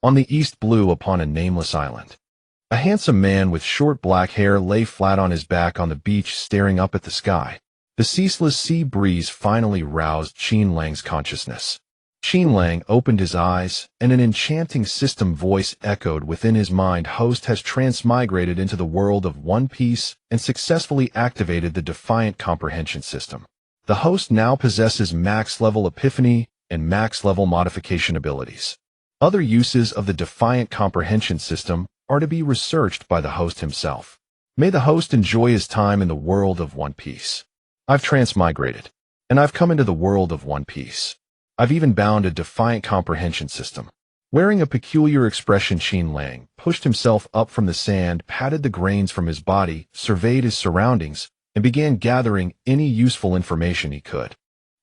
On the east blew upon a nameless island. A handsome man with short black hair lay flat on his back on the beach staring up at the sky. The ceaseless sea breeze finally roused Qin Lang's consciousness. Qin Lang opened his eyes, and an enchanting system voice echoed within his mind. Host has transmigrated into the world of One Piece and successfully activated the Defiant Comprehension System. The host now possesses max-level epiphany and max-level modification abilities. Other uses of the Defiant Comprehension System are to be researched by the host himself. May the host enjoy his time in the world of One Piece. I've transmigrated, and I've come into the world of One Piece. I've even bound a Defiant Comprehension System. Wearing a peculiar expression, Qin Lang pushed himself up from the sand, patted the grains from his body, surveyed his surroundings, and began gathering any useful information he could.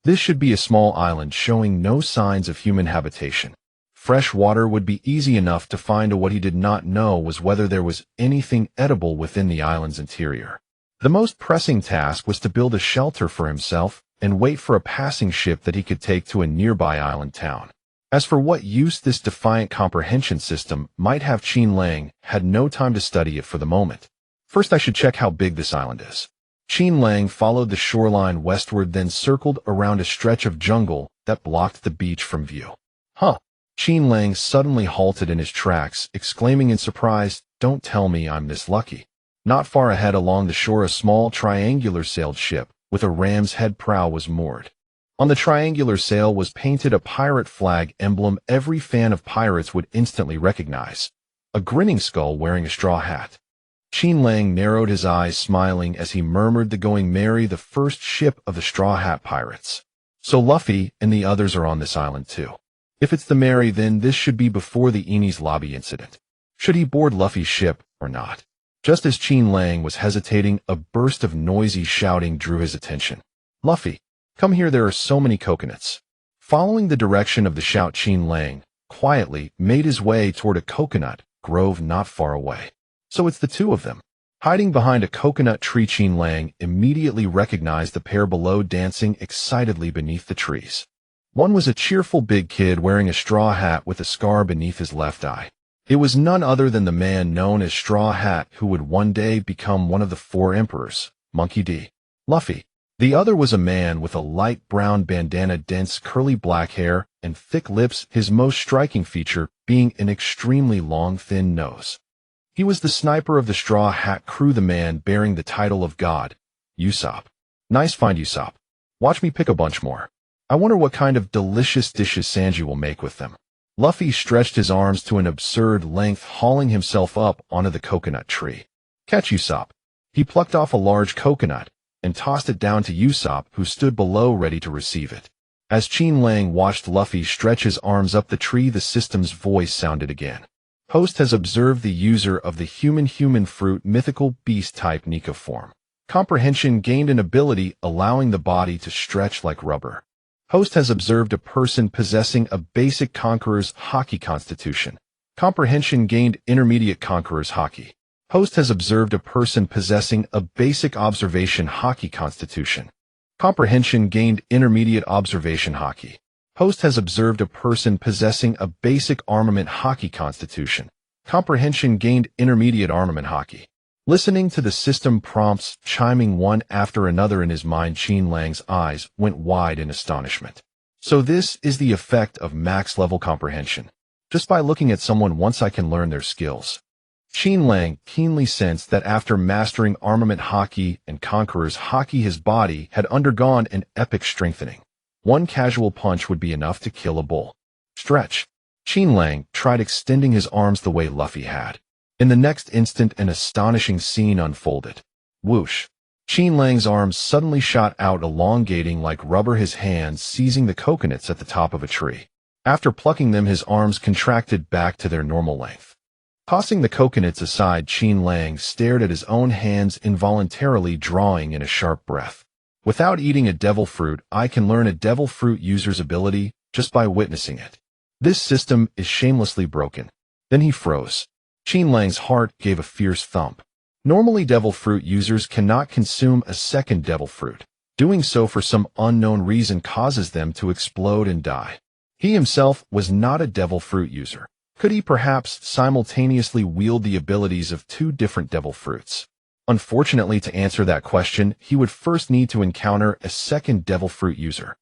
This should be a small island showing no signs of human habitation. Fresh water would be easy enough to find. What he did not know was whether there was anything edible within the island's interior. The most pressing task was to build a shelter for himself and wait for a passing ship that he could take to a nearby island town. As for what use this Defiant Comprehension System might have, Qin Lang had no time to study it for the moment. First, I should check how big this island is. Qin Lang followed the shoreline westward, then circled around a stretch of jungle that blocked the beach from view. Huh! Qin Lang suddenly halted in his tracks, exclaiming in surprise, "Don't tell me I'm this lucky." Not far ahead along the shore, a small triangular sailed ship with a ram's head prow was moored. On the triangular sail was painted a pirate flag emblem every fan of pirates would instantly recognize: a grinning skull wearing a straw hat. Qin Lang narrowed his eyes, smiling as he murmured, "The Going Merry, the first ship of the Straw Hat Pirates. So Luffy and the others are on this island too. If it's the Merry, then this should be before the Enies Lobby incident. Should he board Luffy's ship or not?" Just as Qin Lang was hesitating, a burst of noisy shouting drew his attention. "Luffy, come here, there are so many coconuts." Following the direction of the shout, Qin Lang quietly made his way toward a coconut grove not far away. So it's the two of them. Hiding behind a coconut tree, Qin Lang immediately recognized the pair below, dancing excitedly beneath the trees. One was a cheerful big kid wearing a straw hat with a scar beneath his left eye. It was none other than the man known as Straw Hat, who would one day become one of the four emperors, Monkey D. Luffy. The other was a man with a light brown bandana, dense curly black hair, and thick lips, his most striking feature being an extremely long, thin nose. He was the sniper of the Straw Hat crew, the man bearing the title of God, Usopp. "Nice find, Usopp. Watch me pick a bunch more. I wonder what kind of delicious dishes Sanji will make with them." Luffy stretched his arms to an absurd length, hauling himself up onto the coconut tree. "Catch, Usopp." He plucked off a large coconut and tossed it down to Usopp, who stood below ready to receive it. As Qin Lang watched Luffy stretch his arms up the tree, the system's voice sounded again. "Host has observed the user of the human fruit mythical beast type Nika form. Comprehension gained an ability allowing the body to stretch like rubber. Host has observed a person possessing a basic Conqueror's Haki constitution. Comprehension gained intermediate Conqueror's Haki. Host has observed a person possessing a basic Observation Haki constitution. Comprehension gained intermediate Observation Haki. Host has observed a person possessing a basic Armament Haki constitution. Comprehension gained intermediate Armament Haki." Listening to the system prompts chiming one after another in his mind, Qin Lang's eyes went wide in astonishment. So this is the effect of max-level comprehension. Just by looking at someone once I can learn their skills. Qin Lang keenly sensed that after mastering Armament Haki and Conqueror's Haki, his body had undergone an epic strengthening. One casual punch would be enough to kill a bull. Stretch. Qin Lang tried extending his arms the way Luffy had. In the next instant, an astonishing scene unfolded. Whoosh! Qin Lang's arms suddenly shot out, elongating like rubber, his hands seizing the coconuts at the top of a tree. After plucking them, his arms contracted back to their normal length. Tossing the coconuts aside, Qin Lang stared at his own hands, involuntarily drawing in a sharp breath. Without eating a devil fruit, I can learn a devil fruit user's ability just by witnessing it. This system is shamelessly broken. Then he froze. Qin Lang's heart gave a fierce thump. Normally, devil fruit users cannot consume a second devil fruit. Doing so for some unknown reason causes them to explode and die. He himself was not a devil fruit user. Could he perhaps simultaneously wield the abilities of two different devil fruits? Unfortunately, to answer that question, he would first need to encounter a second devil fruit user.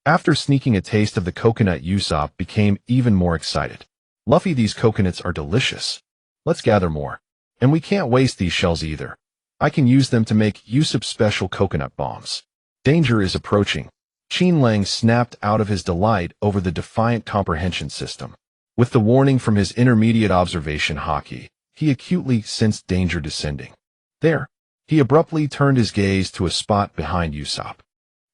After sneaking a taste of the coconut, Usopp became even more excited. Luffy, these coconuts are delicious. Let's gather more. And we can't waste these shells either. I can use them to make Usopp's special coconut bombs. Danger is approaching. Qin Lang snapped out of his delight over the Defiant Comprehension System. With the warning from his intermediate observation haki, he acutely sensed danger descending. There, he abruptly turned his gaze to a spot behind Usopp.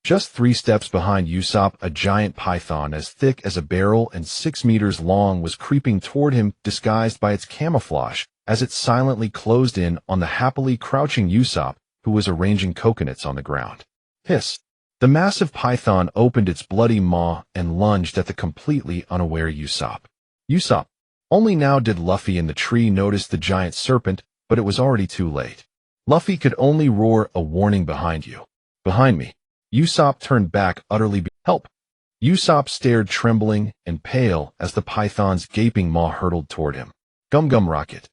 Just 3 steps behind Usopp, a giant python as thick as a barrel and 6 meters long was creeping toward him, disguised by its camouflage, as it silently closed in on the happily crouching Usopp, who was arranging coconuts on the ground. Hiss! The massive python opened its bloody maw and lunged at the completely unaware Usopp. Usopp! Only now did Luffy in the tree notice the giant serpent, but it was already too late. Luffy could only roar a warning behind you. Behind me. Usopp turned back, utterly help! Usopp stared, trembling and pale, as the python's gaping maw hurtled toward him. Gum Gum Rocket!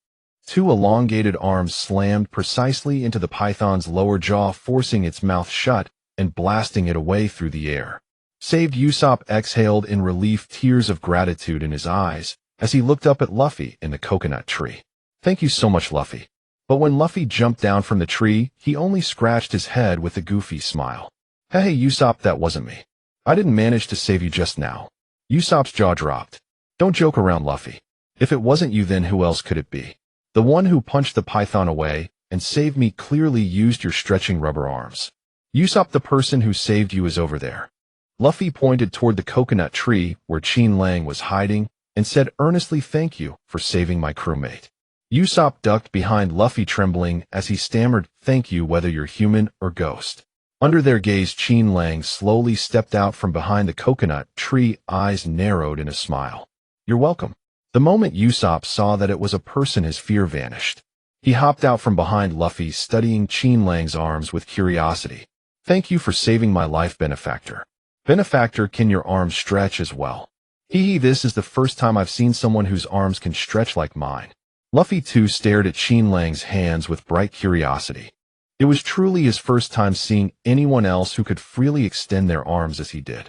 2 elongated arms slammed precisely into the python's lower jaw, forcing its mouth shut and blasting it away through the air. Saved! Usopp exhaled in relief, tears of gratitude in his eyes, as he looked up at Luffy in the coconut tree. Thank you so much, Luffy. But when Luffy jumped down from the tree, he only scratched his head with a goofy smile. Hey, Usopp, that wasn't me. I didn't manage to save you just now. Usopp's jaw dropped. Don't joke around, Luffy. If it wasn't you, then who else could it be? The one who punched the python away and saved me clearly used your stretching rubber arms. Usopp, the person who saved you is over there. Luffy pointed toward the coconut tree where Qin Lang was hiding and said earnestly, thank you for saving my crewmate. Usopp ducked behind Luffy, trembling as he stammered, thank you, whether you're human or ghost. Under their gaze, Qin Lang slowly stepped out from behind the coconut tree, eyes narrowed in a smile. You're welcome. The moment Usopp saw that it was a person, his fear vanished. He hopped out from behind Luffy, studying Qin Lang's arms with curiosity. Thank you for saving my life, benefactor. Benefactor, can your arms stretch as well? Hee, this is the first time I've seen someone whose arms can stretch like mine. Luffy too stared at Qin Lang's hands with bright curiosity. It was truly his first time seeing anyone else who could freely extend their arms as he did.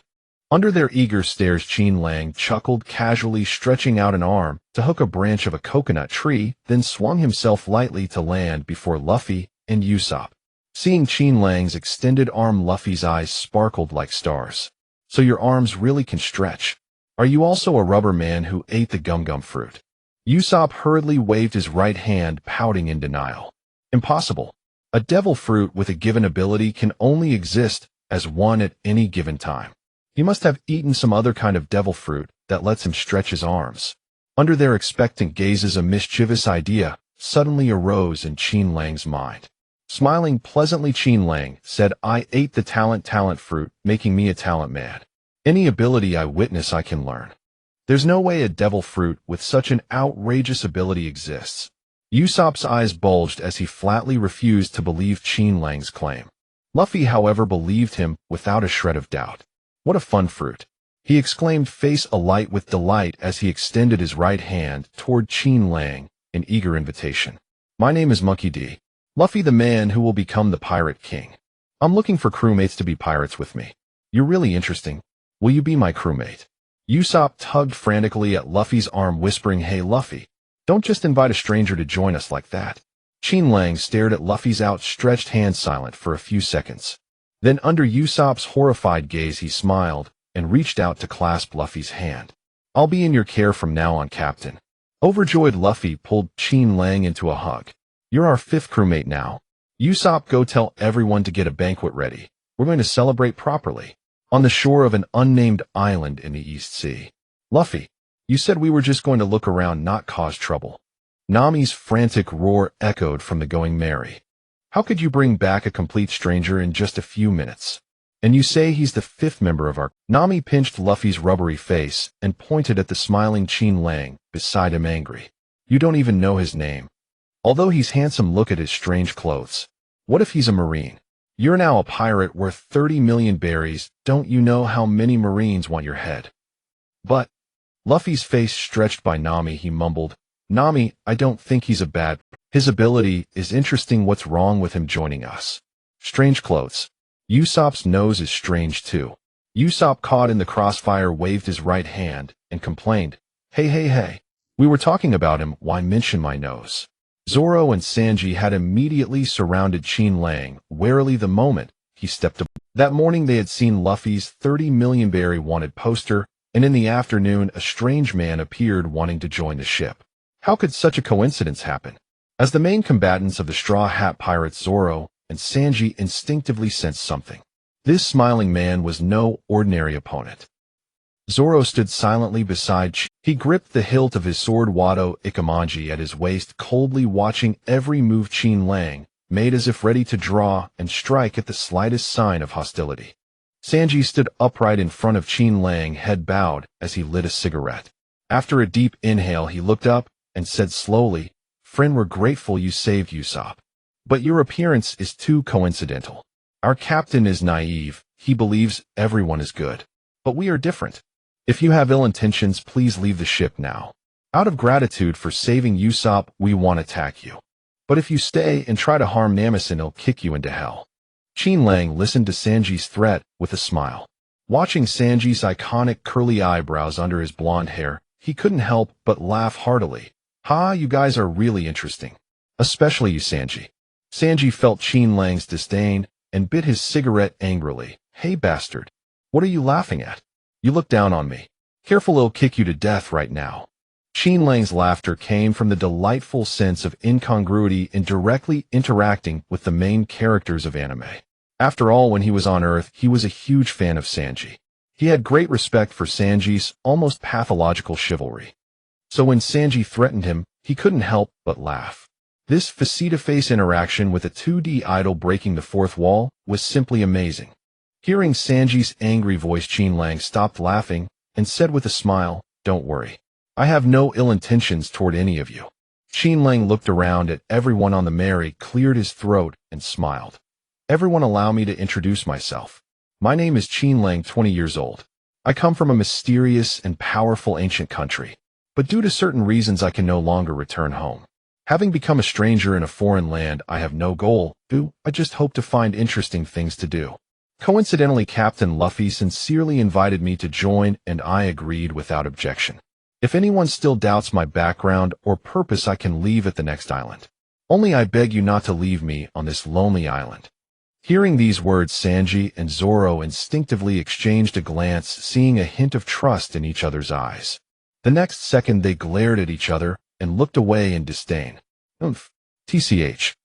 Under their eager stares, Qin Lang chuckled, casually stretching out an arm to hook a branch of a coconut tree, then swung himself lightly to land before Luffy and Usopp. Seeing Qin Lang's extended arm, Luffy's eyes sparkled like stars. So your arms really can stretch. Are you also a rubber man who ate the Gum Gum fruit? Usopp hurriedly waved his right hand, pouting in denial. Impossible. A devil fruit with a given ability can only exist as one at any given time. He must have eaten some other kind of devil fruit that lets him stretch his arms. Under their expectant gazes, a mischievous idea suddenly arose in Qin Lang's mind. Smiling pleasantly, Qin Lang said, I ate the talent fruit, making me a talent man. Any ability I witness, I can learn. There's no way a devil fruit with such an outrageous ability exists. Usopp's eyes bulged as he flatly refused to believe Qin Lang's claim. Luffy, however, believed him without a shred of doubt. What a fun fruit! He exclaimed, face alight with delight as he extended his right hand toward Qin Lang in eager invitation. My name is Monkey D. Luffy, the man who will become the Pirate King. I'm looking for crewmates to be pirates with me. You're really interesting. Will you be my crewmate? Usopp tugged frantically at Luffy's arm, whispering, hey Luffy, don't just invite a stranger to join us like that. Qin Lang stared at Luffy's outstretched hand, silent for a few seconds. Then under Usopp's horrified gaze, he smiled and reached out to clasp Luffy's hand. I'll be in your care from now on, Captain. Overjoyed, Luffy pulled Qin Lang into a hug. You're our 5th crewmate now. Usopp, go tell everyone to get a banquet ready. We're going to celebrate properly. On the shore of an unnamed island in the East Sea. Luffy, you said we were just going to look around, not cause trouble. Nami's frantic roar echoed from the Going Merry. How could you bring back a complete stranger in just a few minutes? And you say he's the 5th member of our... Nami pinched Luffy's rubbery face and pointed at the smiling Qin Lang beside him, angry. You don't even know his name. Although he's handsome, look at his strange clothes. What if he's a Marine? You're now a pirate worth 30 million berries. Don't you know how many Marines want your head? But Luffy's face stretched by Nami, he mumbled, "Nami, I don't think he's a bad. His ability is interesting. What's wrong with him joining us?" Strange clothes. Usopp's nose is strange too. Usopp, caught in the crossfire, waved his right hand and complained, Hey. We were talking about him, why mention my nose?" Zoro and Sanji had immediately surrounded Qin Lang warily the moment he stepped up. That morning they had seen Luffy's 30 million berry wanted poster, and in the afternoon a strange man appeared wanting to join the ship. How could such a coincidence happen? As the main combatants of the Straw Hat Pirates, Zoro and Sanji instinctively sensed something. This smiling man was no ordinary opponent. Zoro stood silently beside Qin. He gripped the hilt of his sword Wado Ikamanji at his waist, coldly watching every move Qin Lang made, as if ready to draw and strike at the slightest sign of hostility. Sanji stood upright in front of Qin Lang, head bowed as he lit a cigarette. After a deep inhale, he looked up and said slowly, "Friend, we're grateful you saved Usopp. But your appearance is too coincidental. Our captain is naive. He believes everyone is good. But we are different. If you have ill intentions, please leave the ship now. Out of gratitude for saving Usopp, we won't attack you. But if you stay and try to harm Namison, he'll kick you into hell." Qin Lang listened to Sanji's threat with a smile. Watching Sanji's iconic curly eyebrows under his blonde hair, he couldn't help but laugh heartily. "Ha, you guys are really interesting. Especially you, Sanji." Sanji felt Qin Lang's disdain and bit his cigarette angrily. "Hey, bastard. What are you laughing at? You look down on me. Careful, he'll kick you to death right now." Qin Lang's laughter came from the delightful sense of incongruity in directly interacting with the main characters of anime. After all, when he was on Earth, he was a huge fan of Sanji. He had great respect for Sanji's almost pathological chivalry. So when Sanji threatened him, he couldn't help but laugh. This face-to-face interaction with a 2D idol breaking the fourth wall was simply amazing. Hearing Sanji's angry voice, Qin Lang stopped laughing and said with a smile, "Don't worry. I have no ill intentions toward any of you." Qin Lang looked around at everyone on the Mary, cleared his throat, and smiled. "Everyone, allow me to introduce myself. My name is Qin Lang, 20 years old. I come from a mysterious and powerful ancient country, but due to certain reasons I can no longer return home. Having become a stranger in a foreign land, I have no goal. I just hope to find interesting things to do. Coincidentally, Captain Luffy sincerely invited me to join, and I agreed without objection. If anyone still doubts my background or purpose, I can leave at the next island. Only I beg you not to leave me on this lonely island." Hearing these words, Sanji and Zoro instinctively exchanged a glance, seeing a hint of trust in each other's eyes. The next second they glared at each other and looked away in disdain. TCH.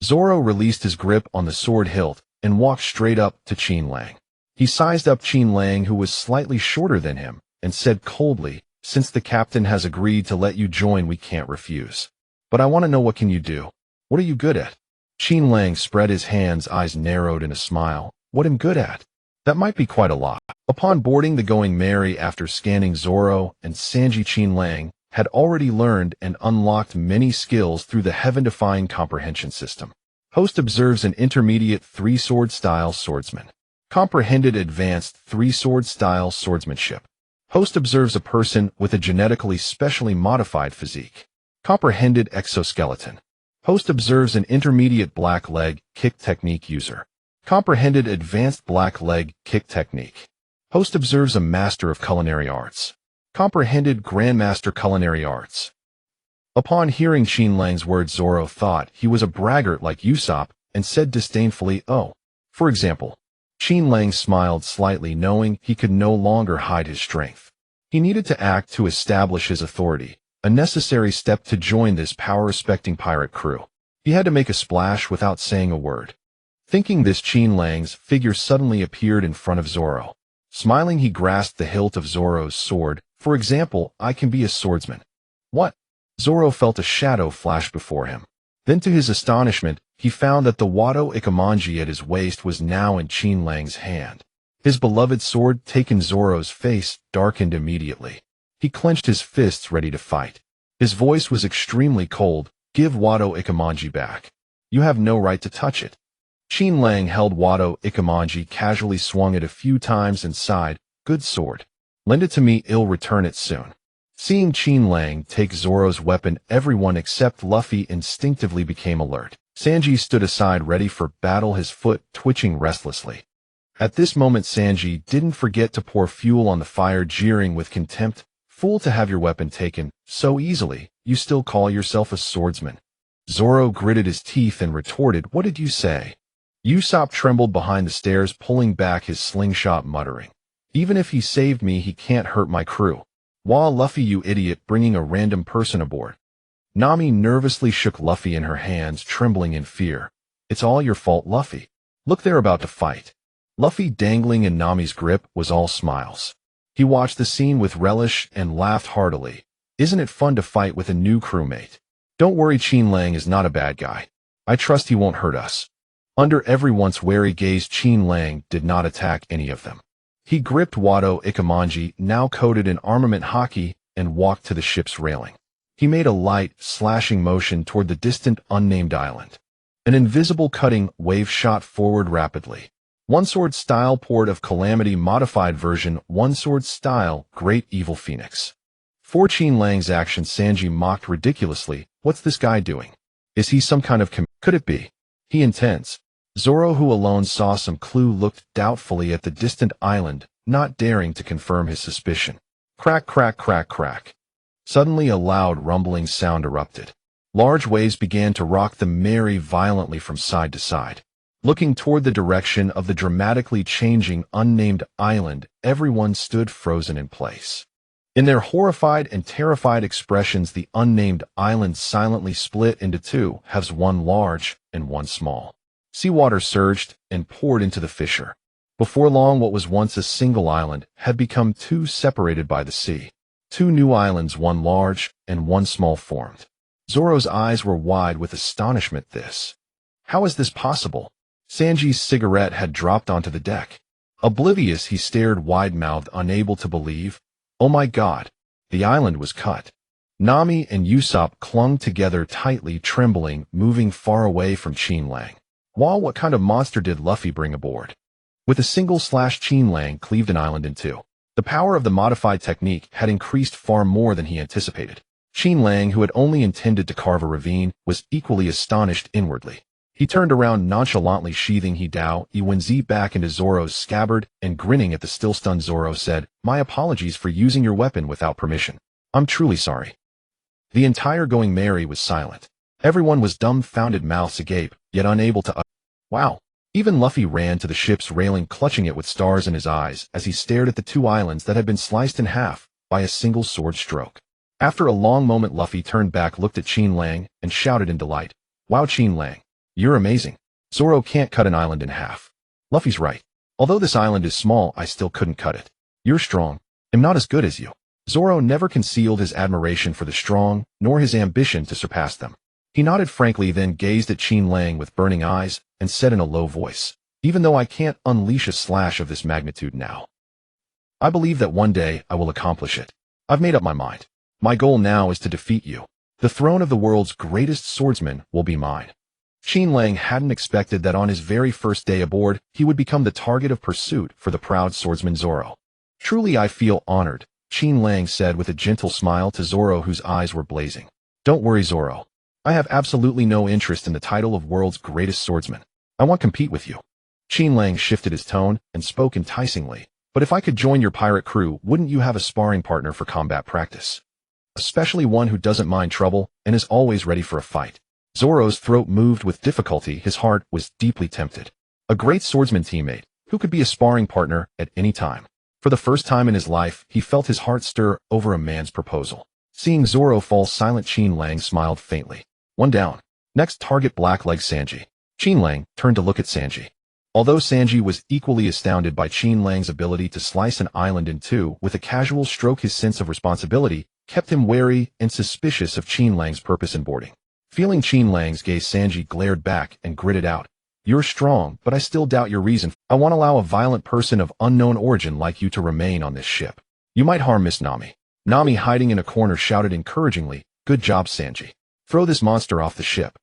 Zoro released his grip on the sword hilt and walked straight up to Qin Lang. He sized up Qin Lang, who was slightly shorter than him, and said coldly, "Since the captain has agreed to let you join, we can't refuse. But I want to know, what can you do? What are you good at?" Qin Lang spread his hands, eyes narrowed in a smile. "What am good at? That might be quite a lot." Upon boarding the Going Merry, after scanning Zoro and Sanji, Qin Lang had already learned and unlocked many skills through the Heaven-Defying Comprehension System. Host observes an intermediate 3-sword style swordsman. Comprehended advanced 3-sword style swordsmanship. Host observes a person with a genetically specially modified physique. Comprehended exoskeleton. Host observes an intermediate black leg kick technique user. Comprehended advanced black leg kick technique. Host observes a master of culinary arts. Comprehended grandmaster culinary arts. Upon hearing Qin Lang's words, Zoro thought he was a braggart like Usopp and said disdainfully, "Oh." For example, Qin Lang smiled slightly, knowing he could no longer hide his strength. He needed to act to establish his authority, a necessary step to join this power-respecting pirate crew. He had to make a splash without saying a word. Thinking this, Qin Lang's figure suddenly appeared in front of Zoro. Smiling, he grasped the hilt of Zoro's sword. "For example, I can be a swordsman." "What?" Zoro felt a shadow flash before him. Then, to his astonishment, he found that the Wado Ikamanji at his waist was now in Qin Lang's hand. His beloved sword, taken, Zoro's face darkened immediately. He clenched his fists, ready to fight. His voice was extremely cold. "Give Wado Ikamanji back. You have no right to touch it." Qin Lang held Wado Ikamanji, casually swung it a few times and sighed, "Good sword. Lend it to me, I'll return it soon." Seeing Qin Lang take Zoro's weapon, everyone except Luffy instinctively became alert. Sanji stood aside ready for battle, his foot twitching restlessly. At this moment, Sanji didn't forget to pour fuel on the fire, jeering with contempt. Fool, to have your weapon taken so easily, you still call yourself a swordsman. Zoro gritted his teeth and retorted, what did you say? Usopp trembled behind the stairs, pulling back his slingshot, muttering, even if he saved me, he can't hurt my crew. While Luffy, you idiot, bringing a random person aboard. Nami nervously shook Luffy in her hands, trembling in fear. It's all your fault, Luffy. Look, they're about to fight. Luffy, dangling in Nami's grip, was all smiles. He watched the scene with relish and laughed heartily. Isn't it fun to fight with a new crewmate? Don't worry, Qin Lang is not a bad guy. I trust he won't hurt us. Under everyone's wary gaze, Qin Lang did not attack any of them. He gripped Wado Ikemonji, now coated in armament haki, and walked to the ship's railing. He made a light, slashing motion toward the distant, unnamed island. An invisible cutting wave shot forward rapidly. One Sword Style Port of Calamity Modified Version 1 Sword Style Great Evil Phoenix. For Qin Lang's action, Sanji mocked ridiculously. What's this guy doing? Is he some kind of could it be? He intends. Zoro, who alone saw some clue, looked doubtfully at the distant island, not daring to confirm his suspicion. Crack, crack, crack, crack. Suddenly a loud rumbling sound erupted. Large waves began to rock the Mary violently from side to side. Looking toward the direction of the dramatically changing unnamed island, everyone stood frozen in place. In their horrified and terrified expressions, the unnamed island silently split into two halves, one large and one small. Seawater surged and poured into the fissure. Before long, what was once a single island had become two, separated by the sea. Two new islands, one large and one small, formed. Zoro's eyes were wide with astonishment. How is this possible? Sanji's cigarette had dropped onto the deck. Oblivious, he stared wide-mouthed, unable to believe. Oh my God! The island was cut. Nami and Usopp clung together tightly, trembling, moving far away from Qin Lang. Wow, what kind of monster did Luffy bring aboard? With a single slash, Qin Lang cleaved an island in two. The power of the modified technique had increased far more than he anticipated. Qin Lang, who had only intended to carve a ravine, was equally astonished inwardly. He turned around nonchalantly, sheathing Hidao Iwenzi back into Zoro's scabbard, and grinning at the still-stunned Zoro, said, my apologies for using your weapon without permission. I'm truly sorry. The entire Going Merry was silent. Everyone was dumbfounded, mouths agape, yet unable to Wow. Even Luffy ran to the ship's railing, clutching it with stars in his eyes as he stared at the two islands that had been sliced in half by a single sword stroke. After a long moment, Luffy turned back, looked at Qin Lang, and shouted in delight, wow, Qin Lang. You're amazing. Zoro can't cut an island in half. Luffy's right. Although this island is small, I still couldn't cut it. You're strong. I'm not as good as you. Zoro never concealed his admiration for the strong, nor his ambition to surpass them. He nodded frankly, then gazed at Qin Lang with burning eyes, and said in a low voice, even though I can't unleash a slash of this magnitude now, I believe that one day I will accomplish it. I've made up my mind. My goal now is to defeat you. The throne of the world's greatest swordsman will be mine. Qin Lang hadn't expected that on his very first day aboard, he would become the target of pursuit for the proud swordsman Zoro. Truly, I feel honored, Qin Lang said with a gentle smile to Zoro, whose eyes were blazing. Don't worry, Zoro. I have absolutely no interest in the title of world's greatest swordsman. I won't compete with you. Qin Lang shifted his tone and spoke enticingly. But if I could join your pirate crew, wouldn't you have a sparring partner for combat practice? Especially one who doesn't mind trouble and is always ready for a fight. Zoro's throat moved with difficulty. His heart was deeply tempted. A great swordsman teammate, who could be a sparring partner at any time. For the first time in his life, he felt his heart stir over a man's proposal. Seeing Zoro fall silent, Qin Lang smiled faintly. One down. Next target, Blackleg Sanji. Qin Lang turned to look at Sanji. Although Sanji was equally astounded by Qin Lang's ability to slice an island in two with a casual stroke, his sense of responsibility kept him wary and suspicious of Qin Lang's purpose in boarding. Feeling Qin Lang's gaze, Sanji glared back and gritted out, you're strong, but I still doubt your reason. I won't allow a violent person of unknown origin like you to remain on this ship. You might harm Miss Nami. Nami, hiding in a corner, shouted encouragingly, good job, Sanji. Throw this monster off the ship.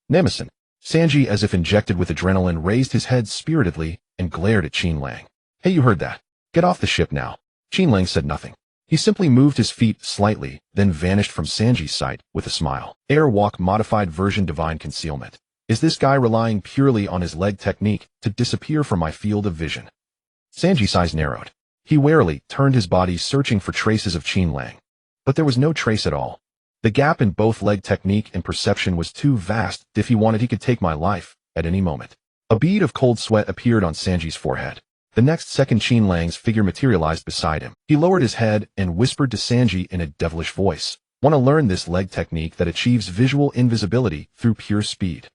Nemesis. Sanji, as if injected with adrenaline, raised his head spiritedly and glared at Qin Lang. Hey, you heard that. Get off the ship now. Qin Lang said nothing. He He simply moved his feet slightly, then vanished from Sanji's sight with a smile. Airwalk modified version divine concealment. Is this guy relying purely on his leg technique to disappear from my field of vision? Sanji's eyes narrowed. He warily turned his body searching for traces of Qin Lang. But there was no trace at all. The gap in both leg technique and perception was too vast. If he wanted, he could take my life at any moment. A bead of cold sweat appeared on Sanji's forehead. The next second, Qin Lang's figure materialized beside him. He lowered his head and whispered to Sanji in a devilish voice, "Want to learn this leg technique that achieves visual invisibility through pure speed?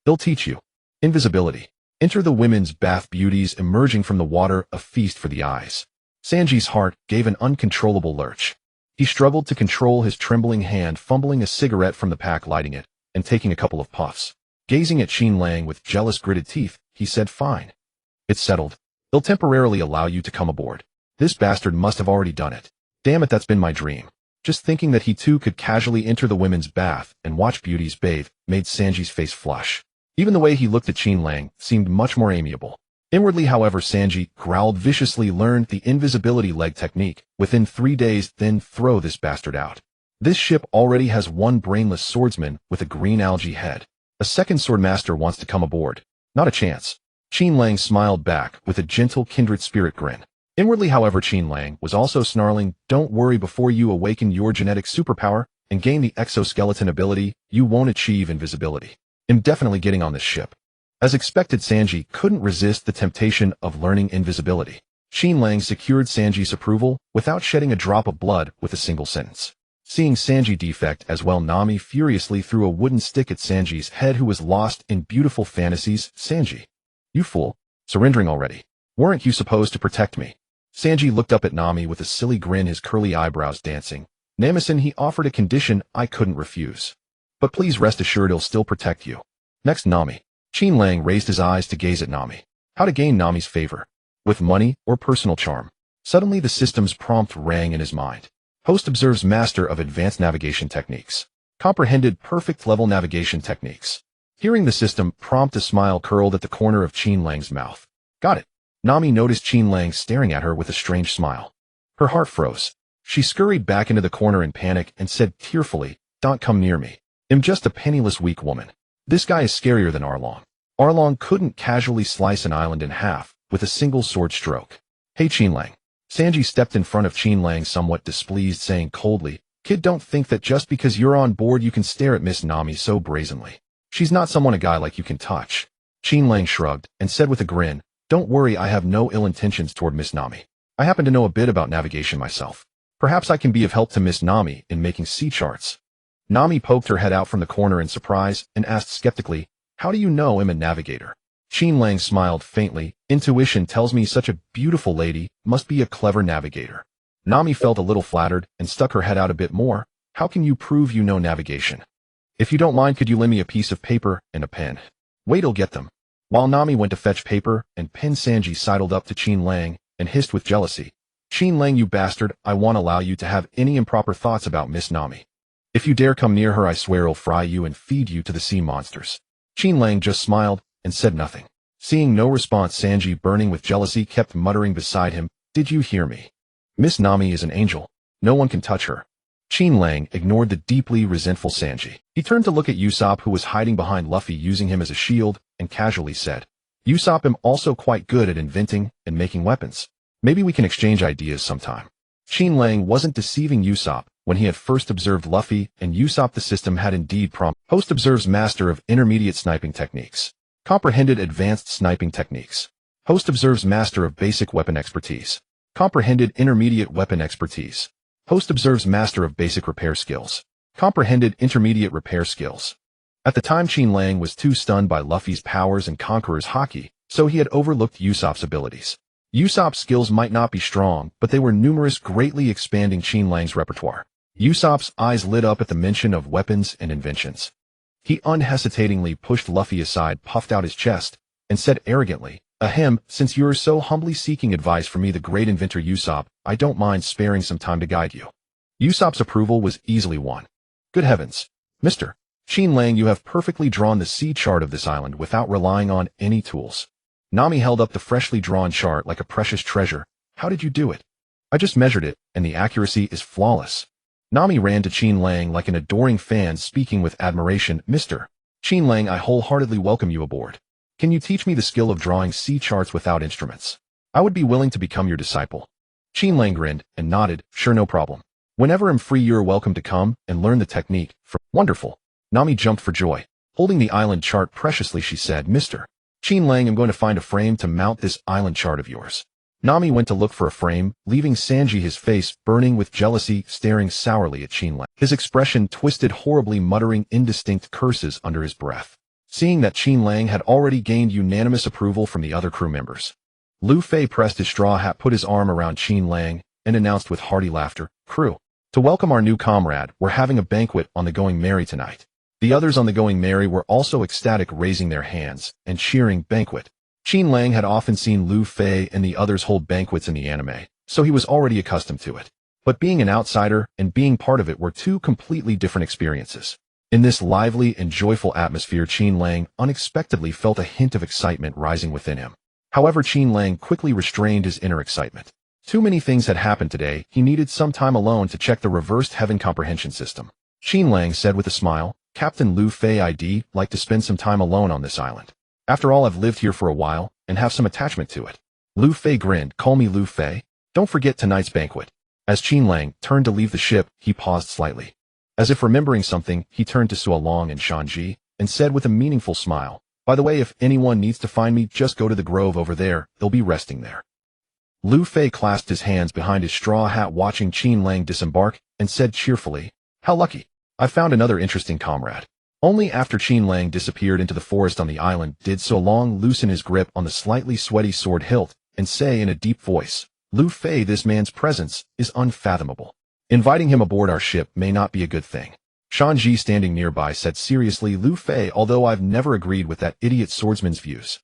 They'll teach you. Invisibility. Enter the women's bath, beauties emerging from the water, a feast for the eyes." Sanji's heart gave an uncontrollable lurch. He struggled to control his trembling hand, fumbling a cigarette from the pack, lighting it, and taking a couple of puffs. Gazing at Qin Lang with jealous gritted teeth, he said, "Fine. It's settled. They'll temporarily allow you to come aboard." This bastard must have already done it. Damn it, that's been my dream. Just thinking that he too could casually enter the women's bath and watch beauties bathe made Sanji's face flush. Even the way he looked at Qin Lang seemed much more amiable. Inwardly, however, Sanji growled viciously, "Learned the invisibility leg technique within 3 days, then throw this bastard out. This ship already has one brainless swordsman with a green algae head. A second swordmaster wants to come aboard. Not a chance." Qin Lang smiled back with a gentle kindred spirit grin. Inwardly, however, Qin Lang was also snarling, "Don't worry, before you awaken your genetic superpower and gain the exoskeleton ability, you won't achieve invisibility. I'm definitely getting on this ship." As expected, Sanji couldn't resist the temptation of learning invisibility. Qin Lang secured Sanji's approval without shedding a drop of blood with a single sentence. Seeing Sanji defect as well, Nami furiously threw a wooden stick at Sanji's head, who was lost in beautiful fantasies. "Sanji, you fool, surrendering already. Weren't you supposed to protect me?" Sanji looked up at Nami with a silly grin, his curly eyebrows dancing. "Namison, he offered a condition I couldn't refuse. But please rest assured he'll still protect you." "Next, Nami." Qin Lang raised his eyes to gaze at Nami. How to gain Nami's favor? With money or personal charm? Suddenly the system's prompt rang in his mind. Host observes master of advanced navigation techniques. Comprehended perfect level navigation techniques. Hearing the system prompt, a smile curled at the corner of Qin Lang's mouth. Got it. Nami noticed Qin Lang staring at her with a strange smile. Her heart froze. She scurried back into the corner in panic and said tearfully, "Don't come near me. I'm just a penniless weak woman. This guy is scarier than Arlong." Arlong couldn't casually slice an island in half with a single sword stroke. "Hey, Qin Lang." Sanji stepped in front of Qin Lang, somewhat displeased, saying coldly, "Kid, don't think that just because you're on board you can stare at Miss Nami so brazenly. She's not someone a guy like you can touch." Qin Lang shrugged and said with a grin, "Don't worry, I have no ill intentions toward Miss Nami. I happen to know a bit about navigation myself. Perhaps I can be of help to Miss Nami in making sea charts." Nami poked her head out from the corner in surprise and asked skeptically, "How do you know I'm a navigator?" Qin Lang smiled faintly. "Intuition tells me such a beautiful lady must be a clever navigator." Nami felt a little flattered and stuck her head out a bit more. "How can you prove you know navigation? If you don't mind, could you lend me a piece of paper and a pen?" "Wait, I'll get them." While Nami went to fetch paper and pen, Sanji sidled up to Qin Lang and hissed with jealousy, "Qin Lang, you bastard, I won't allow you to have any improper thoughts about Miss Nami. If you dare come near her, I swear I'll fry you and feed you to the sea monsters." Qin Lang just smiled and said nothing. Seeing no response, Sanji, burning with jealousy, kept muttering beside him, "Did you hear me? Miss Nami is an angel. No one can touch her." Qin Lang ignored the deeply resentful Sanji. He turned to look at Usopp, who was hiding behind Luffy using him as a shield, and casually said, "Usopp, I'm also quite good at inventing and making weapons. Maybe we can exchange ideas sometime." Qin Lang wasn't deceiving Usopp when he had first observed Luffy, and Usopp the system had indeed prompted. Host observes master of intermediate sniping techniques. Comprehended advanced sniping techniques. Host observes master of basic weapon expertise. Comprehended intermediate weapon expertise. Host observes master of basic repair skills. Comprehended intermediate repair skills. At the time, Qin Lang was too stunned by Luffy's powers and Conqueror's haki, so he had overlooked Usopp's abilities. Usopp's skills might not be strong, but they were numerous, greatly expanding Qin Lang's repertoire. Usopp's eyes lit up at the mention of weapons and inventions. He unhesitatingly pushed Luffy aside, puffed out his chest, and said arrogantly, "Ahem, since you're so humbly seeking advice from me, the great inventor Usopp, I don't mind sparing some time to guide you." Usopp's approval was easily won. "Good heavens, Mr. Qin Lang, you have perfectly drawn the sea chart of this island without relying on any tools." Nami held up the freshly drawn chart like a precious treasure. "How did you do it?" I just measured it, and the accuracy is flawless. Nami ran to Qin Lang like an adoring fan speaking with admiration. Mr. Qin Lang, I wholeheartedly welcome you aboard. Can you teach me the skill of drawing sea charts without instruments? I would be willing to become your disciple. Qin Lang grinned and nodded, sure, no problem. Whenever I'm free, you're welcome to come and learn the technique. Wonderful. Nami jumped for joy. Holding the island chart preciously, she said, Mr. Qin Lang, I'm going to find a frame to mount this island chart of yours. Nami went to look for a frame, leaving Sanji, his face burning with jealousy, staring sourly at Qin Lang. His expression twisted horribly, muttering indistinct curses under his breath. Seeing that Qin Lang had already gained unanimous approval from the other crew members, Lu Fei pressed his straw hat, put his arm around Qin Lang, and announced with hearty laughter, Crew, to welcome our new comrade, we're having a banquet on the Going Merry tonight. The others on the Going Merry were also ecstatic, raising their hands and cheering banquet. Qin Lang had often seen Lu Fei and the others hold banquets in the anime, so he was already accustomed to it. But being an outsider and being part of it were two completely different experiences. In this lively and joyful atmosphere, Qin Lang unexpectedly felt a hint of excitement rising within him. However, Qin Lang quickly restrained his inner excitement. Too many things had happened today. He needed some time alone to check the reversed Heaven Comprehension System. Qin Lang said with a smile, Captain Lu Fei, I'd like to spend some time alone on this island. After all, I've lived here for a while and have some attachment to it. Lu Fei grinned. Call me Lu Fei. Don't forget tonight's banquet. As Qin Lang turned to leave the ship, he paused slightly. As if remembering something, he turned to Sualong and Shanji and said with a meaningful smile, By the way, if anyone needs to find me, just go to the grove over there. They'll be resting there. Lu Fei clasped his hands behind his straw hat, watching Qin Lang disembark, and said cheerfully, How lucky. I found another interesting comrade. Only after Qin Lang disappeared into the forest on the island did Sualong loosen his grip on the slightly sweaty sword hilt and say in a deep voice, Lu Fei, this man's presence is unfathomable. Inviting him aboard our ship may not be a good thing. Shanji, standing nearby, said seriously, Lu Fei, although I've never agreed with that idiot swordsman's views,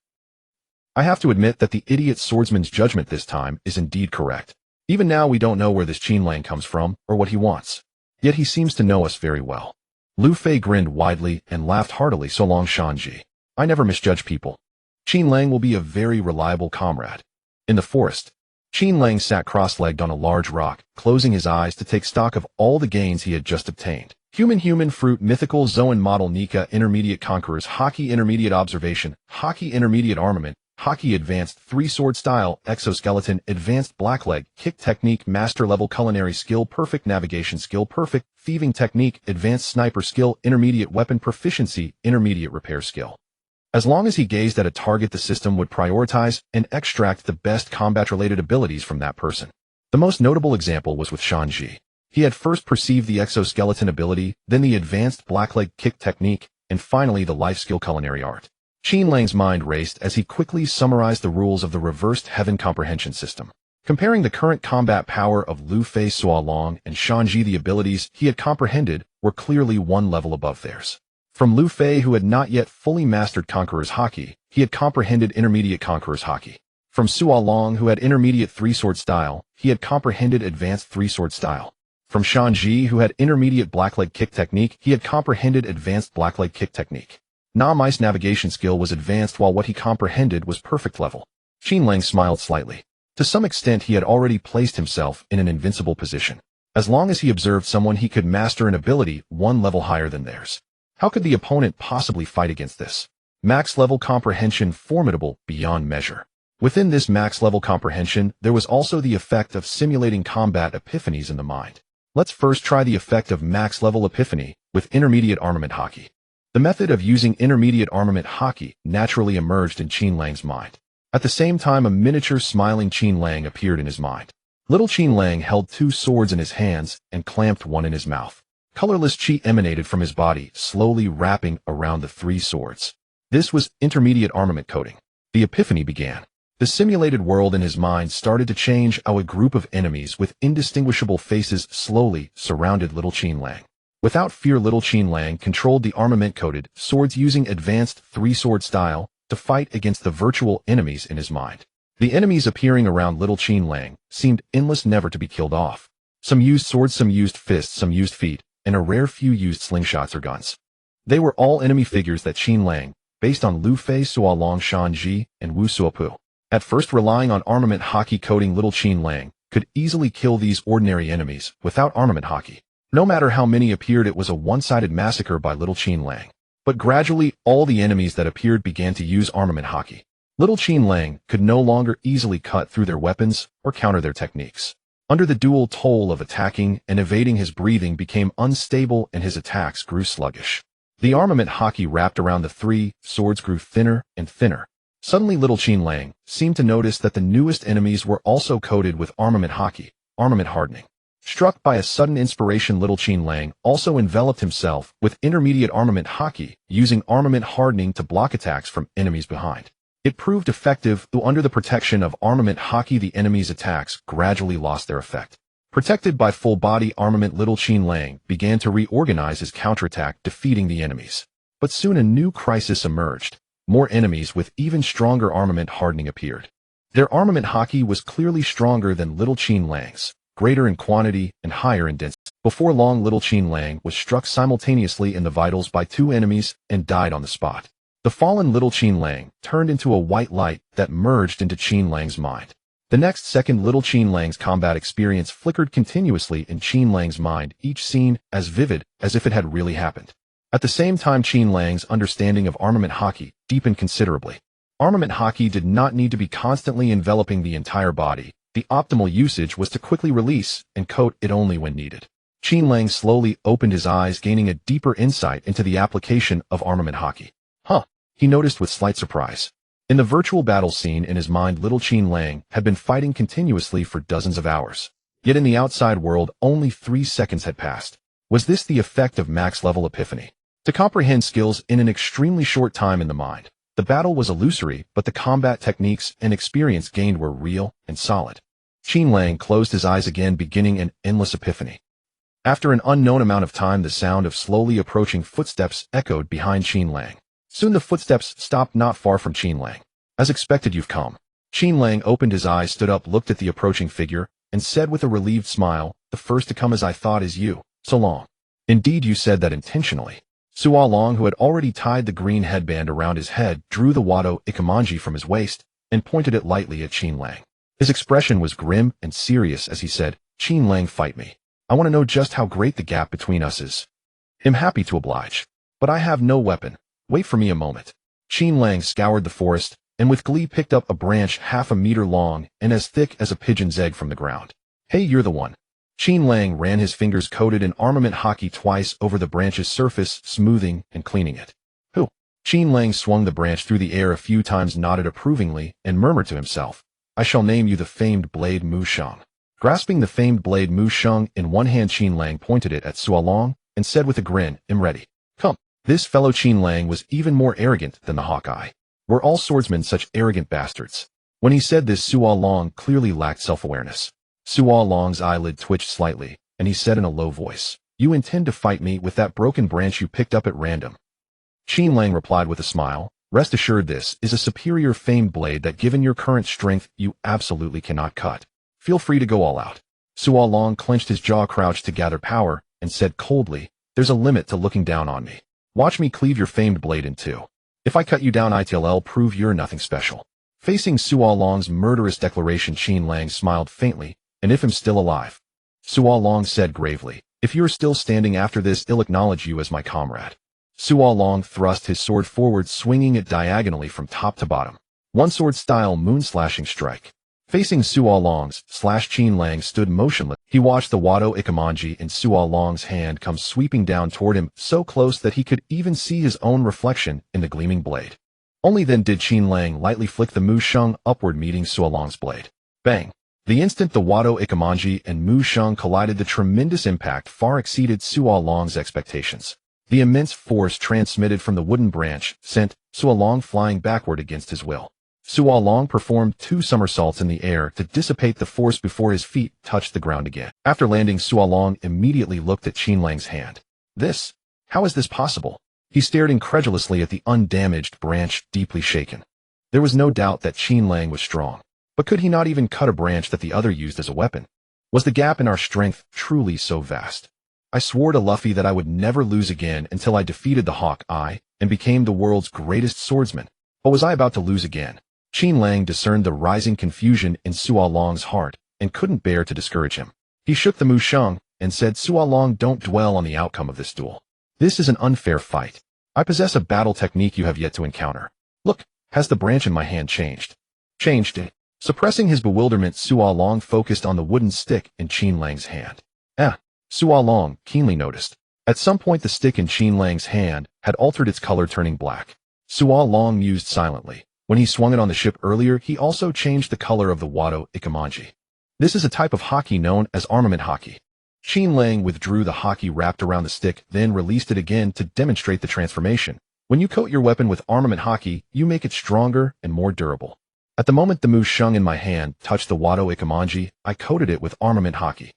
I have to admit that the idiot swordsman's judgment this time is indeed correct. Even now we don't know where this Qin Lang comes from or what he wants. Yet he seems to know us very well. Lu Fei grinned widely and laughed heartily. So long, Shanji. I never misjudge people. Qin Lang will be a very reliable comrade. In the forest, Qin Lang sat cross-legged on a large rock, closing his eyes to take stock of all the gains he had just obtained. Human fruit, mythical Zoan model, Nika, intermediate conquerors, Haki intermediate observation, Haki intermediate armament, Haki advanced 3-sword style, exoskeleton, advanced blackleg, kick technique, master level culinary skill, perfect navigation skill, perfect thieving technique, advanced sniper skill, intermediate weapon proficiency, intermediate repair skill. As long as he gazed at a target, the system would prioritize and extract the best combat-related abilities from that person. The most notable example was with Shanji. He had first perceived the exoskeleton ability, then the advanced blackleg kick technique, and finally the life skill culinary art. Qin Lang's mind raced as he quickly summarized the rules of the reversed Heaven Comprehension System. Comparing the current combat power of Lu Fei, Sualong, and Shanji, the abilities he had comprehended were clearly one level above theirs. From Lu Fei, who had not yet fully mastered Conqueror's Haki, he had comprehended intermediate Conqueror's Haki. From Sualong, who had intermediate 3-sword style, he had comprehended advanced 3-sword style. From Shanji, who had intermediate blackleg kick technique, he had comprehended advanced blackleg kick technique. Nami's navigation skill was advanced, while what he comprehended was perfect level. Qin Lang smiled slightly. To some extent, he had already placed himself in an invincible position. As long as he observed someone, he could master an ability one level higher than theirs. How could the opponent possibly fight against this? Max level comprehension, formidable beyond measure. Within this max level comprehension, there was also the effect of simulating combat epiphanies in the mind. Let's first try the effect of max level epiphany with intermediate armament Haki. The method of using intermediate armament Haki naturally emerged in Qin Lang's mind. At the same time, a miniature smiling Qin Lang appeared in his mind. Little Qin Lang held 2 swords in his hands and clamped one in his mouth. Colorless chi emanated from his body, slowly wrapping around the 3 swords. This was intermediate armament coating. The epiphany began. The simulated world in his mind started to change how a group of enemies with indistinguishable faces slowly surrounded little Qin Lang. Without fear, little Qin Lang controlled the armament-coated swords using advanced 3-sword style to fight against the virtual enemies in his mind. The enemies appearing around little Qin Lang seemed endless, never to be killed off. Some used swords, some used fists, some used feet, and a rare few used slingshots or guns. They were all enemy figures that Qin Lang, based on Lu Fei, Sualong, Shanji, and Wu Suopu. At first, relying on armament Haki coating, little Qin Lang could easily kill these ordinary enemies without armament haki. No matter how many appeared, it was a one-sided massacre by little Qin Lang. But gradually, all the enemies that appeared began to use armament haki. Little Qin Lang could no longer easily cut through their weapons or counter their techniques. Under the dual toll of attacking and evading, his breathing became unstable and his attacks grew sluggish. The armament haki wrapped around the three swords grew thinner and thinner. Suddenly little Qin Lang seemed to notice that the newest enemies were also coated with armament haki, armament hardening. Struck by a sudden inspiration, little Qin Lang also enveloped himself with intermediate armament haki, using armament hardening to block attacks from enemies behind. It proved effective, though under the protection of armament haki the enemy's attacks gradually lost their effect. Protected by full-body armament, little Qin Lang began to reorganize his counterattack, defeating the enemies. But soon a new crisis emerged. More enemies with even stronger armament hardening appeared. Their armament haki was clearly stronger than little Qin Lang's, greater in quantity and higher in density. Before long, little Qin Lang was struck simultaneously in the vitals by two enemies and died on the spot. The fallen little Qin Lang turned into a white light that merged into Qin Lang's mind. The next second, little Qin Lang's combat experience flickered continuously in Qin Lang's mind, each scene as vivid as if it had really happened. At the same time, Qin Lang's understanding of armament haki deepened considerably. Armament haki did not need to be constantly enveloping the entire body. The optimal usage was to quickly release and coat it only when needed. Qin Lang slowly opened his eyes, gaining a deeper insight into the application of armament haki. He noticed with slight surprise. In the virtual battle scene in his mind, little Qin Lang had been fighting continuously for dozens of hours. Yet in the outside world, only 3 seconds had passed. Was this the effect of max-level epiphany? To comprehend skills in an extremely short time in the mind, the battle was illusory, but the combat techniques and experience gained were real and solid. Qin Lang closed his eyes again, beginning an endless epiphany. After an unknown amount of time, the sound of slowly approaching footsteps echoed behind Qin Lang. Soon the footsteps stopped not far from Qin Lang. As expected, you've come. Qin Lang opened his eyes, stood up, looked at the approaching figure, and said with a relieved smile, the first to come as I thought is you. So long. Indeed, you said that intentionally. Sua Long, who had already tied the green headband around his head, drew the Wado Ikemanji from his waist and pointed it lightly at Qin Lang. His expression was grim and serious as he said, Qin Lang, fight me. I want to know just how great the gap between us is. I'm happy to oblige. But I have no weapon. Wait for me a moment. Qin Lang scoured the forest, and with glee picked up a branch half a meter long and as thick as a pigeon's egg from the ground. Hey, you're the one. Qin Lang ran his fingers coated in armament haki twice over the branch's surface, smoothing and cleaning it. Who? Qin Lang swung the branch through the air a few times, nodded approvingly, and murmured to himself, I shall name you the famed blade Mu Sheng. Grasping the famed blade Mu Sheng in one hand, Qin Lang pointed it at Sua Long and said with a grin, I'm ready. Come. This fellow Qin Lang was even more arrogant than the Hawkeye. Were all swordsmen such arrogant bastards? When he said this, Sua Long clearly lacked self-awareness. Sua Long's eyelid twitched slightly, and he said in a low voice, You intend to fight me with that broken branch you picked up at random? Qin Lang replied with a smile, Rest assured, this is a superior famed blade that, given your current strength, you absolutely cannot cut. Feel free to go all out. Sua Long clenched his jaw, crouched to gather power, and said coldly, There's a limit to looking down on me. Watch me cleave your famed blade in two. If I cut you down, it'll prove you're nothing special. Facing Sua Long's murderous declaration, Qin Lang smiled faintly, and if I'm still alive. Sua Long said gravely, If you're still standing after this, I'll acknowledge you as my comrade. Sua Long thrust his sword forward, swinging it diagonally from top to bottom. One sword style moon-slashing strike. Facing Sua Long's slash, Qin Lang stood motionless. He watched the Wado Ikemanji in Sua Long's hand come sweeping down toward him, so close that he could even see his own reflection in the gleaming blade. Only then did Qin Lang lightly flick the Mu Sheng upward, meeting Sua Long's blade. Bang! The instant the Wado Ikemanji and Mu Sheng collided, the tremendous impact far exceeded Sua Long's expectations. The immense force transmitted from the wooden branch sent Sua Long flying backward against his will. Sua Long performed 2 somersaults in the air to dissipate the force before his feet touched the ground again. After landing, Sua Long immediately looked at Qin Lang's hand. How is this possible? He stared incredulously at the undamaged branch, deeply shaken. There was no doubt that Qin Lang was strong. But could he not even cut a branch that the other used as a weapon? Was the gap in our strength truly so vast? I swore to Luffy that I would never lose again until I defeated the Hawkeye and became the world's greatest swordsman. But was I about to lose again? Qin Lang discerned the rising confusion in Sua Long's heart and couldn't bear to discourage him. He shook the Musheng and said, Suo Long, don't dwell on the outcome of this duel. This is an unfair fight. I possess a battle technique you have yet to encounter. Look, has the branch in my hand changed? Changed it. Suppressing his bewilderment, Suo Long focused on the wooden stick in Qin Lang's hand. Suo Long keenly noticed. At some point the stick in Qin Lang's hand had altered its color, turning black. Suo Long mused silently. When he swung it on the ship earlier, he also changed the color of the Wado Ikamanji. This is a type of haki known as armament haki. Qin Lang withdrew the haki wrapped around the stick, then released it again to demonstrate the transformation. When you coat your weapon with armament haki, you make it stronger and more durable. At the moment the Musheng in my hand touched the Wado Ikamanji, I coated it with armament haki.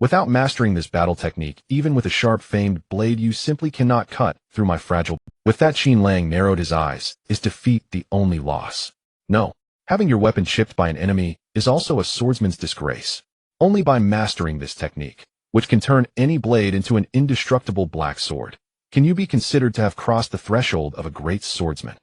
Without mastering this battle technique, even with a sharp famed blade, you simply cannot cut through my fragile. With that, Qin Lang narrowed his eyes. Is defeat the only loss? No. Having your weapon chipped by an enemy is also a swordsman's disgrace. Only by mastering this technique, which can turn any blade into an indestructible black sword, can you be considered to have crossed the threshold of a great swordsman.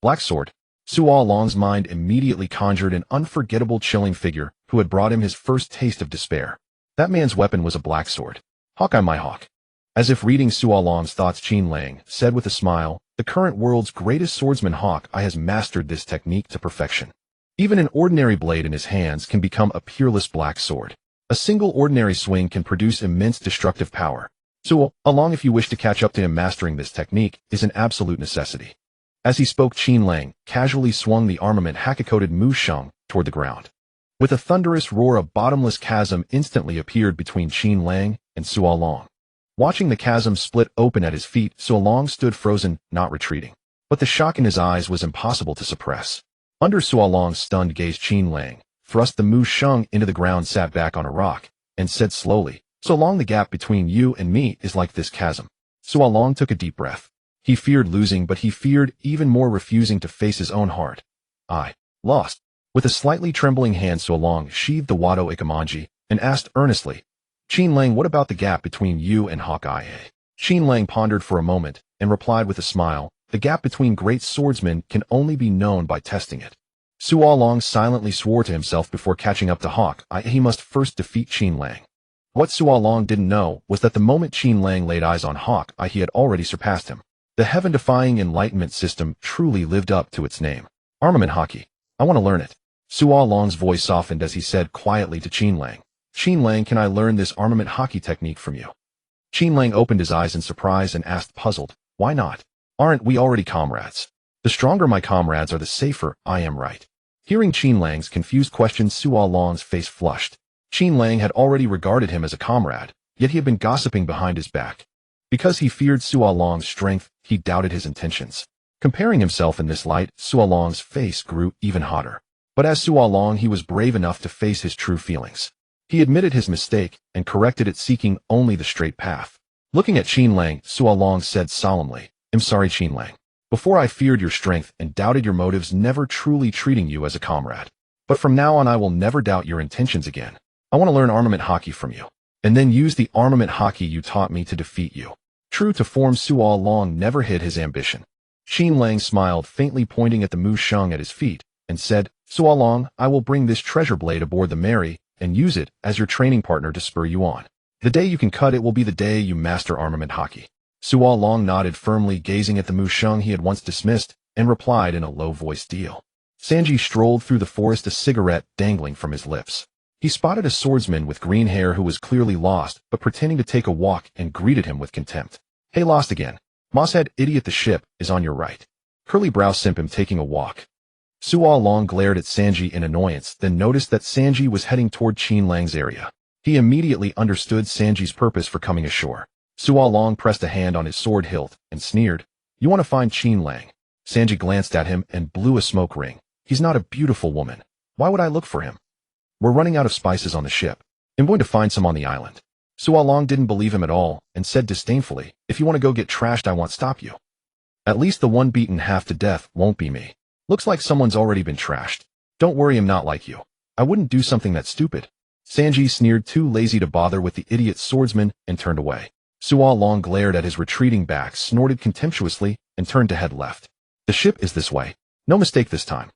Black sword. Suo Long's mind immediately conjured an unforgettable, chilling figure who had brought him his first taste of despair. That man's weapon was a black sword. Hawkeye, my hawk. As if reading Suo Long's thoughts, Qin Lang said with a smile, the current world's greatest swordsman Hawkeye has mastered this technique to perfection. Even an ordinary blade in his hands can become a peerless black sword. A single ordinary swing can produce immense destructive power. Suo Long, if you wish to catch up to him, mastering this technique is an absolute necessity. As he spoke, Qin Lang casually swung the armament haki-coated Musheng toward the ground. With a thunderous roar, a bottomless chasm instantly appeared between Qin Lang and Suo Long. Watching the chasm split open at his feet, Suo Long stood frozen, not retreating. But the shock in his eyes was impossible to suppress. Under Suo Long's stunned gaze, Qin Lang thrust the Musheng into the ground, sat back on a rock, and said slowly, So long, the gap between you and me is like this chasm. Suo Long took a deep breath. He feared losing, but he feared even more refusing to face his own heart. I lost. With a slightly trembling hand, Suo Long sheathed the Wado Ikamanji and asked earnestly, Qin Lang, what about the gap between you and Hawkeye? Qin Lang pondered for a moment and replied with a smile, the gap between great swordsmen can only be known by testing it. Suo Long silently swore to himself before catching up to Hawkeye. He must first defeat Qin Lang. What Suo Long didn't know was that the moment Qin Lang laid eyes on Hawkeye, he had already surpassed him. The Heaven-Defying Enlightenment system truly lived up to its name. Armament haki. I want to learn it. Suo Long's voice softened as he said quietly to Qin Lang, Qin Lang, can I learn this armament haki technique from you? Qin Lang opened his eyes in surprise and asked, puzzled, why not? Aren't we already comrades? The stronger my comrades are, the safer I am, right? Hearing Qin Lang's confused question, Suo Long's face flushed. Qin Lang had already regarded him as a comrade, yet he had been gossiping behind his back. Because he feared Suo Long's strength, he doubted his intentions. Comparing himself in this light, Suo Long's face grew even hotter. But as Suo Long, he was brave enough to face his true feelings. He admitted his mistake and corrected it, seeking only the straight path. Looking at Qin Lang, Suo Long said solemnly, I'm sorry, Qin Lang. Before I feared your strength and doubted your motives, never truly treating you as a comrade. But from now on I will never doubt your intentions again. I want to learn armament haki from you, and then use the armament haki you taught me to defeat you. True to form, Suo Long never hid his ambition. Qin Lang smiled faintly, pointing at the Musheng at his feet, and said, Suo Long, I will bring this treasure blade aboard the Mary and use it as your training partner to spur you on. The day you can cut it will be the day you master armament haki. Suo Long nodded firmly, gazing at the Musheng he had once dismissed, and replied in a low-voiced deal. Sanji strolled through the forest, a cigarette dangling from his lips. He spotted a swordsman with green hair who was clearly lost, but pretending to take a walk, and greeted him with contempt. Hey, lost again. Mosshead idiot, the ship is on your right. Curly brow simp, him taking a walk. Suo Long glared at Sanji in annoyance, then noticed that Sanji was heading toward Qin Lang's area. He immediately understood Sanji's purpose for coming ashore. Suo Long pressed a hand on his sword hilt and sneered, You want to find Qin Lang? Sanji glanced at him and blew a smoke ring. He's not a beautiful woman. Why would I look for him? We're running out of spices on the ship. I'm going to find some on the island. Suo Long didn't believe him at all and said disdainfully, If you want to go get trashed, I won't stop you. At least the one beaten half to death won't be me. Looks like someone's already been trashed. Don't worry, I'm not like you. I wouldn't do something that stupid. Sanji sneered, too lazy to bother with the idiot swordsman, and turned away. Suo Long glared at his retreating back, snorted contemptuously, and turned to head left. The ship is this way. No mistake this time.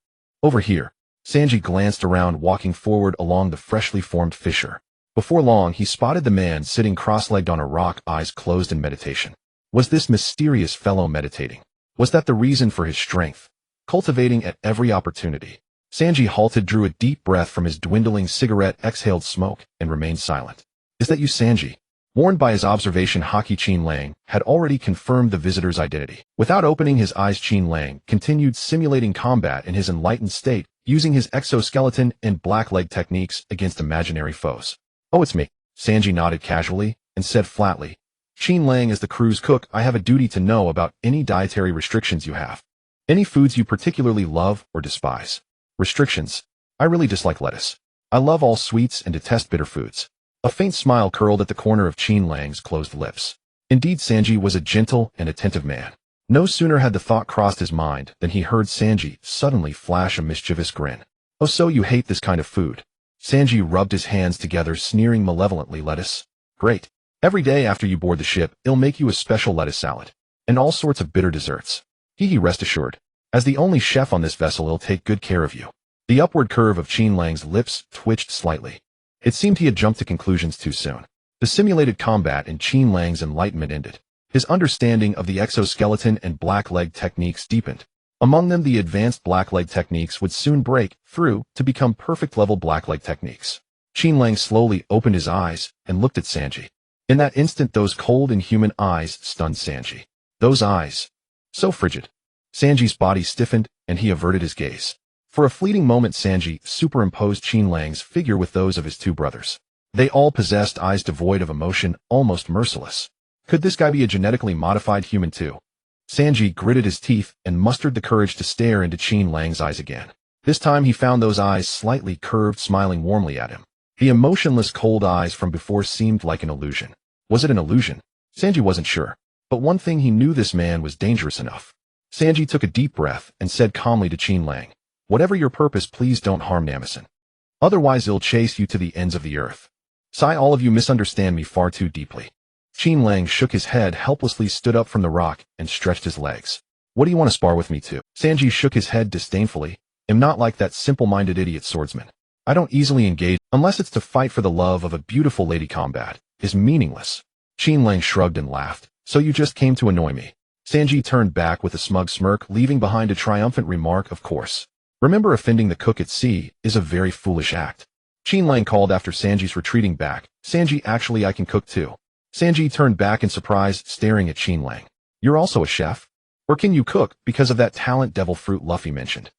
Over here. Sanji glanced around, walking forward along the freshly formed fissure. Before long, he spotted the man sitting cross-legged on a rock, eyes closed in meditation. Was this mysterious fellow meditating? Was that the reason for his strength? Cultivating at every opportunity. Sanji halted, drew a deep breath from his dwindling cigarette, exhaled smoke, and remained silent. Is that you, Sanji? Warned by his observation, Qin Lang had already confirmed the visitor's identity. Without opening his eyes, Qin Lang continued simulating combat in his enlightened state, using his exoskeleton and black-leg techniques against imaginary foes. Oh, it's me. Sanji nodded casually and said flatly, Qin Lang is the crew's cook. I have a duty to know about any dietary restrictions you have. Any foods you particularly love or despise. Restrictions. I really dislike lettuce. I love all sweets and detest bitter foods. A faint smile curled at the corner of Qin Lang's closed lips. Indeed, Sanji was a gentle and attentive man. No sooner had the thought crossed his mind than he heard Sanji suddenly flash a mischievous grin. Oh, so you hate this kind of food. Sanji rubbed his hands together, sneering malevolently. Lettuce? Great. Every day after you board the ship, I'll make you a special lettuce salad. And all sorts of bitter desserts. Rest assured. As the only chef on this vessel, I'll take good care of you. The upward curve of Qin Lang's lips twitched slightly. It seemed he had jumped to conclusions too soon. The simulated combat in Qin Lang's enlightenment ended. His understanding of the exoskeleton and black-leg techniques deepened. Among them, the advanced black-leg techniques would soon break through to become perfect-level black-leg techniques. Qin Lang slowly opened his eyes and looked at Sanji. In that instant, those cold, inhuman eyes stunned Sanji. Those eyes. So frigid. Sanji's body stiffened, and he averted his gaze. For a fleeting moment, Sanji superimposed Qin Lang's figure with those of his two brothers. They all possessed eyes devoid of emotion, almost merciless. Could this guy be a genetically modified human too? Sanji gritted his teeth and mustered the courage to stare into Qin Lang's eyes again. This time he found those eyes slightly curved, smiling warmly at him. The emotionless, cold eyes from before seemed like an illusion. Was it an illusion? Sanji wasn't sure. But one thing he knew, this man was dangerous enough. Sanji took a deep breath and said calmly to Qin Lang, whatever your purpose, please don't harm Namison. Otherwise I'll chase you to the ends of the earth. Sigh, all of you misunderstand me far too deeply. Qin Lang shook his head helplessly, stood up from the rock, and stretched his legs. What do you want to spar with me to? Sanji shook his head disdainfully. I'm not like that simple-minded idiot swordsman. I don't easily engage unless it's to fight for the love of a beautiful lady. Combat is meaningless. Qin Lang shrugged and laughed. So you just came to annoy me. Sanji turned back with a smug smirk, leaving behind a triumphant remark, of course. Remember, offending the cook at sea is a very foolish act. Qin Lang called after Sanji's retreating back. Sanji, actually I can cook too. Sanji turned back in surprise, staring at Qin Lang. You're also a chef? Or can you cook because of that talent devil fruit Luffy mentioned?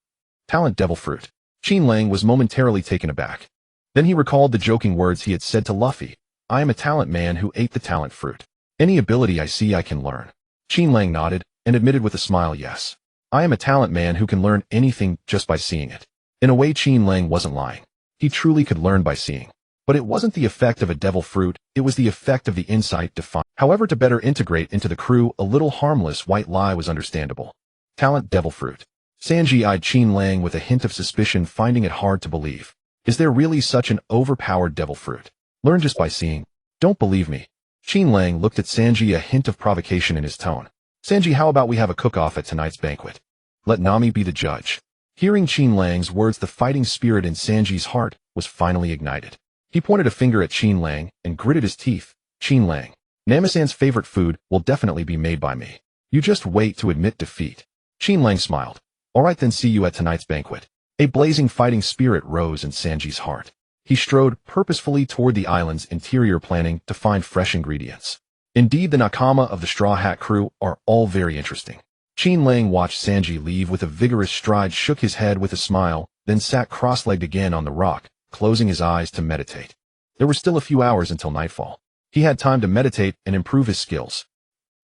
Talent devil fruit. Qin Lang was momentarily taken aback. Then he recalled the joking words he had said to Luffy. I am a talent man who ate the talent fruit. Any ability I see I can learn. Qin Lang nodded and admitted with a smile, yes. I am a talent man who can learn anything just by seeing it. In a way, Qin Lang wasn't lying. He truly could learn by seeing. But it wasn't the effect of a devil fruit, it was the effect of the insight defined. However, to better integrate into the crew, a little harmless white lie was understandable. Talent devil fruit. Sanji eyed Qin Lang with a hint of suspicion, finding it hard to believe. Is there really such an overpowered devil fruit? Learn just by seeing. Don't believe me. Qin Lang looked at Sanji, a hint of provocation in his tone. Sanji, how about we have a cook-off at tonight's banquet? Let Nami be the judge. Hearing Qin Lang's words, the fighting spirit in Sanji's heart was finally ignited. He pointed a finger at Qin Lang and gritted his teeth. Qin Lang, Namisan's favorite food will definitely be made by me. You just wait to admit defeat. Qin Lang smiled. All right then, see you at tonight's banquet. A blazing fighting spirit rose in Sanji's heart. He strode purposefully toward the island's interior, planning to find fresh ingredients. Indeed, the Nakama of the Straw Hat crew are all very interesting. Qin Lang watched Sanji leave with a vigorous stride, shook his head with a smile, then sat cross-legged again on the rock, closing his eyes to meditate. There were still a few hours until nightfall. He had time to meditate and improve his skills.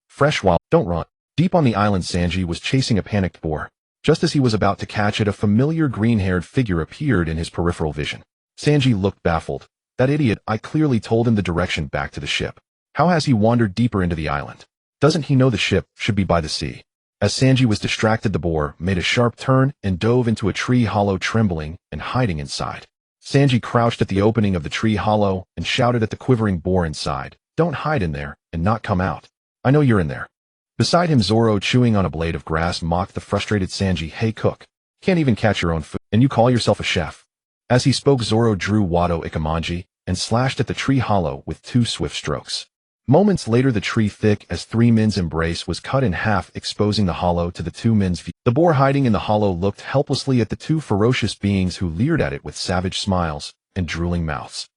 Fresh wild, don't run. Deep on the island, Sanji was chasing a panicked boar. Just as he was about to catch it, a familiar green-haired figure appeared in his peripheral vision. Sanji looked baffled. That idiot, I clearly told him the direction back to the ship. How has he wandered deeper into the island? Doesn't he know the ship should be by the sea? As Sanji was distracted, the boar made a sharp turn and dove into a tree hollow, trembling and hiding inside. Sanji crouched at the opening of the tree hollow and shouted at the quivering boar inside, "Don't hide in there and not come out. I know you're in there." Beside him, Zoro, chewing on a blade of grass, mocked the frustrated Sanji. "Hey cook, Can't even catch your own food, and you call yourself a chef. As he spoke, Zoro drew Wado Ikamanji and slashed at the tree hollow with 2 swift strokes. Moments later, the tree, thick as 3 men's embrace, was cut in half, exposing the hollow to the 2 men's view. The boar hiding in the hollow looked helplessly at the 2 ferocious beings who leered at it with savage smiles and drooling mouths.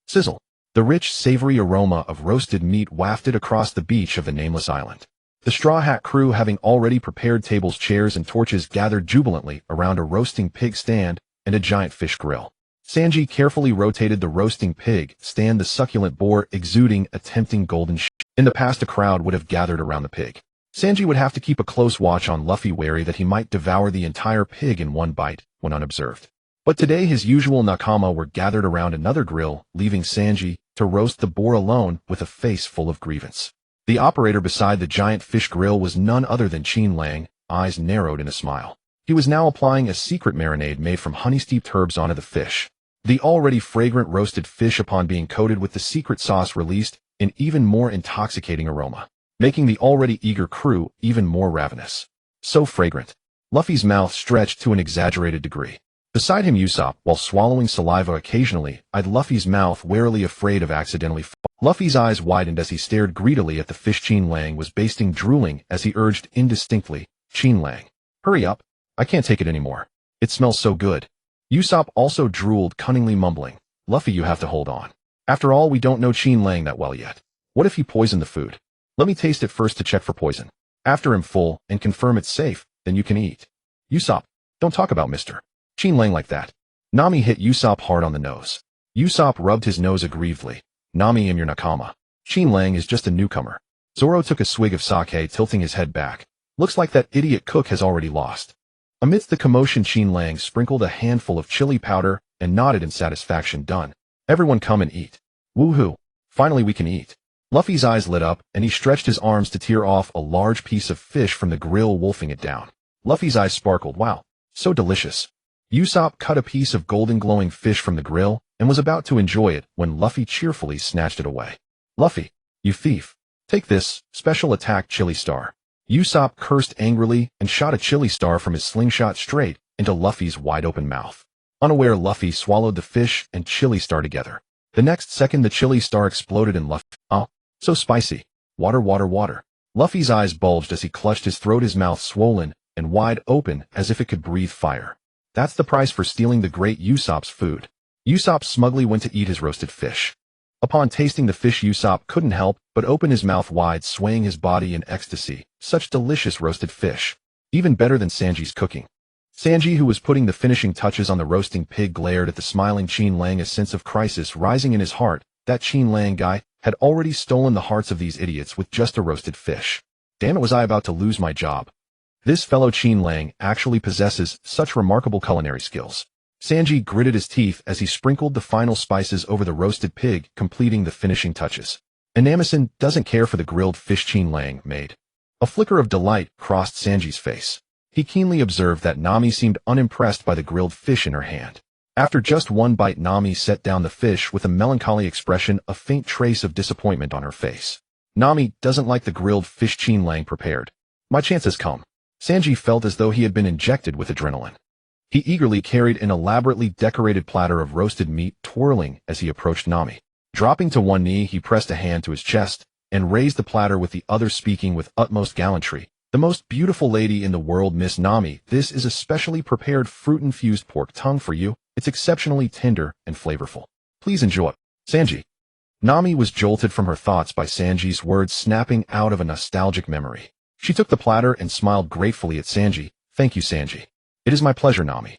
Sizzle. The rich, savory aroma of roasted meat wafted across the beach of the nameless island. The Straw Hat crew, having already prepared tables, chairs, and torches, gathered jubilantly around a roasting pig stand and a giant fish grill. Sanji carefully rotated the roasting pig stand, the succulent boar exuding a tempting golden sheen. In the past, a crowd would have gathered around the pig. Sanji would have to keep a close watch on Luffy, wary that he might devour the entire pig in one bite when unobserved. But today his usual nakama were gathered around another grill, leaving Sanji to roast the boar alone with a face full of grievance. The operator beside the giant fish grill was none other than Qin Lang, eyes narrowed in a smile. He was now applying a secret marinade made from honey-steeped herbs onto the fish. The already fragrant roasted fish, upon being coated with the secret sauce, released an even more intoxicating aroma, making the already eager crew even more ravenous. So fragrant. Luffy's mouth stretched to an exaggerated degree. Beside him, Usopp, while swallowing saliva occasionally, eyed Luffy's mouth warily, afraid of accidentally Luffy's eyes widened as he stared greedily at the fish. Qin Lang was basting, drooling as he urged indistinctly, "Qin Lang, hurry up. I can't take it anymore. It smells so good." Usopp also drooled, cunningly mumbling, "Luffy, you have to hold on. After all, we don't know Qin Lang that well yet. What if he poisoned the food? Let me taste it first to check for poison. After I'm full and confirm it's safe, then you can eat." "Usopp, don't talk about Mr. Qin Lang like that." Nami hit Usopp hard on the nose. Usopp rubbed his nose aggrievedly. "Nami, am your nakama. Qin Lang is just a newcomer." Zoro took a swig of sake, tilting his head back. "Looks like that idiot cook has already lost." Amidst the commotion, Qin Lang sprinkled a handful of chili powder and nodded in satisfaction. "Done. Everyone come and eat. Woohoo. Finally we can eat." Luffy's eyes lit up, and he stretched his arms to tear off a large piece of fish from the grill, wolfing it down. Luffy's eyes sparkled. "Wow, so delicious." Usopp cut a piece of golden glowing fish from the grill and was about to enjoy it when Luffy cheerfully snatched it away. "Luffy, you thief. Take this special attack chili star." Usopp cursed angrily and shot a chili star from his slingshot straight into Luffy's wide-open mouth. Unaware, Luffy swallowed the fish and chili star together. The next second, the chili star exploded in Luffy. "Oh, so spicy. Water, water, water." Luffy's eyes bulged as he clutched his throat, his mouth swollen and wide open as if it could breathe fire. That's the price for stealing the great Usopp's food. Usopp smugly went to eat his roasted fish. Upon tasting the fish, Usopp couldn't help but open his mouth wide, swaying his body in ecstasy. Such delicious roasted fish. Even better than Sanji's cooking. Sanji, who was putting the finishing touches on the roasting pig, glared at the smiling Qin Lang, a sense of crisis rising in his heart. That Qin Lang guy had already stolen the hearts of these idiots with just a roasted fish. Damn it, was I about to lose my job? This fellow Qin Lang actually possesses such remarkable culinary skills. Sanji gritted his teeth as he sprinkled the final spices over the roasted pig, completing the finishing touches. Anamison doesn't care for the grilled fish Qin Lang made. A flicker of delight crossed Sanji's face. He keenly observed that Nami seemed unimpressed by the grilled fish in her hand. After just one bite, Nami set down the fish with a melancholy expression, a faint trace of disappointment on her face. "Nami doesn't like the grilled fish Qin Lang prepared. My chance has come." Sanji felt as though he had been injected with adrenaline. He eagerly carried an elaborately decorated platter of roasted meat, twirling as he approached Nami. Dropping to one knee, he pressed a hand to his chest and raised the platter with the other, speaking with utmost gallantry. "The most beautiful lady in the world, Miss Nami, this is a specially prepared fruit-infused pork tongue for you. It's exceptionally tender and flavorful. Please enjoy." "Sanji." Nami was jolted from her thoughts by Sanji's words, snapping out of a nostalgic memory. She took the platter and smiled gratefully at Sanji. "Thank you, Sanji." "It is my pleasure, Nami."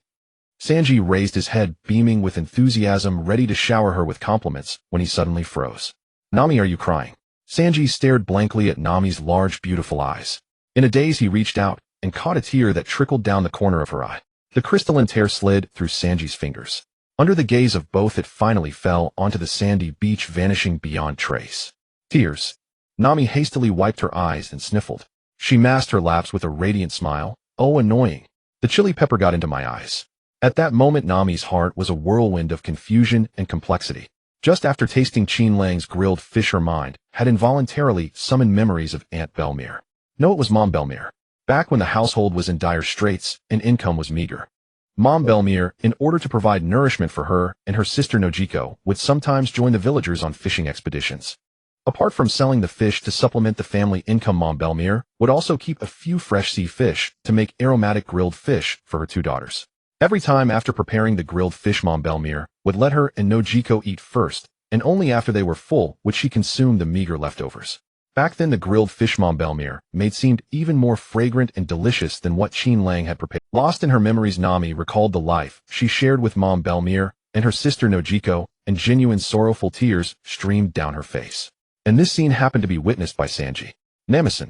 Sanji raised his head, beaming with enthusiasm, ready to shower her with compliments, when he suddenly froze. "Nami, are you crying?" Sanji stared blankly at Nami's large, beautiful eyes. In a daze, he reached out and caught a tear that trickled down the corner of her eye. The crystalline tear slid through Sanji's fingers. Under the gaze of both, it finally fell onto the sandy beach, vanishing beyond trace. Tears. Nami hastily wiped her eyes and sniffled. She masked her lapse with a radiant smile. "Oh, annoying. The chili pepper got into my eyes." At that moment, Nami's heart was a whirlwind of confusion and complexity. Just after tasting Qin Lang's grilled fish, her mind had involuntarily summoned memories of Aunt Belmere. No, it was Mom Belmere. back when the household was in dire straits and income was meager. Mom Belmere, in order to provide nourishment for her and her sister Nojiko, would sometimes join the villagers on fishing expeditions. Apart from selling the fish to supplement the family income, Mom Belmere would also keep a few fresh sea fish to make aromatic grilled fish for her 2 daughters. Every time after preparing the grilled fish, Mom Belmere would let her and Nojiko eat first, and only after they were full would she consume the meager leftovers. Back then, the grilled fish Mom Belmere made seemed even more fragrant and delicious than what Qin Lang had prepared. Lost in her memories, Nami recalled the life she shared with Mom Belmere and her sister Nojiko, and genuine sorrowful tears streamed down her face. And this scene happened to be witnessed by Sanji. Namison.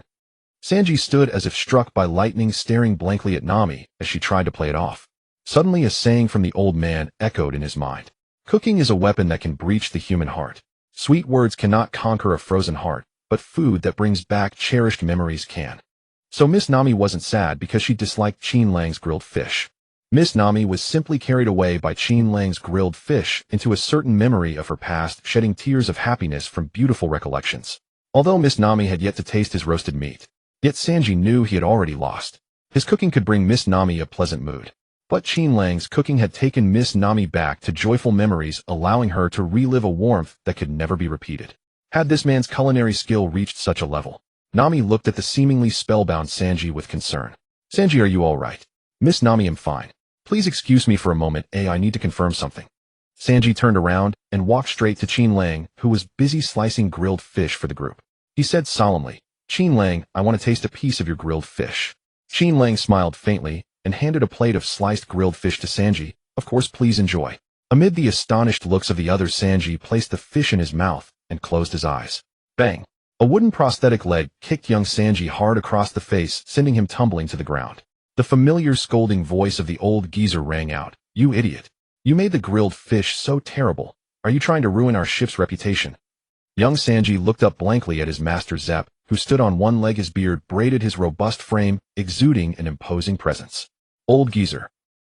Sanji stood as if struck by lightning, staring blankly at Nami as she tried to play it off. Suddenly a saying from the old man echoed in his mind. Cooking is a weapon that can breach the human heart. Sweet words cannot conquer a frozen heart, but food that brings back cherished memories can. So Miss Nami wasn't sad because she disliked Qin Lang's grilled fish. Miss Nami was simply carried away by Qin Lang's grilled fish into a certain memory of her past, shedding tears of happiness from beautiful recollections. Although Miss Nami had yet to taste his roasted meat, yet Sanji knew he had already lost. His cooking could bring Miss Nami a pleasant mood. But Qin Lang's cooking had taken Miss Nami back to joyful memories, allowing her to relive a warmth that could never be repeated. Had this man's culinary skill reached such a level? Nami looked at the seemingly spellbound Sanji with concern. Sanji, are you all right? Miss Nami, I'm fine. Please excuse me for a moment, I need to confirm something. Sanji turned around and walked straight to Qin Lang, who was busy slicing grilled fish for the group. He said solemnly, Qin Lang, I want to taste a piece of your grilled fish. Qin Lang smiled faintly and handed a plate of sliced grilled fish to Sanji. Of course, please enjoy. Amid the astonished looks of the others, Sanji placed the fish in his mouth and closed his eyes. Bang! A wooden prosthetic leg kicked young Sanji hard across the face, sending him tumbling to the ground. The familiar scolding voice of the old geezer rang out. You idiot. You made the grilled fish so terrible. Are you trying to ruin our ship's reputation? Young Sanji looked up blankly at his master Zepp, who stood on one leg, his beard braided his robust frame, exuding an imposing presence. Old geezer.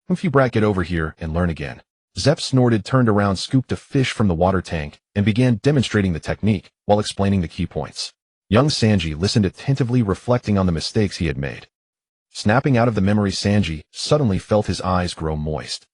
If you brat, get over here and learn again. Zepp snorted, turned around, scooped a fish from the water tank, and began demonstrating the technique while explaining the key points. Young Sanji listened attentively, reflecting on the mistakes he had made. Snapping out of the memory, Sanji suddenly felt his eyes grow moist.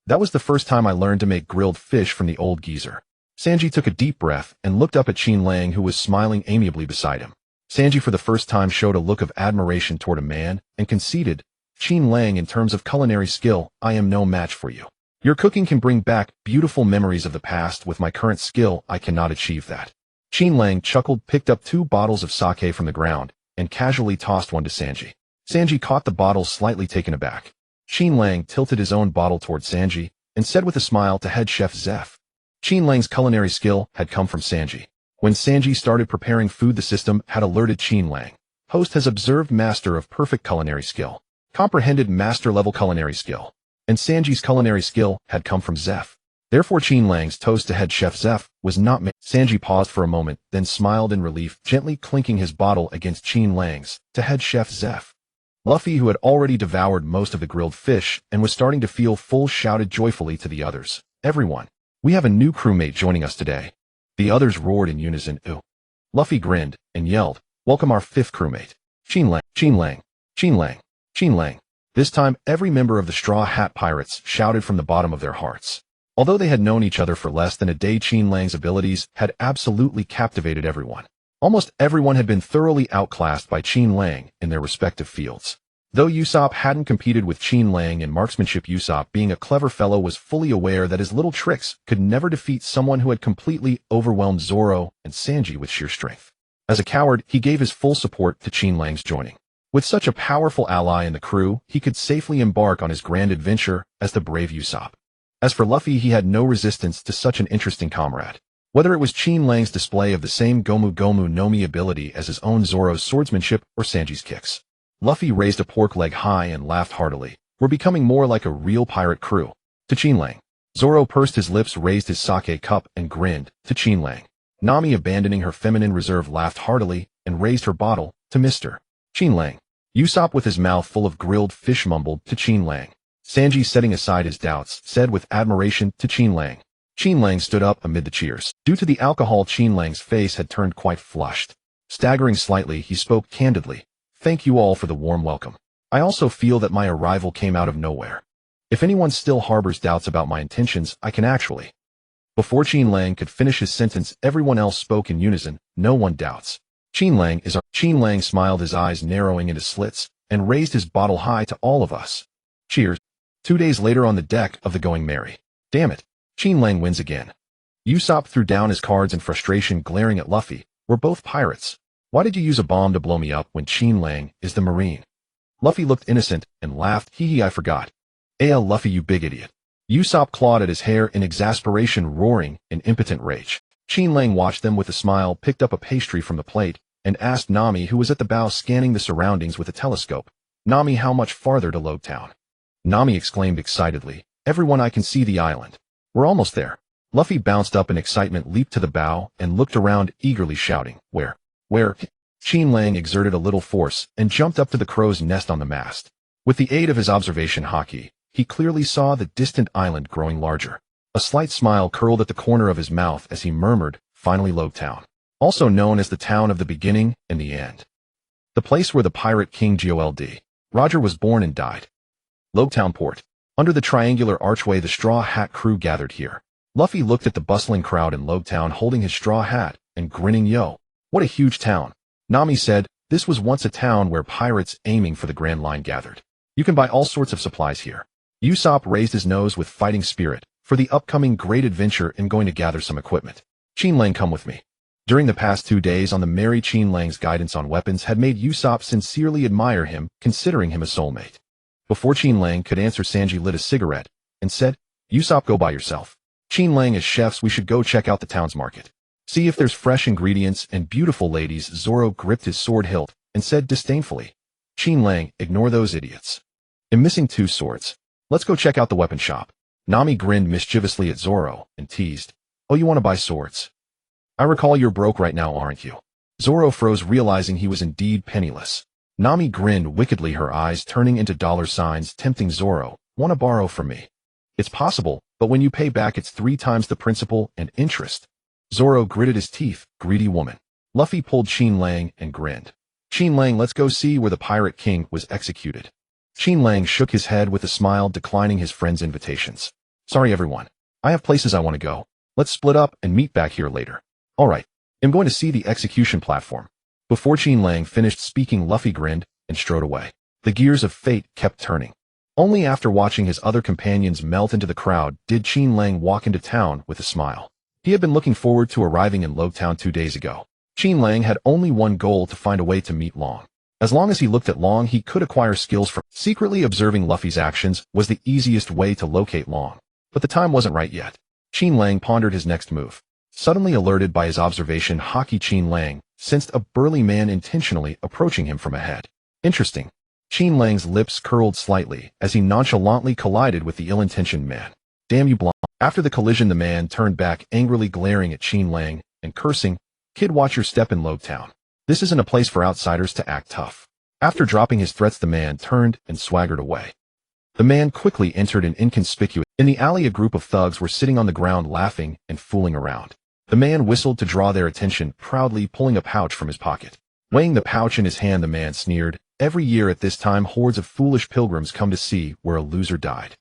That was the first time I learned to make grilled fish from the old geezer. Sanji took a deep breath and looked up at Qin Lang, who was smiling amiably beside him. Sanji for the first time showed a look of admiration toward a man and conceded, Qin Lang, in terms of culinary skill, I am no match for you. Your cooking can bring back beautiful memories of the past. With my current skill, I cannot achieve that. Qin Lang chuckled, picked up 2 bottles of sake from the ground, and casually tossed one to Sanji. Sanji caught the bottle, slightly taken aback. Qin Lang tilted his own bottle toward Sanji and said with a smile to head chef Zeff. Qin Lang's culinary skill had come from Sanji. When Sanji started preparing food, the system had alerted Qin Lang. Host has observed master of perfect culinary skill. Comprehended master-level culinary skill. And Sanji's culinary skill had come from Zeff. Therefore Qin Lang's toast to head chef Zeff was not made. Sanji paused for a moment, then smiled in relief, gently clinking his bottle against Qin Lang's to head chef Zeff. Luffy, who had already devoured most of the grilled fish and was starting to feel full, shouted joyfully to the others, Everyone, we have a new crewmate joining us today. The others roared in unison, Ooh. Luffy grinned and yelled, Welcome our 5th crewmate. Qin Lang, Qin Lang, Qin Lang, Qin Lang. This time, every member of the Straw Hat Pirates shouted from the bottom of their hearts. Although they had known each other for less than a day, Qin Lang's abilities had absolutely captivated everyone. Almost everyone had been thoroughly outclassed by Qin Lang in their respective fields. Though Usopp hadn't competed with Qin Lang in marksmanship, Usopp, being a clever fellow, was fully aware that his little tricks could never defeat someone who had completely overwhelmed Zoro and Sanji with sheer strength. As a coward, he gave his full support to Qin Lang's joining. With such a powerful ally in the crew, he could safely embark on his grand adventure as the brave Usopp. As for Luffy, he had no resistance to such an interesting comrade. Whether it was Qin Lang's display of the same Gomu Gomu no Mi ability as his own Zoro's swordsmanship or Sanji's kicks. Luffy raised a pork leg high and laughed heartily. We're becoming more like a real pirate crew. To Qin Lang. Zoro pursed his lips, raised his sake cup, and grinned. To Qin Lang. Nami, abandoning her feminine reserve, laughed heartily and raised her bottle. To Mr. Qin Lang. Usopp, with his mouth full of grilled fish, mumbled. To Qin Lang. Sanji, setting aside his doubts, said with admiration. To Qin Lang. Qin Lang stood up amid the cheers. Due to the alcohol, Qin Lang's face had turned quite flushed. Staggering slightly, he spoke candidly. Thank you all for the warm welcome. I also feel that my arrival came out of nowhere. If anyone still harbors doubts about my intentions, I can actually. Before Qin Lang could finish his sentence, everyone else spoke in unison. No one doubts. Qin Lang is our. Qin Lang smiled, his eyes narrowing into slits, and raised his bottle high to all of us. Cheers. 2 days later on the deck of the Going Merry. Damn it. Qin Lang wins again. Usopp threw down his cards in frustration, glaring at Luffy. We're both pirates. Why did you use a bomb to blow me up when Qin Lang is the Marine? Luffy looked innocent and laughed. Hee, I forgot. Luffy, you big idiot. Usopp clawed at his hair in exasperation, roaring in impotent rage. Qin Lang watched them with a smile, picked up a pastry from the plate, and asked Nami, who was at the bow scanning the surroundings with a telescope. Nami, how much farther to Log Town? Nami exclaimed excitedly. Everyone, I can see the island. We're almost there. Luffy bounced up in excitement, leaped to the bow, and looked around, eagerly shouting, Where? Qin Lang exerted a little force and jumped up to the crow's nest on the mast. With the aid of his observation haki, he clearly saw the distant island growing larger. A slight smile curled at the corner of his mouth as he murmured, finally Log Town. Also known as the town of the beginning and the end. The place where the pirate king Gold Roger was born and died. Log Town port. Under the triangular archway, the Straw Hat crew gathered here. Luffy looked at the bustling crowd in Log Town holding his straw hat and grinning. Yo, what a huge town. Nami said, this was once a town where pirates aiming for the Grand Line gathered. You can buy all sorts of supplies here. Usopp raised his nose with fighting spirit. For the upcoming great adventure, I'm going to gather some equipment. Qin Lang, come with me. During the past 2 days on the Merry, Qin Lang's guidance on weapons had made Usopp sincerely admire him, considering him a soulmate. Before Qin Lang could answer, Sanji lit a cigarette and said, Usopp, go by yourself. Qin Lang, as chefs, we should go check out the town's market. See if there's fresh ingredients and beautiful ladies. Zoro gripped his sword hilt and said disdainfully, Qin Lang, ignore those idiots. I'm missing 2 swords. Let's go check out the weapon shop. Nami grinned mischievously at Zoro and teased, oh, you want to buy swords? I recall you're broke right now, aren't you? Zoro froze, realizing he was indeed penniless. Nami grinned wickedly, her eyes turning into dollar signs, tempting Zoro, want to borrow from me? It's possible, but when you pay back it's 3 times the principal and interest. Zoro gritted his teeth, greedy woman. Luffy pulled Qin Lang and grinned. Qin Lang, let's go see where the pirate king was executed. Qin Lang shook his head with a smile, declining his friend's invitations. Sorry everyone. I have places I want to go. Let's split up and meet back here later. Alright. I'm going to see the execution platform. Before Qin Lang finished speaking, Luffy grinned and strode away. The gears of fate kept turning. Only after watching his other companions melt into the crowd did Qin Lang walk into town with a smile. He had been looking forward to arriving in Log Town 2 days ago. Qin Lang had only one goal, to find a way to meet Long. As long as he looked at Long, he could acquire skills from secretly observing Luffy's actions was the easiest way to locate Long. But the time wasn't right yet. Qin Lang pondered his next move. Suddenly alerted by his observation haki, Qin Lang sensed a burly man intentionally approaching him from ahead. Interesting. Qin Lang's lips curled slightly as he nonchalantly collided with the ill-intentioned man. Damn you, blonde. After the collision, the man turned back, angrily glaring at Qin Lang and cursing, Kid, watch your step in Log Town. This isn't a place for outsiders to act tough. After dropping his threats, the man turned and swaggered away. The man quickly entered an inconspicuous. In the alley, a group of thugs were sitting on the ground laughing and fooling around. The man whistled to draw their attention, proudly pulling a pouch from his pocket. Weighing the pouch in his hand, the man sneered, every year at this time hordes of foolish pilgrims come to see where a loser died.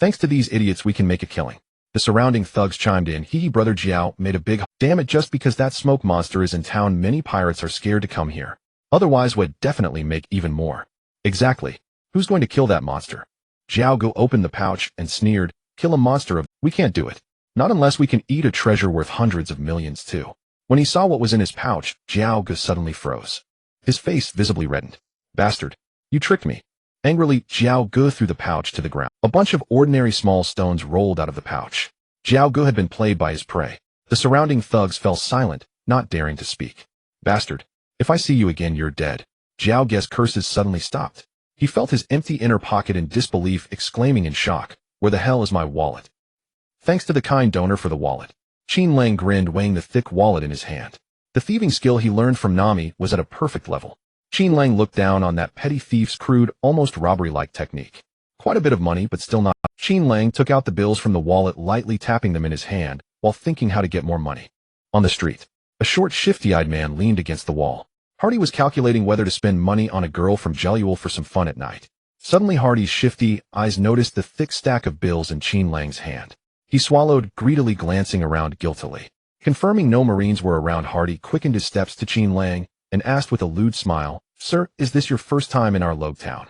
Thanks to these idiots we can make a killing. The surrounding thugs chimed in. Hee, brother Jiao made a big damn it, just because that smoke monster is in town many pirates are scared to come here. Otherwise would definitely make even more. Exactly. Who's going to kill that monster? Jiao Go opened the pouch and sneered, kill a monster of, we can't do it. Not unless we can eat a treasure worth hundreds of millions too. When he saw what was in his pouch, Jiao Go suddenly froze. His face visibly reddened. Bastard. You tricked me. Angrily, Jiao Go threw the pouch to the ground. A bunch of ordinary small stones rolled out of the pouch. Jiao Go had been played by his prey. The surrounding thugs fell silent, not daring to speak. Bastard. If I see you again, you're dead. Jiao Go's curses suddenly stopped. He felt his empty inner pocket in disbelief, exclaiming in shock, where the hell is my wallet? Thanks to the kind donor for the wallet. Qin Lang grinned, weighing the thick wallet in his hand. The thieving skill he learned from Nami was at a perfect level. Qin Lang looked down on that petty thief's crude, almost robbery-like technique. Quite a bit of money, but still not. Qin Lang took out the bills from the wallet, lightly tapping them in his hand, while thinking how to get more money. On the street, a short, shifty-eyed man leaned against the wall. Hardy was calculating whether to spend money on a girl from Jellywolf for some fun at night. Suddenly Hardy's shifty eyes noticed the thick stack of bills in Qin Lang's hand. He swallowed, greedily glancing around guiltily. Confirming no Marines were around, Hardy quickened his steps to Qin Lang and asked with a lewd smile, "Sir, is this your first time in our log town?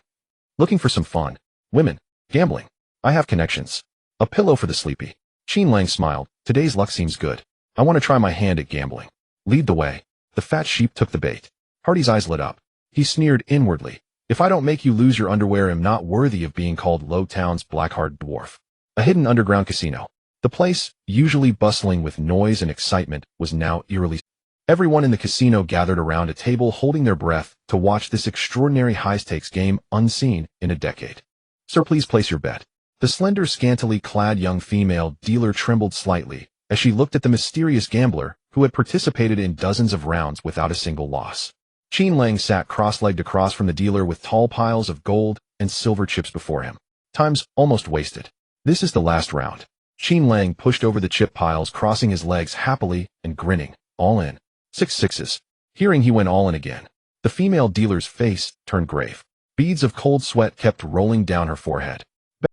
Looking for some fun? Women? Gambling? I have connections. A pillow for the sleepy." Qin Lang smiled. "Today's luck seems good. I want to try my hand at gambling. Lead the way." The fat sheep took the bait. Hardy's eyes lit up. He sneered inwardly. "If I don't make you lose your underwear, I'm not worthy of being called Low Town's black-hearted dwarf." A hidden underground casino. The place, usually bustling with noise and excitement, was now eerily. Everyone in the casino gathered around a table holding their breath to watch this extraordinary high-stakes game unseen in a decade. "Sir, please place your bet." The slender, scantily clad young female dealer trembled slightly as she looked at the mysterious gambler who had participated in dozens of rounds without a single loss. Qin Lang sat cross-legged across from the dealer with tall piles of gold and silver chips before him. Time's almost wasted. This is the last round. Qin Lang pushed over the chip piles, crossing his legs happily and grinning. "All in. 6 sixes." Hearing he went all in again, the female dealer's face turned grave. Beads of cold sweat kept rolling down her forehead.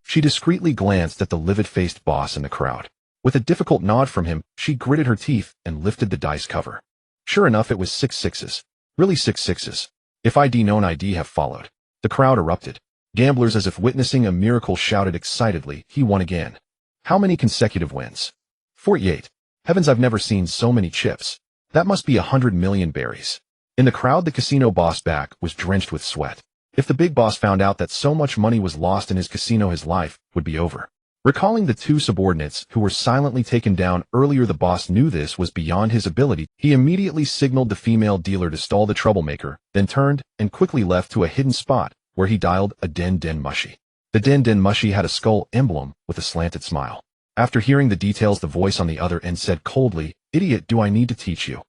She discreetly glanced at the livid-faced boss in the crowd. With a difficult nod from him, she gritted her teeth and lifted the dice cover. Sure enough, it was 6 sixes. Really 6 sixes. If I'd known, I'd have followed. The crowd erupted. Gamblers, as if witnessing a miracle, shouted excitedly, "He won again." How many consecutive wins? 48. Heavens, I've never seen so many chips. That must be 100 million berries. In the crowd, the casino boss back was drenched with sweat. If the big boss found out that so much money was lost in his casino, his life would be over. Recalling the two subordinates who were silently taken down earlier, the boss knew this was beyond his ability. He immediately signaled the female dealer to stall the troublemaker, then turned and quickly left to a hidden spot where he dialed a den mushy. The den mushy had a skull emblem with a slanted smile. After hearing the details, the voice on the other end said coldly, "Idiot, do I need to teach you?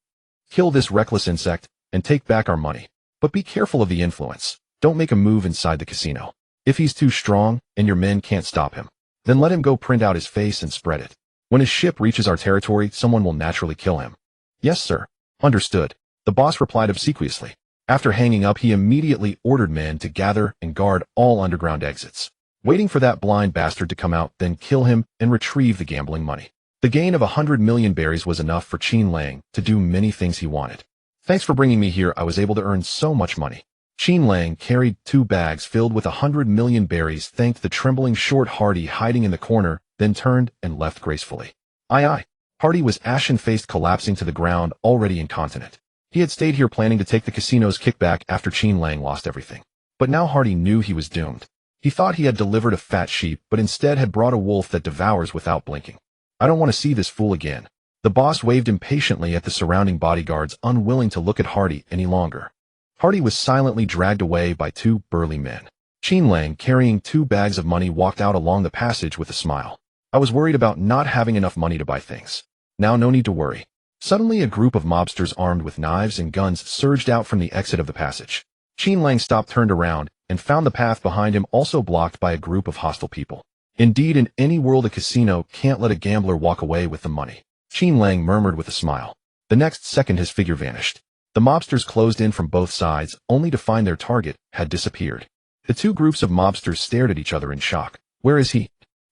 Kill this reckless insect and take back our money. But be careful of the influence. Don't make a move inside the casino. If he's too strong and your men can't stop him, then let him go, print out his face and spread it. When his ship reaches our territory, someone will naturally kill him." "Yes, sir." "Understood," the boss replied obsequiously. After hanging up, he immediately ordered men to gather and guard all underground exits, waiting for that blind bastard to come out, then kill him and retrieve the gambling money. The gain of 100 million berries was enough for Qin Lang to do many things he wanted. "Thanks for bringing me here. I was able to earn so much money." Qin Lang carried 2 bags filled with 100 million berries, thanked the trembling short Hardy hiding in the corner, then turned and left gracefully. Aye. Hardy was ashen-faced, collapsing to the ground, already incontinent. He had stayed here planning to take the casino's kickback after Qin Lang lost everything. But now Hardy knew he was doomed. He thought he had delivered a fat sheep, but instead had brought a wolf that devours without blinking. "I don't want to see this fool again." The boss waved impatiently at the surrounding bodyguards, unwilling to look at Hardy any longer. Hardy was silently dragged away by 2 burly men. Qin Lang, carrying 2 bags of money, walked out along the passage with a smile. "I was worried about not having enough money to buy things. Now no need to worry." Suddenly, a group of mobsters armed with knives and guns surged out from the exit of the passage. Qin Lang stopped, turned around, and found the path behind him also blocked by a group of hostile people. Indeed, in any world, a casino can't let a gambler walk away with the money. Qin Lang murmured with a smile. The next second, his figure vanished. The mobsters closed in from both sides, only to find their target had disappeared. The 2 groups of mobsters stared at each other in shock. "Where is he?"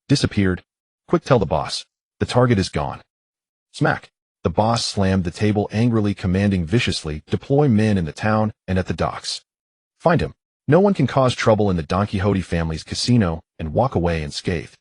"Disappeared." "Quick, tell the boss. The target is gone." Smack. The boss slammed the table angrily, commanding viciously, "Deploy men in the town and at the docks. Find him. No one can cause trouble in the Don Quixote family's casino and walk away unscathed.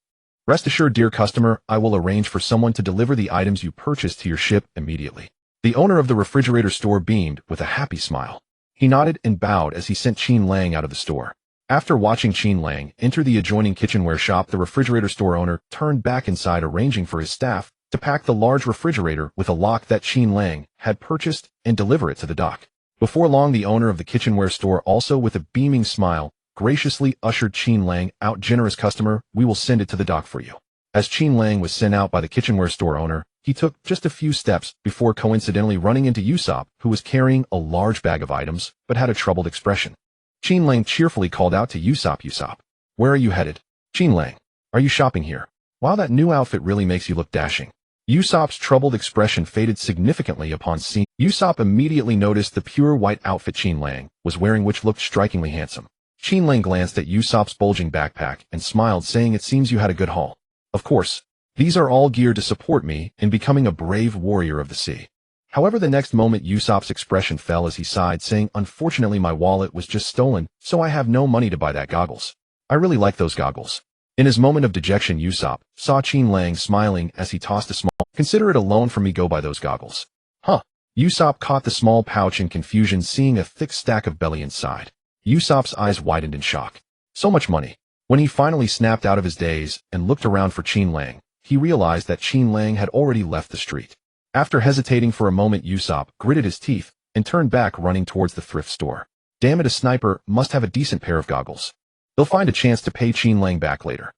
Rest assured, dear customer, I will arrange for someone to deliver the items you purchased to your ship immediately." The owner of the refrigerator store beamed with a happy smile. He nodded and bowed as he sent Qin Lang out of the store. After watching Qin Lang enter the adjoining kitchenware shop, the refrigerator store owner turned back inside, arranging for his staff to pack the large refrigerator with a lock that Qin Lang had purchased and deliver it to the dock. Before long, the owner of the kitchenware store, also with a beaming smile, graciously ushered Qin Lang out. "Generous customer, we will send it to the dock for you." As Qin Lang was sent out by the kitchenware store owner, he took just a few steps before coincidentally running into Usopp, who was carrying a large bag of items, but had a troubled expression. Qin Lang cheerfully called out to Usopp, "Usopp, where are you headed?" "Qin Lang, are you shopping here? Wow, that new outfit really makes you look dashing. Usopp's troubled expression faded significantly upon seeing. Usopp immediately noticed the pure white outfit Qin Lang was wearing, which looked strikingly handsome. Qin Lang glanced at Usopp's bulging backpack and smiled, saying, "It seems you had a good haul. Of course, these are all geared to support me in becoming a brave warrior of the sea." However, the next moment Usopp's expression fell as he sighed, saying, "Unfortunately, my wallet was just stolen, so I have no money to buy that goggles. I really like those goggles." In his moment of dejection, Usopp saw Qin Lang smiling as he tossed a small, "Consider it a loan from me, go buy those goggles." Huh. Usopp caught the small pouch in confusion, seeing a thick stack of belly inside. Usopp's eyes widened in shock. So much money. When he finally snapped out of his daze and looked around for Qin Lang, he realized that Qin Lang had already left the street. After hesitating for a moment, Usopp gritted his teeth and turned back, running towards the thrift store. Damn it, a sniper must have a decent pair of goggles. He'll find a chance to pay Qin Lang back later.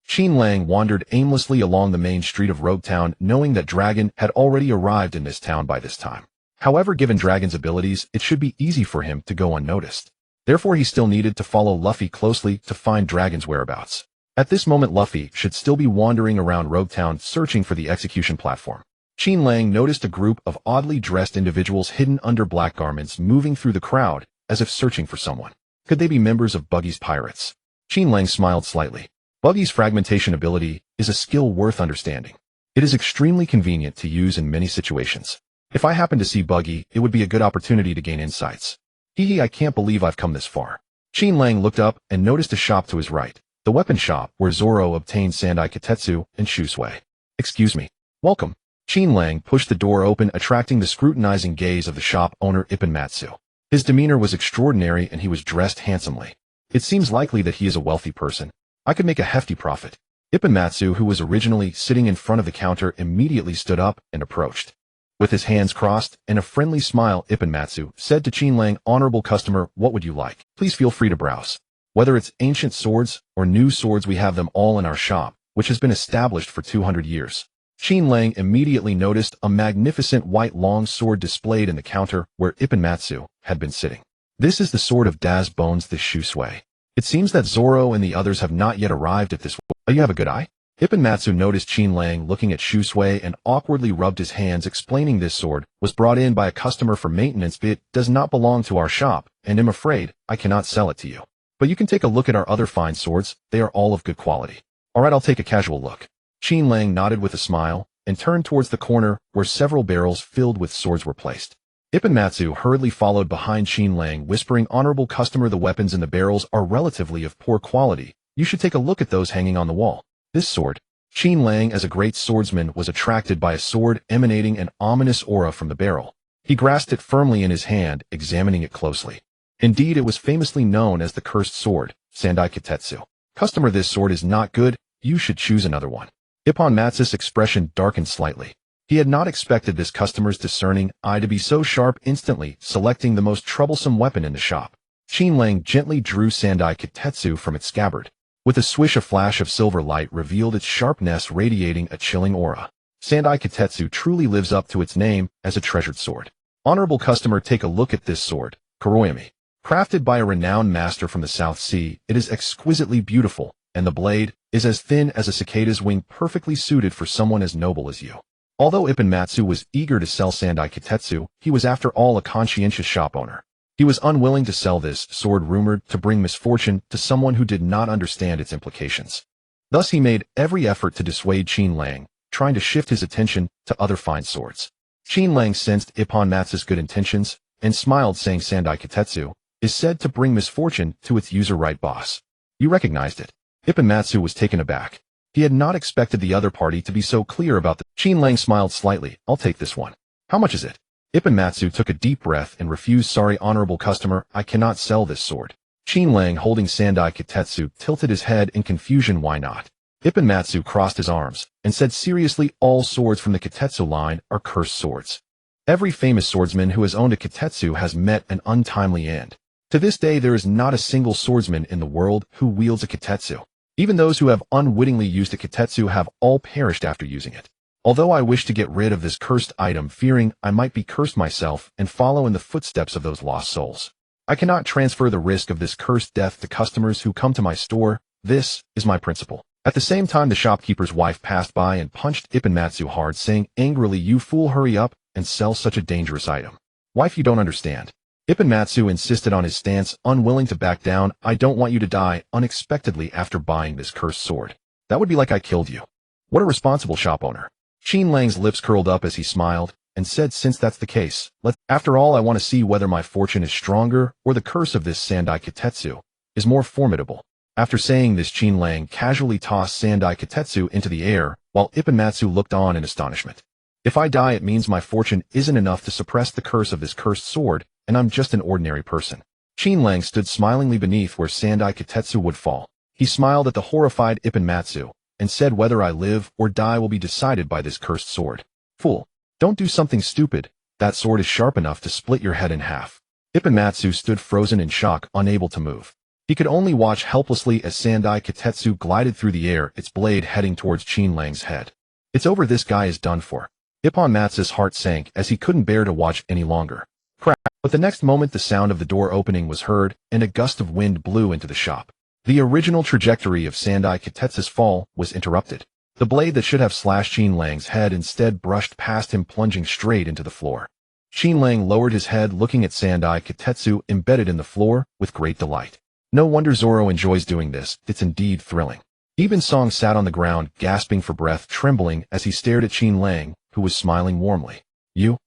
Qin Lang wandered aimlessly along the main street of Rogue Town, knowing that Dragon had already arrived in this town by this time. However, given Dragon's abilities, it should be easy for him to go unnoticed. Therefore, he still needed to follow Luffy closely to find Dragon's whereabouts. At this moment, Luffy should still be wandering around Rogue Town searching for the execution platform. Qin Lang noticed a group of oddly dressed individuals hidden under black garments moving through the crowd as if searching for someone. Could they be members of Buggy's pirates? Qin Lang smiled slightly. Buggy's fragmentation ability is a skill worth understanding. It is extremely convenient to use in many situations. If I happen to see Buggy, it would be a good opportunity to gain insights. Hehe, I can't believe I've come this far. Qin Lang looked up and noticed a shop to his right, the weapon shop where Zoro obtained Sandai Kitetsu and Shusui. "Excuse me. Welcome." Qin Lang pushed the door open, attracting the scrutinizing gaze of the shop owner Ipponmatsu. His demeanor was extraordinary and he was dressed handsomely. It seems likely that he is a wealthy person. I could make a hefty profit. Ipponmatsu, who was originally sitting in front of the counter, immediately stood up and approached. With his hands crossed and a friendly smile, Ipponmatsu said to Qin Lang, "Honorable customer, what would you like? Please feel free to browse. Whether it's ancient swords or new swords, we have them all in our shop, which has been established for 200 years. Qin Lang immediately noticed a magnificent white long sword displayed in the counter where Ipponmatsu had been sitting. This is the sword of Das Bones, the Shusui. It seems that Zoro and the others have not yet arrived at this. Oh, you have a good eye? Ipponmatsu noticed Qin Lang looking at Shusui and awkwardly rubbed his hands, explaining this sword was brought in by a customer for maintenance, but it does not belong to our shop, and I'm afraid I cannot sell it to you. But you can take a look at our other fine swords, they are all of good quality. Alright, I'll take a casual look. Qin Lang nodded with a smile and turned towards the corner where several barrels filled with swords were placed. Ipponmatsu hurriedly followed behind Qin Lang, whispering, "Honorable customer, the weapons in the barrels are relatively of poor quality. You should take a look at those hanging on the wall. This sword." Qin Lang, as a great swordsman, was attracted by a sword emanating an ominous aura from the barrel. He grasped it firmly in his hand, examining it closely. Indeed, it was famously known as the cursed sword, Sandai Kitetsu. "Customer, this sword is not good. You should choose another one." Ipponmatsu's expression darkened slightly. He had not expected this customer's discerning eye to be so sharp, instantly selecting the most troublesome weapon in the shop. Qin Lang gently drew Sandai Kitetsu from its scabbard. With a swish, a flash of silver light revealed its sharpness, radiating a chilling aura. Sandai Kitetsu truly lives up to its name as a treasured sword. "Honorable customer, take a look at this sword, Kuroyami. Crafted by a renowned master from the South Sea, it is exquisitely beautiful, and the blade is as thin as a cicada's wing, perfectly suited for someone as noble as you." Although Ipponmatsu was eager to sell Sandai Kitetsu, he was after all a conscientious shop owner. He was unwilling to sell this sword rumored to bring misfortune to someone who did not understand its implications. Thus he made every effort to dissuade Qin Lang, trying to shift his attention to other fine swords. Qin Lang sensed Ipponmatsu's good intentions and smiled, saying, "Sandai Kitetsu is said to bring misfortune to its user, right, boss?" "You recognized it." Ipponmatsu was taken aback. He had not expected the other party to be so clear about the. Qin Lang smiled slightly. "I'll take this one." "How much is it?" Ipponmatsu took a deep breath and refused. "Sorry, honorable customer, I cannot sell this sword." Qin Lang, holding Sandai Kitetsu, tilted his head in confusion. "Why not?" Ipponmatsu crossed his arms and said seriously, "All swords from the Kitetsu line are cursed swords. Every famous swordsman who has owned a Kitetsu has met an untimely end. To this day, there is not a single swordsman in the world who wields a Kitetsu. Even those who have unwittingly used a Kitetsu have all perished after using it. Although I wish to get rid of this cursed item, fearing I might be cursed myself and follow in the footsteps of those lost souls, I cannot transfer the risk of this cursed death to customers who come to my store. This is my principle." At the same time, the shopkeeper's wife passed by and punched Ipponmatsu hard, saying angrily, "You fool, hurry up and sell such a dangerous item." "Wife, you don't understand." Ipponmatsu insisted on his stance, unwilling to back down. "I don't want you to die unexpectedly after buying this cursed sword. That would be like I killed you." "What a responsible shop owner." Qin Lang's lips curled up as he smiled and said, "Since that's the case, after all, I want to see whether my fortune is stronger or the curse of this Sandai Kitetsu is more formidable." After saying this, Qin Lang casually tossed Sandai Kitetsu into the air, while Ipponmatsu looked on in astonishment. "If I die, it means my fortune isn't enough to suppress the curse of this cursed sword, and I'm just an ordinary person." Qin Lang stood smilingly beneath where Sandai Kitetsu would fall. He smiled at the horrified Ipponmatsu and said, "Whether I live or die will be decided by this cursed sword." "Fool, don't do something stupid. That sword is sharp enough to split your head in half." Ipponmatsu stood frozen in shock, unable to move. He could only watch helplessly as Sandai Kitetsu glided through the air, its blade heading towards Qin Lang's head. "It's over, this guy is done for." Ipponmatsu's heart sank as he couldn't bear to watch any longer. Crack! But the next moment the sound of the door opening was heard, and a gust of wind blew into the shop. The original trajectory of Sandai Kitetsu's fall was interrupted. The blade that should have slashed Qin Lang's head instead brushed past him, plunging straight into the floor. Qin Lang lowered his head, looking at Sandai Kitetsu embedded in the floor with great delight. No wonder Zoro enjoys doing this, it's indeed thrilling. Even Song sat on the ground, gasping for breath, trembling as he stared at Qin Lang, who was smiling warmly. You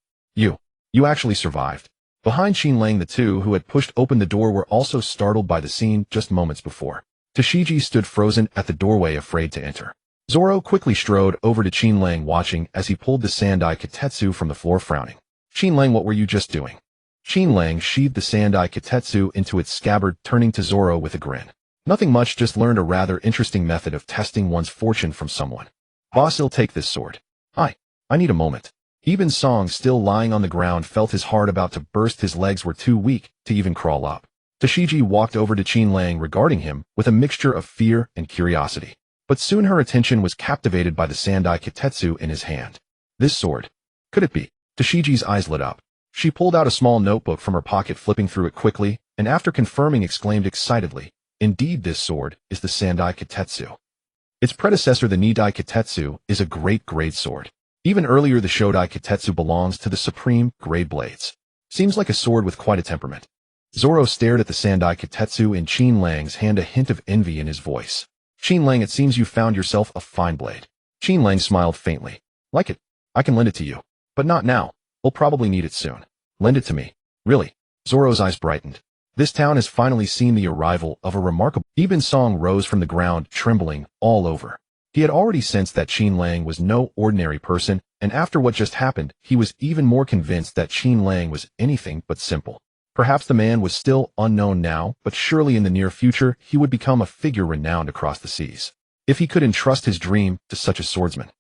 actually survived." Behind Qin Lang, the two who had pushed open the door were also startled by the scene just moments before. Tashigi stood frozen at the doorway, afraid to enter. Zoro quickly strode over to Qin Lang, watching as he pulled the Sandai Kitetsu from the floor, frowning. "Qin Lang, what were you just doing?" Qin Lang sheathed the Sandai Kitetsu into its scabbard, turning to Zoro with a grin. "Nothing much, just learned a rather interesting method of testing one's fortune from someone." "Boss, I'll take this sword." I need a moment." Even Song, still lying on the ground, felt his heart about to burst. His legs were too weak to even crawl up. Tashigi walked over to Qin Lang, regarding him with a mixture of fear and curiosity. But soon her attention was captivated by the Sandai Kitetsu in his hand. "This sword. Could it be?" Tashigi's eyes lit up. She pulled out a small notebook from her pocket, flipping through it quickly, and after confirming, exclaimed excitedly, "Indeed, this sword is the Sandai Kitetsu. Its predecessor, the Nidai Kitetsu, is a great grade sword. Even earlier, the Shodai Kitetsu belongs to the supreme grade blades. Seems like a sword with quite a temperament." Zoro stared at the Sandai Kitetsu in Qin Lang's hand, a hint of envy in his voice. "Qin Lang, it seems you found yourself a fine blade." Qin Lang smiled faintly. "Like it? I can lend it to you. But not now. We'll probably need it soon." "Lend it to me? Really?" Zoro's eyes brightened. This town has finally seen the arrival of a remarkable... Even Song rose from the ground, trembling all over. He had already sensed that Qin Lang was no ordinary person, and after what just happened, he was even more convinced that Qin Lang was anything but simple. Perhaps the man was still unknown now, but surely in the near future he would become a figure renowned across the seas. If he could entrust his dream to such a swordsman.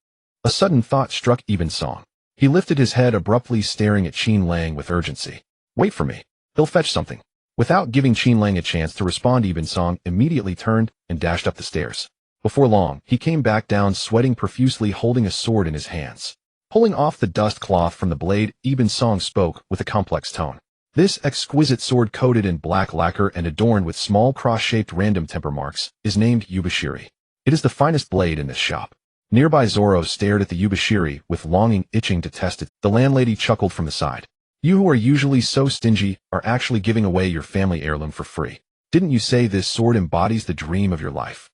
A sudden thought struck Ibn Song. He lifted his head abruptly, staring at Qin Lang with urgency. "Wait for me. He'll fetch something." Without giving Qin Lang a chance to respond, Ibn Song immediately turned and dashed up the stairs. Before long, he came back down, sweating profusely, holding a sword in his hands. Pulling off the dust cloth from the blade, Ibn Song spoke with a complex tone. "This exquisite sword, coated in black lacquer and adorned with small cross-shaped random temper marks, is named Yubashiri. It is the finest blade in this shop." Nearby, Zoro stared at the Yubashiri with longing, itching to test it. The landlady chuckled from the side. "You who are usually so stingy are actually giving away your family heirloom for free. Didn't you say this sword embodies the dream of your life?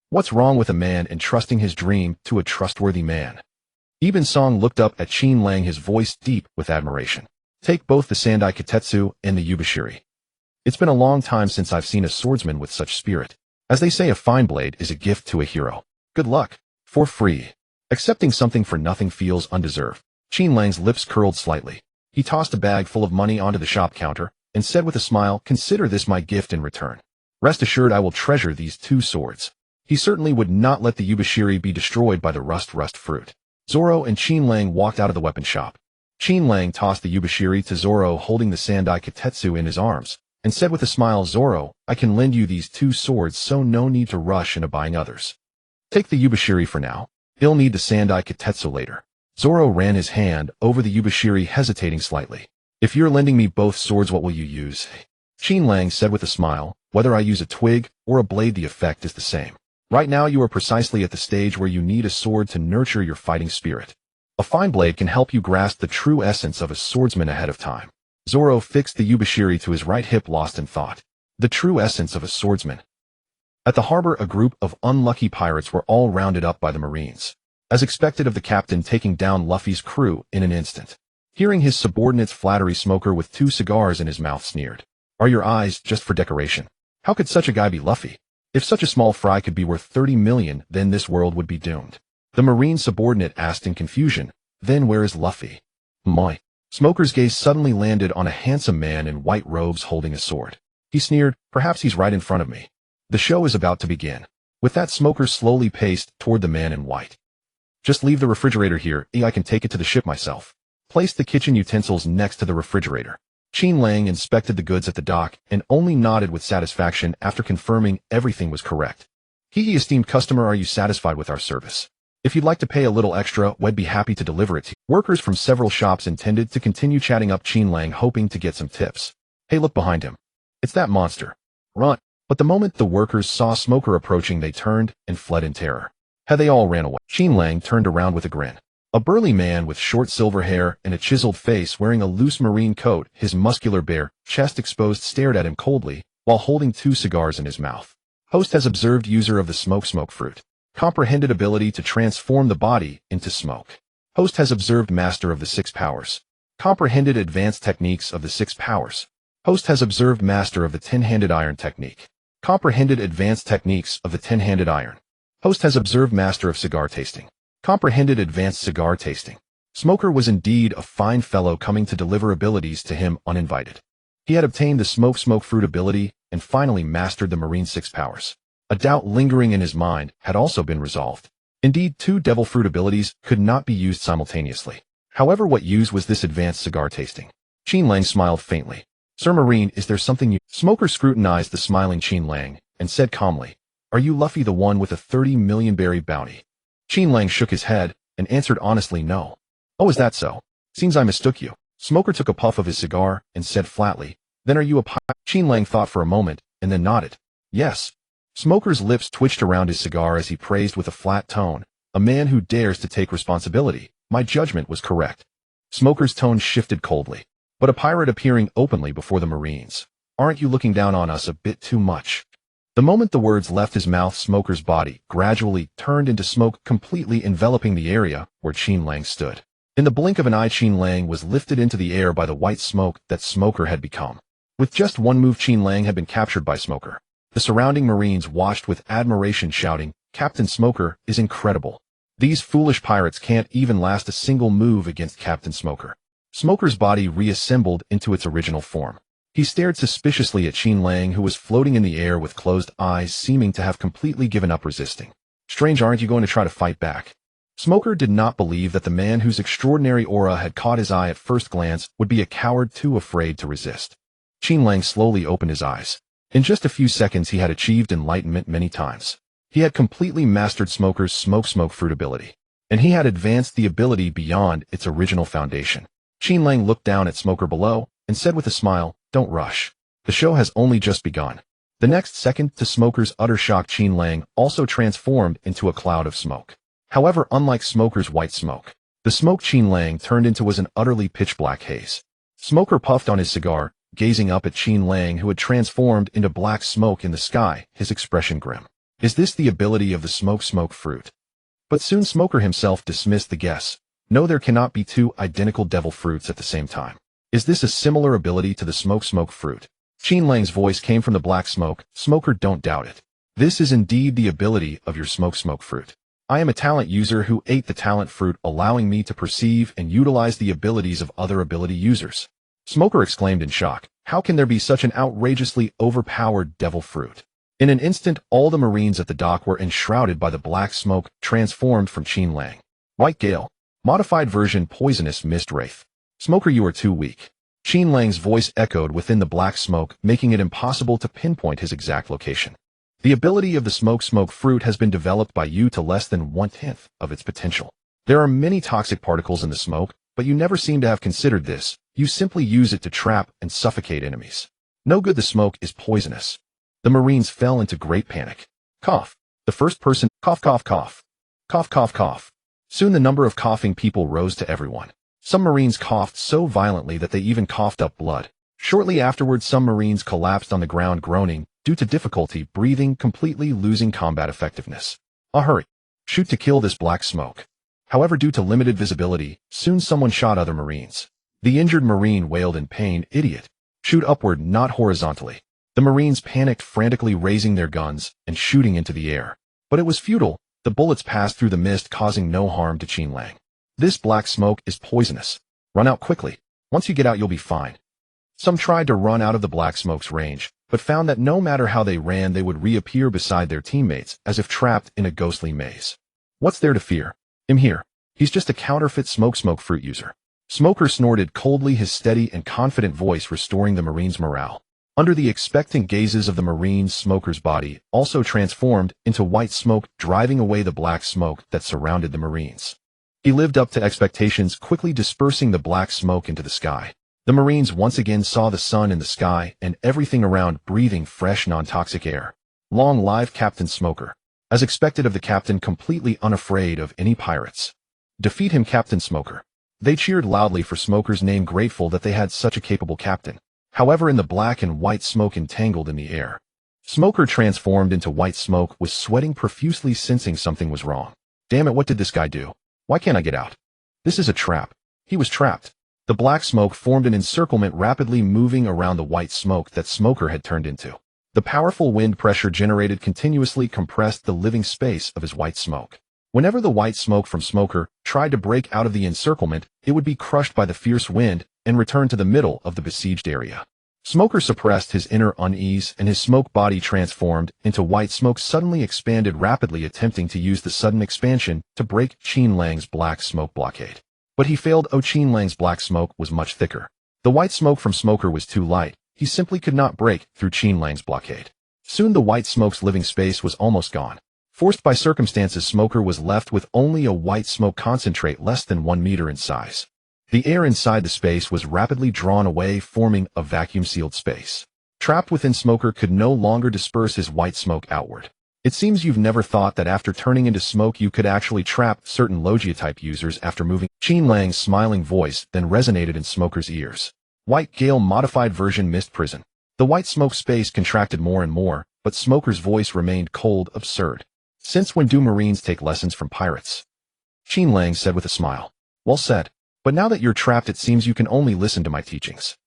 What's wrong with a man entrusting his dream to a trustworthy man?" Ibn Song looked up at Qin Lang, his voice deep with admiration. "Take both the Sandai Kitetsu and the Yubashiri. It's been a long time since I've seen a swordsman with such spirit. As they say, a fine blade is a gift to a hero. Good luck. For free." Accepting something for nothing feels undeserved. Qin Lang's lips curled slightly. He tossed a bag full of money onto the shop counter and said with a smile, "Consider this my gift in return. Rest assured I will treasure these two swords." He certainly would not let the Yubashiri be destroyed by the rust fruit. Zoro and Qin Lang walked out of the weapon shop. Qin Lang tossed the Yubashiri to Zoro, holding the Sandai Kitetsu in his arms, and said with a smile, "Zoro, I can lend you these two swords, so no need to rush into buying others. Take the Yubashiri for now. He'll need the Sandai Kitetsu later." Zoro ran his hand over the Yubashiri, hesitating slightly. "If you're lending me both swords, what will you use?" Qin Lang said with a smile, "Whether I use a twig or a blade, the effect is the same." Right now you are precisely at the stage where you need a sword to nurture your fighting spirit. A fine blade can help you grasp the true essence of a swordsman ahead of time. Zoro fixed the Yubashiri to his right hip, lost in thought. The true essence of a swordsman. At the harbor, a group of unlucky pirates were all rounded up by the Marines, as expected of the captain taking down Luffy's crew in an instant. Hearing his subordinate's flattery, Smoker with 2 cigars in his mouth sneered. Are your eyes just for decoration? How could such a guy be Luffy? If such a small fry could be worth 30 million, then this world would be doomed. The Marine subordinate asked in confusion, then where is Luffy? My. Smoker's gaze suddenly landed on a handsome man in white robes holding a sword. He sneered, perhaps he's right in front of me. The show is about to begin. With that, Smoker slowly paced toward the man in white. Just leave the refrigerator here, I can take it to the ship myself. Placed the kitchen utensils next to the refrigerator. Qin Lang inspected the goods at the dock and only nodded with satisfaction after confirming everything was correct. Esteemed customer, are you satisfied with our service? If you'd like to pay a little extra, we'd be happy to deliver it to you. Workers from several shops intended to continue chatting up Qin Lang, hoping to get some tips. Hey, look behind him. It's that monster. Run. But the moment the workers saw Smoker approaching, they turned and fled in terror. They all ran away. Qin Lang turned around with a grin. A burly man with short silver hair and a chiseled face, wearing a loose marine coat, his muscular bare chest exposed, stared at him coldly while holding 2 cigars in his mouth. Host has observed user of the smoke fruit. Comprehended ability to transform the body into smoke. Host has observed master of the 6 powers. Comprehended advanced techniques of the 6 powers. Host has observed master of the 10-handed iron technique. Comprehended advanced techniques of the 10-handed iron. Host has observed master of cigar tasting. Comprehended advanced cigar tasting. Smoker was indeed a fine fellow, coming to deliver abilities to him uninvited. He had obtained the smoke fruit ability and finally mastered the marine 6 powers. A doubt lingering in his mind had also been resolved. Indeed, 2 devil fruit abilities could not be used simultaneously. However, what used was this advanced cigar tasting. Qin Lang smiled faintly. Sir Marine, is there something you... Smoker scrutinized the smiling Qin Lang and said calmly, are you Luffy, the one with a 30 million berry bounty? Qin Lang shook his head and answered honestly, no. Oh, is that so? Seems I mistook you. Smoker took a puff of his cigar and said flatly, then are you a pirate? Qin Lang thought for a moment and then nodded. Yes. Smoker's lips twitched around his cigar as he praised with a flat tone, a man who dares to take responsibility. My judgment was correct. Smoker's tone shifted coldly. But a pirate appearing openly before the Marines. Aren't you looking down on us a bit too much? The moment the words left his mouth, Smoker's body gradually turned into smoke, completely enveloping the area where Qin Lang stood. In the blink of an eye, Qin Lang was lifted into the air by the white smoke that Smoker had become. With just one move, Qin Lang had been captured by Smoker. The surrounding Marines watched with admiration, shouting, Captain Smoker is incredible. These foolish pirates can't even last a single move against Captain Smoker. Smoker's body reassembled into its original form. He stared suspiciously at Qin Lang, who was floating in the air with closed eyes, seeming to have completely given up resisting. Strange, aren't you going to try to fight back? Smoker did not believe that the man whose extraordinary aura had caught his eye at first glance would be a coward too afraid to resist. Qin Lang slowly opened his eyes. In just a few seconds he had achieved enlightenment many times. He had completely mastered Smoker's smoke fruit ability, and he had advanced the ability beyond its original foundation. Qin Lang looked down at Smoker below and said with a smile, don't rush. The show has only just begun. The next second, to Smoker's utter shock, Qin Lang also transformed into a cloud of smoke. However, unlike Smoker's white smoke, the smoke Qin Lang turned into was an utterly pitch-black haze. Smoker puffed on his cigar, gazing up at Qin Lang, who had transformed into black smoke in the sky, his expression grim. Is this the ability of the smoke fruit? But soon Smoker himself dismissed the guess. No, there cannot be 2 identical devil fruits at the same time. Is this a similar ability to the smoke fruit? Qin Lang's voice came from the black smoke. Smoker, don't doubt it. This is indeed the ability of your smoke fruit. I am a talent user who ate the talent fruit, allowing me to perceive and utilize the abilities of other ability users. Smoker exclaimed in shock. How can there be such an outrageously overpowered devil fruit? In an instant, all the Marines at the dock were enshrouded by the black smoke transformed from Qin Lang. White Gale. Modified version, poisonous mist wraith. Smoker, you are too weak. Qin Lang's voice echoed within the black smoke, making it impossible to pinpoint his exact location. The ability of the smoke fruit has been developed by you to less than 1/10 of its potential. There are many toxic particles in the smoke, but you never seem to have considered this. You simply use it to trap and suffocate enemies. No good, the smoke is poisonous. The Marines fell into great panic. Cough. The The first person, cough cough cough. Cough cough cough. Soon the number of coughing people rose to everyone. Some Marines coughed so violently that they even coughed up blood. Shortly afterwards, some Marines collapsed on the ground groaning due to difficulty breathing, completely losing combat effectiveness. Hurry. Shoot to kill this black smoke. However, due to limited visibility, soon someone shot other Marines. The injured Marine wailed in pain, idiot. Shoot upward, not horizontally. The Marines panicked, frantically raising their guns and shooting into the air. But it was futile. The bullets passed through the mist, causing no harm to Qin Lang. This black smoke is poisonous. Run out quickly. Once you get out, you'll be fine. Some tried to run out of the black smoke's range, but found that no matter how they ran, they would reappear beside their teammates, as if trapped in a ghostly maze. What's there to fear? Him here. He's just a counterfeit smoke fruit user. Smoker snorted coldly, his steady and confident voice restoring the Marine's morale. Under the expectant gazes of the Marines, Smoker's body also transformed into white smoke, driving away the black smoke that surrounded the Marines. He lived up to expectations, quickly dispersing the black smoke into the sky. The Marines once again saw the sun in the sky and everything around breathing fresh, non-toxic air. Long live Captain Smoker. As expected of the captain, completely unafraid of any pirates. Defeat him, Captain Smoker. They cheered loudly for Smoker's name, grateful that they had such a capable captain. However, in the black and white smoke entangled in the air, Smoker transformed into white smoke, was sweating profusely, sensing something was wrong. Damn it, what did this guy do? Why can't I get out? This is a trap. He was trapped. The black smoke formed an encirclement, rapidly moving around the white smoke that Smoker had turned into. The powerful wind pressure generated continuously compressed the living space of his white smoke. Whenever the white smoke from Smoker tried to break out of the encirclement, it would be crushed by the fierce wind and return to the middle of the besieged area. Smoker suppressed his inner unease, and his smoke body transformed into white smoke, suddenly expanded rapidly, attempting to use the sudden expansion to break Qin Lang's black smoke blockade. But he failed. Qin Lang's black smoke was much thicker. The white smoke from Smoker was too light. He simply could not break through Qin Lang's blockade. Soon the white smoke's living space was almost gone. Forced by circumstances, Smoker was left with only a white smoke concentrate less than 1 meter in size. The air inside the space was rapidly drawn away, forming a vacuum-sealed space. Trapped within, Smoker could no longer disperse his white smoke outward. It seems you've never thought that after turning into smoke you could actually trap certain Logia-type users after moving. Qin Lang's smiling voice then resonated in Smoker's ears. White Gale modified version Mist Prison. The white smoke space contracted more and more, but Smoker's voice remained cold, absurd. Since when do Marines take lessons from pirates? Qin Lang said with a smile. Well said. But now that you're trapped, it seems you can only listen to my teachings.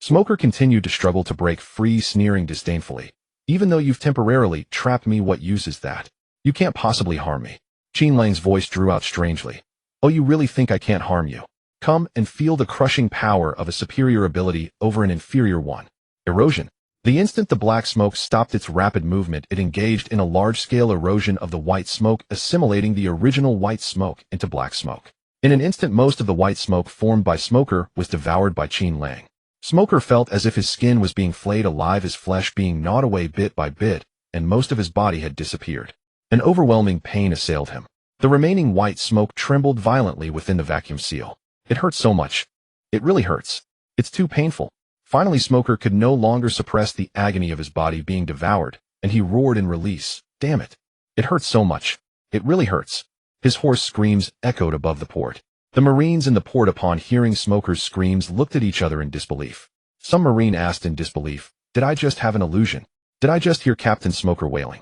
Smoker continued to struggle to break free, sneering disdainfully. Even though you've temporarily trapped me, what use is that? You can't possibly harm me. Qin Lang's voice drew out strangely. Oh, you really think I can't harm you? Come and feel the crushing power of a superior ability over an inferior one. Erosion. The instant the black smoke stopped its rapid movement, it engaged in a large-scale erosion of the white smoke, assimilating the original white smoke into black smoke. In an instant, most of the white smoke formed by Smoker was devoured by Qin Lang. Smoker felt as if his skin was being flayed alive, his flesh being gnawed away bit by bit, and most of his body had disappeared. An overwhelming pain assailed him. The remaining white smoke trembled violently within the vacuum seal. It hurt so much. It really hurts. It's too painful. Finally, Smoker could no longer suppress the agony of his body being devoured, and he roared in release. Damn it. It hurts so much. It really hurts. His hoarse screams echoed above the port. The Marines in the port, upon hearing Smoker's screams, looked at each other in disbelief. Some Marine asked in disbelief, did I just have an illusion? Did I just hear Captain Smoker wailing?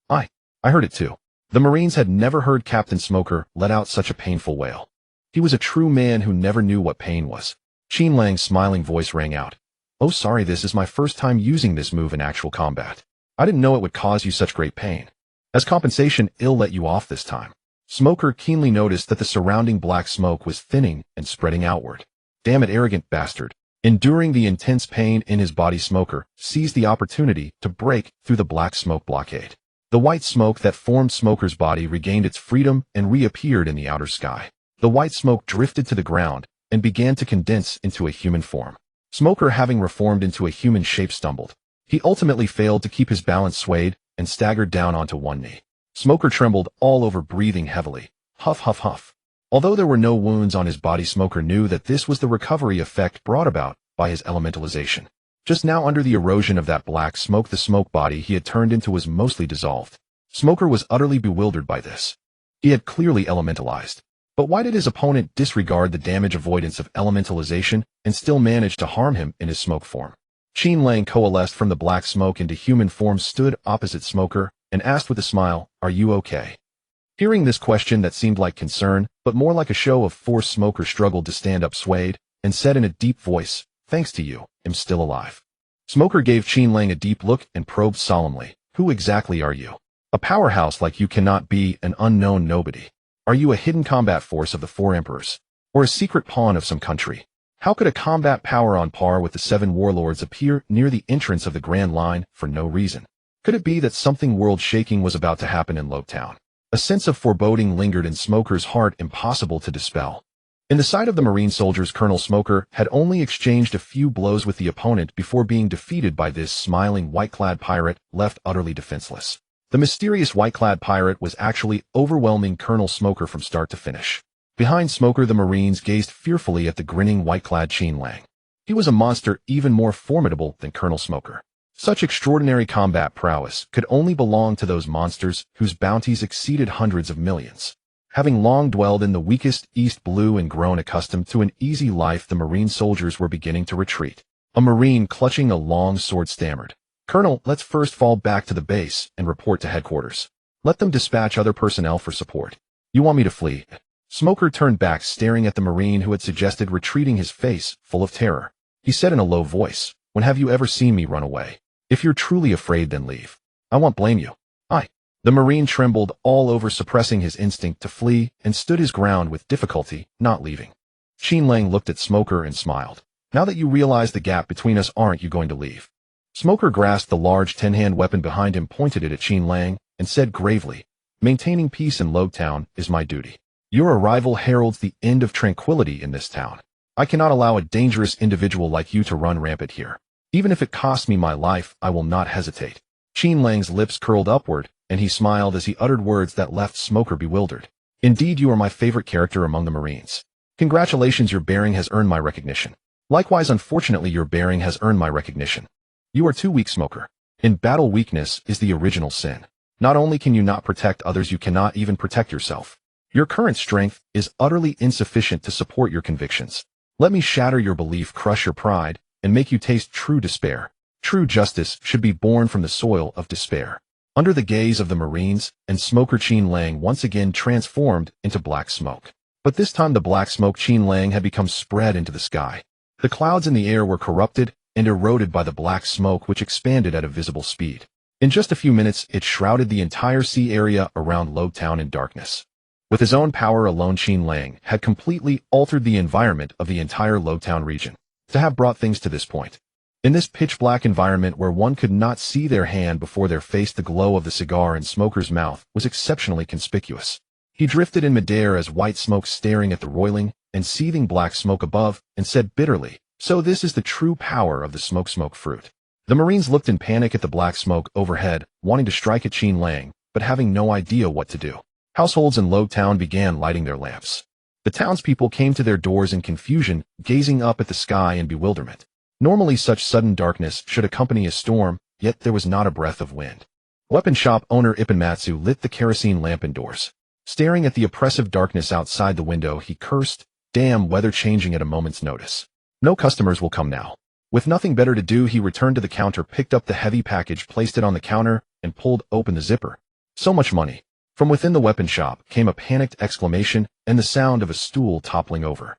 I heard it too. The Marines had never heard Captain Smoker let out such a painful wail. He was a true man who never knew what pain was. Qin Lang's smiling voice rang out. Oh, sorry, this is my first time using this move in actual combat. I didn't know it would cause you such great pain. As compensation, I'll let you off this time. Smoker keenly noticed that the surrounding black smoke was thinning and spreading outward. Damn it, arrogant bastard. Enduring the intense pain in his body, Smoker seized the opportunity to break through the black smoke blockade. The white smoke that formed Smoker's body regained its freedom and reappeared in the outer sky. The white smoke drifted to the ground and began to condense into a human form. Smoker, having reformed into a human shape, stumbled. He ultimately failed to keep his balance, swayed, and staggered down onto one knee. Smoker trembled all over, breathing heavily. Huff, huff, huff. Although there were no wounds on his body, Smoker knew that this was the recovery effect brought about by his elementalization. Just now, under the erosion of that black smoke, the smoke body he had turned into was mostly dissolved. Smoker was utterly bewildered by this. He had clearly elementalized. But why did his opponent disregard the damage avoidance of elementalization and still manage to harm him in his smoke form? Qin Lang coalesced from the black smoke into human form, stood opposite Smoker, and asked with a smile, "Are you okay?" Hearing this question that seemed like concern, but more like a show of force, Smoker struggled to stand up, swayed, and said in a deep voice, "Thanks to you, I'm still alive." Smoker gave Qin Lang a deep look and probed solemnly, "Who exactly are you? A powerhouse like you cannot be an unknown nobody. Are you a hidden combat force of the Four Emperors? Or a secret pawn of some country? How could a combat power on par with the 7 warlords appear near the entrance of the Grand Line for no reason? Could it be that something world-shaking was about to happen in Lopetown? A sense of foreboding lingered in Smoker's heart, impossible to dispel. In the sight of the Marine soldiers, Colonel Smoker had only exchanged a few blows with the opponent before being defeated by this smiling white-clad pirate, left utterly defenseless. The mysterious white-clad pirate was actually overwhelming Colonel Smoker from start to finish. Behind Smoker, the Marines gazed fearfully at the grinning white-clad Qin Lang. He was a monster even more formidable than Colonel Smoker. Such extraordinary combat prowess could only belong to those monsters whose bounties exceeded hundreds of millions. Having long dwelled in the weakest East Blue and grown accustomed to an easy life, the Marine soldiers were beginning to retreat. A Marine clutching a long sword stammered, "Colonel, let's first fall back to the base and report to headquarters. Let them dispatch other personnel for support." "You want me to flee?" Smoker turned back, staring at the Marine who had suggested retreating, his face full of terror. He said in a low voice, "When have you ever seen me run away? If you're truly afraid, then leave. I won't blame you." The Marine trembled all over, suppressing his instinct to flee, and stood his ground with difficulty, not leaving. Qin Lang looked at Smoker and smiled. "Now that you realize the gap between us, aren't you going to leave?" Smoker grasped the large 10-hand weapon behind him, pointed it at Qin Lang, and said gravely, "Maintaining peace in Lopetown is my duty. Your arrival heralds the end of tranquility in this town. I cannot allow a dangerous individual like you to run rampant here. Even if it costs me my life, I will not hesitate." Qin Lang's lips curled upward, and he smiled as he uttered words that left Smoker bewildered. "Indeed, you are my favorite character among the Marines. Congratulations, your bearing has earned my recognition. Likewise, unfortunately, your bearing has earned my recognition. You are too weak, Smoker. In battle, weakness is the original sin. Not only can you not protect others, you cannot even protect yourself. Your current strength is utterly insufficient to support your convictions. Let me shatter your belief, crush your pride, and make you taste true despair. True justice should be born from the soil of despair." Under the gaze of the Marines and Smoker, Qin Lang once again transformed into black smoke. But this time the black smoke Qin Lang had become spread into the sky. The clouds in the air were corrupted and eroded by the black smoke, which expanded at a visible speed. In just a few minutes, it shrouded the entire sea area around Lopetown in darkness. With his own power alone, Qin Lang had completely altered the environment of the entire Lopetown region. To have brought things to this point, in this pitch-black environment where one could not see their hand before their face, the glow of the cigar in Smoker's mouth was exceptionally conspicuous. He drifted in midair as white smoke, staring at the roiling and seething black smoke above, and said bitterly, "So this is the true power of the smoke fruit." The Marines looked in panic at the black smoke overhead, wanting to strike at Qin Lang, but having no idea what to do. Households in Lopetown began lighting their lamps. The townspeople came to their doors in confusion, gazing up at the sky in bewilderment. Normally such sudden darkness should accompany a storm, yet there was not a breath of wind. Weapon shop owner Ippenmatsu lit the kerosene lamp indoors. Staring at the oppressive darkness outside the window, he cursed, "Damn weather, changing at a moment's notice. No customers will come now." With nothing better to do, he returned to the counter, picked up the heavy package, placed it on the counter, and pulled open the zipper. So much money. From within the weapon shop came a panicked exclamation and the sound of a stool toppling over.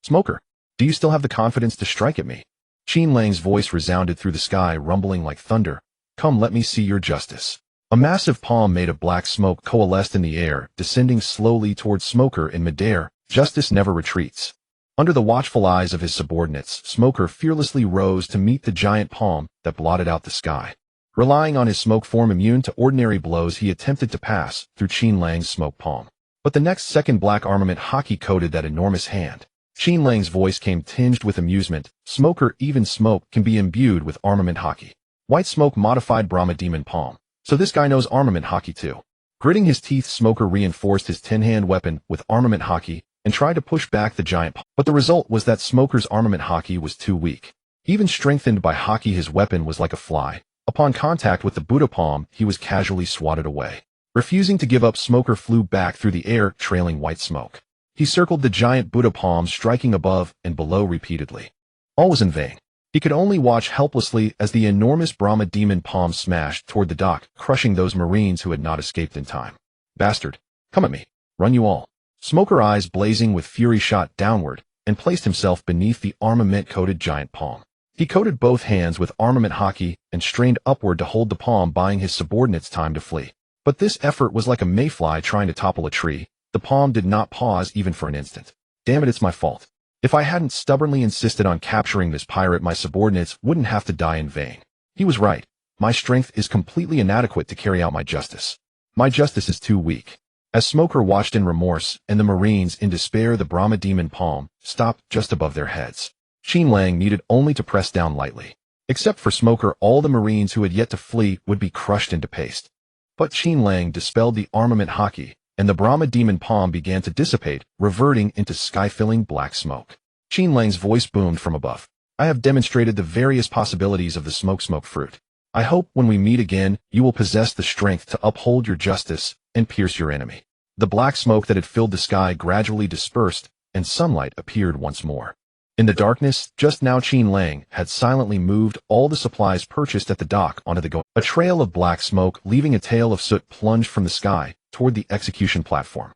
"Smoker, do you still have the confidence to strike at me?" Qin Lang's voice resounded through the sky, rumbling like thunder. "Come, let me see your justice." A massive palm made of black smoke coalesced in the air, descending slowly towards Smoker in midair. Justice never retreats. Under the watchful eyes of his subordinates, Smoker fearlessly rose to meet the giant palm that blotted out the sky. Relying on his smoke form immune to ordinary blows, he attempted to pass through Qin Lang's smoke palm. But the next second, black armament hockey coated that enormous hand. Qin Lang's voice came tinged with amusement. "Smoker, even smoke can be imbued with armament hockey. White smoke modified Brahma demon palm. So this guy knows armament hockey too." Gritting his teeth, Smoker reinforced his 10-hand weapon with armament hockey and tried to push back the giant palm. But the result was that Smoker's armament hockey was too weak. Even strengthened by hockey, his weapon was like a fly, Upon contact with the Buddha palm, he was casually swatted away. Refusing to give up, Smoker flew back through the air, trailing white smoke. He circled the giant Buddha palm, striking above and below repeatedly. All was in vain. He could only watch helplessly as the enormous Brahma demon palm smashed toward the dock, crushing those Marines who had not escaped in time. Bastard! Come at me! Run you all! Smoker, eyes blazing with fury, shot downward and placed himself beneath the armament-coated giant palm. He coated both hands with armament hockey and strained upward to hold the palm, buying his subordinates time to flee. But this effort was like a mayfly trying to topple a tree. The palm did not pause even for an instant. Damn it, it's my fault. If I hadn't stubbornly insisted on capturing this pirate, my subordinates wouldn't have to die in vain. He was right. My strength is completely inadequate to carry out my justice. My justice is too weak. As Smoker watched in remorse and the Marines in despair, the Brahma demon palm stopped just above their heads. Qin Lang needed only to press down lightly. Except for Smoker, all the Marines who had yet to flee would be crushed into paste. But Qin Lang dispelled the armament hockey, and the Brahma demon palm began to dissipate, reverting into sky-filling black smoke. Qin Lang's voice boomed from above. I have demonstrated the various possibilities of the smoke fruit. I hope when we meet again, you will possess the strength to uphold your justice and pierce your enemy. The black smoke that had filled the sky gradually dispersed, and sunlight appeared once more. In the darkness, just now, Qin Lang had silently moved all the supplies purchased at the dock onto the go. A trail of black smoke, leaving a tail of soot, plunged from the sky toward the execution platform.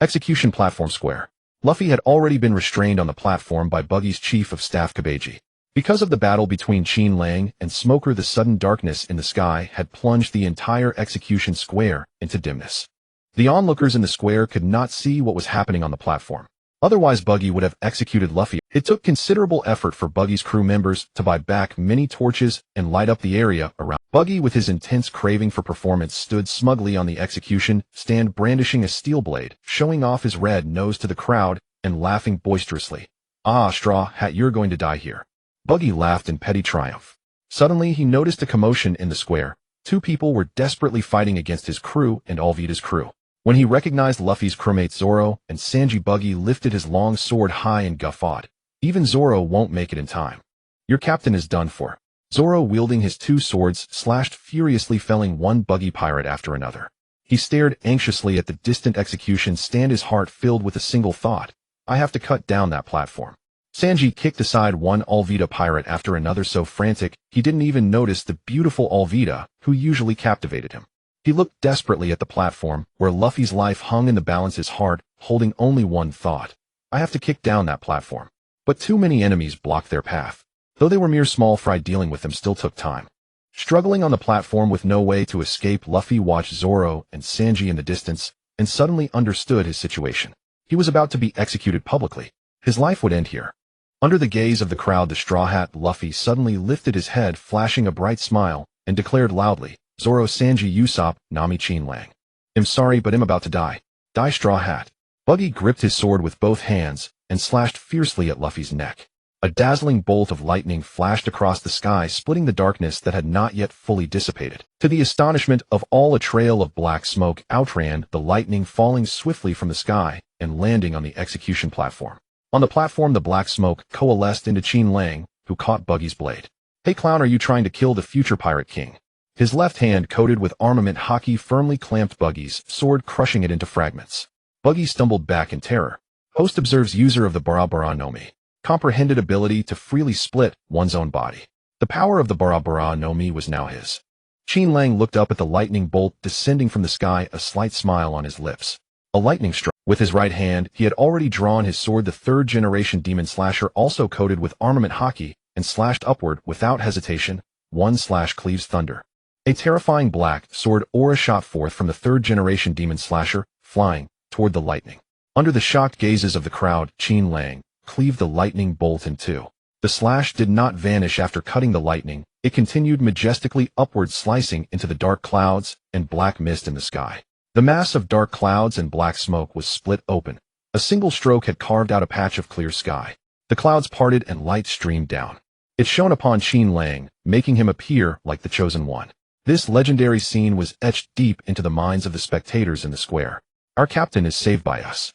Execution platform square. Luffy had already been restrained on the platform by Buggy's chief of staff Aokiji. Because of the battle between Qin Lang and Smoker, the sudden darkness in the sky had plunged the entire execution square into dimness. The onlookers in the square could not see what was happening on the platform. Otherwise, Buggy would have executed Luffy. It took considerable effort for Buggy's crew members to buy back many torches and light up the area around. Buggy, with his intense craving for performance, stood smugly on the execution stand, brandishing a steel blade, showing off his red nose to the crowd and laughing boisterously. Ah, Straw Hat, you're going to die here. Buggy laughed in petty triumph. Suddenly, he noticed a commotion in the square. Two people were desperately fighting against his crew and Alvida's crew. When he recognized Luffy's crewmates Zoro and Sanji, Buggy lifted his long sword high and guffawed. Even Zoro won't make it in time. Your captain is done for. Zoro, wielding his two swords, slashed furiously, felling one Buggy pirate after another. He stared anxiously at the distant execution stand, his heart filled with a single thought. I have to cut down that platform. Sanji kicked aside one Alvida pirate after another, so frantic he didn't even notice the beautiful Alvida, who usually captivated him. He looked desperately at the platform, where Luffy's life hung in the balance, his heart holding only one thought. I have to kick down that platform. But too many enemies blocked their path. Though they were mere small fry, dealing with them still took time. Struggling on the platform with no way to escape, Luffy watched Zoro and Sanji in the distance, and suddenly understood his situation. He was about to be executed publicly. His life would end here. Under the gaze of the crowd, the Straw Hat Luffy suddenly lifted his head, flashing a bright smile, and declared loudly, Zoro, Sanji, Usopp, Nami, Qin Lang. I'm sorry, but I'm about to die. Die, Straw Hat. Buggy gripped his sword with both hands and slashed fiercely at Luffy's neck. A dazzling bolt of lightning flashed across the sky, splitting the darkness that had not yet fully dissipated. To the astonishment of all, a trail of black smoke outran the lightning, falling swiftly from the sky and landing on the execution platform. On the platform, the black smoke coalesced into Qin Lang, who caught Buggy's blade. Hey clown, are you trying to kill the future Pirate King? His left hand, coated with armament hockey, firmly clamped Buggy's sword, crushing it into fragments. Buggy stumbled back in terror. Host observes user of the Bara no Mi. Comprehended ability to freely split one's own body. The power of the Bara no Mi was now his. Qin Lang looked up at the lightning bolt descending from the sky, a slight smile on his lips. A lightning strike. With his right hand, he had already drawn his sword, the third-generation demon slasher, also coated with armament hockey, and slashed upward without hesitation. One slash cleaves thunder. A terrifying black sword aura shot forth from the third-generation demon slasher, flying toward the lightning. Under the shocked gazes of the crowd, Qin Lang cleaved the lightning bolt in two. The slash did not vanish after cutting the lightning. It continued majestically upward, slicing into the dark clouds and black mist in the sky. The mass of dark clouds and black smoke was split open. A single stroke had carved out a patch of clear sky. The clouds parted and light streamed down. It shone upon Qin Lang, making him appear like the chosen one. This legendary scene was etched deep into the minds of the spectators in the square. Our captain is saved by us.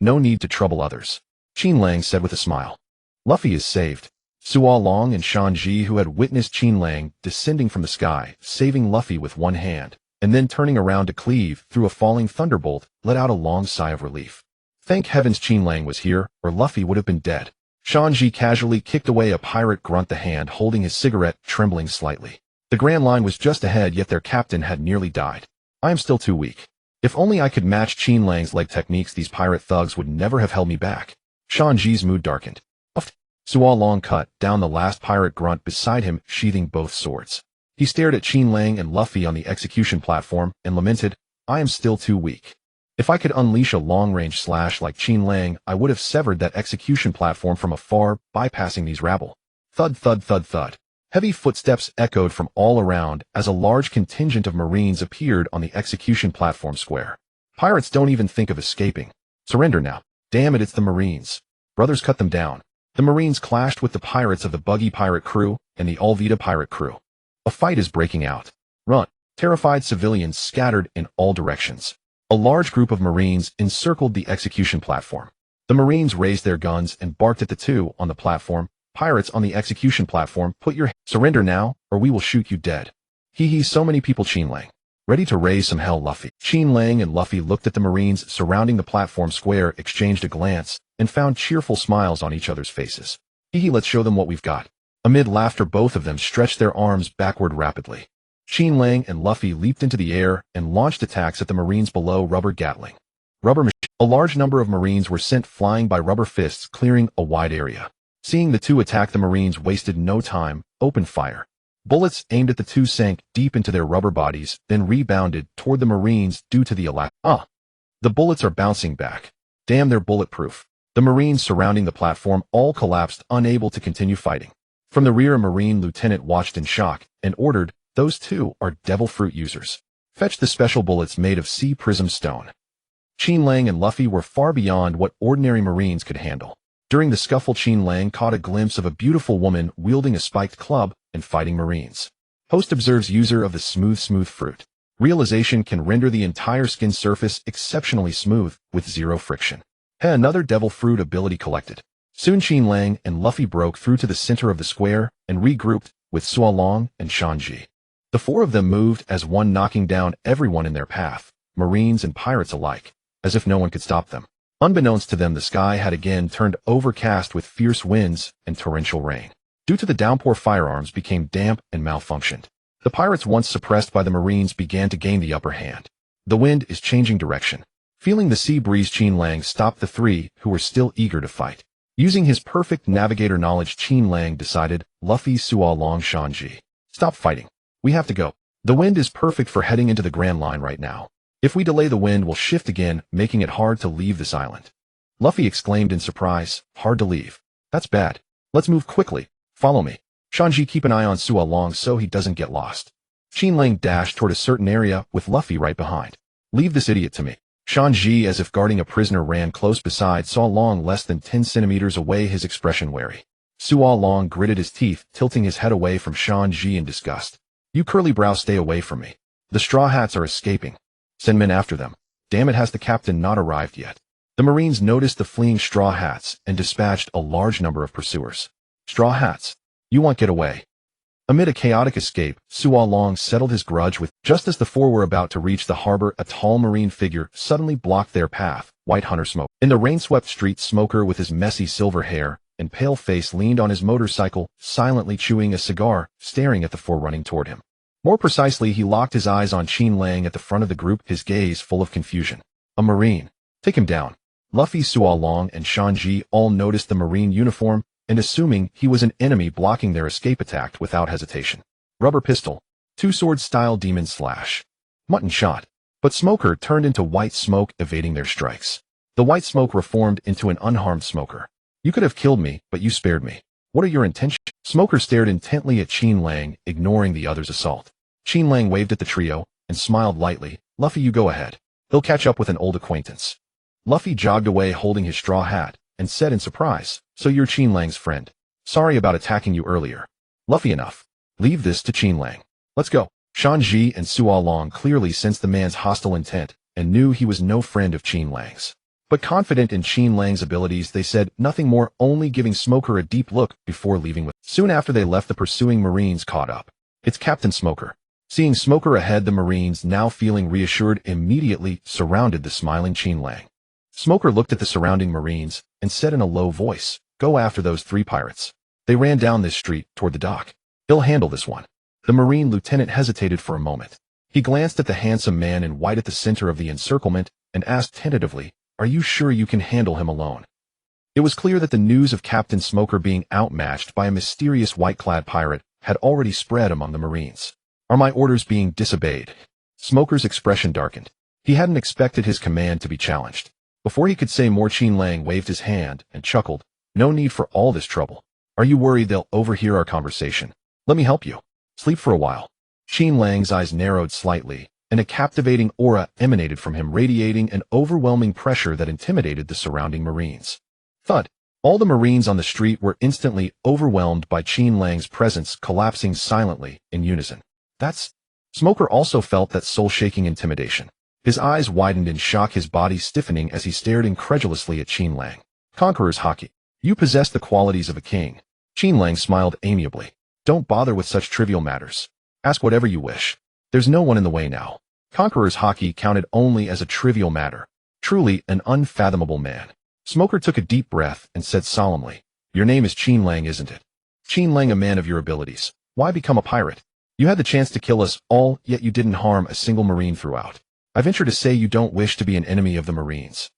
No need to trouble others. Qin Lang said with a smile. Luffy is saved. Suo Long and Shanji, who had witnessed Qin Lang descending from the sky, saving Luffy with one hand, and then turning around to cleave through a falling thunderbolt, let out a long sigh of relief. Thank heavens Qin Lang was here, or Luffy would have been dead. Shanji casually kicked away a pirate grunt, the hand holding his cigarette trembling slightly. The Grand Line was just ahead, yet their captain had nearly died. I am still too weak. If only I could match Qin Lang's leg techniques, these pirate thugs would never have held me back. Shanji's mood darkened. Suo Long cut down the last pirate grunt beside him, sheathing both swords. He stared at Qin Lang and Luffy on the execution platform and lamented, I am still too weak. If I could unleash a long-range slash like Qin Lang, I would have severed that execution platform from afar, bypassing these rabble. Thud, thud, thud, thud. Heavy footsteps echoed from all around as a large contingent of Marines appeared on the execution platform square. Pirates don't even think of escaping. Surrender now. Damn it, it's the Marines. Brothers, cut them down. The Marines clashed with the pirates of the Buggy pirate crew and the Alvita pirate crew. A fight is breaking out. Run. Terrified civilians scattered in all directions. A large group of Marines encircled the execution platform. The Marines raised their guns and barked at the two on the platform. Pirates on the execution platform, surrender now, or we will shoot you dead. Hee, so many people. Qin Lang. Ready to raise some hell, Luffy. Qin Lang and Luffy looked at the Marines surrounding the platform square, exchanged a glance, and found cheerful smiles on each other's faces. Hee, let's show them what we've got. Amid laughter, both of them stretched their arms backward rapidly. Qin Lang and Luffy leaped into the air and launched attacks at the Marines below. Rubber Gatling. A large number of Marines were sent flying by rubber fists, clearing a wide area. Seeing the two attack, the Marines wasted no time, opened fire. Bullets aimed at the two sank deep into their rubber bodies, then rebounded toward the Marines due to the The bullets are bouncing back. Damn, they're bulletproof. The Marines surrounding the platform all collapsed, unable to continue fighting. From the rear, a Marine lieutenant watched in shock and ordered, those two are devil fruit users. Fetch the special bullets made of sea prism stone. Qin Lang and Luffy were far beyond what ordinary Marines could handle. During the scuffle, Qin Lang caught a glimpse of a beautiful woman wielding a spiked club and fighting Marines. Host observes user of the smooth fruit. Realization can render the entire skin surface exceptionally smooth with zero friction. Another devil fruit ability collected. Soon Qin Lang and Luffy broke through to the center of the square and regrouped with Suo Long and Shanji. The four of them moved as one, knocking down everyone in their path, Marines and pirates alike, as if no one could stop them. Unbeknownst to them, the sky had again turned overcast with fierce winds and torrential rain. Due to the downpour, firearms became damp and malfunctioned. The pirates, once suppressed by the Marines, began to gain the upper hand. The wind is changing direction. Feeling the sea breeze, Qin Lang stopped the three who were still eager to fight. Using his perfect navigator knowledge, Qin Lang decided, Luffy, Suo Long, Shanji, stop fighting. We have to go. The wind is perfect for heading into the Grand Line right now. If we delay, the wind will shift again, making it hard to leave this island. Luffy exclaimed in surprise, hard to leave. That's bad. Let's move quickly. Follow me. Shanji, keep an eye on Suo Long so he doesn't get lost. Qin Lang dashed toward a certain area with Luffy right behind. Leave this idiot to me. Shanji, as if guarding a prisoner, ran close beside Suo Long, less than 10 centimeters away, his expression wary. Suo Long gritted his teeth, tilting his head away from Shanji in disgust. You curly brow, stay away from me. The Straw Hats are escaping. Send men after them. Damn it, has the captain not arrived yet? The Marines noticed the fleeing Straw Hats and dispatched a large number of pursuers. Straw Hats, you won't get away. Amid a chaotic escape, Suo Long settled his grudge with, just as the four were about to reach the harbor, a tall Marine figure suddenly blocked their path. White Hunter Smoke. In the rain-swept street, Smoker, with his messy silver hair and pale face, leaned on his motorcycle, silently chewing a cigar, staring at the four running toward him. More precisely, he locked his eyes on Qin Lang at the front of the group, his gaze full of confusion. A Marine. Take him down. Luffy, Suo Long, and Shanji all noticed the Marine uniform, and assuming he was an enemy blocking their escape, attacked without hesitation. Rubber pistol. Two-sword style demon slash. Mutton shot. But Smoker turned into white smoke, evading their strikes. The white smoke reformed into an unharmed Smoker. You could have killed me, but you spared me. What are your intentions? Smoker stared intently at Qin Lang, ignoring the other's assault. Qin Lang waved at the trio and smiled lightly. Luffy, you go ahead. He'll catch up with an old acquaintance. Luffy jogged away holding his straw hat and said in surprise, so you're Qin Lang's friend. Sorry about attacking you earlier. Luffy, enough. Leave this to Qin Lang. Let's go. Shanji and Suo Long clearly sensed the man's hostile intent and knew he was no friend of Qin Lang's. But confident in Qin Lang's abilities, they said nothing more, only giving Smoker a deep look before leaving. Soon after they left, the pursuing Marines caught up. It's Captain Smoker. Seeing Smoker ahead, the Marines, now feeling reassured, immediately surrounded the smiling Qin Lang. Smoker looked at the surrounding Marines and said in a low voice, "Go after those 3 pirates. They ran down this street toward the dock. He'll handle this one." The Marine lieutenant hesitated for a moment. He glanced at the handsome man in white at the center of the encirclement and asked tentatively, "Are you sure you can handle him alone?" It was clear that the news of Captain Smoker being outmatched by a mysterious white-clad pirate had already spread among the Marines. "Are my orders being disobeyed?" Smoker's expression darkened. He hadn't expected his command to be challenged. Before he could say more, Qin Lang waved his hand and chuckled. "No need for all this trouble. Are you worried they'll overhear our conversation? Let me help you. Sleep for a while." Qin Lang's eyes narrowed slightly, and a captivating aura emanated from him, radiating an overwhelming pressure that intimidated the surrounding Marines. Thud! All the Marines on the street were instantly overwhelmed by Qin Lang's presence, collapsing silently in unison. "That's..." Smoker also felt that soul-shaking intimidation. His eyes widened in shock, his body stiffening as he stared incredulously at Qin Lang. "Conqueror's Haki. You possess the qualities of a king." Qin Lang smiled amiably. "Don't bother with such trivial matters. Ask whatever you wish. There's no one in the way now." Conqueror's Haki counted only as a trivial matter. Truly an unfathomable man. Smoker took a deep breath and said solemnly, "Your name is Qin Lang, isn't it? Qin Lang, a man of your abilities. Why become a pirate? You had the chance to kill us all, yet you didn't harm a single Marine throughout. I venture to say you don't wish to be an enemy of the Marines.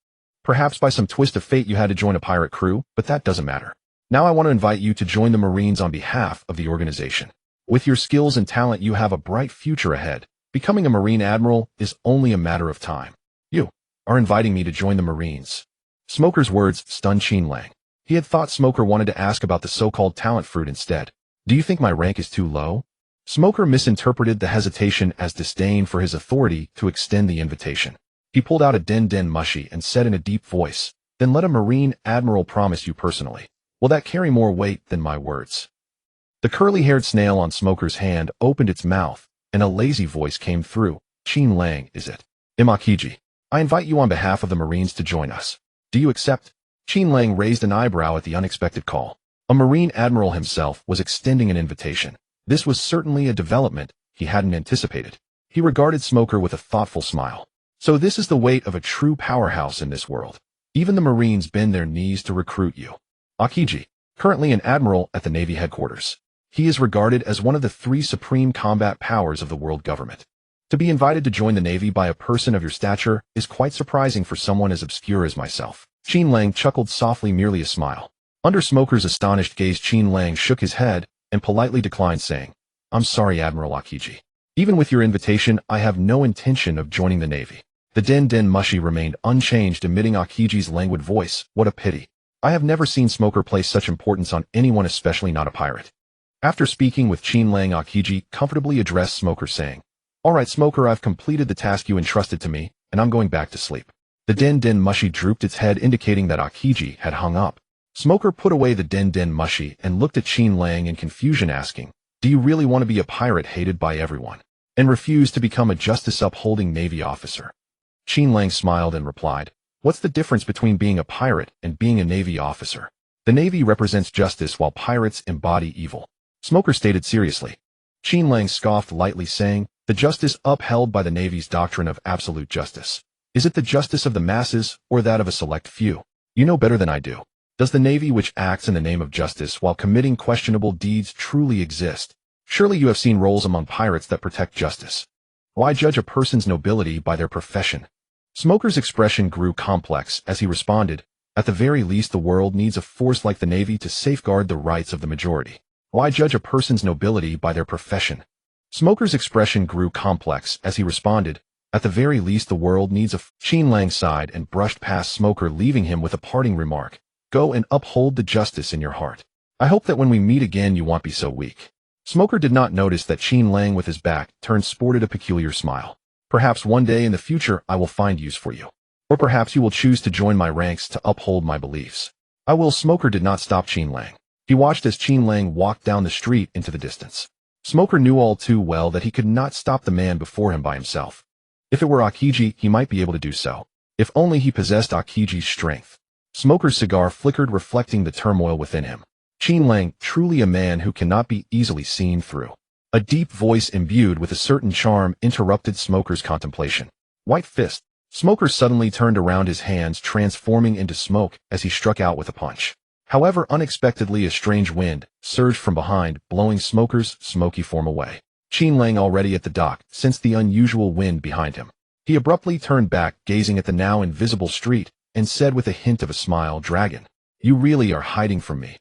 Perhaps by some twist of fate you had to join a pirate crew, but that doesn't matter. Now I want to invite you to join the Marines on behalf of the organization. With your skills and talent, you have a bright future ahead. Becoming a Marine Admiral is only a matter of time. You are inviting me to join the Marines." Smoker's words stunned Qin Lang. He had thought Smoker wanted to ask about the so-called talent fruit instead. "Do you think my rank is too low?" Smoker misinterpreted the hesitation as disdain for his authority to extend the invitation. He pulled out a den mushi and said in a deep voice, "Then let a Marine Admiral promise you personally. Will that carry more weight than my words?" The curly-haired snail on Smoker's hand opened its mouth, and a lazy voice came through. "Qin Lang, is it? Aokiji. I invite you on behalf of the Marines to join us. Do you accept?" Qin Lang raised an eyebrow at the unexpected call. A Marine Admiral himself was extending an invitation. This was certainly a development he hadn't anticipated. He regarded Smoker with a thoughtful smile. "So this is the weight of a true powerhouse in this world. Even the Marines bend their knees to recruit you." Aokiji, currently an admiral at the Navy headquarters. He is regarded as one of the 3 supreme combat powers of the world government. To be invited to join the Navy by a person of your stature is quite surprising for someone as obscure as myself. Qin Lang chuckled softly, merely a smile. Under Smoker's astonished gaze, Qin Lang shook his head and politely declined, saying, "I'm sorry, Admiral Aokiji. Even with your invitation, I have no intention of joining the Navy." The den mushi remained unchanged, emitting Aokiji's languid voice. "What a pity. I have never seen Smoker place such importance on anyone, especially not a pirate." After speaking with Qin Lang, Aokiji comfortably addressed Smoker, saying, "All right, Smoker, I've completed the task you entrusted to me, and I'm going back to sleep." The den mushi drooped its head, indicating that Aokiji had hung up. Smoker put away the den mushi and looked at Qin Lang in confusion, asking, "Do you really want to be a pirate hated by everyone, and refuse to become a justice-upholding Navy officer?" Qin Lang smiled and replied, "What's the difference between being a pirate and being a Navy officer? The Navy represents justice while pirates embody evil." Smoker stated seriously. Qin Lang scoffed lightly, saying, "The justice upheld by the Navy's doctrine of absolute justice. Is it the justice of the masses or that of a select few? You know better than I do. Does the Navy, which acts in the name of justice while committing questionable deeds, truly exist? Surely you have seen roles among pirates that protect justice. Why judge a person's nobility by their profession?" Smoker's expression grew complex as he responded, "At the very least, the world needs a force like the Navy to safeguard the rights of the majority. Why judge a person's nobility by their profession?" Smoker's expression grew complex as he responded, "At the very least, the world needs a..." Qin Lang sighed and brushed past Smoker, leaving him with a parting remark. "Go and uphold the justice in your heart. I hope that when we meet again you won't be so weak." Smoker did not notice that Qin Lang, with his back turned, sported a peculiar smile. "Perhaps one day in the future I will find use for you. Or perhaps you will choose to join my ranks to uphold my beliefs." "I will." Smoker did not stop Qin Lang. He watched as Qin Lang walked down the street into the distance. Smoker knew all too well that he could not stop the man before him by himself. If it were Aokiji, he might be able to do so. If only he possessed Aokiji's strength. Smoker's cigar flickered, reflecting the turmoil within him. Qin Lang, truly a man who cannot be easily seen through. A deep voice imbued with a certain charm interrupted Smoker's contemplation. White fist. Smoker suddenly turned around, his hands transforming into smoke as he struck out with a punch. However, unexpectedly a strange wind surged from behind, blowing Smoker's smoky form away. Qin Lang, already at the dock, sensed the unusual wind behind him. He abruptly turned back, gazing at the now invisible street, and said with a hint of a smile, "Dragon, you really are hiding from me."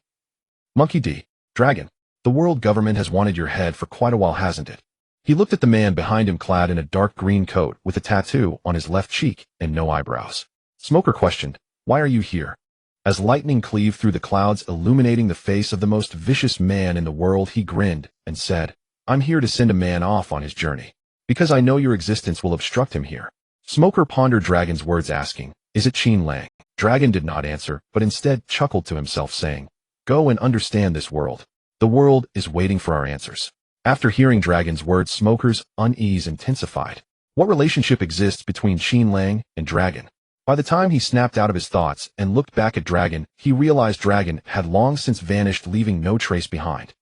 "Monkey D. Dragon, the world government has wanted your head for quite a while, hasn't it?" He looked at the man behind him, clad in a dark green coat with a tattoo on his left cheek and no eyebrows. Smoker questioned, "Why are you here?" As lightning cleaved through the clouds, illuminating the face of the most vicious man in the world, he grinned and said, "I'm here to send a man off on his journey, because I know your existence will obstruct him here." Smoker pondered Dragon's words, asking, "Is it Qin Lang?" Dragon did not answer, but instead chuckled to himself, saying, "Go and understand this world. The world is waiting for our answers." After hearing Dragon's words, Smoker's unease intensified. What relationship exists between Qin Lang and Dragon? By the time he snapped out of his thoughts and looked back at Dragon, he realized Dragon had long since vanished, leaving no trace behind.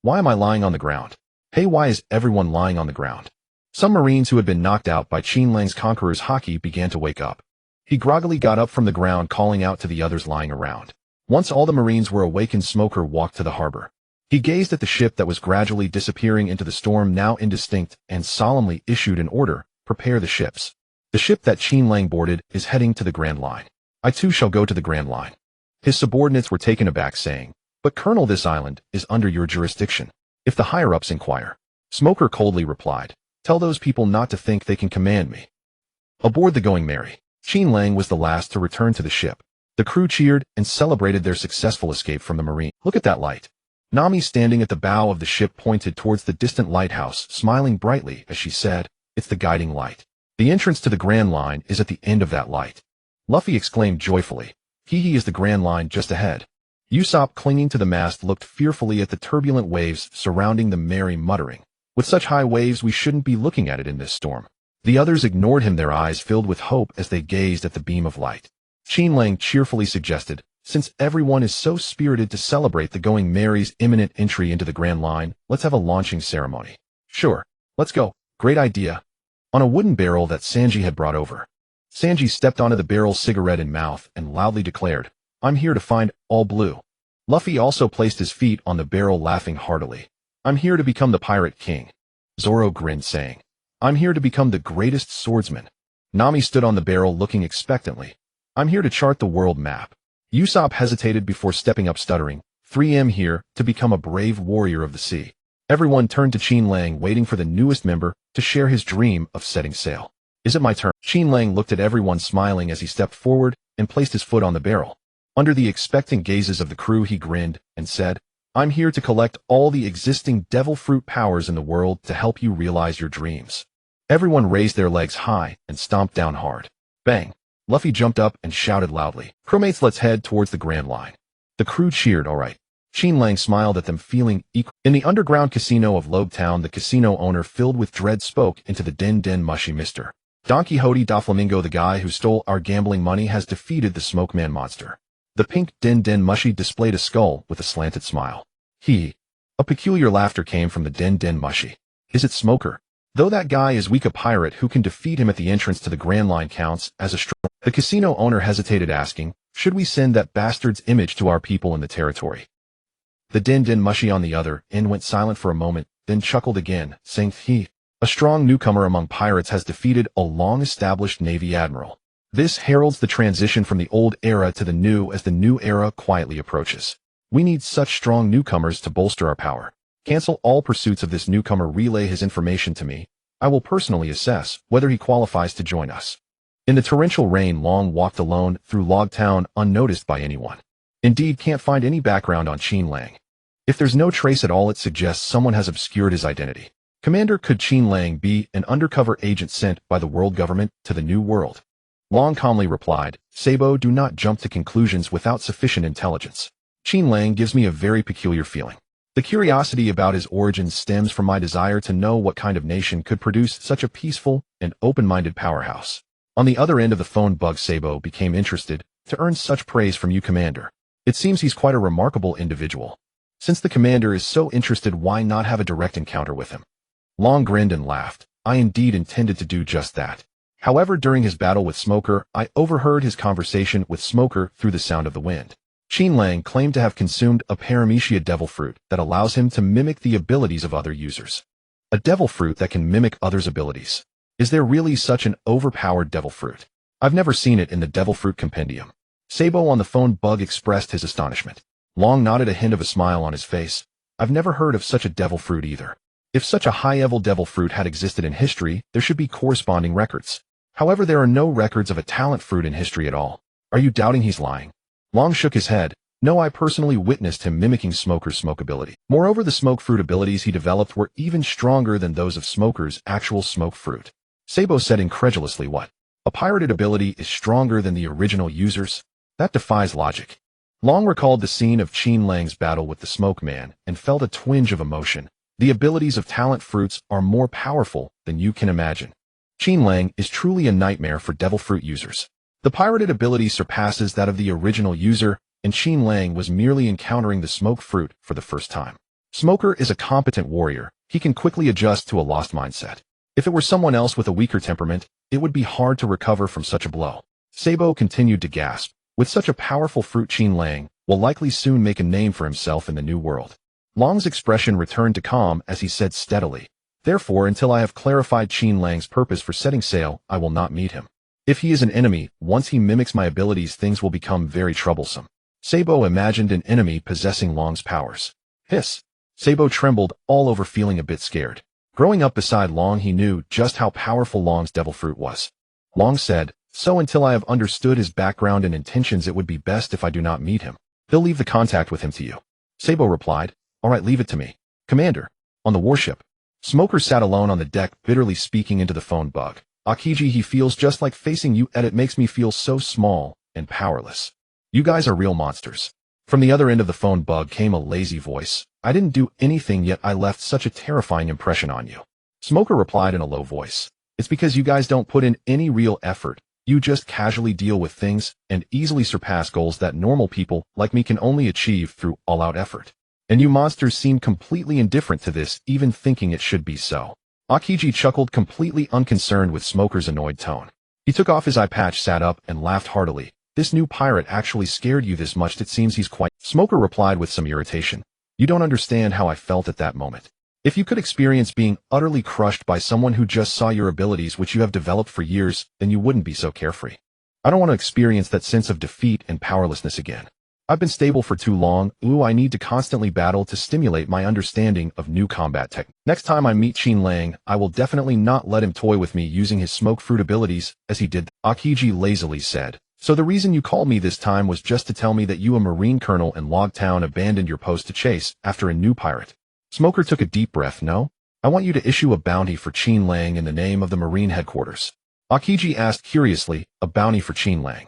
Why am I lying on the ground? Hey, why is everyone lying on the ground? Some Marines who had been knocked out by Qin Lang's conqueror's haki began to wake up. He groggily got up from the ground, calling out to the others lying around. Once all the Marines were awakened, Smoker walked to the harbor. He gazed at the ship that was gradually disappearing into the storm, now indistinct, and solemnly issued an order: "Prepare the ships. The ship that Qin Lang boarded is heading to the Grand Line. I too shall go to the Grand Line." His subordinates were taken aback, saying, "But Colonel, this island is under your jurisdiction. If the higher-ups inquire." Smoker coldly replied, "Tell those people not to think they can command me." Aboard the Going Merry, Qin Lang was the last to return to the ship. The crew cheered and celebrated their successful escape from the Marine. "Look at that light." Nami, standing at the bow of the ship, pointed towards the distant lighthouse, smiling brightly as she said, "It's the guiding light. The entrance to the Grand Line is at the end of that light." Luffy exclaimed joyfully, "He is the Grand Line just ahead." Usopp, clinging to the mast, looked fearfully at the turbulent waves surrounding the Merry, muttering, "With such high waves, we shouldn't be looking at it in this storm." The others ignored him, their eyes filled with hope as they gazed at the beam of light. Qin Lang cheerfully suggested, "Since everyone is so spirited to celebrate the Going Merry's imminent entry into the Grand Line, let's have a launching ceremony." "Sure, let's go. Great idea." On a wooden barrel that Sanji had brought over, Sanji stepped onto the barrel, cigarette in mouth, and loudly declared, "I'm here to find all blue." Luffy also placed his feet on the barrel, laughing heartily. "I'm here to become the Pirate King." Zoro grinned, saying, "I'm here to become the greatest swordsman." Nami stood on the barrel, looking expectantly. "I'm here to chart the world map." Usopp hesitated before stepping up, stuttering, "3M here to become a brave warrior of the sea." Everyone turned to Qin Lang, waiting for the newest member to share his dream of setting sail. "Is it my turn?" Qin Lang looked at everyone, smiling as he stepped forward and placed his foot on the barrel. Under the expectant gazes of the crew, he grinned and said, "I'm here to collect all the existing devil fruit powers in the world to help you realize your dreams." Everyone raised their legs high and stomped down hard. Bang! Luffy jumped up and shouted loudly, "Crewmates, let's head towards the Grand Line." The crew cheered. "All right." Qin Lang smiled at them, feeling equal. In the underground casino of Lobe Town, the casino owner, filled with dread, spoke into the Den Den Mushi. "Mr. Don Quixote da Flamingo, the guy who stole our gambling money, has defeated the Smokeman monster." The pink Den Den Mushi displayed a skull with a slanted smile. A peculiar laughter came from the Den Den Mushi. "Is it Smoker? Though that guy is weak, a pirate who can defeat him at the entrance to the Grand Line counts as a strong." The casino owner hesitated, asking, "Should we send that bastard's image to our people in the territory?" The Den Den Mushi on the other end went silent for a moment, then chuckled again, saying, "A strong newcomer among pirates has defeated a long-established Navy admiral. This heralds the transition from the old era to the new as the new era quietly approaches. We need such strong newcomers to bolster our power. Cancel all pursuits of this newcomer, relay his information to me. I will personally assess whether he qualifies to join us." In the torrential rain, Long walked alone through Log Town, unnoticed by anyone. Indeed, can't find any background on Qin Lang. If there's no trace at all, it suggests someone has obscured his identity. Commander, could Qin Lang be an undercover agent sent by the world government to the New World? Long calmly replied, "Sabo, do not jump to conclusions without sufficient intelligence. Qin Lang gives me a very peculiar feeling. The curiosity about his origins stems from my desire to know what kind of nation could produce such a peaceful and open-minded powerhouse. On the other end of the phone, Bug Sabo became interested to earn such praise from you, Commander. It seems he's quite a remarkable individual. Since the Commander is so interested, why not have a direct encounter with him? Long grinned and laughed. I indeed intended to do just that. However, during his battle with Smoker, I overheard his conversation with Smoker through the sound of the wind. Qin Lang claimed to have consumed a paramecia devil fruit that allows him to mimic the abilities of other users. A devil fruit that can mimic others' abilities. Is there really such an overpowered devil fruit? I've never seen it in the devil fruit compendium. Sabo on the phone, Bug expressed his astonishment. Long nodded, a hint of a smile on his face. I've never heard of such a devil fruit either. If such a high-level devil fruit had existed in history, there should be corresponding records. However, there are no records of a talent fruit in history at all. Are you doubting he's lying? Long shook his head. No, I personally witnessed him mimicking Smoker's smoke ability. Moreover, the smoke fruit abilities he developed were even stronger than those of Smoker's actual smoke fruit. Sabo said incredulously, what? A pirated ability is stronger than the original user's? That defies logic. Long recalled the scene of Qin Lang's battle with the Smoke Man and felt a twinge of emotion. The abilities of talent fruits are more powerful than you can imagine. Qin Lang is truly a nightmare for devil fruit users. The pirated ability surpasses that of the original user, and Qin Lang was merely encountering the smoke fruit for the first time. Smoker is a competent warrior. He can quickly adjust to a lost mindset. If it were someone else with a weaker temperament, it would be hard to recover from such a blow. Sabo continued to gasp. With such a powerful fruit, Qin Lang will likely soon make a name for himself in the new world. Long's expression returned to calm as he said steadily, therefore, until I have clarified Qin Lang's purpose for setting sail, I will not meet him. If he is an enemy, once he mimics my abilities, things will become very troublesome. Sabo imagined an enemy possessing Long's powers. Hiss. Sabo trembled all over, feeling a bit scared. Growing up beside Long, he knew just how powerful Long's devil fruit was. Long said, so until I have understood his background and intentions, it would be best if I do not meet him. He'll leave the contact with him to you. Sabo replied, all right, leave it to me. Commander. On the warship. Smoker sat alone on the deck, bitterly speaking into the phone. Bug. Aokiji, he feels just like facing you, and it makes me feel so small and powerless. You guys are real monsters. From the other end of the phone, Bug, came a lazy voice. I didn't do anything, yet I left such a terrifying impression on you. Smoker replied in a low voice. It's because you guys don't put in any real effort. You just casually deal with things and easily surpass goals that normal people like me can only achieve through all-out effort. And you monsters seem completely indifferent to this, even thinking it should be so. Aokiji chuckled, completely unconcerned with Smoker's annoyed tone. He took off his eye patch, sat up, and laughed heartily. This new pirate actually scared you this much? It seems he's quite... Smoker replied with some irritation. You don't understand how I felt at that moment. If you could experience being utterly crushed by someone who just saw your abilities which you have developed for years, then you wouldn't be so carefree. I don't want to experience that sense of defeat and powerlessness again. I've been stable for too long. I need to constantly battle to stimulate my understanding of new combat techniques. Next time I meet Qin Lang, I will definitely not let him toy with me using his smoke fruit abilities, as he did. Aokiji lazily said. So the reason you called me this time was just to tell me that you, a Marine colonel in Log Town, abandoned your post to chase after a new pirate. Smoker took a deep breath. No? I want you to issue a bounty for Qin Lang in the name of the Marine headquarters. Aokiji asked curiously, a bounty for Qin Lang.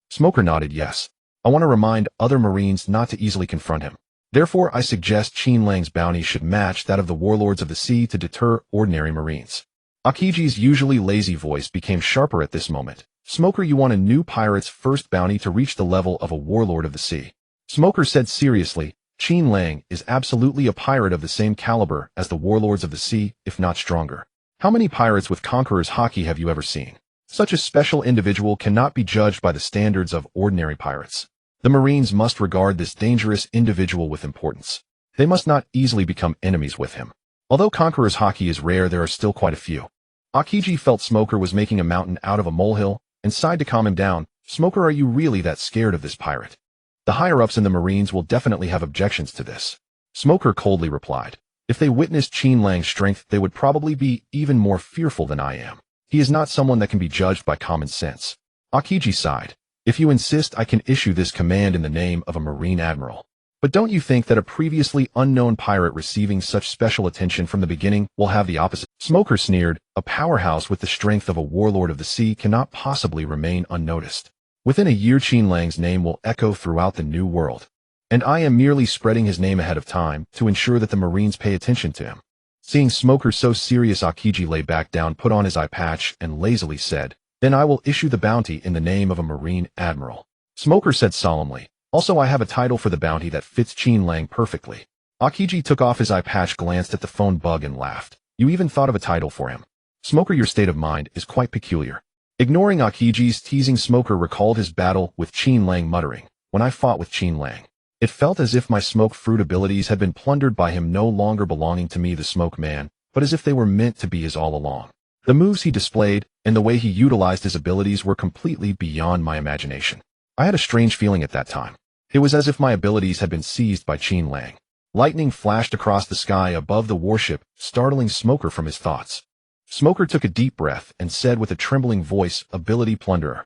Smoker nodded yes. I want to remind other Marines not to easily confront him. Therefore, I suggest Qin Lang's bounty should match that of the warlords of the sea to deter ordinary Marines. Aokiji's usually lazy voice became sharper at this moment. Smoker, you want a new pirate's first bounty to reach the level of a warlord of the sea. Smoker said seriously, Qin Lang is absolutely a pirate of the same caliber as the warlords of the sea, if not stronger. How many pirates with conqueror's haki have you ever seen? Such a special individual cannot be judged by the standards of ordinary pirates. The Marines must regard this dangerous individual with importance. They must not easily become enemies with him. Although conqueror's haki is rare, there are still quite a few. Aokiji felt Smoker was making a mountain out of a molehill, and sighed to calm him down. Smoker, are you really that scared of this pirate? The higher-ups in the Marines will definitely have objections to this. Smoker coldly replied. If they witnessed Qin Lang's strength, they would probably be even more fearful than I am. He is not someone that can be judged by common sense. Aokiji sighed. If you insist, I can issue this command in the name of a Marine admiral. But don't you think that a previously unknown pirate receiving such special attention from the beginning will have the opposite? Smoker sneered. A powerhouse with the strength of a warlord of the sea cannot possibly remain unnoticed. Within a year, Qin Lang's name will echo throughout the new world. And I am merely spreading his name ahead of time to ensure that the Marines pay attention to him. Seeing Smoker so serious, Aokiji lay back down, put on his eye patch, and lazily said, Then I will issue the bounty in the name of a Marine Admiral. Smoker said solemnly. Also, I have a title for the bounty that fits Qin Lang perfectly. Aokiji took off his eye patch, glanced at the phone bug, and laughed. You even thought of a title for him. Smoker, your state of mind is quite peculiar. Ignoring Aokiji's teasing, Smoker recalled his battle with Qin Lang, muttering, when I fought with Qin Lang, it felt as if my smoke fruit abilities had been plundered by him, no longer belonging to me, the smoke man, but as if they were meant to be his all along. The moves he displayed and the way he utilized his abilities were completely beyond my imagination. I had a strange feeling at that time. It was as if my abilities had been seized by Qin Lang. Lightning flashed across the sky above the warship, startling Smoker from his thoughts. Smoker took a deep breath and said with a trembling voice, Ability Plunderer.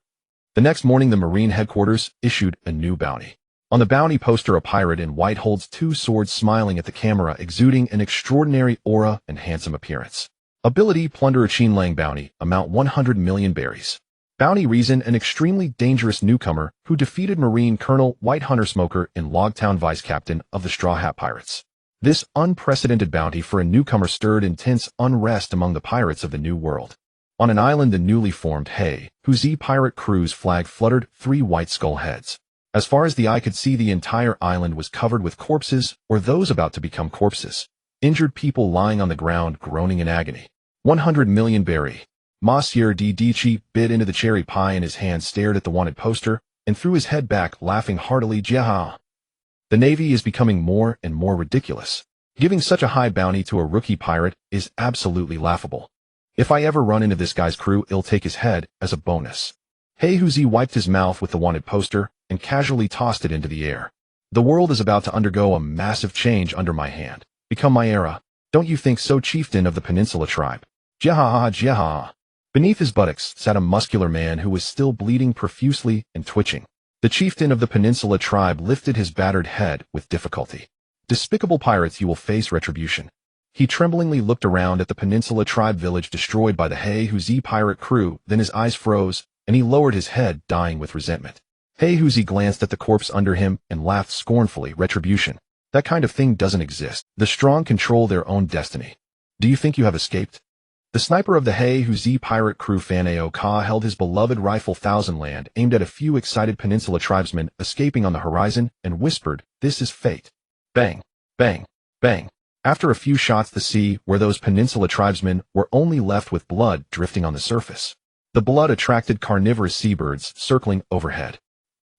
The next morning, the Marine headquarters issued a new bounty. On the bounty poster, a pirate in white holds two swords, smiling at the camera, exuding an extraordinary aura and handsome appearance. Ability Plunderer Qin Lang bounty, amount 100 million berries. Bounty reason: an extremely dangerous newcomer who defeated Marine Colonel White Hunter Smoker in Logtown, vice captain of the Straw Hat Pirates. This unprecedented bounty for a newcomer stirred intense unrest among the pirates of the New World. On an island, the newly formed Heaven-Defying pirate crew's flag fluttered, 3 white skull heads. As far as the eye could see, the entire island was covered with corpses, or those about to become corpses. Injured people lying on the ground, groaning in agony. 100 million berry. Monsieur Dici bit into the cherry pie in his hand, stared at the wanted poster, and threw his head back, laughing heartily. Jiaha. The Navy is becoming more and more ridiculous. Giving such a high bounty to a rookie pirate is absolutely laughable. If I ever run into this guy's crew, I'll take his head as a bonus. Heaven wiped his mouth with the wanted poster and casually tossed it into the air. The world is about to undergo a massive change under my hand. Become my era. Don't you think so, chieftain of the Peninsula tribe? Jiaha, jiaha. Beneath his buttocks sat a muscular man who was still bleeding profusely and twitching. The chieftain of the Peninsula tribe lifted his battered head with difficulty. Despicable pirates, you will face retribution. He tremblingly looked around at the Peninsula tribe village destroyed by the Heaven-Defying pirate crew, then his eyes froze, and he lowered his head, dying with resentment. Heaven-Defying glanced at the corpse under him and laughed scornfully. Retribution? That kind of thing doesn't exist. The strong control their own destiny. Do you think you have escaped? The sniper of the Heaven-Defying pirate crew, Aokiji, held his beloved rifle Thousand Land aimed at a few excited Peninsula tribesmen escaping on the horizon and whispered, "This is fate." Bang, bang, bang. After a few shots, the sea where those Peninsula tribesmen were only left with blood drifting on the surface. The blood attracted carnivorous seabirds circling overhead.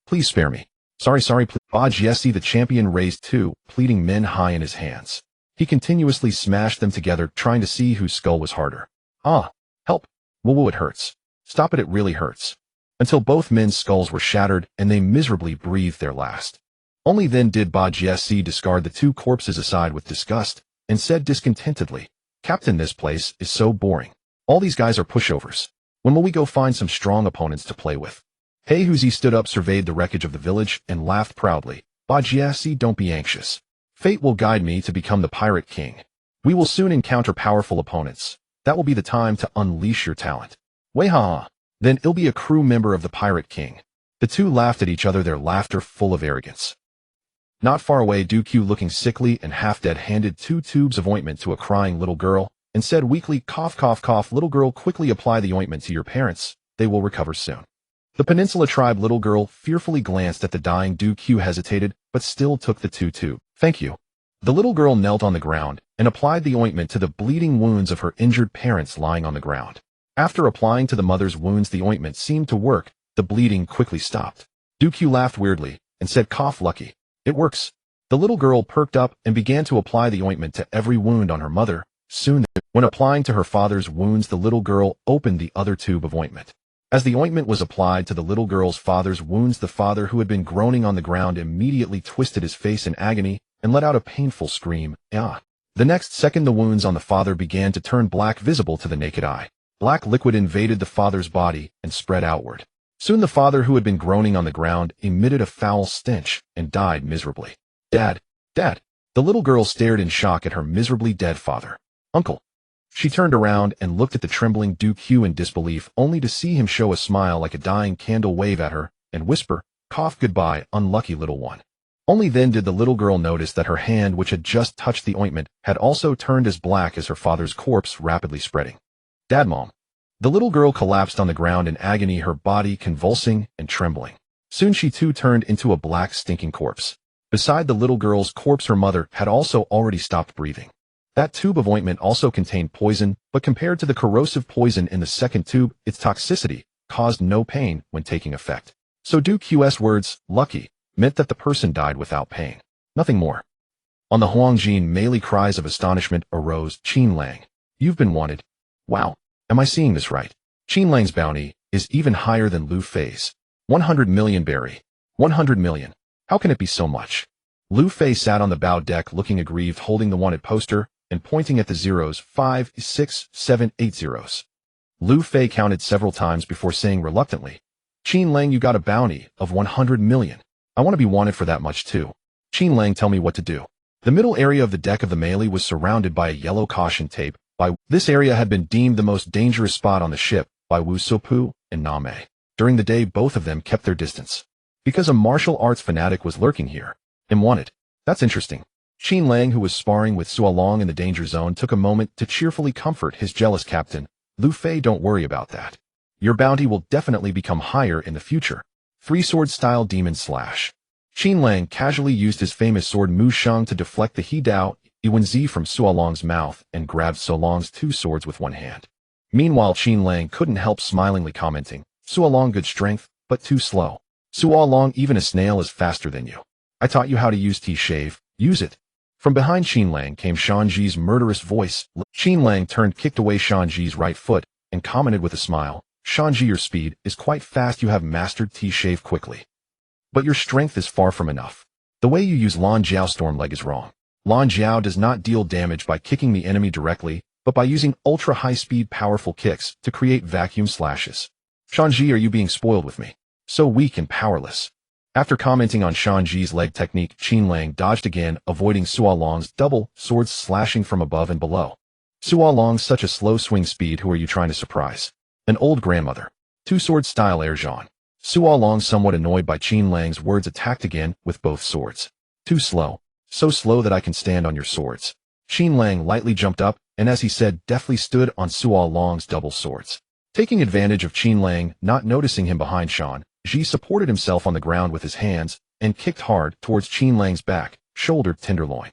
Please spare me. Sorry, please. Jesse, the champion, raised 2 pleading men high in his hands. He continuously smashed them together, trying to see whose skull was harder. Ah, help. Whoa, it hurts. Stop it, it really hurts. Until both men's skulls were shattered and they miserably breathed their last. Only then did Jesse discard the 2 corpses aside with disgust and said discontentedly, "Captain, this place is so boring. All these guys are pushovers. When will we go find some strong opponents to play with?" Heaven stood up, surveyed the wreckage of the village, and laughed proudly. Jesse, don't be anxious. Fate will guide me to become the Pirate King. We will soon encounter powerful opponents. That will be the time to unleash your talent. Weha! Then I'll be a crew member of the Pirate King. The 2 laughed at each other, their laughter full of arrogance. Not far away, Q, looking sickly and half-dead, handed 2 tubes of ointment to a crying little girl and said weakly, "Cough, cough, cough. Little girl, quickly apply the ointment to your parents. They will recover soon." The Peninsula tribe little girl fearfully glanced at the dying Q, hesitated, but still took the 2 tubes. "Thank you." The little girl knelt on the ground and applied the ointment to the bleeding wounds of her injured parents lying on the ground. After applying to the mother's wounds, the ointment seemed to work. The bleeding quickly stopped. Q laughed weirdly and said, "Cough, lucky. It works." The little girl perked up and began to apply the ointment to every wound on her mother. Soon, when applying to her father's wounds, the little girl opened the other tube of ointment. As the ointment was applied to the little girl's father's wounds, the father, who had been groaning on the ground, immediately twisted his face in agony and let out a painful scream. Ah! The next second, the wounds on the father began to turn black, visible to the naked eye. Black liquid invaded the father's body and spread outward. Soon the father, who had been groaning on the ground, emitted a foul stench and died miserably. "Dad! Dad!" The little girl stared in shock at her miserably dead father. "Uncle!" She turned around and looked at the trembling Q in disbelief, only to see him show a smile like a dying candle, wave at her, and whisper, "Cough, goodbye, unlucky little one." Only then did the little girl notice that her hand, which had just touched the ointment, had also turned as black as her father's corpse, rapidly spreading. "Dad, Mom!" The little girl collapsed on the ground in agony, her body convulsing and trembling. Soon she too turned into a black, stinking corpse. Beside the little girl's corpse, her mother had also already stopped breathing. That tube of ointment also contained poison, but compared to the corrosive poison in the second tube, its toxicity caused no pain when taking effect. So QS words, lucky, meant that the person died without pain. Nothing more. On the Huangjin, melee cries of astonishment arose. Qin Lang, you've been wanted. Wow, am I seeing this right? Qin Lang's bounty is even higher than Lu Fei's. 100 million berry. 100 million. How can it be so much? Lu Fei sat on the bow deck looking aggrieved, holding the wanted poster and pointing at the zeros, 5, 6, 7, 8 zeros. Lu Fei counted several times before saying reluctantly, Qin Lang, you got a bounty of 100 million. I want to be wanted for that much too. Qin Lang, tell me what to do. The middle area of the deck of the melee was surrounded by a yellow caution tape. This area had been deemed the most dangerous spot on the ship by Wu Sopu and Name. During the day, both of them kept their distance, because a martial arts fanatic was lurking here and wanted. That's interesting. Qin Lang, who was sparring with Sua Long in the danger zone, took a moment to cheerfully comfort his jealous captain. Lu Fei, don't worry about that. Your bounty will definitely become higher in the future. 3-sword style demon slash. Qin Lang casually used his famous sword Mu Sheng to deflect the He Dao Iwenzi from Sua Long's mouth and grabbed Sua Long's 2 swords with one hand. Meanwhile, Qin Lang couldn't help smilingly commenting, Sua Long, good strength, but too slow. Sua Long, even a snail is faster than you. I taught you how to use T-shave, use it. From behind Qin Lang came Shanji's murderous voice. Qin Lang kicked away Shanji's right foot and commented with a smile, Shanji, your speed is quite fast, you have mastered T-shave quickly. But your strength is far from enough. The way you use Lan Jiao storm leg is wrong. Lan Jiao does not deal damage by kicking the enemy directly, but by using ultra-high-speed powerful kicks to create vacuum slashes. Shanji, are you being spoiled with me? So weak and powerless. After commenting on Shanji's leg technique, Qin Lang dodged again, avoiding Sua Long's double swords slashing from above and below. Sua Long, such a slow swing speed, who are you trying to surprise? An old grandmother. 2-sword style air Jean. Sua Long, somewhat annoyed by Qin Lang's words, attacked again with both swords. Too slow. So slow that I can stand on your swords. Qin Lang lightly jumped up, and as he said, deftly stood on Sua Long's double swords. Taking advantage of Qin Lang not noticing him behind Shan, Ji supported himself on the ground with his hands and kicked hard towards Qin Lang's back, shoulder, tenderloin.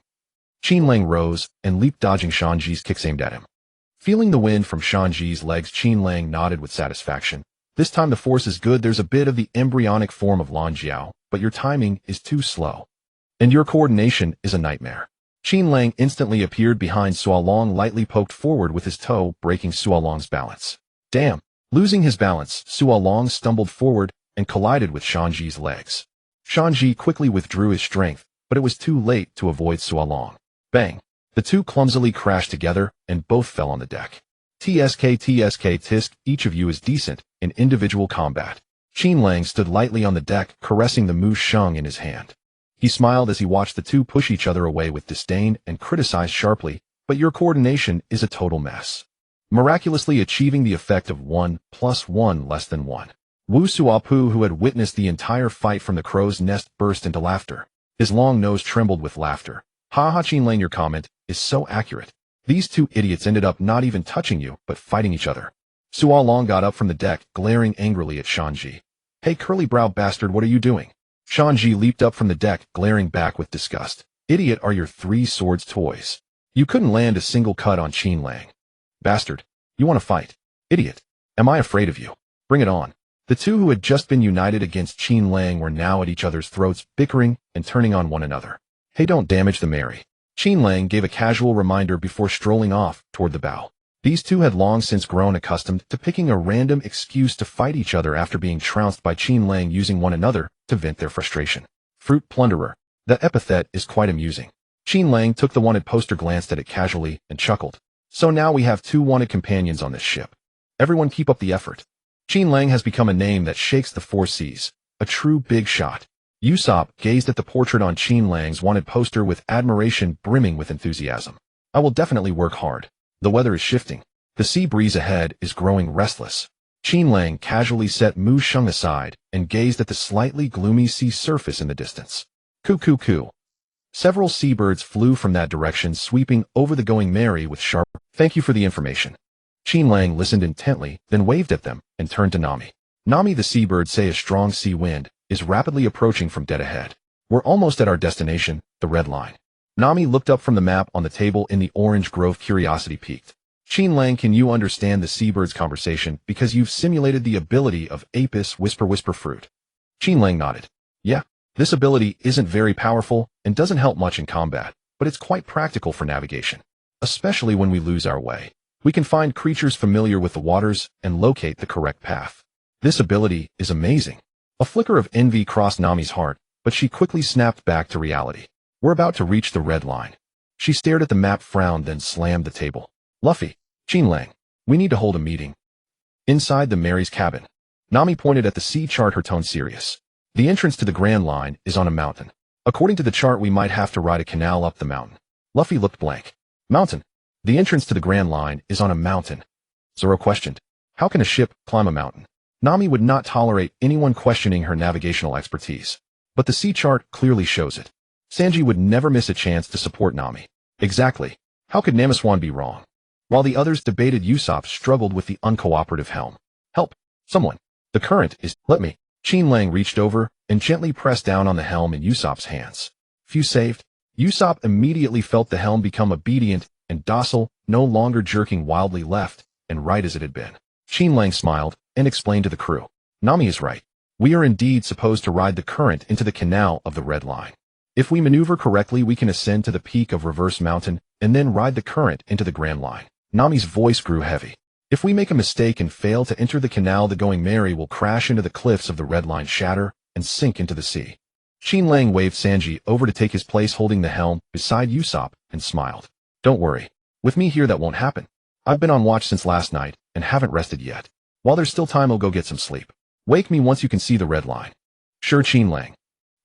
Qin Lang rose and leaped, dodging Shanji's kicks aimed at him. Feeling the wind from Shanji's legs, Qin Lang nodded with satisfaction. This time the force is good. There's a bit of the embryonic form of Lan Jiao, but your timing is too slow. And your coordination is a nightmare. Qin Lang instantly appeared behind Sua Long, lightly poked forward with his toe, breaking Sua Long's balance. Damn! Losing his balance, Sua Long stumbled forward and collided with Shanji's legs. Shanji quickly withdrew his strength, but it was too late to avoid Sua Long. Bang! The two clumsily crashed together and both fell on the deck. TSK tisk, each of you is decent in individual combat. Qin Lang stood lightly on the deck, caressing the Mu Sheng in his hand. He smiled as he watched the two push each other away with disdain and criticized sharply, but your coordination is a total mess. Miraculously achieving the effect of 1 + 1 less than 1. Wu Suapu, who had witnessed the entire fight from the crow's nest, burst into laughter. His long nose trembled with laughter. Ha ha, Qin Lang, your comment is so accurate. These two idiots ended up not even touching you, but fighting each other. Sua Long got up from the deck, glaring angrily at Shanji. Hey, curly-browed bastard, what are you doing? Shanji leaped up from the deck, glaring back with disgust. Idiot, are your 3 swords toys? You couldn't land a single cut on Qin Lang. Bastard, you want to fight? Idiot, am I afraid of you? Bring it on. The two who had just been united against Qin Lang were now at each other's throats, bickering and turning on one another. Hey, don't damage the Mary. Qin Lang gave a casual reminder before strolling off toward the bow. These two had long since grown accustomed to picking a random excuse to fight each other after being trounced by Qin Lang, using one another to vent their frustration. Fruit plunderer. That epithet is quite amusing. Qin Lang took the wanted poster, glanced at it casually, and chuckled. So now we have 2 wanted companions on this ship. Everyone keep up the effort. Qin Lang has become a name that shakes the 4 seas. A true big shot. Usopp gazed at the portrait on Qin Lang's wanted poster with admiration brimming with enthusiasm. I will definitely work hard. The weather is shifting. The sea breeze ahead is growing restless. Qin Lang casually set Mu Sheng aside and gazed at the slightly gloomy sea surface in the distance. Coo. Several seabirds flew from that direction, sweeping over the Going Merry with sharp. Thank you for the information. Qin Lang listened intently, then waved at them, and turned to Nami. Nami, the seabird, say a strong sea wind is rapidly approaching from dead ahead. We're almost at our destination, the red line. Nami looked up from the map on the table in the orange grove. Curiosity piqued. Qin Lang, can you understand the seabird's conversation because you've simulated the ability of Apis whisper fruit? Qin Lang nodded. Yeah, this ability isn't very powerful and doesn't help much in combat, but it's quite practical for navigation. Especially when we lose our way. We can find creatures familiar with the waters and locate the correct path. This ability is amazing. A flicker of envy crossed Nami's heart, but she quickly snapped back to reality. We're about to reach the red line. She stared at the map, frowned, then slammed the table. Luffy, Qin Lang, we need to hold a meeting. Inside the Mary's cabin. Nami pointed at the sea chart, her tone serious. The entrance to the Grand Line is on a mountain. According to the chart, we might have to ride a canal up the mountain. Luffy looked blank. Mountain. The entrance to the Grand Line is on a mountain. Zoro questioned. How can a ship climb a mountain? Nami would not tolerate anyone questioning her navigational expertise. But the sea chart clearly shows it. Sanji would never miss a chance to support Nami. Exactly. How could Nameswan be wrong? While the others debated, Usopp struggled with the uncooperative helm. Help! Someone! The current is— Let me! Qin Lang reached over and gently pressed down on the helm in Usopp's hands. Few saved. Usopp immediately felt the helm become obedient and docile, no longer jerking wildly left and right as it had been. Qin Lang smiled and explained to the crew. Nami is right. We are indeed supposed to ride the current into the canal of the Red Line. If we maneuver correctly, we can ascend to the peak of Reverse Mountain and then ride the current into the Grand Line. Nami's voice grew heavy. If we make a mistake and fail to enter the canal, the Going Merry will crash into the cliffs of the Red Line, shatter, and sink into the sea. Qin Lang waved Sanji over to take his place holding the helm beside Usopp and smiled. Don't worry. With me here that won't happen. I've been on watch since last night and haven't rested yet. While there's still time, I'll go get some sleep. Wake me once you can see the Red Line. Sure, Qin Lang.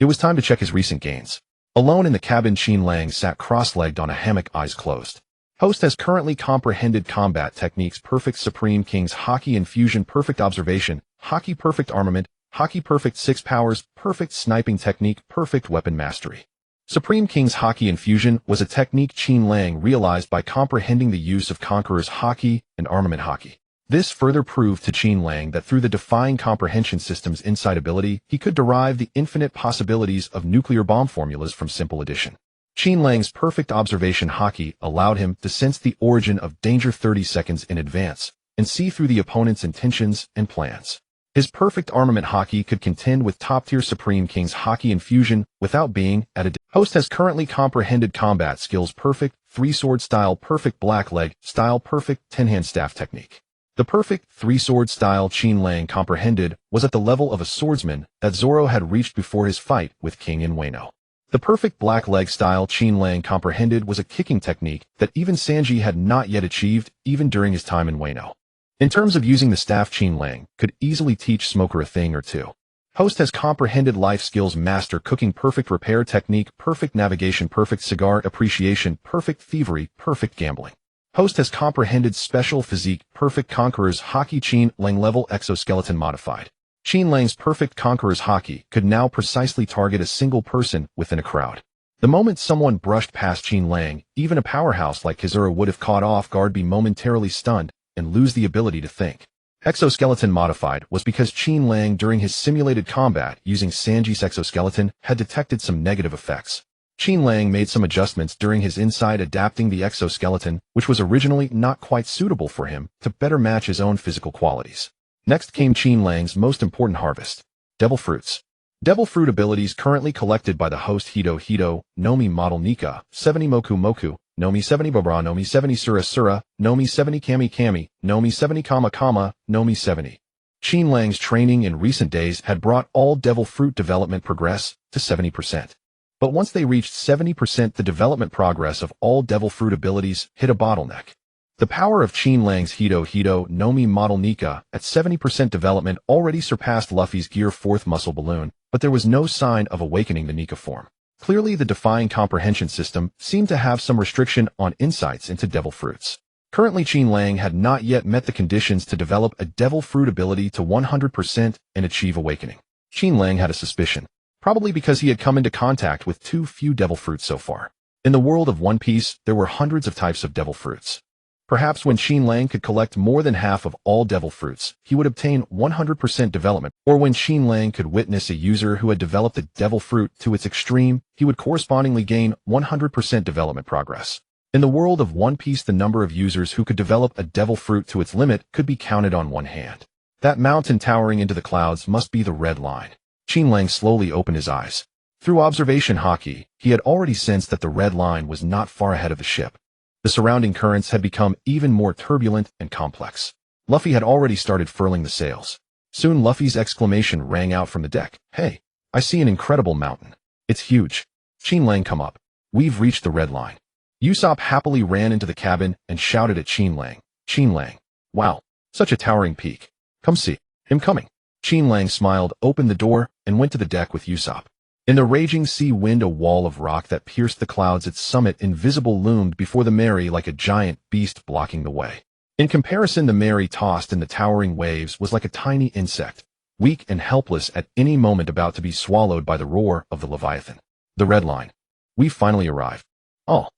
It was time to check his recent gains. Alone in the cabin, Qin Lang sat cross-legged on a hammock, eyes closed. Host has currently comprehended combat techniques: Perfect Supreme King's Haki Infusion, Perfect Observation, Haki Perfect Armament, Haki Perfect 6 Powers, Perfect Sniping Technique, Perfect Weapon Mastery. Supreme King's Haki Infusion was a technique Qin Lang realized by comprehending the use of Conqueror's Haki and Armament Haki. This further proved to Qin Lang that through the Defying Comprehension System's insight ability, he could derive the infinite possibilities of nuclear bomb formulas from simple addition. Qin Lang's Perfect Observation Haki allowed him to sense the origin of danger 30 seconds in advance and see through the opponent's intentions and plans. His Perfect Armament Haki could contend with top-tier Supreme King's Haki Infusion without being at a Host has currently comprehended combat skills: Perfect 3-Sword Style, Perfect Black Leg Style, Perfect 10-Hand Staff Technique. The Perfect 3-Sword Style Qin Lang comprehended was at the level of a swordsman that Zoro had reached before his fight with King in Wano. The Perfect Black Leg Style Qin Lang comprehended was a kicking technique that even Sanji had not yet achieved, even during his time in Wano. In terms of using the staff, Qin Lang could easily teach Smoker a thing or two. Host has comprehended life skills: Master Cooking, Perfect Repair Technique, Perfect Navigation, Perfect Cigar Appreciation, Perfect Thievery, Perfect Gambling. Host has comprehended Special Physique, Perfect Conqueror's Haki, Qin Lang Level Exoskeleton Modified. Qin Lang's Perfect Conqueror's Haki could now precisely target a single person within a crowd. The moment someone brushed past Qin Lang, even a powerhouse like Kizura would have caught off guard, be momentarily stunned, and lose the ability to think. Exoskeleton Modified was because Qin Lang, during his simulated combat using Sanji's exoskeleton, had detected some negative effects. Qin Lang made some adjustments during his insight, adapting the exoskeleton, which was originally not quite suitable for him, to better match his own physical qualities. Next came Qin Lang's most important harvest: Devil Fruits. Devil Fruit abilities currently collected by the host: Hito, Nomi Model Nika, 70 Moku, Nomi 70 Babra, Nomi 70 Sura, Nomi 70 Kami, Nomi 70 Kama, Nomi 70. Qin Lang's training in recent days had brought all Devil Fruit development progress to 70%. But once they reached 70%, the development progress of all Devil Fruit abilities hit a bottleneck. The power of Qin Lang's Hito Nomi Model Nika at 70% development already surpassed Luffy's Gear 4th Muscle Balloon, but there was no sign of awakening the Nika form. Clearly, the Defying Comprehension System seemed to have some restriction on insights into Devil Fruits. Currently, Qin Lang had not yet met the conditions to develop a Devil Fruit ability to 100% and achieve awakening. Qin Lang had a suspicion, probably because he had come into contact with too few Devil Fruits so far. In the world of One Piece, there were hundreds of types of Devil Fruits. Perhaps when Qin Lang could collect more than half of all devil fruits, he would obtain 100% development, or when Qin Lang could witness a user who had developed the devil fruit to its extreme, he would correspondingly gain 100% development progress. In the world of One Piece, the number of users who could develop a devil fruit to its limit could be counted on one hand. That mountain towering into the clouds must be the red line. Qin Lang slowly opened his eyes. Through observation haki, he had already sensed that the red line was not far ahead of the ship. The surrounding currents had become even more turbulent and complex. Luffy had already started furling the sails. Soon Luffy's exclamation rang out from the deck. "Hey, I see an incredible mountain. It's huge. Qin Lang, come up. We've reached the red line." Usopp happily ran into the cabin and shouted at Qin Lang. "Qin Lang. Wow, such a towering peak. Come see. Him coming." Qin Lang smiled, opened the door, and went to the deck with Usopp. In the raging sea wind, a wall of rock that pierced the clouds, its summit invisible, loomed before the Mary like a giant beast blocking the way. In comparison, the Mary tossed in the towering waves was like a tiny insect, weak and helpless at any moment, about to be swallowed by the roar of the Leviathan. The red line. We've finally arrived. Oh.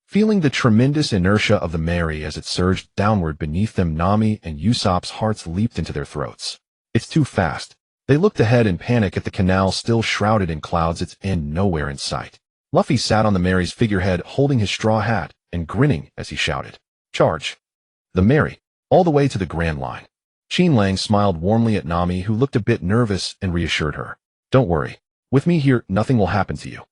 Feeling the tremendous inertia of the Mary as it surged downward beneath them, Nami and Usopp's hearts leaped into their throats. It's too fast. They looked ahead in panic at the canal still shrouded in clouds, its end nowhere in sight. Luffy sat on the Mary's figurehead, holding his straw hat and grinning as he shouted, "Charge!" The Mary, all the way to the Grand Line. Qin Lang smiled warmly at Nami, who looked a bit nervous, and reassured her. "Don't worry. With me here, nothing will happen to you."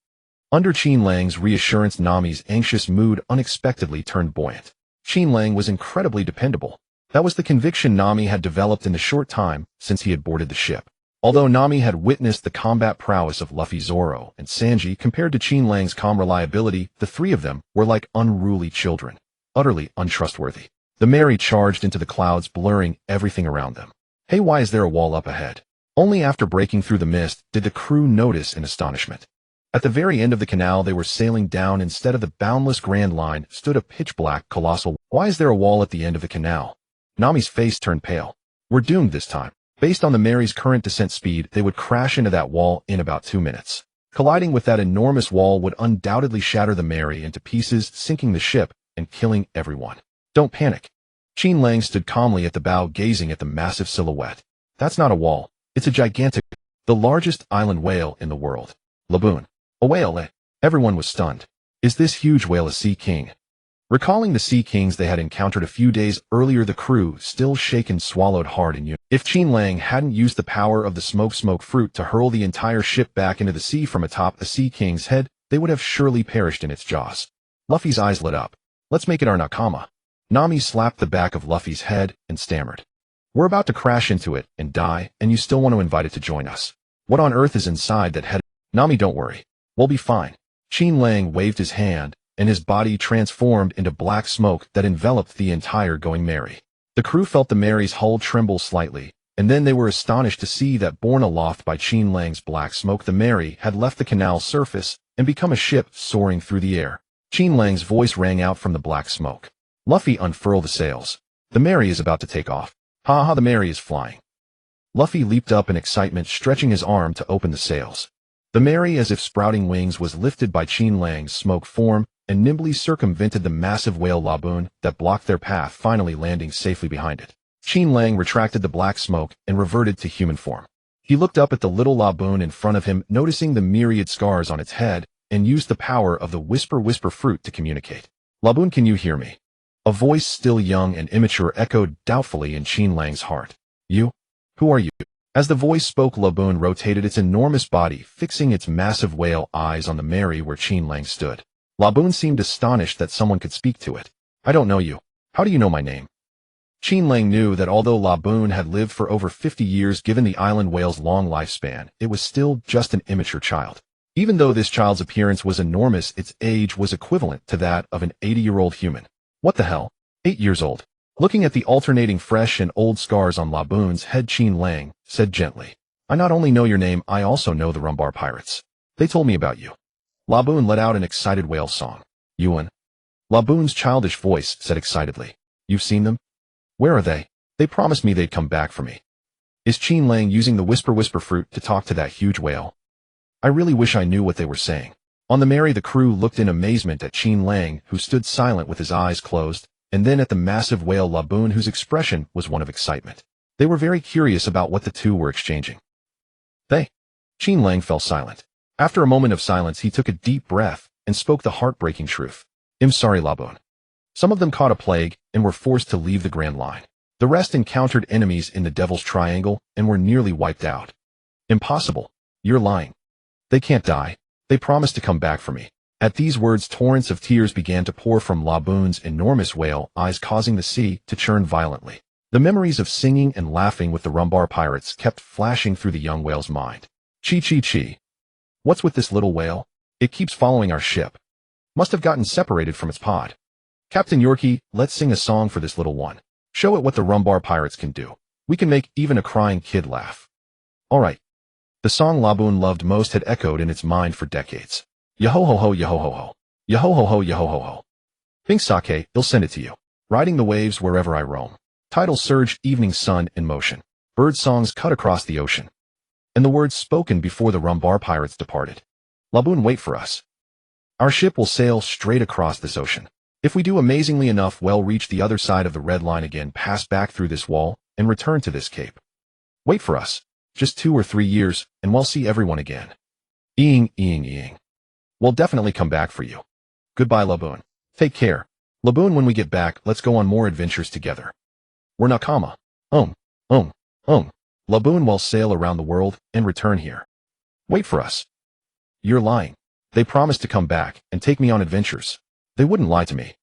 Under Qin Lang's reassurance, Nami's anxious mood unexpectedly turned buoyant. Qin Lang was incredibly dependable. That was the conviction Nami had developed in the short time since he had boarded the ship. Although Nami had witnessed the combat prowess of Luffy, Zoro, and Sanji compared to Qin Lang's calm reliability, the three of them were like unruly children, utterly untrustworthy. The Mary charged into the clouds, blurring everything around them. "Hey, why is there a wall up ahead?" Only after breaking through the mist did the crew notice in astonishment. At the very end of the canal they were sailing down, instead of the boundless Grand Line, stood a pitch-black, colossal. "Why is there a wall at the end of the canal?" Nami's face turned pale. "We're doomed this time. Based on the Mary's current descent speed, they would crash into that wall in about 2 minutes. Colliding with that enormous wall would undoubtedly shatter the Mary into pieces, sinking the ship and killing everyone." "Don't panic." Qin Lang stood calmly at the bow, gazing at the massive silhouette. "That's not a wall. It's a gigantic, the largest island whale in the world. Laboon. A whale, eh?" Everyone was stunned. "Is this huge whale a sea king?" Recalling the sea kings they had encountered a few days earlier, the crew, still shaken, swallowed hard in unison. If Qin Lang hadn't used the power of the smoke fruit to hurl the entire ship back into the sea from atop a sea king's head, they would have surely perished in its jaws. Luffy's eyes lit up. "Let's make it our nakama." Nami slapped the back of Luffy's head and stammered. "We're about to crash into it and die, and you still want to invite it to join us. What on earth is inside that head?" "Nami, don't worry. We'll be fine." Qin Lang waved his hand, and his body transformed into black smoke that enveloped the entire Going Mary. The crew felt the Mary's hull tremble slightly, and then they were astonished to see that, borne aloft by Qin Lang's black smoke, the Mary had left the canal surface and become a ship soaring through the air. Qin Lang's voice rang out from the black smoke. "Luffy, unfurl the sails. The Mary is about to take off." "Ha ha, the Mary is flying." Luffy leaped up in excitement, stretching his arm to open the sails. The Mary, as if sprouting wings, was lifted by Qin Lang's smoke form and nimbly circumvented the massive whale Laboon that blocked their path, finally landing safely behind it. Qin Lang retracted the black smoke and reverted to human form. He looked up at the little Laboon in front of him, noticing the myriad scars on its head, and used the power of the whisper fruit to communicate. "Laboon, can you hear me?" A voice still young and immature echoed doubtfully in Qin Lang's heart. "You? Who are you?" As the voice spoke, Laboon rotated its enormous body, fixing its massive whale eyes on the Mary where Qin Lang stood. Laboon seemed astonished that someone could speak to it. "I don't know you. How do you know my name?" Qin Lang knew that although Laboon had lived for over 50 years, given the island whale's long lifespan, it was still just an immature child. Even though this child's appearance was enormous, its age was equivalent to that of an 80-year-old human. "What the hell? 8 years old." Looking at the alternating fresh and old scars on Laboon's head, Qin Lang said gently, "I not only know your name, I also know the Rumbar Pirates. They told me about you." Laboon let out an excited whale song. "Yuan?" Laboon's childish voice said excitedly. "You've seen them? Where are they? They promised me they'd come back for me." Is Qin Lang using the whisper fruit to talk to that huge whale? I really wish I knew what they were saying. On the Mary, the crew looked in amazement at Qin Lang, who stood silent with his eyes closed, and then at the massive whale Laboon, whose expression was one of excitement. They were very curious about what the two were exchanging. Qin Lang fell silent. After a moment of silence, he took a deep breath and spoke the heartbreaking truth. I'm sorry, Laboon. Some of them caught a plague and were forced to leave the Grand Line. The rest encountered enemies in the Devil's Triangle and were nearly wiped out. Impossible. You're lying. They can't die. They promised to come back for me. At these words, torrents of tears began to pour from Laboon's enormous whale eyes, causing the sea to churn violently. The memories of singing and laughing with the Rumbar pirates kept flashing through the young whale's mind. Chi. What's with this little whale? It keeps following our ship. Must have gotten separated from its pod. Captain Yorkie, let's sing a song for this little one. Show it what the Rumbar pirates can do. We can make even a crying kid laugh. All right. The song Laboon loved most had echoed in its mind for decades. Yo-ho-ho-ho, yo-ho-ho-ho. Yo-ho-ho-ho, yo-ho-ho-ho. Pink sake, they'll send it to you. Riding the waves wherever I roam. Tidal surge, evening sun in motion. Bird songs cut across the ocean. And the words spoken before the Rumbar pirates departed. Laboon, wait for us. Our ship will sail straight across this ocean. If we do amazingly enough, we'll reach the other side of the red line again, pass back through this wall, and return to this cape. Wait for us. Just 2 or 3 years, and we'll see everyone again. Eeing. We'll definitely come back for you. Goodbye, Laboon. Take care. Laboon, when we get back, let's go on more adventures together. We're nakama. Laboon will sail around the world and return here. Wait for us. You're lying. They promised to come back and take me on adventures. They wouldn't lie to me.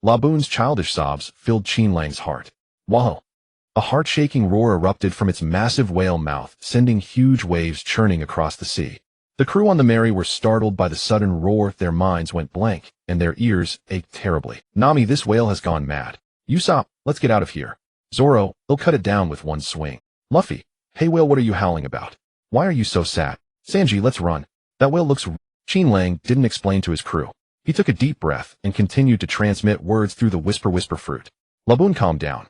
Laboon's childish sobs filled Qin Lang's heart. Wow! A heart-shaking roar erupted from its massive whale mouth, sending huge waves churning across the sea. The crew on the Mary were startled by the sudden roar, their minds went blank, and their ears ached terribly. Nami, this whale has gone mad. Usopp, let's get out of here. Zoro, they'll cut it down with one swing. Luffy, hey whale, what are you howling about? Why are you so sad? Sanji, let's run. That whale looks... Qin Lang didn't explain to his crew. He took a deep breath and continued to transmit words through the whisper fruit. Laboon, calm down.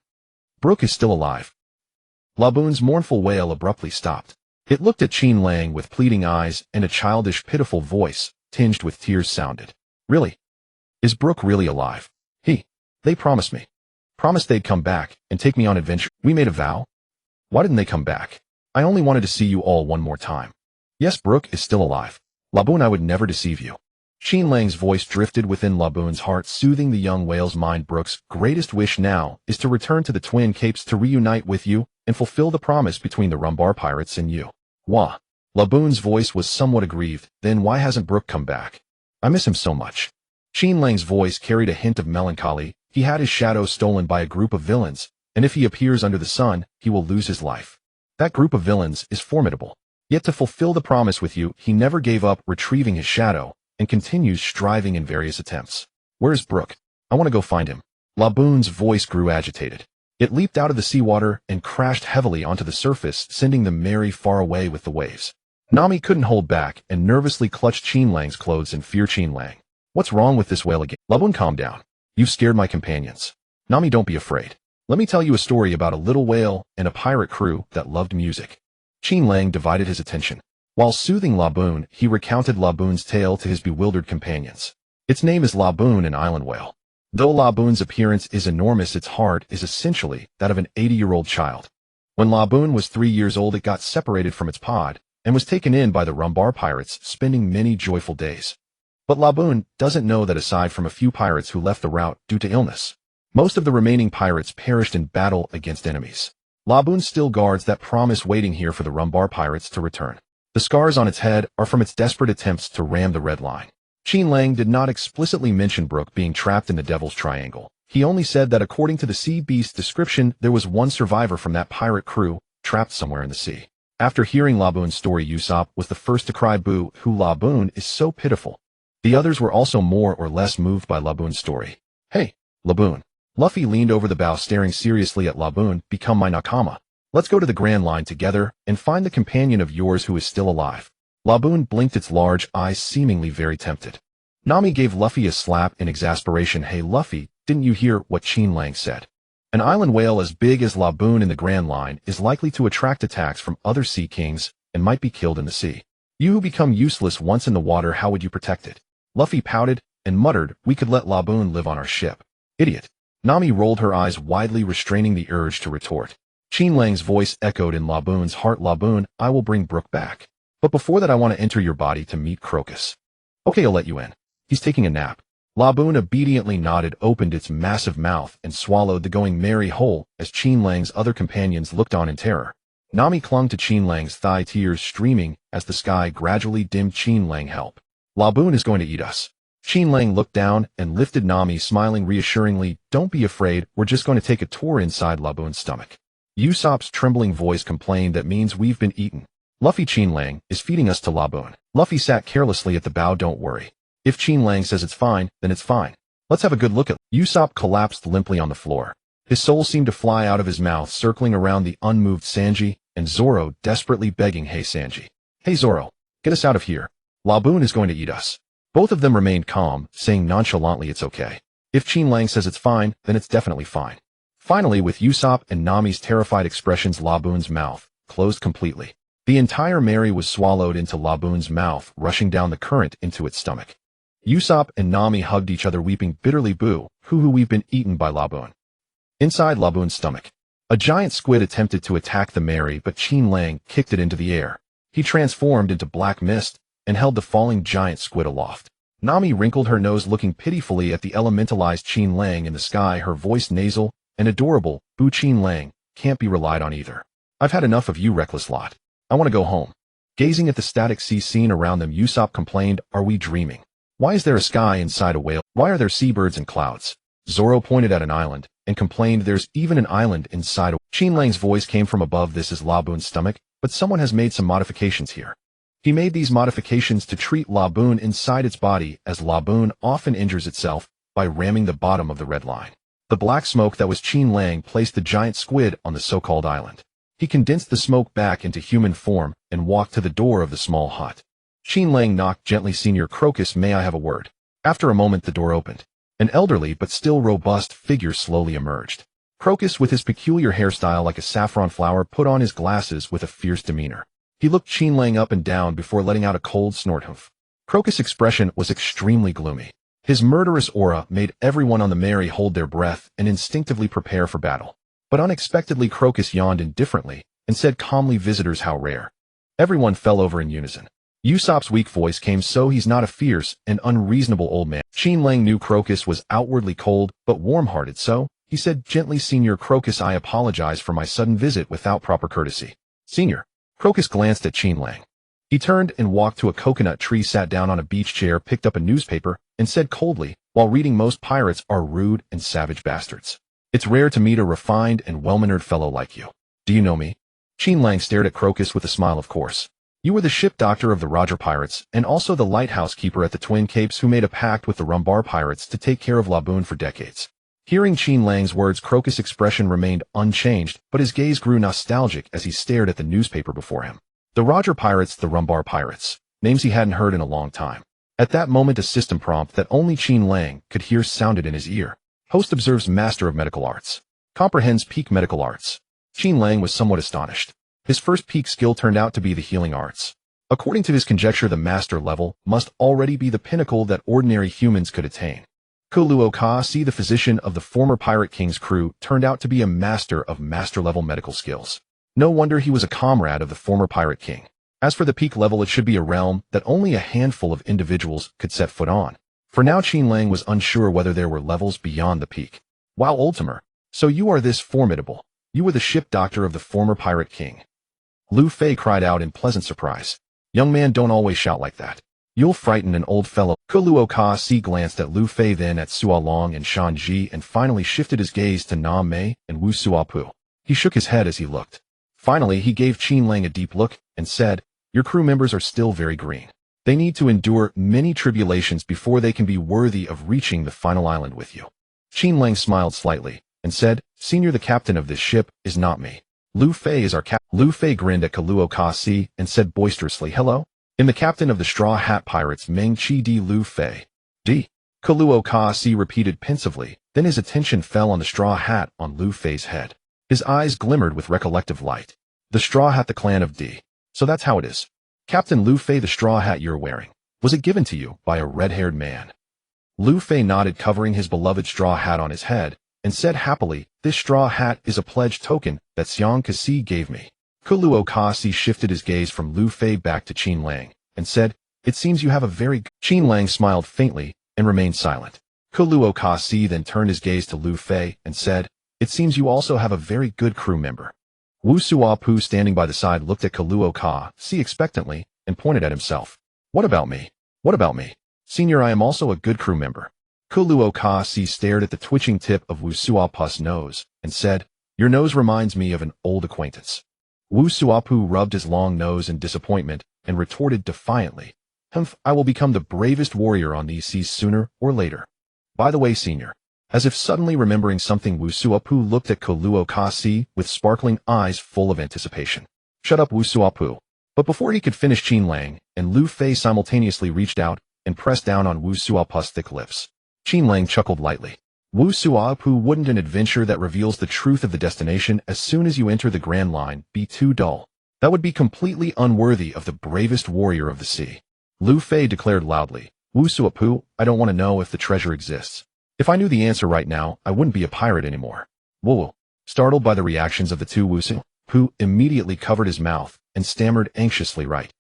Brook is still alive. Laboon's mournful wail abruptly stopped. It looked at Qin Lang with pleading eyes, and a childish, pitiful voice, tinged with tears, sounded. Really? Is Brook really alive? They promised me. Promised they'd come back and take me on adventure. We made a vow. Why didn't they come back? I only wanted to see you all one more time. Yes, Brook is still alive. Laboon, I would never deceive you. Qin Lang's voice drifted within Laboon's heart, soothing the young whale's mind. Brook's greatest wish now is to return to the Twin Capes to reunite with you and fulfill the promise between the Rumbar pirates and you. Wah. Laboon's voice was somewhat aggrieved. Then why hasn't Brook come back? I miss him so much. Qin Lang's voice carried a hint of melancholy. He had his shadow stolen by a group of villains, and if he appears under the sun, he will lose his life. That group of villains is formidable. Yet to fulfill the promise with you, he never gave up retrieving his shadow, and continues striving in various attempts. Where's Brook? I want to go find him. Laboon's voice grew agitated. It leaped out of the seawater and crashed heavily onto the surface, sending the Mary far away with the waves. Nami couldn't hold back and nervously clutched Qin Lang's clothes in fear. Qin Lang. What's wrong with this whale again? Laboon, calm down. You've scared my companions. Nami, don't be afraid. Let me tell you a story about a little whale and a pirate crew that loved music. Qin Lang divided his attention. While soothing Laboon, he recounted Laboon's tale to his bewildered companions. Its name is Laboon, an island whale. Though Laboon's appearance is enormous, its heart is essentially that of an 80-year-old child. When Laboon was 3 years old, it got separated from its pod and was taken in by the Rumbar pirates, spending many joyful days. But Laboon doesn't know that aside from a few pirates who left the route due to illness, most of the remaining pirates perished in battle against enemies. Laboon still guards that promise, waiting here for the Rumbar pirates to return. The scars on its head are from its desperate attempts to ram the Red Line. Qin Lang did not explicitly mention Brook being trapped in the Devil's Triangle. He only said that according to the sea beast's description, there was one survivor from that pirate crew trapped somewhere in the sea. After hearing Laboon's story, Usopp was the first to cry boo. Laboon is so pitiful. The others were also more or less moved by Laboon's story. Hey, Laboon. Luffy leaned over the bow, staring seriously at Laboon. Become my nakama. Let's go to the Grand Line together and find the companion of yours who is still alive. Laboon blinked its large eyes, seemingly very tempted. Nami gave Luffy a slap in exasperation. Hey Luffy, didn't you hear what Qin Lang said? An island whale as big as Laboon in the Grand Line is likely to attract attacks from other sea kings and might be killed in the sea. You who become useless once in the water, how would you protect it? Luffy pouted and muttered, we could let Laboon live on our ship. Idiot. Nami rolled her eyes widely, restraining the urge to retort. Qin Lang's voice echoed in Laboon's heart. Laboon, I will bring Brook back. But before that I want to enter your body to meet Crocus. Okay, I'll let you in. He's taking a nap. Laboon obediently nodded, opened its massive mouth, and swallowed the going merry whole as Qin Lang's other companions looked on in terror. Nami clung to Qin Lang's thigh, tears streaming as the sky gradually dimmed. Qin Lang, help. Laboon is going to eat us. Qin Lang looked down and lifted Nami, smiling reassuringly. Don't be afraid, we're just going to take a tour inside Laboon's stomach. Usopp's trembling voice complained, that means we've been eaten. Luffy, Qin Lang is feeding us to Laboon. Luffy sat carelessly at the bow. Don't worry. If Qin Lang says it's fine, then it's fine. Let's have a good look at it. Usopp collapsed limply on the floor. His soul seemed to fly out of his mouth, circling around the unmoved Sanji and Zoro, desperately begging, hey Sanji. Hey Zoro, get us out of here. Laboon is going to eat us. Both of them remained calm, saying nonchalantly, it's okay. If Qin Lang says it's fine, then it's definitely fine. Finally, with Usopp and Nami's terrified expressions, Laboon's mouth closed completely. The entire Mary was swallowed into Laboon's mouth, rushing down the current into its stomach. Usopp and Nami hugged each other, weeping bitterly. Boo, hoo-hoo, we've been eaten by Laboon. Inside Laboon's stomach, a giant squid attempted to attack the Mary, but Qin Lang kicked it into the air. He transformed into black mist and held the falling giant squid aloft. Nami wrinkled her nose, looking pitifully at the elementalized Qin Lang in the sky, her voice nasal and adorable. Boo, Qin Lang can't be relied on either. I've had enough of you, reckless lot. I want to go home. Gazing at the static sea scene around them, Usopp complained, are we dreaming? Why is there a sky inside a whale? Why are there seabirds and clouds? Zoro pointed at an island and complained, there's even an island inside a... Qin Lang's voice came from above. This is Laboon's stomach, but someone has made some modifications here. He made these modifications to treat Laboon inside its body, as Laboon often injures itself by ramming the bottom of the red line. The black smoke that was Qin Lang placed the giant squid on the so-called island. He condensed the smoke back into human form and walked to the door of the small hut. Qin Lang knocked gently. Senior Crocus, may I have a word? After a moment the door opened. An elderly but still robust figure slowly emerged. Crocus, with his peculiar hairstyle like a saffron flower, put on his glasses with a fierce demeanor. He looked Qin Lang up and down before letting out a cold snort. Hoof. Crocus' expression was extremely gloomy. His murderous aura made everyone on the Mary hold their breath and instinctively prepare for battle. But unexpectedly Crocus yawned indifferently and said calmly, visitors, how rare. Everyone fell over in unison. Usopp's weak voice came, so he's not a fierce and unreasonable old man. Qin Lang knew Crocus was outwardly cold but warm-hearted, so he said gently, Senior Crocus, I apologize for my sudden visit without proper courtesy. Senior. Crocus glanced at Qin Lang. He turned and walked to a coconut tree, sat down on a beach chair, picked up a newspaper, and said coldly, while reading, most pirates are rude and savage bastards. It's rare to meet a refined and well-mannered fellow like you. Do you know me? Qin Lang stared at Crocus with a smile. Of course. You were the ship doctor of the Roger pirates, and also the lighthouse keeper at the Twin Capes who made a pact with the Rumbar pirates to take care of Laboon for decades. Hearing Qin Lang's words, Crocus' expression remained unchanged, but his gaze grew nostalgic as he stared at the newspaper before him. The Roger pirates, the Rumbar pirates. Names he hadn't heard in a long time. At that moment, a system prompt that only Qin Lang could hear sounded in his ear. Host observes Master of Medical Arts. Comprehends peak medical arts. Qin Lang was somewhat astonished. His first peak skill turned out to be the healing arts. According to his conjecture, the master level must already be the pinnacle that ordinary humans could attain. Aokiji, the physician of the former Pirate King's crew, turned out to be a master of master-level medical skills. No wonder he was a comrade of the former Pirate King. As for the peak level, it should be a realm that only a handful of individuals could set foot on. For now, Qin Lang was unsure whether there were levels beyond the peak. Wow, Ultimer, so you are this formidable. You were the ship doctor of the former Pirate King. Lu Fei cried out in pleasant surprise. Young man, don't always shout like that. You'll frighten an old fellow. Aokiji glanced at Lu Fei, then at Sua Long and Shan Ji, and finally shifted his gaze to Na Mei and Wu Suapu. He shook his head as he looked. Finally, he gave Qin Lang a deep look and said, your crew members are still very green. They need to endure many tribulations before they can be worthy of reaching the final island with you. Qin Lang smiled slightly and said, Senior, the captain of this ship is not me. Lu Fei is our captain. Lu Fei grinned at Aokiji and said boisterously, hello? I'm the captain of the Straw Hat Pirates, Meng Chi Di Lu Fei. D. Aokiji repeated pensively, then his attention fell on the straw hat on Lu Fei's head. His eyes glimmered with recollective light. The Straw Hat, the clan of D. So that's how it is. Captain Lu Fei, the straw hat you're wearing, was it given to you by a red-haired man? Lu Fei nodded, covering his beloved straw hat on his head, and said happily, "This straw hat is a pledge token that Xiang Kasi gave me." Kuluo Kasi shifted his gaze from Lu Fei back to Qin Lang, and said, "It seems you have a very good—" Qin Lang smiled faintly, and remained silent. Kuluo Kasi then turned his gaze to Lu Fei, and said, "It seems you also have a very good crew member." Wu Suapu standing by the side looked at Kuluo Kasi expectantly, and pointed at himself. "What about me? What about me? Senior, I am also a good crew member." Kuluo Kasi stared at the twitching tip of Wu Suapu's nose, and said, "Your nose reminds me of an old acquaintance." Wu Suapu rubbed his long nose in disappointment, and retorted defiantly, "Humph, I will become the bravest warrior on these seas sooner or later. By the way, senior." As if suddenly remembering something, Wu Suapu looked at Kuluo Kasi with sparkling eyes full of anticipation. "Shut up, Wu Suapu." But before he could finish, Qin Lang and Lu Fei simultaneously reached out and pressed down on Wu Suapu's thick lips. Qin Lang chuckled lightly. "Wu Suapu, wouldn't an adventure that reveals the truth of the destination as soon as you enter the Grand Line be too dull? That would be completely unworthy of the bravest warrior of the sea." Lu Fei declared loudly, "Wu Suapu, I don't want to know if the treasure exists. If I knew the answer right now, I wouldn't be a pirate anymore." Woo. Startled by the reactions of the two, Wu Suapu immediately covered his mouth and stammered anxiously, Right?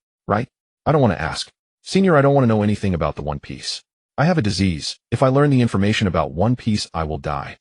I don't want to ask. Senior, I don't want to know anything about the One Piece. I have a disease. If I learn the information about One Piece, I will die."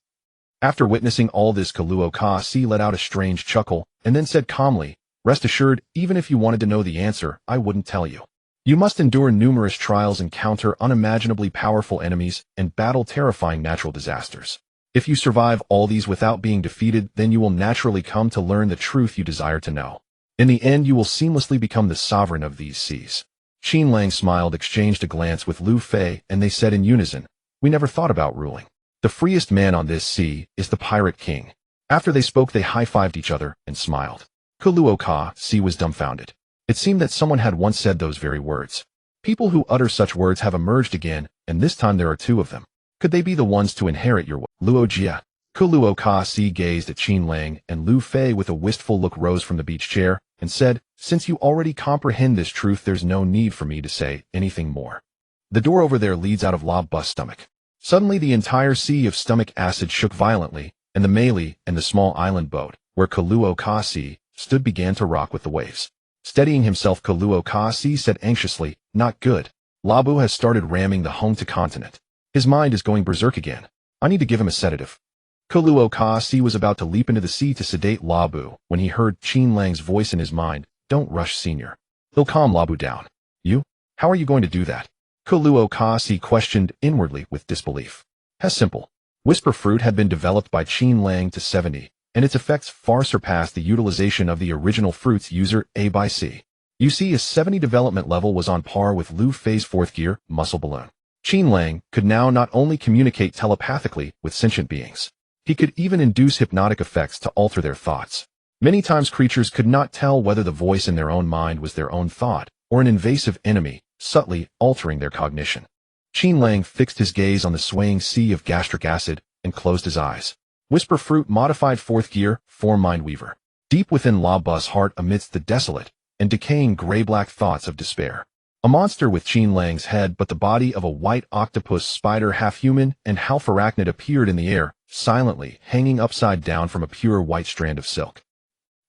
After witnessing all this, Kuluo Kasi let out a strange chuckle, and then said calmly, "Rest assured, even if you wanted to know the answer, I wouldn't tell you. You must endure numerous trials, encounter unimaginably powerful enemies, and battle terrifying natural disasters. If you survive all these without being defeated, then you will naturally come to learn the truth you desire to know. In the end, you will seamlessly become the sovereign of these seas." Qin Lang smiled, exchanged a glance with Lu Fei, and they said in unison, "We never thought about ruling. The freest man on this sea is the Pirate King." After they spoke, they high-fived each other and smiled. Kuluo Kasi was dumbfounded. It seemed that someone had once said those very words. People who utter such words have emerged again, and this time there are two of them. Could they be the ones to inherit your Luo Jia? Kuluo Kasi gazed at Qin Lang, and Lu Fei with a wistful look rose from the beach chair and said, "Since you already comprehend this truth, there's no need for me to say anything more. The door over there leads out of La Bus stomach." Suddenly the entire sea of stomach acid shook violently, and the melee and the small island boat, where Kuluo Kasi stood, began to rock with the waves. Steadying himself, Kuluo Kasi said anxiously, "Not good. Labu has started ramming the home to continent. His mind is going berserk again. I need to give him a sedative." Kuluo Kasi was about to leap into the sea to sedate Labu when he heard Qin Lang's voice in his mind, "Don't rush, senior. He'll calm Labu down." "You? How are you going to do that?" Kuluo Kasi questioned inwardly with disbelief. "As simple. Whisper Fruit had been developed by Qin Lang to 70, and its effects far surpassed the utilization of the original fruit's user A by C. You see, his 70 development level was on par with Lu Fei's 4th gear, Muscle Balloon. Qin Lang could now not only communicate telepathically with sentient beings, he could even induce hypnotic effects to alter their thoughts. Many times creatures could not tell whether the voice in their own mind was their own thought, or an invasive enemy, subtly altering their cognition. Qin Lang fixed his gaze on the swaying sea of gastric acid, and closed his eyes. Whisper Fruit modified 4th gear, form Mindweaver. Deep within La Bus' heart, amidst the desolate and decaying gray-black thoughts of despair, a monster with Qin Lang's head but the body of a white octopus spider, half human and half arachnid, appeared in the air, silently hanging upside down from a pure white strand of silk.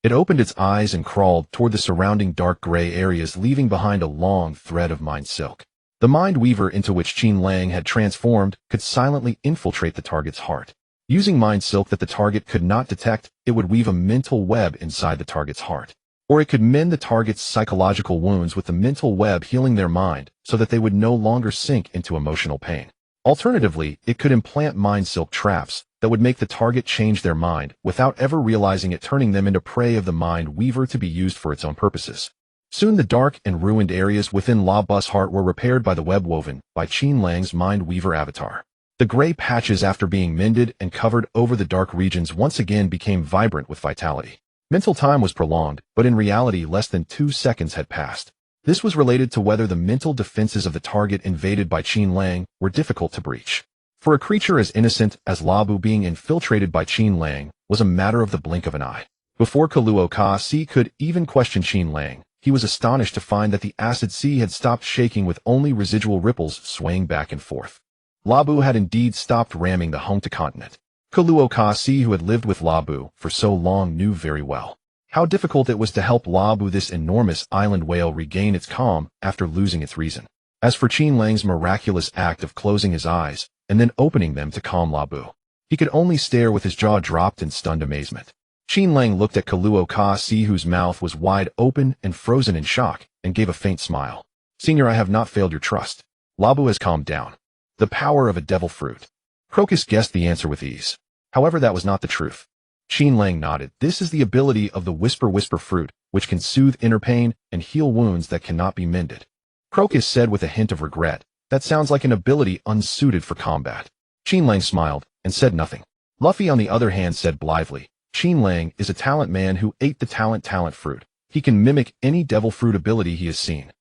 It opened its eyes and crawled toward the surrounding dark gray areas, leaving behind a long thread of mind silk. The Mind Weaver into which Qin Lang had transformed could silently infiltrate the target's heart. Using mind silk that the target could not detect, it would weave a mental web inside the target's heart. Or it could mend the target's psychological wounds with the mental web, healing their mind so that they would no longer sink into emotional pain. Alternatively, it could implant mind silk traps that would make the target change their mind without ever realizing it, turning them into prey of the Mind Weaver to be used for its own purposes. Soon the dark and ruined areas within La Bus' heart were repaired by the web woven by Qin Lang's Mind Weaver avatar. The gray patches, after being mended and covered over the dark regions, once again became vibrant with vitality. Mental time was prolonged, but in reality less than 2 seconds had passed. This was related to whether the mental defenses of the target invaded by Qin Lang were difficult to breach. For a creature as innocent as Labu, being infiltrated by Qin Lang was a matter of the blink of an eye. Before Kuluo Kasi could even question Qin Lang, he was astonished to find that the acid sea had stopped shaking, with only residual ripples swaying back and forth. Labu had indeed stopped ramming the home to continent. Aokiji, who had lived with Labu for so long, knew very well how difficult it was to help Labu, this enormous island whale, regain its calm after losing its reason. As for Qin Lang's miraculous act of closing his eyes and then opening them to calm Labu, he could only stare with his jaw dropped in stunned amazement. Qin Lang looked at Aokiji, whose mouth was wide open and frozen in shock, and gave a faint smile. "Senior, I have not failed your trust. Labu has calmed down. The power of a devil fruit." Crocus guessed the answer with ease. However, that was not the truth. Qin Lang nodded. "This is the ability of the Whisper fruit, which can soothe inner pain and heal wounds that cannot be mended." Crocus said with a hint of regret, "That sounds like an ability unsuited for combat." Qin Lang smiled and said nothing. Luffy, on the other hand, said blithely, "Qin Lang is a talent man who ate the talent fruit. He can mimic any devil fruit ability he has seen."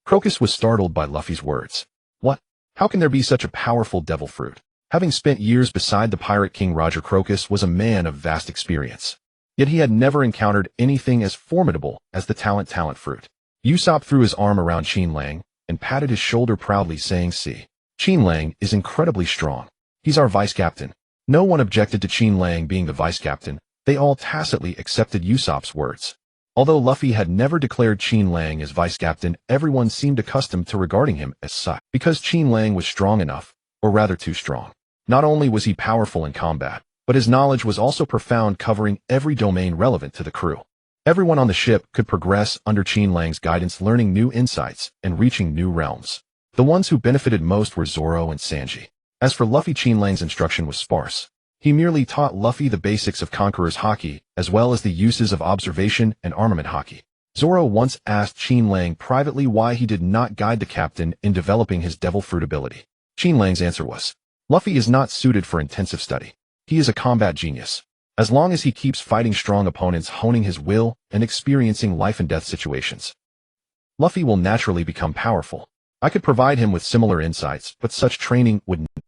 Crocus was startled by Luffy's words. "What? How can there be such a powerful devil fruit?" Having spent years beside the Pirate King Roger, Crocus was a man of vast experience. Yet he had never encountered anything as formidable as the talent fruit. Usopp threw his arm around Qin Lang and patted his shoulder proudly, saying, "See, Qin Lang is incredibly strong. He's our vice captain." No one objected to Qin Lang being the vice captain. They all tacitly accepted Usopp's words. Although Luffy had never declared Qin Lang as vice captain, everyone seemed accustomed to regarding him as such, because Qin Lang was strong enough, or rather too strong. Not only was he powerful in combat, but his knowledge was also profound, covering every domain relevant to the crew. Everyone on the ship could progress under Qin Lang's guidance, learning new insights and reaching new realms. The ones who benefited most were Zoro and Sanji. As for Luffy, Qin Lang's instruction was sparse. He merely taught Luffy the basics of Conqueror's Haki, as well as the uses of observation and armament Haki. Zoro once asked Qin Lang privately why he did not guide the captain in developing his devil fruit ability. Qin Lang's answer was, "Luffy is not suited for intensive study. He is a combat genius. As long as he keeps fighting strong opponents, honing his will, and experiencing life and death situations, Luffy will naturally become powerful. I could provide him with similar insights, but such training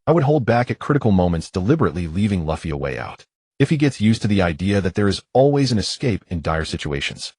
I would hold back at critical moments, deliberately leaving Luffy a way out. If he gets used to the idea that there is always an escape in dire situations,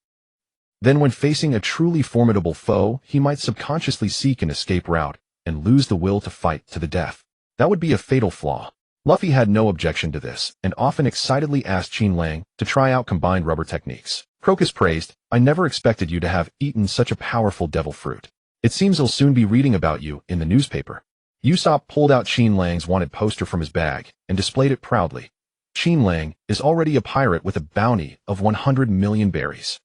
then when facing a truly formidable foe, he might subconsciously seek an escape route and lose the will to fight to the death. That would be a fatal flaw." Luffy had no objection to this, and often excitedly asked Qin Lang to try out combined rubber techniques. Crocus praised, "I never expected you to have eaten such a powerful devil fruit. It seems he'll soon be reading about you in the newspaper." Usopp pulled out Qin Lang's wanted poster from his bag and displayed it proudly. "Qin Lang is already a pirate with a bounty of 100 million berries.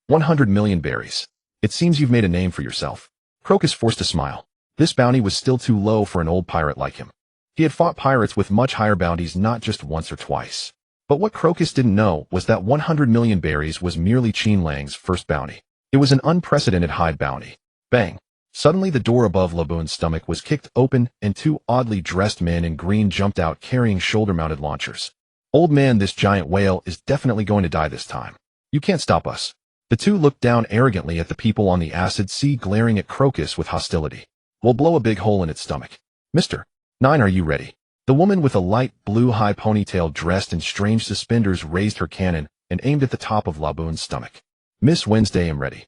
100 million berries. It seems you've made a name for yourself." Crocus forced a smile. This bounty was still too low for an old pirate like him. He had fought pirates with much higher bounties, not just once or twice. But what Crocus didn't know was that 100 million berries was merely Qin Lang's first bounty. It was an unprecedented high bounty. Bang! Suddenly the door above Labu's stomach was kicked open and two oddly dressed men in green jumped out carrying shoulder-mounted launchers. "Old man, this giant whale is definitely going to die this time. You can't stop us." The two looked down arrogantly at the people on the acid sea, glaring at Crocus with hostility. "We'll blow a big hole in its stomach. Mr. 9, are you ready?" The woman with a light blue high ponytail dressed in strange suspenders raised her cannon and aimed at the top of Labu's stomach. "Miss Wednesday, am ready."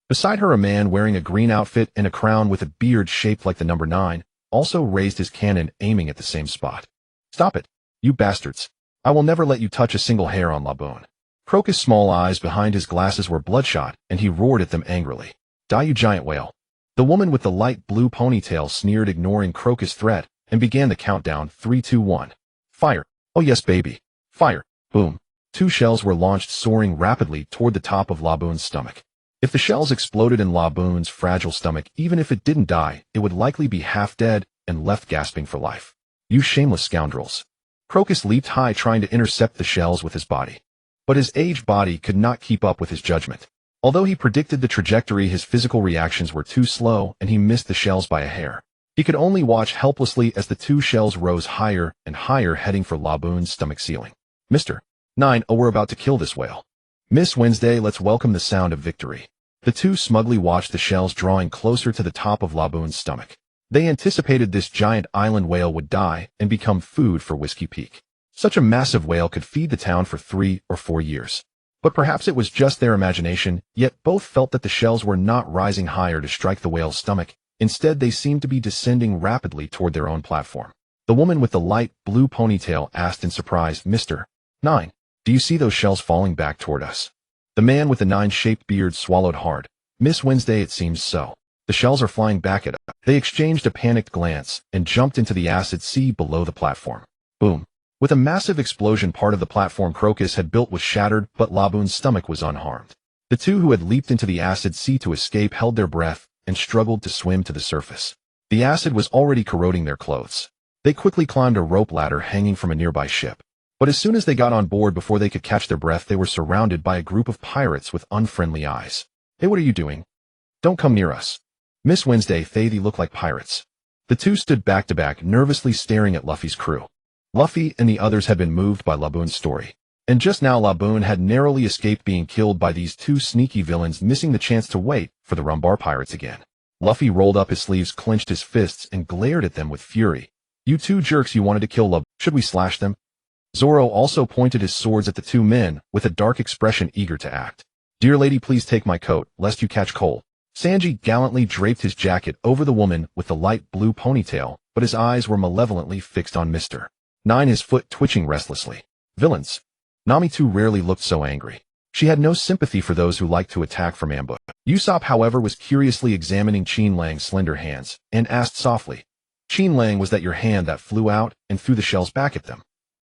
Beside her, a man wearing a green outfit and a crown with a beard shaped like the number 9 also raised his cannon, aiming at the same spot. "Stop it, you bastards. I will never let you touch a single hair on Labu." Crocus' small eyes behind his glasses were bloodshot, and he roared at them angrily. "Die, you giant whale." The woman with the light blue ponytail sneered, ignoring Crocus' threat, and began the countdown. 3, 2, 1. Fire. "Oh yes, baby. Fire." Boom. 2 shells were launched, soaring rapidly toward the top of Labu's stomach. If the shells exploded in Labu's fragile stomach, even if it didn't die, it would likely be half dead and left gasping for life. "You shameless scoundrels." Crocus leaped high, trying to intercept the shells with his body. But his aged body could not keep up with his judgment. Although he predicted the trajectory, his physical reactions were too slow, and he missed the shells by a hair. He could only watch helplessly as the 2 shells rose higher and higher, heading for Labu's stomach ceiling. "Mr. 9, oh, we're about to kill this whale. Miss Wednesday, let's welcome the sound of victory." The 2 smugly watched the shells drawing closer to the top of Labu's stomach. They anticipated this giant island whale would die and become food for Whiskey Peak. Such a massive whale could feed the town for 3 or 4 years. But perhaps it was just their imagination, yet both felt that the shells were not rising higher to strike the whale's stomach. Instead, they seemed to be descending rapidly toward their own platform. The woman with the light blue ponytail asked in surprise, Mr. 9, do you see those shells falling back toward us? The man with the 9-shaped beard swallowed hard. Miss Wednesday, it seems so. The shells are flying back at us. They exchanged a panicked glance and jumped into the acid sea below the platform. Boom. With a massive explosion, part of the platform Crocus had built was shattered, but Laboon's stomach was unharmed. The two who had leaped into the acid sea to escape held their breath and struggled to swim to the surface. The acid was already corroding their clothes. They quickly climbed a rope ladder hanging from a nearby ship. But as soon as they got on board, before they could catch their breath, they were surrounded by a group of pirates with unfriendly eyes. Hey, what are you doing? Don't come near us. Miss Wednesday, they look like pirates. The two stood back to back, nervously staring at Luffy's crew. Luffy and the others had been moved by Laboon's story. And just now Laboon had narrowly escaped being killed by these two sneaky villains, missing the chance to wait for the Rumbar pirates again. Luffy rolled up his sleeves, clenched his fists, and glared at them with fury. You two jerks, you wanted to kill Laboon. Should we slash them? Zoro also pointed his swords at the two men, with a dark expression, eager to act. Dear lady, please take my coat, lest you catch cold. Sanji gallantly draped his jacket over the woman with the light blue ponytail, but his eyes were malevolently fixed on Mr. 9, his foot twitching restlessly. Villains. Nami too rarely looked so angry. She had no sympathy for those who liked to attack from ambush. Usopp, however, was curiously examining Qin Lang's slender hands, and asked softly, Qin Lang, was that your hand that flew out and threw the shells back at them?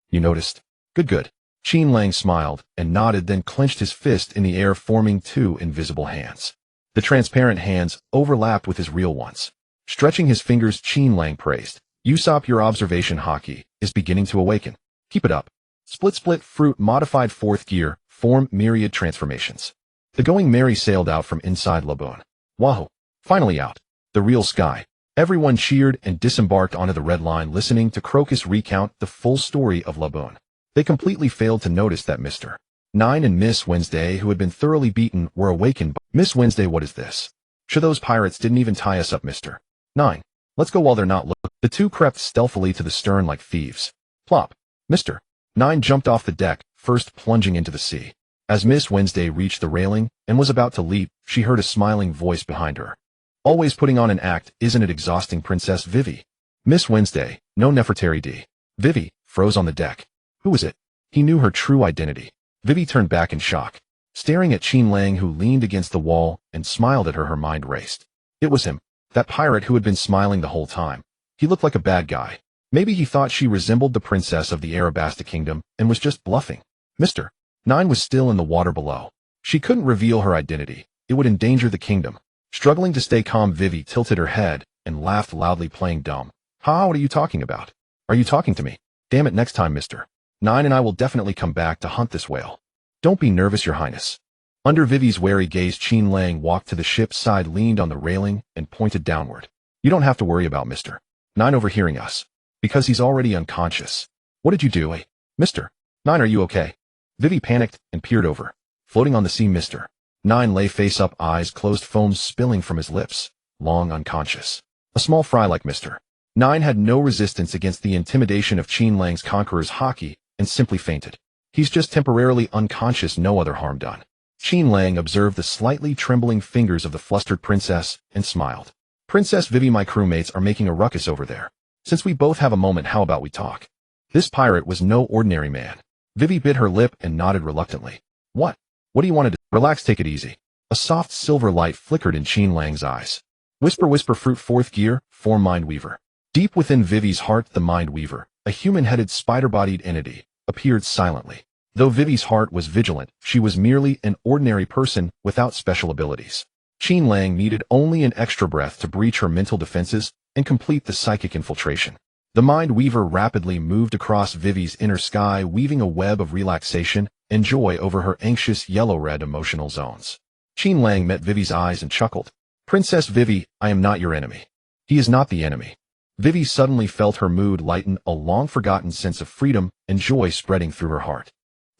You noticed? Good. Qin Lang smiled and nodded, then clenched his fist in the air, forming two invisible hands. The transparent hands overlapped with his real ones. Stretching his fingers, Qin Lang praised, Usopp, your observation haki is beginning to awaken. Keep it up. Split fruit modified 4th gear, form myriad transformations. The Going Merry sailed out from inside Laboon. Wahoo! Finally out. The real sky. Everyone cheered and disembarked onto the Red Line, listening to Crocus recount the full story of Laboon. They completely failed to notice that Mr. 9 and Miss Wednesday, who had been thoroughly beaten, were awakened by Miss Wednesday. What is this? Sure, those pirates didn't even tie us up, Mr. 9. Let's go while they're not looking. The two crept stealthily to the stern like thieves. Plop. Mr. 9 jumped off the deck, first plunging into the sea. As Miss Wednesday reached the railing and was about to leap, she heard a smiling voice behind her. Always putting on an act, isn't it exhausting, Princess Vivi? Miss Wednesday, no Nefertari D. Vivi froze on the deck. Who is it? He knew her true identity. Vivi turned back in shock. Staring at Qin Lang, who leaned against the wall and smiled at her, her mind raced. It was him. That pirate who had been smiling the whole time. He looked like a bad guy. Maybe he thought she resembled the princess of the Arabasta Kingdom and was just bluffing. Mr. 9 was still in the water below. She couldn't reveal her identity. It would endanger the kingdom. Struggling to stay calm, Vivi tilted her head and laughed loudly, playing dumb. Ha, what are you talking about? Are you talking to me? Damn it, next time, Mr. 9 and I will definitely come back to hunt this whale. Don't be nervous, your highness. Under Vivi's wary gaze, Qin Lang walked to the ship's side, leaned on the railing, and pointed downward. You don't have to worry about Mr. 9 overhearing us, because he's already unconscious. What did you do, eh? Mr. 9, are you okay? Vivi panicked and peered over. Floating on the sea, Mr. 9 lay face up, eyes closed, foam spilling from his lips, long unconscious. A small fry like Mr. 9 had no resistance against the intimidation of Qin Lang's conqueror's haki and simply fainted. He's just temporarily unconscious, no other harm done. Qin Lang observed the slightly trembling fingers of the flustered princess and smiled. Princess Vivi, my crewmates are making a ruckus over there. Since we both have a moment, how about we talk? This pirate was no ordinary man. Vivi bit her lip and nodded reluctantly. What? What do you want to do? Relax, take it easy. A soft silver light flickered in Qin Lang's eyes. Whisper fruit, 4th gear, form mind weaver. Deep within Vivi's heart, the mind weaver, a human-headed spider-bodied entity, appeared silently. Though Vivi's heart was vigilant, she was merely an ordinary person without special abilities. Qin Lang needed only an extra breath to breach her mental defenses and complete the psychic infiltration. The mind weaver rapidly moved across Vivi's inner sky, weaving a web of relaxation and joy over her anxious yellow-red emotional zones. Qin Lang met Vivi's eyes and chuckled. Princess Vivi, I am not your enemy. He is not the enemy. Vivi suddenly felt her mood lighten, a long-forgotten sense of freedom and joy spreading through her heart.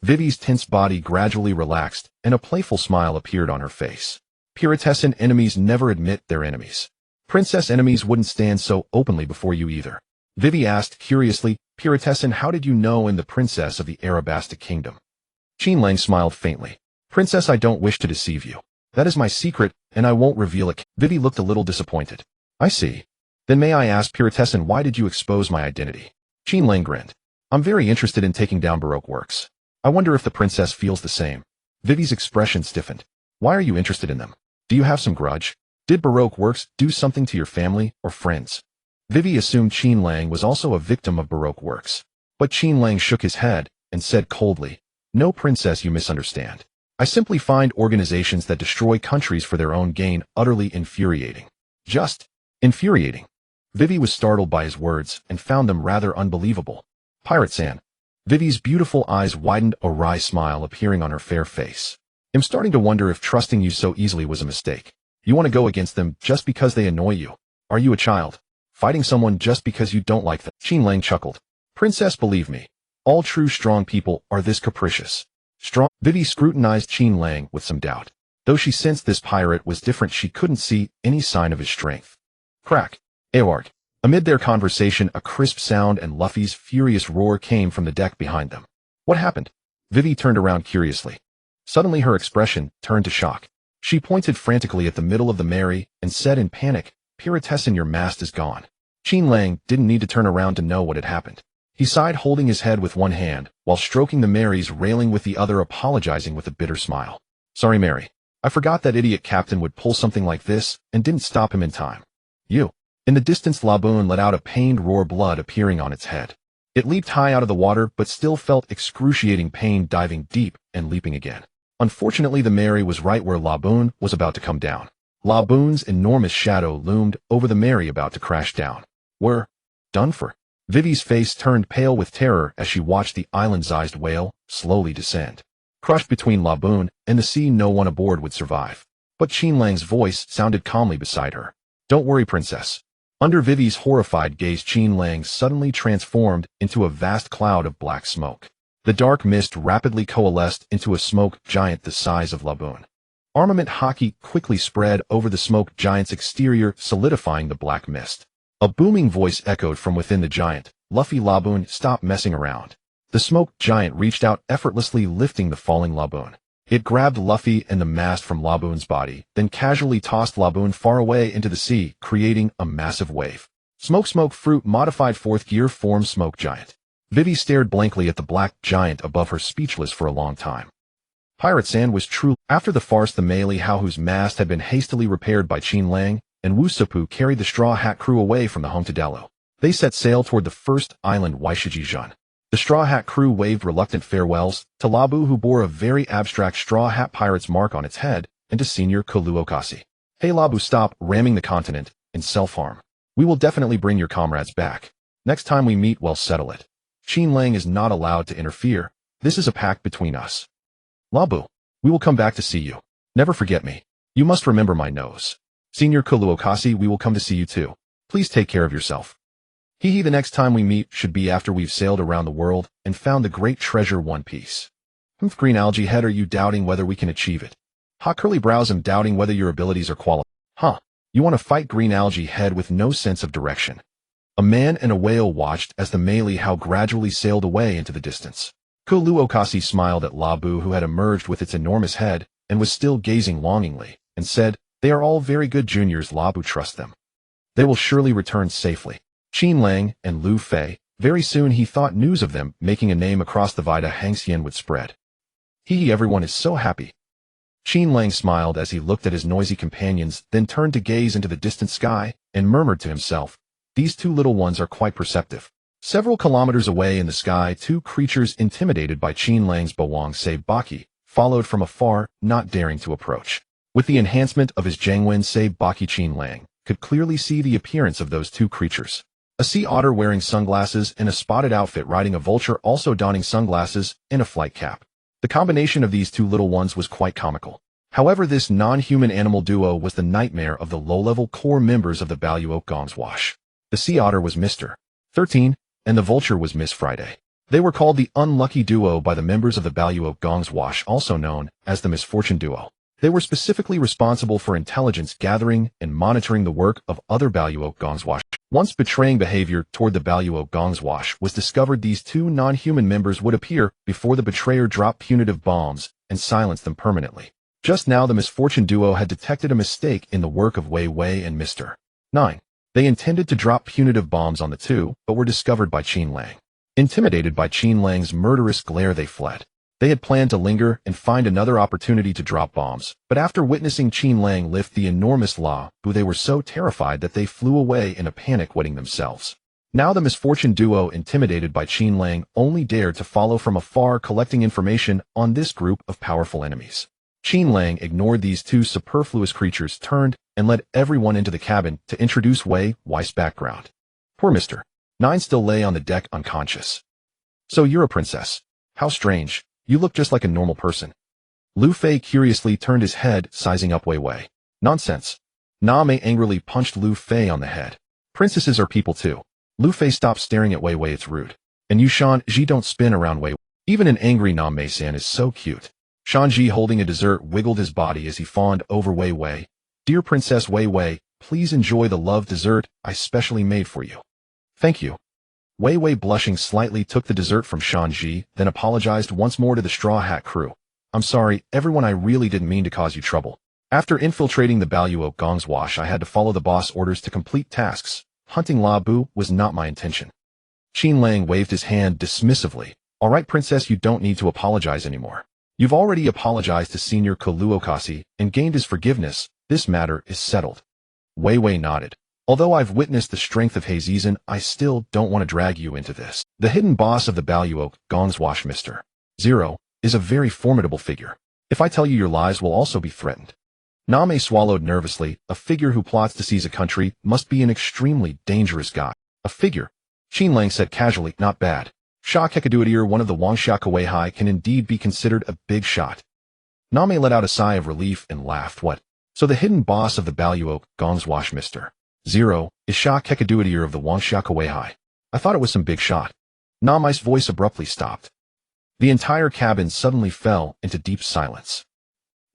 Vivi's tense body gradually relaxed, and a playful smile appeared on her face. Piratesan enemies never admit they're enemies. Princess enemies wouldn't stand so openly before you either. Vivi asked curiously, Piratesan, how did you know I'm the princess of the Arabasta Kingdom? Qin Lang smiled faintly. Princess, I don't wish to deceive you. That is my secret, and I won't reveal it. Vivi looked a little disappointed. I see. Then may I ask, Piratessan, why did you expose my identity? Qin Lang grinned. I'm very interested in taking down Baroque works. I wonder if the princess feels the same. Vivi's expression stiffened. Why are you interested in them? Do you have some grudge? Did Baroque works do something to your family or friends? Vivi assumed Qin Lang was also a victim of Baroque works. But Qin Lang shook his head and said coldly, No, princess, you misunderstand. I simply find organizations that destroy countries for their own gain utterly infuriating. Just infuriating. Vivi was startled by his words and found them rather unbelievable. Pirate-san. Vivi's beautiful eyes widened, a wry smile appearing on her fair face. I'm starting to wonder if trusting you so easily was a mistake. You want to go against them just because they annoy you. Are you a child? Fighting someone just because you don't like them? Qin Lang chuckled. Princess, believe me. All true strong people are this capricious. Strong? Vivi scrutinized Qin Lang with some doubt. Though she sensed this pirate was different, she couldn't see any sign of his strength. Crack. Aorg. Amid their conversation, a crisp sound and Luffy's furious roar came from the deck behind them. What happened? Vivi turned around curiously. Suddenly her expression turned to shock. She pointed frantically at the middle of the Mary and said in panic, Piratessan, your mast is gone. Qin Lang didn't need to turn around to know what had happened. He sighed, holding his head with one hand, while stroking the Mary's railing with the other, apologizing with a bitter smile. Sorry, Mary. I forgot that idiot captain would pull something like this and didn't stop him in time. You. In the distance, Laboon let out a pained roar, blood appearing on its head. It leaped high out of the water but still felt excruciating pain, diving deep and leaping again. Unfortunately, the Mary was right where Laboon was about to come down. Laboon's enormous shadow loomed over the Mary, about to crash down. We're done for. Vivi's face turned pale with terror as she watched the island-sized whale slowly descend. Crushed between Laboon and the sea, no one aboard would survive. But Qin Lang's voice sounded calmly beside her. Don't worry, princess. Under Vivi's horrified gaze, Qin Lang suddenly transformed into a vast cloud of black smoke. The dark mist rapidly coalesced into a smoke giant the size of Laboon. Armament hockey quickly spread over the smoke giant's exterior, solidifying the black mist. A booming voice echoed from within the giant. Luffy, Laboon, stop messing around. The smoke giant reached out, effortlessly lifting the falling Laboon. It grabbed Luffy and the mast from Laboon's body, then casually tossed Laboon far away into the sea, creating a massive wave. Smoke fruit modified fourth gear form smoke giant. Vivi stared blankly at the black giant above her, speechless for a long time. Pirate-san was true. After the farce, the Meili Hao, whose mast had been hastily repaired by Qin Lang, and Wusapu carried the Straw Hat crew away from the home to Delo. They set sail toward the first island, Waishijijun. The Straw Hat crew waved reluctant farewells to Labu, who bore a very abstract Straw Hat pirate's mark on its head, and to Senior Kuluokasi. Hey Labu, stop ramming the continent in self-harm. We will definitely bring your comrades back. Next time we meet, we'll settle it. Qin Lang is not allowed to interfere. This is a pact between us. Labu, we will come back to see you. Never forget me. You must remember my nose. Senior Kuluokasi, we will come to see you too. Please take care of yourself. The next time we meet should be after we've sailed around the world and found the great treasure, One Piece. Green Algae Head, are you doubting whether we can achieve it? Curly Brows, I'm doubting whether your abilities are qualified. You want to fight, Green Algae Head, with no sense of direction. A man and a whale watched as the Meili Hao gradually sailed away into the distance. Kuluokasi smiled at Labu, who had emerged with its enormous head and was still gazing longingly, and said, They are all very good juniors, Labu, trust them. They will surely return safely. Qin Lang and Lu Fei, very soon he thought news of them making a name across the Vita Hangxian would spread. Everyone is so happy. Qin Lang smiled as he looked at his noisy companions, then turned to gaze into the distant sky, and murmured to himself, These two little ones are quite perceptive. Several kilometers away in the sky, two creatures intimidated by Qin Lang's Bawang Se Baki followed from afar, not daring to approach. With the enhancement of his Jangwen Se Baki, Qin Lang could clearly see the appearance of those two creatures. A sea otter wearing sunglasses and a spotted outfit riding a vulture, also donning sunglasses and a flight cap. The combination of these two little ones was quite comical. However, this non-human animal duo was the nightmare of the low-level core members of the Baluok Gong's Wash. The sea otter was Mr. 13, and the vulture was Miss Friday. They were called the Unlucky Duo by the members of the Baluok Gong's Wash, also known as the Misfortune Duo. They were specifically responsible for intelligence gathering and monitoring the work of other Baluok Gong's Wash. Once betraying behavior toward the Baluok Gong's Wash was discovered, these two non-human members would appear before the betrayer dropped punitive bombs and silence them permanently. Just now, the Misfortune Duo had detected a mistake in the work of Wei Wei and Mr. 9. They intended to drop punitive bombs on the two, but were discovered by Qin Lang. Intimidated by Qin Lang's murderous glare, they fled. They had planned to linger and find another opportunity to drop bombs, but after witnessing Qin Lang lift the enormous law, they were so terrified that they flew away in a panic, wetting themselves. Now the misfortune duo, intimidated by Qin Lang, only dared to follow from afar, collecting information on this group of powerful enemies. Qin Lang ignored these two superfluous creatures, turned, and led everyone into the cabin to introduce Wei Wei's background. Poor Mr. 9 still lay on the deck unconscious. So you're a princess. How strange. You look just like a normal person. Lu Fei curiously turned his head, sizing up Wei Wei. Nonsense. Na Mei angrily punched Lu Fei on the head. Princesses are people too. Lu Fei stopped staring at Wei Wei, it's rude. And you Shan-Ji don't spin around Wei Wei. Even an angry Na Mei-san is so cute. Shan-Ji, holding a dessert, wiggled his body as he fawned over Wei Wei. Dear Princess Wei Wei, please enjoy the love dessert I specially made for you. Thank you. Wei Wei, blushing slightly, took the dessert from Shan-Ji, then apologized once more to the Straw Hat crew. I'm sorry, everyone, I really didn't mean to cause you trouble. After infiltrating the Baluo Gong's wash, I had to follow the boss orders to complete tasks. Hunting La Bu was not my intention. Qin Lang waved his hand dismissively. All right, Princess, you don't need to apologize anymore. You've already apologized to Senior Kuluokasi and gained his forgiveness. This matter is settled. Wei Wei nodded. Although I've witnessed the strength of Heizizan, I still don't want to drag you into this. The hidden boss of the Baluo Gong's wash, Mr. 0, is a very formidable figure. If I tell you, your lives will also be threatened. Na Mei swallowed nervously. A figure who plots to seize a country must be an extremely dangerous guy. A figure, Qin Lang said casually, not bad. Sha Kekaduatir, one of the Wangsha Kuei, can indeed be considered a big shot. Na Mei let out a sigh of relief and laughed. What? So the hidden boss of the Baluo Gong's wash, Mr. 0, is Sha Kekaduatir of the Wangsha Kuei. I thought it was some big shot. Na Mei's voice abruptly stopped. The entire cabin suddenly fell into deep silence.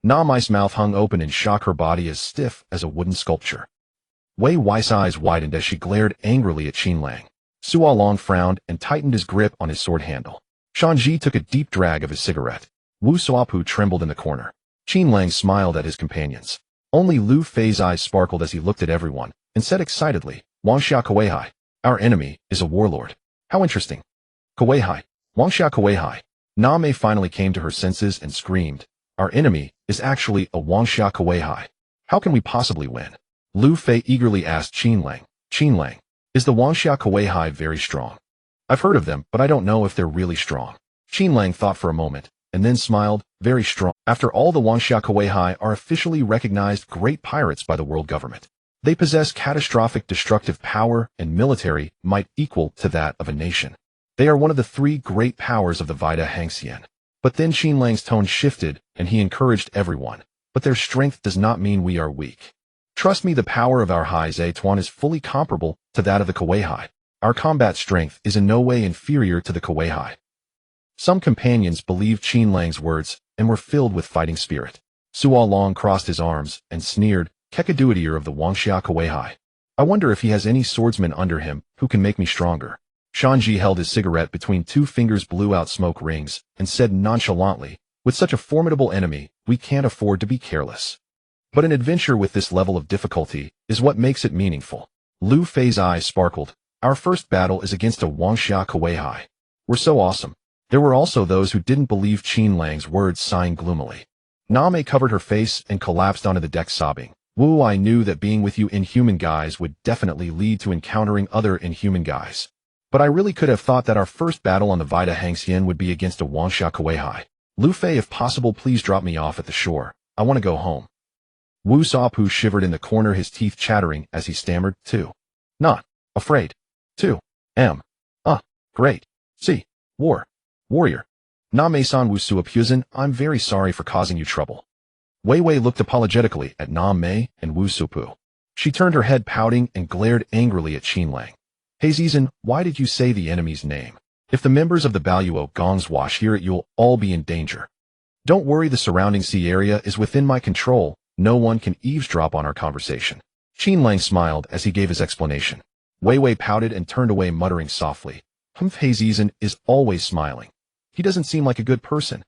Na Mei's mouth hung open in shock, her body as stiff as a wooden sculpture. Wei Wei's eyes widened as she glared angrily at Qin Lang. Suo Long frowned and tightened his grip on his sword handle. Shan-Ji took a deep drag of his cigarette. Wu Suopu trembled in the corner. Qin Lang smiled at his companions. Only Lu Fei's eyes sparkled as he looked at everyone and said excitedly, Wangsha Kuei, our enemy is a warlord. How interesting. Kuei, Wangsha Kuei. Na Mei finally came to her senses and screamed, our enemy is actually a Wangsha Kuei. How can we possibly win? Lu Fei eagerly asked Qin Lang. Qin Lang, is the Wangsha Kuei very strong? I've heard of them, but I don't know if they're really strong. Qin Lang thought for a moment, and then smiled. Very strong. After all, the Wangsha Kuei are officially recognized great pirates by the world government. They possess catastrophic destructive power and military might equal to that of a nation. They are one of the three great powers of the Vita-Hangxian. But then Qin Lang's tone shifted, and he encouraged everyone. But their strength does not mean we are weak. Trust me, the power of our Hai-Zhe-Tuan is fully comparable to that of the Kuei. Our combat strength is in no way inferior to the Kuei. Some companions believed Qin Lang's words and were filled with fighting spirit. Suo Long crossed his arms and sneered, Kekaduatir of the Wangsha Kuei. I wonder if he has any swordsman under him who can make me stronger. Shan-Ji held his cigarette between two fingers, blew out smoke rings, and said nonchalantly, with such a formidable enemy, we can't afford to be careless. But an adventure with this level of difficulty is what makes it meaningful. Lu Fei's eyes sparkled. Our first battle is against a Wangsha Kuei. We're so awesome. There were also those who didn't believe Qin Lang's words, sighing gloomily. Na Mei covered her face and collapsed onto the deck, sobbing. Wu, I knew that being with you inhuman guys would definitely lead to encountering other inhuman guys. But I really could have thought that our first battle on the Vita-Hangxian would be against a Wangsha Kuei. Lu Fei, if possible, please drop me off at the shore. I want to go home. Wu Suopu shivered in the corner, his teeth chattering as he stammered, too. Not afraid. 2. Great. See. Warrior. Na Mei-san, Wu Suopu, I'm very sorry for causing you trouble. Wei Wei looked apologetically at Na Mei and Wu Suopu. She turned her head, pouting, and glared angrily at Qin Lang. Heizizan, why did you say the enemy's name? If the members of the Baluo Gong's wash hear it, you'll all be in danger. Don't worry, the surrounding sea area is within my control. No one can eavesdrop on our conversation. Qin Lang smiled as he gave his explanation. Wei Wei pouted and turned away, muttering softly. Heizizan is always smiling. He doesn't seem like a good person.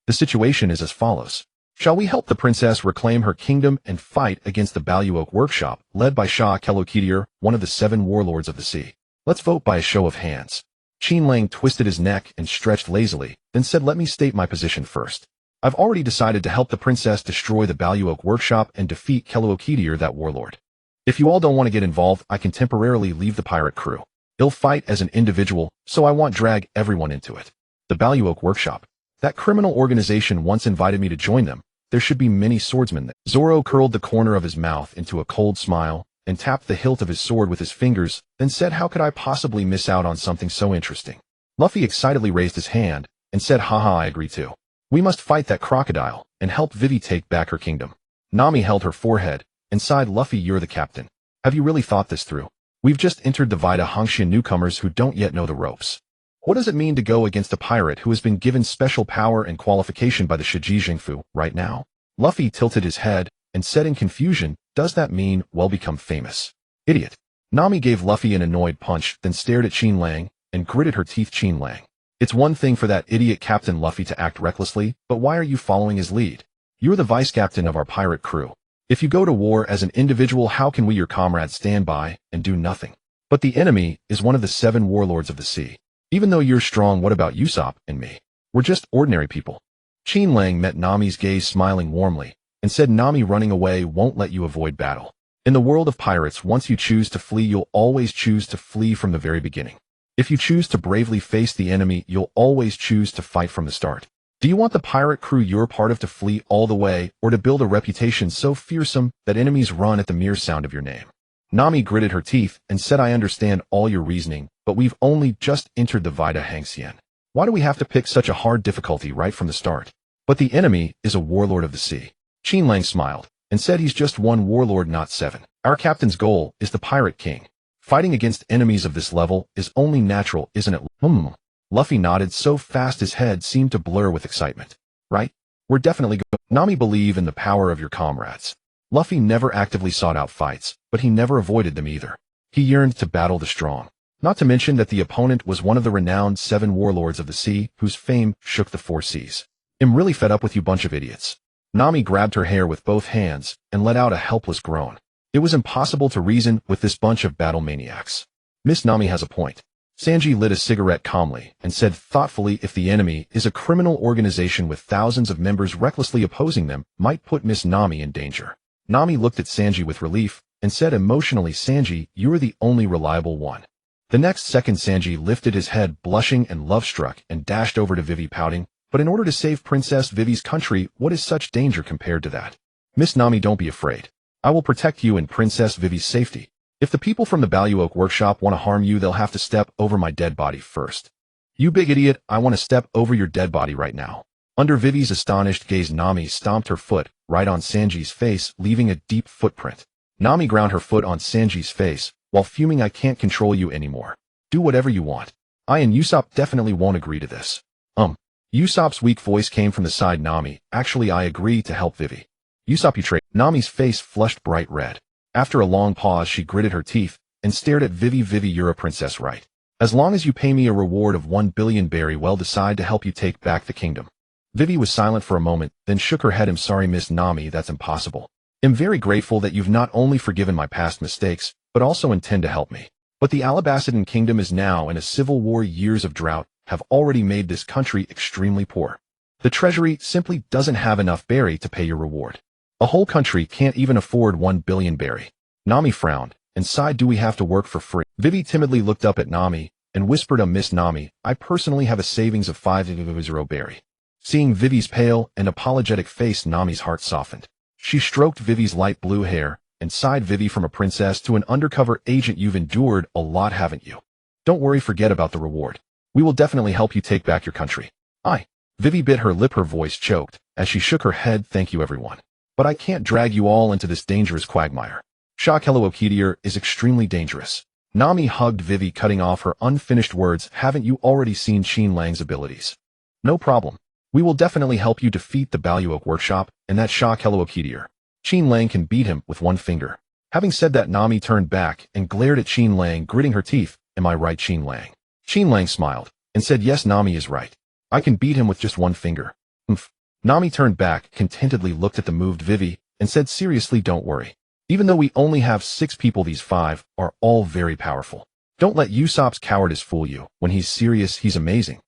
The situation is as follows. Shall we help the princess reclaim her kingdom and fight against the Baluoke workshop, led by Shah Kelokitier, one of the 7 warlords of the sea? Let's vote by a show of hands. Qin Lang twisted his neck and stretched lazily, then said, let me state my position first. I've already decided to help the princess destroy the Baluoke workshop and defeat Kelokitier, that warlord. If you all don't want to get involved, I can temporarily leave the pirate crew. I'll fight as an individual, so I won't drag everyone into it. The Baluoke workshop. That criminal organization once invited me to join them. There should be many swordsmen there. Zoro curled the corner of his mouth into a cold smile and tapped the hilt of his sword with his fingers, then said, how could I possibly miss out on something so interesting? Luffy excitedly raised his hand and said, haha, I agree too. We must fight that crocodile and help Vivi take back her kingdom. Nami held her forehead and sighed, Luffy, you're the captain. Have you really thought this through? We've just entered the Vita Hongxian newcomers who don't yet know the ropes. What does it mean to go against a pirate who has been given special power and qualification by the Shiji Jingfu right now? Luffy tilted his head and said in confusion, does that mean we'll become famous? Idiot. Nami gave Luffy an annoyed punch, then stared at Qin Lang and gritted her teeth. Qin Lang. It's one thing for that idiot Captain Luffy to act recklessly, but why are you following his lead? You're the vice captain of our pirate crew. If you go to war as an individual, how can we, your comrades, stand by and do nothing? But the enemy is one of the 7 warlords of the sea. Even though you're strong, what about Usopp and me? We're just ordinary people. Qin Lang met Nami's gaze, smiling warmly, and said, Nami, running away won't let you avoid battle. In the world of pirates, once you choose to flee, you'll always choose to flee from the very beginning. If you choose to bravely face the enemy, you'll always choose to fight from the start. Do you want the pirate crew you're part of to flee all the way, or to build a reputation so fearsome that enemies run at the mere sound of your name? Nami gritted her teeth and said, I understand all your reasoning, but we've only just entered the Vita Hongxian. Why do we have to pick such a hard difficulty right from the start? But the enemy is a warlord of the sea. Qin Lang smiled and said, he's just one warlord, not 7. Our captain's goal is the Pirate King. Fighting against enemies of this level is only natural, isn't it? Luffy nodded so fast his head seemed to blur with excitement. Right? We're definitely going. Nami, believe in the power of your comrades. Luffy never actively sought out fights, but he never avoided them either. He yearned to battle the strong. Not to mention that the opponent was one of the renowned 7 warlords of the sea, whose fame shook the 4 seas. I'm really fed up with you bunch of idiots. Nami grabbed her hair with both hands and let out a helpless groan. It was impossible to reason with this bunch of battle maniacs. Miss Nami has a point. Sanji lit a cigarette calmly and said thoughtfully, if the enemy is a criminal organization with thousands of members recklessly opposing them, might put Miss Nami in danger. Nami looked at Sanji with relief and said emotionally, Sanji, you're the only reliable one. The next second Sanji lifted his head, blushing and love-struck, and dashed over to Vivi, pouting, but in order to save Princess Vivi's country, what is such danger compared to that? Miss Nami, don't be afraid. I will protect you and Princess Vivi's safety. If the people from the Baluoke workshop want to harm you, they'll have to step over my dead body first. You big idiot, I want to step over your dead body right now. Under Vivi's astonished gaze, Nami stomped her foot right on Sanji's face, leaving a deep footprint. Nami ground her foot on Sanji's face, while fuming, I can't control you anymore. Do whatever you want. I and Usopp definitely won't agree to this. Usopp's weak voice came from the side. Nami, actually I agree to help Vivi. Usopp, you trade. Nami's face flushed bright red. After a long pause, she gritted her teeth and stared at Vivi. Vivi, you're a princess, right? As long as you pay me a reward of 1 billion berry, well, decide to help you take back the kingdom. Vivi was silent for a moment, then shook her head. I'm sorry, Miss Nami, that's impossible. I'm very grateful that you've not only forgiven my past mistakes, but also intend to help me. But the Alabastan kingdom is now in a civil war. Years of drought have already made this country extremely poor. The treasury simply doesn't have enough berry to pay your reward. A whole country can't even afford 1 billion berry. Nami frowned and sighed. Do we have to work for free? Vivi timidly looked up at Nami and whispered, Miss Nami, I personally have a savings of 500 berry. Seeing Vivi's pale and apologetic face, Nami's heart softened. She stroked Vivi's light blue hair and sighed. Vivi, from a princess to an undercover agent, you've endured a lot, haven't you? Don't worry, forget about the reward. We will definitely help you take back your country. Vivi bit her lip, her voice choked as she shook her head. Thank you, everyone. But I can't drag you all into this dangerous quagmire. Shah Kelokitier is extremely dangerous. Nami hugged Vivi, cutting off her unfinished words. Haven't you already seen Qin Lang's abilities? No problem. We will definitely help you defeat the Baluoke workshop and that Shah Kelokitier. Qin Lang can beat him with one finger. Having said that, Nami turned back and glared at Qin Lang, gritting her teeth. Am I right, Qin Lang? Qin Lang smiled and said, yes, Nami is right. I can beat him with just one finger. Nami turned back, contentedly looked at the moved Vivi, and said seriously, don't worry. Even though we only have 6 people, these 5 are all very powerful. Don't let Usopp's cowardice fool you. When he's serious, he's amazing.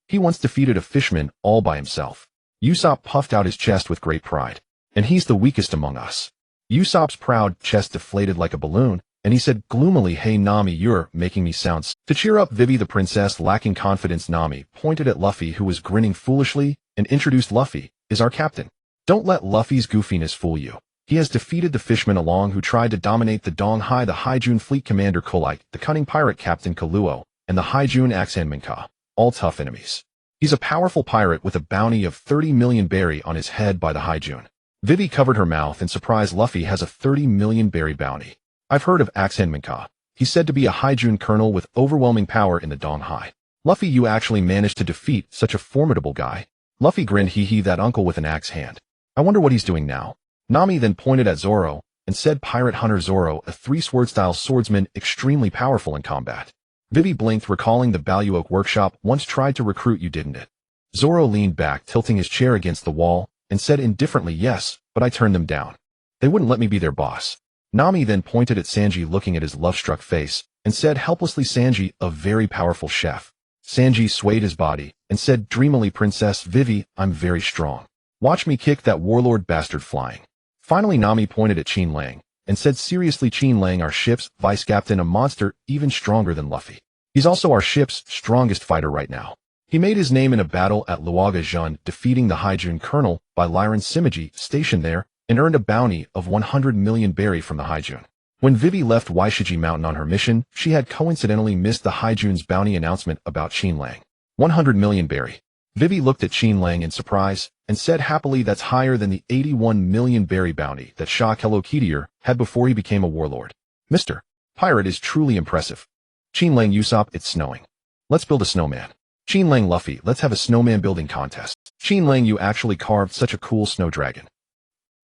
He once defeated a fisherman all by himself. Usopp puffed out his chest with great pride. And he's the weakest among us. Usopp's proud chest deflated like a balloon, and he said gloomily, hey Nami, you're making me sound To cheer up Vivi, the princess, lacking confidence, Nami pointed at Luffy, who was grinning foolishly, and introduced Luffy, is our captain. Don't let Luffy's goofiness fool you. He has defeated the fisherman along who tried to dominate the Donghai, the Haijun fleet commander Kolite, the cunning pirate captain Kaluo, and the Haijun Axanminka, all tough enemies. He's a powerful pirate with a bounty of 30 million berry on his head by the Haijun. Vivi covered her mouth and surprised. Luffy has a 30 million berry bounty. I've heard of Axanminka. He's said to be a Haijun colonel with overwhelming power in the Donghai. Luffy, you actually managed to defeat such a formidable guy. Luffy grinned, hee, that uncle with an axe hand. I wonder what he's doing now. Nami then pointed at Zoro and said, pirate hunter Zoro, a 3-sword-style swordsman, extremely powerful in combat. Vivi blinked, recalling the Ballyoak workshop once tried to recruit you, didn't it? Zoro leaned back, tilting his chair against the wall, and said indifferently, yes, but I turned them down. They wouldn't let me be their boss. Nami then pointed at Sanji, looking at his love-struck face, and said helplessly, Sanji, a very powerful chef. Sanji swayed his body and said dreamily, Princess Vivi, I'm very strong. Watch me kick that warlord bastard flying. Finally, Nami pointed at Qin Lang and said seriously, Qin Lang, our ship's vice captain, a monster even stronger than Luffy. He's also our ship's strongest fighter right now. He made his name in a battle at Luaga Jun, defeating the Haijun colonel by Lyron Simiji, stationed there, and earned a bounty of 100 million berry from the Haijun. When Vivi left Waishiji Mountain on her mission, she had coincidentally missed the Haijun's bounty announcement about Qin Lang. 100 million berry. Vivi looked at Qin Lang in surprise and said happily, that's higher than the 81 million berry bounty that Shah Kelokitier had before he became a warlord. Mr. Pirate is truly impressive. Qin Lang, Usopp, it's snowing. Let's build a snowman. Qin Lang, Luffy, let's have a snowman building contest. Qin Lang, you actually carved such a cool snow dragon.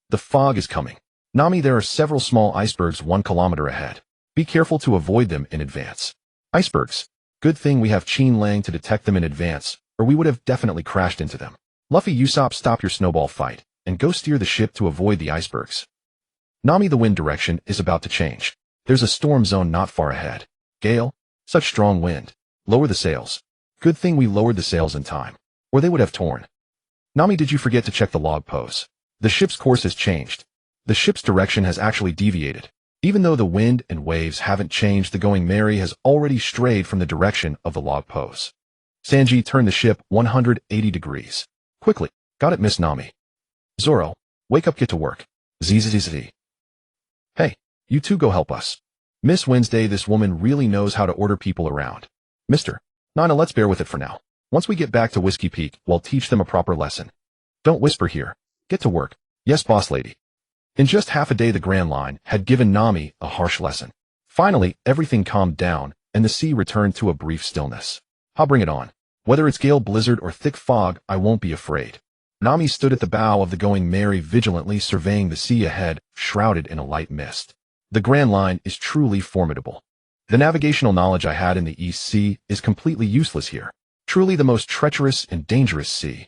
The fog is coming. Nami, there are several small icebergs 1 kilometer ahead. Be careful to avoid them in advance. Icebergs. Good thing we have Qin Lang to detect them in advance, or we would have definitely crashed into them. Luffy, Usopp, stop your snowball fight, and go steer the ship to avoid the icebergs. Nami, the wind direction is about to change. There's a storm zone not far ahead. Gale? Such strong wind. Lower the sails. Good thing we lowered the sails in time, or they would have torn. Nami, did you forget to check the log pose? The ship's course has changed. The ship's direction has actually deviated. Even though the wind and waves haven't changed, the Going Merry has already strayed from the direction of the log pose. Sanji, turn the ship 180 degrees. Quickly. Got it, Miss Nami. Zoro, wake up, get to work. Zzz. Hey, you two go help us. Miss Wednesday, this woman really knows how to order people around. Mr. Nana, let's bear with it for now. Once we get back to Whiskey Peak, we'll teach them a proper lesson. Don't whisper here. Get to work. Yes, boss lady. In just half a day, the Grand Line had given Nami a harsh lesson. Finally, everything calmed down, and the sea returned to a brief stillness. I'll bring it on. Whether it's gale, blizzard, or thick fog, I won't be afraid. Nami stood at the bow of the Going Merry, vigilantly surveying the sea ahead, shrouded in a light mist. The Grand Line is truly formidable. The navigational knowledge I had in the East Sea is completely useless here. Truly the most treacherous and dangerous sea.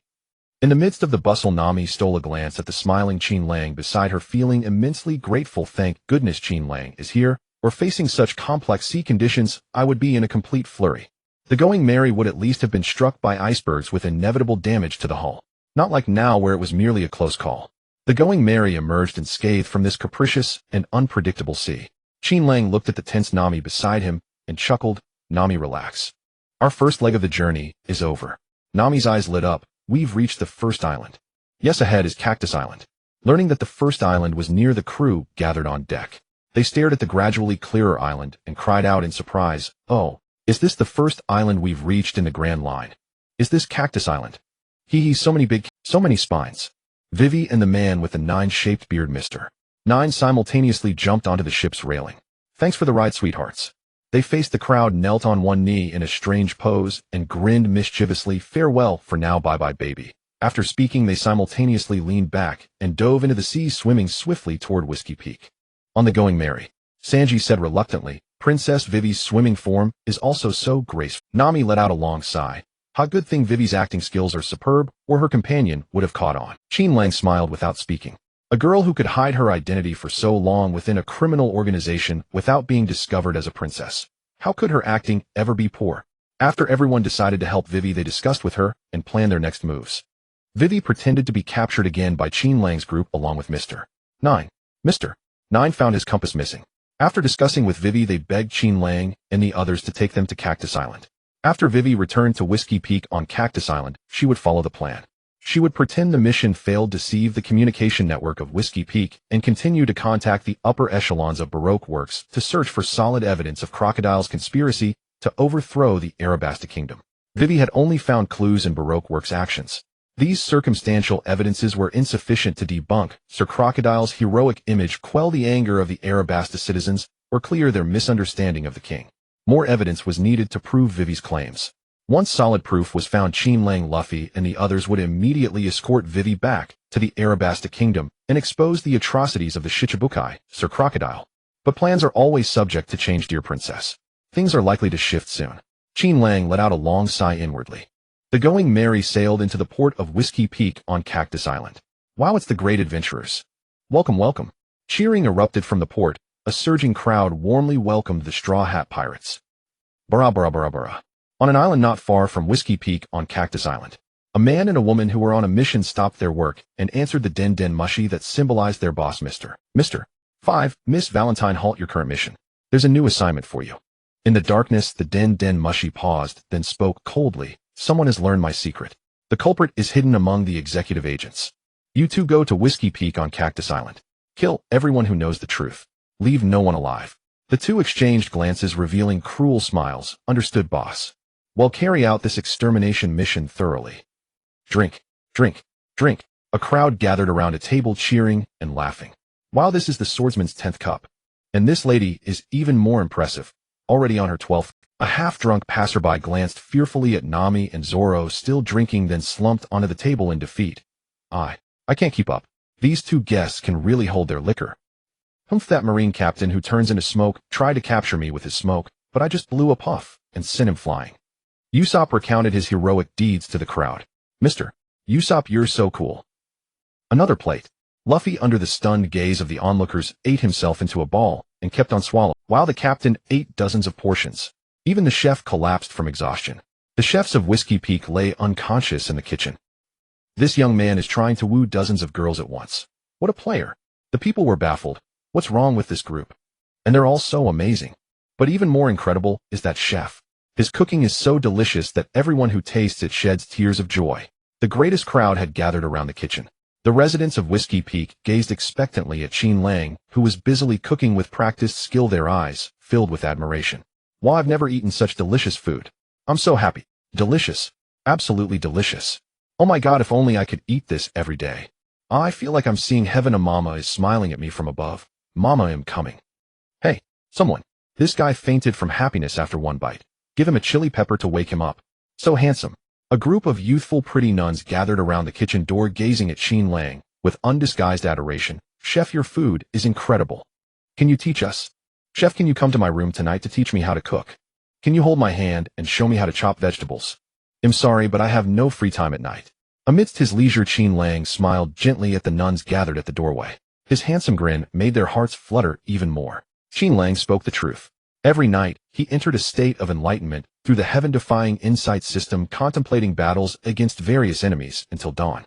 In the midst of the bustle, Nami stole a glance at the smiling Qin Lang beside her, feeling immensely grateful. Thank goodness Qin Lang is here, or facing such complex sea conditions, I would be in a complete flurry. The Going Merry would at least have been struck by icebergs with inevitable damage to the hull. Not like now, where it was merely a close call. The Going Merry emerged unscathed from this capricious and unpredictable sea. Qin Lang looked at the tense Nami beside him and chuckled, Nami, relax. Our first leg of the journey is over. Nami's eyes lit up. We've reached the first island. Yes, ahead is Cactus Island. Learning that the first island was near, the crew gathered on deck. They stared at the gradually clearer island and cried out in surprise, oh, is this the first island we've reached in the Grand Line? Is this Cactus Island? Hee, so many spines. Vivi and the man with the 9-shaped beard, Mr. 9, simultaneously jumped onto the ship's railing. Thanks for the ride, sweethearts. They faced the crowd, knelt on one knee in a strange pose, and grinned mischievously, farewell for now, bye-bye, baby. After speaking, they simultaneously leaned back and dove into the sea, swimming swiftly toward Whiskey Peak. On the Going Merry, Sanji said reluctantly, Princess Vivi's swimming form is also so graceful. Nami let out a long sigh Good thing Vivi's acting skills are superb, or her companion would have caught on. Qin Lang smiled without speaking. A girl who could hide her identity for so long within a criminal organization without being discovered as a princess. How could her acting ever be poor? After everyone decided to help Vivi, they discussed with her and planned their next moves. Vivi pretended to be captured again by Qin Lang's group along with Mr. 9. Mr. 9 found his compass missing. After discussing with Vivi, they begged Qin Lang and the others to take them to Cactus Island. After Vivi returned to Whiskey Peak on Cactus Island, she would follow the plan. She would pretend the mission failed, deceive the communication network of Whiskey Peak, and continue to contact the upper echelons of Baroque Works to search for solid evidence of Crocodile's conspiracy to overthrow the Arabasta kingdom. Vivi had only found clues in Baroque Works' actions. These circumstantial evidences were insufficient to debunk Sir Crocodile's heroic image, quell the anger of the Arabasta citizens, or clear their misunderstanding of the king. More evidence was needed to prove Vivi's claims. Once solid proof was found, Qin Lang, Luffy, and the others would immediately escort Vivi back to the Arabasta kingdom and expose the atrocities of the Shichibukai, Sir Crocodile. But plans are always subject to change, dear princess. Things are likely to shift soon. Qin Lang let out a long sigh inwardly. The Going Merry sailed into the port of Whiskey Peak on Cactus Island. Wow, it's the great adventurers. Welcome, welcome. Cheering erupted from the port. A surging crowd warmly welcomed the Straw Hat Pirates. Bara bara bara bara. On an island not far from Whiskey Peak on Cactus Island, a man and a woman who were on a mission stopped their work and answered the Den Den Mushi that symbolized their boss, Mr. 5. Miss Valentine, halt your current mission. There's a new assignment for you. In the darkness, the Den Den Mushi paused, then spoke coldly. Someone has learned my secret. The culprit is hidden among the executive agents. You two go to Whiskey Peak on Cactus Island. Kill everyone who knows the truth. Leave no one alive. The two exchanged glances revealing cruel smiles. Understood, boss. Well, carry out this extermination mission thoroughly. Drink, drink, drink. A crowd gathered around a table cheering and laughing. Wow, this is the swordsman's 10th cup. And this lady is even more impressive. Already on her 12th. A half-drunk passerby glanced fearfully at Nami and Zoro, still drinking, then slumped onto the table in defeat. I can't keep up. These two guests can really hold their liquor. Humph, that marine captain who turns into smoke tried to capture me with his smoke, but I just blew a puff and sent him flying. Usopp recounted his heroic deeds to the crowd. Mr. Usopp, you're so cool. Another plate. Luffy, under the stunned gaze of the onlookers, ate himself into a ball and kept on swallowing, while the captain ate dozens of portions. Even the chef collapsed from exhaustion. The chefs of Whiskey Peak lay unconscious in the kitchen. This young man is trying to woo dozens of girls at once. What a player. The people were baffled. What's wrong with this group? And they're all so amazing. But even more incredible is that chef. His cooking is so delicious that everyone who tastes it sheds tears of joy. The greatest crowd had gathered around the kitchen. The residents of Whiskey Peak gazed expectantly at Qin Lang, who was busily cooking with practiced skill, their eyes filled with admiration. Wow, I've never eaten such delicious food. I'm so happy. Delicious. Absolutely delicious. Oh my god, if only I could eat this every day. I feel like I'm seeing heaven. A mama is smiling at me from above. Mama, I'm coming. Hey, someone. This guy fainted from happiness after one bite. Give him a chili pepper to wake him up. So handsome. A group of youthful pretty nuns gathered around the kitchen door gazing at Qin Lang with undisguised adoration. Chef, your food is incredible. Can you teach us? Chef, can you come to my room tonight to teach me how to cook? Can you hold my hand and show me how to chop vegetables? I'm sorry, but I have no free time at night. Amidst his leisure, Qin Lang smiled gently at the nuns gathered at the doorway. His handsome grin made their hearts flutter even more. Qin Lang spoke the truth. Every night, he entered a state of enlightenment through the Heaven-Defying Insight System, contemplating battles against various enemies until dawn.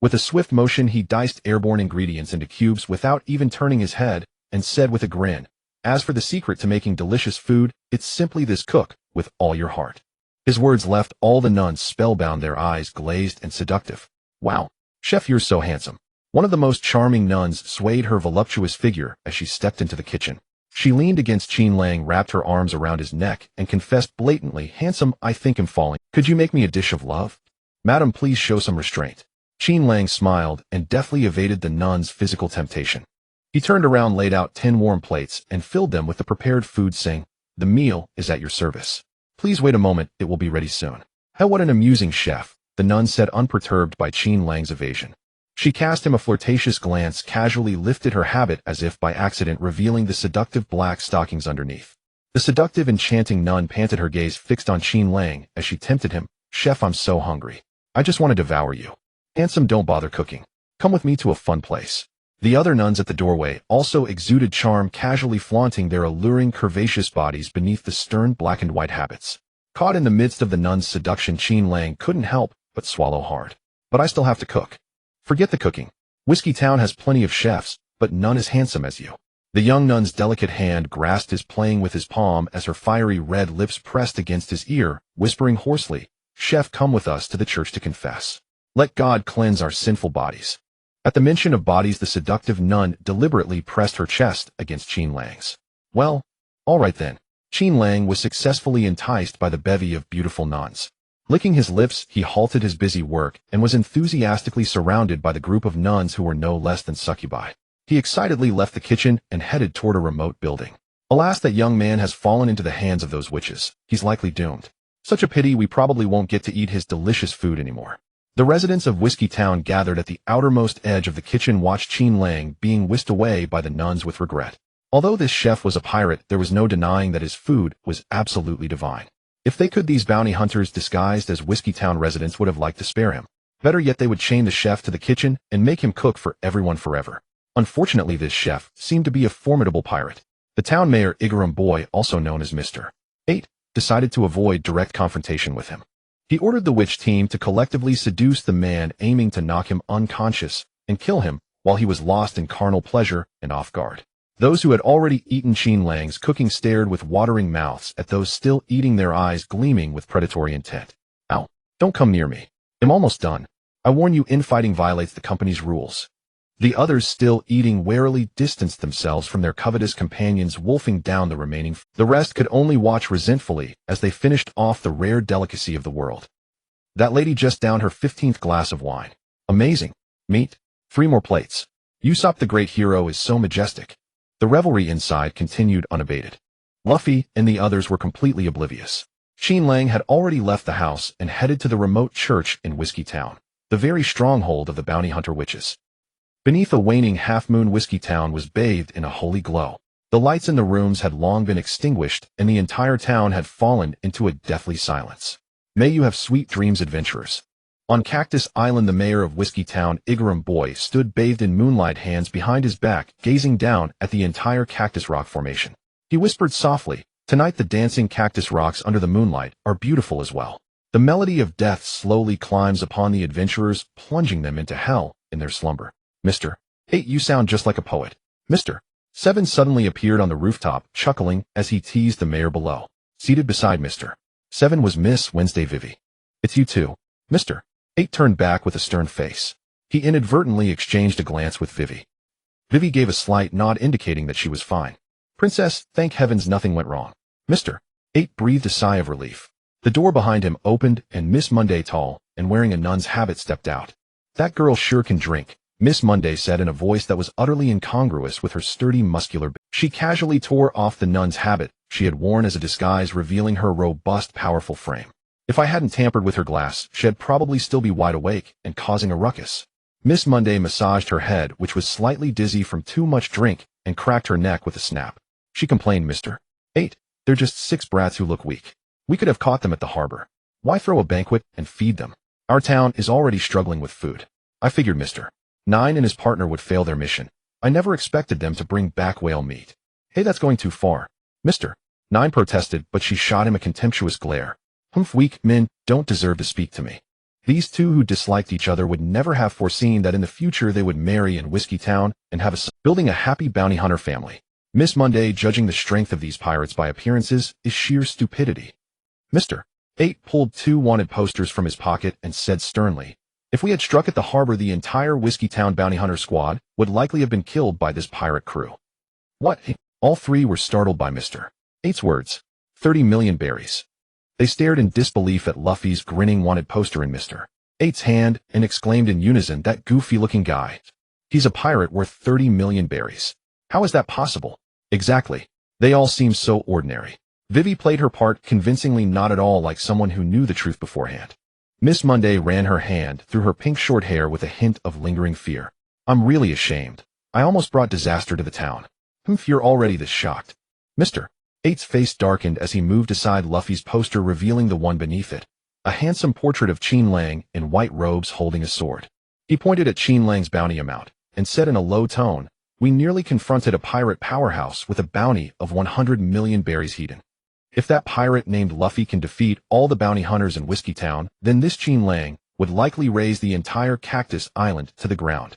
With a swift motion, he diced airborne ingredients into cubes without even turning his head, and said with a grin, "As for the secret to making delicious food, it's simply this: cook with all your heart." His words left all the nuns spellbound, their eyes glazed and seductive. Wow, chef, you're so handsome. One of the most charming nuns swayed her voluptuous figure as she stepped into the kitchen. She leaned against Qin Lang, wrapped her arms around his neck, and confessed blatantly, "Handsome, I think I'm falling. Could you make me a dish of love? Madam, please show some restraint." Qin Lang smiled and deftly evaded the nun's physical temptation. He turned around, laid out 10 warm plates, and filled them with the prepared food, saying, "The meal is at your service. Please wait a moment, it will be ready soon." "How, what an amusing chef," the nun said, unperturbed by Qin Lang's evasion. She cast him a flirtatious glance, casually lifted her habit as if by accident, revealing the seductive black stockings underneath. The seductive, enchanting nun panted, her gaze fixed on Qin Lang as she tempted him. Chef, I'm so hungry. I just want to devour you. Handsome, don't bother cooking. Come with me to a fun place. The other nuns at the doorway also exuded charm, casually flaunting their alluring, curvaceous bodies beneath the stern black and white habits. Caught in the midst of the nuns' seduction, Qin Lang couldn't help but swallow hard. But I still have to cook. Forget the cooking. Whiskey Town has plenty of chefs, but none as handsome as you. The young nun's delicate hand grasped his, playing with his palm as her fiery red lips pressed against his ear, whispering hoarsely, Chef, come with us to the church to confess. Let God cleanse our sinful bodies. At the mention of bodies, the seductive nun deliberately pressed her chest against Qin Lang's. Well, all right then. Qin Lang was successfully enticed by the bevy of beautiful nuns. Licking his lips, he halted his busy work and was enthusiastically surrounded by the group of nuns who were no less than succubi. He excitedly left the kitchen and headed toward a remote building. Alas, that young man has fallen into the hands of those witches. He's likely doomed. Such a pity, we probably won't get to eat his delicious food anymore. The residents of Whiskey Town gathered at the outermost edge of the kitchen watched Qin Lang being whisked away by the nuns with regret. Although this chef was a pirate, there was no denying that his food was absolutely divine. If they could, these bounty hunters disguised as Whiskey Town residents would have liked to spare him. Better yet, they would chain the chef to the kitchen and make him cook for everyone forever. Unfortunately, this chef seemed to be a formidable pirate. The town mayor, Igaram Boy, also known as Mr. 8, decided to avoid direct confrontation with him. He ordered the witch team to collectively seduce the man, aiming to knock him unconscious and kill him while he was lost in carnal pleasure and off guard. Those who had already eaten Qin Lang's cooking stared with watering mouths at those still eating, their eyes gleaming with predatory intent. Ow, don't come near me. I'm almost done. I warn you, infighting violates the company's rules. The others, still eating, warily distanced themselves from their covetous companions, wolfing down the remaining. The rest could only watch resentfully as they finished off the rare delicacy of the world. That lady just downed her 15th glass of wine. Amazing. Meat. 3 more plates. Usopp the great hero is so majestic. The revelry inside continued unabated. Luffy and the others were completely oblivious. Qin Lang had already left the house and headed to the remote church in Whiskey Town, the very stronghold of the bounty hunter witches. Beneath a waning half-moon, Whiskey Town was bathed in a holy glow. The lights in the rooms had long been extinguished, and the entire town had fallen into a deathly silence. May you have sweet dreams, adventurers. On Cactus Island, the mayor of Whiskey Town, Igaram Boy, stood bathed in moonlight, hands behind his back, gazing down at the entire cactus rock formation. He whispered softly, tonight the dancing cactus rocks under the moonlight are beautiful as well. The melody of death slowly climbs upon the adventurers, plunging them into hell in their slumber. Mr. 8, you sound just like a poet. Mr. 7 suddenly appeared on the rooftop, chuckling as he teased the mayor below. Seated beside Mr. 7 was Miss Wednesday Vivi. It's you too. Mr. 8 turned back with a stern face. He inadvertently exchanged a glance with Vivi. Vivi gave a slight nod indicating that she was fine. Princess, thank heavens nothing went wrong. Mr. 8 breathed a sigh of relief. The door behind him opened and Miss Monday, tall and wearing a nun's habit, stepped out. That girl sure can drink, Miss Monday said in a voice that was utterly incongruous with her sturdy, muscular build. She casually tore off the nun's habit she had worn as a disguise, revealing her robust, powerful frame. If I hadn't tampered with her glass, she'd probably still be wide awake and causing a ruckus. Miss Monday massaged her head, which was slightly dizzy from too much drink, and cracked her neck with a snap. She complained, Mr. 8, they're just 6 brats who look weak. We could have caught them at the harbor. Why throw a banquet and feed them? Our town is already struggling with food. I figured Mr. 9 and his partner would fail their mission. I never expected them to bring back whale meat. Hey, that's going too far. Mr. 9 protested, but she shot him a contemptuous glare. Weak men don't deserve to speak to me. These two who disliked each other would never have foreseen that in the future they would marry in Whiskey Town and have a son, building a happy bounty hunter family. Miss Monday, judging the strength of these pirates by appearances, is sheer stupidity. Mr. 8 pulled 2 wanted posters from his pocket and said sternly, if we had struck at the harbor, the entire Whiskey Town bounty hunter squad would likely have been killed by this pirate crew. What? All 3 were startled by Mr. 8's words. 30 million berries. They stared in disbelief at Luffy's grinning wanted poster in Mr. 8's hand and exclaimed in unison, that goofy-looking guy. He's a pirate worth 30 million berries. How is that possible? Exactly. They all seem so ordinary. Vivi played her part convincingly, not at all like someone who knew the truth beforehand. Miss Monday ran her hand through her pink short hair with a hint of lingering fear. I'm really ashamed. I almost brought disaster to the town. You're already this shocked. Mr. 8's face darkened as he moved aside Luffy's poster, revealing the one beneath it. a handsome portrait of Qin Lang in white robes holding a sword. He pointed at Qin Lang's bounty amount and said in a low tone, "We nearly confronted a pirate powerhouse with a bounty of 100 million berries hidden. If that pirate named Luffy can defeat all the bounty hunters in Whiskey Town, then this Qin Lang would likely raise the entire Cactus Island to the ground,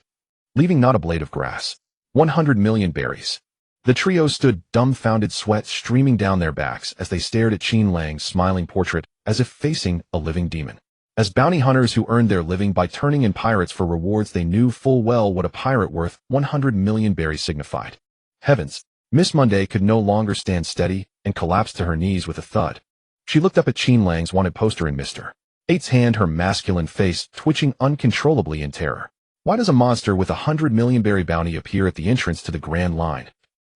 leaving not a blade of grass. 100 million berries." The trio stood dumbfounded, sweat streaming down their backs as they stared at Qin Lang's smiling portrait as if facing a living demon. As bounty hunters who earned their living by turning in pirates for rewards, they knew full well what a pirate worth 100 million berries signified. Heavens! Miss Monday could no longer stand steady and collapsed to her knees with a thud. She looked up at Qin Lang's wanted poster in Mr. 8's hand, her masculine face twitching uncontrollably in terror. Why does a monster with 100 million berry bounty appear at the entrance to the Grand Line?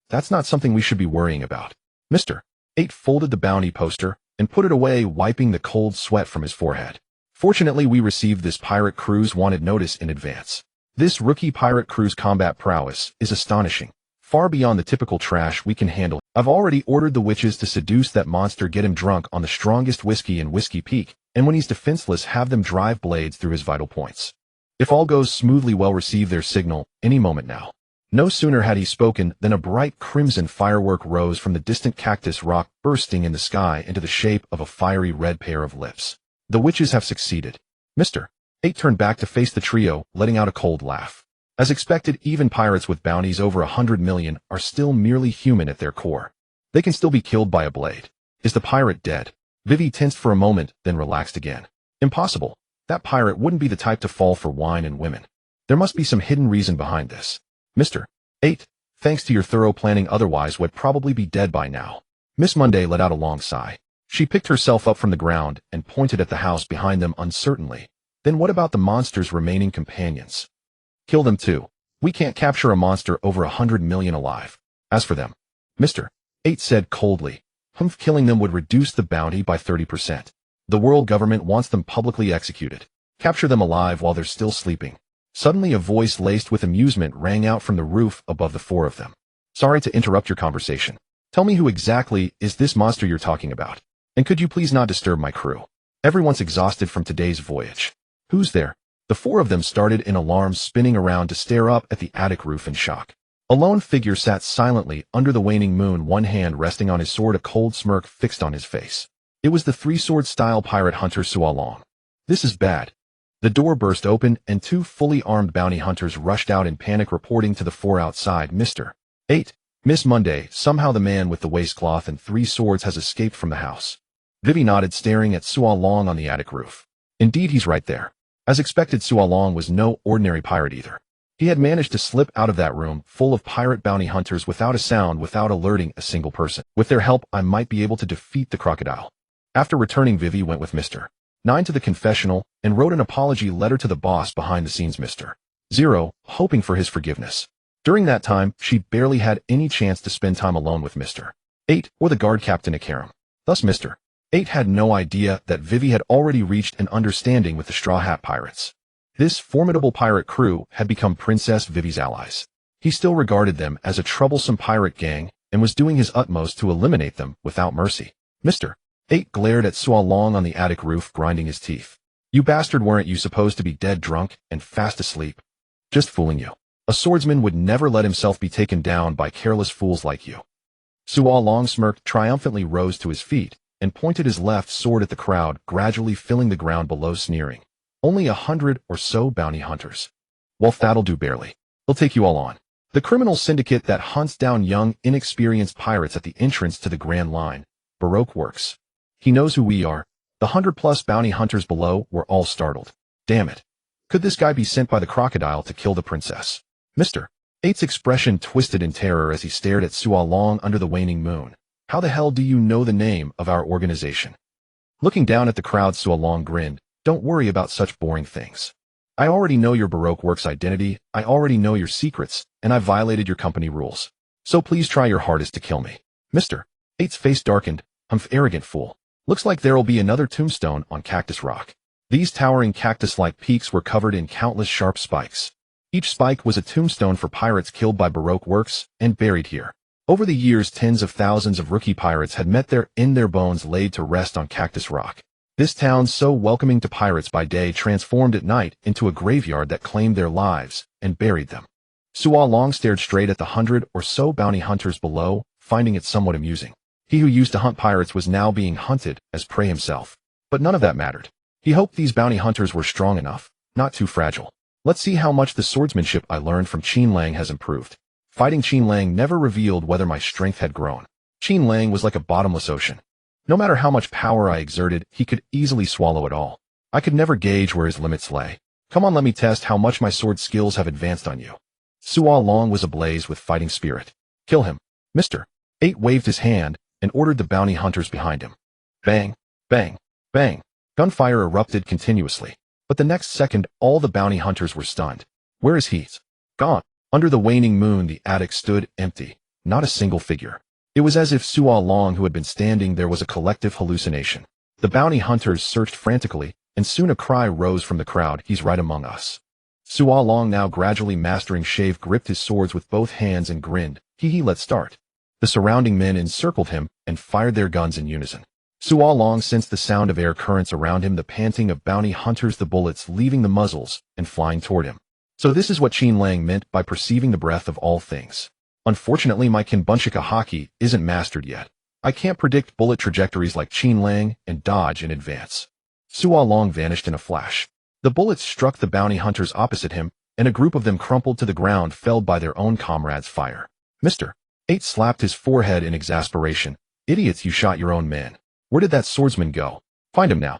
That's not something we should be worrying about. Mr. 8 folded the bounty poster and put it away, wiping the cold sweat from his forehead. Fortunately, we received this pirate crew's wanted notice in advance. This rookie pirate crew's combat prowess is astonishing, far beyond the typical trash we can handle. I've already ordered the witches to seduce that monster, get him drunk on the strongest whiskey in Whiskey Peak, and when he's defenseless, have them drive blades through his vital points. If all goes smoothly, we'll receive their signal any moment now. No sooner had he spoken than a bright crimson firework rose from the distant cactus rock, bursting in the sky into the shape of a fiery red pair of lips. The witches have succeeded. Mr. 8 turned back to face the trio, letting out a cold laugh. As expected, even pirates with bounties over 100 million are still merely human at their core. They can still be killed by a blade. Is the pirate dead? Vivi tensed for a moment, then relaxed again. Impossible. That pirate wouldn't be the type to fall for wine and women. There must be some hidden reason behind this. Mr. 8, thanks to your thorough planning, otherwise would probably be dead by now. Miss Monday let out a long sigh. She picked herself up from the ground and pointed at the house behind them uncertainly. Then what about the monster's remaining companions? Kill them too. We can't capture a monster over 100 million alive. As for them, Mr. 8 said coldly, killing them would reduce the bounty by 30%. The world government wants them publicly executed. Capture them alive while they're still sleeping. Suddenly a voice laced with amusement rang out from the roof above the four of them. Sorry to interrupt your conversation. Tell me, who exactly is this monster you're talking about? And could you please not disturb my crew? Everyone's exhausted from today's voyage. Who's there? The four of them started in alarm, spinning around to stare up at the attic roof in shock. A lone figure sat silently under the waning moon, one hand resting on his sword, a cold smirk fixed on his face. It was the three-sword-style pirate hunter Qin Lang. This is bad. The door burst open and two fully armed bounty hunters rushed out in panic, reporting to the four outside. Mr. 8, Miss Monday, somehow the man with the waistcloth and 3 swords has escaped from the house. Vivi nodded, staring at Qin Lang on the attic roof. Indeed, he's right there. As expected, Qin Lang was no ordinary pirate either. He had managed to slip out of that room full of pirate bounty hunters without a sound, without alerting a single person. With their help, I might be able to defeat the crocodile. After returning, Vivi went with Mr. 9 to the confessional and wrote an apology letter to the boss behind the scenes, Mr. 0, hoping for his forgiveness. During that time, she barely had any chance to spend time alone with Mr. 8 or the guard captain Akainu. Thus Mr. 8 had no idea that Vivi had already reached an understanding with the Straw Hat Pirates. This formidable pirate crew had become Princess Vivi's allies. He still regarded them as a troublesome pirate gang and was doing his utmost to eliminate them without mercy. Mr. 8 glared at Qin Lang on the attic roof, grinding his teeth. You bastard, weren't you supposed to be dead drunk and fast asleep? Just fooling you. A swordsman would never let himself be taken down by careless fools like you. Qin Lang smirked, triumphantly rose to his feet, and pointed his left sword at the crowd, gradually filling the ground below, sneering. Only 100 or so bounty hunters. Well, that'll do barely. He'll take you all on. The criminal syndicate that hunts down young, inexperienced pirates at the entrance to the Grand Line, Baroque Works. He knows who we are. The 100+ bounty hunters below were all startled. Damn it. Could this guy be sent by the crocodile to kill the princess? Mr. 8's expression twisted in terror as he stared at Qin Lang under the waning moon. How the hell do you know the name of our organization? Looking down at the crowd, Qin Lang grinned. Don't worry about such boring things. I already know your Baroque Works identity, I already know your secrets, and I violated your company rules. So please try your hardest to kill me. Mr. 8's face darkened. Arrogant fool. Looks like there'll be another tombstone on Cactus Rock. These towering cactus-like peaks were covered in countless sharp spikes. Each spike was a tombstone for pirates killed by Baroque Works and buried here. Over the years, tens of thousands of rookie pirates had met their bones laid to rest on Cactus Rock. This town so welcoming to pirates by day transformed at night into a graveyard that claimed their lives and buried them. Qin Lang stared straight at the 100 or so bounty hunters below, finding it somewhat amusing. He who used to hunt pirates was now being hunted as prey himself. But none of that mattered. He hoped these bounty hunters were strong enough, not too fragile. Let's see how much the swordsmanship I learned from Qin Lang has improved. Fighting Qin Lang never revealed whether my strength had grown. Qin Lang was like a bottomless ocean. No matter how much power I exerted, he could easily swallow it all. I could never gauge where his limits lay. Come on, let me test how much my sword skills have advanced on you. Qin Lang was ablaze with fighting spirit. Kill him, Mr. 8 waved his hand and ordered the bounty hunters behind him. Bang, bang, bang. Gunfire erupted continuously. But the next second, all the bounty hunters were stunned. Where is he? Gone. Under the waning moon, the attic stood empty. Not a single figure. It was as if Qin Lang, who had been standing there, was a collective hallucination. The bounty hunters searched frantically, and soon a cry rose from the crowd, "He's right among us." Qin Lang, now gradually mastering shave, gripped his swords with both hands and grinned. Let's start. The surrounding men encircled him and fired their guns in unison. Qin Lang sensed the sound of air currents around him, the panting of bounty hunters, the bullets leaving the muzzles and flying toward him. So this is what Qin Lang meant by perceiving the breath of all things. Unfortunately, my Kinbunshika haki isn't mastered yet. I can't predict bullet trajectories like Qin Lang and dodge in advance. Qin Lang vanished in a flash. The bullets struck the bounty hunters opposite him, and a group of them crumpled to the ground, felled by their own comrades' fire. Mr. 8 slapped his forehead in exasperation. Idiots, you shot your own men. Where did that swordsman go? Find him now.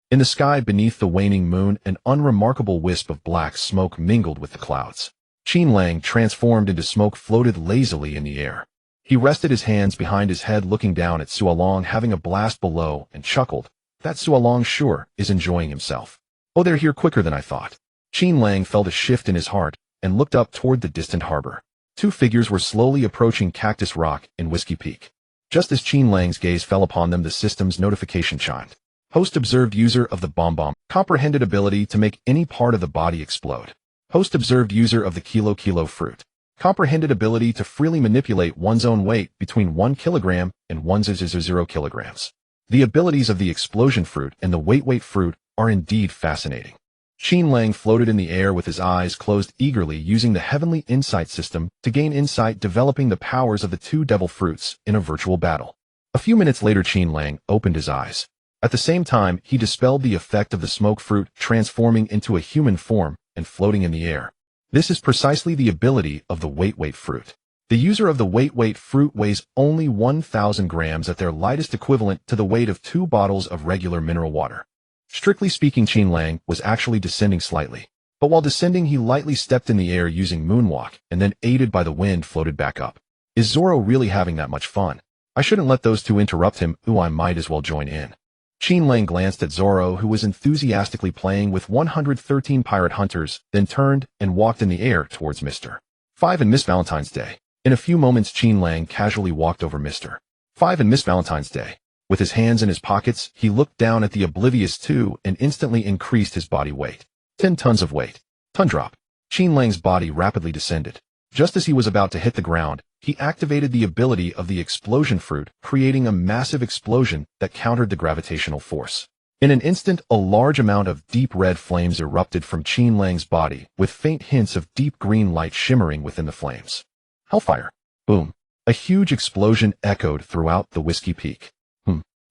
In the sky beneath the waning moon, an unremarkable wisp of black smoke mingled with the clouds. Qin Lang, transformed into smoke, floated lazily in the air. He rested his hands behind his head, looking down at Qin Lang having a blast below, and chuckled. That Qin Lang sure is enjoying himself. Oh, they're here quicker than I thought. Qin Lang felt a shift in his heart and looked up toward the distant harbor. 2 figures were slowly approaching Cactus Rock in Whiskey Peak. Just as Qin Lang's gaze fell upon them, the system's notification chimed. Host observed user of the bomb. Comprehended ability to make any part of the body explode. Host observed user of the kilo fruit. Comprehended ability to freely manipulate one's own weight between 1 kilogram and 1.0 kilograms. The abilities of the explosion fruit and the weight fruit are indeed fascinating. Qin Lang floated in the air with his eyes closed, eagerly using the heavenly insight system to gain insight, developing the powers of the 2 devil fruits in a virtual battle. A few minutes later, Qin Lang opened his eyes. At the same time, he dispelled the effect of the smoke fruit, transforming into a human form and floating in the air. This is precisely the ability of the weight fruit. The user of the weight fruit weighs only 1,000 grams, at their lightest equivalent to the weight of 2 bottles of regular mineral water. Strictly speaking, Qin Lang was actually descending slightly. But while descending, he lightly stepped in the air using moonwalk, and then, aided by the wind, floated back up. Is Zoro really having that much fun? I shouldn't let those 2 interrupt him. I might as well join in. Qin Lang glanced at Zoro, who was enthusiastically playing with 113 pirate hunters, then turned and walked in the air towards Mr. 5 and Miss Valentine's Day. In a few moments, Qin Lang casually walked over Mr. 5 and Miss Valentine's Day. With his hands in his pockets, he looked down at the oblivious 2 and instantly increased his body weight. 10 tons of weight. Ton drop. Qin Lang's body rapidly descended. Just as he was about to hit the ground, he activated the ability of the explosion fruit, creating a massive explosion that countered the gravitational force. In an instant, a large amount of deep red flames erupted from Qin Lang's body, with faint hints of deep green light shimmering within the flames. Hellfire. Boom. A huge explosion echoed throughout the Whiskey Peak.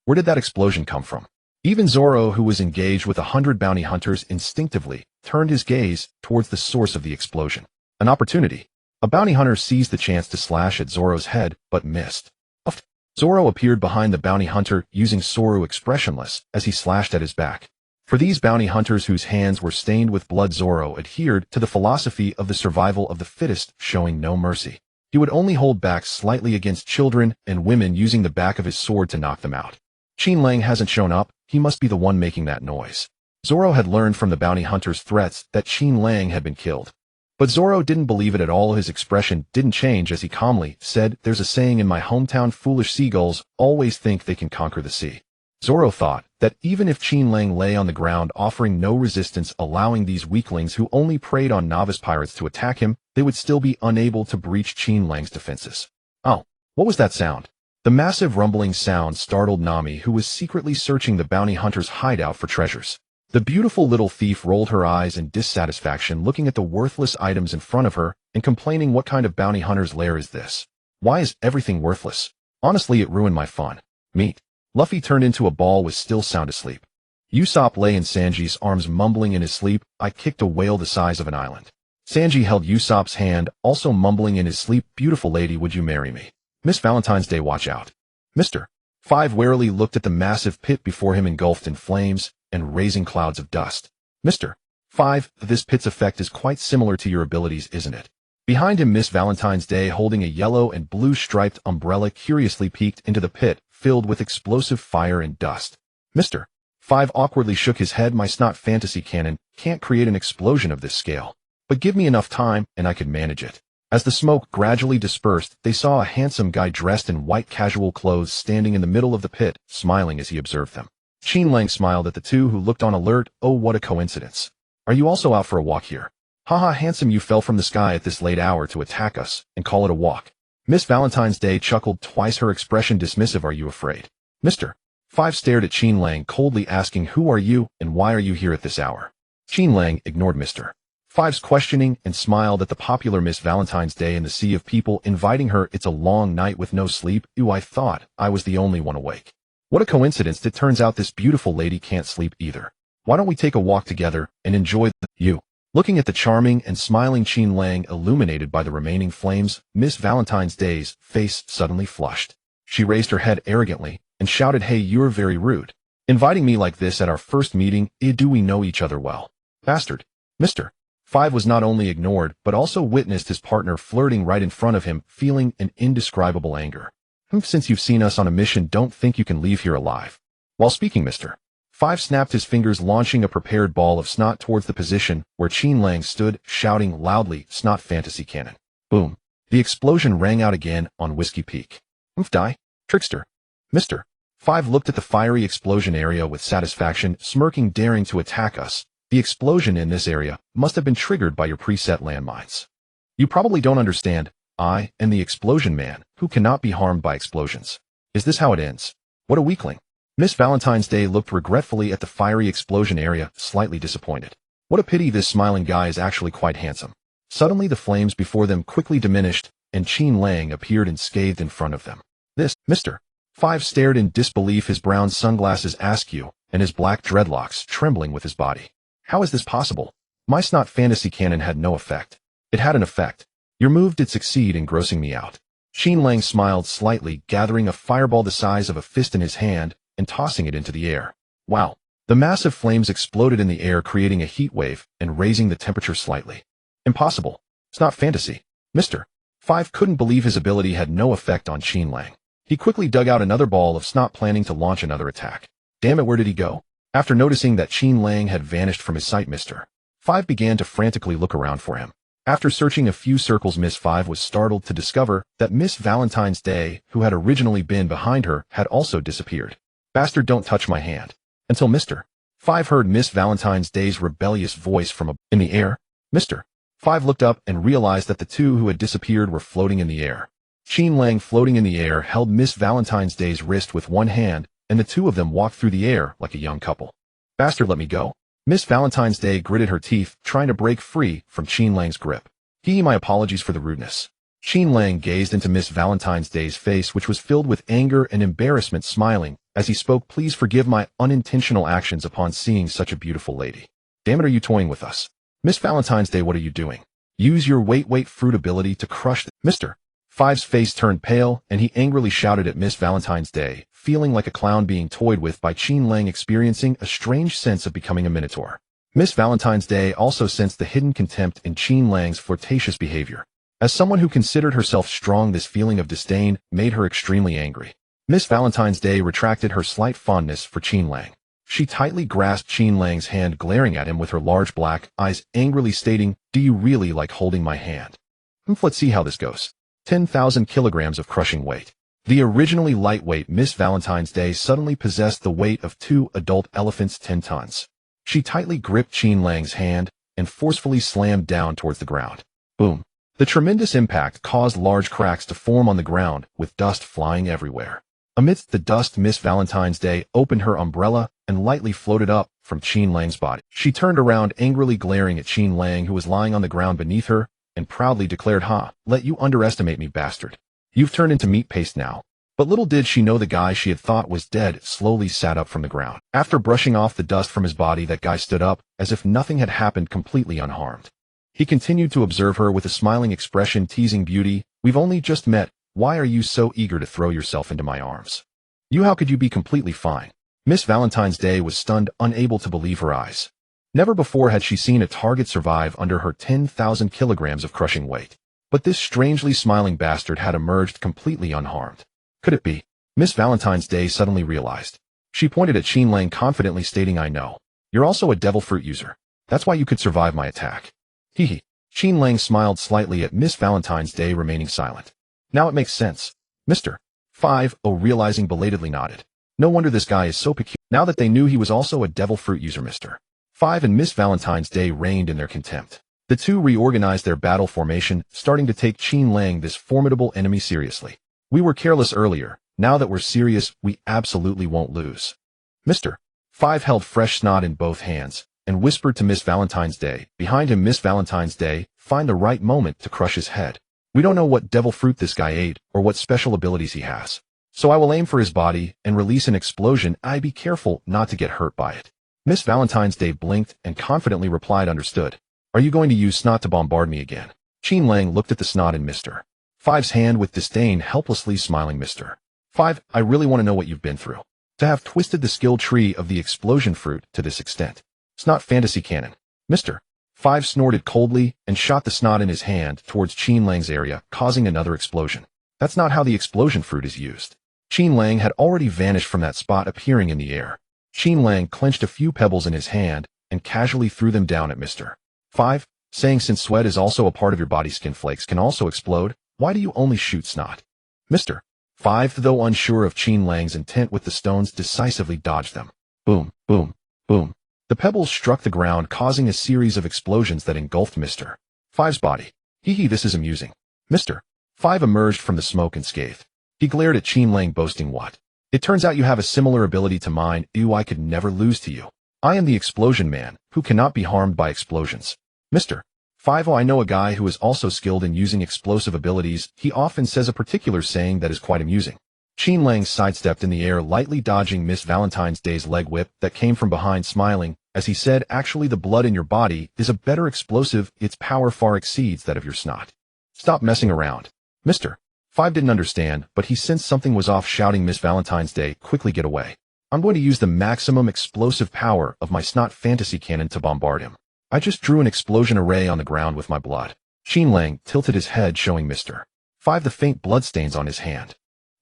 Where did that explosion come from? Even Zoro, who was engaged with 100 bounty hunters, instinctively turned his gaze towards the source of the explosion. An opportunity. A bounty hunter seized the chance to slash at Zoro's head, but missed. Zoro appeared behind the bounty hunter, using Soru expressionless as he slashed at his back. For these bounty hunters whose hands were stained with blood, Zoro adhered to the philosophy of the survival of the fittest, showing no mercy. He would only hold back slightly against children and women, using the back of his sword to knock them out. Qin Lang hasn't shown up. He must be the one making that noise. Zoro had learned from the bounty hunter's threats that Qin Lang had been killed. But Zoro didn't believe it at all. His expression didn't change as he calmly said, "There's a saying in my hometown, foolish seagulls always think they can conquer the sea." Zoro thought that even if Qin Lang lay on the ground offering no resistance, allowing these weaklings who only preyed on novice pirates to attack him, they would still be unable to breach Qin Lang's defenses. Oh, what was that sound? The massive rumbling sound startled Nami, who was secretly searching the bounty hunter's hideout for treasures. The beautiful little thief rolled her eyes in dissatisfaction, looking at the worthless items in front of her and complaining, what kind of bounty hunter's lair is this? Why is everything worthless? Honestly, it ruined my fun. Meat. Luffy turned into a ball, was still sound asleep. Usopp lay in Sanji's arms, mumbling in his sleep, I kicked a whale the size of an island. Sanji held Usopp's hand, also mumbling in his sleep, beautiful lady, would you marry me? Miss Valentine's Day, watch out. Mr. Five warily looked at the massive pit before him, engulfed in flames and raising clouds of dust. Mr. Five, this pit's effect is quite similar to your abilities, isn't it? Behind him, Miss Valentine's Day, holding a yellow and blue striped umbrella, curiously peeked into the pit, filled with explosive fire and dust. Mr. Five awkwardly shook his head. My snot fantasy cannon can't create an explosion of this scale. But give me enough time, and I could manage it. As the smoke gradually dispersed, they saw a handsome guy dressed in white casual clothes standing in the middle of the pit, smiling as he observed them. Qin Lang smiled at the two, who looked on, alert. Oh, what a coincidence. Are you also out for a walk here? Haha, handsome, you fell from the sky at this late hour to attack us, and call it a walk. Miss Valentine's Day chuckled twice, her expression dismissive. Are you afraid? Mr. Five stared at Qin Lang coldly, asking, who are you, and why are you here at this hour? Qin Lang ignored Mr. Five's questioning and smiled at the popular Miss Valentine's Day in the sea of people inviting her. It's a long night with no sleep. Ew, I thought I was the only one awake. What a coincidence. It turns out this beautiful lady can't sleep either. Why don't we take a walk together and enjoy you? Looking at the charming and smiling Qin Lang, illuminated by the remaining flames, Miss Valentine's Day's face suddenly flushed. She raised her head arrogantly and shouted, hey, you're very rude. Inviting me like this at our first meeting. Do we know each other well? Bastard. Mr. Five was not only ignored, but also witnessed his partner flirting right in front of him, feeling an indescribable anger. Since you've seen us on a mission, don't think you can leave here alive. While speaking, Mr. Five snapped his fingers, launching a prepared ball of snot towards the position where Qin Lang stood, shouting loudly, snot fantasy cannon. Boom. The explosion rang out again on Whiskey Peak. Die, trickster. Mr. Five looked at the fiery explosion area with satisfaction, smirking, daring to attack us. The explosion in this area must have been triggered by your preset landmines. You probably don't understand. I am the explosion man, who cannot be harmed by explosions. Is this how it ends? What a weakling. Miss Valentine's Day looked regretfully at the fiery explosion area, slightly disappointed. What a pity, this smiling guy is actually quite handsome. Suddenly the flames before them quickly diminished, and Qin Lang appeared unscathed in front of them. This, Mr. Five stared in disbelief, his brown sunglasses askew, and his black dreadlocks trembling with his body. How is this possible? My snot fantasy cannon had no effect. It had an effect. Your move did succeed in grossing me out. Qin Lang smiled slightly, gathering a fireball the size of a fist in his hand and tossing it into the air. Wow. The massive flames exploded in the air, creating a heat wave and raising the temperature slightly. Impossible. Snot fantasy. Mr. Five couldn't believe his ability had no effect on Qin Lang. He quickly dug out another ball of snot, planning to launch another attack. Damn it, where did he go? After noticing that Qin Lang had vanished from his sight, Mr. Five began to frantically look around for him. After searching a few circles, Miss Five was startled to discover that Miss Valentine's Day, who had originally been behind her, had also disappeared. Bastard, don't touch my hand. Until Mr. Five heard Miss Valentine's Day's rebellious voice from in the air. Mr. Five looked up and realized that the two who had disappeared were floating in the air. Qin Lang, floating in the air, held Miss Valentine's Day's wrist with one hand, and the two of them walked through the air like a young couple. Bastard, let me go. Miss Valentine's Day gritted her teeth, trying to break free from Qin Lang's grip. My apologies for the rudeness. Qin Lang gazed into Miss Valentine's Day's face, which was filled with anger and embarrassment, smiling as he spoke, please forgive my unintentional actions upon seeing such a beautiful lady. Damn it, are you toying with us? Miss Valentine's Day, what are you doing? Use your wait fruit ability to crush Mr. Five's face turned pale, and he angrily shouted at Miss Valentine's Day, feeling like a clown being toyed with by Qin Lang, experiencing a strange sense of becoming a minotaur. Miss Valentine's Day also sensed the hidden contempt in Qin Lang's flirtatious behavior. As someone who considered herself strong, this feeling of disdain made her extremely angry. Miss Valentine's Day retracted her slight fondness for Qin Lang. She tightly grasped Qin Lang's hand, glaring at him with her large black eyes, angrily stating, do you really like holding my hand? Let's see how this goes. 10,000 kilograms of crushing weight. The originally lightweight Miss Valentine's Day suddenly possessed the weight of 2 adult elephants, 10 tons. She tightly gripped Qin Lang's hand and forcefully slammed down towards the ground. Boom. The tremendous impact caused large cracks to form on the ground, with dust flying everywhere. Amidst the dust, Miss Valentine's Day opened her umbrella and lightly floated up from Qin Lang's body. She turned around, angrily glaring at Qin Lang, who was lying on the ground beneath her, and proudly declared, "Ha, let you underestimate me, bastard. You've turned into meat paste now." But little did she know the guy she had thought was dead slowly sat up from the ground. After brushing off the dust from his body, that guy stood up, as if nothing had happened, completely unharmed. He continued to observe her with a smiling expression, teasing, "Beauty, we've only just met. Why are you so eager to throw yourself into my arms? How could you be completely fine?" Miss Valentine's Day was stunned, unable to believe her eyes. Never before had she seen a target survive under her 10,000 kilograms of crushing weight. But this strangely smiling bastard had emerged completely unharmed. Could it be? Miss Valentine's Day suddenly realized. She pointed at Qin Lang confidently, stating, "I know. You're also a devil fruit user. That's why you could survive my attack." Hee. Qin Lang smiled slightly at Miss Valentine's Day, remaining silent. "Now it makes sense. Mr. 5-0, realizing, belatedly nodded. No wonder this guy is so peculiar. Now that they knew he was also a devil fruit user, Mr. 5 and Miss Valentine's Day reigned in their contempt. The two reorganized their battle formation, starting to take Qin Lang, this formidable enemy, seriously. "We were careless earlier. Now that we're serious, we absolutely won't lose." Mr. 5 held fresh snot in both hands and whispered to Miss Valentine's Day. Behind him, Miss Valentine's Day, "Find the right moment to crush his head. We don't know what devil fruit this guy ate or what special abilities he has. So I will aim for his body and release an explosion. Be careful not to get hurt by it." Miss Valentine's Day blinked and confidently replied, "Understood. Are you going to use snot to bombard me again?" Qin Lang looked at the snot in Mr. 5's hand with disdain, helplessly smiling. "Mr. 5, I really want to know what you've been through. To have twisted the skill tree of the explosion fruit to this extent. Snot fantasy cannon." Mr. 5 snorted coldly and shot the snot in his hand towards Qin Lang's area, causing another explosion. "That's not how the explosion fruit is used." Qin Lang had already vanished from that spot, appearing in the air. Qin Lang clenched a few pebbles in his hand and casually threw them down at Mr. 5, saying, "Since sweat is also a part of your body, skin flakes can also explode. Why do you only shoot snot?" Mr. 5, though unsure of Qin Lang's intent with the stones, decisively dodged them. Boom, boom, boom. The pebbles struck the ground, causing a series of explosions that engulfed Mr. 5's body. Hee, this is amusing. Mr. 5 emerged from the smoke unscathed. He glared at Qin Lang, boasting, "What? It turns out you have a similar ability to mine. I could never lose to you. I am the explosion man, who cannot be harmed by explosions." Mr. 5, I know a guy who is also skilled in using explosive abilities. He often says a particular saying that is quite amusing. Qin Lang sidestepped in the air, lightly dodging Miss Valentine's Day's leg whip that came from behind, smiling, as he said, "Actually, the blood in your body is a better explosive. Its power far exceeds that of your snot. Stop messing around." Mr. 5 didn't understand, but he sensed something was off, shouting, "Miss Valentine's Day, quickly get away. I'm going to use the maximum explosive power of my snot fantasy cannon to bombard him. I just drew an explosion array on the ground with my blood." Qin Lang tilted his head, showing Mr. 5 the faint bloodstains on his hand.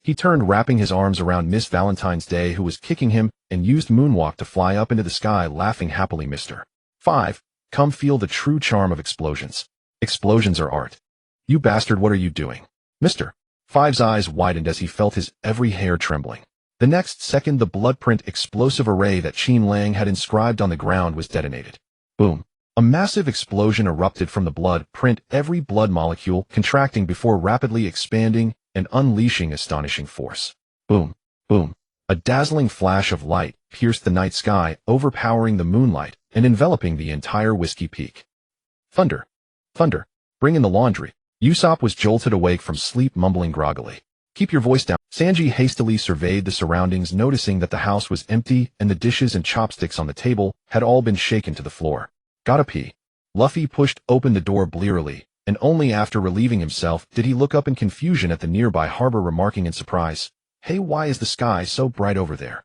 He turned, wrapping his arms around Miss Valentine's Day, who was kicking him, and used moonwalk to fly up into the sky, laughing happily. "Mr. 5, come feel the true charm of explosions. Explosions are art." "You bastard, what are you doing?" Mr. 5's eyes widened as he felt his every hair trembling. The next second, the bloodprint explosive array that Qin Lang had inscribed on the ground was detonated. Boom. A massive explosion erupted from the blood print, every blood molecule contracting before rapidly expanding and unleashing astonishing force. Boom, boom. A dazzling flash of light pierced the night sky, overpowering the moonlight and enveloping the entire Whiskey Peak. "Thunder! Thunder! Bring in the laundry." Usopp was jolted awake from sleep, mumbling groggily, "Keep your voice down." Sanji hastily surveyed the surroundings, noticing that the house was empty and the dishes and chopsticks on the table had all been shaken to the floor. "Gotta pee." Luffy pushed open the door blearily, and only after relieving himself did he look up in confusion at the nearby harbor, remarking in surprise, "Hey, why is the sky so bright over there?"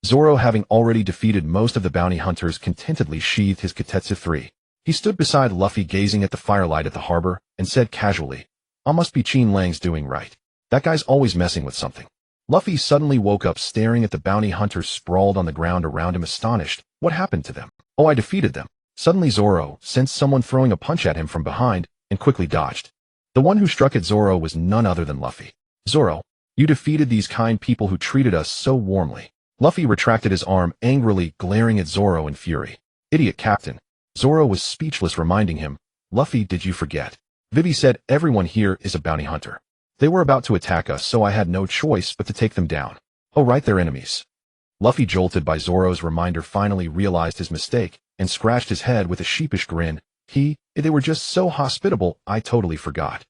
Zoro, having already defeated most of the bounty hunters, contentedly sheathed his Kitetsu 3. He stood beside Luffy, gazing at the firelight at the harbor, and said casually, Must be Qin Lang's doing right. That guy's always messing with something." Luffy suddenly woke up, staring at the bounty hunters sprawled on the ground around him, astonished. What happened to them? "Oh, I defeated them." Suddenly Zoro sensed someone throwing a punch at him from behind and quickly dodged. The one who struck at Zoro was none other than Luffy. "Zoro, you defeated these kind people who treated us so warmly." Luffy retracted his arm, angrily glaring at Zoro in fury. "Idiot, Captain." Zoro was speechless, reminding him, "Luffy, did you forget? Vivi said, everyone here is a bounty hunter. They were about to attack us, so I had no choice but to take them down. Oh right, they're enemies. Luffy, jolted by Zoro's reminder, finally realized his mistake and scratched his head with a sheepish grin. They were just so hospitable, I totally forgot.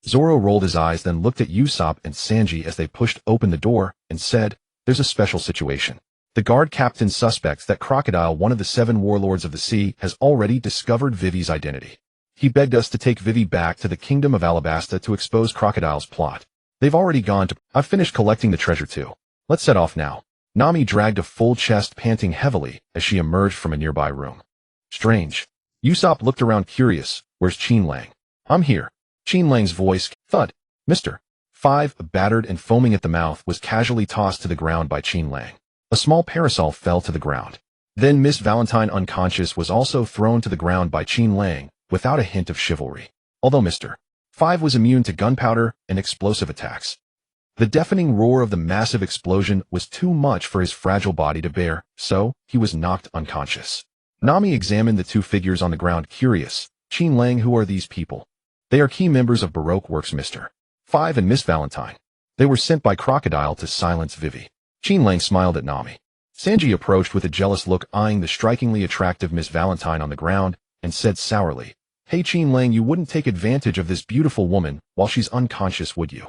Zoro rolled his eyes, then looked at Usopp and Sanji as they pushed open the door and said, there's a special situation. The guard captain suspects that Crocodile, one of the 7 warlords of the sea, has already discovered Vivi's identity. He begged us to take Vivi back to the kingdom of Alabasta to expose Crocodile's plot. They've already gone to— I've finished collecting the treasure too. Let's set off now. Nami dragged a full chest, panting heavily as she emerged from a nearby room. Strange. Usopp looked around curious. Where's Qin Lang? I'm here. Qin Lang's voice, thud. Mr. 5, battered and foaming at the mouth, was casually tossed to the ground by Qin Lang. A small parasol fell to the ground. Then Miss Valentine, unconscious, was also thrown to the ground by Qin Lang, without a hint of chivalry. Although Mr. 5 was immune to gunpowder and explosive attacks. The deafening roar of the massive explosion was too much for his fragile body to bear, so he was knocked unconscious. Nami examined the 2 figures on the ground, curious. Qin Lang, who are these people? They are key members of Baroque Works, Mr. 5 and Miss Valentine. They were sent by Crocodile to silence Vivi. Qin Lang smiled at Nami. Sanji approached with a jealous look, eyeing the strikingly attractive Miss Valentine on the ground, and said sourly, Hey Qin Lang, you wouldn't take advantage of this beautiful woman while she's unconscious, would you?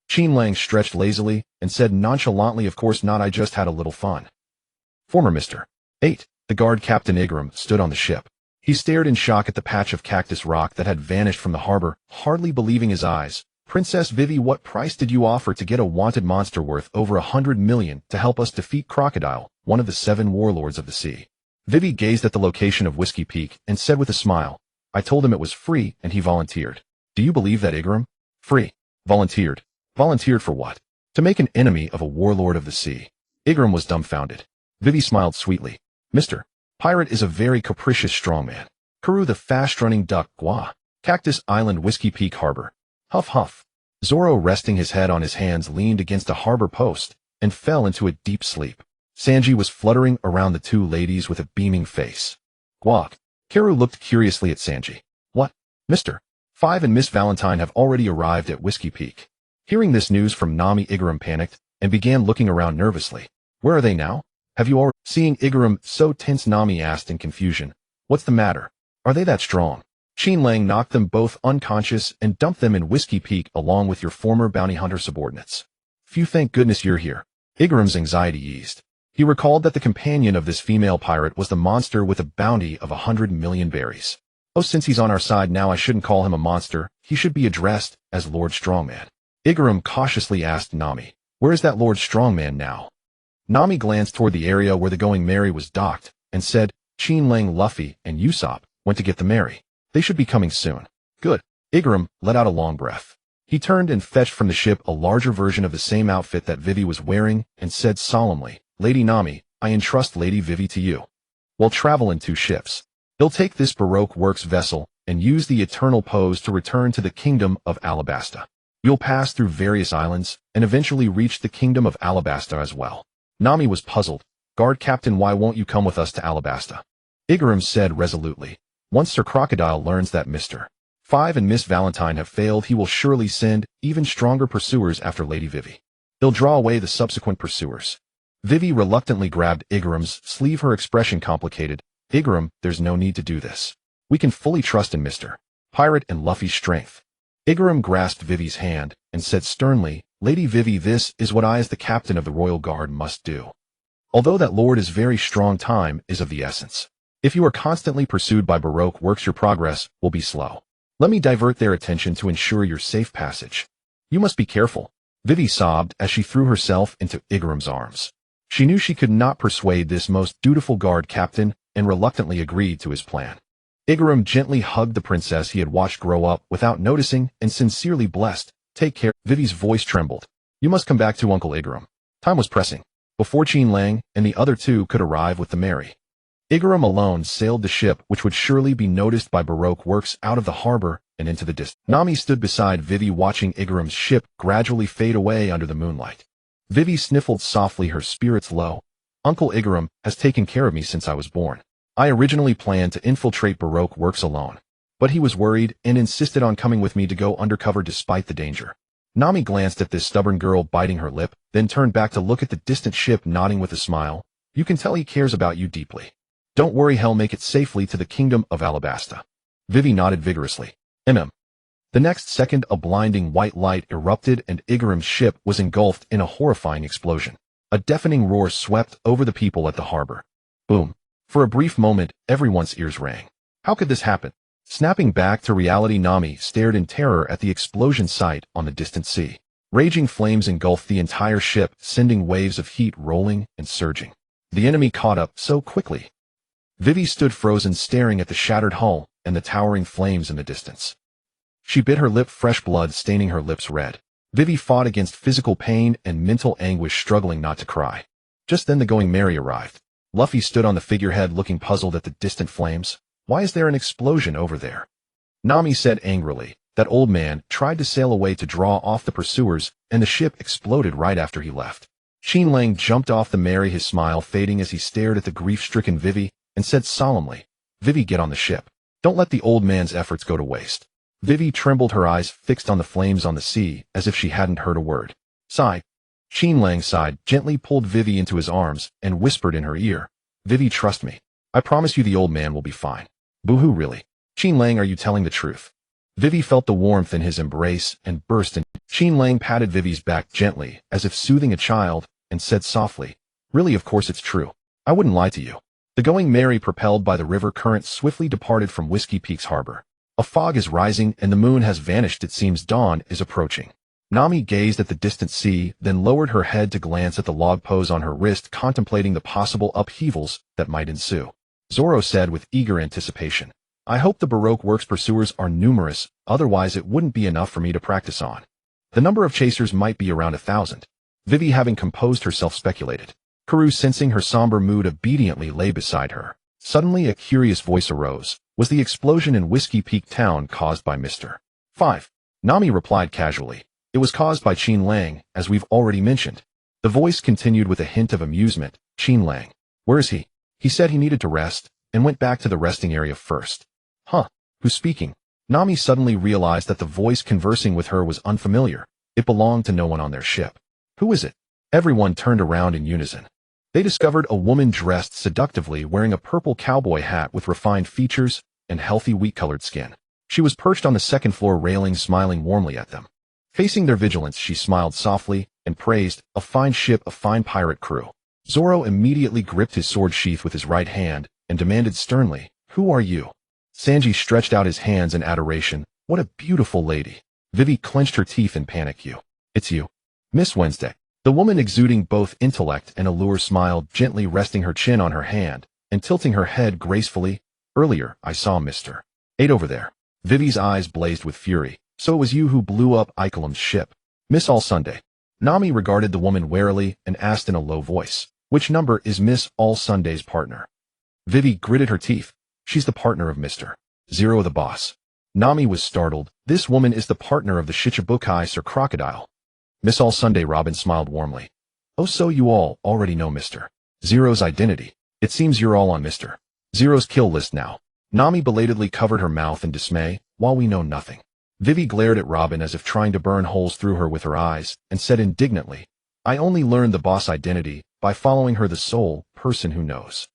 Qin Lang stretched lazily and said nonchalantly, of course not, I just had a little fun. Former Mr. 8, the guard captain Igaram, stood on the ship. He stared in shock at the patch of cactus rock that had vanished from the harbor, hardly believing his eyes. Princess Vivi, what price did you offer to get a wanted monster worth over 100 million to help us defeat Crocodile, one of the 7 warlords of the sea? Vivi gazed at the location of Whiskey Peak and said with a smile, I told him it was free and he volunteered. Do you believe that, Igaram? Free. Volunteered. Volunteered for what? To make an enemy of a warlord of the sea. Igaram was dumbfounded. Vivi smiled sweetly. Mr. Pirate is a very capricious strongman. Karoo the fast-running duck, Gua. Cactus Island, Whiskey Peak Harbor. Huff huff. Zoro, resting his head on his hands, leaned against a harbor post and fell into a deep sleep. Sanji was fluttering around the 2 ladies with a beaming face. Guak. Karoo looked curiously at Sanji. What? Mr. 5 and Miss Valentine have already arrived at Whiskey Peak. Hearing this news from Nami, Igaram panicked and began looking around nervously. Where are they now? Have you already— Seeing Igaram so tense, Nami asked in confusion. What's the matter? Are they that strong? Qin Lang knocked them both unconscious and dumped them in Whiskey Peak along with your former bounty hunter subordinates. Phew, thank goodness you're here. Igaram's anxiety eased. He recalled that the companion of this female pirate was the monster with a bounty of 100 million berries. Oh, since he's on our side now, I shouldn't call him a monster. He should be addressed as Lord Strongman. Igaram cautiously asked Nami, where is that Lord Strongman now? Nami glanced toward the area where the Going Merry was docked and said, Qin Lang, Luffy, and Usopp went to get the Merry. They should be coming soon. Good. Igaram let out a long breath. He turned and fetched from the ship a larger version of the same outfit that Vivi was wearing and said solemnly, Lady Nami, I entrust Lady Vivi to you. We'll travel in 2 ships. They'll take this Baroque Works vessel and use the Eternal Pose to return to the kingdom of Alabasta. You'll pass through various islands and eventually reach the kingdom of Alabasta as well. Nami was puzzled. Guard Captain, why won't you come with us to Alabasta? Igaram said resolutely. Once Sir Crocodile learns that Mr. 5 and Miss Valentine have failed, he will surely send even stronger pursuers after Lady Vivi. He'll draw away the subsequent pursuers. Vivi reluctantly grabbed Igaram's sleeve, her expression complicated. Igaram, there's no need to do this. We can fully trust in Mr. Pirate and Luffy's strength. Igaram grasped Vivi's hand and said sternly, Lady Vivi, this is what I as the captain of the Royal Guard must do. Although that lord is very strong, time is of the essence. If you are constantly pursued by Baroque Works, your progress will be slow. Let me divert their attention to ensure your safe passage. You must be careful. Vivi sobbed as she threw herself into Igaram's arms. She knew she could not persuade this most dutiful guard captain and reluctantly agreed to his plan. Igaram gently hugged the princess he had watched grow up without noticing and sincerely blessed. Take care. Vivi's voice trembled. You must come back to Uncle Igaram. Time was pressing. Before Qin Lang and the other 2 could arrive with the Merry. Igaram alone sailed the ship, which would surely be noticed by Baroque Works, out of the harbor and into the distance. Nami stood beside Vivi, watching Igaram's ship gradually fade away under the moonlight. Vivi sniffled softly, her spirits low. Uncle Igaram has taken care of me since I was born. I originally planned to infiltrate Baroque Works alone, But he was worried and insisted on coming with me to go undercover despite the danger. Nami glanced at this stubborn girl biting her lip, then turned back to look at the distant ship, nodding with a smile. You can tell he cares about you deeply. Don't worry, he'll make it safely to the kingdom of Alabasta. Vivi nodded vigorously. The next second, a blinding white light erupted and Igaram's ship was engulfed in a horrifying explosion. A deafening roar swept over the people at the harbor. Boom. For a brief moment, everyone's ears rang. How could this happen? Snapping back to reality, Nami stared in terror at the explosion site on the distant sea. Raging flames engulfed the entire ship, sending waves of heat rolling and surging. The enemy caught up so quickly. Vivi stood frozen, staring at the shattered hull and the towering flames in the distance. She bit her lip, fresh blood staining her lips red. Vivi fought against physical pain and mental anguish, struggling not to cry. Just then the Going Merry arrived. Luffy stood on the figurehead looking puzzled at the distant flames. Why is there an explosion over there? Nami said angrily. That old man tried to sail away to draw off the pursuers, and the ship exploded right after he left. Qin Lang jumped off the Merry, his smile fading as he stared at the grief-stricken Vivi, and said solemnly, Vivi, get on the ship. Don't let the old man's efforts go to waste. Vivi trembled, her eyes fixed on the flames on the sea, as if she hadn't heard a word. Sigh. Qin Lang sighed, gently pulled Vivi into his arms, and whispered in her ear, Vivi, trust me. I promise you the old man will be fine. Boo-hoo, really? Qin Lang, are you telling the truth? Vivi felt the warmth in his embrace and burst in. Qin Lang patted Vivi's back gently, as if soothing a child, and said softly, really, of course it's true. I wouldn't lie to you. The Going Merry, propelled by the river current, swiftly departed from Whiskey Peak's harbor. A fog is rising and the moon has vanished. It seems dawn is approaching. Nami gazed at the distant sea, then lowered her head to glance at the log pose on her wrist, contemplating the possible upheavals that might ensue. Zoro said with eager anticipation, I hope the Baroque Works pursuers are numerous, otherwise it wouldn't be enough for me to practice on. The number of chasers might be around 1,000. Vivi, having composed herself, speculated. Karu, sensing her somber mood, obediently lay beside her. Suddenly a curious voice arose. Was the explosion in Whiskey Peak town caused by Mr. 5? Nami replied casually. It was caused by Qin Lang, as we've already mentioned. The voice continued with a hint of amusement. Qin Lang. Where is he? He said he needed to rest, and went back to the resting area first. Huh? Who's speaking? Nami suddenly realized that the voice conversing with her was unfamiliar. It belonged to no one on their ship. Who is it? Everyone turned around in unison. They discovered a woman dressed seductively, wearing a purple cowboy hat with refined features and healthy wheat-colored skin. She was perched on the second-floor railing, smiling warmly at them. Facing their vigilance, she smiled softly and praised, a fine ship, a fine pirate crew. Zoro immediately gripped his sword sheath with his right hand and demanded sternly, Who are you? Sanji stretched out his hands in adoration. What a beautiful lady. Vivi clenched her teeth in panic. It's you. Miss Wednesday. The woman, exuding both intellect and allure, smiled, gently resting her chin on her hand and tilting her head gracefully. Earlier, I saw Mr. 8 over there. Vivi's eyes blazed with fury. So it was you who blew up Ikelam's ship. Miss All Sunday. Nami regarded the woman warily and asked in a low voice, Which number is Miss All Sunday's partner? Vivi gritted her teeth. She's the partner of Mr. 0, the boss. Nami was startled. This woman is the partner of the Shichibukai Sir Crocodile. Miss All Sunday, Robin smiled warmly. Oh, so you all already know Mr. 0's identity. It seems you're all on Mr. 0's kill list now. Nami belatedly covered her mouth in dismay. While we know nothing. Vivi glared at Robin as if trying to burn holes through her with her eyes, and said indignantly, I only learned the boss identity by following her, the sole person who knows.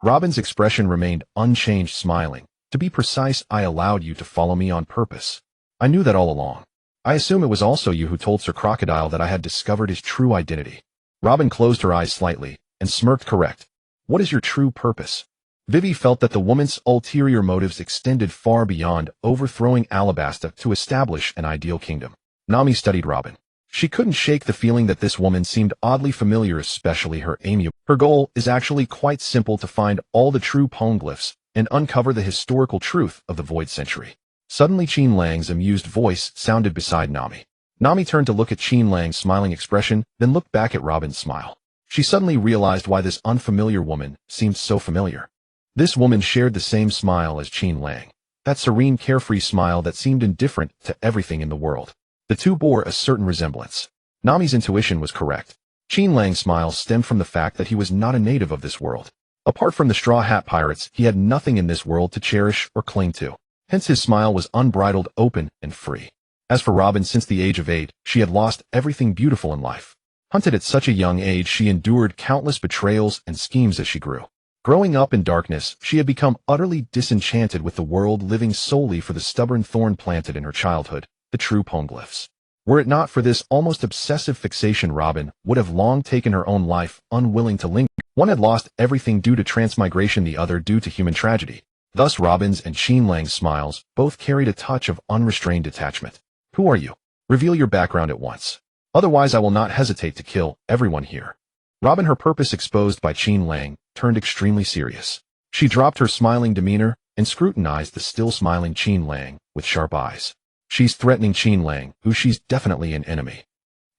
Robin's expression remained unchanged, smiling. To be precise, I allowed you to follow me on purpose. I knew that all along. I assume it was also you who told Sir Crocodile that I had discovered his true identity. Robin closed her eyes slightly and smirked. Correct. What is your true purpose? Vivi felt that the woman's ulterior motives extended far beyond overthrowing Alabasta to establish an ideal kingdom. Nami studied Robin. She couldn't shake the feeling that this woman seemed oddly familiar, especially her amiable. Her goal is actually quite simple: to find all the true poneglyphs and uncover the historical truth of the Void Century. Suddenly Qin Lang's amused voice sounded beside Nami. Nami turned to look at Qin Lang's smiling expression, then looked back at Robin's smile. She suddenly realized why this unfamiliar woman seemed so familiar. This woman shared the same smile as Qin Lang. That serene, carefree smile that seemed indifferent to everything in the world. The two bore a certain resemblance. Nami's intuition was correct. Qin Lang's smile stemmed from the fact that he was not a native of this world. Apart from the Straw Hat Pirates, he had nothing in this world to cherish or cling to. Hence his smile was unbridled, open, and free. As for Robin, since the age of 8, she had lost everything beautiful in life. Hunted at such a young age, she endured countless betrayals and schemes as she grew. Growing up in darkness, she had become utterly disenchanted with the world, living solely for the stubborn thorn planted in her childhood, the true poneglyphs. Were it not for this almost obsessive fixation, Robin would have long taken her own life, unwilling to linger. One had lost everything due to transmigration, the other due to human tragedy. Thus Robin's and Qin Lang's smiles both carried a touch of unrestrained detachment. Who are you? Reveal your background at once. Otherwise I will not hesitate to kill everyone here. Robin, her purpose exposed by Qin Lang, turned extremely serious. She dropped her smiling demeanor and scrutinized the still smiling Qin Lang with sharp eyes. She's threatening Qin Lang, who she's definitely an enemy.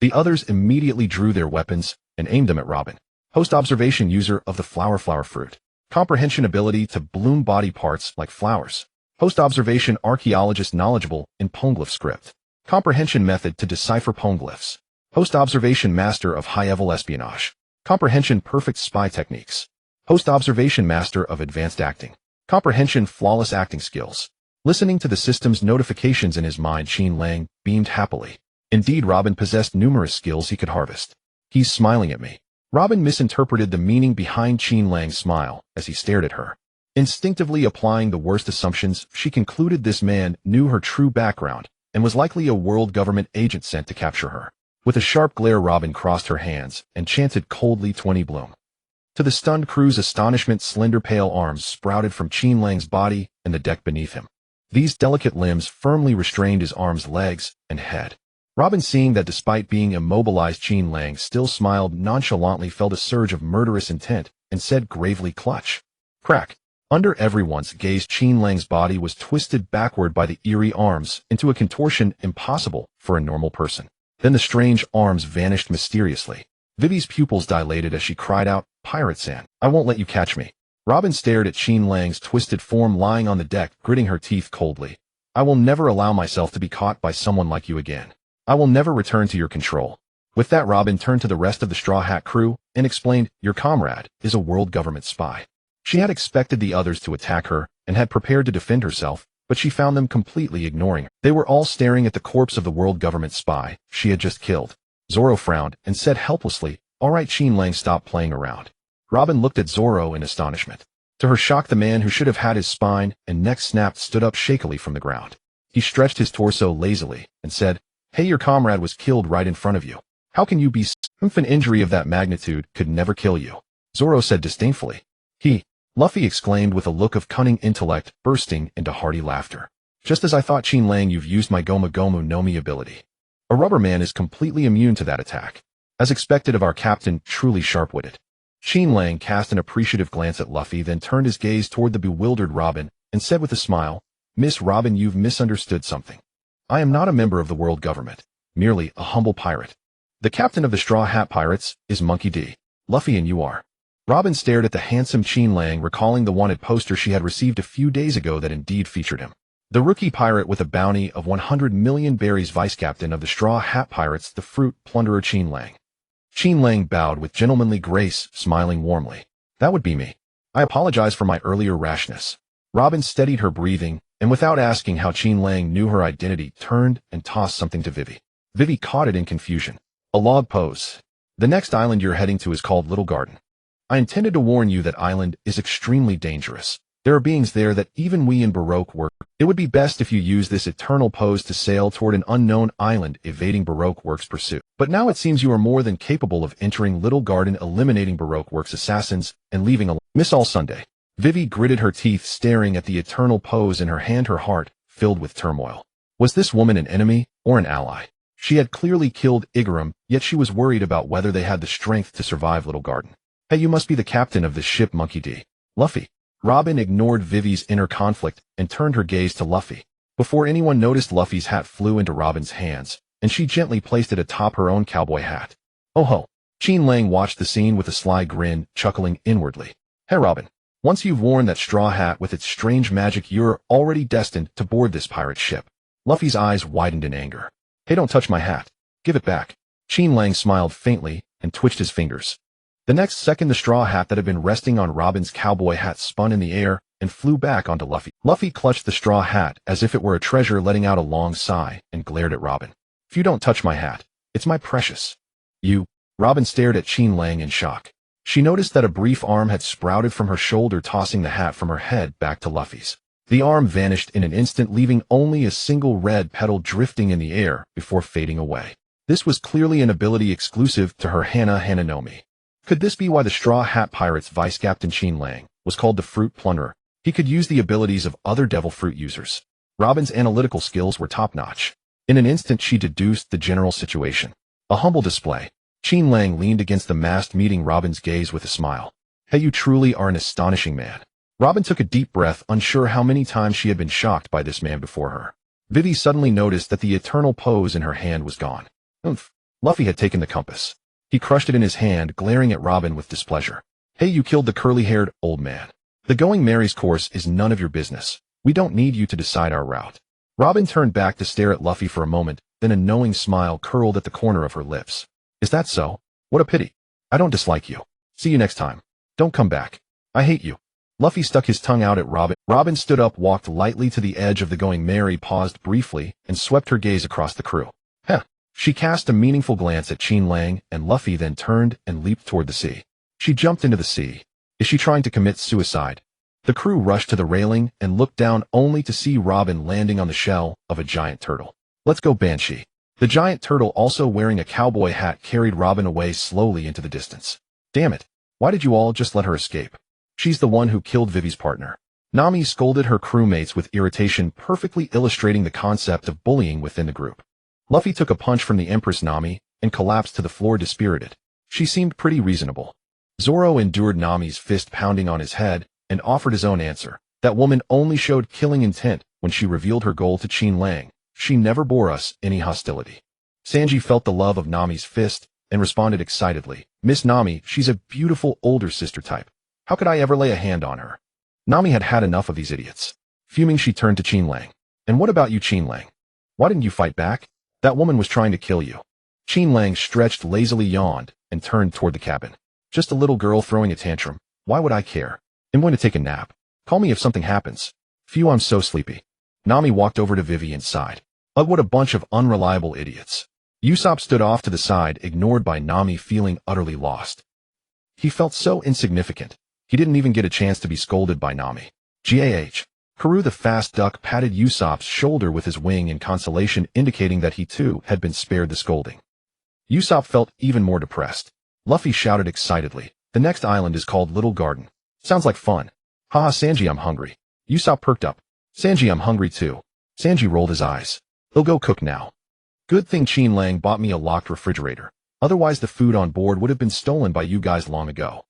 The others immediately drew their weapons and aimed them at Robin. Post-observation user of the flower fruit. Comprehension ability to bloom body parts like flowers. Post-observation archaeologist knowledgeable in poneglyph script. Comprehension method to decipher poneglyphs. Post-observation master of high-level espionage. Comprehension perfect spy techniques. Post-observation master of advanced acting. Comprehension flawless acting skills. Listening to the system's notifications in his mind, Qin Lang beamed happily. Indeed, Robin possessed numerous skills he could harvest. He's smiling at me. Robin misinterpreted the meaning behind Qin Lang's smile as he stared at her. Instinctively applying the worst assumptions, she concluded this man knew her true background and was likely a world government agent sent to capture her. With a sharp glare, Robin crossed her hands and chanted coldly, 20 bloom. To the stunned crew's astonishment, slender pale arms sprouted from Qin Lang's body and the deck beneath him. These delicate limbs firmly restrained his arms, legs, and head. Robin, seeing that despite being immobilized, Qin Lang still smiled nonchalantly, felt a surge of murderous intent and said gravely, clutch. Crack. Under everyone's gaze, Qin Lang's body was twisted backward by the eerie arms into a contortion impossible for a normal person. Then the strange arms vanished mysteriously. Vivi's pupils dilated as she cried out, Pirate-san, I won't let you catch me. Robin stared at Qin Lang's twisted form lying on the deck, gritting her teeth coldly. I will never allow myself to be caught by someone like you again. I will never return to your control. With that, Robin turned to the rest of the Straw Hat crew and explained, your comrade is a world government spy. She had expected the others to attack her and had prepared to defend herself, but she found them completely ignoring her. They were all staring at the corpse of the world government spy she had just killed. Zoro frowned and said helplessly, all right, Qin Lang, stop playing around. Robin looked at Zoro in astonishment. To her shock, the man who should have had his spine and neck snapped stood up shakily from the ground. He stretched his torso lazily and said, hey, your comrade was killed right in front of you. How can you be an injury of that magnitude could never kill you? Zoro said disdainfully. Luffy exclaimed with a look of cunning intellect, bursting into hearty laughter. Just as I thought, Qin Lang, you've used my Gomu Gomu no Mi ability. A rubber man is completely immune to that attack. As expected of our captain, truly sharp-witted. Qin Lang cast an appreciative glance at Luffy, then turned his gaze toward the bewildered Robin and said with a smile, Miss Robin, you've misunderstood something. I am not a member of the world government, merely a humble pirate. The captain of the Straw Hat Pirates is Monkey D. Luffy, and you are. Robin stared at the handsome Qin Lang, recalling the wanted poster she had received a few days ago that indeed featured him. The rookie pirate with a bounty of 100 million berries, vice captain of the Straw Hat Pirates, the fruit plunderer Qin Lang. Qin Lang bowed with gentlemanly grace, smiling warmly. That would be me. I apologize for my earlier rashness. Robin steadied her breathing, and without asking how Qin Lang knew her identity, turned and tossed something to Vivi. Vivi caught it in confusion. A log pose. The next island you're heading to is called Little Garden. I intended to warn you that island is extremely dangerous. There are beings there that even we in Baroque work. It would be best if you use this eternal pose to sail toward an unknown island, evading Baroque Works' pursuit. But now it seems you are more than capable of entering Little Garden, eliminating Baroque Works' assassins, and leaving alone. Miss All Sunday. Vivi gritted her teeth, staring at the eternal pose in her hand, her heart filled with turmoil. Was this woman an enemy or an ally? She had clearly killed Igaram, yet she was worried about whether they had the strength to survive Little Garden. Hey, you must be the captain of this ship, Monkey D. Luffy. Robin ignored Vivi's inner conflict and turned her gaze to Luffy. Before anyone noticed, Luffy's hat flew into Robin's hands, and she gently placed it atop her own cowboy hat. Oh ho. Qin Lang watched the scene with a sly grin, chuckling inwardly. Hey Robin, once you've worn that straw hat with its strange magic, you're already destined to board this pirate ship. Luffy's eyes widened in anger. Hey, don't touch my hat. Give it back. Qin Lang smiled faintly and twitched his fingers. The next second, the straw hat that had been resting on Robin's cowboy hat spun in the air and flew back onto Luffy. Luffy clutched the straw hat as if it were a treasure, letting out a long sigh, and glared at Robin. "If you don't touch my hat, it's my precious." "You?" Robin stared at Qin Lang in shock. She noticed that a brief arm had sprouted from her shoulder, tossing the hat from her head back to Luffy's. The arm vanished in an instant, leaving only a single red petal drifting in the air before fading away. This was clearly an ability exclusive to her Hananomi. Could this be why the Straw Hat Pirate's Vice Captain Qin Lang was called the Fruit Plunderer? He could use the abilities of other devil fruit users. Robin's analytical skills were top-notch. In an instant, she deduced the general situation. A humble display. Qin Lang leaned against the mast, meeting Robin's gaze with a smile. "Hey, you truly are an astonishing man." Robin took a deep breath, unsure how many times she had been shocked by this man before her. Vivi suddenly noticed that the eternal pose in her hand was gone. Oomph. Luffy had taken the compass. He crushed it in his hand, glaring at Robin with displeasure. "Hey, you killed the curly-haired old man. The Going Mary's course is none of your business. We don't need you to decide our route." Robin turned back to stare at Luffy for a moment, then a knowing smile curled at the corner of her lips. "Is that so? What a pity. I don't dislike you. See you next time. Don't come back. I hate you." Luffy stuck his tongue out at Robin. Robin stood up, walked lightly to the edge of the Going Mary, paused briefly, and swept her gaze across the crew. Heh. She cast a meaningful glance at Qin Lang and Luffy, then turned and leaped toward the sea. She jumped into the sea. Is she trying to commit suicide? The crew rushed to the railing and looked down, only to see Robin landing on the shell of a giant turtle. "Let's go, Banshee." The giant turtle, also wearing a cowboy hat, carried Robin away slowly into the distance. "Damn it. Why did you all just let her escape? She's the one who killed Vivi's partner." Nami scolded her crewmates with irritation, perfectly illustrating the concept of bullying within the group. Luffy took a punch from the Empress Nami and collapsed to the floor, dispirited. She seemed pretty reasonable. Zoro endured Nami's fist pounding on his head and offered his own answer. "That woman only showed killing intent when she revealed her goal to Qin Lang. She never bore us any hostility." Sanji felt the love of Nami's fist and responded excitedly. "Miss Nami, she's a beautiful older sister type. How could I ever lay a hand on her?" Nami had had enough of these idiots. Fuming, she turned to Qin Lang. "And what about you, Qin Lang? Why didn't you fight back? That woman was trying to kill you." Qin Lang stretched, lazily yawned, and turned toward the cabin. "Just a little girl throwing a tantrum. Why would I care? I'm going to take a nap. Call me if something happens." "Phew, I'm so sleepy." Nami walked over to Vivi and sighed. "Ugh, what a bunch of unreliable idiots." Usopp stood off to the side, ignored by Nami, feeling utterly lost. He felt so insignificant. He didn't even get a chance to be scolded by Nami. Gah. Karu the fast duck patted Usopp's shoulder with his wing in consolation, indicating that he too had been spared the scolding. Usopp felt even more depressed. Luffy shouted excitedly, "The next island is called Little Garden. Sounds like fun." "Haha, Sanji, I'm hungry." Usopp perked up. "Sanji, I'm hungry too." Sanji rolled his eyes. "He'll go cook now." "Good thing Qin Lang bought me a locked refrigerator. Otherwise the food on board would have been stolen by you guys long ago."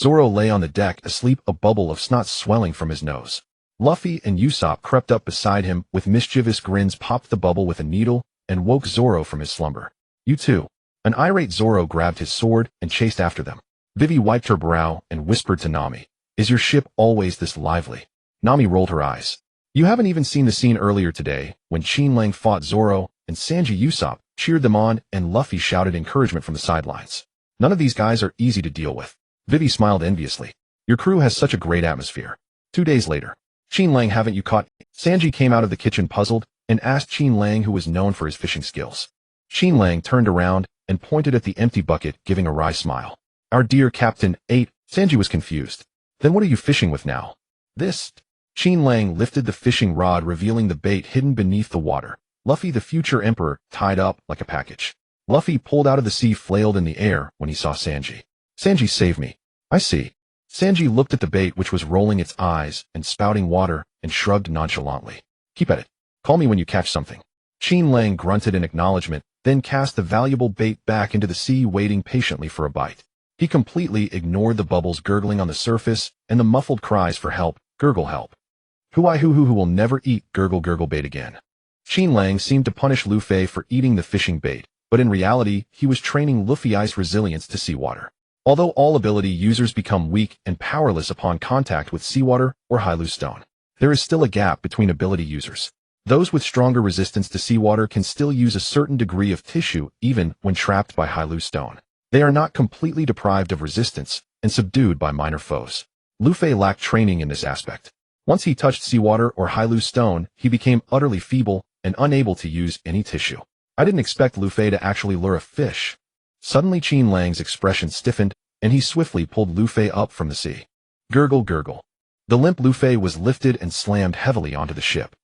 Zoro lay on the deck, asleep, a bubble of snot swelling from his nose. Luffy and Usopp crept up beside him with mischievous grins, popped the bubble with a needle, and woke Zoro from his slumber. "You too." An irate Zoro grabbed his sword and chased after them. Vivi wiped her brow and whispered to Nami, "Is your ship always this lively?" Nami rolled her eyes. "You haven't even seen the scene earlier today when Qin Lang fought Zoro and Sanji." Usopp cheered them on, and Luffy shouted encouragement from the sidelines. "None of these guys are easy to deal with." Vivi smiled enviously. "Your crew has such a great atmosphere." 2 days later. "Qin Lang, haven't you caught?" Sanji came out of the kitchen puzzled and asked Qin Lang, who was known for his fishing skills. Qin Lang turned around and pointed at the empty bucket, giving a wry smile. "Our dear Captain 8. Sanji was confused. "Then what are you fishing with now?" "This." Qin Lang lifted the fishing rod, revealing the bait hidden beneath the water. Luffy, the future emperor, tied up like a package. Luffy pulled out of the sea, flailed in the air when he saw Sanji. "Sanji, save me." "I see." Sanji looked at the bait, which was rolling its eyes and spouting water, and shrugged nonchalantly. "Keep at it. Call me when you catch something." Qin Lang grunted in acknowledgement, then cast the valuable bait back into the sea, waiting patiently for a bite. He completely ignored the bubbles gurgling on the surface and the muffled cries for help. Gurgle help. Who will never eat gurgle bait again. Qin Lang seemed to punish Luffy for eating the fishing bait, but in reality, he was training Luffy's resilience to seawater. Although all ability users become weak and powerless upon contact with seawater or Hylu stone, there is still a gap between ability users. Those with stronger resistance to seawater can still use a certain degree of tissue even when trapped by Hylu stone. They are not completely deprived of resistance and subdued by minor foes. Lu Fei lacked training in this aspect. Once he touched seawater or high-loose stone, he became utterly feeble and unable to use any tissue. I didn't expect Lu Fei to actually lure a fish. Suddenly Qin Lang's expression stiffened, and he swiftly pulled Lu Fei up from the sea. Gurgle, gurgle. The limp Lu Fei was lifted and slammed heavily onto the ship.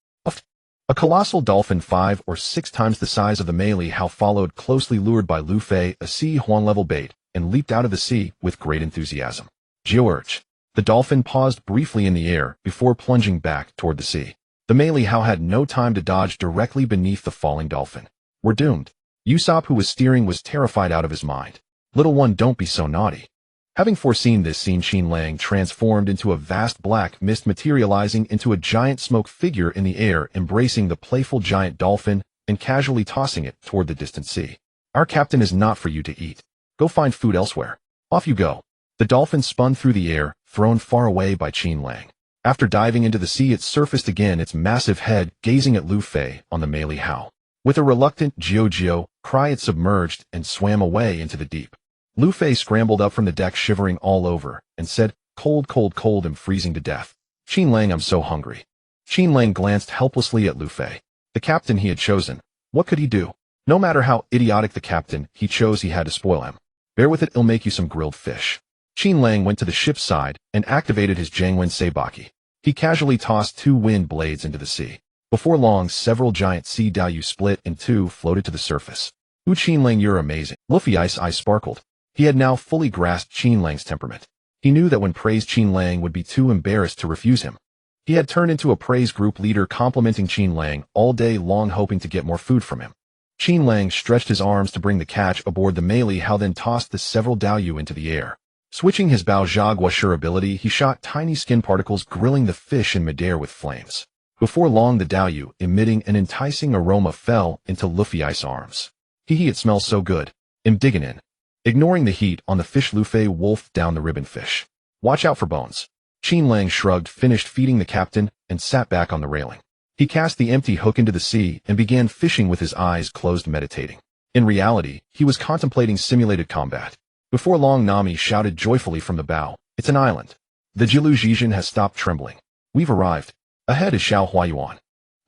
A colossal dolphin 5 or 6 times the size of the Meili Hao followed, closely lured by Lu Fei, a sea Huan-level bait, and leaped out of the sea with great enthusiasm. George. The dolphin paused briefly in the air before plunging back toward the sea. The Meili Hao had no time to dodge directly beneath the falling dolphin. We're doomed. Usopp, who was steering, was terrified out of his mind. Little one, don't be so naughty. Having foreseen this scene, Qin Lang transformed into a vast black mist, materializing into a giant smoke figure in the air, embracing the playful giant dolphin and casually tossing it toward the distant sea. Our captain is not for you to eat. Go find food elsewhere. Off you go. The dolphin spun through the air, thrown far away by Qin Lang. After diving into the sea, it surfaced again, its massive head gazing at Lu Fei on the Meili Hao. With a reluctant "Gio-Gio" cry, it submerged and swam away into the deep. Lu Fei scrambled up from the deck, shivering all over, and said, "Cold, cold, cold, I'm freezing to death. Qin Lang, I'm so hungry." Qin Lang glanced helplessly at Lu Fei. The captain he had chosen. What could he do? No matter how idiotic the captain he chose, he had to spoil him. Bear with it, it'll make you some grilled fish. Qin Lang went to the ship's side and activated his Jangwen Seibaki. He casually tossed 2 wind blades into the sea. Before long, several giant sea Dayu split in 2, floated to the surface. "Ooh, Qin Lang, you're amazing." Luffy's eyes sparkled. He had now fully grasped Qin Lang's temperament. He knew that when praised, Qin Lang would be too embarrassed to refuse him. He had turned into a praise group leader, complimenting Qin Lang all day long, hoping to get more food from him. Qin Lang stretched his arms to bring the catch aboard the Meili Hao, then tossed the several Dayu into the air. Switching his Bao Zha Guashur ability, he shot tiny skin particles, grilling the fish in midair with flames. Before long, the Dayu, emitting an enticing aroma, fell into Luffy's arms. Hee, it smells so good. I'm digging in. Ignoring the heat on the fish, Lu Fei wolfed down the ribbon fish. Watch out for bones. Qin Lang shrugged, finished feeding the captain, and sat back on the railing. He cast the empty hook into the sea and began fishing with his eyes closed, meditating. In reality, he was contemplating simulated combat. Before long, Nami shouted joyfully from the bow, "It's an island. The Jilu Jijin has stopped trembling. We've arrived. Ahead is Xiao Huayuan."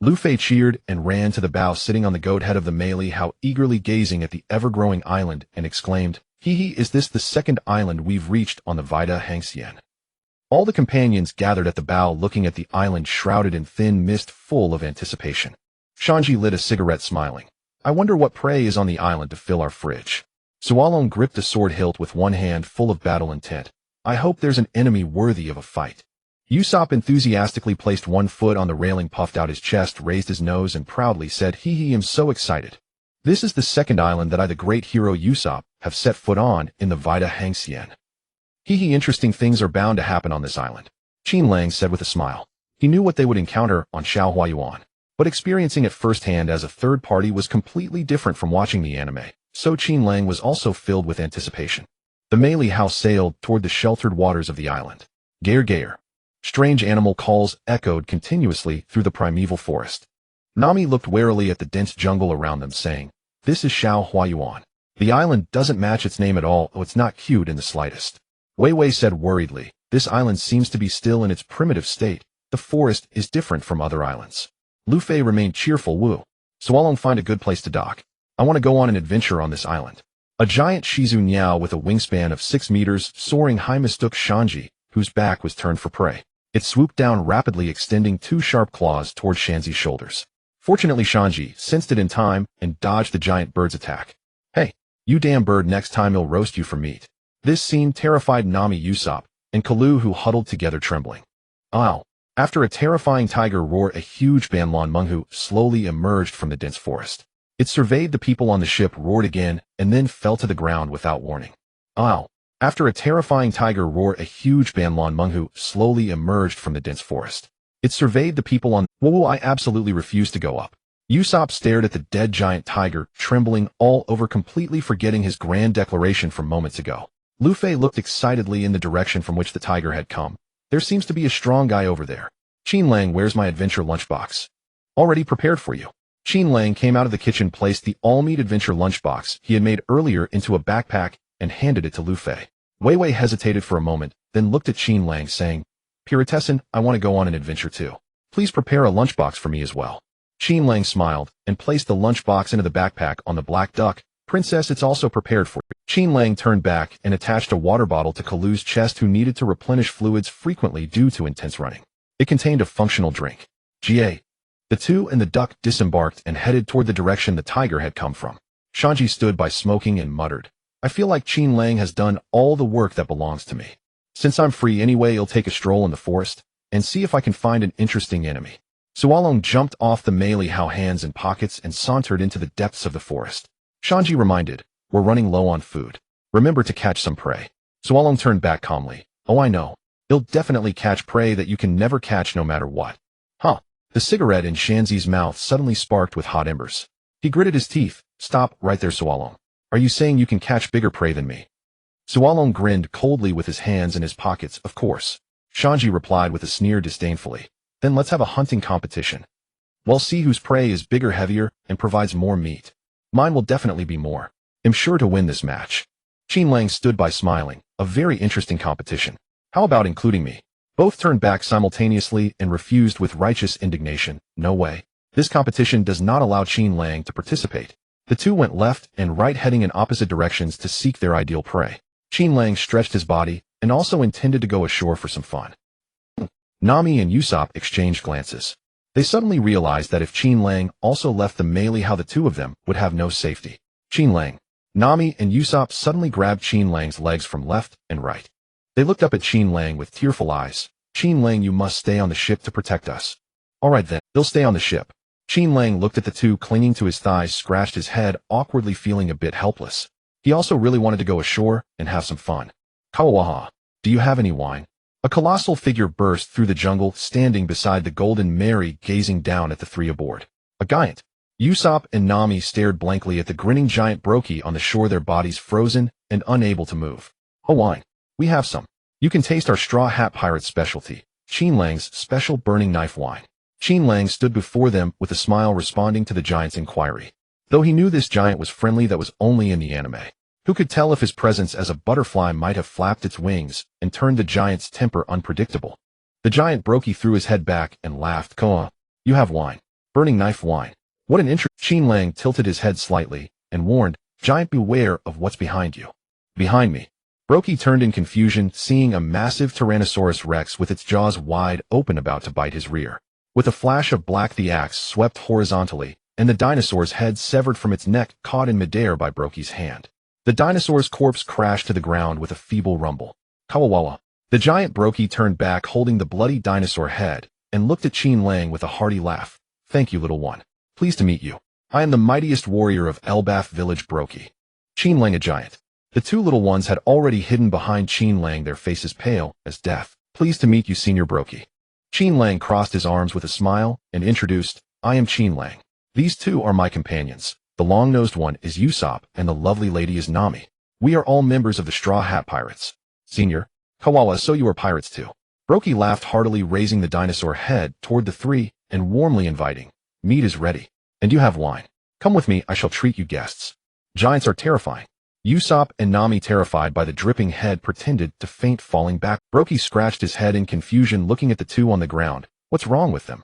Lu Fei cheered and ran to the bow, sitting on the goat head of the Meili Hao, eagerly gazing at the ever-growing island, and exclaimed, "Hee, is this the second island we've reached on the Vida Hangxian?" All the companions gathered at the bow, looking at the island shrouded in thin mist, full of anticipation. Shanji lit a cigarette, smiling. "I wonder what prey is on the island to fill our fridge." Sualong gripped the sword hilt with one hand, full of battle intent. "I hope there's an enemy worthy of a fight." Usopp enthusiastically placed one foot on the railing, puffed out his chest, raised his nose, and proudly said, "Hee, I'm so excited. This is the second island that I, the great hero Usopp, have set foot on in the Vida Hangxian. Hee, interesting things are bound to happen on this island," Qin Lang said with a smile. He knew what they would encounter on Xiao Huayuan, but experiencing it firsthand as a third party was completely different from watching the anime, so Qin Lang was also filled with anticipation. The Meili Hao sailed toward the sheltered waters of the island. Gair gair. Strange animal calls echoed continuously through the primeval forest. Nami looked warily at the dense jungle around them, saying, "This is Xiao Huayuan. The island doesn't match its name at all. Oh, it's not cute in the slightest." Wei Wei said worriedly, "This island seems to be still in its primitive state. The forest is different from other islands." Lu Fei remained cheerful. "Woo. So I'll find a good place to dock. I want to go on an adventure on this island." A giant Shizu Niao with a wingspan of 6 meters, soaring high, mistook Shanji, whose back was turned for prey. It swooped down rapidly, extending 2 sharp claws toward Shanzi's shoulders. Fortunately, Shanji sensed it in time and dodged the giant bird's attack. "Hey, you damn bird, next time he'll roast you for meat." This scene terrified Nami, Usopp, and Kalu, who huddled together trembling. Ow. After a terrifying tiger roar, a huge Banlan Menghu slowly emerged from the dense forest. It surveyed the people on the ship, roared again, and then fell to the ground without warning. Ow. After a terrifying tiger roar, a huge Banlan Menghu slowly emerged from the dense forest. It surveyed the people on. Whoa, I absolutely refuse to go up. Usopp stared at the dead giant tiger, trembling all over, completely forgetting his grand declaration from moments ago. Lu Fei looked excitedly in the direction from which the tiger had come. "There seems to be a strong guy over there. Qin Lang, where's my adventure lunchbox?" "Already prepared for you." Qin Lang came out of the kitchen, placed the all-meat adventure lunchbox he had made earlier into a backpack, and handed it to Lu Fei. Wei Wei hesitated for a moment, then looked at Qin Lang saying, Puritessin, I want to go on an adventure too. Please prepare a lunchbox for me as well. Qin Lang smiled and placed the lunchbox into the backpack on the black duck. Princess, it's also prepared for you. Qin Lang turned back and attached a water bottle to Kalu's chest, who needed to replenish fluids frequently due to intense running. It contained a functional drink. Ga. The two and the duck disembarked and headed toward the direction the tiger had come from. Shanji stood by smoking and muttered, I feel like Qin Lang has done all the work that belongs to me. Since I'm free anyway, I'll take a stroll in the forest and see if I can find an interesting enemy. Sualong jumped off the melee how hands in pockets and sauntered into the depths of the forest. Shanji reminded, we're running low on food. Remember to catch some prey. Sualong turned back calmly. Oh, I know. He'll definitely catch prey that you can never catch no matter what. Huh. The cigarette in Shanzi's mouth suddenly sparked with hot embers. He gritted his teeth. Stop right there, Sualong. Are you saying you can catch bigger prey than me? Sualong grinned coldly with his hands in his pockets. Of course. Shanji replied with a sneer disdainfully. Then let's have a hunting competition. We'll see whose prey is bigger, heavier, and provides more meat. Mine will definitely be more. I'm sure to win this match. Qin Lang stood by smiling. A very interesting competition. How about including me? Both turned back simultaneously and refused with righteous indignation. No way. This competition does not allow Qin Lang to participate. The two went left and right, heading in opposite directions to seek their ideal prey. Qin Lang stretched his body and also intended to go ashore for some fun. Nami and Usopp exchanged glances. They suddenly realized that if Qin Lang also left the melee, how the two of them would have no safety. Qin Lang. Nami and Usopp suddenly grabbed Qin Lang's legs from left and right. They looked up at Qin Lang with tearful eyes. Qin Lang, you must stay on the ship to protect us. All right then, they'll stay on the ship. Qin Lang looked at the two clinging to his thighs, scratched his head, awkwardly feeling a bit helpless. He also really wanted to go ashore and have some fun. Kawawaha, do you have any wine? A colossal figure burst through the jungle, standing beside the Golden Mary, gazing down at the three aboard. A giant. Usopp and Nami stared blankly at the grinning giant Brokey on the shore, their bodies frozen and unable to move. Oh, wine. We have some. You can taste our Straw Hat Pirate's specialty, Qin Lang's special burning knife wine. Qin Lang stood before them with a smile, responding to the giant's inquiry. Though he knew this giant was friendly, that was only in the anime. Who could tell if his presence as a butterfly might have flapped its wings and turned the giant's temper unpredictable? The giant Brokey threw his head back and laughed. Koa, you have wine. Burning knife wine. What an interest. Qin Lang tilted his head slightly and warned, Giant, beware of what's behind you. Behind me. Brokey turned in confusion, seeing a massive Tyrannosaurus Rex with its jaws wide open about to bite his rear. With a flash of black, the axe swept horizontally, and the dinosaur's head severed from its neck, caught in midair by Brokey's hand. The dinosaur's corpse crashed to the ground with a feeble rumble. Kawawawa. The giant Brokey turned back, holding the bloody dinosaur head, and looked at Qin Lang with a hearty laugh. Thank you, little one. Pleased to meet you. I am the mightiest warrior of Elbaf Village, Brokey. Qin Lang, a giant. The two little ones had already hidden behind Qin Lang, their faces pale as death. Pleased to meet you, Senior Brokey. Qin Lang crossed his arms with a smile and introduced, I am Qin Lang. These two are my companions. The long-nosed one is Usopp and the lovely lady is Nami. We are all members of the Straw Hat Pirates. Senior. Kawawa, so you are pirates too. Brokey laughed heartily, raising the dinosaur head toward the three and warmly inviting. Meat is ready. And you have wine. Come with me, I shall treat you guests. Giants are terrifying. Usopp and Nami, terrified by the dripping head, pretended to faint, falling back. Brokey scratched his head in confusion, looking at the two on the ground. What's wrong with them?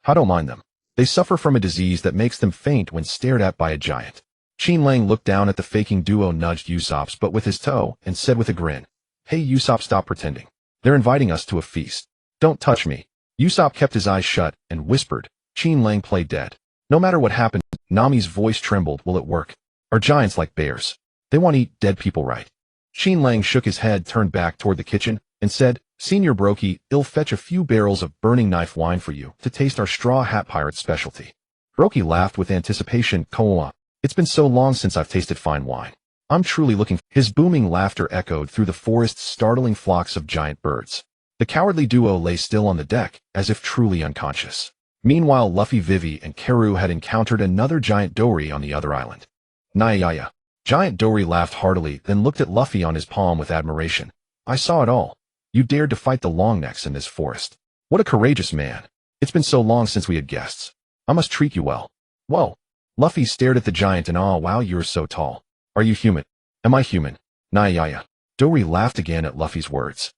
I don't mind them. They suffer from a disease that makes them faint when stared at by a giant. Qin Lang looked down at the faking duo, nudged Usopp's butt with his toe, and said with a grin, Hey Usopp, stop pretending. They're inviting us to a feast. Don't touch me. Usopp kept his eyes shut and whispered, Qin Lang, play dead. No matter what happened. Nami's voice trembled. Will it work? Are giants like bears? They want to eat dead people, right? Qin Lang shook his head, turned back toward the kitchen, and said, Senior Brokey, I'll fetch a few barrels of burning knife wine for you to taste our Straw Hat Pirate's specialty. Brokey laughed with anticipation. Koa, it's been so long since I've tasted fine wine. I'm truly looking. His booming laughter echoed through the forest's startling flocks of giant birds. The cowardly duo lay still on the deck, as if truly unconscious. Meanwhile, Luffy, Vivi, and Karu had encountered another giant Dory on the other island. Nayaya. Giant Dory laughed heartily, then looked at Luffy on his palm with admiration. I saw it all. You dared to fight the Longnecks in this forest. What a courageous man. It's been so long since we had guests. I must treat you well. Whoa. Luffy stared at the giant in awe. Wow, you're so tall. Are you human? Am I human? Nayaya. Dory laughed again at Luffy's words.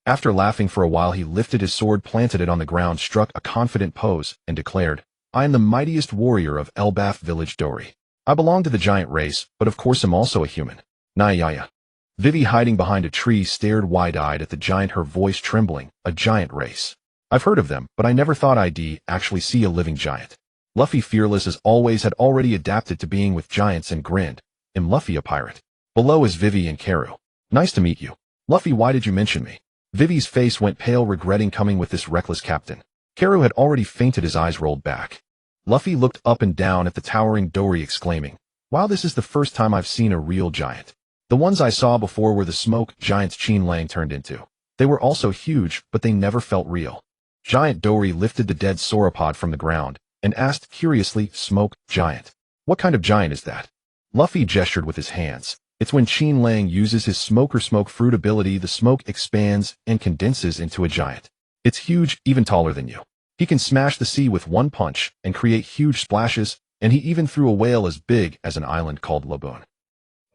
After laughing for a while, he lifted his sword, planted it on the ground, struck a confident pose, and declared, I am the mightiest warrior of Elbaf village Dory. I belong to the giant race, but of course am also a human. Nayaya. Vivi, hiding behind a tree, stared wide-eyed at the giant, her voice trembling. A giant race. I've heard of them, but I never thought I'd actually see a living giant. Luffy, fearless as always, had already adapted to being with giants and grinned. Am Luffy a pirate? Below is Vivi and Karu. Nice to meet you. Luffy, why did you mention me? Vivi's face went pale, regretting coming with this reckless captain. Karu had already fainted, his eyes rolled back. Luffy looked up and down at the towering Dory, exclaiming, wow, this is the first time I've seen a real giant. The ones I saw before were the smoke giants Qin Lang turned into. They were also huge, but they never felt real. Giant Dory lifted the dead sauropod from the ground and asked curiously, smoke giant. What kind of giant is that? Luffy gestured with his hands. It's when Qin Lang uses his smoke fruit ability, the smoke expands and condenses into a giant. It's huge, even taller than you. He can smash the sea with one punch and create huge splashes, and he even threw a whale as big as an island called Laboon.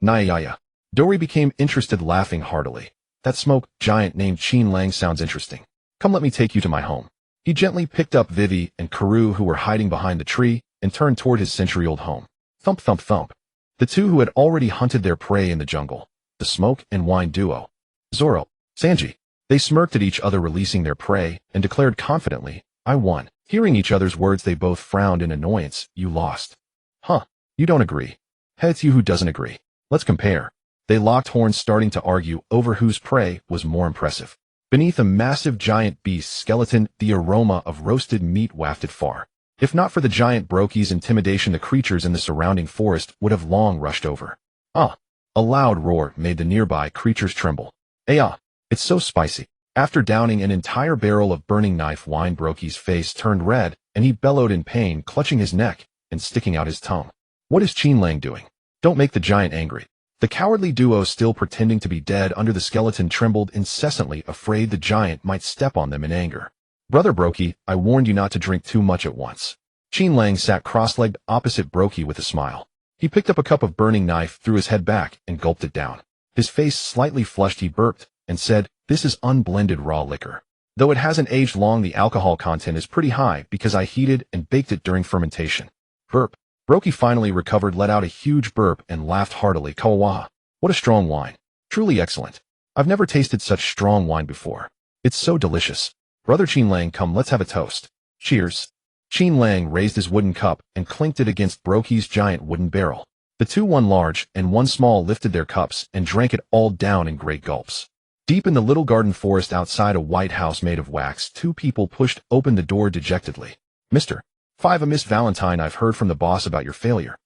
Nayaya. Dory became interested, laughing heartily. That smoke giant named Qin Lang sounds interesting. Come, let me take you to my home. He gently picked up Vivi and Karu, who were hiding behind the tree, and turned toward his century-old home. Thump, thump, thump. The two who had already hunted their prey in the jungle, the smoke and wine duo, Zoro, Sanji. They smirked at each other, releasing their prey, and declared confidently, I won. Hearing each other's words, they both frowned in annoyance. You lost. Huh, you don't agree. Hey, it's you who doesn't agree. Let's compare. They locked horns, starting to argue over whose prey was more impressive. Beneath a massive giant beast skeleton, the aroma of roasted meat wafted far. If not for the giant Broki's intimidation, the creatures in the surrounding forest would have long rushed over. Ah! A loud roar made the nearby creatures tremble. It's so spicy. After downing an entire barrel of burning knife wine, Broki's face turned red, and he bellowed in pain, clutching his neck and sticking out his tongue. What is Qin Lang doing? Don't make the giant angry. The cowardly duo, still pretending to be dead under the skeleton, trembled incessantly, afraid the giant might step on them in anger. Brother Broki, I warned you not to drink too much at once. Qin Lang sat cross-legged opposite Broki with a smile. He picked up a cup of burning knife, threw his head back, and gulped it down. His face slightly flushed, he burped and said, this is unblended raw liquor. Though it hasn't aged long, the alcohol content is pretty high because I heated and baked it during fermentation. Burp. Broki finally recovered, let out a huge burp, and laughed heartily. Kawaha. What a strong wine. Truly excellent. I've never tasted such strong wine before. It's so delicious. Brother Qin Lang, come, let's have a toast. Cheers. Qin Lang raised his wooden cup and clinked it against Broki's giant wooden barrel. The two, one large and one small, lifted their cups and drank it all down in great gulps. Deep in the little garden forest outside a white house made of wax, two people pushed open the door dejectedly. Mr. 5, Miss Valentine, I've heard from the boss about your failure.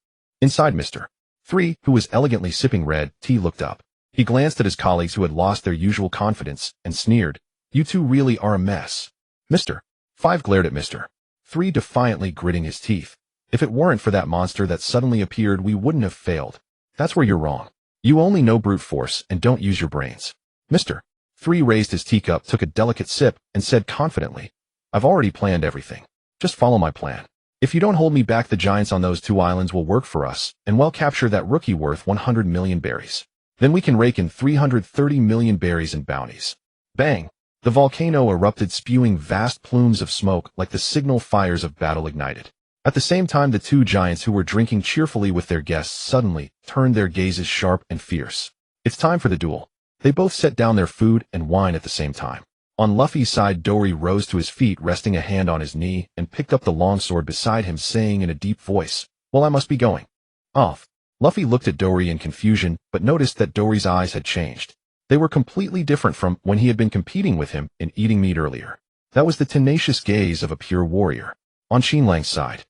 Inside, Mr. 3, who was elegantly sipping red tea, looked up. He glanced at his colleagues, who had lost their usual confidence, and sneered, you two really are a mess. Mr. 5 glared at Mr. 3, defiantly, gritting his teeth. If it weren't for that monster that suddenly appeared, we wouldn't have failed. That's where you're wrong. You only know brute force and don't use your brains. Mr. 3 raised his teacup, took a delicate sip, and said confidently, I've already planned everything. Just follow my plan. If you don't hold me back, the giants on those 2 islands will work for us, and we'll capture that rookie worth 100 million berries. Then we can rake in 330 million berries in bounties. Bang! The volcano erupted, spewing vast plumes of smoke like the signal fires of battle ignited. At the same time, the 2 giants, who were drinking cheerfully with their guests, suddenly turned their gazes sharp and fierce. It's time for the duel. They both set down their food and wine at the same time. On Luffy's side, Dory rose to his feet, resting a hand on his knee, and picked up the longsword beside him, saying in a deep voice, well, I must be going. Off. Luffy looked at Dory in confusion, but noticed that Dory's eyes had changed. They were completely different from when he had been competing with him in eating meat earlier. That was the tenacious gaze of a pure warrior. On Qin Lang's side,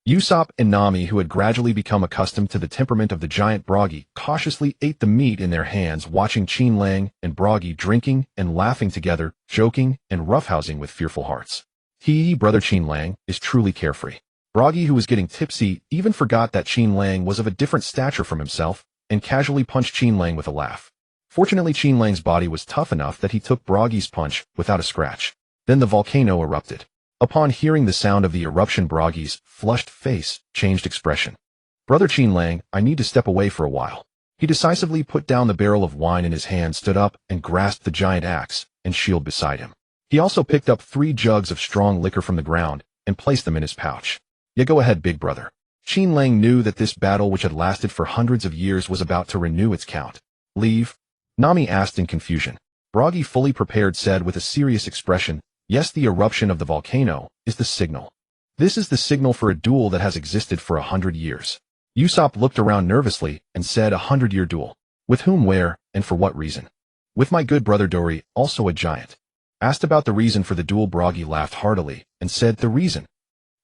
Usopp and Nami, who had gradually become accustomed to the temperament of the giant Broggy, cautiously ate the meat in their hands, watching Qin Lang and Broggy drinking and laughing together, joking and roughhousing with fearful hearts. Brother Qin Lang is truly carefree. Broggy, who was getting tipsy, even forgot that Qin Lang was of a different stature from himself, and casually punched Qin Lang with a laugh. Fortunately, Qin Lang's body was tough enough that he took Broggy's punch without a scratch. Then the volcano erupted. Upon hearing the sound of the eruption, Broggy's flushed face changed expression. Brother Qin Lang, I need to step away for a while. He decisively put down the barrel of wine in his hand, stood up, and grasped the giant axe and shield beside him. He also picked up 3 jugs of strong liquor from the ground and placed them in his pouch. Yeah, go ahead, big brother. Qin Lang knew that this battle, which had lasted for hundreds of years, was about to renew its count. Leave? Nami asked in confusion. Bragi, fully prepared, said with a serious expression, yes, the eruption of the volcano is the signal. This is the signal for a duel that has existed for 100 years. Usopp looked around nervously and said, 100-year duel. With whom, where, and for what reason? With my good brother Dori, also a giant. Asked about the reason for the duel, Bragi laughed heartily and said, the reason?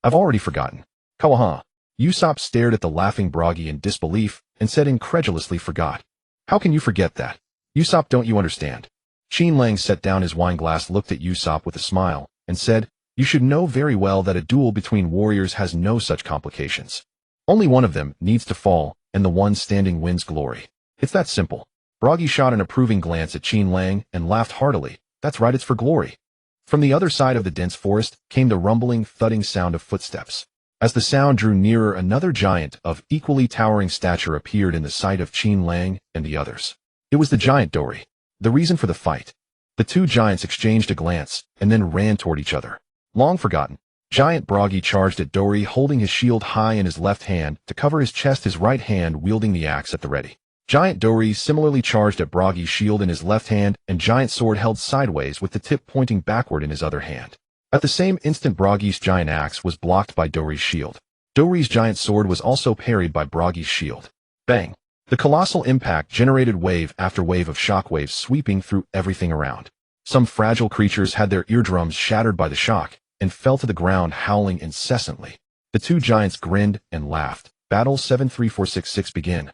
I've already forgotten. Kawaha. Usopp stared at the laughing Bragi in disbelief and said incredulously, forgot. How can you forget that? Usopp, don't you understand? Qin Lang set down his wine glass, looked at Usopp with a smile, and said, you should know very well that a duel between warriors has no such complications. Only one of them needs to fall, and the one standing wins glory. It's that simple. Bragi shot an approving glance at Qin Lang and laughed heartily. That's right, it's for glory. From the other side of the dense forest came the rumbling, thudding sound of footsteps. As the sound drew nearer, another giant of equally towering stature appeared in the sight of Qin Lang and the others. It was the giant Dori. The reason for the fight. The 2 giants exchanged a glance and then ran toward each other. Long forgotten, giant Bragi charged at Dori, holding his shield high in his left hand to cover his chest, his right hand wielding the axe at the ready. Giant Dori similarly charged at Bragi's shield in his left hand and giant sword held sideways with the tip pointing backward in his other hand. At the same instant, Bragi's giant axe was blocked by Dori's shield. Dori's giant sword was also parried by Bragi's shield. Bang! The colossal impact generated wave after wave of shockwaves sweeping through everything around. Some fragile creatures had their eardrums shattered by the shock and fell to the ground howling incessantly. The 2 giants grinned and laughed. Battle 73466 begin.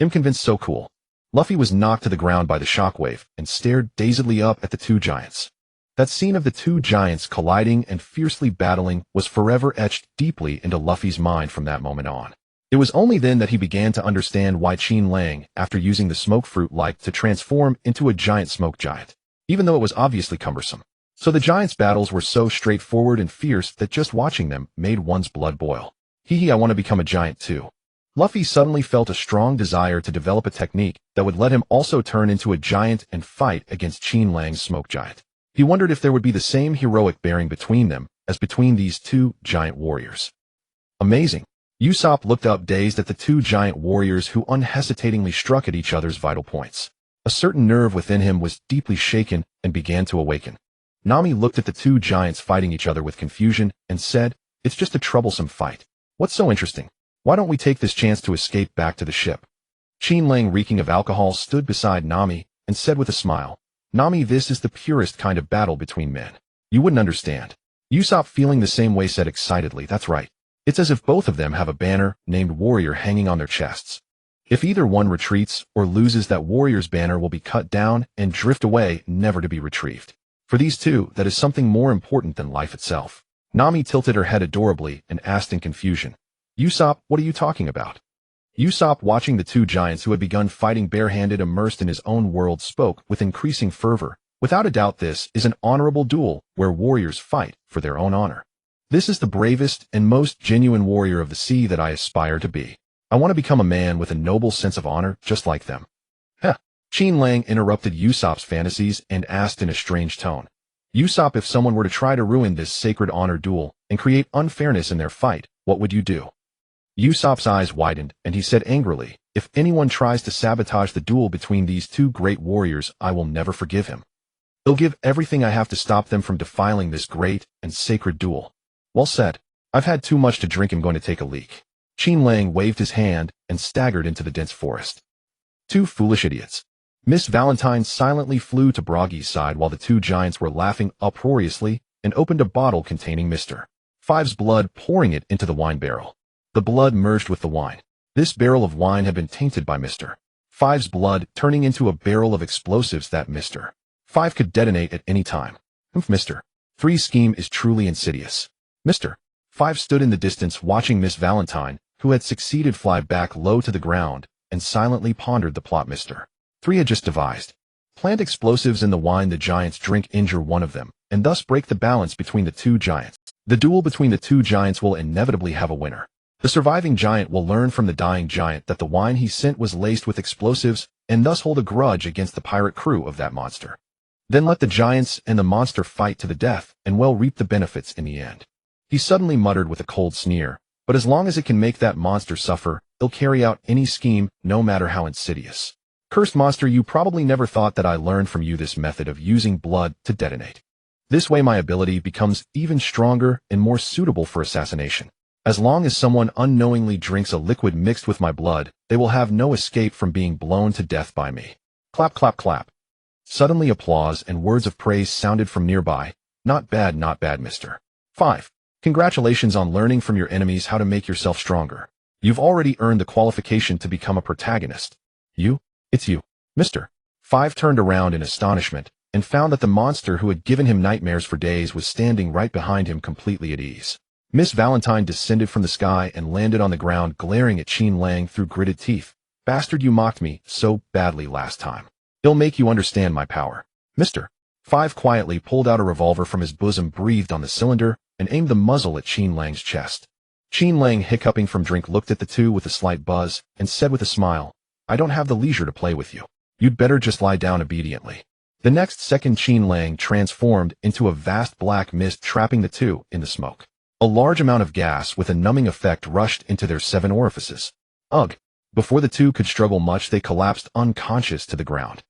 I'm convinced, so cool. Luffy was knocked to the ground by the shockwave and stared dazedly up at the 2 giants. That scene of the 2 giants colliding and fiercely battling was forever etched deeply into Luffy's mind from that moment on. It was only then that he began to understand why Qin Lang, after using the smoke fruit, liked to transform into a giant smoke giant, even though it was obviously cumbersome. So the giants' battles were so straightforward and fierce that just watching them made one's blood boil. Hee, I want to become a giant too. Luffy suddenly felt a strong desire to develop a technique that would let him also turn into a giant and fight against Qin Lang's smoke giant. He wondered if there would be the same heroic bearing between them as between these 2 giant warriors. Amazing. Usopp looked up dazed at the 2 giant warriors who unhesitatingly struck at each other's vital points. A certain nerve within him was deeply shaken and began to awaken. Nami looked at the 2 giants fighting each other with confusion and said, it's just a troublesome fight. What's so interesting? Why don't we take this chance to escape back to the ship? Qin Lang, reeking of alcohol, stood beside Nami and said with a smile, Nami, this is the purest kind of battle between men. You wouldn't understand. Usopp, feeling the same way, said excitedly, that's right. It's as if both of them have a banner named Warrior hanging on their chests. If either one retreats or loses, that warrior's banner will be cut down and drift away, never to be retrieved. For these 2, that is something more important than life itself. Nami tilted her head adorably and asked in confusion, Usopp, what are you talking about? Usopp, watching the 2 giants who had begun fighting barehanded, immersed in his own world, spoke with increasing fervor. Without a doubt, this is an honorable duel where warriors fight for their own honor. This is the bravest and most genuine warrior of the sea that I aspire to be. I want to become a man with a noble sense of honor just like them. Heh. Qin Lang interrupted Usopp's fantasies and asked in a strange tone, Usopp, if someone were to try to ruin this sacred honor duel and create unfairness in their fight, what would you do? Usopp's eyes widened, and he said angrily, if anyone tries to sabotage the duel between these 2 great warriors, I will never forgive him. I'll give everything I have to stop them from defiling this great and sacred duel. Well said. I've had too much to drink. I'm going to take a leak. Qin Lang waved his hand and staggered into the dense forest. 2 foolish idiots. Miss Valentine silently flew to Bragi's side while the 2 giants were laughing uproariously and opened a bottle containing Mr. 5's blood, pouring it into the wine barrel. The blood merged with the wine. This barrel of wine had been tainted by Mr. 5's blood, turning into a barrel of explosives that Mr. 5 could detonate at any time. Mr. 3's scheme is truly insidious. Mr. 5 stood in the distance watching Miss Valentine, who had succeeded, fly back low to the ground, and silently pondered the plot Mr. 3 had just devised. Plant explosives in the wine the giants drink, injure one of them, and thus break the balance between the 2 giants. The duel between the 2 giants will inevitably have a winner. The surviving giant will learn from the dying giant that the wine he sent was laced with explosives and thus hold a grudge against the pirate crew of that monster. Then let the giants and the monster fight to the death and well reap the benefits in the end. He suddenly muttered with a cold sneer, but as long as it can make that monster suffer, it'll carry out any scheme, no matter how insidious. Cursed monster, you probably never thought that I learned from you this method of using blood to detonate. This way my ability becomes even stronger and more suitable for assassination. As long as someone unknowingly drinks a liquid mixed with my blood, they will have no escape from being blown to death by me. Clap, clap, clap. Suddenly applause and words of praise sounded from nearby. Not bad, mister. 5. Congratulations on learning from your enemies how to make yourself stronger. You've already earned the qualification to become a protagonist. You? It's you, mister. 5 turned around in astonishment and found that the monster who had given him nightmares for days was standing right behind him completely at ease. Miss Valentine descended from the sky and landed on the ground glaring at Qin Lang through gritted teeth. Bastard, you mocked me so badly last time. It'll make you understand my power. Mister. 5 quietly pulled out a revolver from his bosom, breathed on the cylinder, and aimed the muzzle at Qin Lang's chest. Qin Lang, hiccuping from drink, looked at the two with a slight buzz and said with a smile, I don't have the leisure to play with you. You'd better just lie down obediently. The next second Qin Lang transformed into a vast black mist, trapping the two in the smoke. A large amount of gas with a numbing effect rushed into their 7 orifices. Ugh! Before the two could struggle much, they collapsed unconscious to the ground.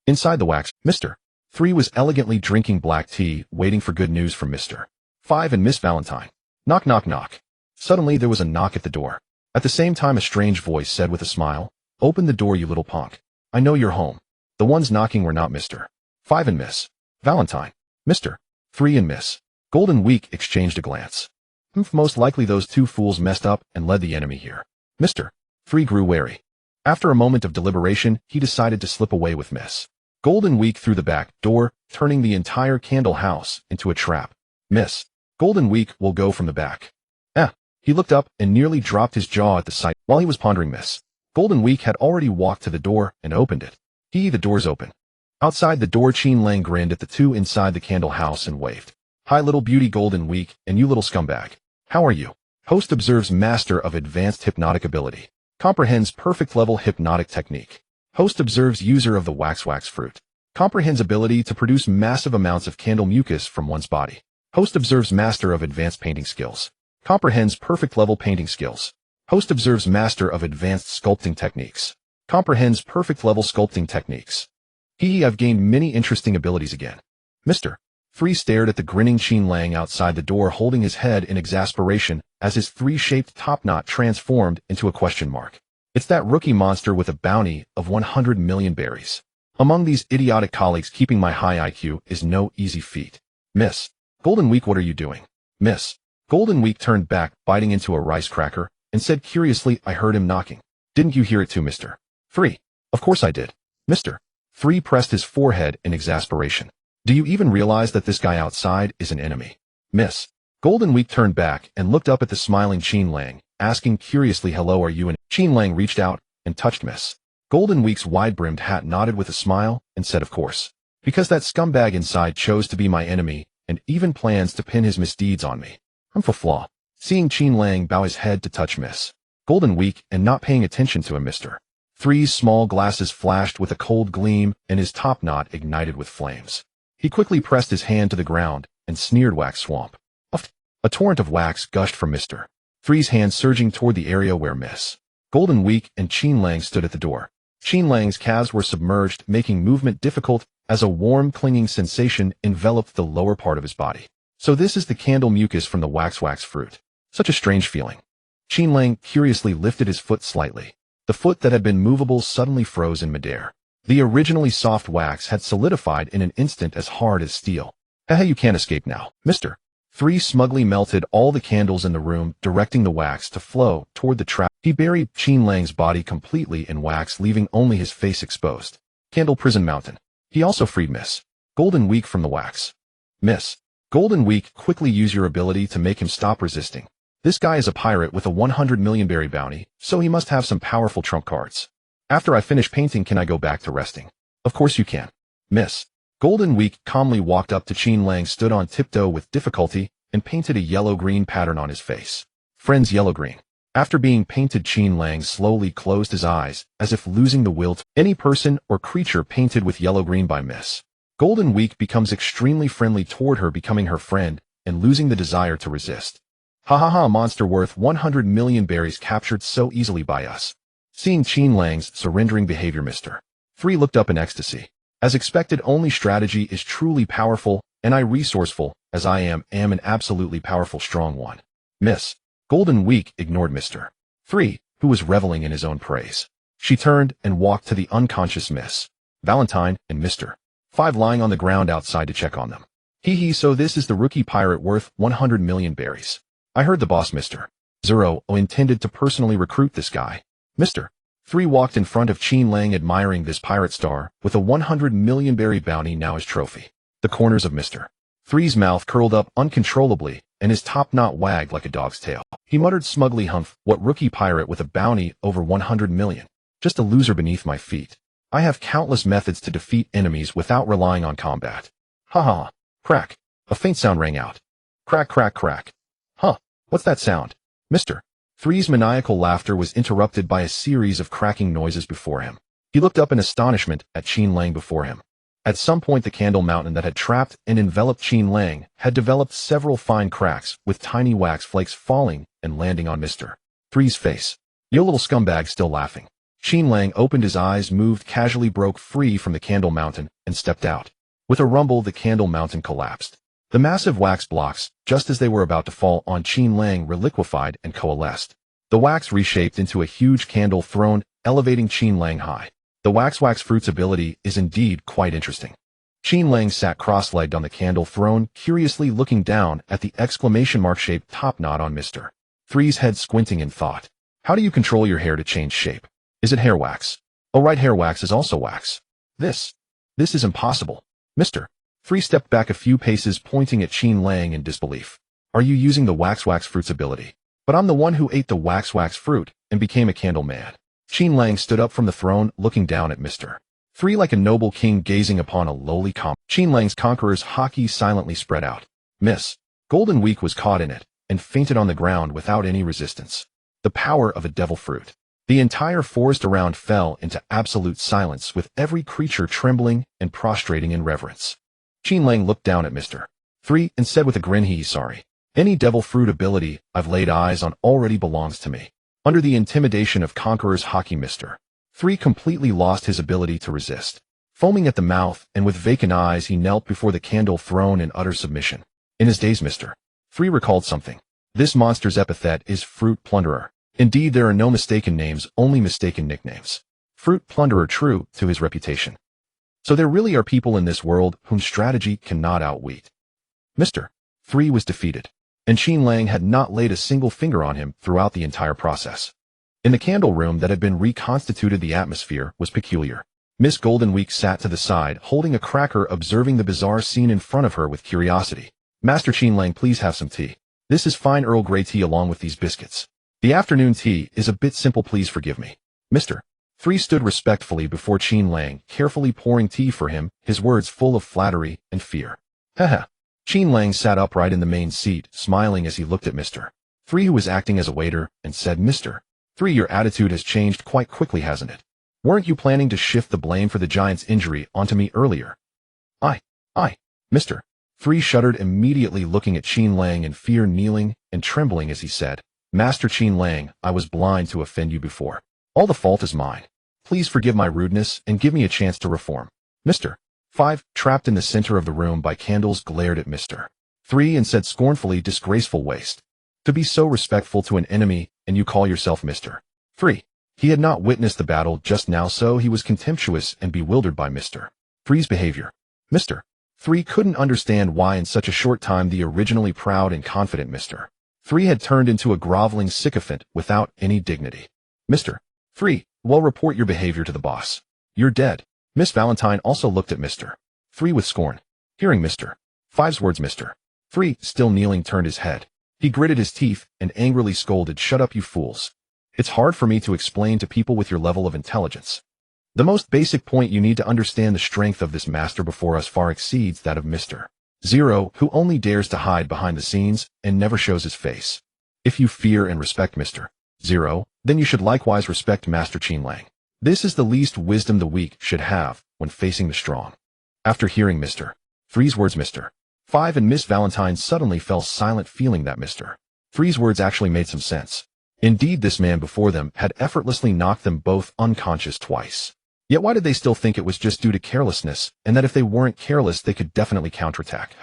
Inside the wax, Mr. 3 was elegantly drinking black tea, waiting for good news from Mr. 5 and Miss Valentine. Knock, knock, knock. Suddenly there was a knock at the door. At the same time, a strange voice said with a smile, Open the door, you little punk. I know you're home. The ones knocking were not Mr. 5 and Miss Valentine. Mr. 3 and Miss Golden Week exchanged a glance. Most likely those two fools messed up and led the enemy here. Mr. 3 grew wary. After a moment of deliberation, he decided to slip away with Miss Golden Week through the back door, turning the entire candle house into a trap. Miss Golden Week will go from the back. He looked up and nearly dropped his jaw at the sight. While he was pondering, Miss Golden Week had already walked to the door and opened it. The door's open. Outside the door, Qin Lang grinned at the two inside the candle house and waved. Hi, little beauty Golden Week, and you little scumbag. How are you? Host observes master of advanced hypnotic ability. Comprehends perfect level hypnotic technique. Host observes user of the wax fruit. Comprehends ability to produce massive amounts of candle mucus from one's body. Host observes master of advanced painting skills. Comprehends perfect level painting skills. Host observes master of advanced sculpting techniques. Comprehends perfect level sculpting techniques. I've gained many interesting abilities again. Mr. 3 stared at the grinning Qin Lang outside the door, holding his head in exasperation as his 3-shaped topknot transformed into a question mark. It's that rookie monster with a bounty of 100 million berries. Among these idiotic colleagues, keeping my high IQ is no easy feat. Miss Golden Week, what are you doing? Miss Golden Week turned back, biting into a rice cracker, and said curiously, I heard him knocking. Didn't you hear it too, Mr. 3? Of course I did. Mr. 3 pressed his forehead in exasperation. Do you even realize that this guy outside is an enemy? Miss Golden Week turned back and looked up at the smiling Qin Lang, asking curiously, hello, are you an... Qin Lang reached out and touched Miss Golden Week's wide-brimmed hat, nodded with a smile, and said, of course. Because that scumbag inside chose to be my enemy and even plans to pin his misdeeds on me. I'm for flaw. Seeing Qin Lang bow his head to touch Miss Golden Week and not paying attention to him, Mr. 3's small glasses flashed with a cold gleam and his topknot ignited with flames. He quickly pressed his hand to the ground and sneered, wax swamp. A torrent of wax gushed from Mr. 3's hand, surging toward the area where Miss Golden Week and Qin Lang stood at the door. Qin Lang's calves were submerged, making movement difficult as a warm, clinging sensation enveloped the lower part of his body. So this is the candle mucus from the wax fruit. Such a strange feeling. Qin Lang curiously lifted his foot slightly. The foot that had been movable suddenly froze in midair. The originally soft wax had solidified in an instant, as hard as steel. You can't escape now. Mr. 3 smugly melted all the candles in the room, directing the wax to flow toward the trap. He buried Qin Lang's body completely in wax, leaving only his face exposed. Candle Prison Mountain. He also freed Miss Golden Week from the wax. Miss Golden Week, quickly use your ability to make him stop resisting. This guy is a pirate with a 100 million berry bounty, so he must have some powerful trump cards. After I finish painting, can I go back to resting? Of course you can. Miss Golden Week calmly walked up to Qin Lang, stood on tiptoe with difficulty, and painted a yellow-green pattern on his face. Friends, yellow-green. After being painted, Qin Lang slowly closed his eyes, as if losing the will to. Any person or creature painted with yellow-green by Miss Golden Week becomes extremely friendly toward her, becoming her friend and losing the desire to resist. Ha ha ha, monster worth 100 million berries captured so easily by us. Seeing Qin Lang's surrendering behavior, Mr. 3 looked up in ecstasy. As expected, only strategy is truly powerful, and I resourceful, as I am an absolutely powerful strong one. Miss Golden Week ignored Mr. 3, who was reveling in his own praise. She turned and walked to the unconscious Miss Valentine and Mr. 5 lying on the ground outside to check on them. Hee, so this is the rookie pirate worth 100 million berries. I heard the boss Mr. 0 intended to personally recruit this guy. Mr. 3 walked in front of Qin Lang, admiring this pirate star with a 100 million berry bounty now his trophy. The corners of Mr. 3's mouth curled up uncontrollably, and his top knot wagged like a dog's tail. He muttered smugly, "Humph, what rookie pirate with a bounty over 100 million? Just a loser beneath my feet. I have countless methods to defeat enemies without relying on combat." Ha ha. Crack. A faint sound rang out. Crack, crack, crack. Huh. What's that sound? Mr. 3's maniacal laughter was interrupted by a series of cracking noises before him. He looked up in astonishment at Qin Lang before him. At some point, the candle mountain that had trapped and enveloped Qin Lang had developed several fine cracks, with tiny wax flakes falling and landing on Mr. 3's face. "You little scumbag," still laughing. Qin Lang opened his eyes, moved casually, broke free from the candle mountain, and stepped out. With a rumble, the candle mountain collapsed. The massive wax blocks, just as they were about to fall on Qin Lang, reliquefied and coalesced. The wax reshaped into a huge candle throne, elevating Qin Lang high. The wax fruit's ability is indeed quite interesting. Qin Lang sat cross-legged on the candle throne, curiously looking down at the exclamation mark-shaped top knot on Mr. 3's head, squinting in thought. How do you control your hair to change shape? Is it hair wax? Oh right, hair wax is also wax. This is impossible. Mr. 3 stepped back a few paces, pointing at Qin Lang in disbelief. Are you using the wax fruit's ability? But I'm the one who ate the wax fruit and became a candle man. Qin Lang stood up from the throne, looking down at Mr. 3 like a noble king gazing upon a lowly comp. Qin Lang's conqueror's haki silently spread out. Miss Golden Week was caught in it and fainted on the ground without any resistance. The power of a devil fruit. The entire forest around fell into absolute silence, with every creature trembling and prostrating in reverence. Qin Lang looked down at Mr. 3 and said with a grin, "He's sorry. Any devil fruit ability I've laid eyes on already belongs to me." Under the intimidation of Conqueror's haki, Mr. 3 completely lost his ability to resist. Foaming at the mouth and with vacant eyes, he knelt before the candle throne in utter submission. In his daze, Mr. 3 recalled something. This monster's epithet is Fruit Plunderer. Indeed, there are no mistaken names, only mistaken nicknames. Fruit Plunderer, true to his reputation. So there really are people in this world whom strategy cannot outwit. Mr. 3 was defeated, and Qin Lang had not laid a single finger on him throughout the entire process. In the candle room that had been reconstituted, the atmosphere was peculiar. Miss Golden Week sat to the side, holding a cracker, observing the bizarre scene in front of her with curiosity. "Master Qin Lang, please have some tea. This is fine Earl Grey tea along with these biscuits. The afternoon tea is a bit simple, please forgive me." Mr. 3 stood respectfully before Qin Lang, carefully pouring tea for him, his words full of flattery and fear. Haha. Qin Lang sat upright in the main seat, smiling as he looked at Mr. 3, who was acting as a waiter, and said, "Mr. 3, your attitude has changed quite quickly, hasn't it? Weren't you planning to shift the blame for the giant's injury onto me earlier?" I. Mr. 3 shuddered immediately, looking at Qin Lang in fear, kneeling and trembling as he said, "Master Qin Lang, I was blind to offend you before. All the fault is mine. Please forgive my rudeness and give me a chance to reform." Mr. 5, trapped in the center of the room by candles, glared at Mr. 3 and said scornfully, "Disgraceful waste. To be so respectful to an enemy, and you call yourself Mr. 3. He had not witnessed the battle just now, so he was contemptuous and bewildered by Mr. 3's behavior. Mr. 3 couldn't understand why in such a short time the originally proud and confident Mr. 3 had turned into a groveling sycophant without any dignity. Mr. 3, well, report your behavior to the boss. You're dead. Miss Valentine also looked at Mr. 3 with scorn. Hearing Mr. 5's words, Mr. 3, still kneeling, turned his head. He gritted his teeth and angrily scolded, "Shut up, you fools. It's hard for me to explain to people with your level of intelligence. The most basic point, you need to understand the strength of this master before us far exceeds that of Mr. 0, who only dares to hide behind the scenes and never shows his face. If you fear and respect Mr. 0. Then you should likewise respect Master Qin Lang. This is the least wisdom the weak should have when facing the strong. After hearing Mr. 3's words, Mr. 5 and Miss Valentine suddenly fell silent, feeling that Mr. 3's words actually made some sense. Indeed, this man before them had effortlessly knocked them both unconscious twice. Yet why did they still think it was just due to carelessness, and that if they weren't careless they could definitely counterattack?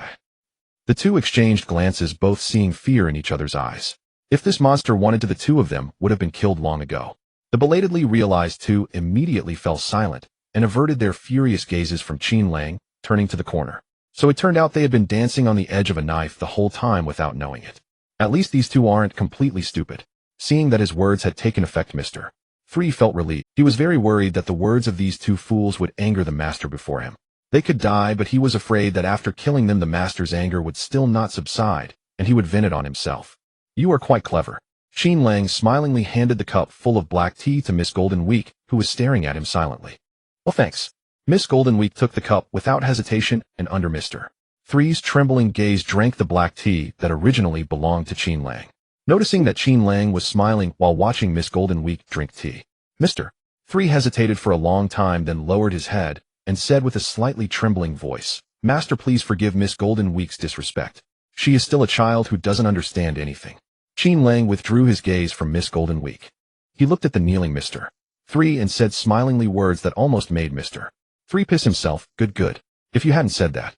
The two exchanged glances, both seeing fear in each other's eyes. If this monster wanted to, the two of them would have been killed long ago. The belatedly realized two immediately fell silent and averted their furious gazes from Qin Lang, turning to the corner. So it turned out they had been dancing on the edge of a knife the whole time without knowing it. At least these two aren't completely stupid. Seeing that his words had taken effect, Mr. 3 felt relieved. He was very worried that the words of these two fools would anger the master before him. They could die, but he was afraid that after killing them the master's anger would still not subside, and he would vent it on himself. You are quite clever. Qin Lang smilingly handed the cup full of black tea to Miss Golden Week, who was staring at him silently. Well, thanks. Miss Golden Week took the cup without hesitation, and under Mr. 3's trembling gaze drank the black tea that originally belonged to Qin Lang. Noticing that Qin Lang was smiling while watching Miss Golden Week drink tea, Mr. 3 hesitated for a long time, then lowered his head and said with a slightly trembling voice, Master, please forgive Miss Golden Week's disrespect. She is still a child who doesn't understand anything. Qin Lang withdrew his gaze from Miss Golden Week. He looked at the kneeling Mr. 3 and said smilingly words that almost made Mr. 3 piss himself. Good. If you hadn't said that.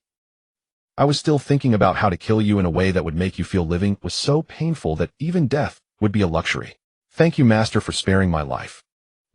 I was still thinking about how to kill you in a way that would make you feel living was so painful that even death would be a luxury. Thank you, Master, for sparing my life.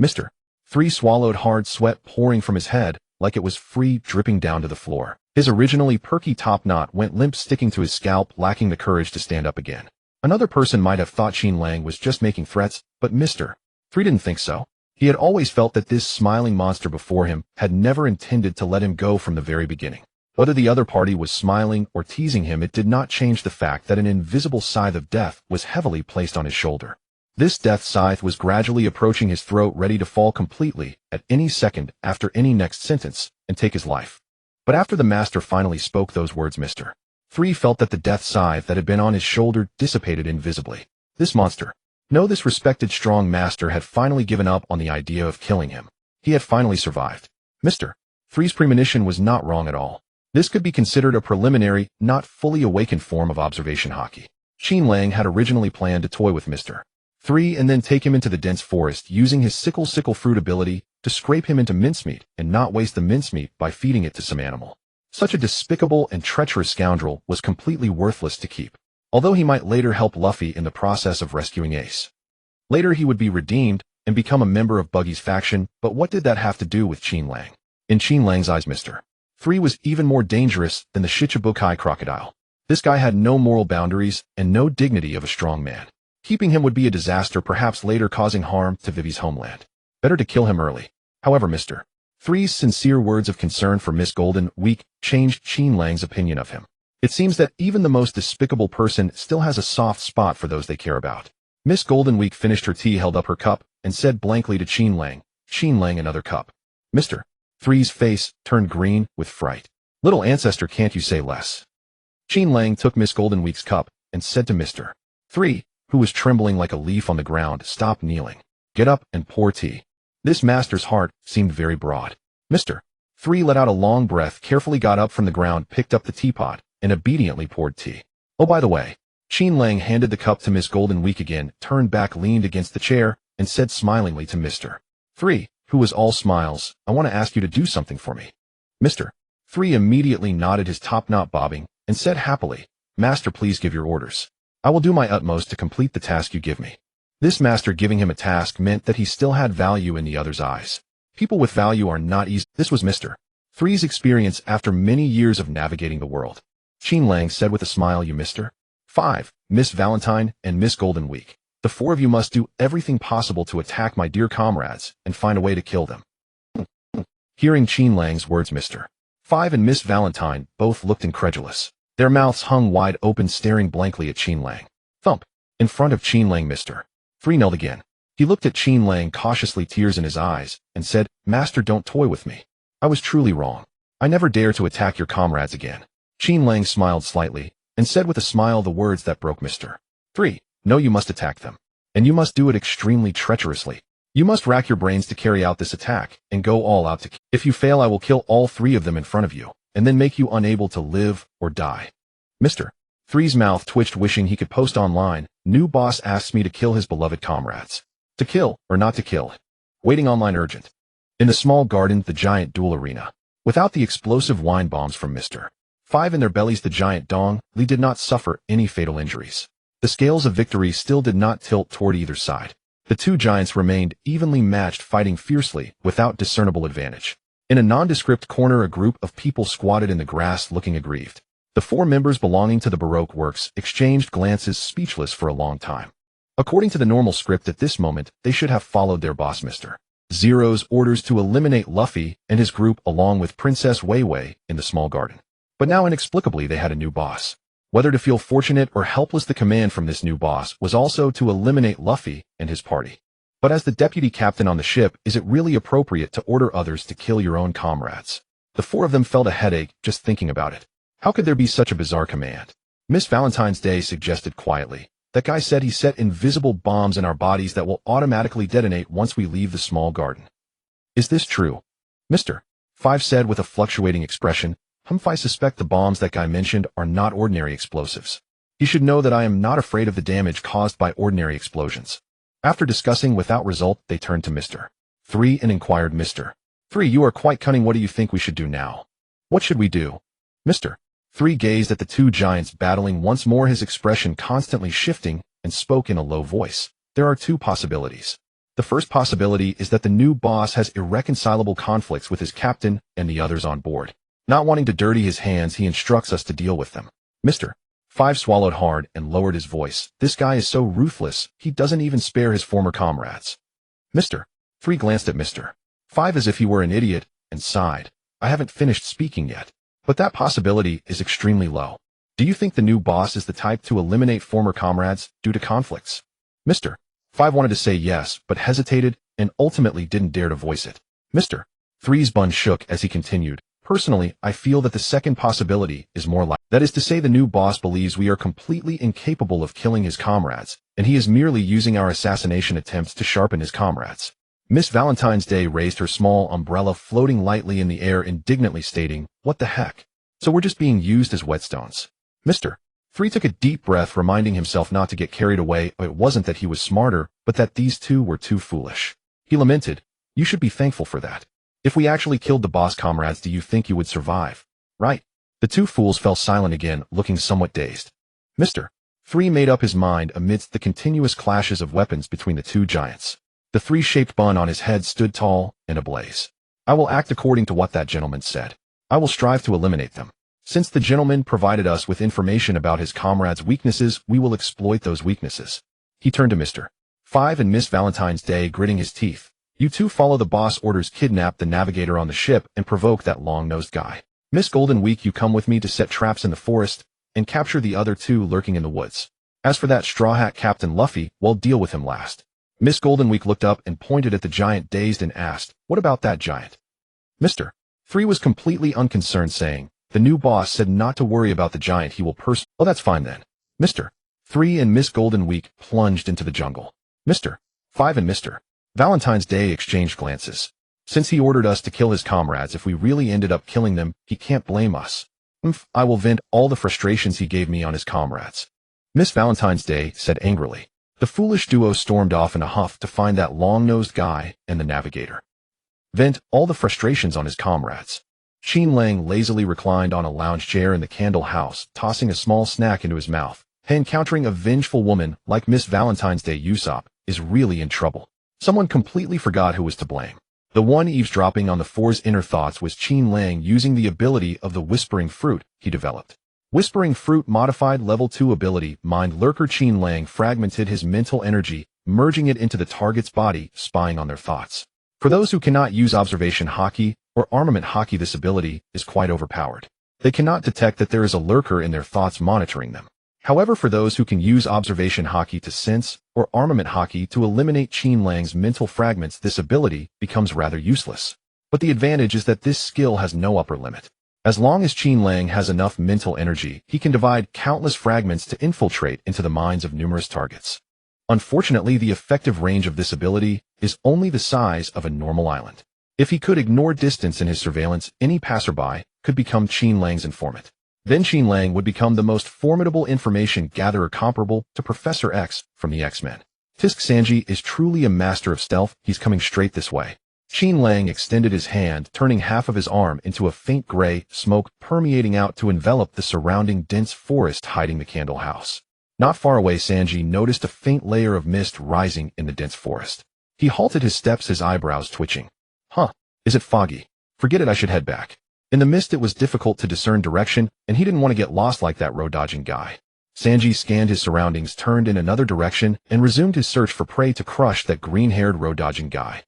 Mr. 3 swallowed hard, sweat pouring from his head like it was free, dripping down to the floor. His originally perky top knot went limp, sticking to his scalp, lacking the courage to stand up again. Another person might have thought Qin Lang was just making threats, but Mr. 3 didn't think so. He had always felt that this smiling monster before him had never intended to let him go from the very beginning. Whether the other party was smiling or teasing him, it did not change the fact that an invisible scythe of death was heavily placed on his shoulder. This death scythe was gradually approaching his throat, ready to fall completely at any second after any next sentence and take his life. But after the master finally spoke those words, Mr. 3 felt that the death scythe that had been on his shoulder dissipated invisibly. This monster, this respected strong master, had finally given up on the idea of killing him. He had finally survived. Mr. 3's premonition was not wrong at all. This could be considered a preliminary, not fully awakened form of observation hockey. Qin Lang had originally planned to toy with Mr. 3 and then take him into the dense forest, using his sickle fruit ability to scrape him into mincemeat and not waste the mincemeat by feeding it to some animal. Such a despicable and treacherous scoundrel was completely worthless to keep, although he might later help Luffy in the process of rescuing Ace. Later he would be redeemed and become a member of Buggy's faction, but what did that have to do with Qin Lang? In Qin Lang's eyes, Mr. 3 was even more dangerous than the Shichibukai crocodile. This guy had no moral boundaries and no dignity of a strong man. Keeping him would be a disaster, perhaps later causing harm to Vivi's homeland. Better to kill him early. However, Mr. 3's sincere words of concern for Miss Golden Week changed Qin Lang's opinion of him. It seems that even the most despicable person still has a soft spot for those they care about. Miss Golden Week finished her tea, held up her cup, and said blankly to Qin Lang, another cup. Mr. 3's face turned green with fright. Little ancestor, can't you say less? Qin Lang took Miss Golden Week's cup and said to Mr. 3, who was trembling like a leaf on the ground, stop kneeling. Get up and pour tea. This master's heart seemed very broad. Mr. 3 let out a long breath, carefully got up from the ground, picked up the teapot, and obediently poured tea. Oh, by the way, Qin Lang handed the cup to Miss Golden Week again, turned back, leaned against the chair, and said smilingly to Mr. 3, who was all smiles, I want to ask you to do something for me. Mr. 3 immediately nodded, his top knot bobbing, and said happily, Master, please give your orders. I will do my utmost to complete the task you give me. This master giving him a task meant that he still had value in the other's eyes. People with value are not easy. This was Mr. 3's experience after many years of navigating the world. Qin Lang said with a smile, you Mr. 5, Miss Valentine, and Miss Golden Week. The four of you must do everything possible to attack my dear comrades and find a way to kill them. Hearing Qin Lang's words, Mr. 5 and Miss Valentine both looked incredulous. Their mouths hung wide open, staring blankly at Qin Lang. Thump! In front of Qin Lang, Mr. 3 knelt again. He looked at Qin Lang cautiously, tears in his eyes, and said, Master, don't toy with me. I was truly wrong. I never dare to attack your comrades again. Qin Lang smiled slightly, and said with a smile the words that broke Mr. 3. No, you must attack them. And you must do it extremely treacherously. You must rack your brains to carry out this attack, and go all out to kill. If you fail, I will kill all 3 of them in front of you, and then make you unable to live or die. Mr. 3's mouth twitched, wishing he could post online. New boss asks me to kill his beloved comrades. To kill, or not to kill? Waiting online urgent. In the small garden, the giant duel arena. Without the explosive wine bombs from Mr. 5 in their bellies, the giant Dong Li did not suffer any fatal injuries. The scales of victory still did not tilt toward either side. The 2 giants remained evenly matched, fighting fiercely, without discernible advantage. In a nondescript corner, a group of people squatted in the grass, looking aggrieved. The 4 members belonging to the Baroque works exchanged glances, speechless for a long time. According to the normal script, at this moment, they should have followed their boss Mr. Zero's orders to eliminate Luffy and his group along with Princess Wei Wei in the small garden. But now inexplicably they had a new boss. Whether to feel fortunate or helpless, the command from this new boss was also to eliminate Luffy and his party. But as the deputy captain on the ship, is it really appropriate to order others to kill your own comrades? The 4 of them felt a headache just thinking about it. How could there be such a bizarre command? Miss Valentine's Day suggested quietly. That guy said he set invisible bombs in our bodies that will automatically detonate once we leave the small garden. Is this true? Mr. 5 said with a fluctuating expression. I suspect the bombs that guy mentioned are not ordinary explosives. He should know that I am not afraid of the damage caused by ordinary explosions. After discussing without result, they turned to Mr. 3 and inquired, Mr. 3, you are quite cunning. What do you think we should do now? What should we do? Mr. 3 gazed at the 2 giants battling once more, his expression constantly shifting, and spoke in a low voice. There are 2 possibilities. The first possibility is that the new boss has irreconcilable conflicts with his captain and the others on board. Not wanting to dirty his hands, he instructs us to deal with them. Mr. 5 swallowed hard and lowered his voice. This guy is so ruthless, he doesn't even spare his former comrades. Mr. 3 glanced at Mr. 5 as if he were an idiot, and sighed. I haven't finished speaking yet. But that possibility is extremely low. Do you think the new boss is the type to eliminate former comrades due to conflicts? Mr. 5 wanted to say yes, but hesitated, and ultimately didn't dare to voice it. Mr. 3's bun shook as he continued. Personally, I feel that the second possibility is more likely. That is to say, the new boss believes we are completely incapable of killing his comrades, and he is merely using our assassination attempts to sharpen his comrades. Miss Valentine's Day raised her small umbrella, floating lightly in the air, indignantly stating, what the heck? So we're just being used as whetstones. Mr. 3 took a deep breath, reminding himself not to get carried away. It wasn't that he was smarter, but that these 2 were too foolish. He lamented, you should be thankful for that. If we actually killed the boss comrades, do you think you would survive? Right. The 2 fools fell silent again, looking somewhat dazed. Mr. 3 made up his mind amidst the continuous clashes of weapons between the 2 giants. The 3-shaped bun on his head stood tall and ablaze. I will act according to what that gentleman said. I will strive to eliminate them. Since the gentleman provided us with information about his comrades' weaknesses, we will exploit those weaknesses. He turned to Mr. 5 and Miss Valentine's Day, gritting his teeth. You 2 follow the boss orders, kidnap the navigator on the ship, and provoke that long-nosed guy. Miss Golden Week, you come with me to set traps in the forest, and capture the other 2 lurking in the woods. As for that straw hat Captain Luffy, we'll deal with him last. Miss Golden Week looked up and pointed at the giant, dazed, and asked, what about that giant? Mr. 3 was completely unconcerned, saying, the new boss said not to worry about the giant, he will Oh, that's fine then. Mr. 3 and Miss Golden Week plunged into the jungle. Mr. 5 and Mr. Valentine's Day exchanged glances. Since he ordered us to kill his comrades, if we really ended up killing them, he can't blame us. I will vent all the frustrations he gave me on his comrades. Miss Valentine's Day said angrily. The foolish duo stormed off in a huff to find that long-nosed guy and the navigator. Vent all the frustrations on his comrades. Qin Lang lazily reclined on a lounge chair in the candle house, tossing a small snack into his mouth. Encountering a vengeful woman like Miss Valentine's Day Usopp is really in trouble. Someone completely forgot who was to blame. The one eavesdropping on the 4's inner thoughts was Qin Lang, using the ability of the Whispering Fruit he developed. Whispering Fruit modified level 2 ability. Mind Lurker. Qin Lang fragmented his mental energy, merging it into the target's body, spying on their thoughts. For those who cannot use observation haki or armament haki, this ability is quite overpowered. They cannot detect that there is a lurker in their thoughts monitoring them. However, for those who can use observation haki to sense or armament haki to eliminate Qin Lang's mental fragments, this ability becomes rather useless. But the advantage is that this skill has no upper limit. As long as Qin Lang has enough mental energy, he can divide countless fragments to infiltrate into the minds of numerous targets. Unfortunately, the effective range of this ability is only the size of a normal island. If he could ignore distance in his surveillance, any passerby could become Qin Lang's informant. Then Qin Lang would become the most formidable information gatherer comparable to Professor X from the X-Men. Tisk Sanji is truly a master of stealth. He's coming straight this way. Qin Lang extended his hand, turning half of his arm into a faint gray smoke permeating out to envelop the surrounding dense forest hiding the candle house. Not far away, Sanji noticed a faint layer of mist rising in the dense forest. He halted his steps, his eyebrows twitching. Huh, is it foggy? Forget it, I should head back. In the mist it was difficult to discern direction, and he didn't want to get lost like that road-dodging guy. Sanji scanned his surroundings, turned in another direction, and resumed his search for prey to crush that green-haired road-dodging guy.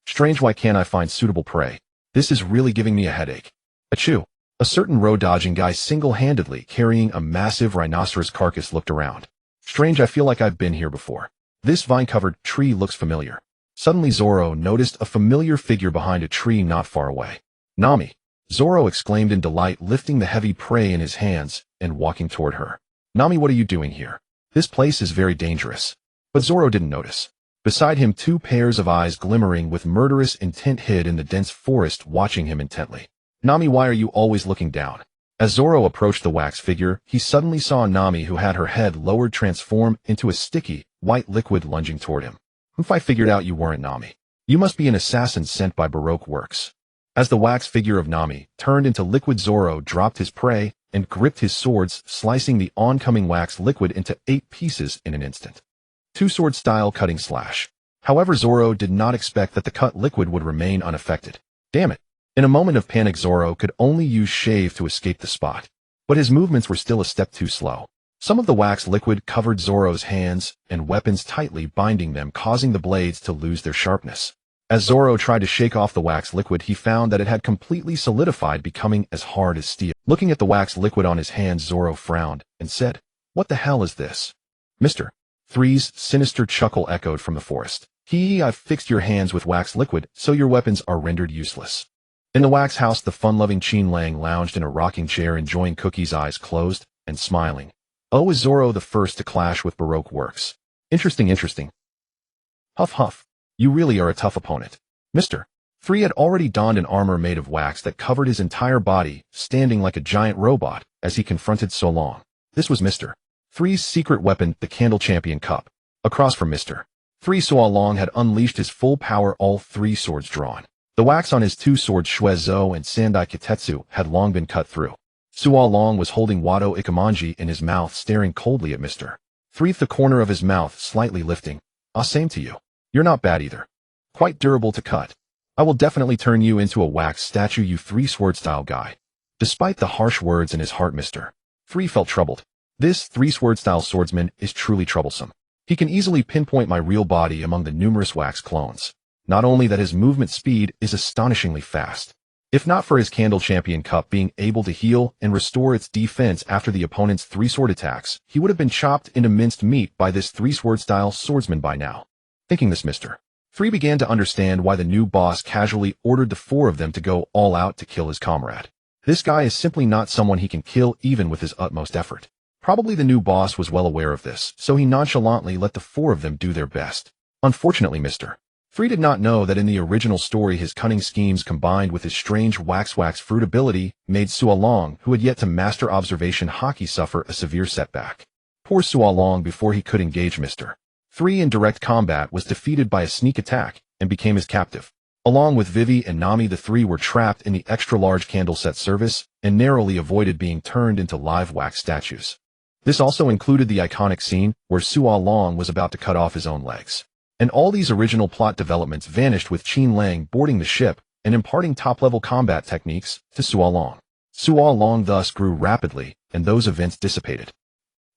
Strange, why can't I find suitable prey? This is really giving me a headache. Achoo! A certain road-dodging guy single-handedly carrying a massive rhinoceros carcass looked around. Strange, I feel like I've been here before. This vine-covered tree looks familiar. Suddenly Zoro noticed a familiar figure behind a tree not far away. Nami! Zoro exclaimed in delight, lifting the heavy prey in his hands and walking toward her. Nami, what are you doing here? This place is very dangerous. But Zoro didn't notice. Beside him, two pairs of eyes glimmering with murderous intent hid in the dense forest, watching him intently. Nami, why are you always looking down? As Zoro approached the wax figure, he suddenly saw Nami, who had her head lowered, transform into a sticky, white liquid lunging toward him. I figured out you weren't Nami. You must be an assassin sent by Baroque Works. As the wax figure of Nami turned into liquid, Zoro dropped his prey and gripped his swords, slicing the oncoming wax liquid into 8 pieces in an instant. 2-sword style cutting slash. However, Zoro did not expect that the cut liquid would remain unaffected. Damn it. In a moment of panic, Zoro could only use shave to escape the spot. But his movements were still a step too slow. Some of the wax liquid covered Zoro's hands and weapons, tightly binding them, causing the blades to lose their sharpness. As Zoro tried to shake off the wax liquid, he found that it had completely solidified, becoming as hard as steel. Looking at the wax liquid on his hands, Zoro frowned and said, "What the hell is this?" Mr. Three's sinister chuckle echoed from the forest. I've fixed your hands with wax liquid, so your weapons are rendered useless. In the wax house, the fun-loving Qin Lang lounged in a rocking chair, enjoying cookies, eyes closed and smiling. Oh, is Zoro the first to clash with Baroque Works? Interesting. Huff huff. You really are a tough opponent. Mr. Three had already donned an armor made of wax that covered his entire body, standing like a giant robot as he confronted So Long. This was Mr. Three's secret weapon, the Candle Champion Cup. Across from Mr. Three, So Long had unleashed his full power, all 3 swords drawn. The wax on his 2 swords, Shuezo and Sandai Kitetsu, had long been cut through. So Long was holding Wado Ikamanji in his mouth, staring coldly at Mr. Three, the corner of his mouth slightly lifting. Same to you. You're not bad either. Quite durable to cut. I will definitely turn you into a wax statue, you 3-sword style guy. Despite the harsh words in his heart, Mr. Three felt troubled. This 3-sword style swordsman is truly troublesome. He can easily pinpoint my real body among the numerous wax clones. Not only that, his movement speed is astonishingly fast. If not for his Candle Champion Cup being able to heal and restore its defense after the opponent's 3-sword attacks, he would have been chopped into minced meat by this 3-sword style swordsman by now. Thinking this, Mr. Three began to understand why the new boss casually ordered the 4 of them to go all out to kill his comrade. This guy is simply not someone he can kill even with his utmost effort. Probably the new boss was well aware of this, so he nonchalantly let the 4 of them do their best. Unfortunately, Mr. Three did not know that in the original story, his cunning schemes combined with his strange wax fruit ability made Suo Long, who had yet to master observation haki, suffer a severe setback. Poor Suo Long, before he could engage Mr. Three in direct combat, was defeated by a sneak attack and became his captive. Along with Vivi and Nami, the 3 were trapped in the extra-large candle set service and narrowly avoided being turned into live wax statues. This also included the iconic scene where Suo Long was about to cut off his own legs. And all these original plot developments vanished with Qin Lang boarding the ship and imparting top-level combat techniques to Suo Long. Suo Long thus grew rapidly, and those events dissipated.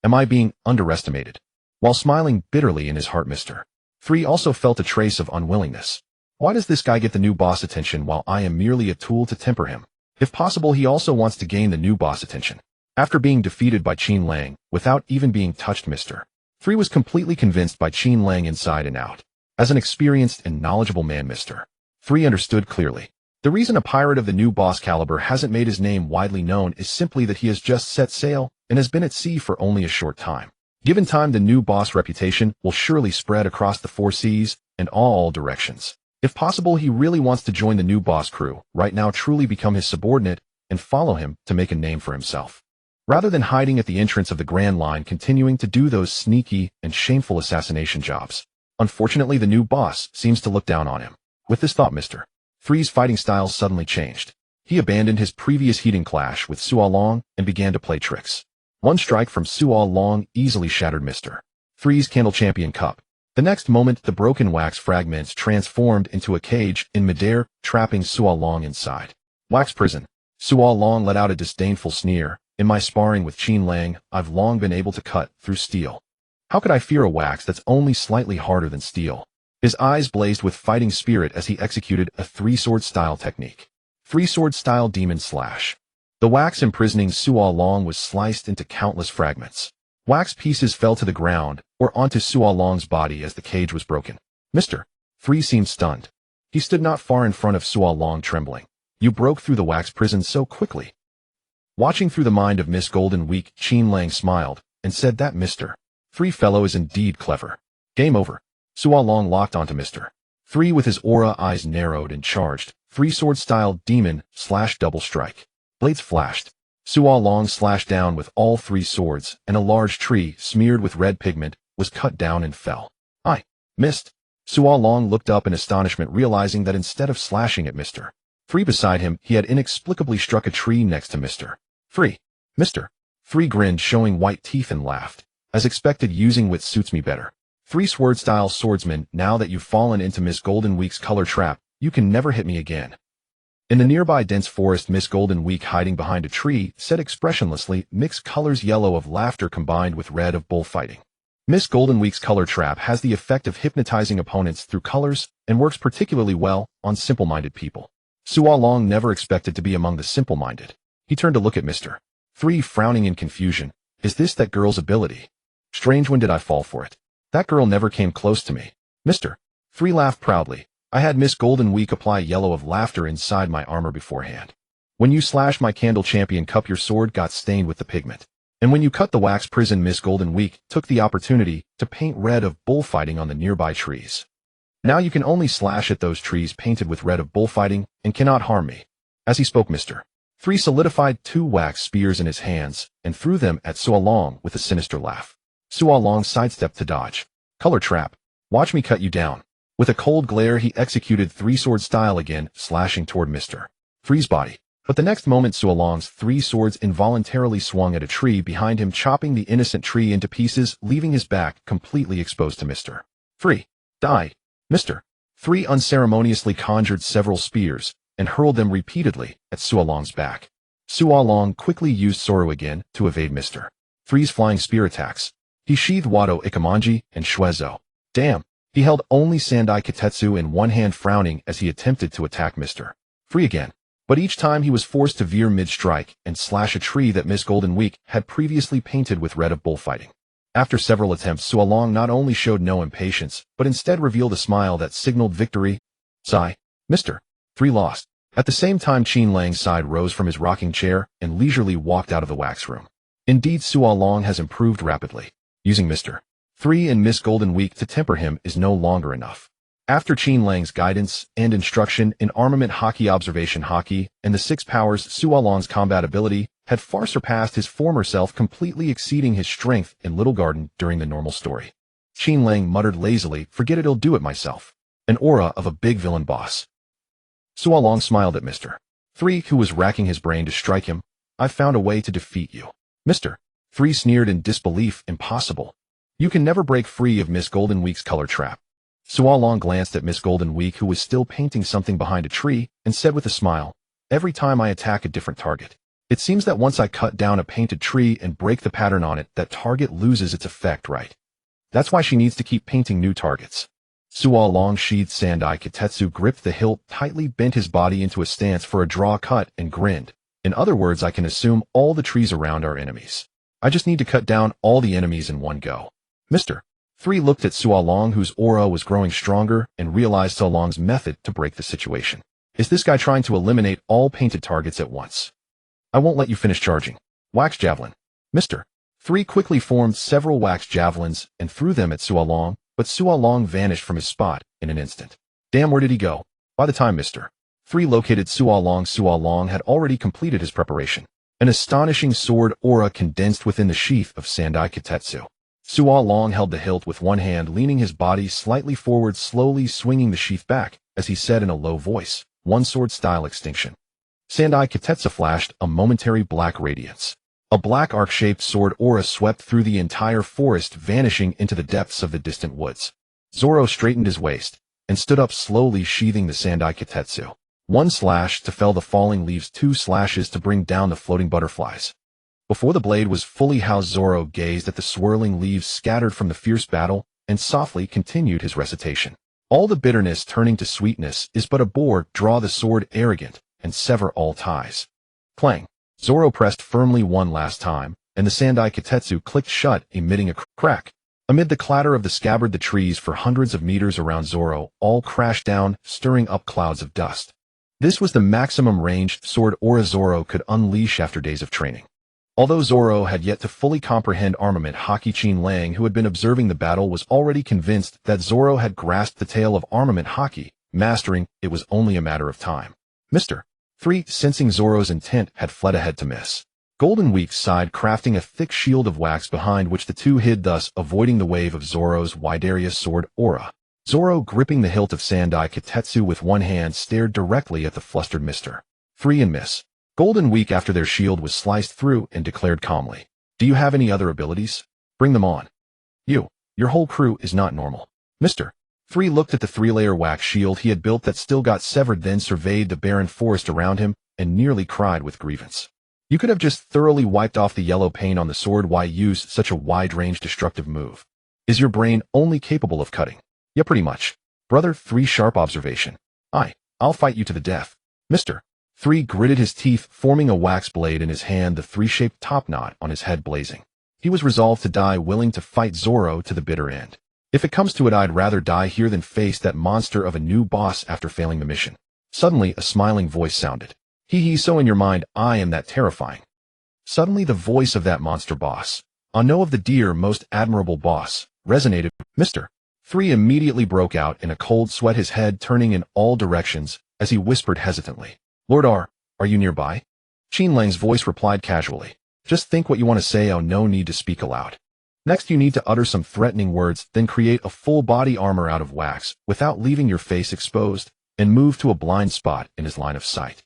Am I being underestimated? While smiling bitterly in his heart, Mr. Three also felt a trace of unwillingness. Why does this guy get the new boss attention while I am merely a tool to temper him? If possible, he also wants to gain the new boss attention. After being defeated by Qin Lang, without even being touched, Mr. Three was completely convinced by Qin Lang inside and out. As an experienced and knowledgeable man, Mr. Three understood clearly. The reason a pirate of the new boss caliber hasn't made his name widely known is simply that he has just set sail and has been at sea for only a short time. Given time, the new boss reputation will surely spread across the 4 seas and all directions. If possible, he really wants to join the new boss crew right now, truly become his subordinate, and follow him to make a name for himself. Rather than hiding at the entrance of the Grand Line, continuing to do those sneaky and shameful assassination jobs. Unfortunately, the new boss seems to look down on him. With this thought, Mr. 3's fighting style suddenly changed. He abandoned his previous heating clash with Suo Long and began to play tricks. One strike from Suo Long easily shattered Mr. 3's Candle Champion Cup. The next moment, the broken wax fragments transformed into a cage in midair, trapping Suo Long inside. Wax prison. Suo Long let out a disdainful sneer. In my sparring with Qin Lang, I've long been able to cut through steel. How could I fear a wax that's only slightly harder than steel? His eyes blazed with fighting spirit as he executed a 3-sword style technique. 3-sword style demon slash. The wax imprisoning Suo Long was sliced into countless fragments. Wax pieces fell to the ground or onto Suo Long's body as the cage was broken. Mr. 3 seemed stunned. He stood not far in front of Suo Long, trembling. You broke through the wax prison so quickly. Watching through the mind of Miss Golden Week, Qin Lang smiled and said that Mr. 3 fellow is indeed clever. Game over. Suo Long locked onto Mr. 3 with his aura eyes narrowed and charged. 3-sword style demon slash double strike. Blades flashed. Suo Long slashed down with all 3 swords, and a large tree smeared with red pigment was cut down and fell. I missed. Suo Long looked up in astonishment, realizing that instead of slashing at Mr. 3 beside him, he had inexplicably struck a tree next to Mr. 3. Mr. 3 grinned, showing white teeth, and laughed. As expected, using wit suits me better. 3-sword style swordsman, now that you've fallen into Miss Golden Week's color trap, you can never hit me again. In the nearby dense forest, Miss Golden Week, hiding behind a tree, said expressionlessly, mixed colors yellow of laughter combined with red of bullfighting. Miss Golden Week's color trap has the effect of hypnotizing opponents through colors and works particularly well on simple-minded people. Suo Long never expected to be among the simple-minded. He turned to look at Mr. 3, frowning in confusion. Is this that girl's ability? Strange, when did I fall for it? That girl never came close to me. Mr. 3 laughed proudly. I had Miss Golden Week apply yellow of laughter inside my armor beforehand. When you slashed my Candle Champion Cup, your sword got stained with the pigment. And when you cut the wax prison, Miss Golden Week took the opportunity to paint red of bullfighting on the nearby trees. Now you can only slash at those trees painted with red of bullfighting and cannot harm me. As he spoke, Mr. 3 solidified 2 wax spears in his hands and threw them at Suo Long with a sinister laugh. Suo Long sidestepped to dodge. Color trap. Watch me cut you down. With a cold glare, he executed 3-sword style again, slashing toward Mr. 3's body. But the next moment, Suo Long's 3 swords involuntarily swung at a tree behind him, chopping the innocent tree into pieces, leaving his back completely exposed to Mr. 3. Die. Mr. 3 unceremoniously conjured several spears and hurled them repeatedly at Suo Long's back. Suo Long quickly used Soru again to evade Mr. 3's flying spear attacks. He sheathed Wado Ikamanji and Shuezo. Damn. He held only Sandai Kitetsu in one hand, frowning as he attempted to attack Mr. 3 again. But each time he was forced to veer mid-strike and slash a tree that Miss Golden Week had previously painted with red of bullfighting. After several attempts, Suo Long not only showed no impatience, but instead revealed a smile that signaled victory. Sigh. Mr. 3 lost. At the same time, Qin Lang's side rose from his rocking chair and leisurely walked out of the wax room. Indeed, Suo Long has improved rapidly. Using Mr. 3 and Miss Golden Week to temper him is no longer enough. After Qin Lang's guidance and instruction in armament hockey, observation hockey, and the 6 powers, Suo Long's combat ability had far surpassed his former self, completely exceeding his strength in Little Garden during the normal story. Qin Lang muttered lazily, forget it, I'll do it myself. An aura of a big villain boss. Suo Long smiled at Mr. 3, who was racking his brain to strike him. I've found a way to defeat you. Mr. 3 sneered in disbelief. Impossible. You can never break free of Miss Golden Week's color trap. Suo Long glanced at Miss Golden Week, who was still painting something behind a tree, and said with a smile, every time I attack a different target. It seems that once I cut down a painted tree and break the pattern on it, that target loses its effect, right? That's why she needs to keep painting new targets. Suo Long sheathed Sandai Kitetsu, gripped the hilt tightly, bent his body into a stance for a draw cut, and grinned. In other words, I can assume all the trees around are enemies. I just need to cut down all the enemies in one go. Mr. 3 looked at Suo Long, whose aura was growing stronger, and realized Suo Long's method to break the situation. Is this guy trying to eliminate all painted targets at once? I won't let you finish charging. Wax javelin. Mr. Three quickly formed several wax javelins and threw them at Sua Long, but Sua Long vanished from his spot in an instant. Damn, where did he go? By the time Mr. 3 located Sua Long had already completed his preparation. An astonishing sword aura condensed within the sheath of Sandai Kitetsu. Sua Long held the hilt with one hand, leaning his body slightly forward, slowly swinging the sheath back, as he said in a low voice, "One sword style extinction." Sandai Kitetsu flashed a momentary black radiance. A black arc-shaped sword aura swept through the entire forest, vanishing into the depths of the distant woods. Zoro straightened his waist and stood up slowly, sheathing the Sandai Kitetsu. One slash to fell the falling leaves, two slashes to bring down the floating butterflies. Before the blade was fully housed, Zoro gazed at the swirling leaves scattered from the fierce battle and softly continued his recitation. All the bitterness turning to sweetness is but a bore, draw the sword arrogant and sever all ties. Clang. Zoro pressed firmly one last time, and the Sandai Kitetsu clicked shut, emitting a crack. Amid the clatter of the scabbard, the trees for hundreds of meters around Zoro all crashed down, stirring up clouds of dust. This was the maximum range sword aura Zoro could unleash after days of training. Although Zoro had yet to fully comprehend armament, Haki Qin Lang, who had been observing the battle, was already convinced that Zoro had grasped the tale of armament Haki. Mastering it was only a matter of time. Mr. 3, sensing Zoro's intent, had fled ahead to miss. Golden Week sighed, crafting a thick shield of wax behind which the two hid, thus avoiding the wave of Zoro's Widaria sword aura. Zoro, gripping the hilt of Sandai Kitetsu with one hand, stared directly at the flustered Mr. 3 and Miss. Golden Week, after their shield was sliced through, and declared calmly, "Do you have any other abilities? Bring them on. Your whole crew is not normal." Mr. 3 looked at the three-layer wax shield he had built that still got severed, then surveyed the barren forest around him and nearly cried with grievance. "You could have just thoroughly wiped off the yellow paint on the sword. Why use such a wide-range destructive move? Is your brain only capable of cutting?" "Yeah, pretty much. Brother 3, sharp observation. I'll fight you to the death." Mr. 3 gritted his teeth, forming a wax blade in his hand, the three-shaped topknot on his head blazing. He was resolved to die, willing to fight Zoro to the bitter end. "If it comes to it, I'd rather die here than face that monster of a new boss after failing the mission." Suddenly, a smiling voice sounded. So in your mind, I am that terrifying." Suddenly, the voice of that monster boss, no, of the dear, most admirable boss, resonated. Mr. 3 immediately broke out in a cold sweat, his head turning in all directions as he whispered hesitantly, "Lord R, are you nearby?" Qin Lang's voice replied casually, "Just think what you want to say. Oh, no need to speak aloud. Next you need to utter some threatening words, then create a full body armor out of wax without leaving your face exposed, and move to a blind spot in his line of sight."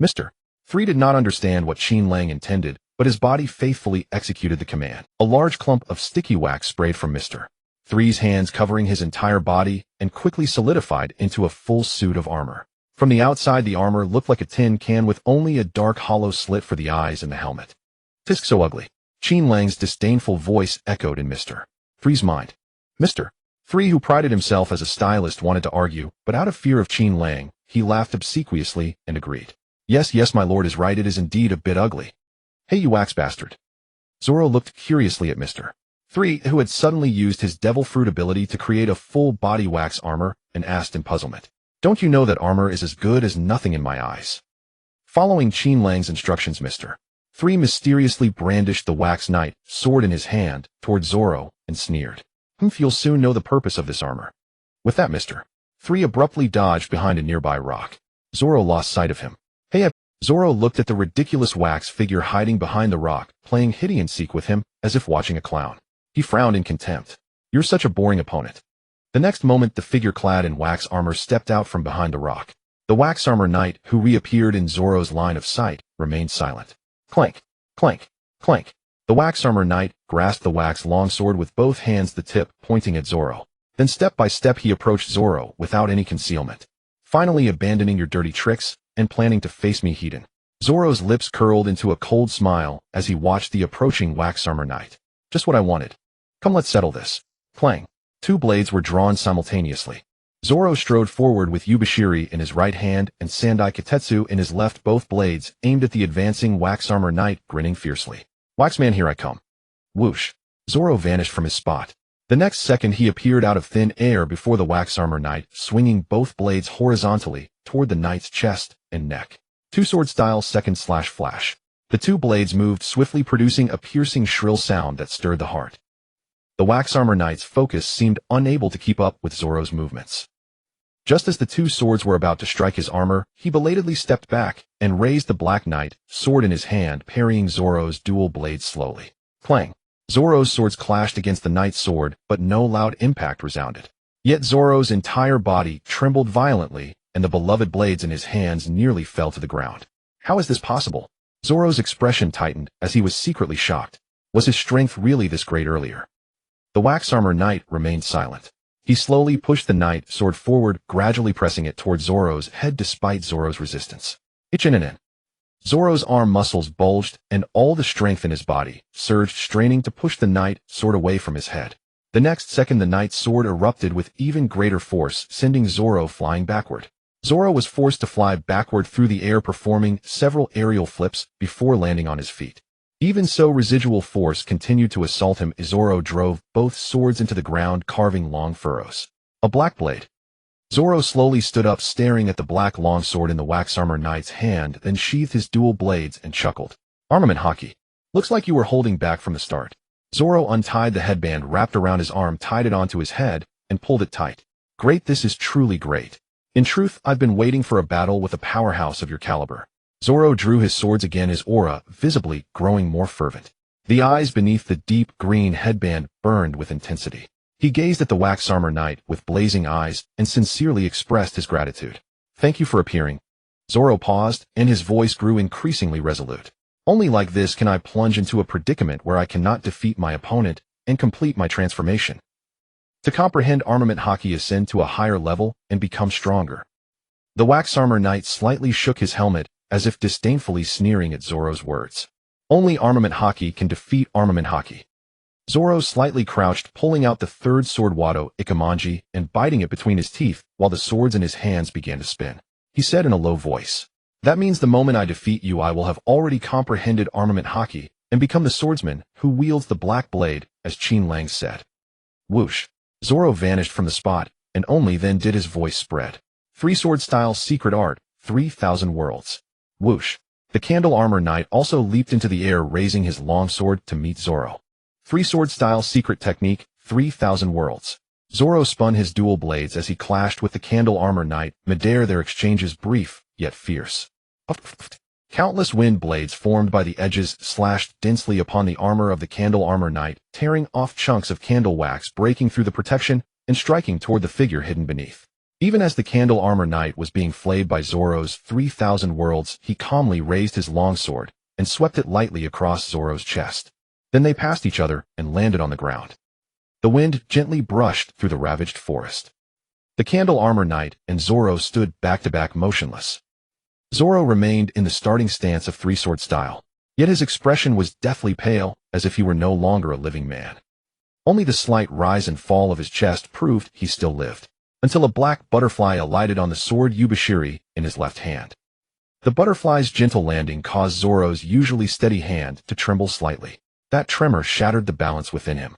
Mr. 3 did not understand what Qin Lang intended, but his body faithfully executed the command. A large clump of sticky wax sprayed from Mr. 3's hands, covering his entire body, and quickly solidified into a full suit of armor. From the outside, the armor looked like a tin can with only a dark hollow slit for the eyes and the helmet. "Tisk, so ugly." Qin Lang's disdainful voice echoed in Mr. 3's mind. Mr. 3, who prided himself as a stylist, wanted to argue, but out of fear of Qin Lang, he laughed obsequiously and agreed. Yes, my lord is right. It is indeed a bit ugly." "Hey, you wax bastard." Zoro looked curiously at Mr. 3, who had suddenly used his devil fruit ability to create a full body wax armor, and asked in puzzlement, "Don't you know that armor is as good as nothing in my eyes?" Following Qin Lang's instructions, Mr. 3 mysteriously brandished the wax knight, sword in his hand, toward Zoro, and sneered, "You'll soon know the purpose of this armor." With that, Mr. 3 abruptly dodged behind a nearby rock. Zoro lost sight of him. "Hey!" Zoro looked at the ridiculous wax figure hiding behind the rock, playing hide-and-seek with him, as if watching a clown. He frowned in contempt. "You're such a boring opponent." The next moment, the figure clad in wax armor stepped out from behind the rock. The wax armor knight, who reappeared in Zoro's line of sight, remained silent. Clank, clank, clank. The wax armor knight grasped the wax longsword with both hands, the tip pointing at Zoro. Then step by step he approached Zoro without any concealment. "Finally abandoning your dirty tricks and planning to face me, heathen." Zoro's lips curled into a cold smile as he watched the approaching wax armor knight. "Just what I wanted. Come, let's settle this." Clang. Two blades were drawn simultaneously. Zoro strode forward with Yubashiri in his right hand and Sandai Kitetsu in his left, both blades aimed at the advancing wax armor knight, grinning fiercely. "Waxman, here I come." Whoosh. Zoro vanished from his spot. The next second he appeared out of thin air before the wax armor knight, swinging both blades horizontally toward the knight's chest and neck. Two sword style second/flash. The two blades moved swiftly, producing a piercing shrill sound that stirred the heart. The wax armor knight's focus seemed unable to keep up with Zoro's movements. Just as the two swords were about to strike his armor, he belatedly stepped back and raised the Black Knight, sword in his hand, parrying Zoro's dual blades slowly. Clang! Zoro's swords clashed against the knight's sword, but no loud impact resounded. Yet Zoro's entire body trembled violently, and the beloved blades in his hands nearly fell to the ground. How is this possible? Zoro's expression tightened as he was secretly shocked. Was his strength really this great earlier? The wax armor knight remained silent. He slowly pushed the knight sword forward, gradually pressing it toward Zoro's head despite Zoro's resistance. Ichinin. Zoro's arm muscles bulged, and all the strength in his body surged, straining to push the knight sword away from his head. The next second, the knight's sword erupted with even greater force, sending Zoro flying backward. Zoro was forced to fly backward through the air, performing several aerial flips before landing on his feet. Even so, residual force continued to assault him as Zoro drove both swords into the ground, carving long furrows. A black blade. Zoro slowly stood up, staring at the black longsword in the wax armor knight's hand, then sheathed his dual blades and chuckled. Armament Haki. Looks like you were holding back from the start. Zoro untied the headband wrapped around his arm, tied it onto his head, and pulled it tight. Great, this is truly great. In truth, I've been waiting for a battle with a powerhouse of your caliber. Zoro drew his swords again, his aura visibly growing more fervent. The eyes beneath the deep green headband burned with intensity. He gazed at the wax armor knight with blazing eyes and sincerely expressed his gratitude. Thank you for appearing. Zoro paused, and his voice grew increasingly resolute. Only like this can I plunge into a predicament where I cannot defeat my opponent and complete my transformation. To comprehend armament Haki, ascend to a higher level and become stronger. The wax armor knight slightly shook his helmet, as if disdainfully sneering at Zoro's words. Only armament Haki can defeat armament Haki. Zoro slightly crouched, pulling out the third sword Wado Ikamanji and biting it between his teeth while the swords in his hands began to spin. He said in a low voice, "That means the moment I defeat you, I will have already comprehended armament Haki and become the swordsman who wields the black blade, as Qin Lang said." Whoosh! Zoro vanished from the spot, and only then did his voice spread. Three-sword style secret art, 3,000 worlds. Whoosh! The candle armor knight also leaped into the air, raising his long sword to meet Zoro. Three-sword style secret technique, 3,000 worlds. Zoro spun his dual blades as he clashed with the candle armor knight, midair, their exchanges brief, yet fierce. Countless wind blades formed by the edges slashed densely upon the armor of the candle armor knight, tearing off chunks of candle wax, breaking through the protection and striking toward the figure hidden beneath. Even as the candle armor knight was being flayed by Zoro's 3,000 worlds, he calmly raised his longsword and swept it lightly across Zoro's chest. Then they passed each other and landed on the ground. The wind gently brushed through the ravaged forest. The candle armor knight and Zoro stood back to back, motionless. Zoro remained in the starting stance of three-sword style, yet his expression was deathly pale, as if he were no longer a living man. Only the slight rise and fall of his chest proved he still lived, until a black butterfly alighted on the sword Yubashiri in his left hand. The butterfly's gentle landing caused Zoro's usually steady hand to tremble slightly. That tremor shattered the balance within him.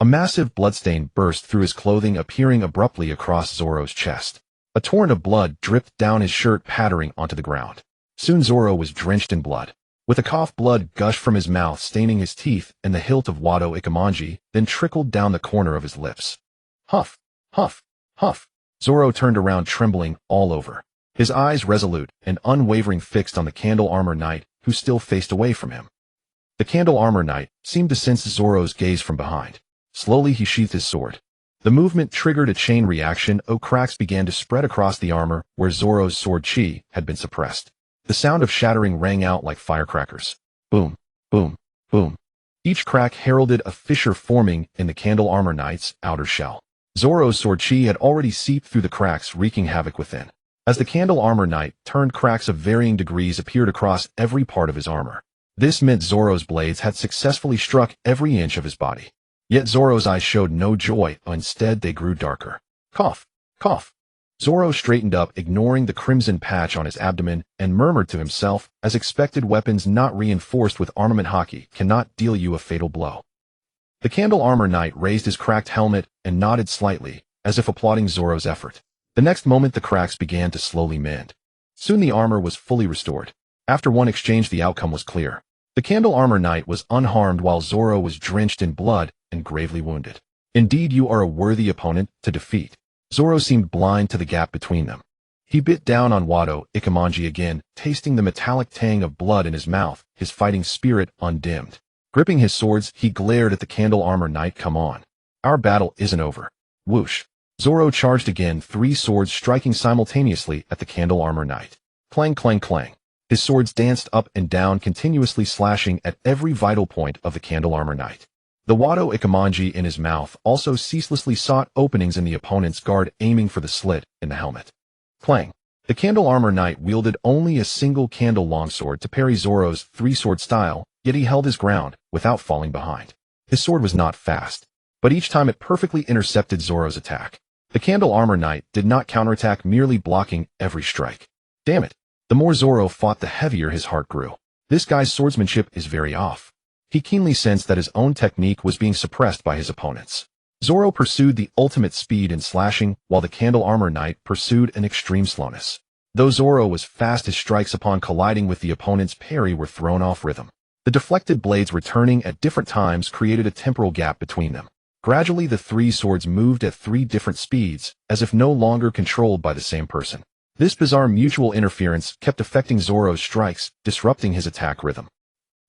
A massive bloodstain burst through his clothing, appearing abruptly across Zoro's chest. A torrent of blood dripped down his shirt, pattering onto the ground. Soon Zoro was drenched in blood. With a cough, blood gushed from his mouth, staining his teeth and the hilt of Wado Ikamanji, then trickled down the corner of his lips. Huff, huff, huff. Zoro turned around, trembling all over. His eyes resolute and unwavering, fixed on the candle armor knight, who still faced away from him. The candle armor knight seemed to sense Zoro's gaze from behind. Slowly he sheathed his sword. The movement triggered a chain reaction. Cracks began to spread across the armor where Zoro's sword chi had been suppressed. The sound of shattering rang out like firecrackers. Boom, boom, boom. Each crack heralded a fissure forming in the candle armor knight's outer shell. Zoro's sword chi had already seeped through the cracks, wreaking havoc within. As the candle armor knight turned, cracks of varying degrees appeared across every part of his armor. This meant Zoro's blades had successfully struck every inch of his body. Yet Zoro's eyes showed no joy. Instead, they grew darker. Cough, cough. Zoro straightened up, ignoring the crimson patch on his abdomen, and murmured to himself, as expected, weapons not reinforced with armament Haki cannot deal you a fatal blow. The candle armor knight raised his cracked helmet and nodded slightly, as if applauding Zoro's effort. The next moment, the cracks began to slowly mend. Soon the armor was fully restored. After one exchange, the outcome was clear. The Candle Armor Knight was unharmed while Zoro was drenched in blood and gravely wounded. Indeed, you are a worthy opponent to defeat. Zoro seemed blind to the gap between them. He bit down on Wado Ikamanji again, tasting the metallic tang of blood in his mouth, his fighting spirit undimmed. Gripping his swords, he glared at the Candle Armor Knight. Come on. Our battle isn't over. Whoosh. Zoro charged again, 3 swords striking simultaneously at the Candle Armor Knight. Clang, clang, clang. His swords danced up and down, continuously slashing at every vital point of the Candle Armor Knight. The Wado Ikamanji in his mouth also ceaselessly sought openings in the opponent's guard, aiming for the slit in the helmet. Clang. The Candle Armor Knight wielded only a single candle longsword to parry Zoro's 3-sword style, yet he held his ground without falling behind. His sword was not fast, but each time it perfectly intercepted Zoro's attack. The Candle Armor Knight did not counterattack, merely blocking every strike. Damn it. The more Zoro fought, the heavier his heart grew. This guy's swordsmanship is very off. He keenly sensed that his own technique was being suppressed by his opponents. Zoro pursued the ultimate speed in slashing, while the Candle Armor Knight pursued an extreme slowness. Though Zoro was fast, his strikes upon colliding with the opponent's parry were thrown off rhythm. The deflected blades returning at different times created a temporal gap between them. Gradually, the 3 swords moved at 3 different speeds, as if no longer controlled by the same person. This bizarre mutual interference kept affecting Zoro's strikes, disrupting his attack rhythm.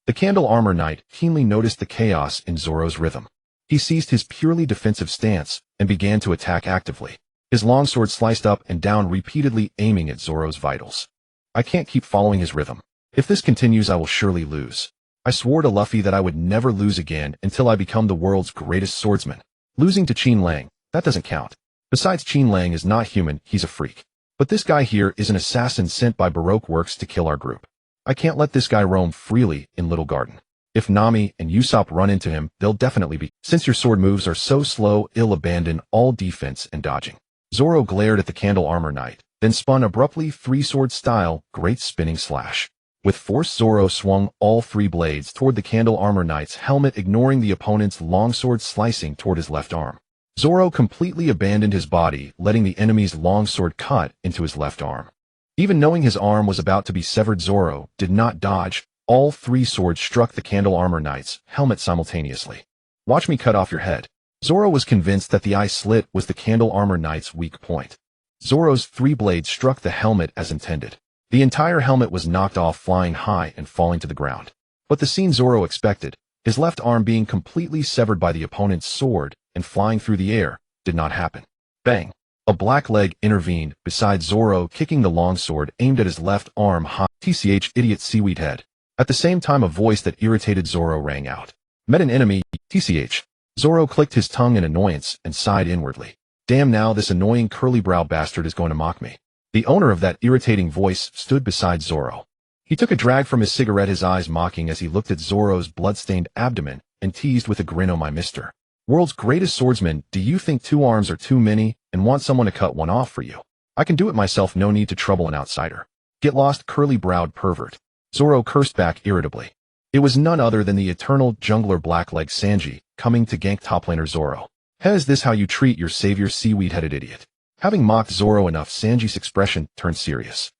The Candle Armor Knight keenly noticed the chaos in Zoro's rhythm. He ceased his purely defensive stance and began to attack actively. His longsword sliced up and down, repeatedly aiming at Zoro's vitals. I can't keep following his rhythm. If this continues, I will surely lose. I swore to Luffy that I would never lose again until I become the world's greatest swordsman. Losing to Qin Lang, that doesn't count. Besides, Qin Lang is not human, he's a freak. But this guy here is an assassin sent by Baroque Works to kill our group. I can't let this guy roam freely in Little Garden. If Nami and Usopp run into him, they'll definitely be. Since your sword moves are so slow, I'll abandon all defense and dodging. Zoro glared at the Candle Armor Knight, then spun abruptly, 3-sword style, great spinning slash. With force, Zoro swung all 3 blades toward the Candle Armor Knight's helmet, ignoring the opponent's longsword slicing toward his left arm. Zoro completely abandoned his body, letting the enemy's longsword cut into his left arm. Even knowing his arm was about to be severed, Zoro did not dodge. All 3 swords struck the Candle Armor Knight's helmet simultaneously. Watch me cut off your head. Zoro was convinced that the eye slit was the Candle Armor Knight's weak point. Zoro's 3 blades struck the helmet as intended. The entire helmet was knocked off, flying high and falling to the ground. But the scene Zoro expected, his left arm being completely severed by the opponent's sword and flying through the air, did not happen. Bang! A black leg intervened beside Zoro, kicking the longsword aimed at his left arm high. TCH, idiot seaweed head. At the same time, a voice that irritated Zoro rang out. Met an enemy, TCH. Zoro clicked his tongue in annoyance and sighed inwardly. Damn, now this annoying curly-brow bastard is going to mock me. The owner of that irritating voice stood beside Zoro. He took a drag from his cigarette, his eyes mocking as he looked at Zoro's blood-stained abdomen and teased with a grin, "Oh my mister. World's greatest swordsman, do you think 2 arms are too many and want someone to cut one off for you? I can do it myself, no need to trouble an outsider. Get lost, curly-browed pervert." Zoro cursed back irritably. It was none other than the eternal jungler Blackleg Sanji, coming to gank top laner Zoro. Is this how you treat your savior, seaweed-headed idiot? Having mocked Zoro enough, Sanji's expression turned serious.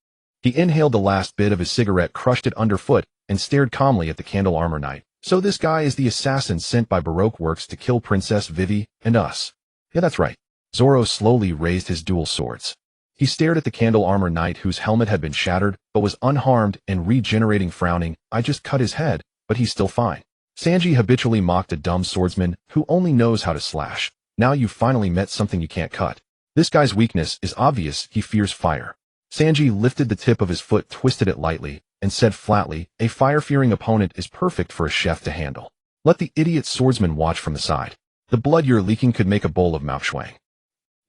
He inhaled the last bit of his cigarette, crushed it underfoot, and stared calmly at the Candle Armor Knight. So this guy is the assassin sent by Baroque Works to kill Princess Vivi and us. Yeah, that's right. Zoro slowly raised his dual swords. He stared at the Candle Armor Knight, whose helmet had been shattered, but was unharmed and regenerating, frowning. I just cut his head, but he's still fine. Sanji habitually mocked a dumb swordsman who only knows how to slash. Now you've finally met something you can't cut. This guy's weakness is obvious, he fears fire. Sanji lifted the tip of his foot, twisted it lightly, and said flatly, a fire-fearing opponent is perfect for a chef to handle. Let the idiot swordsman watch from the side. The blood you're leaking could make a bowl of mouthschwang.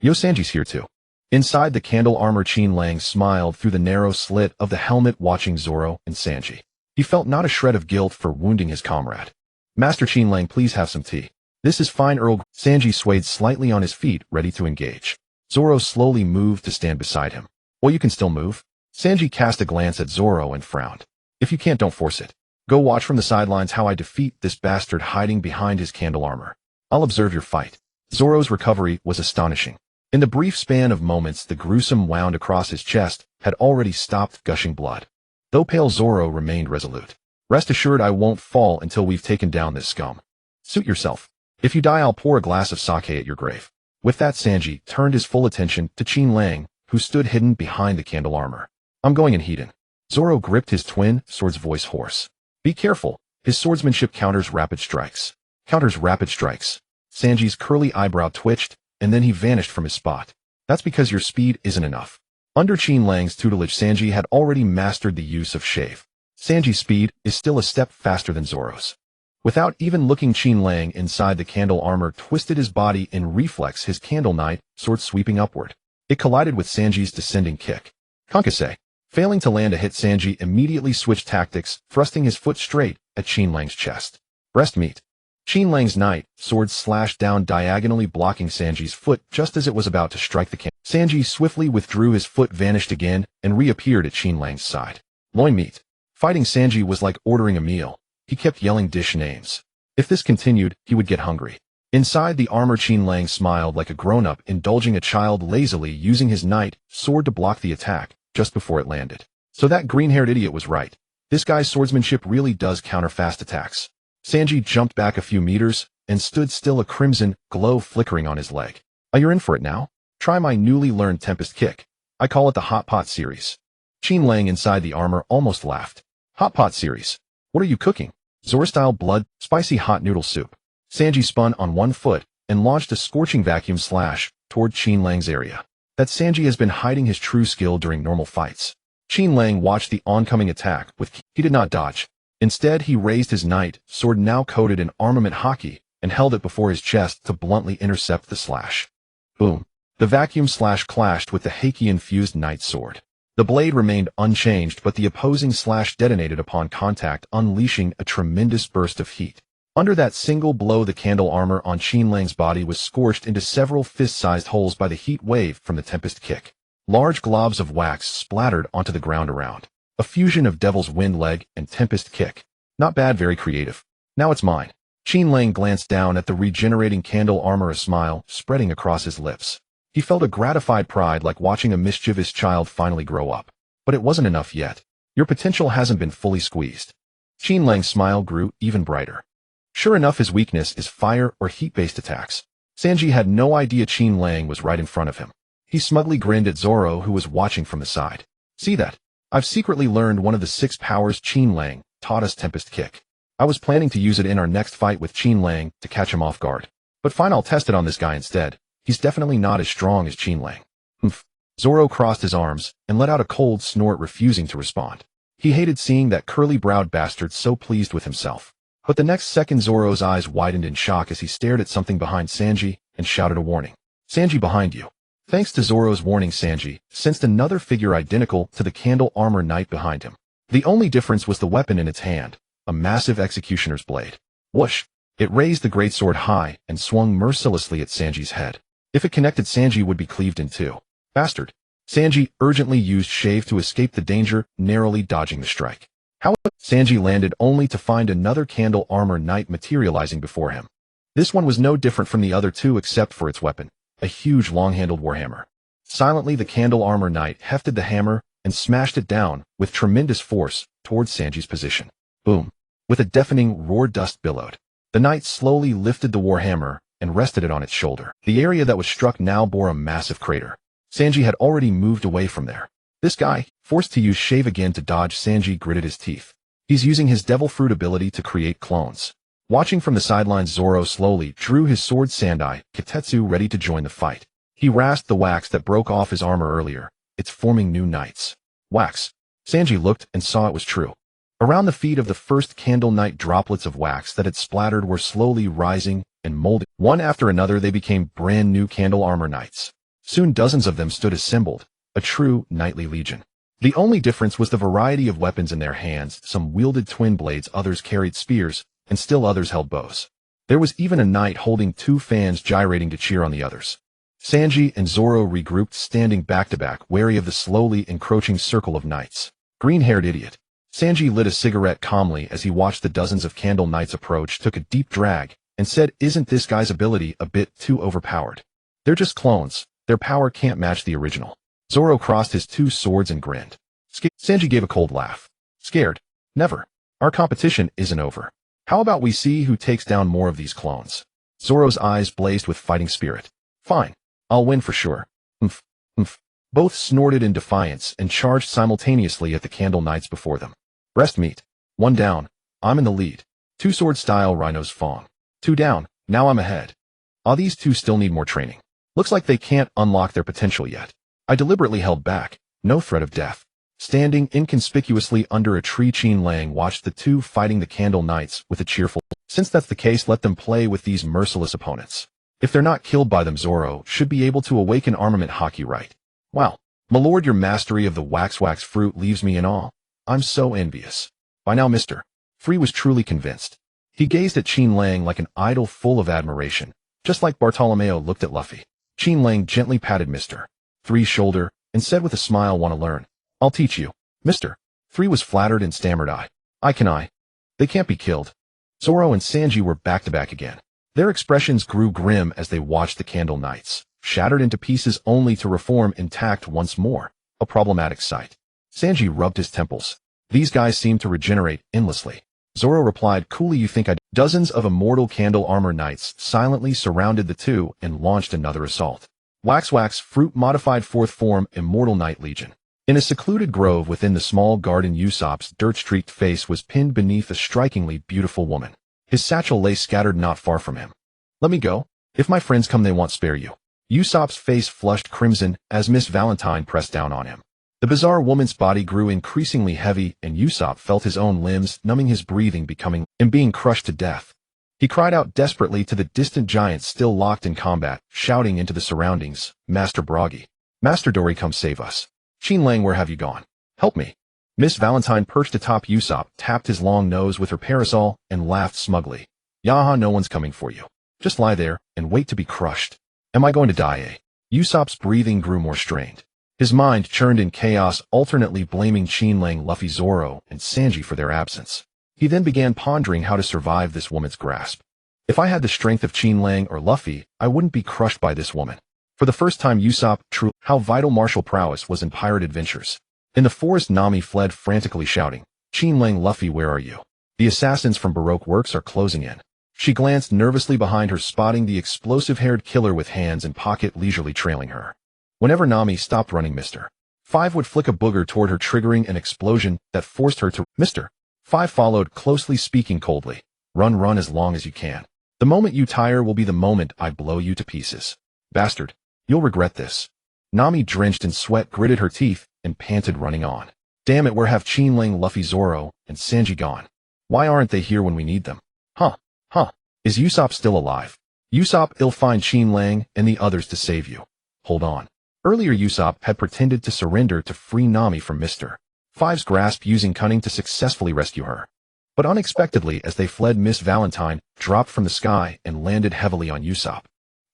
Yo, Sanji's here too. Inside the Candle Armor, Qin Lang smiled through the narrow slit of the helmet, watching Zoro and Sanji. He felt not a shred of guilt for wounding his comrade. Master Qin Lang, please have some tea. This is fine, Earl. Sanji swayed slightly on his feet, ready to engage. Zoro slowly moved to stand beside him. Well, you can still move. Sanji cast a glance at Zoro and frowned. If you can't, don't force it. Go watch from the sidelines how I defeat this bastard hiding behind his candle armor. I'll observe your fight. Zoro's recovery was astonishing. In the brief span of moments, the gruesome wound across his chest had already stopped gushing blood. though pale Zoro remained resolute. Rest assured I won't fall until we've taken down this scum. Suit yourself. If you die, I'll pour a glass of sake at your grave. With that, Sanji turned his full attention to Qin Lang, who stood hidden behind the candle armor. I'm going in, Heaton. Zoro gripped his twin sword's voice hoarse. Be careful. His swordsmanship counters rapid strikes. Counters rapid strikes. Sanji's curly eyebrow twitched, and then he vanished from his spot. That's because your speed isn't enough. Under Qin Lang's tutelage, Sanji had already mastered the use of shave. Sanji's speed is still a step faster than Zoro's. Without even looking, Qin Lang inside the candle armor twisted his body in reflex, his candle knight sword sweeping upward. It collided with Sanji's descending kick. Konkase. Failing to land a hit, Sanji immediately switched tactics, thrusting his foot straight at Qin Lang's chest. Breast meat. Qin Lang's knight sword slashed down diagonally, blocking Sanji's foot just as it was about to strike the candle. Sanji swiftly withdrew, his foot vanished again, and reappeared at Qin Lang's side. Loin meat. Fighting Sanji was like ordering a meal. He kept yelling dish names. If this continued, he would get hungry. Inside the armor, Qin Lang smiled like a grown-up indulging a child, lazily using his knight sword to block the attack just before it landed. So that green-haired idiot was right. This guy's swordsmanship really does counter fast attacks. Sanji jumped back a few meters and stood still, a crimson glow flickering on his leg. Oh, you're in for it now? Try my newly learned Tempest Kick. I call it the Hot Pot series. Qin Lang inside the armor almost laughed. Hot Pot series? What are you cooking? Zoro-style blood, spicy hot noodle soup. Sanji spun on one foot and launched a scorching vacuum slash toward Qin Lang's area. That Sanji has been hiding his true skill during normal fights. Qin Lang watched the oncoming attack he did not dodge. Instead, he raised his knight sword, now coated in armament hockey, and held it before his chest to bluntly intercept the slash. Boom. The vacuum slash clashed with the haki-infused knight sword. The blade remained unchanged, but the opposing slash detonated upon contact, unleashing a tremendous burst of heat. Under that single blow, the candle armor on Qin Lang's body was scorched into several fist-sized holes by the heat wave from the Tempest Kick. Large globs of wax splattered onto the ground around. A fusion of Devil's Wind Leg and Tempest Kick. Not bad, very creative. Now it's mine. Qin Lang glanced down at the regenerating candle armor, a smile spreading across his lips. He felt a gratified pride, like watching a mischievous child finally grow up. But it wasn't enough yet. Your potential hasn't been fully squeezed. Qin Lang's smile grew even brighter. Sure enough, his weakness is fire or heat-based attacks. Sanji had no idea Qin Lang was right in front of him. He smugly grinned at Zoro, who was watching from the side. See that? I've secretly learned one of the 6 powers Qin Lang taught us, Tempest Kick. I was planning to use it in our next fight with Qin Lang to catch him off guard. But fine, I'll test it on this guy instead. He's definitely not as strong as Qin Lang. Humph. Zoro crossed his arms and let out a cold snort, refusing to respond. He hated seeing that curly-browed bastard so pleased with himself. But the next second, Zoro's eyes widened in shock as he stared at something behind Sanji and shouted a warning. Sanji, behind you. Thanks to Zoro's warning, Sanji sensed another figure identical to the candle armor knight behind him. The only difference was the weapon in its hand, a massive executioner's blade. Whoosh! It raised the greatsword high and swung mercilessly at Sanji's head. If it connected, Sanji would be cleaved in two. Bastard. Sanji urgently used shave to escape the danger, narrowly dodging the strike. However, Sanji landed only to find another candle armor knight materializing before him. This one was no different from the other two except for its weapon, a huge long-handled warhammer. Silently, the candle armor knight hefted the hammer and smashed it down with tremendous force towards Sanji's position. Boom. With a deafening roar, dust billowed. The knight slowly lifted the warhammer and rested it on its shoulder. The area that was struck now bore a massive crater. Sanji had already moved away from there. This guy, forced to use shave again to dodge, Sanji gritted his teeth. He's using his devil fruit ability to create clones. Watching from the sidelines, Zoro slowly drew his sword Sandai Kitetsu, ready to join the fight. He rasped the wax that broke off his armor earlier. It's forming new knights. Wax. Sanji looked and saw it was true. Around the feet of the first candle knight, droplets of wax that had splattered were slowly rising and molding. One after another, they became brand new candle armor knights. Soon dozens of them stood assembled, a true knightly legion. The only difference was the variety of weapons in their hands. Some wielded twin blades, others carried spears, and still others held bows. There was even a knight holding two fans gyrating to cheer on the others. Sanji and Zoro regrouped, standing back to back, wary of the slowly encroaching circle of knights. Green-haired idiot. Sanji lit a cigarette calmly as he watched the dozens of candle knights approach, took a deep drag, and said, "Isn't this guy's ability a bit too overpowered? They're just clones. Their power can't match the original." Zoro crossed his two swords and grinned. Sanji gave a cold laugh. Scared? Never. Our competition isn't over. How about we see who takes down more of these clones? Zoro's eyes blazed with fighting spirit. Fine. I'll win for sure. Umph. Umph. Both snorted in defiance and charged simultaneously at the candle knights before them. Breast meat. 1 down. I'm in the lead. 2 sword-style rhinos Fong. 2 down. Now I'm ahead. These two still need more training. Looks like they can't unlock their potential yet. I deliberately held back. No threat of death. Standing inconspicuously under a tree, Qin Lang watched the two fighting the candle knights with a cheerful, "Since that's the case, let them play with these merciless opponents. If they're not killed by them, Zoro should be able to awaken armament hockey right. Wow. My lord, your mastery of the wax fruit leaves me in awe. I'm so envious." By now Mr. Free was truly convinced. He gazed at Qin Lang like an idol full of admiration, just like Bartolomeo looked at Luffy. Qin Lang gently patted Mr. Three's shoulder and said with a smile, "Want to learn? I'll teach you." Mr. Three was flattered and stammered, I can. They can't be killed." Zoro and Sanji were back to back again. Their expressions grew grim as they watched the candle knights, shattered into pieces only to reform intact once more, a problematic sight. Sanji rubbed his temples. These guys seem to regenerate endlessly. Zoro replied coolly, "You think I..." Dozens of immortal candle armor knights silently surrounded the two and launched another assault. Wax fruit modified 4th form Immortal Knight Legion. In a secluded grove within the small garden, Usopp's dirt-streaked face was pinned beneath a strikingly beautiful woman. His satchel lay scattered not far from him. "Let me go. If my friends come, they won't spare you." Usopp's face flushed crimson as Miss Valentine pressed down on him. The bizarre woman's body grew increasingly heavy, and Usopp felt his own limbs numbing, his breathing becoming and being crushed to death. He cried out desperately to the distant giants still locked in combat, shouting into the surroundings, "Master Broggy! Master Dory, come save us! Qin Lang, where have you gone? Help me!" Miss Valentine perched atop Usopp, tapped his long nose with her parasol, and laughed smugly. "Yaha, no one's coming for you. Just lie there and wait to be crushed." "Am I going to die, eh?" Usopp's breathing grew more strained. His mind churned in chaos, alternately blaming Qin Lang, Luffy, Zoro, and Sanji for their absence. He then began pondering how to survive this woman's grasp. If I had the strength of Qin Lang or Luffy, I wouldn't be crushed by this woman. For the first time, Usopp drew how vital martial prowess was in pirate adventures. In the forest, Nami fled frantically, shouting, "Qin Lang, Luffy, where are you? The assassins from Baroque Works are closing in." She glanced nervously behind her, spotting the explosive-haired killer with hands in pocket leisurely trailing her. Whenever Nami stopped running, Mr. Five would flick a booger toward her, triggering an explosion that forced her to. Mr. Five followed closely, speaking coldly, Run as long as you can. The moment you tire will be the moment I blow you to pieces. Bastard, you'll regret this." Nami, drenched in sweat, gritted her teeth and panted, running on. "Damn it, where have Qin Lang, Luffy, Zoro, and Sanji gone? Why aren't they here when we need them? Huh. Is Usopp still alive? Usopp, you'll find Qin Lang and the others to save you. Hold on." Earlier, Usopp had pretended to surrender to free Nami from Mr. Five's grasp, using cunning to successfully rescue her. But unexpectedly, as they fled, Miss Valentine dropped from the sky and landed heavily on Usopp.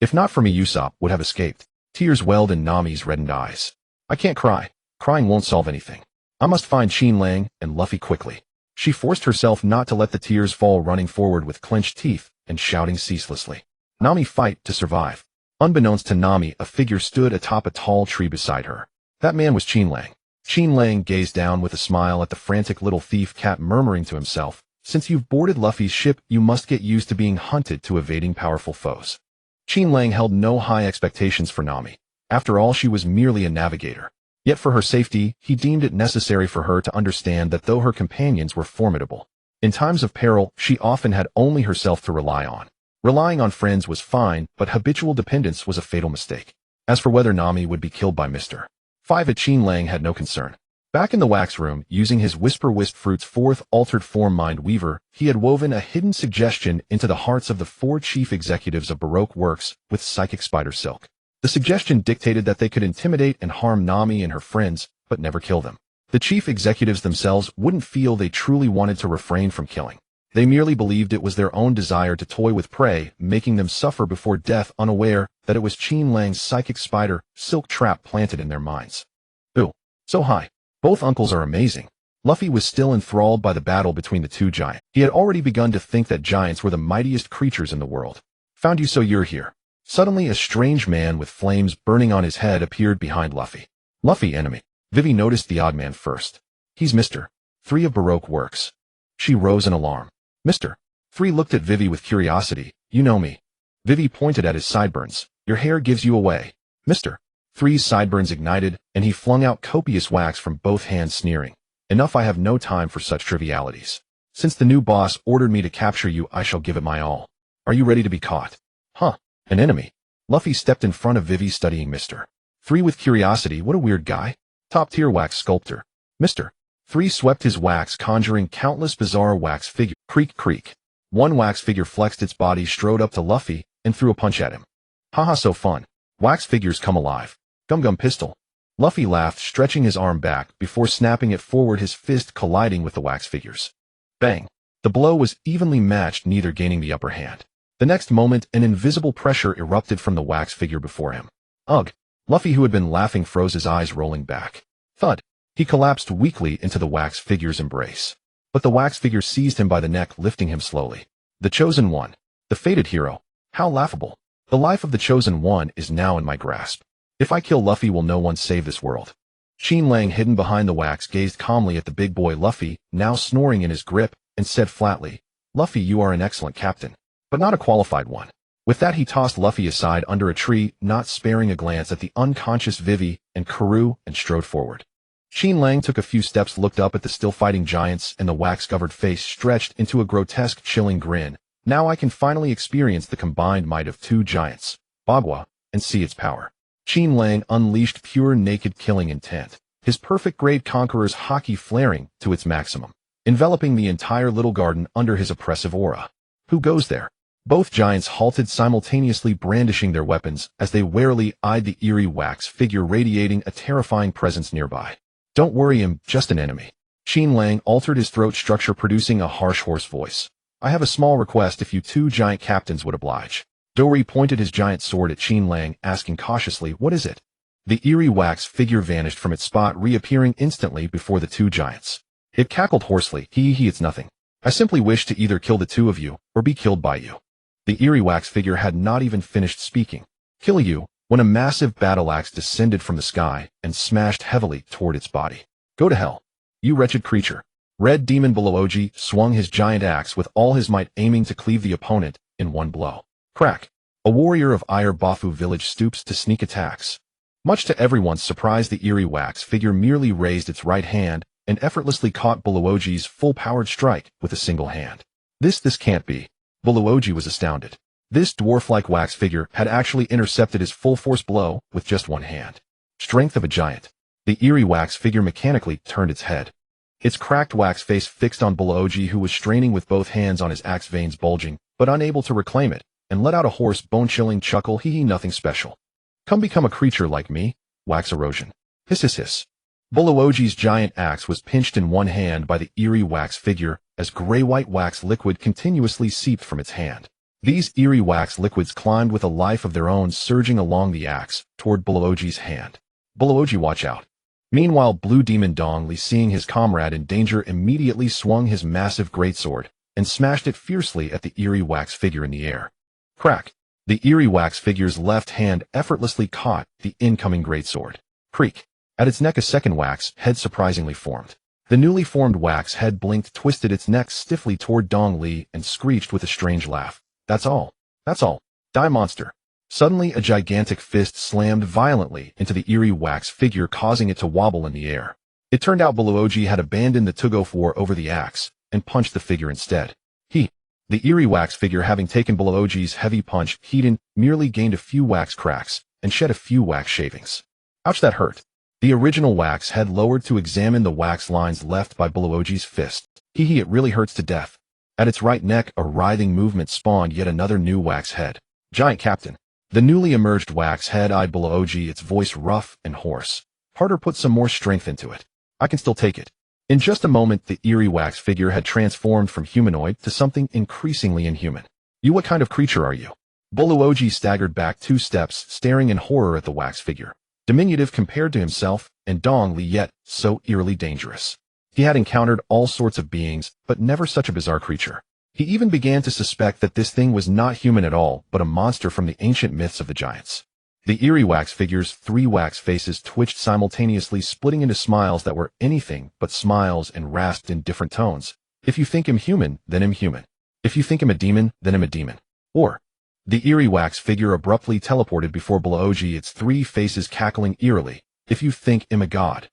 If not for me, Usopp would have escaped. Tears welled in Nami's reddened eyes. "I can't cry. Crying won't solve anything. I must find Qin Lang and Luffy quickly." She forced herself not to let the tears fall, running forward with clenched teeth and shouting ceaselessly, "Nami, fight to survive." Unbeknownst to Nami, a figure stood atop a tall tree beside her. That man was Qin Lang. Qin Lang gazed down with a smile at the frantic little thief cat, murmuring to himself, "Since you've boarded Luffy's ship, you must get used to being hunted to evading powerful foes." Qin Lang held no high expectations for Nami. After all, she was merely a navigator. Yet for her safety, he deemed it necessary for her to understand that though her companions were formidable, in times of peril, she often had only herself to rely on. Relying on friends was fine, but habitual dependence was a fatal mistake. As for whether Nami would be killed by Mr. Five, Qin Lang had no concern. Back in the wax room, using his Whisper-Wisp Fruit's 4th altered form Mind Weaver, he had woven a hidden suggestion into the hearts of the 4 chief executives of Baroque Works with psychic spider silk. The suggestion dictated that they could intimidate and harm Nami and her friends, but never kill them. The chief executives themselves wouldn't feel they truly wanted to refrain from killing. They merely believed it was their own desire to toy with prey, making them suffer before death, unaware that it was Qin Lang's psychic spider silk trap planted in their minds. Ooh, so high. Both uncles are amazing. Luffy was still enthralled by the battle between the two giants. He had already begun to think that giants were the mightiest creatures in the world. "Found you, so you're here." Suddenly, a strange man with flames burning on his head appeared behind Luffy. "Luffy, enemy." Vivi noticed the odd man first. "He's Mr. 3 of Baroque works. She rose in alarm. Mr. 3 looked at Vivi with curiosity. You know me. Vivi pointed at his sideburns. Your hair gives you away. Mr. 3's sideburns ignited, and he flung out copious wax from both hands, sneering. Enough, I have no time for such trivialities. Since the new boss ordered me to capture you, I shall give it my all. Are you ready to be caught? Huh, an enemy. Luffy stepped in front of Vivi, studying Mr. 3 with curiosity. What a weird guy. Top-tier wax sculptor. Mr. 3 swept his wax, conjuring countless bizarre wax figures. Creak, creak. One wax figure flexed its body, strode up to Luffy, and threw a punch at him. Haha, so fun. Wax figures come alive. Gum Gum Pistol. Luffy laughed, stretching his arm back before snapping it forward, his fist colliding with the wax figures. Bang. The blow was evenly matched, neither gaining the upper hand. The next moment, an invisible pressure erupted from the wax figure before him. Ugh. Luffy, who had been laughing, froze, his eyes rolling back. Thud. He collapsed weakly into the wax figure's embrace. But the wax figure seized him by the neck, lifting him slowly. The Chosen One. The fated hero. How laughable. The life of the Chosen One is now in my grasp. If I kill Luffy, will no one save this world? Qin Lang, hidden behind the wax, gazed calmly at the big boy Luffy, now snoring in his grip, and said flatly, Luffy, you are an excellent captain, but not a qualified one. With that, he tossed Luffy aside under a tree, not sparing a glance at the unconscious Vivi and Karoo, and strode forward. Qin Lang took a few steps, looked up at the still fighting giants, and the wax-covered face stretched into a grotesque, chilling grin. Now I can finally experience the combined might of 2 giants, Bagua, and see its power. Qin Lang unleashed pure naked killing intent, his perfect grade conqueror's haki flaring to its maximum, enveloping the entire little garden under his oppressive aura. Who goes there? Both giants halted, simultaneously brandishing their weapons as they warily eyed the eerie wax figure radiating a terrifying presence nearby. Don't worry him, just an enemy. Qin Lang altered his throat structure, producing a harsh, hoarse voice. I have a small request, if you 2 giant captains would oblige. Dory pointed his giant sword at Qin Lang, asking cautiously, what is it? The eerie wax figure vanished from its spot, reappearing instantly before the 2 giants. It cackled hoarsely, it's nothing. I simply wish to either kill the 2 of you, or be killed by you. The eerie wax figure had not even finished speaking. Kill you, when a massive battle axe descended from the sky and smashed heavily toward its body. Go to hell. You wretched creature. Red Demon Aokiji swung his giant axe with all his might, aiming to cleave the opponent in one blow. Crack. A warrior of Ire Bafu village stoops to sneak attacks. Much to everyone's surprise, the eerie wax figure merely raised its right hand and effortlessly caught Aokiji's full-powered strike with a single hand. This can't be. Aokiji was astounded. This dwarf-like wax figure had actually intercepted his full-force blow with just one hand. Strength of a giant. The eerie wax figure mechanically turned its head. Its cracked wax face fixed on Aokiji, who was straining with both hands on his axe, veins bulging, but unable to reclaim it, and let out a hoarse, bone-chilling chuckle. Nothing special. Come become a creature like me. Wax erosion. Hiss hiss hiss. Aokiji's giant axe was pinched in one hand by the eerie wax figure as gray-white wax liquid continuously seeped from its hand. These eerie wax liquids climbed with a life of their own, surging along the axe toward Aokiji's hand. Aokiji, watch out. Meanwhile, Blue Demon Dong Li, seeing his comrade in danger, immediately swung his massive greatsword and smashed it fiercely at the eerie wax figure in the air. Crack. The eerie wax figure's left hand effortlessly caught the incoming greatsword. Creak. At its neck, a second wax head surprisingly formed. The newly formed wax head blinked, twisted its neck stiffly toward Dong Li, and screeched with a strange laugh. That's all. That's all. Die, monster. Suddenly, a gigantic fist slammed violently into the eerie wax figure, causing it to wobble in the air. It turned out Aokiji had abandoned the tug-of war over the axe and punched the figure instead. The eerie wax figure, having taken Aokiji's heavy punch, merely gained a few wax cracks and shed a few wax shavings. Ouch, that hurt. The original wax head lowered to examine the wax lines left by Aokiji's fist. It really hurts to death. At its right neck, a writhing movement spawned yet another new wax head. Giant captain. The newly emerged wax head eyed Aokiji, its voice rough and hoarse. Harder, put some more strength into it. I can still take it. In just a moment, the eerie wax figure had transformed from humanoid to something increasingly inhuman. You, what kind of creature are you? Aokiji staggered back 2 steps, staring in horror at the wax figure. Diminutive compared to himself, and Dong Li, yet so eerily dangerous. He had encountered all sorts of beings, but never such a bizarre creature. He even began to suspect that this thing was not human at all, but a monster from the ancient myths of the giants. The eerie wax figure's 3 wax faces twitched simultaneously, splitting into smiles that were anything but smiles and rasped in different tones. If you think him human, then him human. If you think him a demon, then him a demon. Or, the eerie wax figure abruptly teleported before Aokiji, its 3 faces cackling eerily. If you think him a god.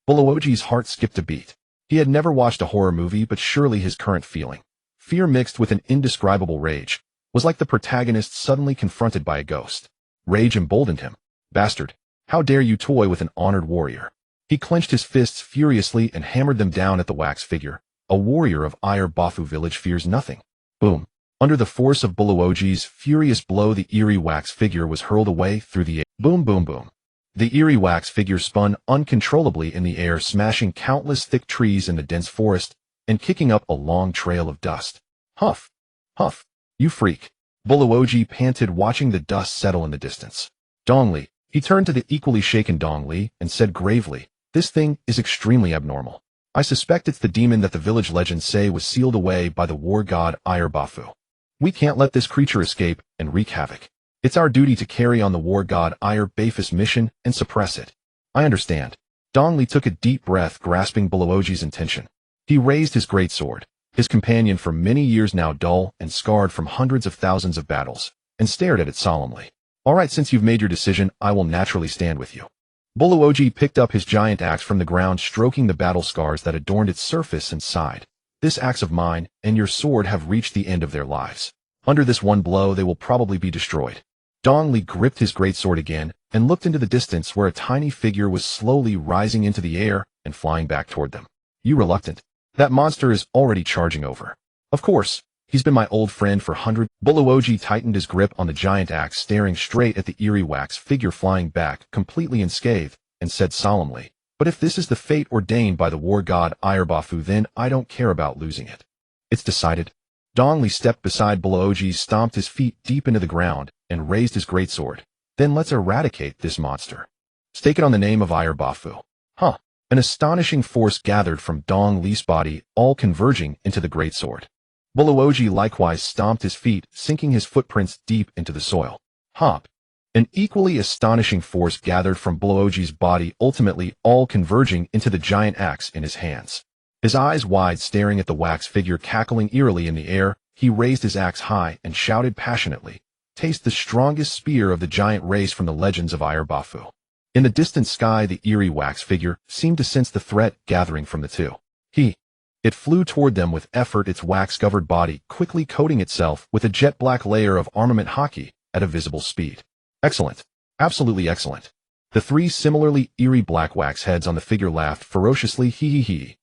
Aokiji's heart skipped a beat. He had never watched a horror movie, but surely his current feeling, fear mixed with an indescribable rage, was like the protagonist suddenly confronted by a ghost. Rage emboldened him. Bastard, how dare you toy with an honored warrior? He clenched his fists furiously and hammered them down at the wax figure. A warrior of Bafu village fears nothing. Boom. Under the force of Aokiji's furious blow, the eerie wax figure was hurled away through the air. Boom, boom, boom. The eerie wax figure spun uncontrollably in the air, smashing countless thick trees in the dense forest and kicking up a long trail of dust. Huff. Huff. You freak. Aokiji panted, watching the dust settle in the distance. Dongli. He turned to the equally shaken Dongli and said gravely, "This thing is extremely abnormal. I suspect it's the demon that the village legends say was sealed away by the war god Bafu. We can't let this creature escape and wreak havoc. It's our duty to carry on the war god Bafu's mission and suppress it." "I understand." Dongli took a deep breath, grasping Aokiji's intention. He raised his greatsword, his companion for many years now dull and scarred from hundreds of thousands of battles, and stared at it solemnly. "All right, since you've made your decision, I will naturally stand with you." Aokiji picked up his giant axe from the ground, stroking the battle scars that adorned its surface, and sighed. "This axe of mine and your sword have reached the end of their lives. Under this one blow, they will probably be destroyed." Dongli gripped his greatsword again and looked into the distance, where a tiny figure was slowly rising into the air and flying back toward them. "You reluctant? That monster is already charging over." "Of course. He's been my old friend for hundreds." Aokiji tightened his grip on the giant axe, staring straight at the eerie wax figure flying back, completely unscathed, and said solemnly, "But if this is the fate ordained by the war god Bafu, then I don't care about losing it." "It's decided." Dongli stepped beside Aokiji, stomped his feet deep into the ground, and raised his greatsword. "Then let's eradicate this monster. Stake it on the name of Bafu." "Huh." An astonishing force gathered from Dongli's body, all converging into the greatsword. Aokiji likewise stomped his feet, sinking his footprints deep into the soil. Hop. An equally astonishing force gathered from Aokiji's body, ultimately all converging into the giant axe in his hands. His eyes wide, staring at the wax figure cackling eerily in the air, he raised his axe high and shouted passionately, "Taste the strongest spear of the giant race from the legends of Bafu." In the distant sky, the eerie wax figure seemed to sense the threat gathering from the two. It flew toward them with effort, its wax-covered body quickly coating itself with a jet-black layer of armament haki at a visible speed. "Excellent. Absolutely excellent." The 3 similarly eerie black wax heads on the figure laughed ferociously. Hee.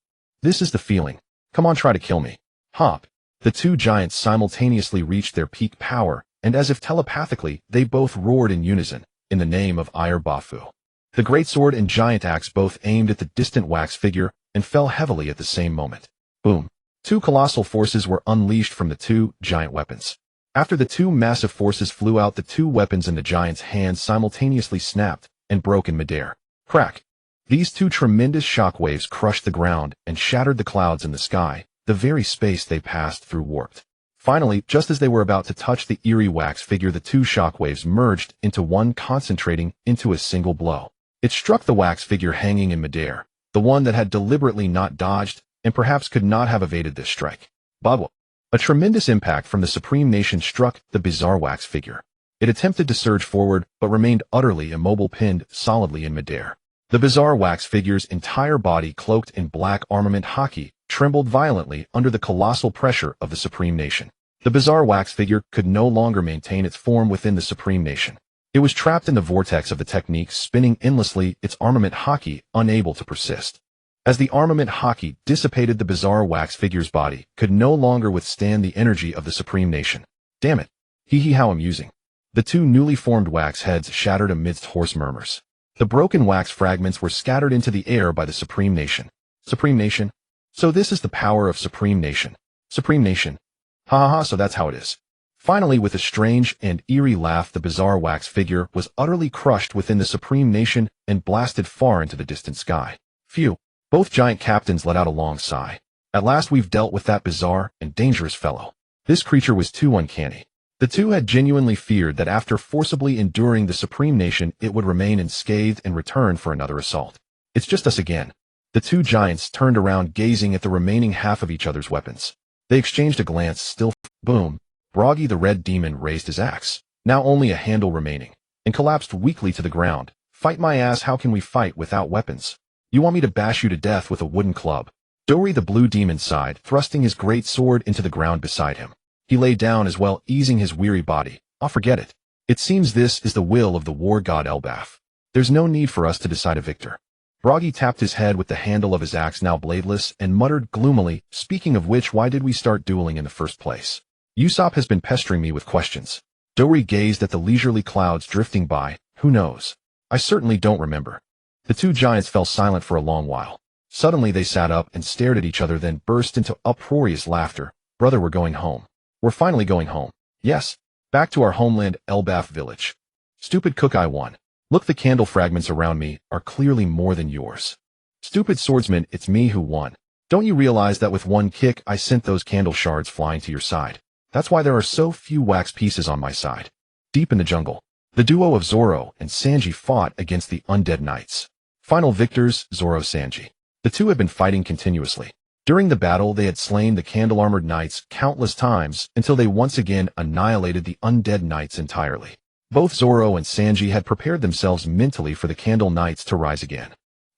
"This is the feeling. Come on, try to kill me." Hop. The 2 giants simultaneously reached their peak power, and as if telepathically, they both roared in unison, "In the name of Bafu." The greatsword and giant axe both aimed at the distant wax figure and fell heavily at the same moment. Boom. 2 colossal forces were unleashed from the 2 giant weapons. After the 2 massive forces flew out, the 2 weapons in the giant's hands simultaneously snapped and broke in midair. Crack. These 2 tremendous shockwaves crushed the ground and shattered the clouds in the sky. The very space they passed through warped. Finally, just as they were about to touch the eerie wax figure, the 2 shockwaves merged into one, concentrating into a single blow. It struck the wax figure hanging in midair, the one that had deliberately not dodged and perhaps could not have evaded this strike. Bubble. A tremendous impact from the Supreme Nation struck the bizarre wax figure. It attempted to surge forward, but remained utterly immobile, pinned solidly in midair. The bizarre wax figure's entire body, cloaked in black armament haki, trembled violently under the colossal pressure of the Supreme Nation. The bizarre wax figure could no longer maintain its form within the Supreme Nation. It was trapped in the vortex of the technique, spinning endlessly, its armament haki unable to persist. As the armament haki dissipated, the bizarre wax figure's body could no longer withstand the energy of the Supreme Nation. "Damn it. How amusing." The 2 newly formed wax heads shattered amidst hoarse murmurs. The broken wax fragments were scattered into the air by the Supreme Nation. Supreme Nation? So this is the power of Supreme Nation. Supreme Nation. Ha, so that's how it is. Finally, with a strange and eerie laugh, the bizarre wax figure was utterly crushed within the Supreme Nation and blasted far into the distant sky. Phew. Both giant captains let out a long sigh. At last we've dealt with that bizarre and dangerous fellow. This creature was too uncanny. The two had genuinely feared that after forcibly enduring the Supreme Nation, it would remain unscathed and return for another assault. It's just us again. The two giants turned around, gazing at the remaining half of each other's weapons. They exchanged a glance, still boom. Bragi the Red Demon raised his axe, now only a handle remaining, and collapsed weakly to the ground. Fight my ass, how can we fight without weapons? You want me to bash you to death with a wooden club? Dori the Blue Demon sighed, thrusting his great sword into the ground beside him. He lay down as well, easing his weary body. I'll forget it. It seems this is the will of the war god Elbaf. There's no need for us to decide a victor. Bragi tapped his head with the handle of his axe, now bladeless, and muttered gloomily, speaking of which, why did we start dueling in the first place? Usopp has been pestering me with questions. Dori gazed at the leisurely clouds drifting by. Who knows? I certainly don't remember. The two giants fell silent for a long while. Suddenly they sat up and stared at each other, then burst into uproarious laughter. Brother, we're going home. We're finally going home. Yes, back to our homeland, Elbaf village. Stupid cook, I won. Look, the candle fragments around me are clearly more than yours. Stupid swordsman, it's me who won. Don't you realize that with one kick I sent those candle shards flying to your side? That's why there are so few wax pieces on my side. Deep in the jungle, the duo of Zoro and Sanji fought against the undead knights. Final victors, Zoro-Sanji. The two had been fighting continuously. During the battle, they had slain the candle-armored knights countless times until they once again annihilated the undead knights entirely. Both Zoro and Sanji had prepared themselves mentally for the candle knights to rise again.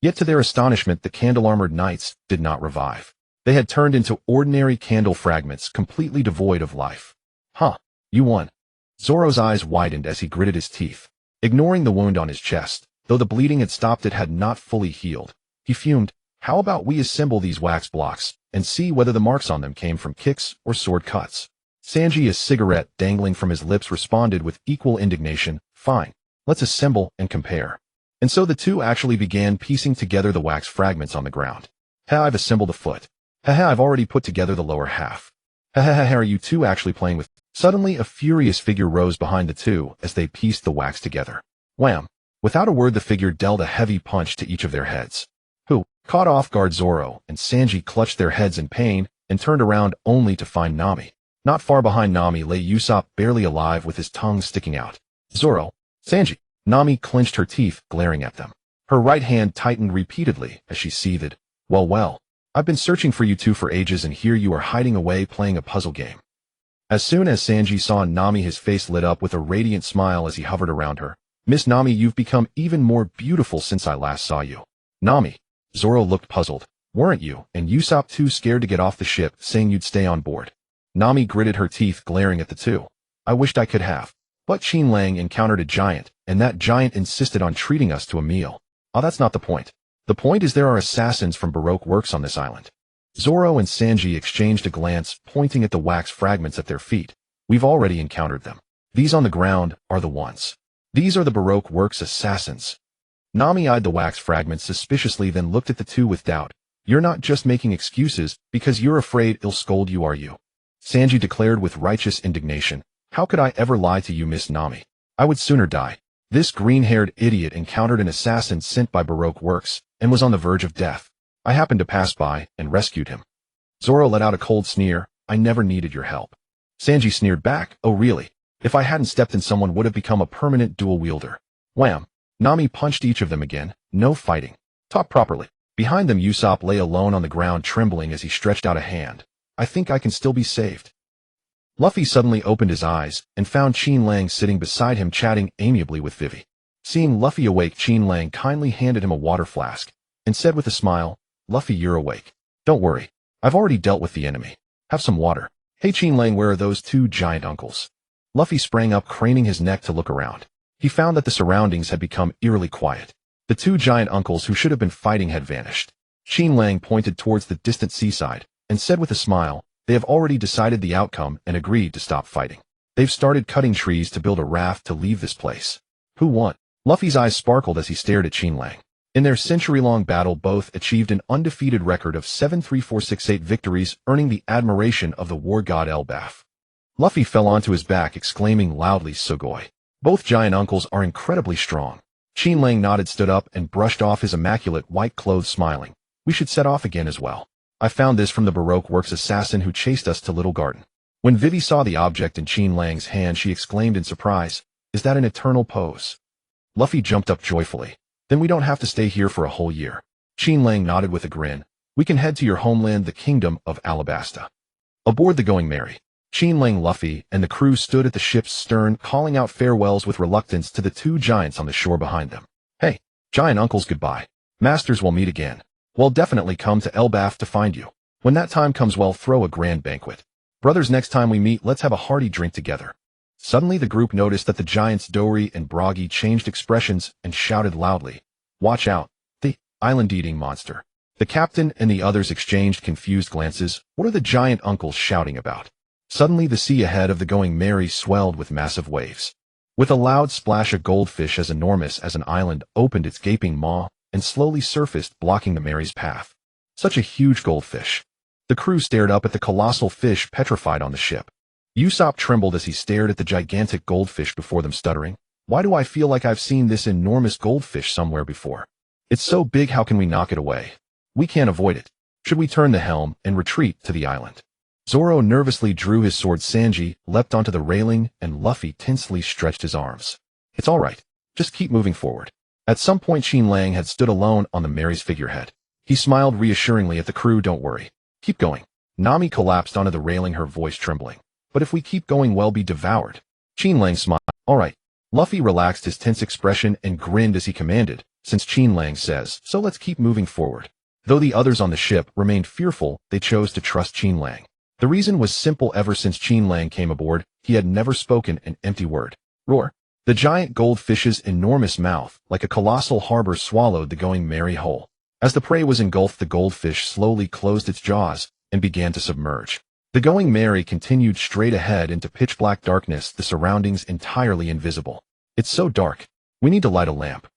Yet to their astonishment, the candle-armored knights did not revive. They had turned into ordinary candle fragments, completely devoid of life. Huh, you won. Zoro's eyes widened as he gritted his teeth. Ignoring the wound on his chest, though the bleeding had stopped, it had not fully healed. He fumed. How about we assemble these wax blocks and see whether the marks on them came from kicks or sword cuts? Sanji, a cigarette dangling from his lips, responded with equal indignation. Fine, let's assemble and compare. And so the two actually began piecing together the wax fragments on the ground. I've assembled a foot. I've already put together the lower half. Are you two actually playing with? Suddenly a furious figure rose behind the two as they pieced the wax together. Wham! Without a word, the figure dealt a heavy punch to each of their heads. Caught off guard, Zoro and Sanji clutched their heads in pain and turned around only to find Nami. Not far behind Nami lay Usopp, barely alive, with his tongue sticking out. Zoro, Sanji. Nami clenched her teeth, glaring at them. Her right hand tightened repeatedly as she seethed. Well, I've been searching for you two for ages, and here you are hiding away playing a puzzle game. As soon as Sanji saw Nami, his face lit up with a radiant smile as he hovered around her. Miss Nami, you've become even more beautiful since I last saw you. Nami. Zoro looked puzzled. Weren't you and Usopp too scared to get off the ship, saying you'd stay on board? Nami gritted her teeth, glaring at the two. I wished I could have. But Qin Lang encountered a giant, and that giant insisted on treating us to a meal. Oh, that's not the point. The point is there are assassins from Baroque works on this island. Zoro and Sanji exchanged a glance, pointing at the wax fragments at their feet. We've already encountered them. These on the ground are the ones. These are the Baroque works assassins. Nami eyed the wax fragments suspiciously, then looked at the two with doubt. You're not just making excuses because you're afraid he'll scold you, are you? Sanji declared with righteous indignation. How could I ever lie to you, Miss Nami? I would sooner die. This green-haired idiot encountered an assassin sent by Baroque works and was on the verge of death. I happened to pass by and rescued him. Zoro let out a cold sneer. I never needed your help. Sanji sneered back. Oh really? If I hadn't stepped in, someone would have become a permanent dual wielder. Wham! Nami punched each of them again. No fighting. Talk properly. Behind them, Usopp lay alone on the ground, trembling as he stretched out a hand. I think I can still be saved. Luffy suddenly opened his eyes and found Qin Lang sitting beside him, chatting amiably with Vivi. Seeing Luffy awake, Qin Lang kindly handed him a water flask and said with a smile, Luffy, you're awake. Don't worry. I've already dealt with the enemy. Have some water. Hey Qin Lang, where are those two giant uncles? Luffy sprang up, craning his neck to look around. He found that the surroundings had become eerily quiet. The two giant uncles who should have been fighting had vanished. Qin Lang pointed towards the distant seaside and said with a smile, they have already decided the outcome and agreed to stop fighting. They've started cutting trees to build a raft to leave this place. Who won? Luffy's eyes sparkled as he stared at Qin Lang. In their century-long battle, both achieved an undefeated record of 7-3-4-6-8 victories, earning the admiration of the war god Elbaf. Luffy fell onto his back, exclaiming loudly, Sugoi. Both giant uncles are incredibly strong. Qin Lang nodded, stood up, and brushed off his immaculate white clothes, smiling. We should set off again as well. I found this from the Baroque works assassin who chased us to Little Garden. When Vivi saw the object in Qin Lang's hand, she exclaimed in surprise, "Is that an eternal pose?" Luffy jumped up joyfully. "Then we don't have to stay here for a whole year." Qin Lang nodded with a grin. "We can head to your homeland, the Kingdom of Alabasta." Aboard the Going Merry, Qin Lang, Luffy, and the crew stood at the ship's stern, calling out farewells with reluctance to the two giants on the shore behind them. "Hey, giant uncles, goodbye. Masters, we'll meet again. We'll definitely come to Elbaf to find you. When that time comes, we'll throw a grand banquet. Brothers, next time we meet, let's have a hearty drink together." Suddenly the group noticed that the giants Dory and Bragi changed expressions and shouted loudly, "Watch out, the island-eating monster." The captain and the others exchanged confused glances. What are the giant uncles shouting about? Suddenly the sea ahead of the Going Merry swelled with massive waves. With a loud splash, a goldfish as enormous as an island opened its gaping maw and slowly surfaced, blocking the Merry's path. Such a huge goldfish. The crew stared up at the colossal fish petrified on the ship. Usopp trembled as he stared at the gigantic goldfish before them, stuttering, "Why do I feel like I've seen this enormous goldfish somewhere before? It's so big, how can we knock it away? We can't avoid it. Should we turn the helm and retreat to the island?" Zoro nervously drew his sword. Sanji leapt onto the railing, and Luffy tensely stretched his arms. "It's all right. Just keep moving forward." At some point, Qin Lang had stood alone on the Merry's figurehead. He smiled reassuringly at the crew. "Don't worry. Keep going." Nami collapsed onto the railing, her voice trembling. "But if we keep going, we'll be devoured." Qin Lang smiled. "All right." Luffy relaxed his tense expression and grinned as he commanded, "Since Qin Lang says so, let's keep moving forward." Though the others on the ship remained fearful, they chose to trust Qin Lang. The reason was simple. Ever since Qin Lang came aboard, he had never spoken an empty word. Roar! The giant goldfish's enormous mouth, like a colossal harbor, swallowed the Going Merry whole. As the prey was engulfed, the goldfish slowly closed its jaws and began to submerge. The Going Merry continued straight ahead into pitch-black darkness, the surroundings entirely invisible. "It's so dark. We need to light a lamp."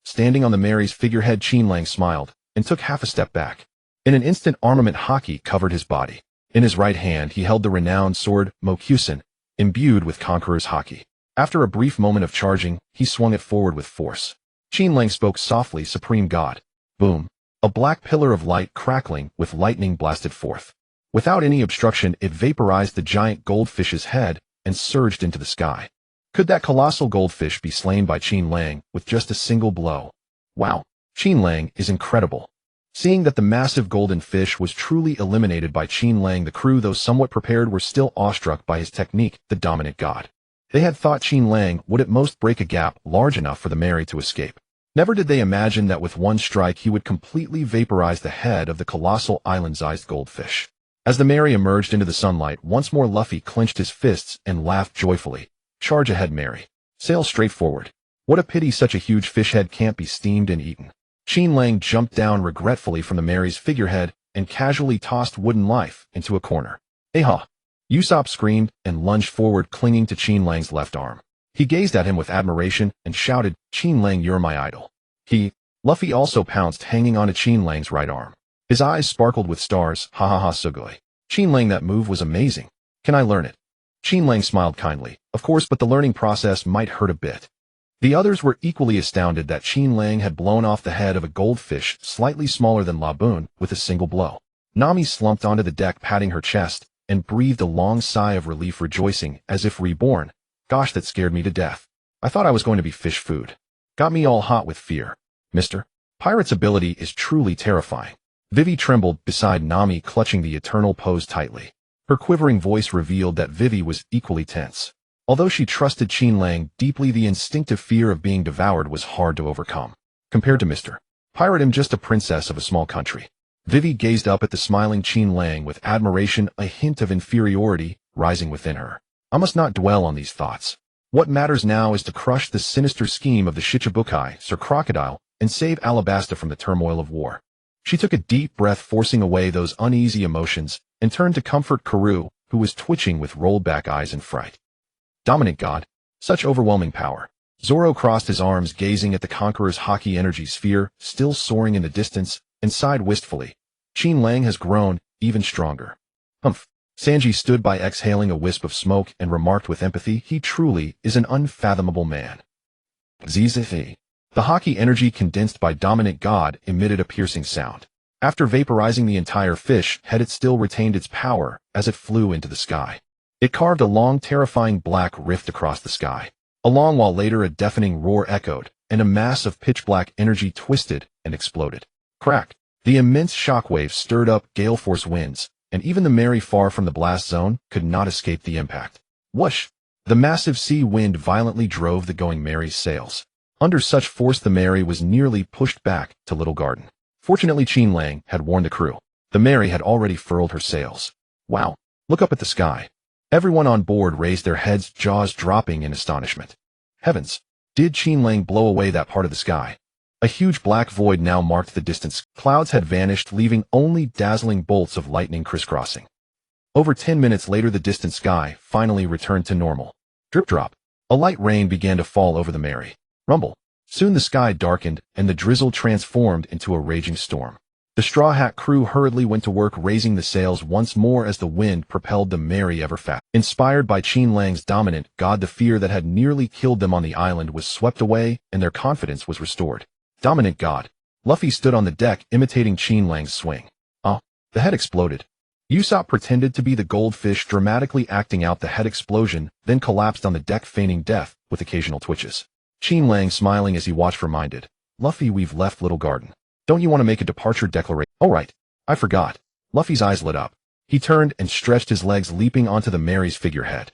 Standing on the Merry's figurehead, Qin Lang smiled and took half a step back. In an instant, armament haki covered his body. In his right hand, he held the renowned sword Mokusen, imbued with Conqueror's haki. After a brief moment of charging, he swung it forward with force. Qin Lang spoke softly, "Supreme God." Boom! A black pillar of light, crackling with lightning, blasted forth. Without any obstruction, it vaporized the giant goldfish's head and surged into the sky. Could that colossal goldfish be slain by Qin Lang with just a single blow? Wow! Qin Lang is incredible. Seeing that the massive golden fish was truly eliminated by Qin Lang, the crew, though somewhat prepared, were still awestruck by his technique, the dominant god. They had thought Qin Lang would at most break a gap large enough for the Merry to escape. Never did they imagine that with one strike he would completely vaporize the head of the colossal island-sized goldfish. As the Merry emerged into the sunlight, once more Luffy clenched his fists and laughed joyfully. "Charge ahead, Merry. Sail straight forward. What a pity such a huge fish head can't be steamed and eaten." Qin Lang jumped down regretfully from the Merry's figurehead and casually tossed Wooden Life into a corner. "Aha!" Usopp screamed and lunged forward, clinging to Qin Lang's left arm. He gazed at him with admiration and shouted, "Qin Lang, you're my idol." Luffy also pounced, hanging onto Qin Lang's right arm. His eyes sparkled with stars. "Ha ha ha, sugoi. Qin Lang, that move was amazing. Can I learn it?" Qin Lang smiled kindly. "Of course, but the learning process might hurt a bit." The others were equally astounded that Qin Lang had blown off the head of a goldfish slightly smaller than Laboon with a single blow. Nami slumped onto the deck, patting her chest, and breathed a long sigh of relief, rejoicing as if reborn. "Gosh, that scared me to death. I thought I was going to be fish food. Got me all hot with fear. Mr. Pirate's ability is truly terrifying." Vivi trembled beside Nami, clutching the eternal pose tightly. Her quivering voice revealed that Vivi was equally tense. Although she trusted Qin Lang deeply, the instinctive fear of being devoured was hard to overcome. Compared to Mr. Pirate, I'm just a princess of a small country. Vivi gazed up at the smiling Qin Lang with admiration, a hint of inferiority rising within her. I must not dwell on these thoughts. What matters now is to crush the sinister scheme of the Shichibukai, Sir Crocodile, and save Alabasta from the turmoil of war. She took a deep breath, forcing away those uneasy emotions, and turned to comfort Karoo, who was twitching with rolled-back eyes in fright. Dominant God. Such overwhelming power. Zoro crossed his arms, gazing at the Conqueror's haki energy sphere, still soaring in the distance, and sighed wistfully. Qin Lang has grown even stronger. Humph. Sanji stood by, exhaling a wisp of smoke, and remarked with empathy, "He truly is an unfathomable man." Zzz. The haki energy condensed by Dominant God emitted a piercing sound. After vaporizing the entire fish head, it still retained its power as it flew into the sky. It carved a long, terrifying black rift across the sky. A long while later, a deafening roar echoed, and a mass of pitch-black energy twisted and exploded. Crack! The immense shockwaves stirred up gale-force winds, and even the Mary far from the blast zone could not escape the impact. Whoosh! The massive sea wind violently drove the Going Mary's sails. Under such force, the Mary was nearly pushed back to Little Garden. Fortunately, Qin Lang had warned the crew. The Mary had already furled her sails. Wow! Look up at the sky. Everyone on board raised their heads, jaws dropping in astonishment. Heavens! Did Qin Lang blow away that part of the sky? A huge black void now marked the distance. Clouds had vanished, leaving only dazzling bolts of lightning crisscrossing. Over 10 minutes later, the distant sky finally returned to normal. Drip drop. A light rain began to fall over the Mary. Rumble. Soon the sky darkened, and the drizzle transformed into a raging storm. The Straw Hat crew hurriedly went to work raising the sails once more as the wind propelled the Mary ever faster. Inspired by Qin Lang's dominant god, the fear that had nearly killed them on the island was swept away, and their confidence was restored. Dominant god. Luffy stood on the deck imitating Qin Lang's swing. The head exploded. Usopp pretended to be the goldfish, dramatically acting out the head explosion, then collapsed on the deck feigning death, with occasional twitches. Qin Lang, smiling as he watched, reminded, Luffy, we've left Little Garden. Don't you want to make a departure declaration? Oh right, I forgot. Luffy's eyes lit up. He turned and stretched his legs, leaping onto the Mary's figurehead.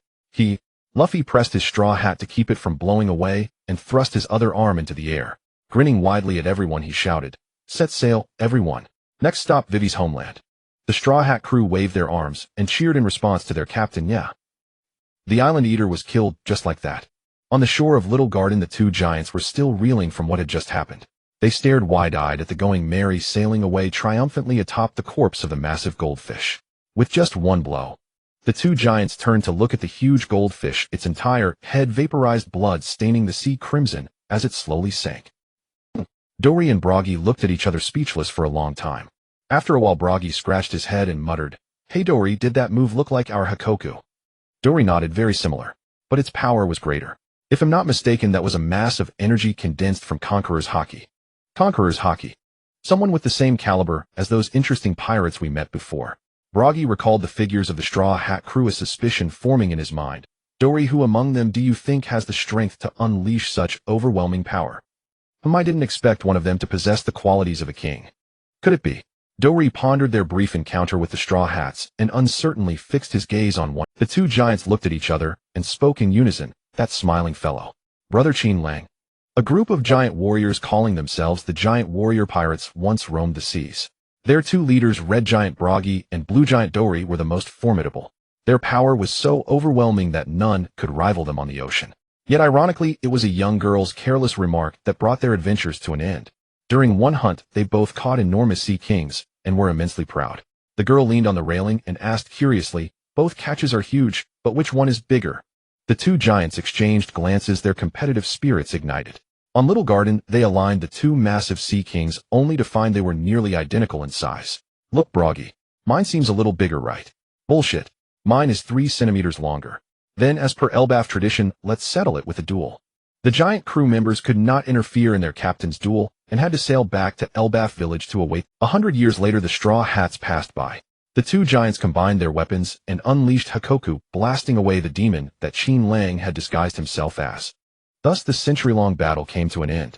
Luffy pressed his straw hat to keep it from blowing away, and thrust his other arm into the air. Grinning widely at everyone, he shouted, Set sail, everyone. Next stop, Vivi's homeland. The Straw Hat crew waved their arms and cheered in response to their captain. Yeah. The Island Eater was killed just like that. On the shore of Little Garden, the two giants were still reeling from what had just happened. They stared wide-eyed at the Going Mary sailing away triumphantly atop the corpse of the massive goldfish. With just one blow, the two giants turned to look at the huge goldfish, its entire head vaporized, blood staining the sea crimson as it slowly sank. Dory and Broggy looked at each other, speechless for a long time. After a while, Broggy scratched his head and muttered, Hey Dory, did that move look like our Hakoku? Dory nodded, very similar, but its power was greater. If I'm not mistaken, that was a mass of energy condensed from Conqueror's Haki. Conqueror's Haki. Someone with the same caliber as those interesting pirates we met before. Broggy recalled the figures of the Straw Hat crew, a suspicion forming in his mind. Dory, who among them do you think has the strength to unleash such overwhelming power? I didn't expect one of them to possess the qualities of a king. Could it be? Dory pondered their brief encounter with the Straw Hats and uncertainly fixed his gaze on one. The two giants looked at each other and spoke in unison, that smiling fellow. Brother Qin Lang. A group of giant warriors calling themselves the Giant Warrior Pirates once roamed the seas. Their two leaders, Red Giant Broggy and Blue Giant Dory, were the most formidable. Their power was so overwhelming that none could rival them on the ocean. Yet ironically, it was a young girl's careless remark that brought their adventures to an end. During one hunt, they both caught enormous sea kings and were immensely proud. The girl leaned on the railing and asked curiously, Both catches are huge, but which one is bigger? The two giants exchanged glances, their competitive spirits ignited. On Little Garden, they aligned the two massive sea kings only to find they were nearly identical in size. Look, Broggy. Mine seems a little bigger, right? Bullshit. Mine is 3 centimeters longer. Then, as per Elbaf tradition, let's settle it with a duel. The giant crew members could not interfere in their captain's duel and had to sail back to Elbaf village to await. 100 years later, the Straw Hats passed by. The two giants combined their weapons and unleashed Hakoku, blasting away the demon that Qin Lang had disguised himself as. Thus the century-long battle came to an end.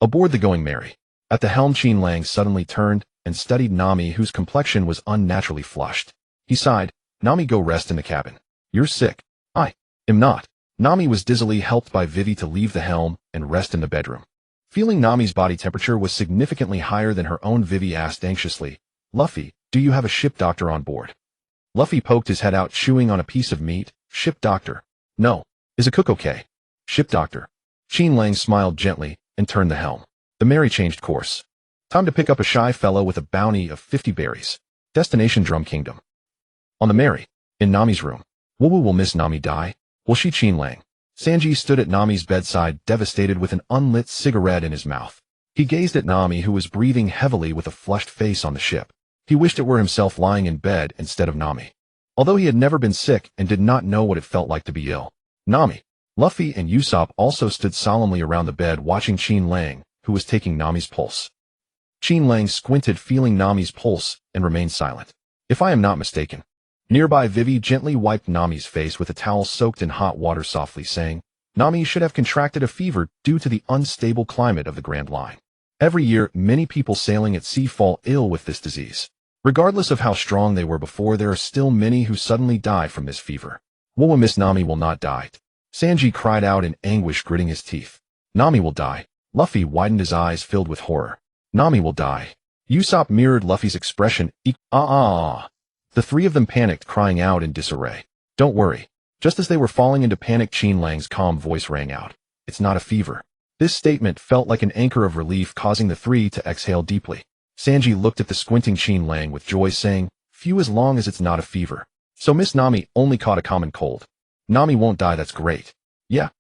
Aboard the Going Mary, at the helm, Qin Lang suddenly turned and studied Nami, whose complexion was unnaturally flushed. He sighed, Nami, go rest in the cabin. You're sick. I am not. Nami was dizzily helped by Vivi to leave the helm and rest in the bedroom. Feeling Nami's body temperature was significantly higher than her own, Vivi asked anxiously, Luffy, do you have a ship doctor on board? Luffy poked his head out, chewing on a piece of meat. Ship doctor? No. Is a cook okay? Ship doctor. Qin Lang smiled gently and turned the helm. The Mary changed course. Time to pick up a shy fellow with a bounty of 50 berries. Destination Drum Kingdom. On the Mary, in Nami's room. Will Miss Nami die? Will she? Qin Lang. Sanji stood at Nami's bedside, devastated, with an unlit cigarette in his mouth. He gazed at Nami, who was breathing heavily with a flushed face on the ship. He wished it were himself lying in bed instead of Nami. Although he had never been sick and did not know what it felt like to be ill. Nami. Luffy and Usopp also stood solemnly around the bed, watching Qin Lang, who was taking Nami's pulse. Qin Lang squinted, feeling Nami's pulse, and remained silent. If I am not mistaken, Nearby, Vivi gently wiped Nami's face with a towel soaked in hot water, softly saying, Nami should have contracted a fever due to the unstable climate of the Grand Line. Every year, many people sailing at sea fall ill with this disease. Regardless of how strong they were before, there are still many who suddenly die from this fever. Woa, Miss Nami will not die. Sanji cried out in anguish, gritting his teeth. Nami will die. Luffy widened his eyes, filled with horror. Nami will die. Usopp mirrored Luffy's expression. The three of them panicked, crying out in disarray. Don't worry. Just as they were falling into panic, Qin Lang's calm voice rang out. It's not a fever. This statement felt like an anchor of relief, causing the three to exhale deeply. Sanji looked at the squinting Qin Lang with joy, saying, Phew, as long as it's not a fever. So Miss Nami only caught a common cold. Nami won't die, that's great. Yeah.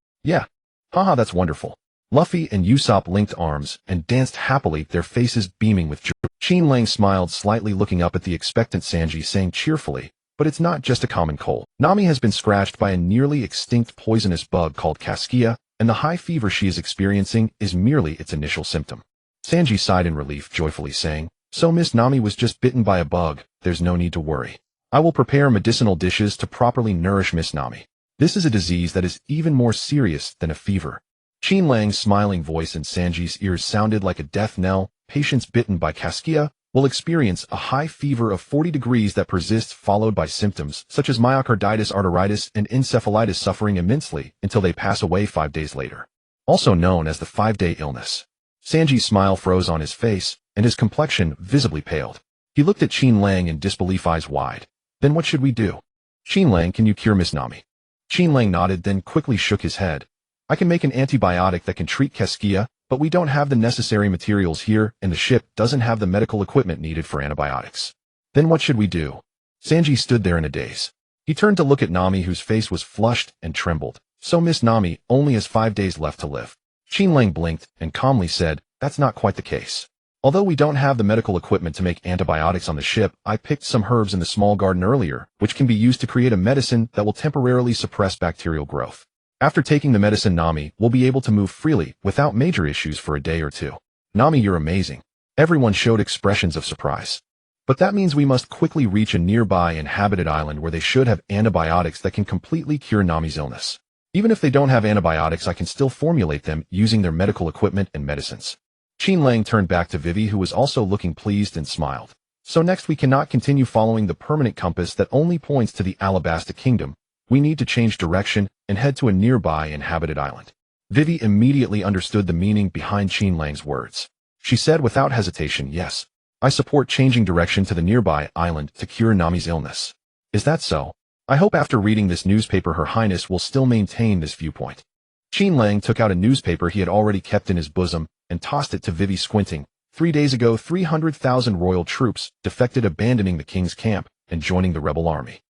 Haha, that's wonderful. Luffy and Usopp linked arms and danced happily, their faces beaming with joy. Qin Lang smiled slightly, looking up at the expectant Sanji, saying cheerfully, But it's not just a common cold. Nami has been scratched by a nearly extinct poisonous bug called Caskia, and the high fever she is experiencing is merely its initial symptom. Sanji sighed in relief, joyfully saying, So Miss Nami was just bitten by a bug, there's no need to worry. I will prepare medicinal dishes to properly nourish Miss Nami. This is a disease that is even more serious than a fever. Qin Lang's smiling voice in Sanji's ears sounded like a death knell. Patients bitten by Caskia will experience a high fever of 40 degrees that persists, followed by symptoms such as myocarditis, arteritis, and encephalitis, suffering immensely until they pass away 5 days later. Also known as the 5-day illness. Sanji's smile froze on his face, and his complexion visibly paled. He looked at Qin Lang in disbelief, eyes wide. Then what should we do? Qin Lang, can you cure Miss Nami? Qin Lang nodded, then quickly shook his head. I can make an antibiotic that can treat Caskia, but we don't have the necessary materials here, and the ship doesn't have the medical equipment needed for antibiotics. Then what should we do? Sanji stood there in a daze. He turned to look at Nami, whose face was flushed and trembled. So Miss Nami only has 5 days left to live. Qin Lang blinked and calmly said, That's not quite the case. Although we don't have the medical equipment to make antibiotics on the ship, I picked some herbs in the small garden earlier, which can be used to create a medicine that will temporarily suppress bacterial growth. After taking the medicine, Nami will be able to move freely without major issues for a day or two. Nami, you're amazing. Everyone showed expressions of surprise. But that means we must quickly reach a nearby inhabited island where they should have antibiotics that can completely cure Nami's illness. Even if they don't have antibiotics, I can still formulate them using their medical equipment and medicines. Qin Lang turned back to Vivi, who was also looking pleased, and smiled. So next, we cannot continue following the permanent compass that only points to the Alabasta Kingdom. We need to change direction and head to a nearby inhabited island. Vivi immediately understood the meaning behind Qin Lang's words. She said without hesitation, Yes, I support changing direction to the nearby island to cure Nami's illness. Is that so? I hope after reading this newspaper Her Highness will still maintain this viewpoint. Qin Lang took out a newspaper he had already kept in his bosom and tossed it to Vivi, squinting. 3 days ago, 300,000 royal troops defected, abandoning the king's camp and joining the rebel army.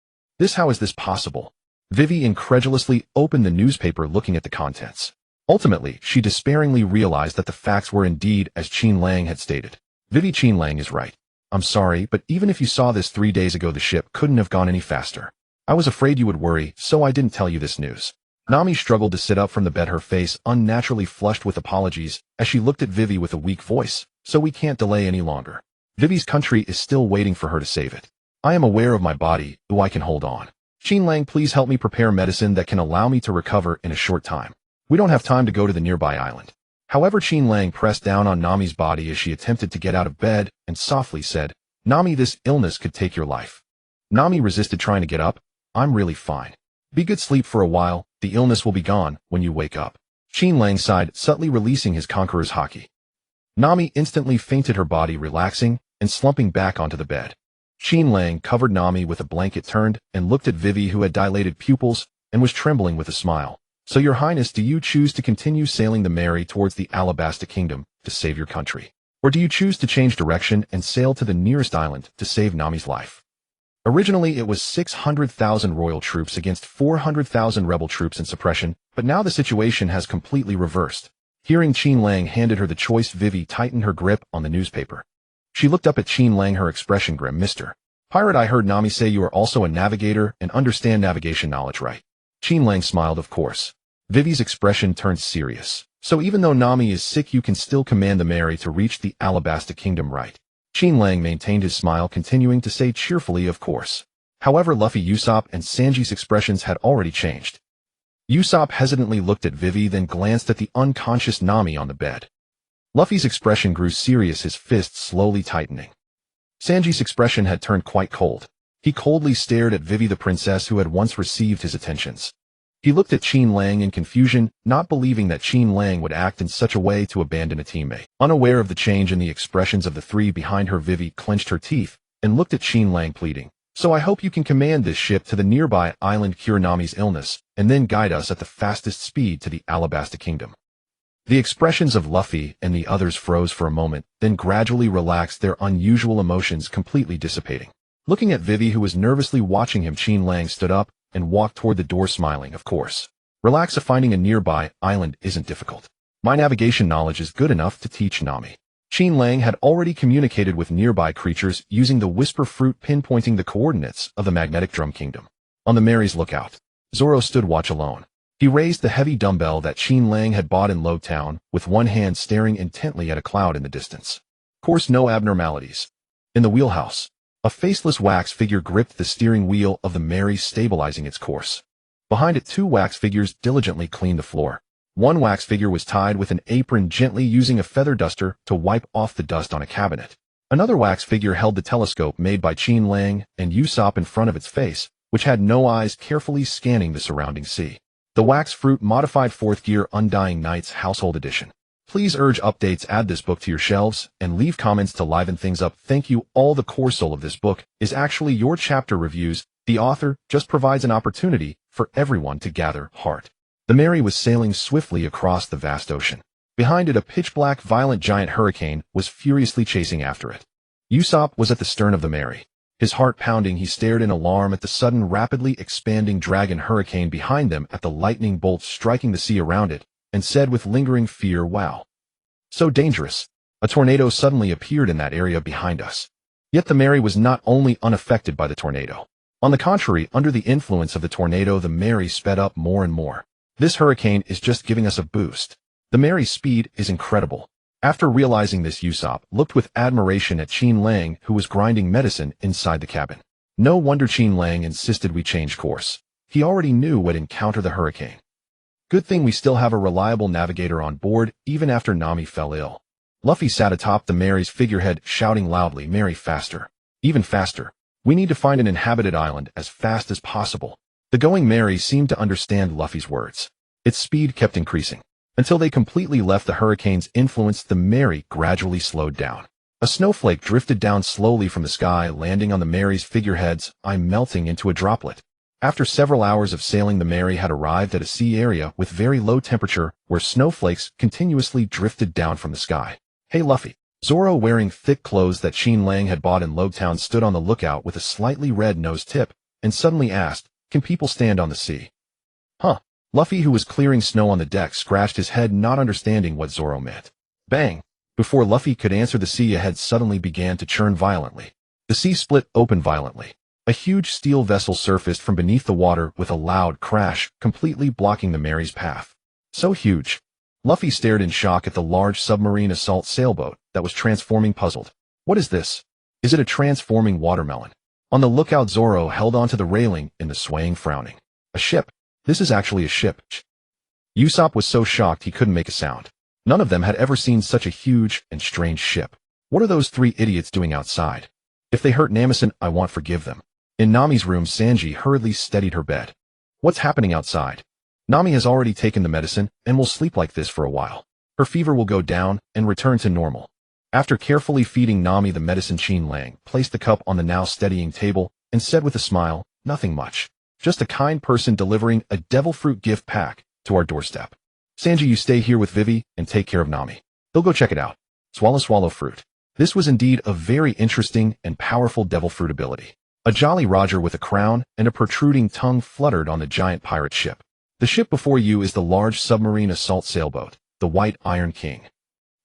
How is this possible? Vivi incredulously opened the newspaper, looking at the contents. Ultimately, she despairingly realized that the facts were indeed as Qin Lang had stated. Vivi, Qin Lang is right. I'm sorry, but even if you saw this 3 days ago, the ship couldn't have gone any faster. I was afraid you would worry, so I didn't tell you this news. Nami struggled to sit up from the bed, her face unnaturally flushed with apologies, as she looked at Vivi with a weak voice. So we can't delay any longer. Vivi's country is still waiting for her to save it. I am aware of my body, though I can hold on. Qin Lang, please help me prepare medicine that can allow me to recover in a short time. We don't have time to go to the nearby island. However, Qin Lang pressed down on Nami's body as she attempted to get out of bed and softly said, Nami, this illness could take your life. Nami resisted, trying to get up. I'm really fine. Be good, sleep for a while. The illness will be gone when you wake up. Qin Lang sighed, subtly releasing his conqueror's haki. Nami instantly fainted, her body relaxing and slumping back onto the bed. Qin Lang covered Nami with a blanket, turned and looked at Vivi, who had dilated pupils and was trembling with a smile. So, Your Highness, do you choose to continue sailing the Mary towards the Alabasta Kingdom to save your country? Or do you choose to change direction and sail to the nearest island to save Nami's life? Originally, it was 600,000 royal troops against 400,000 rebel troops in suppression, but now the situation has completely reversed. Hearing Qin Lang handed her the choice, Vivi tightened her grip on the newspaper. She looked up at Qin Lang, her expression grim. Mr. Pirate, I heard Nami say you are also a navigator and understand navigation knowledge, right? Qin Lang smiled. Of course. Vivi's expression turned serious. So even though Nami is sick, you can still command the Mary to reach the Alabasta Kingdom, right? Qin Lang maintained his smile, continuing to say cheerfully, Of course. However, Luffy, Usopp, and Sanji's expressions had already changed. Usopp hesitantly looked at Vivi, then glanced at the unconscious Nami on the bed. Luffy's expression grew serious, his fists slowly tightening. Sanji's expression had turned quite cold. He coldly stared at Vivi, the princess who had once received his attentions. He looked at Qin Lang in confusion, not believing that Qin Lang would act in such a way to abandon a teammate. Unaware of the change in the expressions of the three behind her, Vivi clenched her teeth and looked at Qin Lang, pleading, "So I hope you can command this ship to the nearby island, cure Nami's illness, and then guide us at the fastest speed to the Alabasta Kingdom." The expressions of Luffy and the others froze for a moment, then gradually relaxed, their unusual emotions completely dissipating. Looking at Vivi, who was nervously watching him, Qin Lang stood up and walked toward the door, smiling. "Of course. Relax, finding a nearby island isn't difficult. My navigation knowledge is good enough to teach Nami." Qin Lang had already communicated with nearby creatures using the whisper fruit, pinpointing the coordinates of the magnetic drum kingdom. On the Mary's lookout, Zoro stood watch alone. He raised the heavy dumbbell that Qin Lang had bought in Low Town, with one hand staring intently at a cloud in the distance. Of course, no abnormalities. In the wheelhouse, a faceless wax figure gripped the steering wheel of the Mary, stabilizing its course. Behind it, two wax figures diligently cleaned the floor. One wax figure was tied with an apron, gently using a feather duster to wipe off the dust on a cabinet. Another wax figure held the telescope made by Qin Lang and Usopp in front of its face, which had no eyes, carefully scanning the surrounding sea. The Wax Fruit Modified 4th Gear Undying Nights Household Edition. Please urge updates, add this book to your shelves, and leave comments to liven things up. Thank you all. The core soul of this book is actually your chapter reviews. The author just provides an opportunity for everyone to gather heart. The Mary was sailing swiftly across the vast ocean. Behind it, a pitch-black, violent giant hurricane was furiously chasing after it. Usopp was at the stern of the Mary. His heart pounding, he stared in alarm at the sudden, rapidly expanding dragon hurricane behind them, at the lightning bolts striking the sea around it, and said with lingering fear, "Wow. So dangerous. A tornado suddenly appeared in that area behind us." Yet the Mary was not only unaffected by the tornado. On the contrary, under the influence of the tornado, the Mary sped up more and more. "This hurricane is just giving us a boost. The Mary's speed is incredible." After realizing this, Usopp looked with admiration at Qin Lang, who was grinding medicine inside the cabin. No wonder Qin Lang insisted we change course. He already knew we'd encounter the hurricane. Good thing we still have a reliable navigator on board, even after Nami fell ill. Luffy sat atop the Mary's figurehead, shouting loudly, "Mary, faster. Even faster. We need to find an inhabited island as fast as possible." The going Mary seemed to understand Luffy's words. Its speed kept increasing. Until they completely left the hurricane's influence, the Mary gradually slowed down. A snowflake drifted down slowly from the sky, landing on the Mary's figureheads, melting into a droplet. After several hours of sailing, the Mary had arrived at a sea area with very low temperature, where snowflakes continuously drifted down from the sky. "Hey, Luffy." Zoro, wearing thick clothes that Qin Lang had bought in Logtown, stood on the lookout with a slightly red nose tip, and suddenly asked, "Can people stand on the sea?" "Huh?" Luffy, who was clearing snow on the deck, scratched his head, not understanding what Zoro meant. Bang! Before Luffy could answer, the sea ahead suddenly began to churn violently. The sea split open violently. A huge steel vessel surfaced from beneath the water with a loud crash, completely blocking the Mary's path. So huge. Luffy stared in shock at the large submarine assault sailboat that was transforming, puzzled. What is this? Is it a transforming watermelon? On the lookout, Zoro held onto the railing in the swaying, frowning. A ship. This is actually a ship. Usopp was so shocked he couldn't make a sound. None of them had ever seen such a huge and strange ship. What are those three idiots doing outside? If they hurt Namison, I won't forgive them. In Nami's room, Sanji hurriedly steadied her bed. What's happening outside? Nami has already taken the medicine and will sleep like this for a while. Her fever will go down and return to normal. After carefully feeding Nami the medicine, Qin Lang placed the cup on the now steadying table and said with a smile, "Nothing much. Just a kind person delivering a devil fruit gift pack to our doorstep. Sanji, you stay here with Vivi and take care of Nami. They'll go check it out." Swallow, swallow fruit. This was indeed a very interesting and powerful devil fruit ability. A Jolly Roger with a crown and a protruding tongue fluttered on the giant pirate ship. The ship before you is the large submarine assault sailboat, the White Iron King.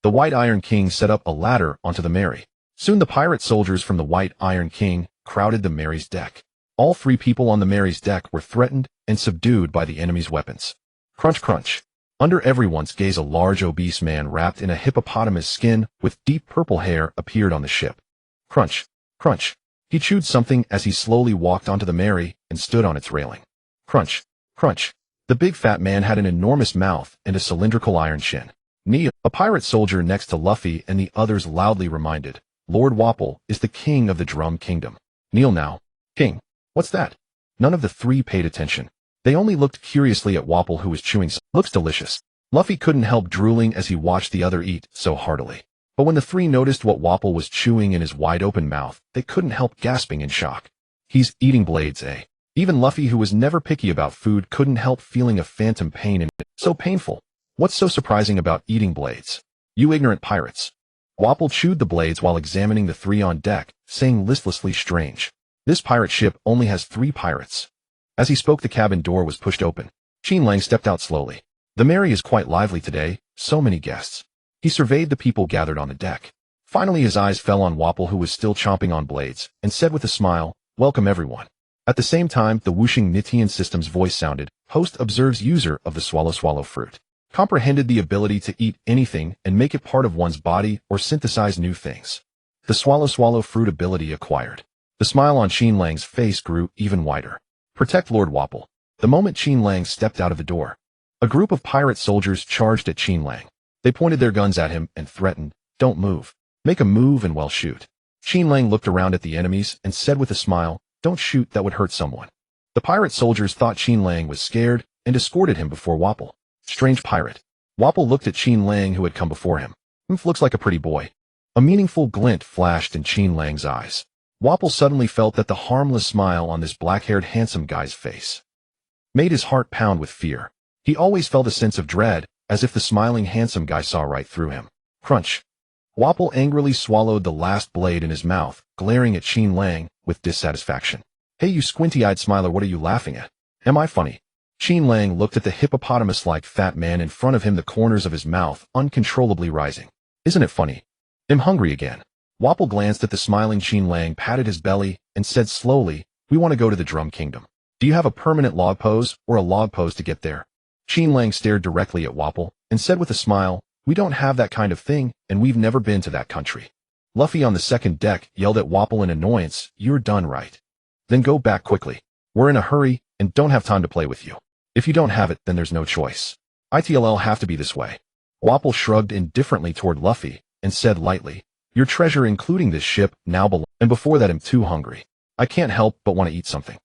The White Iron King set up a ladder onto the Mary. Soon the pirate soldiers from the White Iron King crowded the Mary's deck. All three people on the Mary's deck were threatened and subdued by the enemy's weapons. Crunch, crunch. Under everyone's gaze, a large obese man wrapped in a hippopotamus skin with deep purple hair appeared on the ship. Crunch, crunch. He chewed something as he slowly walked onto the Mary and stood on its railing. Crunch, crunch. The big fat man had an enormous mouth and a cylindrical iron chin. Neil, a pirate soldier next to Luffy and the others loudly reminded, Lord Wapol is the king of the Drum Kingdom. Kneel now. King. What's that? None of the three paid attention. They only looked curiously at Wapol, who was chewing. Looks delicious. Luffy couldn't help drooling as he watched the other eat so heartily. But when the three noticed what Wapol was chewing in his wide-open mouth, they couldn't help gasping in shock. He's eating blades, eh? Even Luffy, who was never picky about food, couldn't help feeling a phantom pain in it. So painful. What's so surprising about eating blades? You ignorant pirates. Wapol chewed the blades while examining the three on deck, saying listlessly, strange. This pirate ship only has 3 pirates. As he spoke, the cabin door was pushed open. Qin Lang stepped out slowly. The Mary is quite lively today, so many guests. He surveyed the people gathered on the deck. Finally his eyes fell on Wapol, who was still chomping on blades, and said with a smile, welcome everyone. At the same time, the whooshing Nitian system's voice sounded, host observes user of the swallow fruit. Comprehended the ability to eat anything and make it part of one's body or synthesize new things. The swallow fruit ability acquired. The smile on Qin Lang's face grew even wider. Protect Lord Wapol. The moment Qin Lang stepped out of the door, a group of pirate soldiers charged at Qin Lang. They pointed their guns at him and threatened, don't move. Make a move and we'll shoot. Qin Lang looked around at the enemies and said with a smile, don't shoot, that would hurt someone. The pirate soldiers thought Qin Lang was scared and escorted him before Wapol. Strange pirate. Wapol looked at Qin Lang, who had come before him. Looks like a pretty boy. A meaningful glint flashed in Qin Lang's eyes. Wapol suddenly felt that the harmless smile on this black-haired handsome guy's face made his heart pound with fear. He always felt a sense of dread, as if the smiling handsome guy saw right through him. Crunch. Wapol angrily swallowed the last blade in his mouth, glaring at Qin Lang with dissatisfaction. Hey you squinty-eyed smiler, what are you laughing at? Am I funny? Qin Lang looked at the hippopotamus-like fat man in front of him, the corners of his mouth uncontrollably rising. Isn't it funny? I'm hungry again. Wapol glanced at the smiling Qin Lang, patted his belly, and said slowly, we want to go to the Drum Kingdom. Do you have a permanent log pose or a log pose to get there? Qin Lang stared directly at Wapol and said with a smile, we don't have that kind of thing, and we've never been to that country. Luffy on the second deck yelled at Wapol in annoyance, you're done right. Then go back quickly. We're in a hurry and don't have time to play with you. If you don't have it, then there's no choice. It'll have to be this way. Wapol shrugged indifferently toward Luffy and said lightly, your treasure including this ship now belongs, and before that I'm too hungry. I can't help but want to eat something.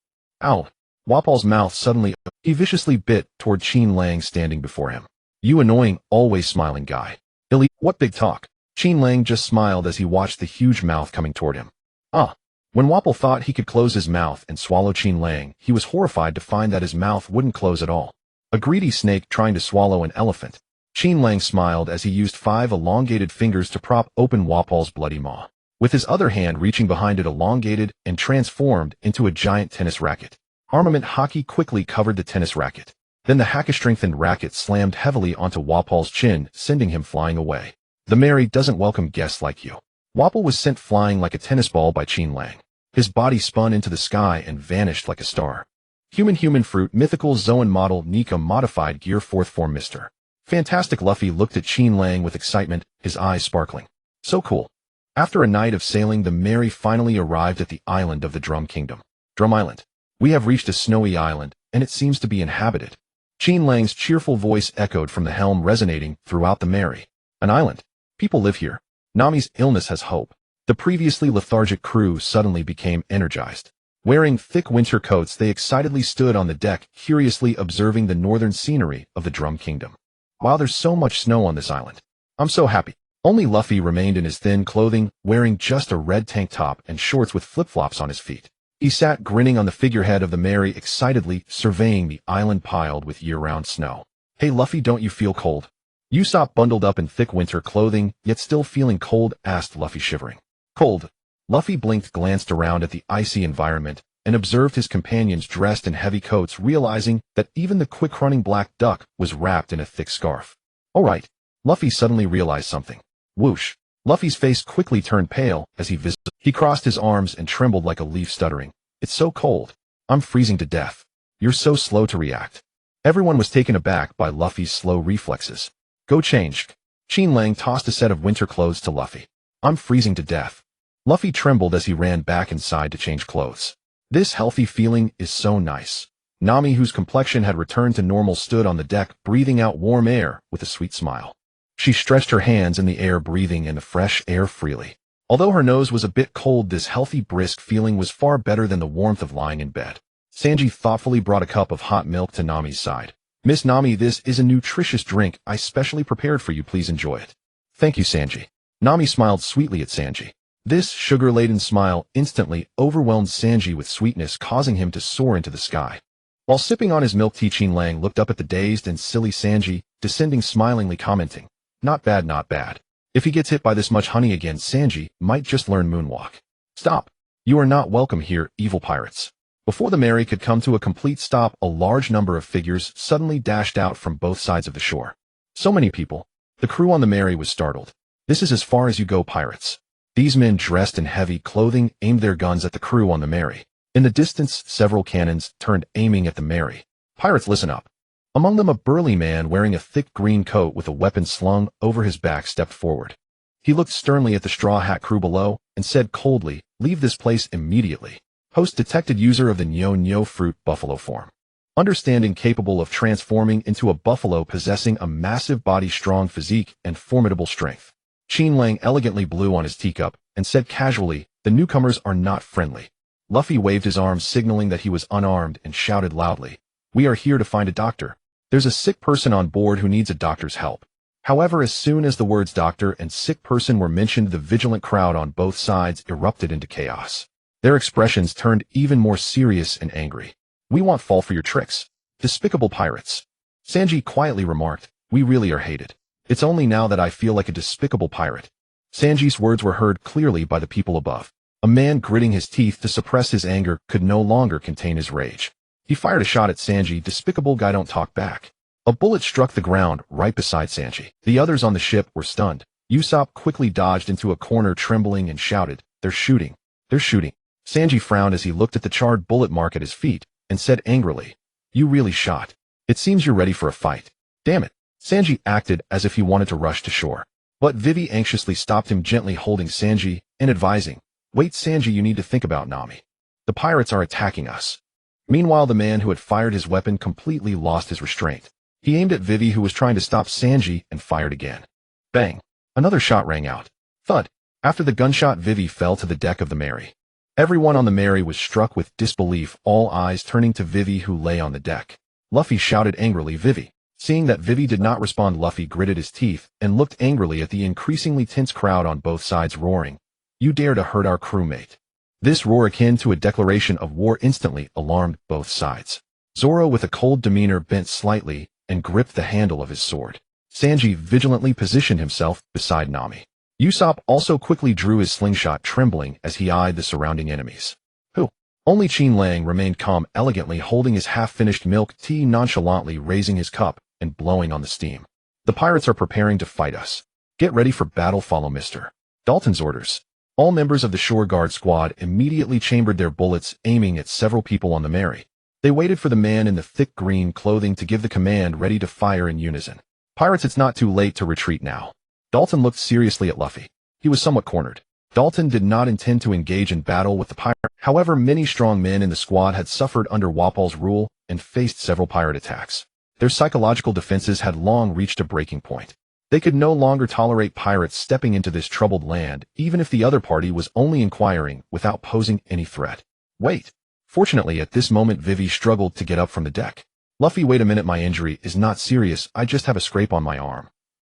Ow. Wapol's mouth suddenly, he viciously bit toward Qin Lang standing before him. You annoying, always smiling guy. Illy, what big talk? Qin Lang just smiled as he watched the huge mouth coming toward him. When Wapol thought he could close his mouth and swallow Qin Lang, he was horrified to find that his mouth wouldn't close at all. A greedy snake trying to swallow an elephant. Qin Lang smiled as he used 5 elongated fingers to prop open Wapol's bloody maw, with his other hand reaching behind it, elongated and transformed into a giant tennis racket. Armament hockey quickly covered the tennis racket. Then the haka-strengthened racket slammed heavily onto Wapol's chin, sending him flying away. The Mary doesn't welcome guests like you. Wapol was sent flying like a tennis ball by Qin Lang. His body spun into the sky and vanished like a star. Human fruit, mythical Zoan model, Nika modified gear 4th form Mr. Fantastic. Luffy looked at Qin Lang with excitement, his eyes sparkling. So cool. After a night of sailing, the Mary finally arrived at the island of the Drum Kingdom. Drum Island. We have reached a snowy island, and it seems to be inhabited. Qin Lang's cheerful voice echoed from the helm, resonating throughout the Mary. An island. People live here. Nami's illness has hope. The previously lethargic crew suddenly became energized. Wearing thick winter coats, they excitedly stood on the deck, curiously observing the northern scenery of the Drum Kingdom. Wow, there's so much snow on this island. I'm so happy. Only Luffy remained in his thin clothing, wearing just a red tank top and shorts with flip-flops on his feet. He sat grinning on the figurehead of the Mary, excitedly surveying the island piled with year-round snow. Hey Luffy, don't you feel cold? Usopp, bundled up in thick winter clothing, yet still feeling cold, asked Luffy, shivering. Cold. Luffy blinked, glanced around at the icy environment, and observed his companions dressed in heavy coats, realizing that even the quick-running black duck was wrapped in a thick scarf. All right. Luffy suddenly realized something. Whoosh. Luffy's face quickly turned pale as he crossed his arms and trembled like a leaf, stuttering. It's so cold. I'm freezing to death. You're so slow to react. Everyone was taken aback by Luffy's slow reflexes. Go change. Qin Lang tossed a set of winter clothes to Luffy. I'm freezing to death. Luffy trembled as he ran back inside to change clothes. This healthy feeling is so nice. Nami, whose complexion had returned to normal, stood on the deck, breathing out warm air with a sweet smile. She stretched her hands in the air, breathing in the fresh air freely. Although her nose was a bit cold, this healthy, brisk feeling was far better than the warmth of lying in bed. Sanji thoughtfully brought a cup of hot milk to Nami's side. "Miss Nami, this is a nutritious drink I specially prepared for you. Please enjoy it." "Thank you, Sanji." Nami smiled sweetly at Sanji. This sugar-laden smile instantly overwhelmed Sanji with sweetness, causing him to soar into the sky. While sipping on his milk tea, Qin Lang looked up at the dazed and silly Sanji, descending smilingly, commenting, "Not bad, not bad. If he gets hit by this much honey again, Sanji might just learn moonwalk." "Stop. You are not welcome here, evil pirates." Before the Mary could come to a complete stop, a large number of figures suddenly dashed out from both sides of the shore. So many people. The crew on the Mary was startled. "This is as far as you go, pirates." These men, dressed in heavy clothing, aimed their guns at the crew on the Mary. In the distance, several cannons turned, aiming at the Mary. "Pirates, listen up." Among them, a burly man wearing a thick green coat with a weapon slung over his back stepped forward. He looked sternly at the straw hat crew below and said coldly, "Leave this place immediately." Host detected user of the Nyo fruit buffalo form. Understanding, capable of transforming into a buffalo, possessing a massive body, strong physique, and formidable strength. Qin Lang elegantly blew on his teacup and said casually, "The newcomers are not friendly." Luffy waved his arms, signaling that he was unarmed, and shouted loudly, "We are here to find a doctor. There's a sick person on board who needs a doctor's help." However, as soon as the words doctor and sick person were mentioned, the vigilant crowd on both sides erupted into chaos. Their expressions turned even more serious and angry. "We won't fall for your tricks. Despicable pirates." Sanji quietly remarked, "We really are hated. It's only now that I feel like a despicable pirate." Sanji's words were heard clearly by the people above. A man, gritting his teeth to suppress his anger, could no longer contain his rage. He fired a shot at Sanji. "Despicable guy, don't talk back." A bullet struck the ground right beside Sanji. The others on the ship were stunned. Usopp quickly dodged into a corner, trembling, and shouted, "They're shooting! They're shooting!" Sanji frowned as he looked at the charred bullet mark at his feet and said angrily, "You really shot. It seems you're ready for a fight." "Damn it." Sanji acted as if he wanted to rush to shore. But Vivi anxiously stopped him, gently holding Sanji and advising, "Wait, Sanji, you need to think about Nami. The pirates are attacking us." Meanwhile, the man who had fired his weapon completely lost his restraint. He aimed at Vivi, who was trying to stop Sanji, and fired again. Bang! Another shot rang out. Thud! After the gunshot, Vivi fell to the deck of the Mary. Everyone on the Mary was struck with disbelief, all eyes turning to Vivi, who lay on the deck. Luffy shouted angrily, "Vivi!" Seeing that Vivi did not respond, Luffy gritted his teeth and looked angrily at the increasingly tense crowd on both sides, roaring, "You dare to hurt our crewmate!" This roar, akin to a declaration of war, instantly alarmed both sides. Zoro, with a cold demeanor, bent slightly and gripped the handle of his sword. Sanji vigilantly positioned himself beside Nami. Usopp also quickly drew his slingshot, trembling as he eyed the surrounding enemies. Who? Only Qin Lang remained calm, elegantly holding his half-finished milk tea, nonchalantly raising his cup and blowing on the steam. "The pirates are preparing to fight us. Get ready for battle. Follow Mr. Dalton's orders." All members of the shore guard squad immediately chambered their bullets, aiming at several people on the Mary. They waited for the man in the thick green clothing to give the command, ready to fire in unison. "Pirates, it's not too late to retreat now." Dalton looked seriously at Luffy. He was somewhat cornered. Dalton did not intend to engage in battle with the pirate. However, many strong men in the squad had suffered under Wapol's rule and faced several pirate attacks. Their psychological defenses had long reached a breaking point. They could no longer tolerate pirates stepping into this troubled land, even if the other party was only inquiring without posing any threat. "Wait." Fortunately, at this moment, Vivi struggled to get up from the deck. "Luffy, wait a minute, my injury is not serious, I just have a scrape on my arm."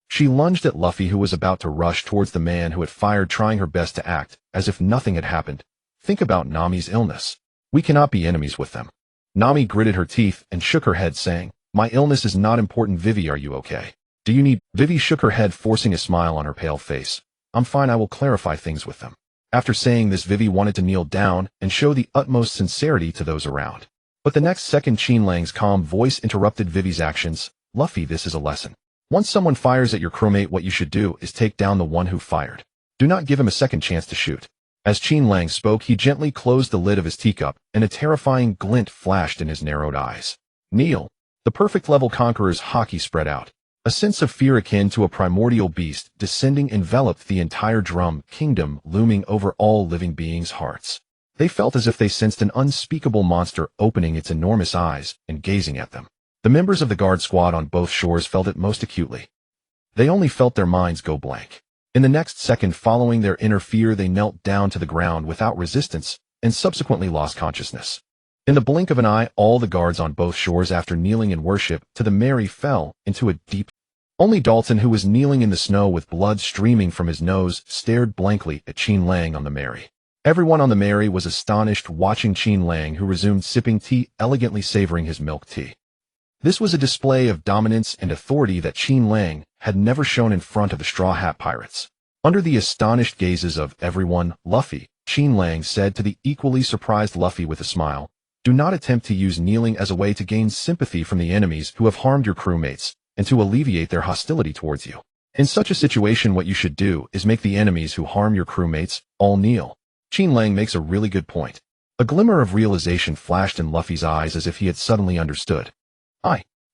She lunged at Luffy, who was about to rush towards the man who had fired, trying her best to act as if nothing had happened. "Think about Nami's illness. We cannot be enemies with them." Nami gritted her teeth and shook her head, saying, "My illness is not important. Vivi, are you okay? Do you need—" Vivi shook her head, forcing a smile on her pale face. "I'm fine, I will clarify things with them." After saying this, Vivi wanted to kneel down and show the utmost sincerity to those around. But the next second, Qin Lang's calm voice interrupted Vivi's actions. "Luffy, this is a lesson. Once someone fires at your crewmate, what you should do is take down the one who fired. Do not give him a second chance to shoot." As Qin Lang spoke, he gently closed the lid of his teacup, and a terrifying glint flashed in his narrowed eyes. "Kneel." The perfect level conqueror's haki spread out. A sense of fear akin to a primordial beast descending enveloped the entire drum kingdom, looming over all living beings' hearts. They felt as if they sensed an unspeakable monster opening its enormous eyes and gazing at them. The members of the guard squad on both shores felt it most acutely. They only felt their minds go blank. In the next second following their inner fear, they knelt down to the ground without resistance and subsequently lost consciousness. In the blink of an eye, all the guards on both shores, after kneeling in worship to the Mary, fell into a deep. Only Dalton, who was kneeling in the snow with blood streaming from his nose, stared blankly at Qin Lang on the Mary. Everyone on the Mary was astonished, watching Qin Lang, who resumed sipping tea, elegantly savoring his milk tea. This was a display of dominance and authority that Qin Lang had never shown in front of the Straw Hat Pirates. Under the astonished gazes of everyone, Luffy, Qin Lang said to the equally surprised Luffy with a smile, "Do not attempt to use kneeling as a way to gain sympathy from the enemies who have harmed your crewmates, and to alleviate their hostility towards you. In such a situation, what you should do is make the enemies who harm your crewmates all kneel." Qin Lang makes a really good point. A glimmer of realization flashed in Luffy's eyes as if he had suddenly understood.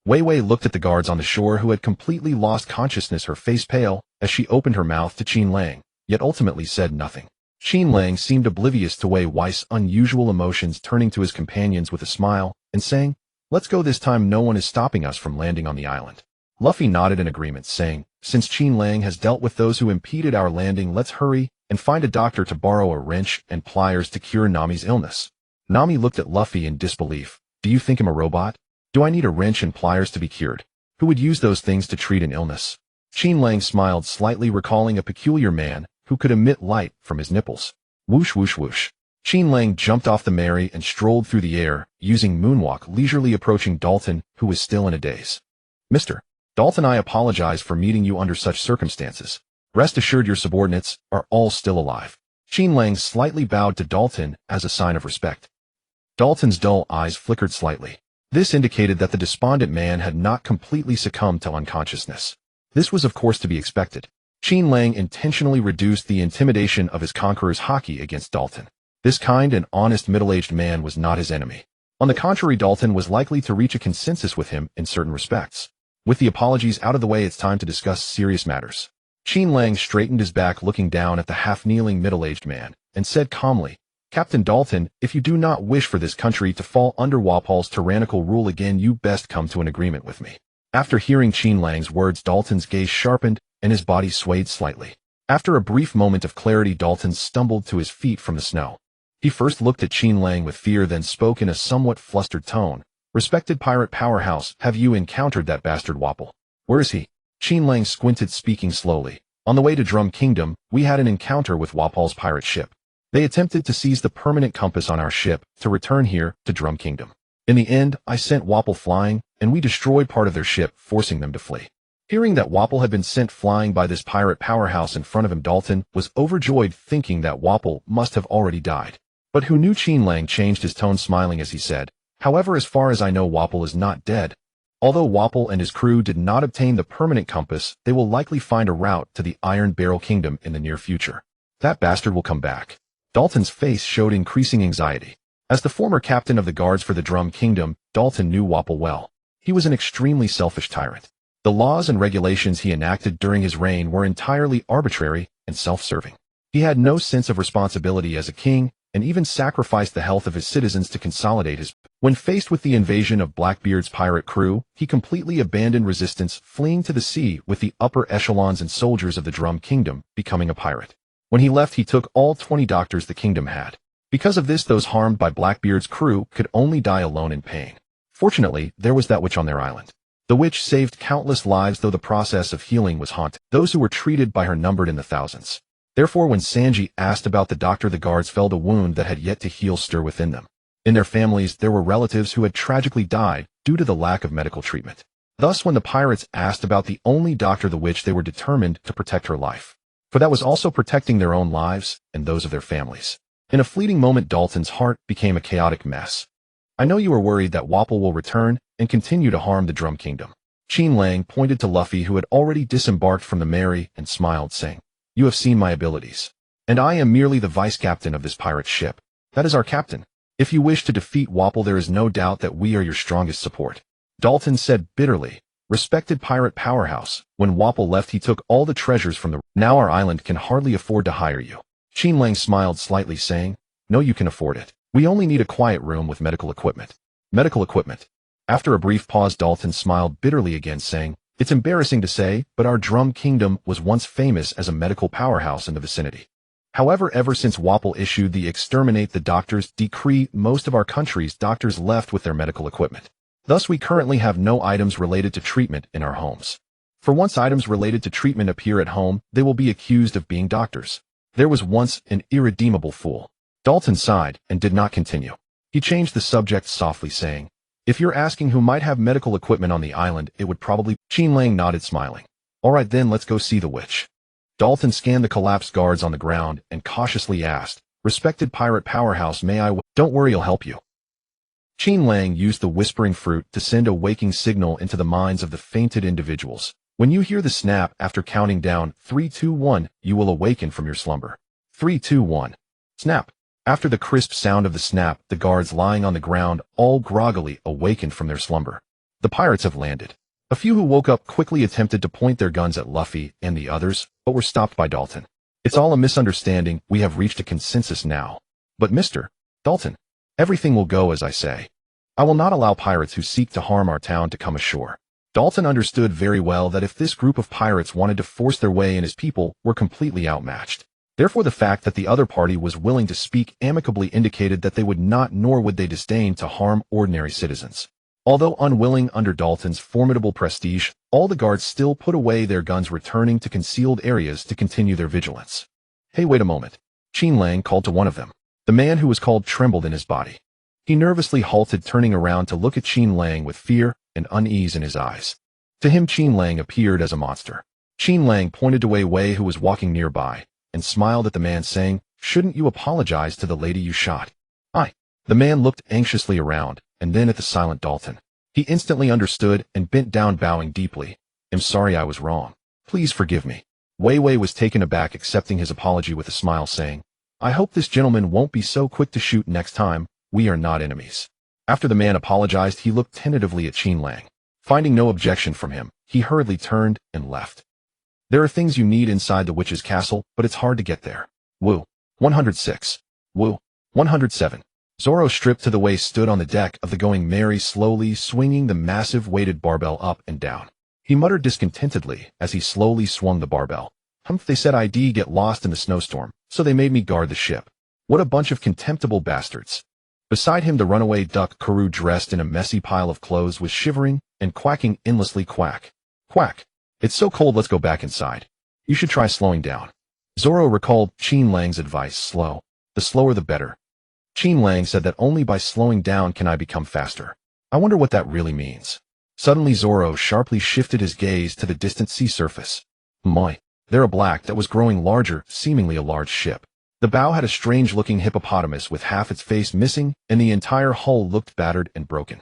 Wei Wei looked at the guards on the shore, who had completely lost consciousness, her face pale, as she opened her mouth to Qin Lang, yet ultimately said nothing. Qin Lang seemed oblivious to Wei Wei's unusual emotions, turning to his companions with a smile and saying, "Let's go, this time no one is stopping us from landing on the island." Luffy nodded in agreement, saying, "Since Qin Lang has dealt with those who impeded our landing, let's hurry and find a doctor to borrow a wrench and pliers to cure Nami's illness." Nami looked at Luffy in disbelief. "Do you think I'm a robot? Do I need a wrench and pliers to be cured? Who would use those things to treat an illness?" Qin Lang smiled slightly, recalling a peculiar man who could emit light from his nipples. Whoosh, whoosh, whoosh. Qin Lang jumped off the Mary and strolled through the air, using moonwalk, leisurely approaching Dalton, who was still in a daze. "Mr. Dalton, I apologize for meeting you under such circumstances. Rest assured your subordinates are all still alive." Qin Lang slightly bowed to Dalton as a sign of respect. Dalton's dull eyes flickered slightly. This indicated that the despondent man had not completely succumbed to unconsciousness. This was of course to be expected. Qin Lang intentionally reduced the intimidation of his conqueror's haki against Dalton. This kind and honest middle-aged man was not his enemy. On the contrary, Dalton was likely to reach a consensus with him in certain respects. With the apologies out of the way, it's time to discuss serious matters. Qin Lang straightened his back, looking down at the half-kneeling middle-aged man, and said calmly, "Captain Dalton, if you do not wish for this country to fall under Wapol's tyrannical rule again, you best come to an agreement with me." After hearing Qin Lang's words, Dalton's gaze sharpened and his body swayed slightly. After a brief moment of clarity, Dalton stumbled to his feet from the snow. He first looked at Qin Lang with fear, then spoke in a somewhat flustered tone. "Respected pirate powerhouse, have you encountered that bastard Wapol? Where is he?" Qin Lang squinted, speaking slowly. "On the way to Drum Kingdom, we had an encounter with Wapol's pirate ship. They attempted to seize the permanent compass on our ship to return here to Drum Kingdom. In the end, I sent Wapol flying, and we destroyed part of their ship, forcing them to flee." Hearing that Wapol had been sent flying by this pirate powerhouse in front of him, Dalton was overjoyed, thinking that Wapol must have already died. But who knew? Qin Lang changed his tone, smiling as he said, "However, as far as I know, Wapol is not dead. Although Wapol and his crew did not obtain the permanent compass, they will likely find a route to the Iron Barrel Kingdom in the near future. That bastard will come back." Dalton's face showed increasing anxiety. As the former captain of the guards for the Drum Kingdom, Dalton knew Wapol well. He was an extremely selfish tyrant. The laws and regulations he enacted during his reign were entirely arbitrary and self-serving. He had no sense of responsibility as a king, and even sacrificed the health of his citizens to consolidate his. When faced with the invasion of Blackbeard's pirate crew, he completely abandoned resistance, fleeing to the sea with the upper echelons and soldiers of the Drum Kingdom, becoming a pirate. When he left, he took all 20 doctors the kingdom had. Because of this, those harmed by Blackbeard's crew could only die alone in pain. Fortunately, there was that witch on their island. The witch saved countless lives, though the process of healing was haunted. Those who were treated by her numbered in the thousands. Therefore, when Sanji asked about the doctor, the guards felt a wound that had yet to heal stir within them. In their families, there were relatives who had tragically died due to the lack of medical treatment. Thus, when the pirates asked about the only doctor, the witch, they were determined to protect her life. For that was also protecting their own lives and those of their families. In a fleeting moment, Dalton's heart became a chaotic mess. "I know you are worried that Wapol will return and continue to harm the Drum Kingdom." Qin Lang pointed to Luffy, who had already disembarked from the Mary, and smiled, saying, "You have seen my abilities. And I am merely the vice-captain of this pirate ship. That is our captain. If you wish to defeat Wapol, there is no doubt that we are your strongest support." Dalton said bitterly, Respected pirate powerhouse. When Wapol left, he took all the treasures from the... Now our island can hardly afford to hire you. Qin Lang smiled slightly, saying, no, you can afford it. We only need a quiet room with medical equipment. Medical equipment. After a brief pause, Dalton smiled bitterly again, saying, it's embarrassing to say, but our Drum Kingdom was once famous as a medical powerhouse in the vicinity. However, ever since Wapol issued the Exterminate the Doctors decree, most of our country's doctors left with their medical equipment. Thus, we currently have no items related to treatment in our homes. For once items related to treatment appear at home, they will be accused of being doctors. There was once an irredeemable fool. Dalton sighed and did not continue. He changed the subject softly, saying, if you're asking who might have medical equipment on the island, it would probably... Qin Lang nodded, smiling. All right then, let's go see the witch. Dalton scanned the collapsed guards on the ground and cautiously asked, respected pirate powerhouse, may I... Don't worry, I'll help you. Qin Lang used the whispering fruit to send a waking signal into the minds of the fainted individuals. When you hear the snap after counting down 3, 2, 1, you will awaken from your slumber. 3, 2, 1. Snap. After the crisp sound of the snap, the guards lying on the ground all groggily awakened from their slumber. The pirates have landed. A few who woke up quickly attempted to point their guns at Luffy and the others, but were stopped by Dalton. It's all a misunderstanding, we have reached a consensus now. But Mr. Dalton, everything will go as I say. I will not allow pirates who seek to harm our town to come ashore. Dalton understood very well that if this group of pirates wanted to force their way in, his people were completely outmatched. Therefore, the fact that the other party was willing to speak amicably indicated that they would not, nor would they disdain, to harm ordinary citizens. Although unwilling under Dalton's formidable prestige, all the guards still put away their guns, returning to concealed areas to continue their vigilance. Hey, wait a moment. Qin Lang called to one of them. The man who was called trembled in his body. He nervously halted, turning around to look at Qin Lang with fear and unease in his eyes. To him, Qin Lang appeared as a monster. Qin Lang pointed to Wei Wei, who was walking nearby, and smiled at the man, saying, shouldn't you apologize to the lady you shot? The man looked anxiously around, and then at the silent Dalton. He instantly understood and bent down, bowing deeply. I'm sorry, I was wrong. Please forgive me. Wei Wei was taken aback, accepting his apology with a smile, saying, I hope this gentleman won't be so quick to shoot next time. We are not enemies. After the man apologized, he looked tentatively at Qin Lang. Finding no objection from him, he hurriedly turned and left. There are things you need inside the witch's castle, but it's hard to get there. Woo. 106. Woo. 107. Zoro, stripped to the waist, stood on the deck of the Going Merry, slowly swinging the massive weighted barbell up and down. He muttered discontentedly as he slowly swung the barbell. They said I'd get lost in the snowstorm, so they made me guard the ship. What a bunch of contemptible bastards. Beside him, the runaway duck Karoo, dressed in a messy pile of clothes, was shivering and quacking endlessly. Quack. Quack. It's so cold, let's go back inside. You should try slowing down. Zoro recalled Qin Lang's advice, slow. The slower the better. Qin Lang said that only by slowing down can I become faster. I wonder what that really means. Suddenly Zoro sharply shifted his gaze to the distant sea surface. My. There, a black that was growing larger, seemingly a large ship. The bow had a strange-looking hippopotamus with half its face missing, and the entire hull looked battered and broken.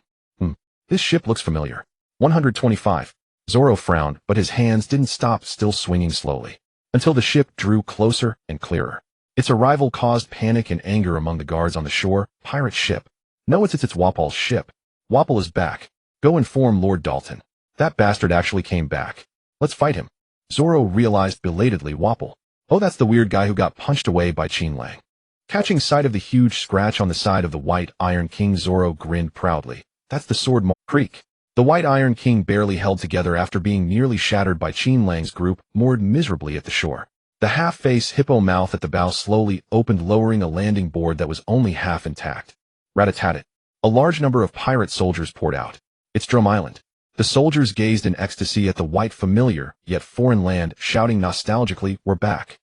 This ship looks familiar. 125. Zoro frowned, but his hands didn't stop, still swinging slowly, until the ship drew closer and clearer. Its arrival caused panic and anger among the guards on the shore. Pirate ship. No, it's Wapol's ship. Wapol is back. Go inform Lord Dalton. That bastard actually came back. Let's fight him. Zoro realized belatedly Wapol. Oh, that's the weird guy who got punched away by Qin Lang. Catching sight of the huge scratch on the side of the White Iron King, Zoro grinned proudly. That's the Sword Creek. The White Iron King barely held together after being nearly shattered by Qin Lang's group, moored miserably at the shore. The half-face hippo mouth at the bow slowly opened, lowering a landing board that was only half intact. Rat-a-tat-tat. A large number of pirate soldiers poured out. It's Drum Island. The soldiers gazed in ecstasy at the white, familiar, yet foreign land, shouting nostalgically, we're back.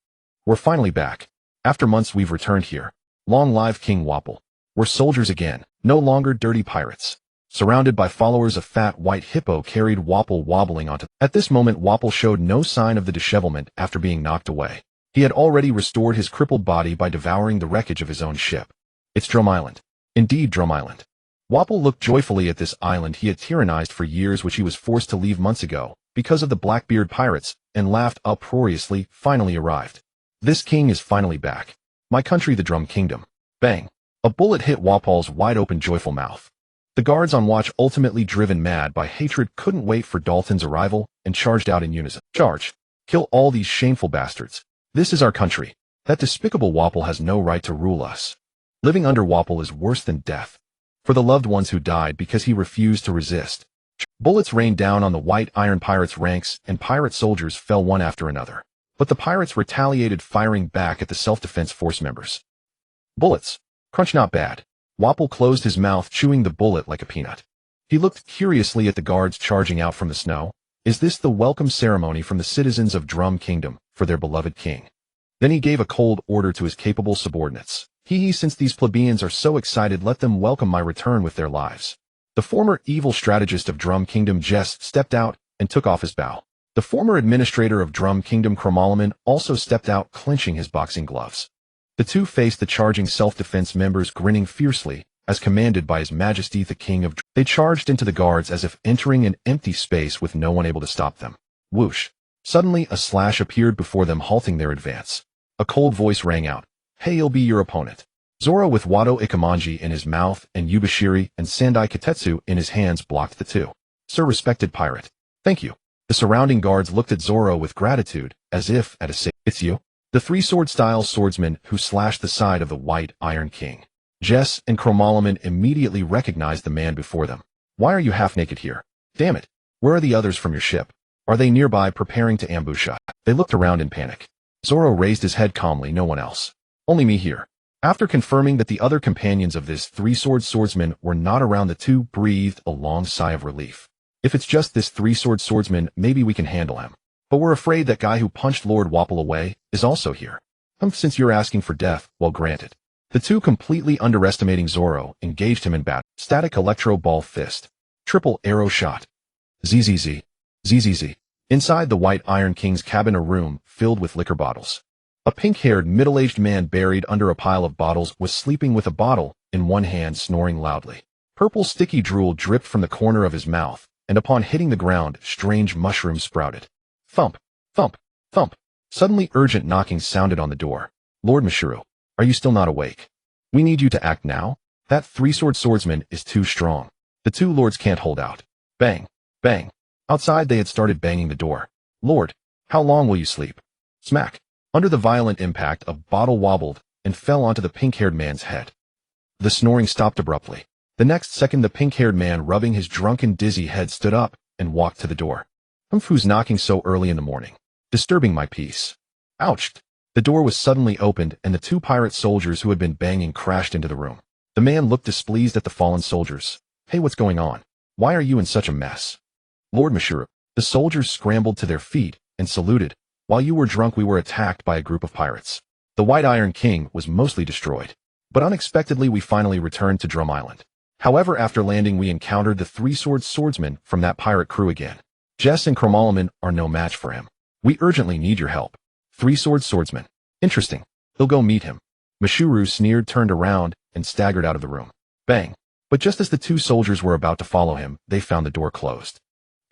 We're finally back. After months we've returned here. Long live King Wapol. We're soldiers again, no longer dirty pirates. Surrounded by followers, a fat white hippo carried Wapol wobbling onto. At this moment, Wapol showed no sign of the dishevelment after being knocked away. He had already restored his crippled body by devouring the wreckage of his own ship. It's Drum Island. Indeed, Drum Island. Wapol looked joyfully at this island he had tyrannized for years, which he was forced to leave months ago because of the Blackbeard pirates, and laughed uproariously. Finally arrived. This king is finally back. My country, the Drum Kingdom. Bang. A bullet hit Wapol's wide-open, joyful mouth. The guards on watch, ultimately driven mad by hatred, couldn't wait for Dalton's arrival and charged out in unison. Charge! Kill all these shameful bastards. This is our country. That despicable Wapol has no right to rule us. Living under Wapol is worse than death. For the loved ones who died because he refused to resist. Bullets rained down on the white iron pirates' ranks, and pirate soldiers fell one after another. But the pirates retaliated, firing back at the self-defense force members. Bullets. Crunch, not bad. Wapol closed his mouth, chewing the bullet like a peanut. He looked curiously at the guards charging out from the snow. Is this the welcome ceremony from the citizens of Drum Kingdom for their beloved king? Then he gave a cold order to his capable subordinates. Since these plebeians are so excited, let them welcome my return with their lives. The former evil strategist of Drum Kingdom, Jess, stepped out and took off his bow. The former administrator of Drum Kingdom, Kromalaman, also stepped out, clenching his boxing gloves. The two faced the charging self-defense members, grinning fiercely, as commanded by His Majesty the King of Drum. They charged into the guards as if entering an empty space with no one able to stop them. Whoosh! Suddenly a slash appeared before them, halting their advance. A cold voice rang out. Hey, he'll be your opponent. Zoro, with Wado Ikamanji in his mouth and Yubashiri and Sandai Katetsu in his hands, blocked the two. Sir, respected pirate. Thank you. The surrounding guards looked at Zoro with gratitude, as if at a say, it's you? The three-sword-style swordsman who slashed the side of the White Iron King. Jess and Kromalaman immediately recognized the man before them. Why are you half-naked here? Damn it. Where are the others from your ship? Are they nearby, preparing to ambush us? They looked around in panic. Zoro raised his head calmly. No one else. Only me here. After confirming that the other companions of this three-sword swordsman were not around, the two breathed a long sigh of relief. If it's just this three-sword swordsman, maybe we can handle him. But we're afraid that guy who punched Lord Wapol away is also here. Since you're asking for death, well, granted. The two, completely underestimating Zoro, engaged him in battle. Static electro ball fist. Triple arrow shot. ZZZ. ZZZ. Inside the White Iron King's cabin, a room filled with liquor bottles. A pink-haired, middle-aged man buried under a pile of bottles was sleeping with a bottle in one hand, snoring loudly. Purple sticky drool dripped from the corner of his mouth, and upon hitting the ground, strange mushrooms sprouted. Thump, thump, thump. Suddenly urgent knocking sounded on the door. Lord Mashuru, are you still not awake? We need you to act now. That three-sword swordsman is too strong. The two lords can't hold out. Bang, bang. Outside they had started banging the door. Lord, how long will you sleep? Smack. Under the violent impact, a bottle wobbled and fell onto the pink-haired man's head. The snoring stopped abruptly. The next second, the pink-haired man, rubbing his drunken, dizzy head, stood up and walked to the door. Who's knocking so early in the morning? Disturbing my peace. Ouch! The door was suddenly opened, and the two pirate soldiers who had been banging crashed into the room. The man looked displeased at the fallen soldiers. Hey, what's going on? Why are you in such a mess? Lord Mashuru. The soldiers scrambled to their feet and saluted. While you were drunk, we were attacked by a group of pirates. The White Iron King was mostly destroyed. But unexpectedly, we finally returned to Drum Island. However, after landing, we encountered the three-sword swordsman from that pirate crew again. Jess and Kromalaman are no match for him. We urgently need your help. Three-sword swordsman. Interesting. He'll go meet him. Mashuru sneered, turned around, and staggered out of the room. Bang. But just as the two soldiers were about to follow him, they found the door closed.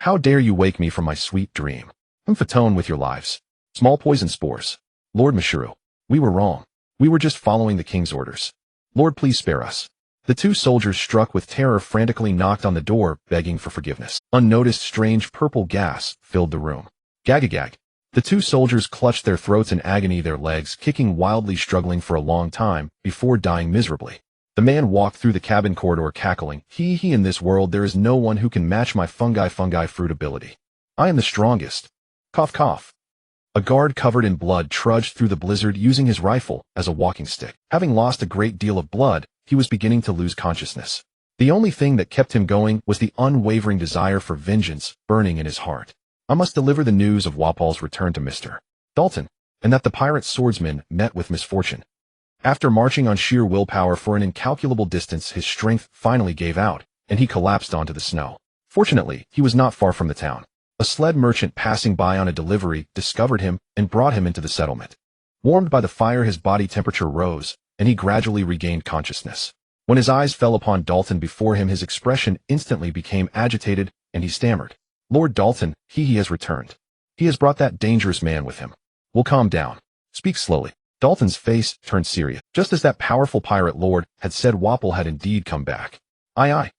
How dare you wake me from my sweet dream? Fatone with your lives. Small poison spores. Lord Mashuru, we were wrong. We were just following the king's orders. Lord, please spare us. The two soldiers, struck with terror, frantically knocked on the door, begging for forgiveness. Unnoticed, strange purple gas filled the room. Gag-a-gag. The two soldiers clutched their throats in agony, their legs kicking wildly, struggling for a long time before dying miserably. The man walked through the cabin corridor, cackling. In this world there is no one who can match my fungi fruit ability. I am the strongest. Cough, cough. A guard covered in blood trudged through the blizzard, using his rifle as a walking stick. Having lost a great deal of blood, he was beginning to lose consciousness. The only thing that kept him going was the unwavering desire for vengeance burning in his heart. I must deliver the news of Wapol's return to Mr. Dalton, and that the pirate swordsman met with misfortune. After marching on sheer willpower for an incalculable distance, his strength finally gave out, and he collapsed onto the snow. Fortunately, he was not far from the town. A sled merchant passing by on a delivery discovered him and brought him into the settlement. Warmed by the fire, his body temperature rose, and he gradually regained consciousness. When his eyes fell upon Dalton before him, his expression instantly became agitated, and he stammered. Lord Dalton, he has returned. He has brought that dangerous man with him. We'll calm down. Speak slowly. Dalton's face turned serious. Just as that powerful pirate lord had said, Wapol had indeed come back. Aye, aye.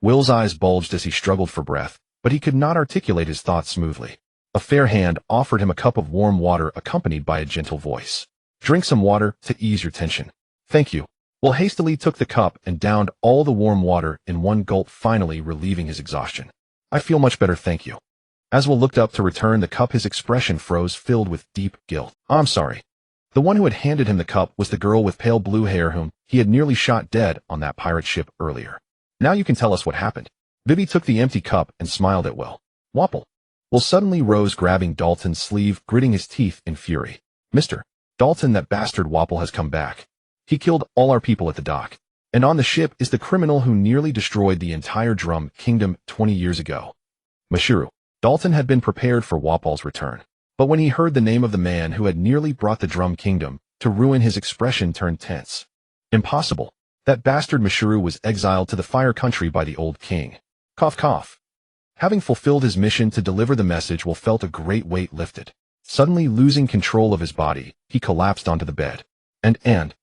Will's eyes bulged as he struggled for breath, but he could not articulate his thoughts smoothly. A fair hand offered him a cup of warm water accompanied by a gentle voice. Drink some water to ease your tension. Thank you. Will hastily took the cup and downed all the warm water in one gulp, finally relieving his exhaustion. I feel much better, thank you. As Will looked up to return the cup, his expression froze, filled with deep guilt. I'm sorry. The one who had handed him the cup was the girl with pale blue hair whom he had nearly shot dead on that pirate ship earlier. Now you can tell us what happened. Vivi took the empty cup and smiled at Will. Wapple. Will suddenly rose, grabbing Dalton's sleeve, gritting his teeth in fury. Mr. Dalton, that bastard Wapple has come back. He killed all our people at the dock. And on the ship is the criminal who nearly destroyed the entire Drum Kingdom 20 years ago. Mashuru. Dalton had been prepared for Wapple's return. But when he heard the name of the man who had nearly brought the Drum Kingdom to ruin, his expression turned tense. Impossible. That bastard Mashuru was exiled to the Fire Country by the old king. Cough cough. Having fulfilled his mission to deliver the message, Will felt a great weight lifted. Suddenly losing control of his body, he collapsed onto the bed. And,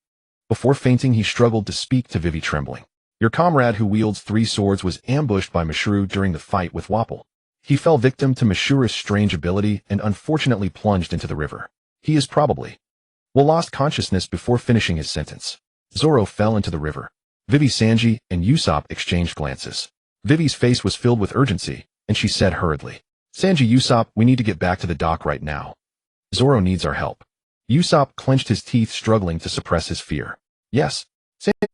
before fainting, he struggled to speak to Vivi, trembling. Your comrade who wields 3 swords was ambushed by Mashuru during the fight with Wapple. He fell victim to Mashuru's strange ability and unfortunately plunged into the river. He is probably. Will lost consciousness before finishing his sentence. Zoro fell into the river. Vivi, Sanji, and Usopp exchanged glances. Vivi's face was filled with urgency, and she said hurriedly, Sanji, Usopp, we need to get back to the dock right now. Zoro needs our help. Usopp clenched his teeth, struggling to suppress his fear. Yes.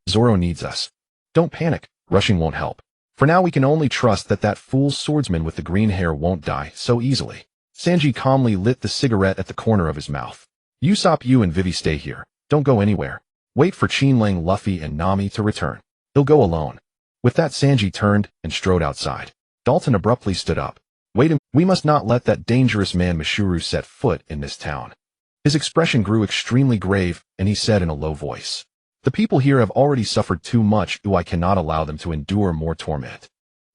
Zoro needs us. Don't panic, rushing won't help. For now we can only trust that that fool swordsman with the green hair won't die so easily. Sanji calmly lit the cigarette at the corner of his mouth. Usopp, you and Vivi stay here. Don't go anywhere. Wait for Qin Lang, Luffy, and Nami to return. He'll go alone. With that, Sanji turned and strode outside. Dalton abruptly stood up. Wait, we must not let that dangerous man Mashuru set foot in this town. His expression grew extremely grave, and he said in a low voice, the people here have already suffered too much, I cannot allow them to endure more torment.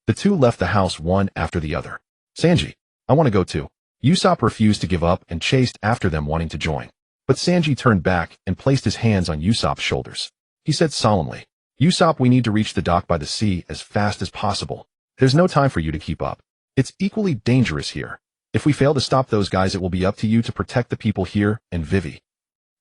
The two left the house one after the other. Sanji, I want to go too. Usopp refused to give up and chased after them, wanting to join. But Sanji turned back and placed his hands on Usopp's shoulders. He said solemnly, Usopp, we need to reach the dock by the sea as fast as possible. There's no time for you to keep up. It's equally dangerous here. If we fail to stop those guys, it will be up to you to protect the people here and Vivi.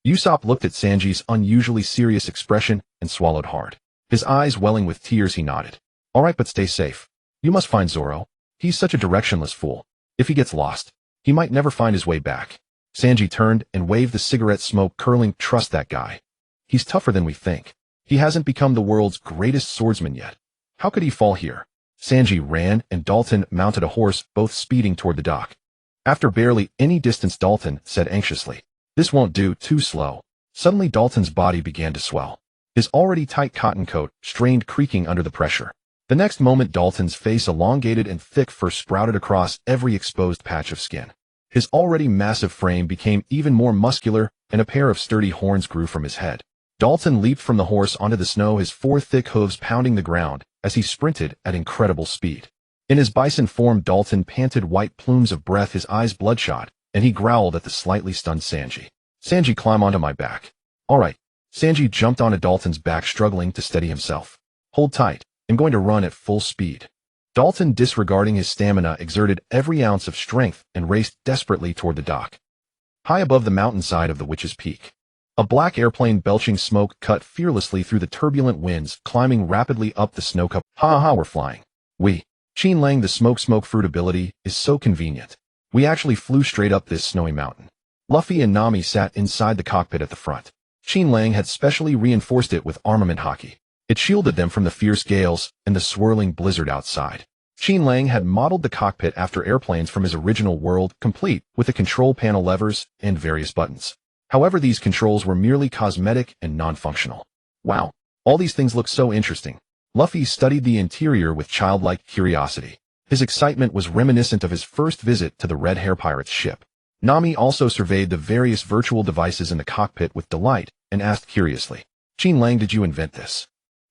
Usopp looked at Sanji's unusually serious expression and swallowed hard. His eyes welling with tears, he nodded. All right, but stay safe. You must find Zoro. He's such a directionless fool. If he gets lost, he might never find his way back. Sanji turned and waved the cigarette smoke curling. Trust that guy. He's tougher than we think. He hasn't become the world's greatest swordsman yet. How could he fall here? Sanji ran and Dalton mounted a horse, both speeding toward the dock. After barely any distance, Dalton said anxiously, this won't do, too slow. Suddenly Dalton's body began to swell. His already tight cotton coat strained, creaking under the pressure. The next moment, Dalton's face elongated and thick fur sprouted across every exposed patch of skin. His already massive frame became even more muscular, and a pair of sturdy horns grew from his head. Dalton leaped from the horse onto the snow, his 4 thick hooves pounding the ground as he sprinted at incredible speed. In his bison form, Dalton panted white plumes of breath, his eyes bloodshot, and he growled at the slightly stunned Sanji. Sanji, climb onto my back. All right. Sanji jumped onto Dalton's back, struggling to steady himself. Hold tight. I'm going to run at full speed. Dalton, disregarding his stamina, exerted every ounce of strength and raced desperately toward the dock. High above the mountainside of the Witch's Peak, a black airplane belching smoke cut fearlessly through the turbulent winds, climbing rapidly up the snow-cup. Ha, we're flying. Qin Lang, the smoke fruit ability is so convenient. We actually flew straight up this snowy mountain. Luffy and Nami sat inside the cockpit at the front. Qin Lang had specially reinforced it with armament hockey. It shielded them from the fierce gales and the swirling blizzard outside. Qin Lang had modeled the cockpit after airplanes from his original world, complete with the control panel, levers, and various buttons. However, these controls were merely cosmetic and non-functional. Wow, all these things look so interesting. Luffy studied the interior with childlike curiosity. His excitement was reminiscent of his first visit to the Red Hair Pirate's ship. Nami also surveyed the various virtual devices in the cockpit with delight and asked curiously, Qin Lang, did you invent this?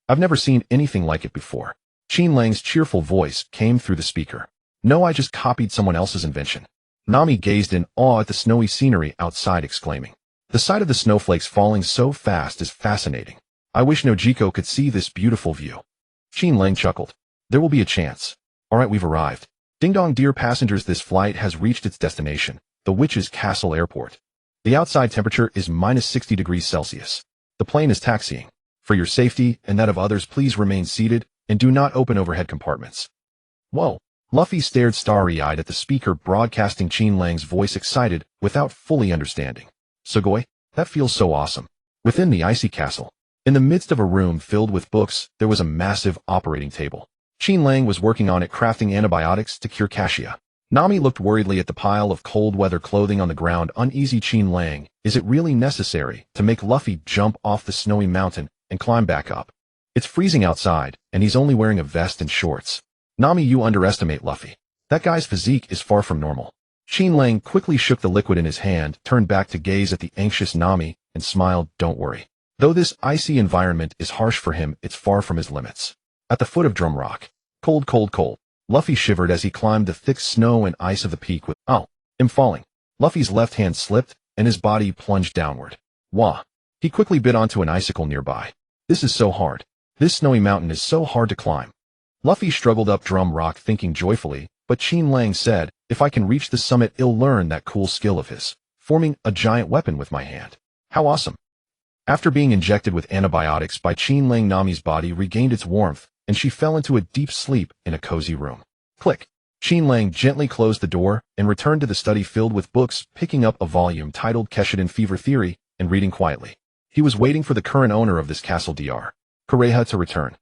I've never seen anything like it before. Qin Lang's cheerful voice came through the speaker. No, I just copied someone else's invention. Nami gazed in awe at the snowy scenery outside, exclaiming, the sight of the snowflakes falling so fast is fascinating. I wish Nojiko could see this beautiful view. Qin Lang chuckled. There will be a chance. Alright, we've arrived. Ding dong, dear passengers, this flight has reached its destination, the Witch's Castle Airport. The outside temperature is minus 60 degrees Celsius. The plane is taxiing. For your safety and that of others, please remain seated and do not open overhead compartments. Whoa. Luffy stared starry-eyed at the speaker broadcasting Qin Lang's voice, excited without fully understanding. Sugoi, that feels so awesome. Within the icy castle, in the midst of a room filled with books, there was a massive operating table. Qin Lang was working on it, crafting antibiotics to cure Cassia. Nami looked worriedly at the pile of cold-weather clothing on the ground. Uneasy, Qin Lang, is it really necessary to make Luffy jump off the snowy mountain and climb back up? It's freezing outside, and he's only wearing a vest and shorts. Nami, you underestimate Luffy. That guy's physique is far from normal. Qin Lang quickly shook the liquid in his hand, turned back to gaze at the anxious Nami, and smiled. Don't worry. Though this icy environment is harsh for him, it's far from his limits. At the foot of Drum Rock. Cold, cold, cold. Luffy shivered as he climbed the thick snow and ice of the peak with, "Oh, I'm falling." Luffy's left hand slipped, and his body plunged downward. Wah. He quickly bit onto an icicle nearby. This is so hard. This snowy mountain is so hard to climb. Luffy struggled up Drum Rock, thinking joyfully, but Qin Lang said, if I can reach the summit, I'll learn that cool skill of his, forming a giant weapon with my hand. How awesome. After being injected with antibiotics by Qin Lang, Nami's body regained its warmth, and she fell into a deep sleep in a cozy room. Click. Qin Lang gently closed the door and returned to the study filled with books, picking up a volume titled Keshiden Fever Theory and reading quietly. He was waiting for the current owner of this castle, Dr. Kureha, to return.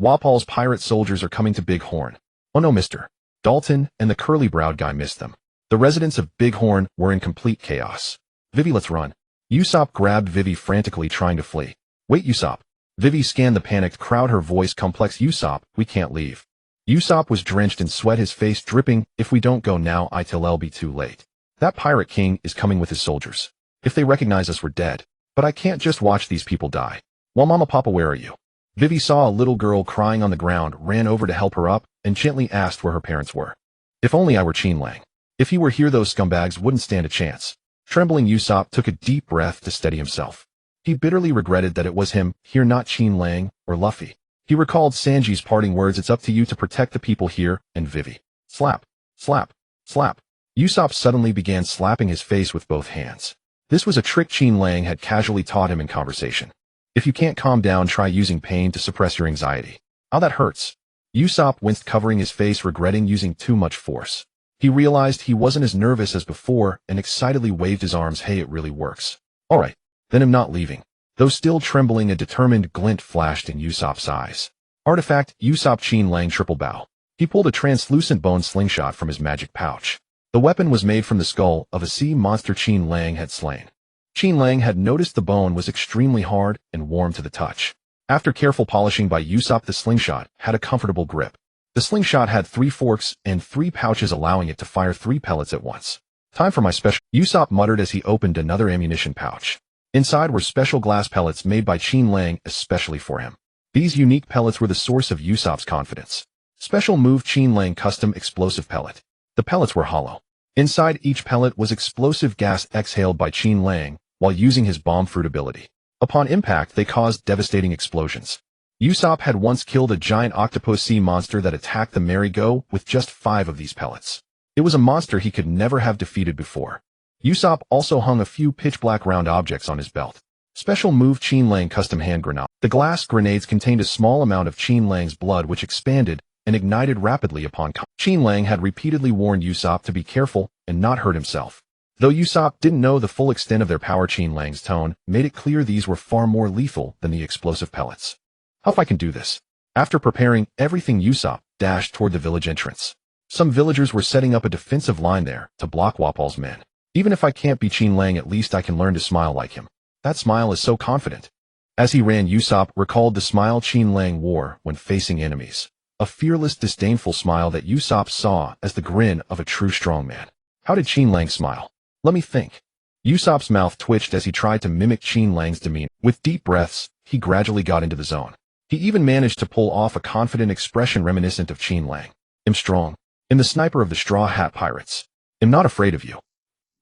Wapol's pirate soldiers are coming to Big Horn. Oh no, Mr. Dalton and the curly-browed guy missed them. The residents of Big Horn were in complete chaos. Vivi, let's run. Usopp grabbed Vivi, frantically trying to flee. Wait, Usopp. Vivi scanned the panicked crowd, her voice complex. Usopp, we can't leave. Usopp was drenched in sweat, his face dripping. If we don't go now, it'll be too late. That pirate king is coming with his soldiers. If they recognize us, we're dead. But I can't just watch these people die. Well, Mama, Papa, where are you? Vivi saw a little girl crying on the ground, ran over to help her up, and gently asked where her parents were. If only I were Qin Lang. If he were here, those scumbags wouldn't stand a chance. Trembling, Usopp took a deep breath to steady himself. He bitterly regretted that it was him here, not Qin Lang or Luffy. He recalled Sanji's parting words, it's up to you to protect the people here, and Vivi. Slap, slap, slap. Usopp suddenly began slapping his face with both hands. This was a trick Qin Lang had casually taught him in conversation. If you can't calm down, try using pain to suppress your anxiety. Oh, that hurts. Usopp winced, covering his face, regretting using too much force. He realized he wasn't as nervous as before and excitedly waved his arms. Hey, it really works. Alright, then I'm not leaving. Though still trembling, a determined glint flashed in Usopp's eyes. Artifact, Usopp. Qin Lang triple bow. He pulled a translucent bone slingshot from his magic pouch. The weapon was made from the skull of a sea monster Qin Lang had slain. Qin Lang had noticed the bone was extremely hard and warm to the touch. After careful polishing by Usopp, the slingshot had a comfortable grip. The slingshot had 3 forks and 3 pouches, allowing it to fire 3 pellets at once. Time for my special, Usopp muttered as he opened another ammunition pouch. Inside were special glass pellets made by Qin Lang especially for him. These unique pellets were the source of Usopp's confidence. Special move, Qin Lang custom explosive pellet. The pellets were hollow. Inside each pellet was explosive gas exhaled by Qin Lang while using his bomb fruit ability. Upon impact, they caused devastating explosions. Usopp had once killed a giant octopus sea monster that attacked the merry-go with just 5 of these pellets. It was a monster he could never have defeated before. Usopp also hung a few pitch-black round objects on his belt. Special move, Qin Lang custom hand grenade. The glass grenades contained a small amount of Qin Lang's blood, which expanded and ignited rapidly upon contact. Qin Lang had repeatedly warned Usopp to be careful and not hurt himself. Though Usopp didn't know the full extent of their power, Qin Lang's tone made it clear these were far more lethal than the explosive pellets. How if I can do this? After preparing everything, Usopp dashed toward the village entrance. Some villagers were setting up a defensive line there to block Wapol's men. Even if I can't be Qin Lang, at least I can learn to smile like him. That smile is so confident. As he ran, Usopp recalled the smile Qin Lang wore when facing enemies. A fearless, disdainful smile that Usopp saw as the grin of a true strongman. How did Qin Lang smile? Let me think. Usopp's mouth twitched as he tried to mimic Qin Lang's demeanor. With deep breaths, he gradually got into the zone. He even managed to pull off a confident expression reminiscent of Qin Lang. I'm strong. I'm the sniper of the Straw Hat Pirates. I'm not afraid of you.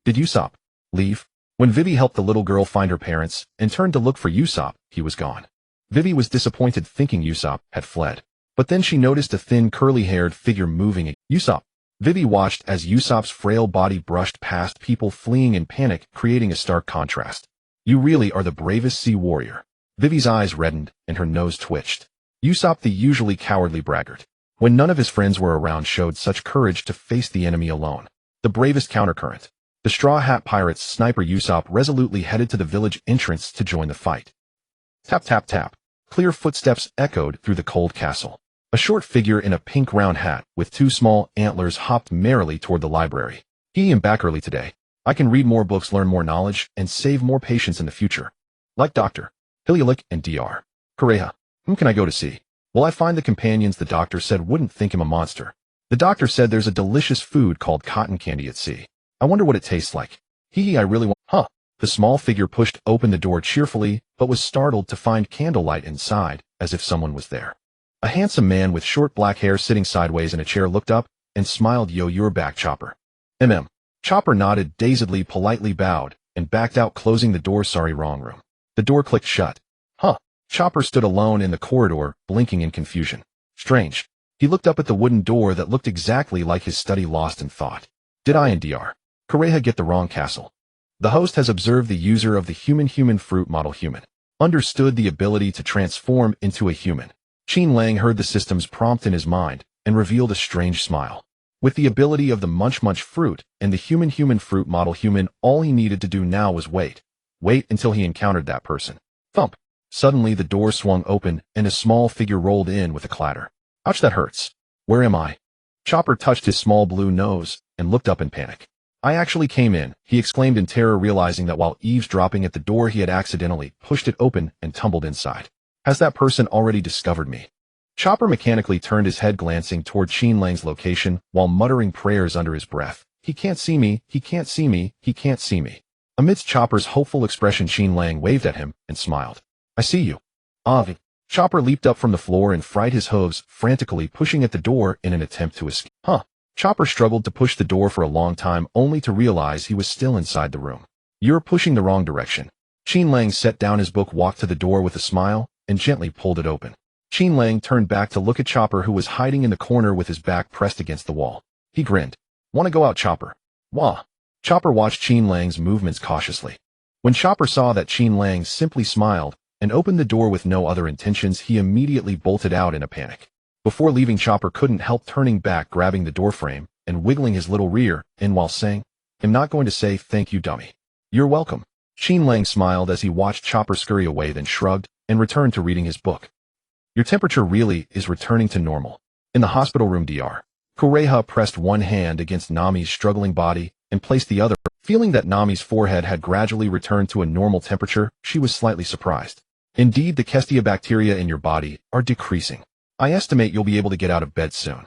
Did Usopp leave? When Vivi helped the little girl find her parents and turned to look for Usopp, he was gone. Vivi was disappointed, thinking Usopp had fled. But then she noticed a thin, curly-haired figure moving. Usopp. Vivi watched as Usopp's frail body brushed past people fleeing in panic, creating a stark contrast. You really are the bravest sea warrior. Vivi's eyes reddened, and her nose twitched. Usopp, the usually cowardly braggart, when none of his friends were around, showed such courage to face the enemy alone. The bravest countercurrent. The Straw Hat Pirates' sniper Usopp resolutely headed to the village entrance to join the fight. Tap tap tap. Clear footsteps echoed through the cold castle. A short figure in a pink round hat with two small antlers hopped merrily toward the library. He am back early today. I can read more books, learn more knowledge, and save more patients in the future. Like Dr. Hilialik and Dr. Kureha. Whom can I go to see? Will I find the companions the doctor said wouldn't think him a monster? The doctor said there's a delicious food called cotton candy at sea. I wonder what it tastes like. Hee, I really want. Huh. The small figure pushed open the door cheerfully, but was startled to find candlelight inside, as if someone was there. A handsome man with short black hair sitting sideways in a chair looked up and smiled. Yo, you're back, Chopper. Chopper nodded, dazedly, politely bowed, and backed out, closing the door. Sorry, wrong room. The door clicked shut. Huh. Chopper stood alone in the corridor, blinking in confusion. Strange. He looked up at the wooden door that looked exactly like his study, lost in thought. Did I and Dr. Kureha get the wrong castle? The host has observed the user of the human fruit model human. Understood the ability to transform into a human. Qin Lang heard the system's prompt in his mind and revealed a strange smile. With the ability of the munch fruit and the human fruit model human, all he needed to do now was wait. Wait until he encountered that person. Thump. Suddenly the door swung open and a small figure rolled in with a clatter. Ouch, that hurts. Where am I? Chopper touched his small blue nose and looked up in panic. I actually came in, he exclaimed in terror, realizing that while eavesdropping at the door he had accidentally pushed it open and tumbled inside. Has that person already discovered me? Chopper mechanically turned his head, glancing toward Qin Lang's location while muttering prayers under his breath. He can't see me, he can't see me, he can't see me. Amidst Chopper's hopeful expression, Qin Lang waved at him and smiled. I see you. Avi. Chopper leaped up from the floor and fried his hooves, frantically pushing at the door in an attempt to escape. Chopper struggled to push the door for a long time, only to realize he was still inside the room. You're pushing the wrong direction. Qin Lang set down his book, walked to the door with a smile, and gently pulled it open. Qin Lang turned back to look at Chopper, who was hiding in the corner with his back pressed against the wall. He grinned. Want to go out, Chopper? Wah. Chopper watched Qin Lang's movements cautiously. When Chopper saw that Qin Lang simply smiled and opened the door with no other intentions, he immediately bolted out in a panic. Before leaving, Chopper couldn't help turning back, grabbing the doorframe, and wiggling his little rear end while saying, I'm not going to say thank you, dummy. You're welcome. Qin Lang smiled as he watched Chopper scurry away, then shrugged and returned to reading his book. Your temperature really is returning to normal. In the hospital room, Dr. Kureha pressed one hand against Nami's struggling body and placed the other. Feeling that Nami's forehead had gradually returned to a normal temperature, she was slightly surprised. Indeed, the Kestia bacteria in your body are decreasing. I estimate you'll be able to get out of bed soon.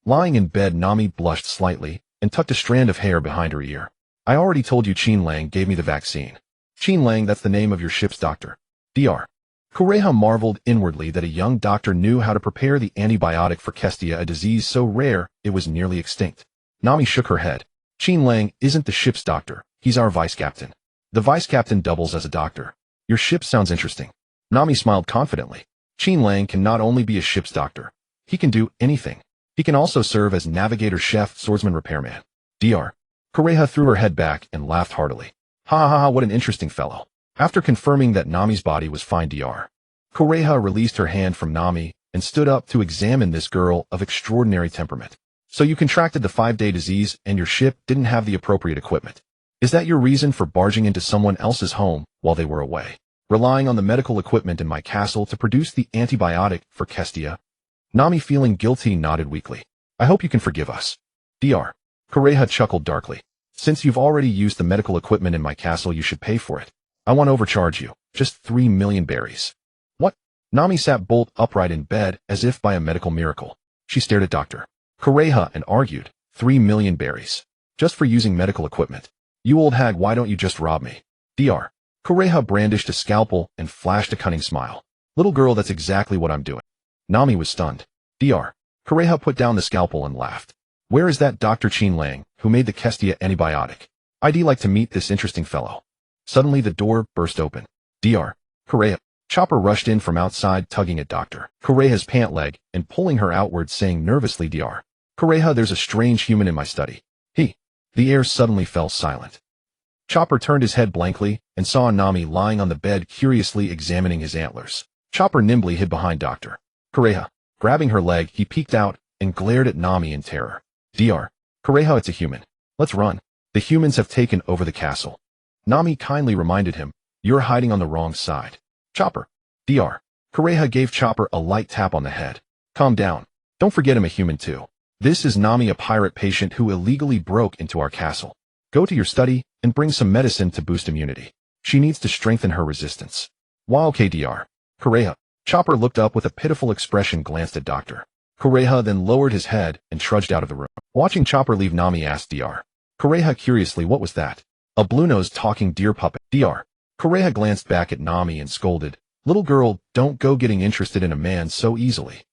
Lying in bed, Nami blushed slightly and tucked a strand of hair behind her ear. I already told you Qin Lang gave me the vaccine. Qin Lang, that's the name of your ship's doctor. Dr. Kureha marveled inwardly that a young doctor knew how to prepare the antibiotic for Kestia, a disease so rare it was nearly extinct. Nami shook her head. Qin Lang isn't the ship's doctor, he's our vice captain. The vice captain doubles as a doctor. Your ship sounds interesting. Nami smiled confidently. Qin Lang can not only be a ship's doctor, he can do anything. He can also serve as navigator, chef, swordsman, repairman. Dr. Kureha threw her head back and laughed heartily. Ha ha ha, what an interesting fellow. After confirming that Nami's body was fine, Dr. Kureha released her hand from Nami and stood up to examine this girl of extraordinary temperament. So you contracted the 5-day disease and your ship didn't have the appropriate equipment. Is that your reason for barging into someone else's home while they were away, relying on the medical equipment in my castle to produce the antibiotic for Kestia? Nami, feeling guilty, nodded weakly. I hope you can forgive us. Dr. Kureha chuckled darkly. Since you've already used the medical equipment in my castle, you should pay for it. I won't overcharge you, just 3 million berries. What? Nami sat bolt upright in bed as if by a medical miracle. She stared at Dr. Kureha and argued, 3 million berries. Just for using medical equipment. You old hag, why don't you just rob me? Dr. Kureha brandished a scalpel and flashed a cunning smile. Little girl, that's exactly what I'm doing. Nami was stunned. Dr. Kureha put down the scalpel and laughed. Where is that Dr. Qin Lang, who made the Kestia antibiotic? I'd like to meet this interesting fellow. Suddenly the door burst open. Dr. Kureha. Chopper rushed in from outside, tugging at Dr. Kureha's pant leg and pulling her outward, saying nervously, Dr. Kureha, there's a strange human in my study. The air suddenly fell silent. Chopper turned his head blankly and saw Nami lying on the bed, curiously examining his antlers. Chopper nimbly hid behind Dr. Kureha. Grabbing her leg, he peeked out and glared at Nami in terror. Dr. Kureha, it's a human. Let's run. The humans have taken over the castle. Nami kindly reminded him, you're hiding on the wrong side. Chopper. Dr. Kureha gave Chopper a light tap on the head. Calm down. Don't forget I'm a human too. This is Nami, a pirate patient who illegally broke into our castle. Go to your study and bring some medicine to boost immunity. She needs to strengthen her resistance. Wow, okay, Dr. Kureha. Chopper looked up with a pitiful expression, glanced at Dr. Kureha, then lowered his head and trudged out of the room. Watching Chopper leave, Nami asked Dr. Kureha curiously, what was that? A blue-nosed talking deer puppet. Dr. Kureha glanced back at Nami and scolded, little girl, don't go getting interested in a man so easily.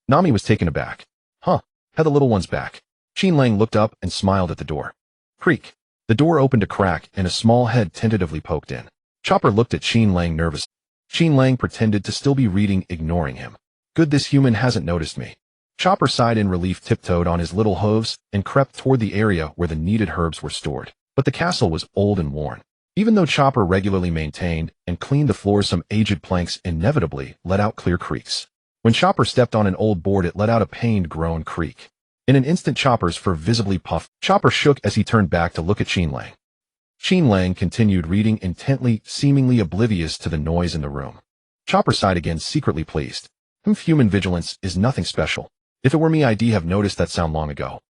Nami was taken aback. Huh, had the little one's back. Qin Lang looked up and smiled at the door. Creak. The door opened a crack and a small head tentatively poked in. Chopper looked at Qin Lang nervously. Qin Lang pretended to still be reading, ignoring him. Good, this human hasn't noticed me. Chopper sighed in relief, tiptoed on his little hooves, and crept toward the area where the needed herbs were stored. But the castle was old and worn. Even though Chopper regularly maintained and cleaned the floors, some aged planks inevitably let out clear creaks. When Chopper stepped on an old board, it let out a pained groan creak. In an instant, Chopper's fur visibly puffed. Chopper shook as he turned back to look at Qin Lang. Qin Lang continued reading intently, seemingly oblivious to the noise in the room. Chopper sighed again, secretly pleased. Human vigilance is nothing special. If it were me, I'd have noticed that sound long ago.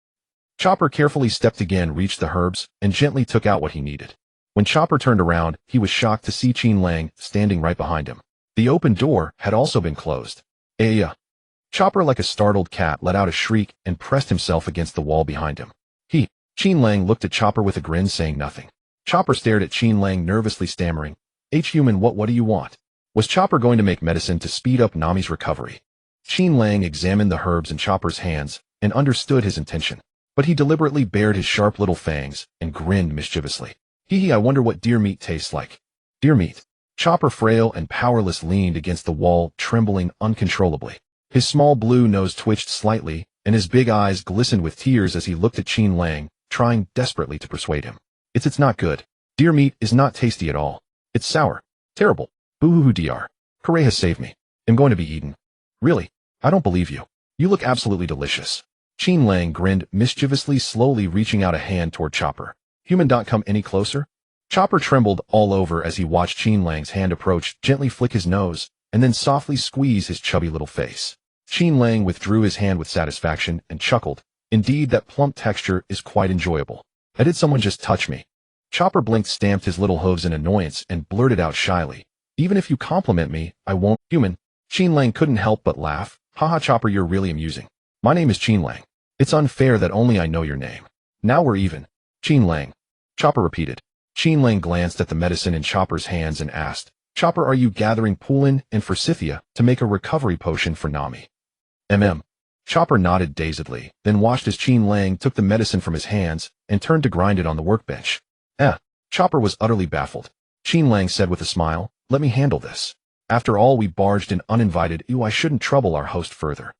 Chopper carefully stepped again, reached the herbs, and gently took out what he needed. When Chopper turned around, he was shocked to see Qin Lang standing right behind him. The open door had also been closed. Chopper, like a startled cat, let out a shriek and pressed himself against the wall behind him. Qin Lang looked at Chopper with a grin, saying nothing. Chopper stared at Qin Lang, nervously stammering, Human, what do you want? Was Chopper going to make medicine to speed up Nami's recovery? Qin Lang examined the herbs in Chopper's hands and understood his intention, but he deliberately bared his sharp little fangs and grinned mischievously. I wonder what deer meat tastes like. Deer meat. Chopper, frail and powerless, leaned against the wall, trembling uncontrollably. His small blue nose twitched slightly, and his big eyes glistened with tears as he looked at Qin Lang, trying desperately to persuade him. It's not good. Deer meat is not tasty at all. It's sour. Terrible. Boo-hoo-hoo, Dr. Kureha, save me. I'm going to be eaten. Really? I don't believe you. You look absolutely delicious. Qin Lang grinned mischievously, slowly reaching out a hand toward Chopper. Human, come any closer? Chopper trembled all over as he watched Qin Lang's hand approach, gently flick his nose, and then softly squeeze his chubby little face. Qin Lang withdrew his hand with satisfaction and chuckled. Indeed, that plump texture is quite enjoyable. Did someone just touch me? Chopper blinked, stamped his little hooves in annoyance, and blurted out shyly, even if you compliment me, I won't. Human. Qin Lang couldn't help but laugh. Haha, Chopper, you're really amusing. My name is Qin Lang. It's unfair that only I know your name. Now we're even. Qin Lang. Chopper repeated. Qin Lang glanced at the medicine in Chopper's hands and asked, Chopper, are you gathering Poulin and Forsythia to make a recovery potion for Nami? Chopper nodded dazedly, then watched as Qin Lang took the medicine from his hands and turned to grind it on the workbench. Chopper was utterly baffled. Qin Lang said with a smile, let me handle this. After all, we barged in uninvited. I shouldn't trouble our host further.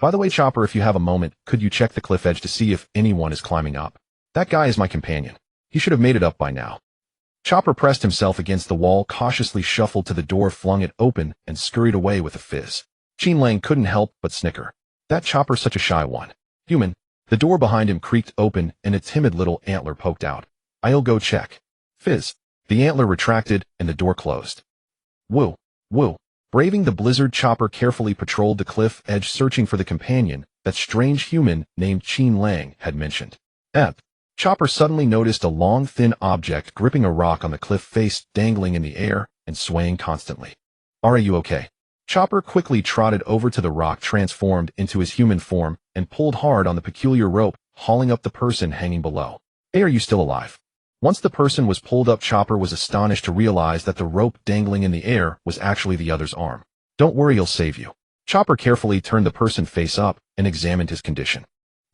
By the way, Chopper, if you have a moment, could you check the cliff edge to see if anyone is climbing up? That guy is my companion. He should have made it up by now. Chopper pressed himself against the wall, cautiously shuffled to the door, flung it open, and scurried away with a fizz. Qin Lang couldn't help but snicker. That Chopper's such a shy one. Human. The door behind him creaked open, and a timid little antler poked out. I'll go check. Fizz. The antler retracted, and the door closed. Woo. Braving the blizzard, Chopper carefully patrolled the cliff edge, searching for the companion that strange human named Qin Lang had mentioned. Chopper suddenly noticed a long, thin object gripping a rock on the cliff face, dangling in the air and swaying constantly. Are you okay? Chopper quickly trotted over to the rock, transformed into his human form, and pulled hard on the peculiar rope, hauling up the person hanging below. Hey, are you still alive? Once the person was pulled up, Chopper was astonished to realize that the rope dangling in the air was actually the other's arm. Don't worry, he'll save you. Chopper carefully turned the person face up and examined his condition.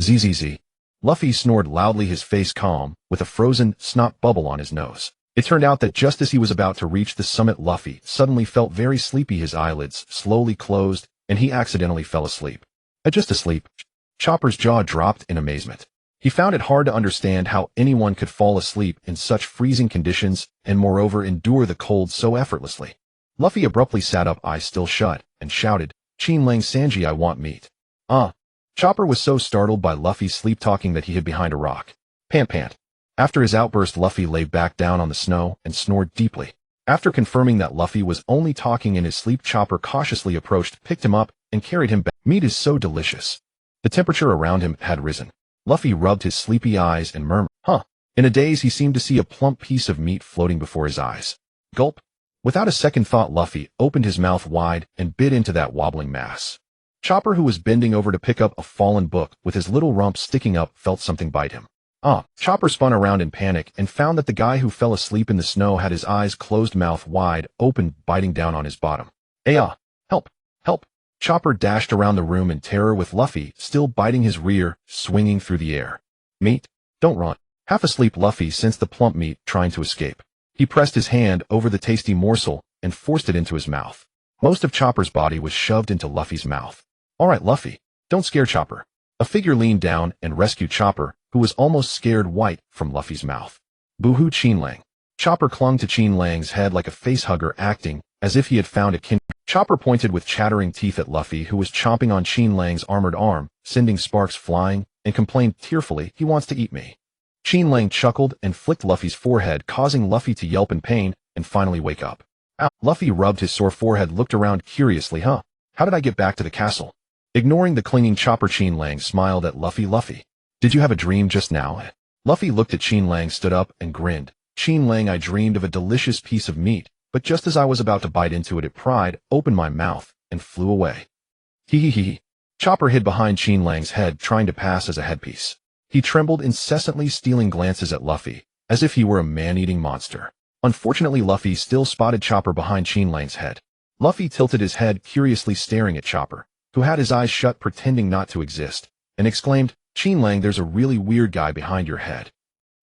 Zzz. Luffy snored loudly, his face calm, with a frozen snot bubble on his nose. It turned out that just as he was about to reach the summit, Luffy suddenly felt very sleepy. His eyelids slowly closed, and he accidentally fell asleep. Just asleep? Chopper's jaw dropped in amazement. He found it hard to understand how anyone could fall asleep in such freezing conditions and moreover endure the cold so effortlessly. Luffy abruptly sat up, eyes still shut, and shouted, "Qin Lang Sanji, I want meat." Chopper was so startled by Luffy's sleep-talking that he hid behind a rock. Pant pant. After his outburst, Luffy lay back down on the snow and snored deeply. After confirming that Luffy was only talking in his sleep, Chopper cautiously approached, picked him up, and carried him back. Meat is so delicious. The temperature around him had risen. Luffy rubbed his sleepy eyes and murmured, In a daze, he seemed to see a plump piece of meat floating before his eyes. Gulp. Without a second thought, Luffy opened his mouth wide and bit into that wobbling mass. Chopper, who was bending over to pick up a fallen book with his little rump sticking up, felt something bite him. Chopper spun around in panic and found that the guy who fell asleep in the snow had his eyes closed, mouth wide open, biting down on his bottom. Help! Help! Chopper dashed around the room in terror with Luffy still biting his rear, swinging through the air. Meat? Don't run. Half asleep, Luffy sensed the plump meat trying to escape. He pressed his hand over the tasty morsel and forced it into his mouth. Most of Chopper's body was shoved into Luffy's mouth. All right, Luffy. Don't scare Chopper. A figure leaned down and rescued Chopper, who was almost scared white, from Luffy's mouth. Boo-hoo, Qin Lang. Chopper clung to Qin Lang's head like a facehugger, acting as if he had found a kin. Chopper pointed with chattering teeth at Luffy, who was chomping on Qin Lang's armored arm, sending sparks flying, and complained tearfully, "He wants to eat me." Qin Lang chuckled and flicked Luffy's forehead, causing Luffy to yelp in pain and finally wake up. Ow. Luffy rubbed his sore forehead, looked around curiously. How did I get back to the castle? Ignoring the clinging Chopper, Qin Lang smiled at Luffy. Luffy, did you have a dream just now? Luffy looked at Qin Lang, stood up, and grinned. Qin Lang, I dreamed of a delicious piece of meat, but just as I was about to bite into it, it pried open my mouth and flew away. Hee. Chopper hid behind Qin Lang's head, trying to pass as a headpiece. He trembled incessantly, stealing glances at Luffy, as if he were a man-eating monster. Unfortunately, Luffy still spotted Chopper behind Qin Lang's head. Luffy tilted his head, curiously staring at Chopper, who had his eyes shut, pretending not to exist, and exclaimed, "Qin Lang, there's a really weird guy behind your head."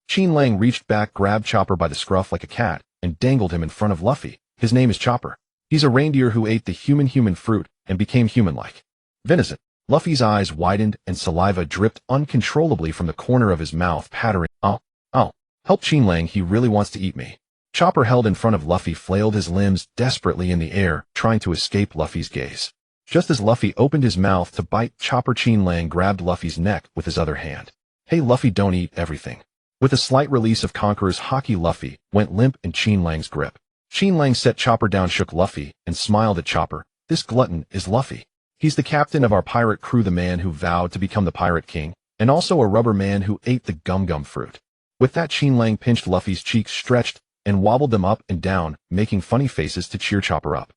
Qin Lang reached back, grabbed Chopper by the scruff like a cat, and dangled him in front of Luffy. His name is Chopper. He's a reindeer who ate the human fruit and became human-like. Venison. Luffy's eyes widened and saliva dripped uncontrollably from the corner of his mouth, pattering. Help Qin Lang, he really wants to eat me. Chopper, held in front of Luffy, flailed his limbs desperately in the air, trying to escape Luffy's gaze. Just as Luffy opened his mouth to bite Chopper, Qin Lang grabbed Luffy's neck with his other hand. Hey Luffy, don't eat everything. With a slight release of Conqueror's Haki, Luffy went limp in Qin Lang's grip. Qin Lang set Chopper down, shook Luffy, and smiled at Chopper. This glutton is Luffy. He's the captain of our pirate crew, the man who vowed to become the Pirate King, and also a rubber man who ate the gum-gum fruit. With that, Qin Lang pinched Luffy's cheeks, stretched, and wobbled them up and down, making funny faces to cheer Chopper up.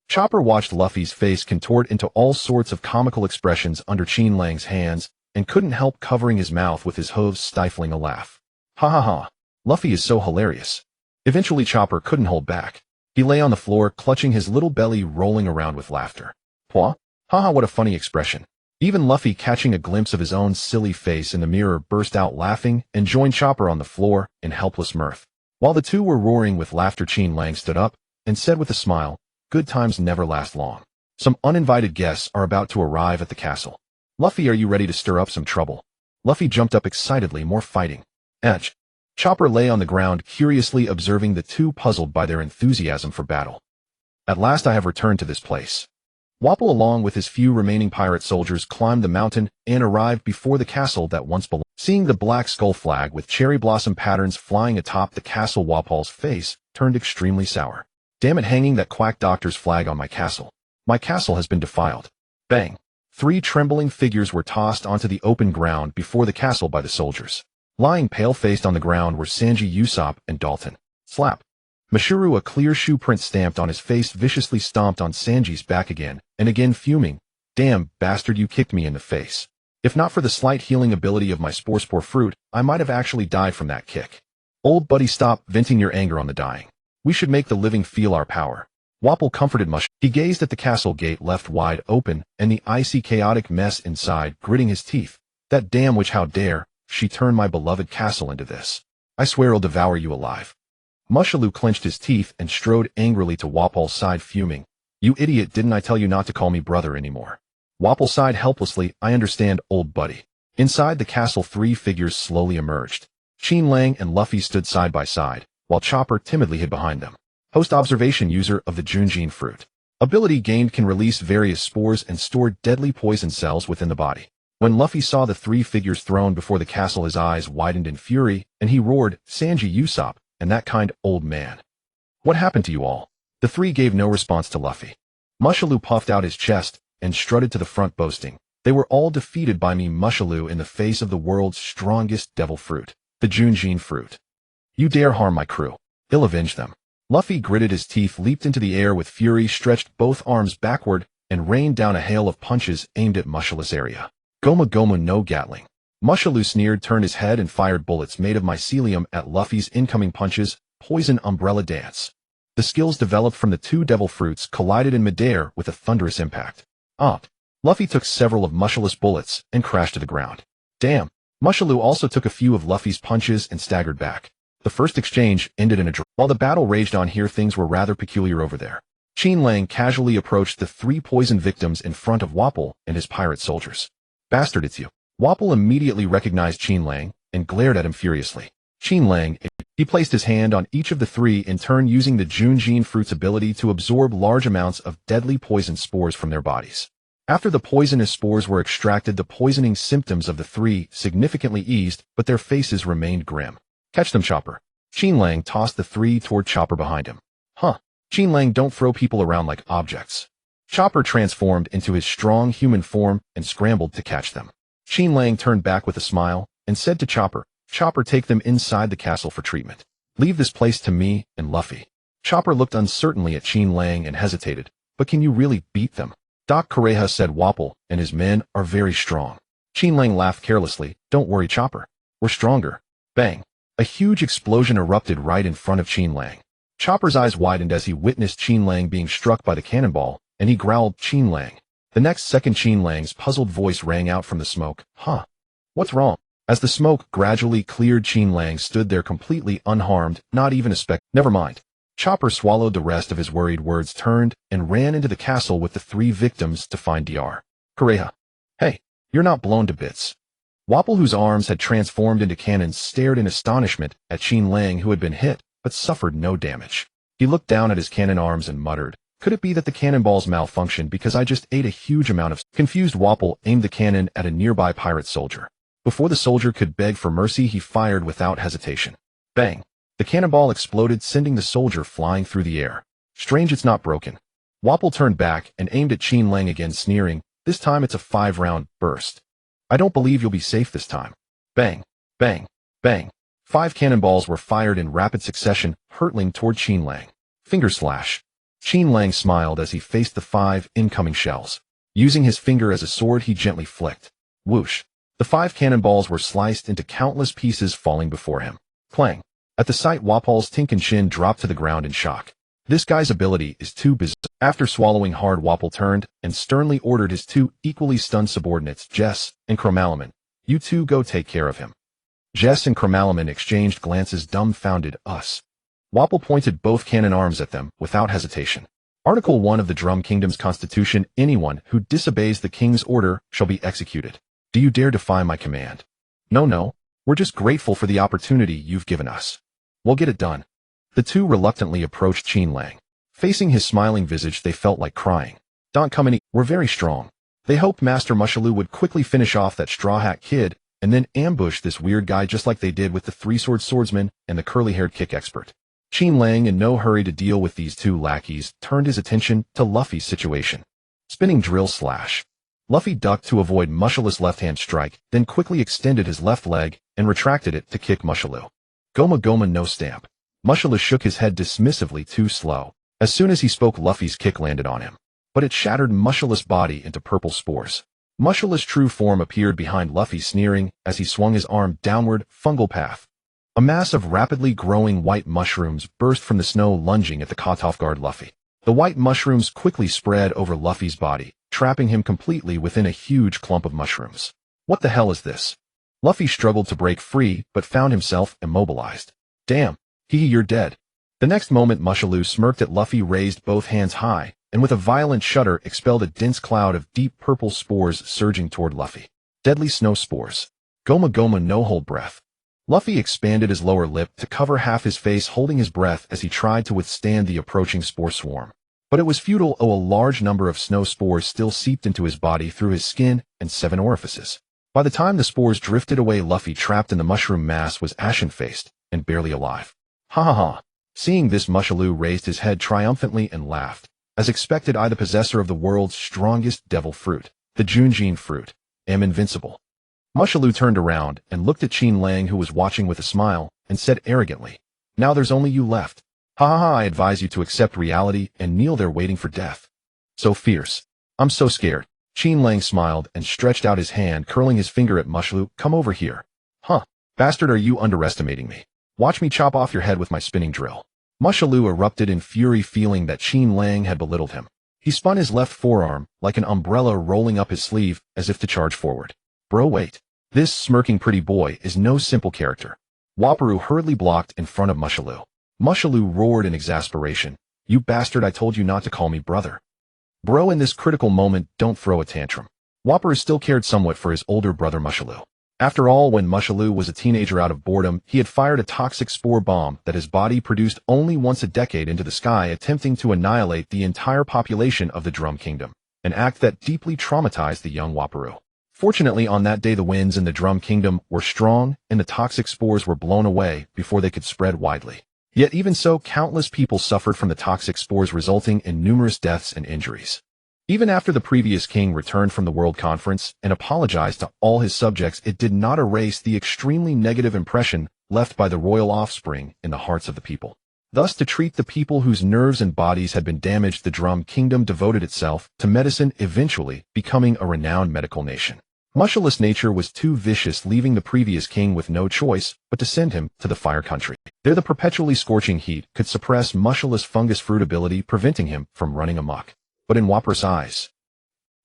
Chopper watched Luffy's face contort into all sorts of comical expressions under Qin Lang's hands, and couldn't help covering his mouth with his hooves, stifling a laugh. Ha. Luffy is so hilarious. Eventually Chopper couldn't hold back. He lay on the floor, clutching his little belly, rolling around with laughter. Haha, what a funny expression. Even Luffy, catching a glimpse of his own silly face in the mirror, burst out laughing and joined Chopper on the floor in helpless mirth. While the two were roaring with laughter, Qin Lang stood up and said with a smile, "Good times never last long. Some uninvited guests are about to arrive at the castle. Luffy, are you ready to stir up some trouble?" Luffy jumped up excitedly, more fighting. Edge. Chopper lay on the ground, curiously observing the two, puzzled by their enthusiasm for battle. At last I have returned to this place. Wapol, along with his few remaining pirate soldiers, climbed the mountain and arrived before the castle that once belonged. Seeing the black skull flag with cherry blossom patterns flying atop the castle, Wapol's face turned extremely sour. Damn it, hanging that quack doctor's flag on my castle. My castle has been defiled. Bang. 3 trembling figures were tossed onto the open ground before the castle by the soldiers. Lying pale-faced on the ground were Sanji, Usopp, and Dalton. Slap. Mashuru, a clear shoe print stamped on his face, viciously stomped on Sanji's back again, and again, fuming. Damn, bastard, you kicked me in the face. If not for the slight healing ability of my spore fruit, I might have actually died from that kick. Old buddy, stop venting your anger on the dying. We should make the living feel our power. Wapol comforted Mush. He gazed at the castle gate left wide open and the icy, chaotic mess inside, gritting his teeth. That damn witch, how dare she turn my beloved castle into this? I swear I'll devour you alive. Mushaloo clenched his teeth and strode angrily to Wapol's side, fuming. You idiot, didn't I tell you not to call me brother anymore? Wapol sighed helplessly. I understand, old buddy. Inside the castle, three figures slowly emerged. Qin Lang and Luffy stood side by side, while Chopper timidly hid behind them. Post-observation user of the Junjin fruit. Ability gained can release various spores and store deadly poison cells within the body. When Luffy saw the three figures thrown before the castle, his eyes widened in fury, and he roared, Sanji Usopp, and that kind, old man. What happened to you all? The three gave no response to Luffy. Mushaloo puffed out his chest and strutted to the front, boasting, they were all defeated by me, Mushaloo, in the face of the world's strongest devil fruit, the Junjin fruit. You dare harm my crew. I'll avenge them. Luffy gritted his teeth, leaped into the air with fury, stretched both arms backward, and rained down a hail of punches aimed at Mushaloo's area. Goma Goma no Gatling. Mushaloo sneered, turned his head, and fired bullets made of mycelium at Luffy's incoming punches. Poison umbrella dance. The skills developed from the two devil fruits collided in midair with a thunderous impact. Luffy took several of Mushaloo's bullets and crashed to the ground. Damn. Mushaloo also took a few of Luffy's punches and staggered back. The first exchange ended in a draw. While the battle raged on here, things were rather peculiar over there. Qin Lang casually approached the three poison victims in front of Wapol and his pirate soldiers. Bastard, it's you. Wapol immediately recognized Qin Lang and glared at him furiously. Qin Lang, he placed his hand on each of the three, in turn using the Junjin fruit's ability to absorb large amounts of deadly poison spores from their bodies. After the poisonous spores were extracted, the poisoning symptoms of the three significantly eased, but their faces remained grim. Catch them, Chopper. Qin Lang tossed the three toward Chopper behind him. Qin Lang, don't throw people around like objects. Chopper transformed into his strong human form and scrambled to catch them. Qin Lang turned back with a smile and said to Chopper, Chopper, take them inside the castle for treatment. Leave this place to me and Luffy. Chopper looked uncertainly at Qin Lang and hesitated. But can you really beat them? Doc Coreja said Wapol and his men are very strong. Qin Lang laughed carelessly. Don't worry, Chopper. We're stronger. Bang. A huge explosion erupted right in front of Qin Lang. Chopper's eyes widened as he witnessed Qin Lang being struck by the cannonball, and he growled, Qin Lang. The next second, Qin Lang's puzzled voice rang out from the smoke. What's wrong? As the smoke gradually cleared, Qin Lang stood there completely unharmed, not even a speck. Never mind. Chopper swallowed the rest of his worried words, turned, and ran into the castle with the three victims to find Dr. Coreja. Hey, you're not blown to bits. Wapol, whose arms had transformed into cannons, stared in astonishment at Qin Lang, who had been hit, but suffered no damage. He looked down at his cannon arms and muttered, could it be that the cannonballs malfunctioned because I just ate a huge amount of... Confused, Wapol aimed the cannon at a nearby pirate soldier. Before the soldier could beg for mercy, he fired without hesitation. Bang! The cannonball exploded, sending the soldier flying through the air. Strange it's not broken. Wapol turned back and aimed at Qin Lang again, sneering, this time it's a 5-round burst. I don't believe you'll be safe this time. Bang! Bang! Bang! 5 cannonballs were fired in rapid succession, hurtling toward Qin Lang. Finger slash. Qin Lang smiled as he faced the 5 incoming shells. Using his finger as a sword, he gently flicked. Whoosh! The 5 cannonballs were sliced into countless pieces, falling before him. Clang! At the sight, Wapol's Tinkin dropped to the ground in shock. This guy's ability is too bizarre. After swallowing hard, Wapol turned and sternly ordered his 2 equally stunned subordinates, Jess and Chromalaman. You two go take care of him. Jess and Chromalaman exchanged glances, dumbfounded. Us. Wapol pointed both cannon arms at them without hesitation. Article 1 of the Drum Kingdom's Constitution, anyone who disobeys the king's order shall be executed. Do you dare defy my command? No, we're just grateful for the opportunity you've given us. We'll get it done. The two reluctantly approached Qin Lang. Facing his smiling visage, they felt like crying. Don't come any, we're very strong. They hoped Master Mushaloo would quickly finish off that straw hat kid and then ambush this weird guy just like they did with the 3-sword swordsman and the curly-haired kick expert. Qin Lang, in no hurry to deal with these 2 lackeys, turned his attention to Luffy's situation. Spinning drill slash. Luffy ducked to avoid Mushaloo's left-hand strike, then quickly extended his left leg and retracted it to kick Mushaloo. Goma Goma no stamp. Mushaloo shook his head dismissively, too slow. As soon as he spoke, Luffy's kick landed on him. But it shattered Mushaloo's body into purple spores. Mushaloo's true form appeared behind Luffy, sneering as he swung his arm downward. Fungal path. A mass of rapidly growing white mushrooms burst from the snow, lunging at the caught off guard Luffy. The white mushrooms quickly spread over Luffy's body, trapping him completely within a huge clump of mushrooms. What the hell is this? Luffy struggled to break free, but found himself immobilized. Damn, you're dead. The next moment Mushaloo smirked at Luffy, raised both hands high, and with a violent shudder expelled a dense cloud of deep purple spores surging toward Luffy. Deadly snow spores. Goma Goma no hold breath. Luffy expanded his lower lip to cover half his face, holding his breath as he tried to withstand the approaching spore swarm. But it was futile. A large number of snow spores still seeped into his body through his skin and 7 orifices. By the time the spores drifted away, Luffy, trapped in the mushroom mass, was ashen-faced and barely alive. Ha ha ha. Seeing this, Mushaloo raised his head triumphantly and laughed. As expected, I, the possessor of the world's strongest devil fruit, the Junjin fruit, am invincible. Mushaloo turned around and looked at Qin Lang, who was watching with a smile, and said arrogantly, "Now there's only you left. Ha ha ha, I advise you to accept reality and kneel there waiting for death." So fierce. I'm so scared. Qin Lang smiled and stretched out his hand, curling his finger at Mushaloo. Come over here. Huh. Bastard, are you underestimating me? Watch me chop off your head with my spinning drill. Mushaloo erupted in fury, feeling that Qin Lang had belittled him. He spun his left forearm like an umbrella, rolling up his sleeve as if to charge forward. Bro, wait. This smirking pretty boy is no simple character. Wapuru hurriedly blocked in front of Mushaloo. Mushaloo roared in exasperation. You bastard, I told you not to call me brother. Bro, in this critical moment, don't throw a tantrum. Wapuru still cared somewhat for his older brother Mushaloo. After all, when Mushaloo was a teenager, out of boredom, he had fired a toxic spore bomb that his body produced only once a decade into the sky, attempting to annihilate the entire population of the Drum Kingdom, an act that deeply traumatized the young Wapuru. Fortunately, on that day the winds in the Drum Kingdom were strong and the toxic spores were blown away before they could spread widely. Yet even so, countless people suffered from the toxic spores, resulting in numerous deaths and injuries. Even after the previous king returned from the World Conference and apologized to all his subjects, it did not erase the extremely negative impression left by the royal offspring in the hearts of the people. Thus, to treat the people whose nerves and bodies had been damaged, the Drum Kingdom devoted itself to medicine, eventually becoming a renowned medical nation. Mushaloo's nature was too vicious, leaving the previous king with no choice but to send him to the Fire Country. There the perpetually scorching heat could suppress Mushaloo's fungus fruit ability, preventing him from running amok. But in Wapuru's eyes,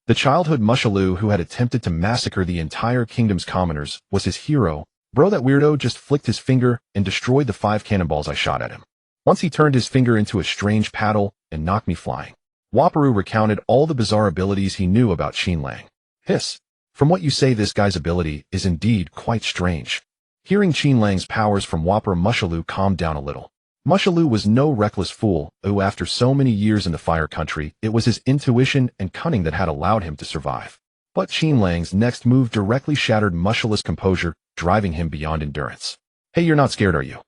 the childhood Mushaloo who had attempted to massacre the entire kingdom's commoners was his hero. Bro, that weirdo just flicked his finger and destroyed the 5 cannonballs I shot at him. Once he turned his finger into a strange paddle and knocked me flying. Wapuru recounted all the bizarre abilities he knew about Qin Lang. Hiss. From what you say, this guy's ability is indeed quite strange. Hearing Qin Lang's powers from Wapuru, Mushaloo calmed down a little. Mushaloo was no reckless fool, who after so many years in the Fire Country, it was his intuition and cunning that had allowed him to survive. But Qin Lang's next move directly shattered Mushaloo's composure, driving him beyond endurance. Hey, you're not scared, are you?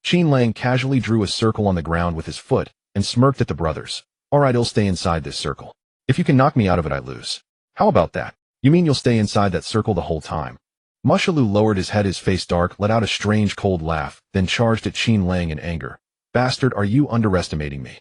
Qin Lang casually drew a circle on the ground with his foot and smirked at the brothers. Alright, I'll stay inside this circle. If you can knock me out of it, I lose. How about that? You mean you'll stay inside that circle the whole time? Mushaloo lowered his head, his face dark, let out a strange cold laugh, then charged at Qin Lang in anger. Bastard, are you underestimating me?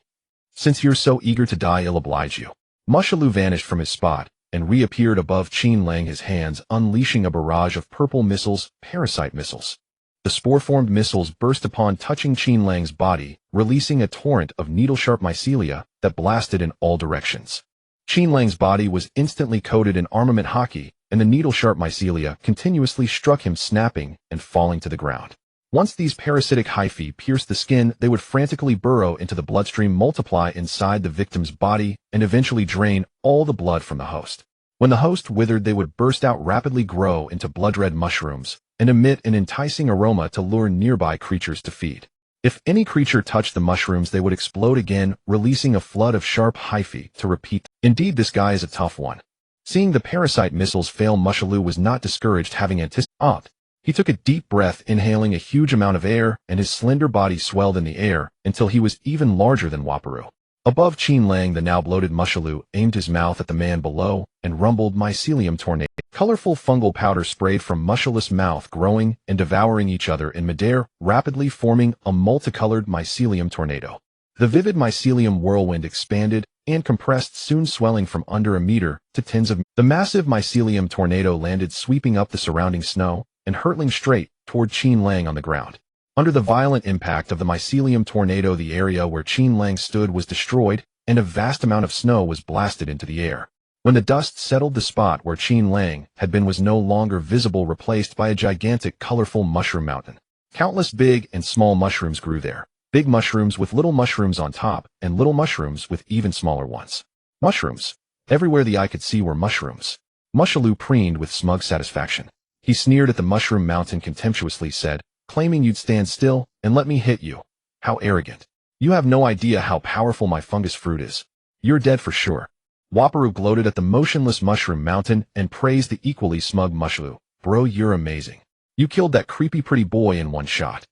Since you're so eager to die, I'll oblige you. Mushaloo vanished from his spot and reappeared above Qin Lang, his hands unleashing a barrage of purple missiles, parasite missiles. The spore-formed missiles burst upon touching Qin Lang's body, releasing a torrent of needle-sharp mycelia that blasted in all directions. Qin Lang's body was instantly coated in armament hockey, and the needle-sharp mycelia continuously struck him, snapping and falling to the ground. Once these parasitic hyphae pierced the skin, they would frantically burrow into the bloodstream, multiply inside the victim's body, and eventually drain all the blood from the host. When the host withered, they would burst out, rapidly grow into blood-red mushrooms, and emit an enticing aroma to lure nearby creatures to feed. If any creature touched the mushrooms, they would explode again, releasing a flood of sharp hyphae to repeat. Indeed, this guy is a tough one. Seeing the parasite missiles fail, Mushaloo was not discouraged, having anticipated. He took a deep breath, inhaling a huge amount of air, and his slender body swelled in the air until he was even larger than Wapuru. Above Qin Lang, the now bloated Mushaloo aimed his mouth at the man below and rumbled mycelium tornado. Colorful fungal powder sprayed from Mushaloo's mouth, growing and devouring each other in midair, rapidly forming a multicolored mycelium tornado. The vivid mycelium whirlwind expanded and compressed, soon swelling from under a meter to tens of meters. The massive mycelium tornado landed, sweeping up the surrounding snow and hurtling straight toward Qin Lang on the ground. Under the violent impact of the mycelium tornado, the area where Qin Lang stood was destroyed, and a vast amount of snow was blasted into the air. When the dust settled, the spot where Qin Lang had been was no longer visible, replaced by a gigantic, colorful mushroom mountain. Countless big and small mushrooms grew there. Big mushrooms with little mushrooms on top, and little mushrooms with even smaller ones. Mushrooms. Everywhere the eye could see were mushrooms. Mushaloo preened with smug satisfaction. He sneered at the mushroom mountain contemptuously, said, claiming you'd stand still and let me hit you. How arrogant. You have no idea how powerful my fungus fruit is. You're dead for sure. Waparu gloated at the motionless mushroom mountain and praised the equally smug Mushaloo. Bro, you're amazing. You killed that creepy pretty boy in one shot.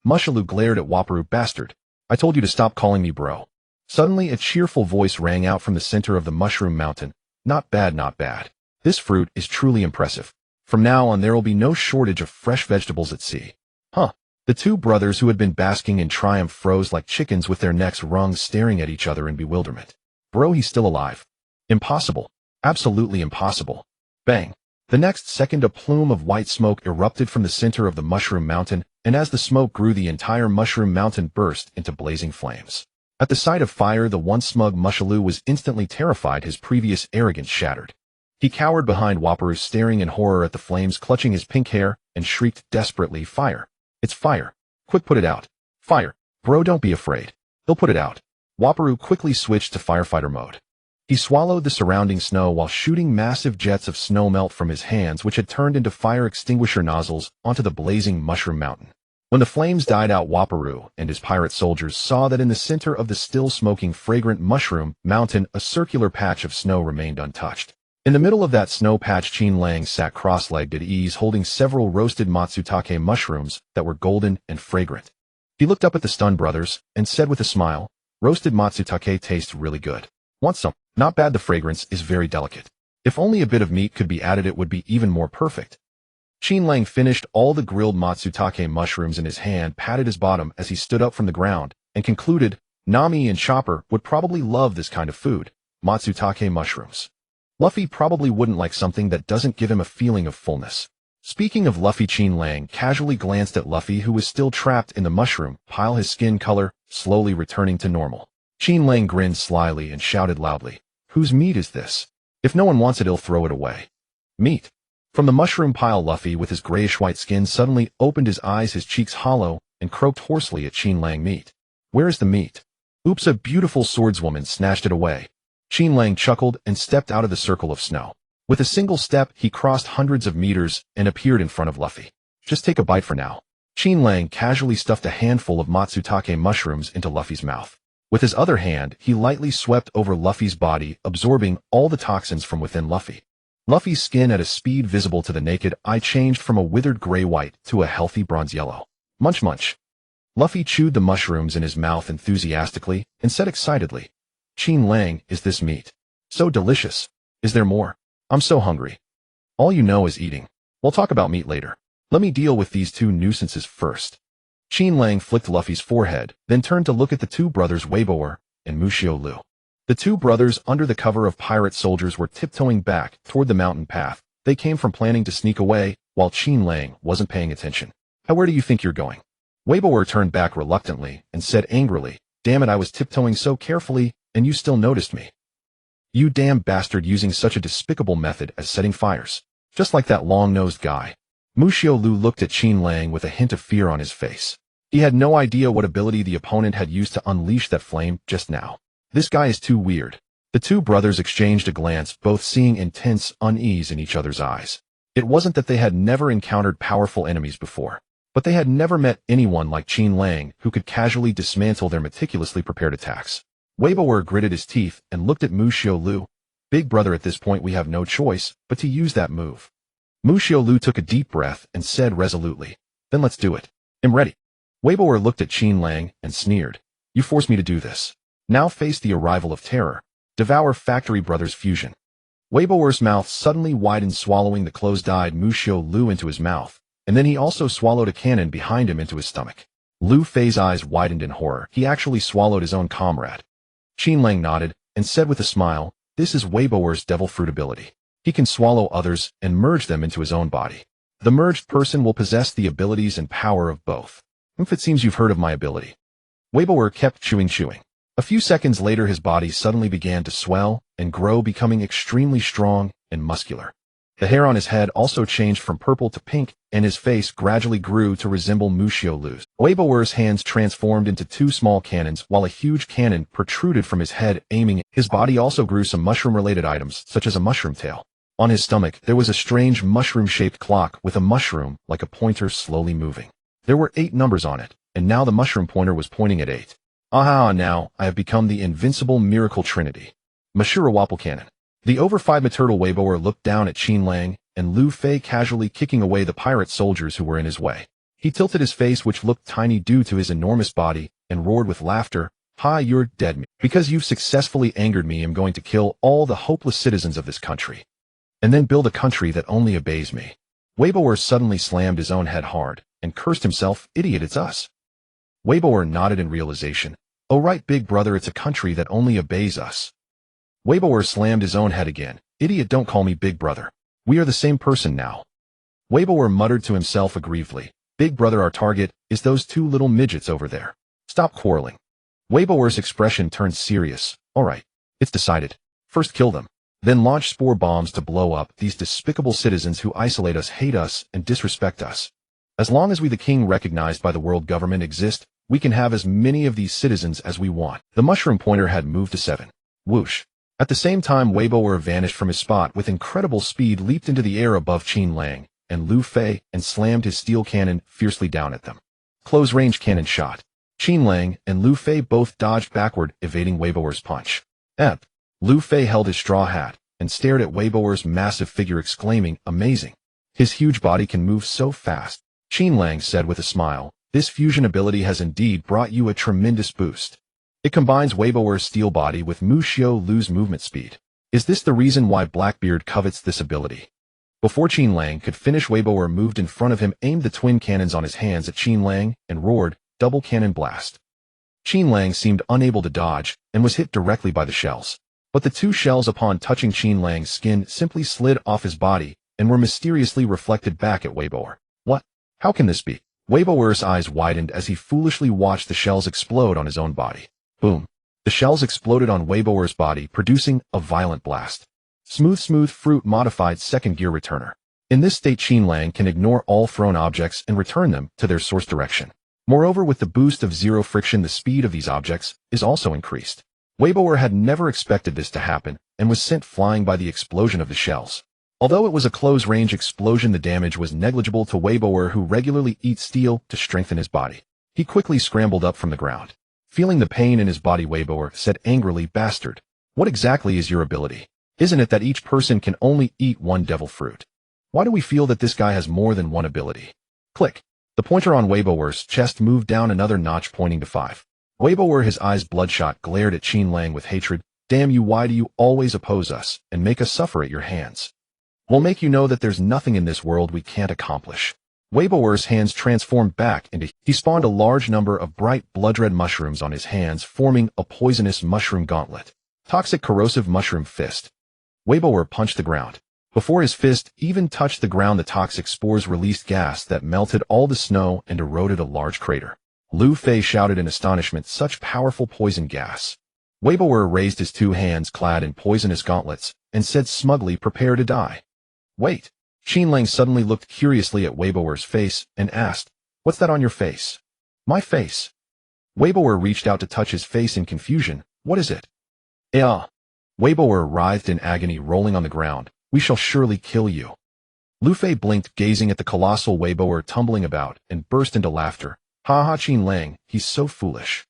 Mushaloo glared at Waparu. Bastard. I told you to stop calling me bro. Suddenly a cheerful voice rang out from the center of the mushroom mountain. Not bad, not bad. This fruit is truly impressive. From now on there will be no shortage of fresh vegetables at sea. Huh. The two brothers who had been basking in triumph froze like chickens with their necks wrung, staring at each other in bewilderment. Bro, he's still alive. Impossible. Absolutely impossible. Bang. The next second a plume of white smoke erupted from the center of the mushroom mountain, and as the smoke grew the entire mushroom mountain burst into blazing flames. At the sight of fire the once smug Mushaloo was instantly terrified, his previous arrogance shattered. He cowered behind Waparu, staring in horror at the flames, clutching his pink hair, and shrieked desperately, fire. It's fire. Quick, put it out. Fire. Bro, don't be afraid. He'll put it out. Waparu quickly switched to firefighter mode. He swallowed the surrounding snow while shooting massive jets of snow melt from his hands, which had turned into fire extinguisher nozzles, onto the blazing mushroom mountain. When the flames died out, Waparu and his pirate soldiers saw that in the center of the still smoking fragrant mushroom mountain a circular patch of snow remained untouched. In the middle of that snow patch Qin Lang sat cross-legged at ease, holding several roasted matsutake mushrooms that were golden and fragrant. He looked up at the stunned brothers and said with a smile, roasted matsutake tastes really good. Want some? Not bad, the fragrance is very delicate. If only a bit of meat could be added it would be even more perfect. Qin Lang finished all the grilled matsutake mushrooms in his hand, patted his bottom as he stood up from the ground, and concluded, Nami and Chopper would probably love this kind of food, matsutake mushrooms. Luffy probably wouldn't like something that doesn't give him a feeling of fullness. Speaking of Luffy, Qin Lang casually glanced at Luffy, who was still trapped in the mushroom pile, his skin color slowly returning to normal. Qin Lang grinned slyly and shouted loudly, whose meat is this? If no one wants it, he'll throw it away. Meat. From the mushroom pile, Luffy, with his grayish-white skin, suddenly opened his eyes, his cheeks hollow, and croaked hoarsely at Qin Lang. Meat. Where is the meat? Oops, a beautiful swordswoman snatched it away. Qin Lang chuckled and stepped out of the circle of snow. With a single step, he crossed hundreds of meters and appeared in front of Luffy. Just take a bite for now. Qin Lang casually stuffed a handful of matsutake mushrooms into Luffy's mouth. With his other hand, he lightly swept over Luffy's body, absorbing all the toxins from within Luffy. Luffy's skin at a speed visible to the naked eye changed from a withered gray-white to a healthy bronze yellow. Munch munch. Luffy chewed the mushrooms in his mouth enthusiastically and said excitedly, Qin Lang, is this meat? So delicious. Is there more? I'm so hungry. All you know is eating. We'll talk about meat later. Let me deal with these two nuisances first. Qin Lang flicked Luffy's forehead, then turned to look at the two brothers Weiboer and Musho Lu. The two brothers, under the cover of pirate soldiers, were tiptoeing back toward the mountain path. They came from planning to sneak away, while Qin Lang wasn't paying attention. Where do you think you're going? Weiboer turned back reluctantly and said angrily, damn it, I was tiptoeing so carefully, and you still noticed me. You damn bastard, using such a despicable method as setting fires. Just like that long-nosed guy. Musho Lu looked at Qin Lang with a hint of fear on his face. He had no idea what ability the opponent had used to unleash that flame just now. This guy is too weird. The two brothers exchanged a glance, both seeing intense unease in each other's eyes. It wasn't that they had never encountered powerful enemies before, but they had never met anyone like Qin Lang who could casually dismantle their meticulously prepared attacks. Weiboer gritted his teeth and looked at Musho Lu. Big brother, at this point we have no choice but to use that move. Musho Lu took a deep breath and said resolutely, then let's do it. I'm ready. Weiboer looked at Qin Lang and sneered. You forced me to do this. Now face the arrival of terror. Devour Factory Brothers fusion. Weiboer's mouth suddenly widened, swallowing the closed-eyed Musho Lu into his mouth, and then he also swallowed a cannon behind him into his stomach. Lu Fei's eyes widened in horror. He actually swallowed his own comrade. Qin Lang nodded and said with a smile, this is Weiboer's devil fruit ability. He can swallow others and merge them into his own body. The merged person will possess the abilities and power of both. If it seems you've heard of my ability. Weiboer kept chewing. A few seconds later his body suddenly began to swell and grow, becoming extremely strong and muscular. The hair on his head also changed from purple to pink, and his face gradually grew to resemble Musho Lu's. Weiboer's hands transformed into two small cannons, while a huge cannon protruded from his head, aiming. His body also grew some mushroom-related items, such as a mushroom tail. On his stomach, there was a strange mushroom-shaped clock with a mushroom, like a pointer, slowly moving. There were 8 numbers on it, and now the mushroom pointer was pointing at 8. Aha, now, I have become the invincible miracle trinity. Mashura Wapple Cannon. The over 5 turtle Weiboer looked down at Qin Lang, and Lu Fei casually kicking away the pirate soldiers who were in his way. He tilted his face, which looked tiny due to his enormous body, and roared with laughter, "Ha, you're dead, me. Because you've successfully angered me, I'm going to kill all the hopeless citizens of this country. And then build a country that only obeys me." Weiboer suddenly slammed his own head hard, and cursed himself, "Idiot, it's us." Weiboer nodded in realization. "Oh right, big brother, it's a country that only obeys us." Weiboer slammed his own head again. "Idiot, don't call me big brother. We are the same person now." Weiboer muttered to himself aggrievedly, "Big brother, our target is those 2 little midgets over there. Stop quarreling." Weiboer's expression turned serious. "All right, it's decided. First kill them. Then launch spore bombs to blow up these despicable citizens who isolate us, hate us, and disrespect us. As long as we, the king recognized by the world government, exist, we can have as many of these citizens as we want." The mushroom pointer had moved to 7. Whoosh. At the same time, Weiboer vanished from his spot with incredible speed, leaped into the air above Qin Lang and Lu Fei, and slammed his steel cannon fiercely down at them. Close-range cannon shot. Qin Lang and Lu Fei both dodged backward, evading Weiboer's punch. Lu Fei held his straw hat and stared at Weiboer's massive figure, exclaiming, "Amazing. His huge body can move so fast." Qin Lang said with a smile, "This fusion ability has indeed brought you a tremendous boost. It combines Weiboer's steel body with Musho Lu's movement speed. Is this the reason why Blackbeard covets this ability?" Before Qin Lang could finish, Weiboer moved in front of him, aimed the twin cannons on his hands at Qin Lang, and roared, "Double cannon blast." Qin Lang seemed unable to dodge, and was hit directly by the shells. But the 2 shells, upon touching Qin Lang's skin, simply slid off his body, and were mysteriously reflected back at Weiboer. "What? How can this be?" Weiboer's eyes widened as he foolishly watched the shells explode on his own body. Boom. The shells exploded on Weiboer's body, producing a violent blast. Smooth fruit modified second gear returner. In this state, Qin Lang can ignore all thrown objects and return them to their source direction. Moreover, with the boost of 0 friction, the speed of these objects is also increased. Weiboer had never expected this to happen, and was sent flying by the explosion of the shells. Although it was a close-range explosion, the damage was negligible to Weiboer, who regularly eats steel to strengthen his body. He quickly scrambled up from the ground. Feeling the pain in his body, Weiboer said angrily, "Bastard, what exactly is your ability? Isn't it that each person can only eat 1 devil fruit? Why do we feel that this guy has more than 1 ability?" Click. The pointer on Weiboer's chest moved down another notch, pointing to 5. Weiboer, his eyes bloodshot, glared at Qin Lang with hatred. "Damn you, why do you always oppose us and make us suffer at your hands? We'll make you know that there's nothing in this world we can't accomplish." Weiboer's hands transformed back into he spawned a large number of bright blood-red mushrooms on his hands, forming a poisonous mushroom gauntlet. Toxic corrosive mushroom fist. Weiboer punched the ground. Before his fist even touched the ground, the toxic spores released gas that melted all the snow and eroded a large crater. Lu Fei shouted in astonishment, "Such powerful poison gas." Weiboer raised his 2 hands clad in poisonous gauntlets and said smugly, "Prepare to die." "Wait." Qin Lang suddenly looked curiously at Weiboer's face and asked, "What's that on your face?" "My face." Weiboer reached out to touch his face in confusion. "What is it?" "Ah." Weiboer writhed in agony, rolling on the ground. "We shall surely kill you." Lu Fei blinked, gazing at the colossal Weiboer tumbling about, and burst into laughter. "Ha ha, Qin Lang, he's so foolish."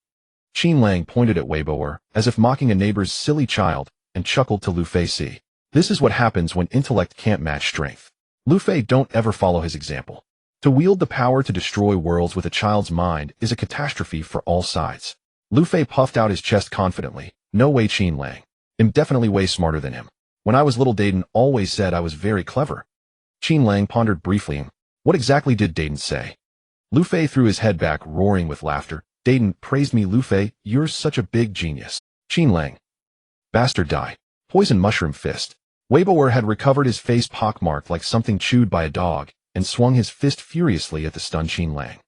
Qin Lang pointed at Weiboer, as if mocking a neighbor's silly child, and chuckled to Lu Fei. "See, this is what happens when intellect can't match strength. Lu Fei, don't ever follow his example. To wield the power to destroy worlds with a child's mind is a catastrophe for all sides." Lu Fei puffed out his chest confidently. "No way, Qin Lang. I'm definitely way smarter than him. When I was little, Dayton always said I was very clever." Qin Lang pondered briefly. What exactly did Dayton say? Lu Fei threw his head back, roaring with laughter. "Dayton praised me, Lu Fei. You're such a big genius." Qin Lang. "Bastard, die." Poison mushroom fist. Weiboer had recovered, his face pockmarked like something chewed by a dog, and swung his fist furiously at the stunned Qin Lang.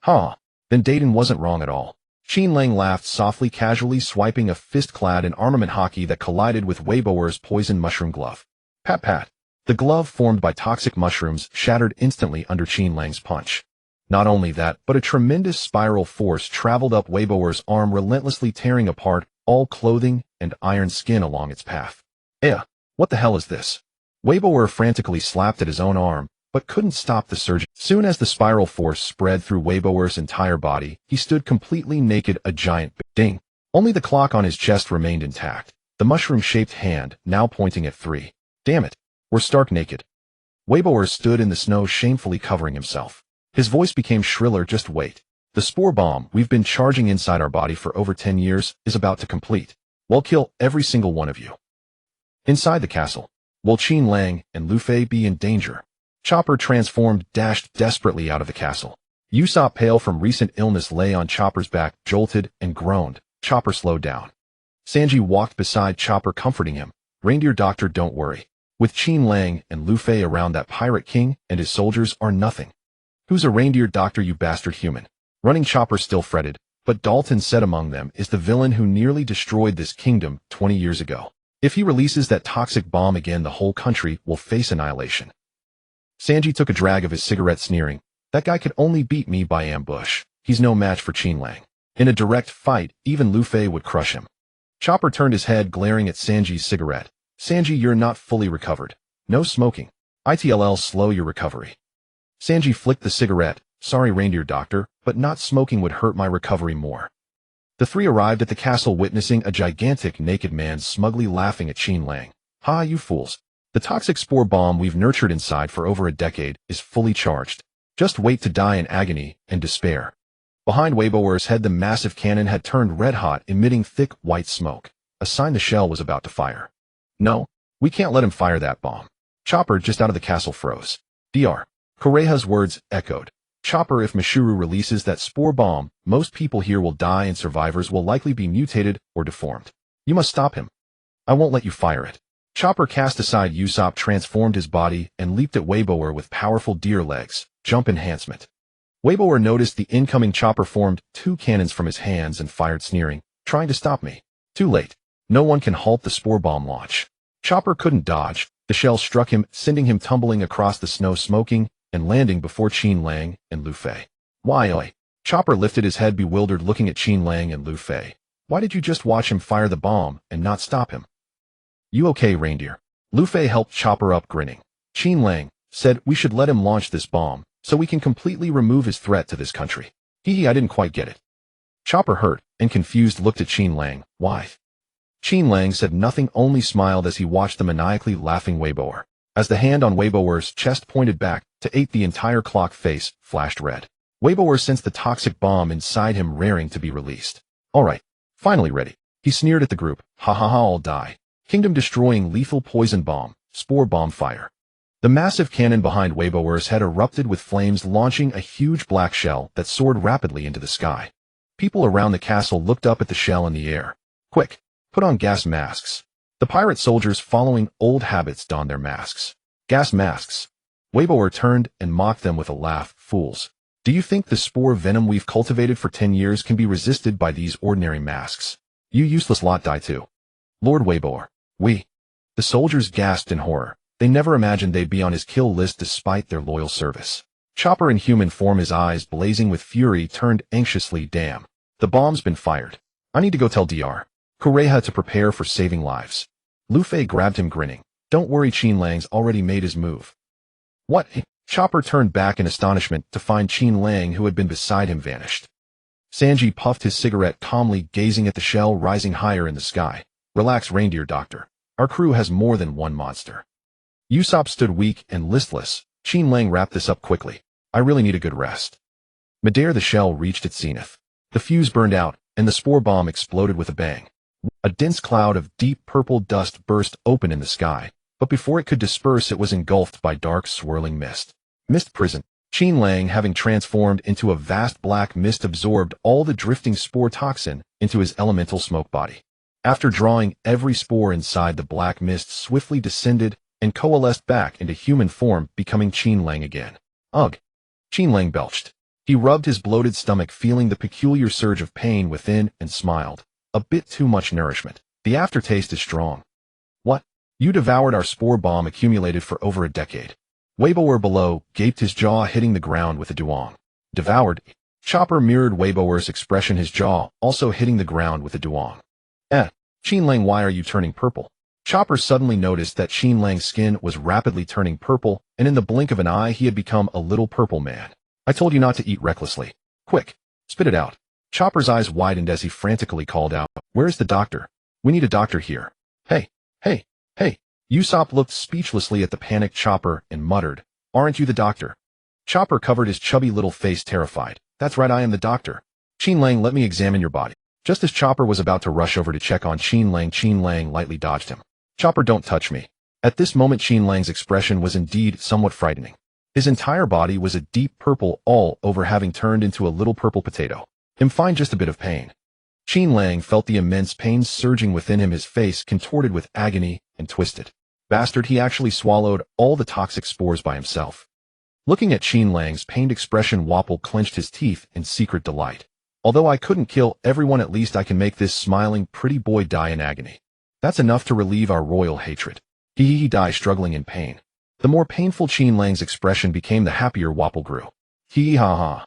"Huh. Then Dayton wasn't wrong at all." Qin Lang laughed softly, casually swiping a fist clad in armament hockey that collided with Weiboer's poison mushroom glove. "Pat pat." The glove formed by toxic mushrooms shattered instantly under Qin Lang's punch. Not only that, but a tremendous spiral force traveled up Weiboer's arm, relentlessly tearing apart all clothing and iron skin along its path. What the hell is this? Weiboer frantically slapped at his own arm, but couldn't stop the surge. Soon as the spiral force spread through Weiboer's entire body, he stood completely naked, a giant ding. Only the clock on his chest remained intact, the mushroom-shaped hand now pointing at 3. Damn it, we're stark naked. Weiboer stood in the snow, shamefully covering himself. His voice became shriller. Just wait. The spore bomb we've been charging inside our body for over 10 years is about to complete. We'll kill every single one of you. Inside the castle, will Qin Lang and Lu Fei be in danger? Chopper, transformed, dashed desperately out of the castle. Usopp, pale from recent illness, lay on Chopper's back, jolted and groaned. Chopper slowed down. Sanji walked beside Chopper, comforting him. Reindeer Doctor, don't worry. With Qin Lang and Lu Fei around, that pirate king and his soldiers are nothing. Who's a reindeer doctor, you bastard human? Running Chopper still fretted, but Dalton said among them is the villain who nearly destroyed this kingdom 20 years ago. If he releases that toxic bomb again, the whole country will face annihilation. Sanji took a drag of his cigarette, sneering. That guy could only beat me by ambush. He's no match for Qin Lang. In a direct fight, even Lu Fei would crush him. Chopper turned his head, glaring at Sanji's cigarette. Sanji, you're not fully recovered. No smoking. It'll slow your recovery. Sanji flicked the cigarette. Sorry, Reindeer Doctor, but not smoking would hurt my recovery more. The three arrived at the castle, witnessing a gigantic naked man smugly laughing at Qin Lang. Ha, you fools. The toxic spore bomb we've nurtured inside for over a decade is fully charged. Just wait to die in agony and despair. Behind Weiboer's head, the massive cannon had turned red hot, emitting thick white smoke, a sign the shell was about to fire. No, we can't let him fire that bomb. Chopper, just out of the castle, froze. Dr. Kureha's words echoed. Chopper, if Mishuru releases that spore bomb, most people here will die and survivors will likely be mutated or deformed. You must stop him. I won't let you fire it. Chopper cast aside Usopp, transformed his body, and leaped at Weiboer with powerful deer legs, jump enhancement. Weiboer noticed the incoming Chopper, formed 2 cannons from his hands and fired, sneering, trying to stop me. Too late. No one can halt the spore bomb launch. Chopper couldn't dodge. The shell struck him, sending him tumbling across the snow, smoking, and landing before Qin Lang and Lu Fei. Why? Chopper lifted his head, bewildered, looking at Qin Lang and Lu Fei. Why did you just watch him fire the bomb and not stop him? You okay, reindeer? Lu Fei helped Chopper up, grinning. Qin Lang said we should let him launch this bomb so we can completely remove his threat to this country. I didn't quite get it. Chopper, hurt and confused, looked at Qin Lang. Why? Qin Lang said nothing, only smiled as he watched the maniacally laughing Weiboer. As the hand on Weiboer's chest pointed back to 8, the entire clock face flashed red. Weiboer sensed the toxic bomb inside him raring to be released. All right, finally ready. He sneered at the group. Ha ha ha, I'll die. Kingdom-destroying lethal poison bomb, spore bomb fire. The massive cannon behind Weiboer's head erupted with flames, launching a huge black shell that soared rapidly into the sky. People around the castle looked up at the shell in the air. Quick, put on gas masks. The pirate soldiers, following old habits, donned their masks. Gas masks. Weiboer turned and mocked them with a laugh. Fools. Do you think the spore venom we've cultivated for 10 years can be resisted by these ordinary masks? You useless lot, die too. Lord Weiboer. We. The soldiers gasped in horror. They never imagined they'd be on his kill list despite their loyal service. Chopper, in human form, his eyes blazing with fury, turned anxiously. Damn. The bomb's been fired. I need to go tell Dr. Kureha to prepare for saving lives. Lu Fei grabbed him, grinning. Don't worry, Qin Lang's already made his move. What? Chopper turned back in astonishment to find Qin Lang, who had been beside him, vanished. Sanji puffed his cigarette, calmly gazing at the shell rising higher in the sky. Relax, Reindeer Doctor. Our crew has more than one monster. Usopp stood weak and listless. Qin Lang wrapped this up quickly. I really need a good rest. Midair, the shell reached its zenith. The fuse burned out, and the spore bomb exploded with a bang. A dense cloud of deep purple dust burst open in the sky, but before it could disperse, it was engulfed by dark, swirling mist. Mist prison. Qin Lang, having transformed into a vast black mist, absorbed all the drifting spore toxin into his elemental smoke body. After drawing every spore inside, the black mist swiftly descended and coalesced back into human form, becoming Qin Lang again. Ugh! Qin Lang belched. He rubbed his bloated stomach, feeling the peculiar surge of pain within, and smiled. A bit too much nourishment. The aftertaste is strong. What? You devoured our spore bomb accumulated for over a decade. Weiboer below gaped, his jaw hitting the ground with a duong. Devoured. Chopper mirrored Weiboer's expression, his jaw also hitting the ground with a duong. Qin Lang, why are you turning purple? Chopper suddenly noticed that Qin Lang's skin was rapidly turning purple, and in the blink of an eye he had become a little purple man. I told you not to eat recklessly. Quick, spit it out. Chopper's eyes widened as he frantically called out, where's the doctor? We need a doctor here. Hey. Usopp looked speechlessly at the panicked Chopper and muttered, aren't you the doctor? Chopper covered his chubby little face, terrified. That's right, I am the doctor. Qin Lang, let me examine your body. Just as Chopper was about to rush over to check on Qin Lang lightly dodged him. Chopper, don't touch me. At this moment Qin Lang's expression was indeed somewhat frightening. His entire body was a deep purple all over, having turned into a little purple potato. I'm fine, just a bit of pain. Qin Lang felt the immense pain surging within him, his face contorted with agony and twisted. Bastard, he actually swallowed all the toxic spores by himself. Looking at Qin Lang's pained expression, Wapol clenched his teeth in secret delight. Although I couldn't kill everyone, at least I can make this smiling pretty boy die in agony. That's enough to relieve our royal hatred. He die struggling in pain. The more painful Qin Lang's expression became, the happier Wapol grew. Ha.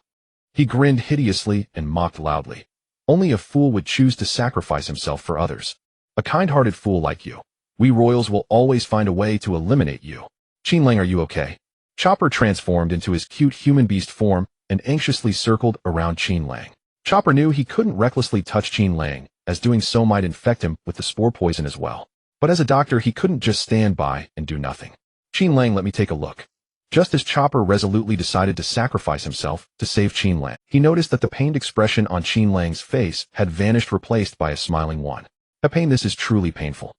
He grinned hideously and mocked loudly. Only a fool would choose to sacrifice himself for others. A kind-hearted fool like you. We royals will always find a way to eliminate you. Qin Lang, are you okay? Chopper transformed into his cute human beast form and anxiously circled around Qin Lang. Chopper knew he couldn't recklessly touch Qin Lang, as doing so might infect him with the spore poison as well. But as a doctor, he couldn't just stand by and do nothing. Qin Lang, let me take a look. Just as Chopper resolutely decided to sacrifice himself to save Qin Lang, he noticed that the pained expression on Qin Lang's face had vanished, replaced by a smiling one. The pain, this is truly painful.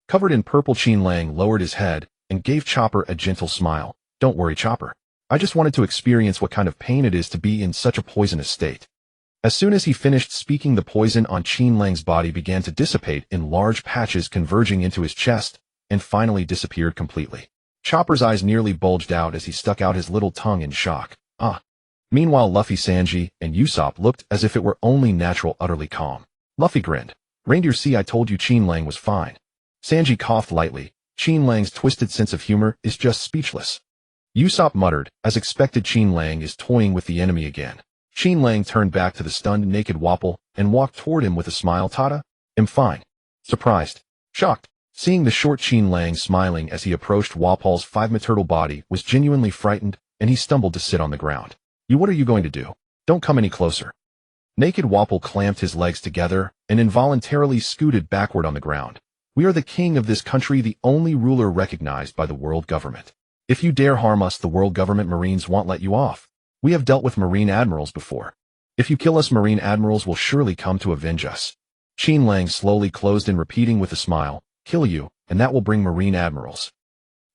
Covered in purple, Qin Lang lowered his head and gave Chopper a gentle smile. Don't worry, Chopper. I just wanted to experience what kind of pain it is to be in such a poisonous state. As soon as he finished speaking, the poison on Qin Lang's body began to dissipate in large patches, converging into his chest, and finally disappeared completely. Chopper's eyes nearly bulged out as he stuck out his little tongue in shock. Meanwhile, Luffy, Sanji, and Usopp looked as if it were only natural, utterly calm. Luffy grinned. Reindeer, see, I told you Qin Lang was fine. Sanji coughed lightly. Qin Lang's twisted sense of humor is just speechless. Usopp muttered, as expected, Qin Lang is toying with the enemy again. Qin Lang turned back to the stunned, naked Wapol and walked toward him with a smile. Tada? I'm fine. Surprised. Shocked. Seeing the short Qin Lang smiling as he approached Wapol's 5-meter turtle body was genuinely frightened, and he stumbled to sit on the ground. What are you going to do? Don't come any closer. Naked Wapol clamped his legs together and involuntarily scooted backward on the ground. We are the king of this country, the only ruler recognized by the world government. If you dare harm us, the world government Marines won't let you off. We have dealt with Marine admirals before. If you kill us, Marine admirals will surely come to avenge us. Qin Lang slowly closed in, repeating with a smile, kill you, and that will bring Marine admirals.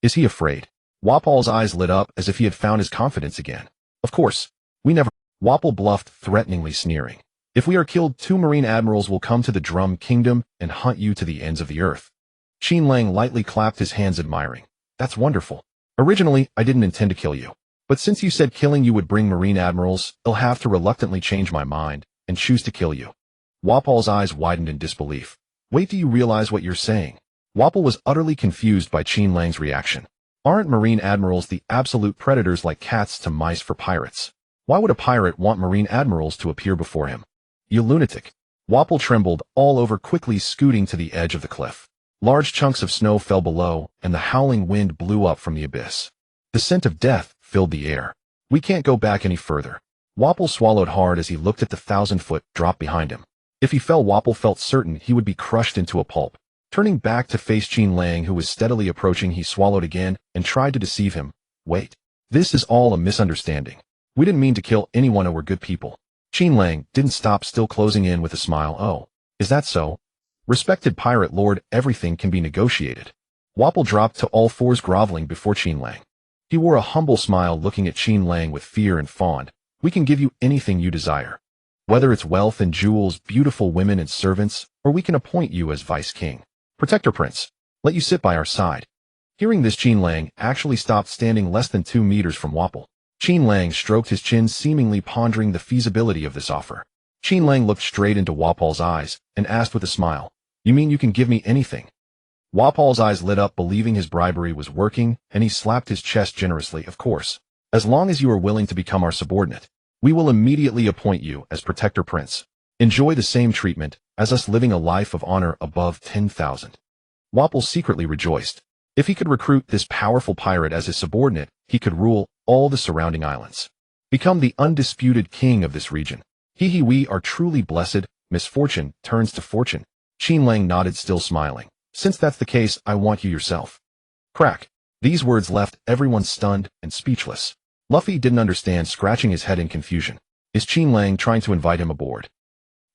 Is he afraid? Wapol's eyes lit up as if he had found his confidence again. Of course. We never. Wapol bluffed, threateningly, sneering. If we are killed, 2 Marine admirals will come to the Drum Kingdom and hunt you to the ends of the earth. Qin Lang lightly clapped his hands, admiring. That's wonderful. Originally, I didn't intend to kill you. But since you said killing you would bring Marine admirals, I'll have to reluctantly change my mind and choose to kill you. Wapol's eyes widened in disbelief. Wait, do you realize what you're saying? Wapol was utterly confused by Qin Lang's reaction. Aren't Marine admirals the absolute predators, like cats to mice for pirates? Why would a pirate want Marine admirals to appear before him? You lunatic. Wapol trembled all over, quickly scooting to the edge of the cliff. Large chunks of snow fell below, and the howling wind blew up from the abyss. The scent of death filled the air. We can't go back any further. Wapol swallowed hard as he looked at the 1,000-foot drop behind him. If he fell, Wapol felt certain he would be crushed into a pulp. Turning back to face Qin Lang, who was steadily approaching, he swallowed again and tried to deceive him. Wait. This is all a misunderstanding. We didn't mean to kill anyone, and we're good people. Qin Lang didn't stop, still closing in with a smile. Oh, is that so? Respected pirate lord, everything can be negotiated. Wapol dropped to all fours, groveling before Qin Lang. He wore a humble smile, looking at Qin Lang with fear and fawned. We can give you anything you desire. Whether it's wealth and jewels, beautiful women and servants, or we can appoint you as vice king. Protector prince. Let you sit by our side. Hearing this, Qin Lang actually stopped, standing less than 2 meters from Wapol. Qin Lang stroked his chin, seemingly pondering the feasibility of this offer. Qin Lang looked straight into Wapol's eyes and asked with a smile, You mean you can give me anything? Wapol's eyes lit up, believing his bribery was working, and he slapped his chest generously. Of course. As long as you are willing to become our subordinate, we will immediately appoint you as Protector Prince. Enjoy the same treatment as us, living a life of honor above 10,000. Wapol secretly rejoiced. If he could recruit this powerful pirate as his subordinate, he could rule all the surrounding islands. Become the undisputed king of this region. We are truly blessed. Misfortune turns to fortune. Qin Lang nodded, still smiling. Since that's the case, I want you yourself. Crack. These words left everyone stunned and speechless. Luffy didn't understand, scratching his head in confusion. Is Qin Lang trying to invite him aboard?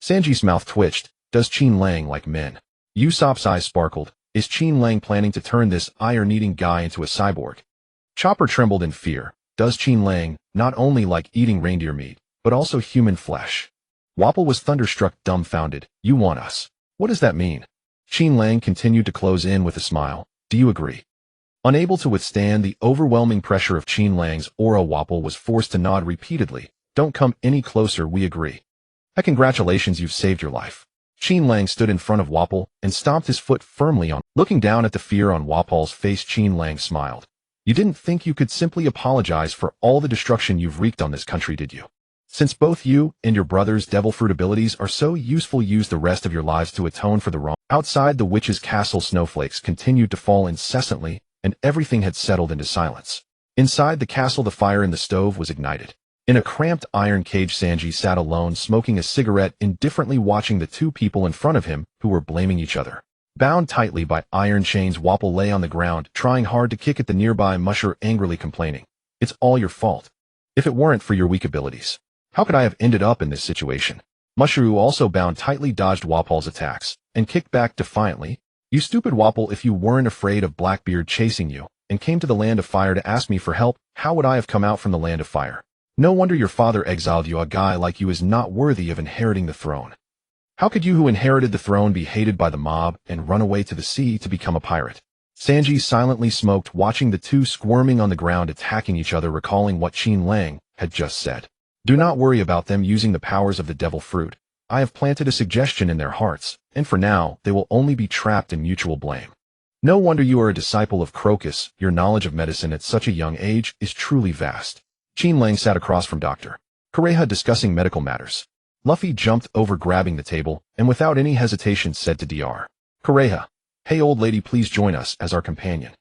Sanji's mouth twitched. Does Qin Lang like men? Usopp's eyes sparkled. Is Qin Lang planning to turn this iron-eating guy into a cyborg? Chopper trembled in fear. Does Qin Lang not only like eating reindeer meat, but also human flesh? Wapol was thunderstruck, dumbfounded. You want us? What does that mean? Qin Lang continued to close in with a smile. Do you agree? Unable to withstand the overwhelming pressure of Qin Lang's aura, Wapol was forced to nod repeatedly. Don't come any closer, we agree. Congratulations, you've saved your life. Qin Lang stood in front of Wapol and stomped his foot firmly on. Looking down at the fear on Wapol's face, Qin Lang smiled. You didn't think you could simply apologize for all the destruction you've wreaked on this country, did you? Since both you and your brother's devil fruit abilities are so useful, use the rest of your lives to atone for the wrong. Outside the witch's castle, snowflakes continued to fall incessantly, and everything had settled into silence. Inside the castle, the fire in the stove was ignited. In a cramped iron cage, Sanji sat alone, smoking a cigarette, indifferently watching the two people in front of him who were blaming each other. Bound tightly by iron chains, Wapol lay on the ground, trying hard to kick at the nearby musher, angrily complaining. It's all your fault. If it weren't for your weak abilities, how could I have ended up in this situation? Musher, also bound tightly, dodged Wapol's attacks and kicked back defiantly. You stupid Wapol, if you weren't afraid of Blackbeard chasing you and came to the land of fire to ask me for help, how would I have come out from the land of fire? No wonder your father exiled you. A guy like you is not worthy of inheriting the throne. How could you who inherited the throne be hated by the mob and run away to the sea to become a pirate? Sanji silently smoked, watching the two squirming on the ground, attacking each other, recalling what Qin Lang had just said. Do not worry about them using the powers of the devil fruit. I have planted a suggestion in their hearts, and for now, they will only be trapped in mutual blame. No wonder you are a disciple of Crocus. Your knowledge of medicine at such a young age is truly vast. Qin Lang sat across from Dr. Kureha, discussing medical matters. Luffy jumped over, grabbing the table, and without any hesitation said to Dr. Kureha, "Hey old lady, please join us as our companion."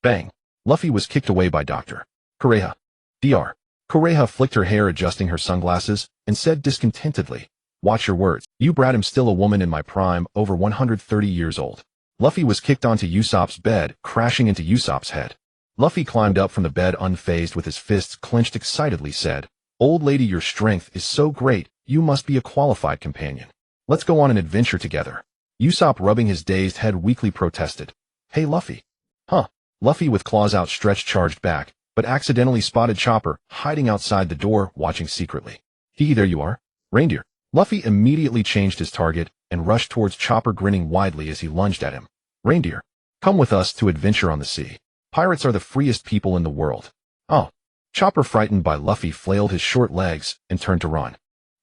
Bang! Luffy was kicked away by Dr. Kureha. Dr. Kureha flicked her hair, adjusting her sunglasses, and said discontentedly, "Watch your words. You brat, am still a woman in my prime, over 130 years old." Luffy was kicked onto Usopp's bed, crashing into Usopp's head. Luffy climbed up from the bed unfazed, with his fists clenched, excitedly said, "Old lady, your strength is so great, you must be a qualified companion. Let's go on an adventure together." Usopp, rubbing his dazed head, weakly protested, "Hey Luffy." Huh. Luffy, with claws outstretched, charged back, but accidentally spotted Chopper, hiding outside the door, watching secretly. There you are, reindeer." Luffy immediately changed his target and rushed towards Chopper, grinning widely as he lunged at him. "Reindeer, come with us to adventure on the sea. Pirates are the freest people in the world." "Oh." Chopper, frightened by Luffy, flailed his short legs and turned to run.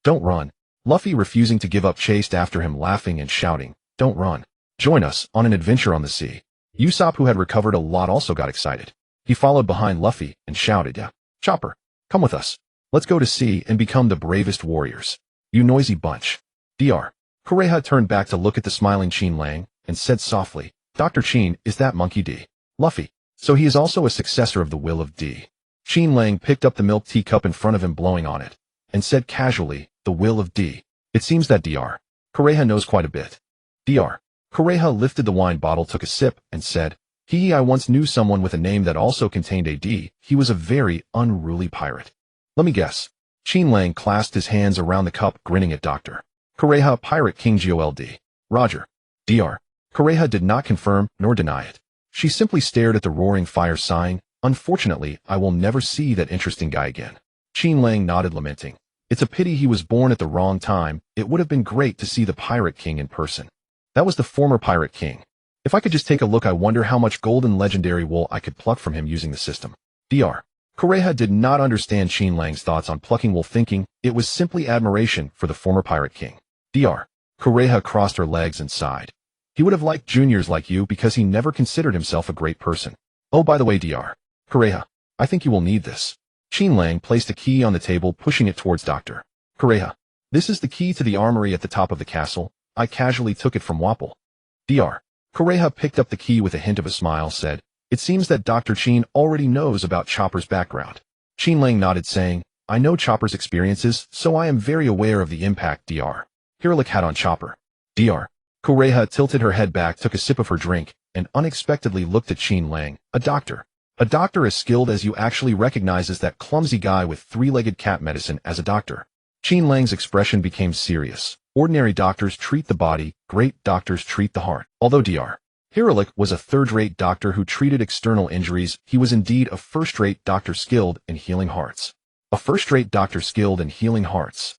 "Don't run." Luffy, refusing to give up, chased after him, laughing and shouting, "Don't run. Join us on an adventure on the sea." Usopp, who had recovered a lot, also got excited. He followed behind Luffy and shouted, "Yeah, Chopper, come with us. Let's go to sea and become the bravest warriors. You noisy bunch." Dr. Kureha turned back to look at the smiling Qin Lang and said softly, "Dr. Qin, is that Monkey D. Luffy? So he is also a successor of the will of D." Qin Lang picked up the milk teacup in front of him, blowing on it, and said casually, "The will of D. It seems that Dr. Kureha knows quite a bit." Dr. Kureha lifted the wine bottle, took a sip, and said, I once knew someone with a name that also contained a D. He was a very unruly pirate. Let me guess." Qin Lang clasped his hands around the cup, grinning at Dr. Kureha. "Pirate King Gold. Roger." Dr. Kureha did not confirm nor deny it. She simply stared at the roaring fire, sighing, "Unfortunately, I will never see that interesting guy again." Qin Lang nodded, lamenting, "It's a pity he was born at the wrong time. It would have been great to see the Pirate King in person." That was the former Pirate King. If I could just take a look, I wonder how much golden legendary wool I could pluck from him using the system. Dr. Kureha did not understand Qin Lang's thoughts on plucking wool, thinking it was simply admiration for the former Pirate King. Dr. Kureha crossed her legs and sighed. He would have liked juniors like you because he never considered himself a great person. Oh, by the way, Dr. Kureha, I think you will need this. Qin Lang placed a key on the table, pushing it towards Dr. Kureha. This is the key to the armory at the top of the castle. I casually took it from Wapple. Dr. Kureha picked up the key with a hint of a smile, said, "It seems that Dr. Qin already knows about Chopper's background." Qin Lang nodded, saying, "I know Chopper's experiences, so I am very aware of the impact Dr. Hiralik had on Chopper." Dr. Kureha tilted her head back, took a sip of her drink, and unexpectedly looked at Qin Lang. A doctor. A doctor as skilled as you actually recognizes that clumsy guy with three-legged cat medicine as a doctor. Qin Lang's expression became serious. Ordinary doctors treat the body, great doctors treat the heart. Although Dr. Hiralik was a third-rate doctor who treated external injuries, he was indeed a first-rate doctor skilled in healing hearts. A first-rate doctor skilled in healing hearts.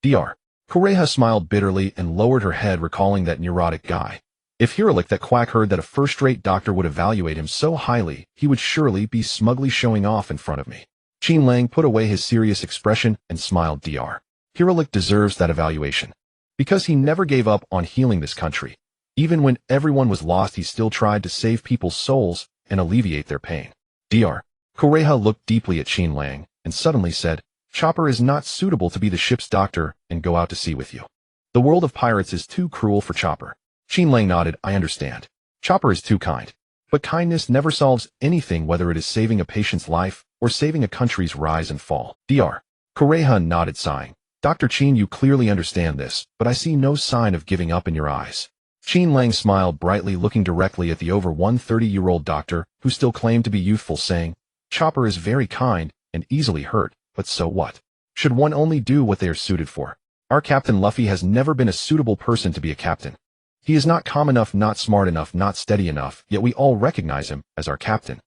Dr. Kureha smiled bitterly and lowered her head, recalling that neurotic guy. If Hiralik that quack heard that a first-rate doctor would evaluate him so highly, he would surely be smugly showing off in front of me. Qin Lang put away his serious expression and smiled. Dr. Hiralik deserves that evaluation. Because he never gave up on healing this country. Even when everyone was lost, he still tried to save people's souls and alleviate their pain. Dr. Kureha looked deeply at Qin Lang and suddenly said, "Chopper is not suitable to be the ship's doctor and go out to sea with you. The world of pirates is too cruel for Chopper." Qin Lang nodded. "I understand. Chopper is too kind. But kindness never solves anything, whether it is saving a patient's life or saving a country's rise and fall." Dr. Kureha nodded, sighing. "Dr. Qin, you clearly understand this, but I see no sign of giving up in your eyes." Qin Lang smiled brightly, looking directly at the over 130-year-old doctor, who still claimed to be youthful, saying, "Chopper is very kind and easily hurt, but so what? Should one only do what they are suited for? Our Captain Luffy has never been a suitable person to be a captain. He is not calm enough, not smart enough, not steady enough, yet we all recognize him as our captain."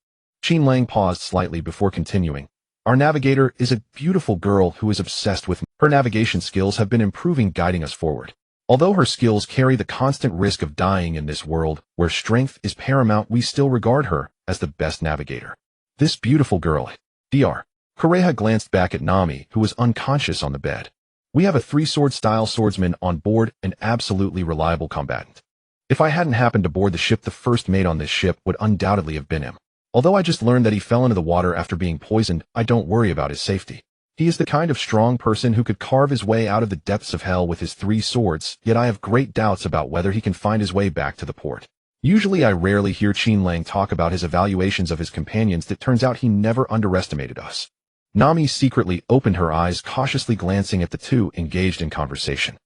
Qin Lang paused slightly before continuing. "Our navigator is a beautiful girl who is obsessed with me. Her navigation skills have been improving, guiding us forward. Although her skills carry the constant risk of dying in this world, where strength is paramount, we still regard her as the best navigator. This beautiful girl." Dr. Kureha glanced back at Nami, who was unconscious on the bed. "We have a three-sword-style swordsman on board, an absolutely reliable combatant. If I hadn't happened to board the ship, the first mate on this ship would undoubtedly have been him. Although I just learned that he fell into the water after being poisoned, I don't worry about his safety. He is the kind of strong person who could carve his way out of the depths of hell with his 3 swords, yet I have great doubts about whether he can find his way back to the port." Usually I rarely hear Qin Lang talk about his evaluations of his companions. It turns out he never underestimated us. Nami secretly opened her eyes, cautiously glancing at the two engaged in conversation.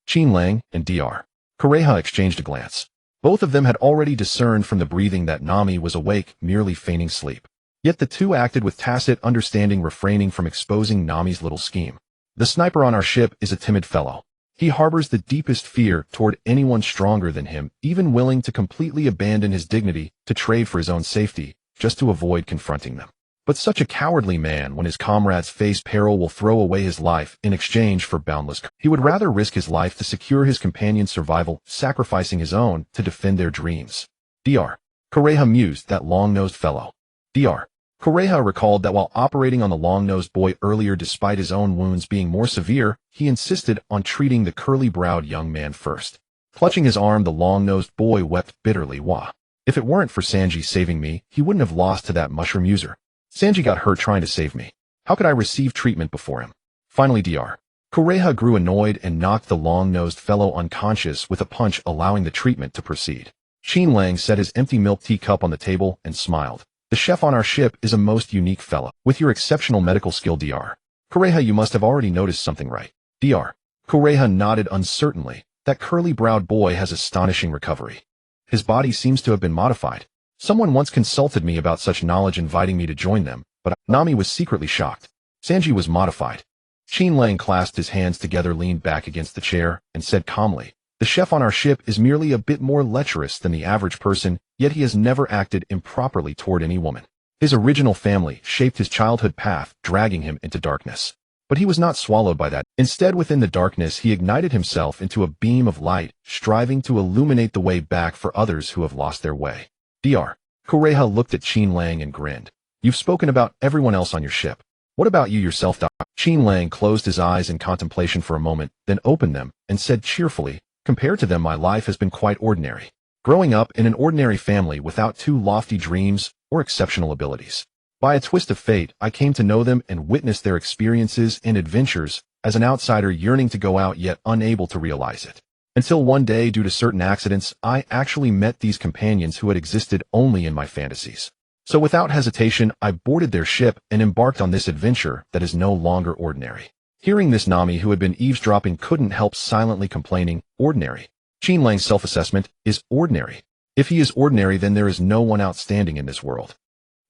Qin Lang and Dr. Kureha exchanged a glance. Both of them had already discerned from the breathing that Nami was awake, merely feigning sleep. Yet the two acted with tacit understanding, refraining from exposing Nami's little scheme. "The sniper on our ship is a timid fellow. He harbors the deepest fear toward anyone stronger than him, even willing to completely abandon his dignity to trade for his own safety, just to avoid confronting them. But such a cowardly man, when his comrades face peril, will throw away his life in exchange for boundless courage. He would rather risk his life to secure his companion's survival, sacrificing his own to defend their dreams." Dr. Kureha mused, "That long-nosed fellow." Dr. Kureha recalled that while operating on the long-nosed boy earlier, despite his own wounds being more severe, he insisted on treating the curly-browed young man first. Clutching his arm, the long-nosed boy wept bitterly. "Wah. If it weren't for Sanji saving me, he wouldn't have lost to that mushroom user. Sanji got hurt trying to save me. How could I receive treatment before him?" Finally, Dr. Kureha grew annoyed and knocked the long-nosed fellow unconscious with a punch, allowing the treatment to proceed. Qin Lang set his empty milk tea cup on the table and smiled. "The chef on our ship is a most unique fellow. With your exceptional medical skill, Dr. Kureha, you must have already noticed something, right?" Dr. Kureha nodded uncertainly. "That curly-browed boy has astonishing recovery. His body seems to have been modified. Someone once consulted me about such knowledge, inviting me to join them, but Nami was secretly shocked. Sanji was modified." Qin Lang clasped his hands together, leaned back against the chair, and said calmly, "The chef on our ship is merely a bit more lecherous than the average person, yet he has never acted improperly toward any woman. His original family shaped his childhood path, dragging him into darkness. But he was not swallowed by that. Instead, within the darkness, he ignited himself into a beam of light, striving to illuminate the way back for others who have lost their way." Dr. Kureha looked at Qin Lang and grinned. "You've spoken about everyone else on your ship. What about you yourself, Dr.?" Qin Lang closed his eyes in contemplation for a moment, then opened them and said cheerfully, Compared to them, my life has been quite ordinary. Growing up in an ordinary family without too lofty dreams or exceptional abilities. By a twist of fate, I came to know them and witness their experiences and adventures as an outsider yearning to go out yet unable to realize it. Until one day, due to certain accidents, I actually met these companions who had existed only in my fantasies. So without hesitation, I boarded their ship and embarked on this adventure that is no longer ordinary. Hearing this, Nami, who had been eavesdropping, couldn't help silently complaining, ordinary. Qin Lang's self-assessment is ordinary. If he is ordinary, then there is no one outstanding in this world.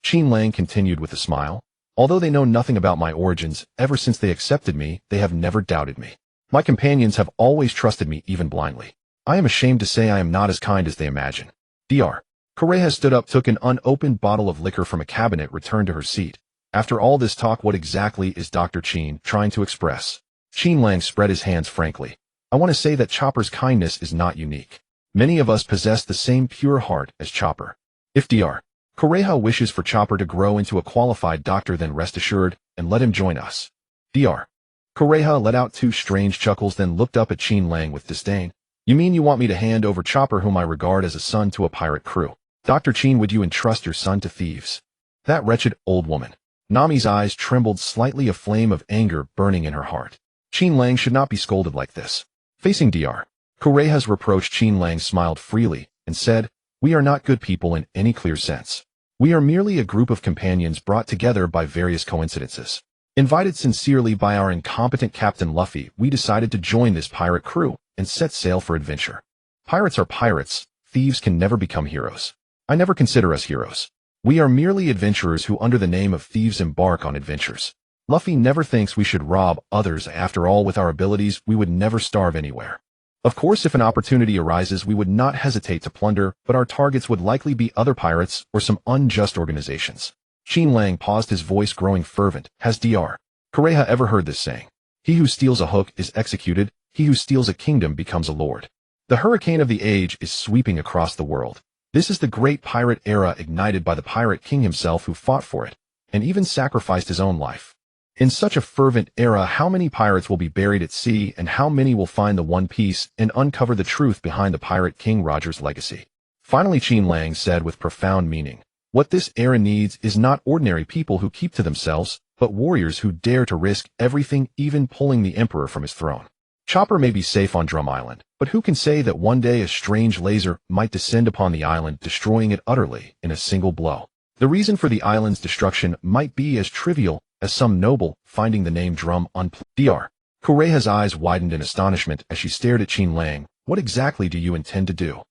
Qin Lang continued with a smile. Although they know nothing about my origins, ever since they accepted me, they have never doubted me. My companions have always trusted me, even blindly. I am ashamed to say I am not as kind as they imagine. Dr. Kureha stood up, took an unopened bottle of liquor from a cabinet, returned to her seat. After all this talk, what exactly is Dr. Qin trying to express? Qin Lang spread his hands frankly. I want to say that Chopper's kindness is not unique. Many of us possess the same pure heart as Chopper. If Dr. Kureha wishes for Chopper to grow into a qualified doctor, then rest assured and let him join us. Dr. Kureha let out two strange chuckles, then looked up at Qin Lang with disdain. You mean you want me to hand over Chopper, whom I regard as a son, to a pirate crew? Dr. Qin, would you entrust your son to thieves? That wretched old woman. Nami's eyes trembled slightly, a flame of anger burning in her heart. Qin Lang should not be scolded like this. Facing Dr. Kureha's reproach, Qin Lang smiled freely and said, We are not good people in any clear sense. We are merely a group of companions brought together by various coincidences. Invited sincerely by our incompetent Captain Luffy, we decided to join this pirate crew and set sail for adventure. Pirates are pirates. Thieves can never become heroes. I never consider us heroes. We are merely adventurers who, under the name of thieves, embark on adventures. Luffy never thinks we should rob others. After all, with our abilities, we would never starve anywhere. Of course, if an opportunity arises, we would not hesitate to plunder, but our targets would likely be other pirates or some unjust organizations. Qin Lang paused, his voice growing fervent. Has Dr. Kureha ever heard this saying? He who steals a hook is executed. He who steals a kingdom becomes a lord. The hurricane of the age is sweeping across the world. This is the great pirate era, ignited by the pirate king himself, who fought for it and even sacrificed his own life. In such a fervent era, how many pirates will be buried at sea, and how many will find the One Piece and uncover the truth behind the pirate King Roger's legacy? Finally, Qin Lang said with profound meaning, What this era needs is not ordinary people who keep to themselves, but warriors who dare to risk everything, even pulling the emperor from his throne. Chopper may be safe on Drum Island, but who can say that one day a strange laser might descend upon the island, destroying it utterly in a single blow? The reason for the island's destruction might be as trivial as some noble finding the name Drum on Dr. Kureha's eyes widened in astonishment as she stared at Qin Lang. What exactly do you intend to do?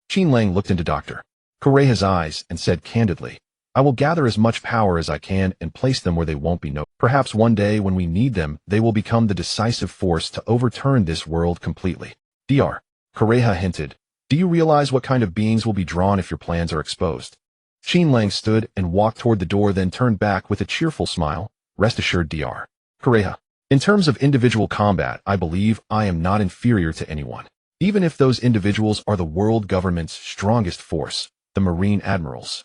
Qin Lang looked into Dr. Kureha's eyes and said candidly, I will gather as much power as I can and place them where they won't be noticed. Perhaps one day when we need them, they will become the decisive force to overturn this world completely. Dr. Kureha hinted, Do you realize what kind of beings will be drawn if your plans are exposed? Qin Lang stood and walked toward the door, then turned back with a cheerful smile. Rest assured, Dr. Kureha. In terms of individual combat, I believe I am not inferior to anyone. Even if those individuals are the world government's strongest force, the Marine Admirals.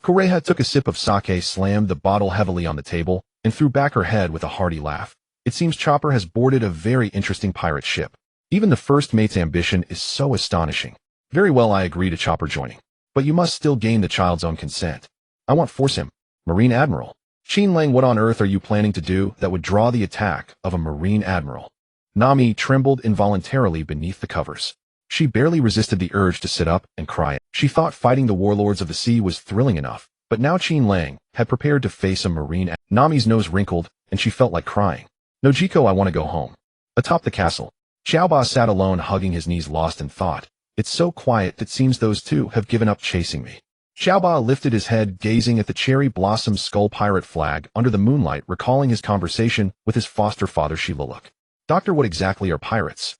Kureha took a sip of sake, slammed the bottle heavily on the table, and threw back her head with a hearty laugh. It seems Chopper has boarded a very interesting pirate ship. Even the first mate's ambition is so astonishing. Very well, I agree to Chopper joining. But you must still gain the child's own consent. I won't force him. Marine Admiral. Qin Lang, what on earth are you planning to do that would draw the attack of a Marine Admiral? Nami trembled involuntarily beneath the covers. She barely resisted the urge to sit up and cry. She thought fighting the warlords of the sea was thrilling enough, but now Qin Lang had prepared to face a Marine. Nami's nose wrinkled, and she felt like crying. Nojiko, I want to go home. Atop the castle, Xiaoba sat alone, hugging his knees, lost in thought. It's so quiet, it seems those two have given up chasing me. Xiaoba lifted his head, gazing at the cherry blossom skull pirate flag under the moonlight, recalling his conversation with his foster father Shiluluk. Doctor, what exactly are pirates?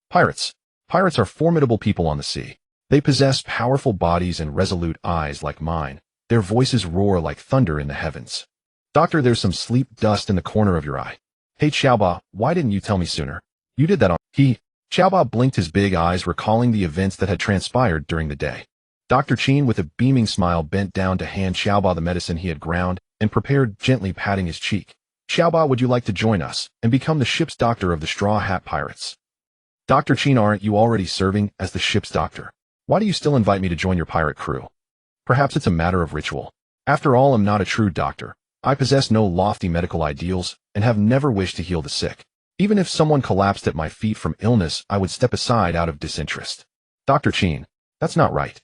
Pirates. Pirates are formidable people on the sea. They possess powerful bodies and resolute eyes like mine. Their voices roar like thunder in the heavens. Doctor, there's some sleep dust in the corner of your eye. Hey Xiaoba, why didn't you tell me sooner? You did that on... Xiaoba blinked his big eyes, recalling the events that had transpired during the day. Dr. Qin, with a beaming smile, bent down to hand Xiaoba the medicine he had ground and prepared, gently patting his cheek. Xiaoba, would you like to join us and become the ship's doctor of the Straw Hat Pirates? Dr. Qin, aren't you already serving as the ship's doctor? Why do you still invite me to join your pirate crew? Perhaps it's a matter of ritual. After all, I'm not a true doctor. I possess no lofty medical ideals and have never wished to heal the sick. Even if someone collapsed at my feet from illness, I would step aside out of disinterest. Dr. Qin, that's not right.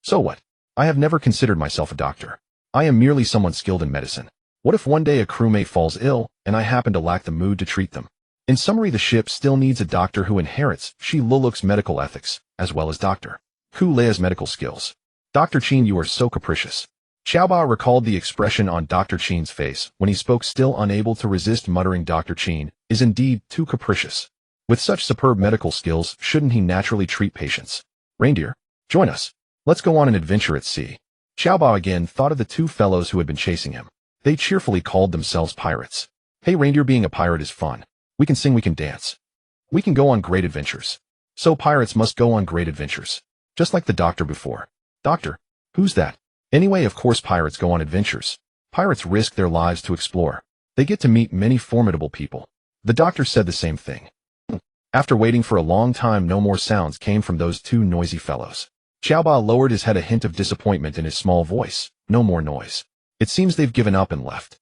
So what? I have never considered myself a doctor. I am merely someone skilled in medicine. What if one day a crewmate falls ill and I happen to lack the mood to treat them? In summary, the ship still needs a doctor who inherits Qin Lang's medical ethics, as well as Dr. Kulei's medical skills. Dr. Qin, you are so capricious. Xiaoba recalled the expression on Dr. Qin's face when he spoke, still unable to resist muttering, Dr. Qin is indeed too capricious. With such superb medical skills, shouldn't he naturally treat patients? Reindeer, join us. Let's go on an adventure at sea. Xiaoba again thought of the two fellows who had been chasing him. They cheerfully called themselves pirates. Hey Reindeer, being a pirate is fun. We can sing, we can dance. We can go on great adventures. So pirates must go on great adventures. Just like the doctor before. Doctor? Who's that? Anyway, of course pirates go on adventures. Pirates risk their lives to explore. They get to meet many formidable people. The doctor said the same thing. After waiting for a long time, no more sounds came from those two noisy fellows. Xiaoba lowered his head, a hint of disappointment in his small voice. No more noise. It seems they've given up and left.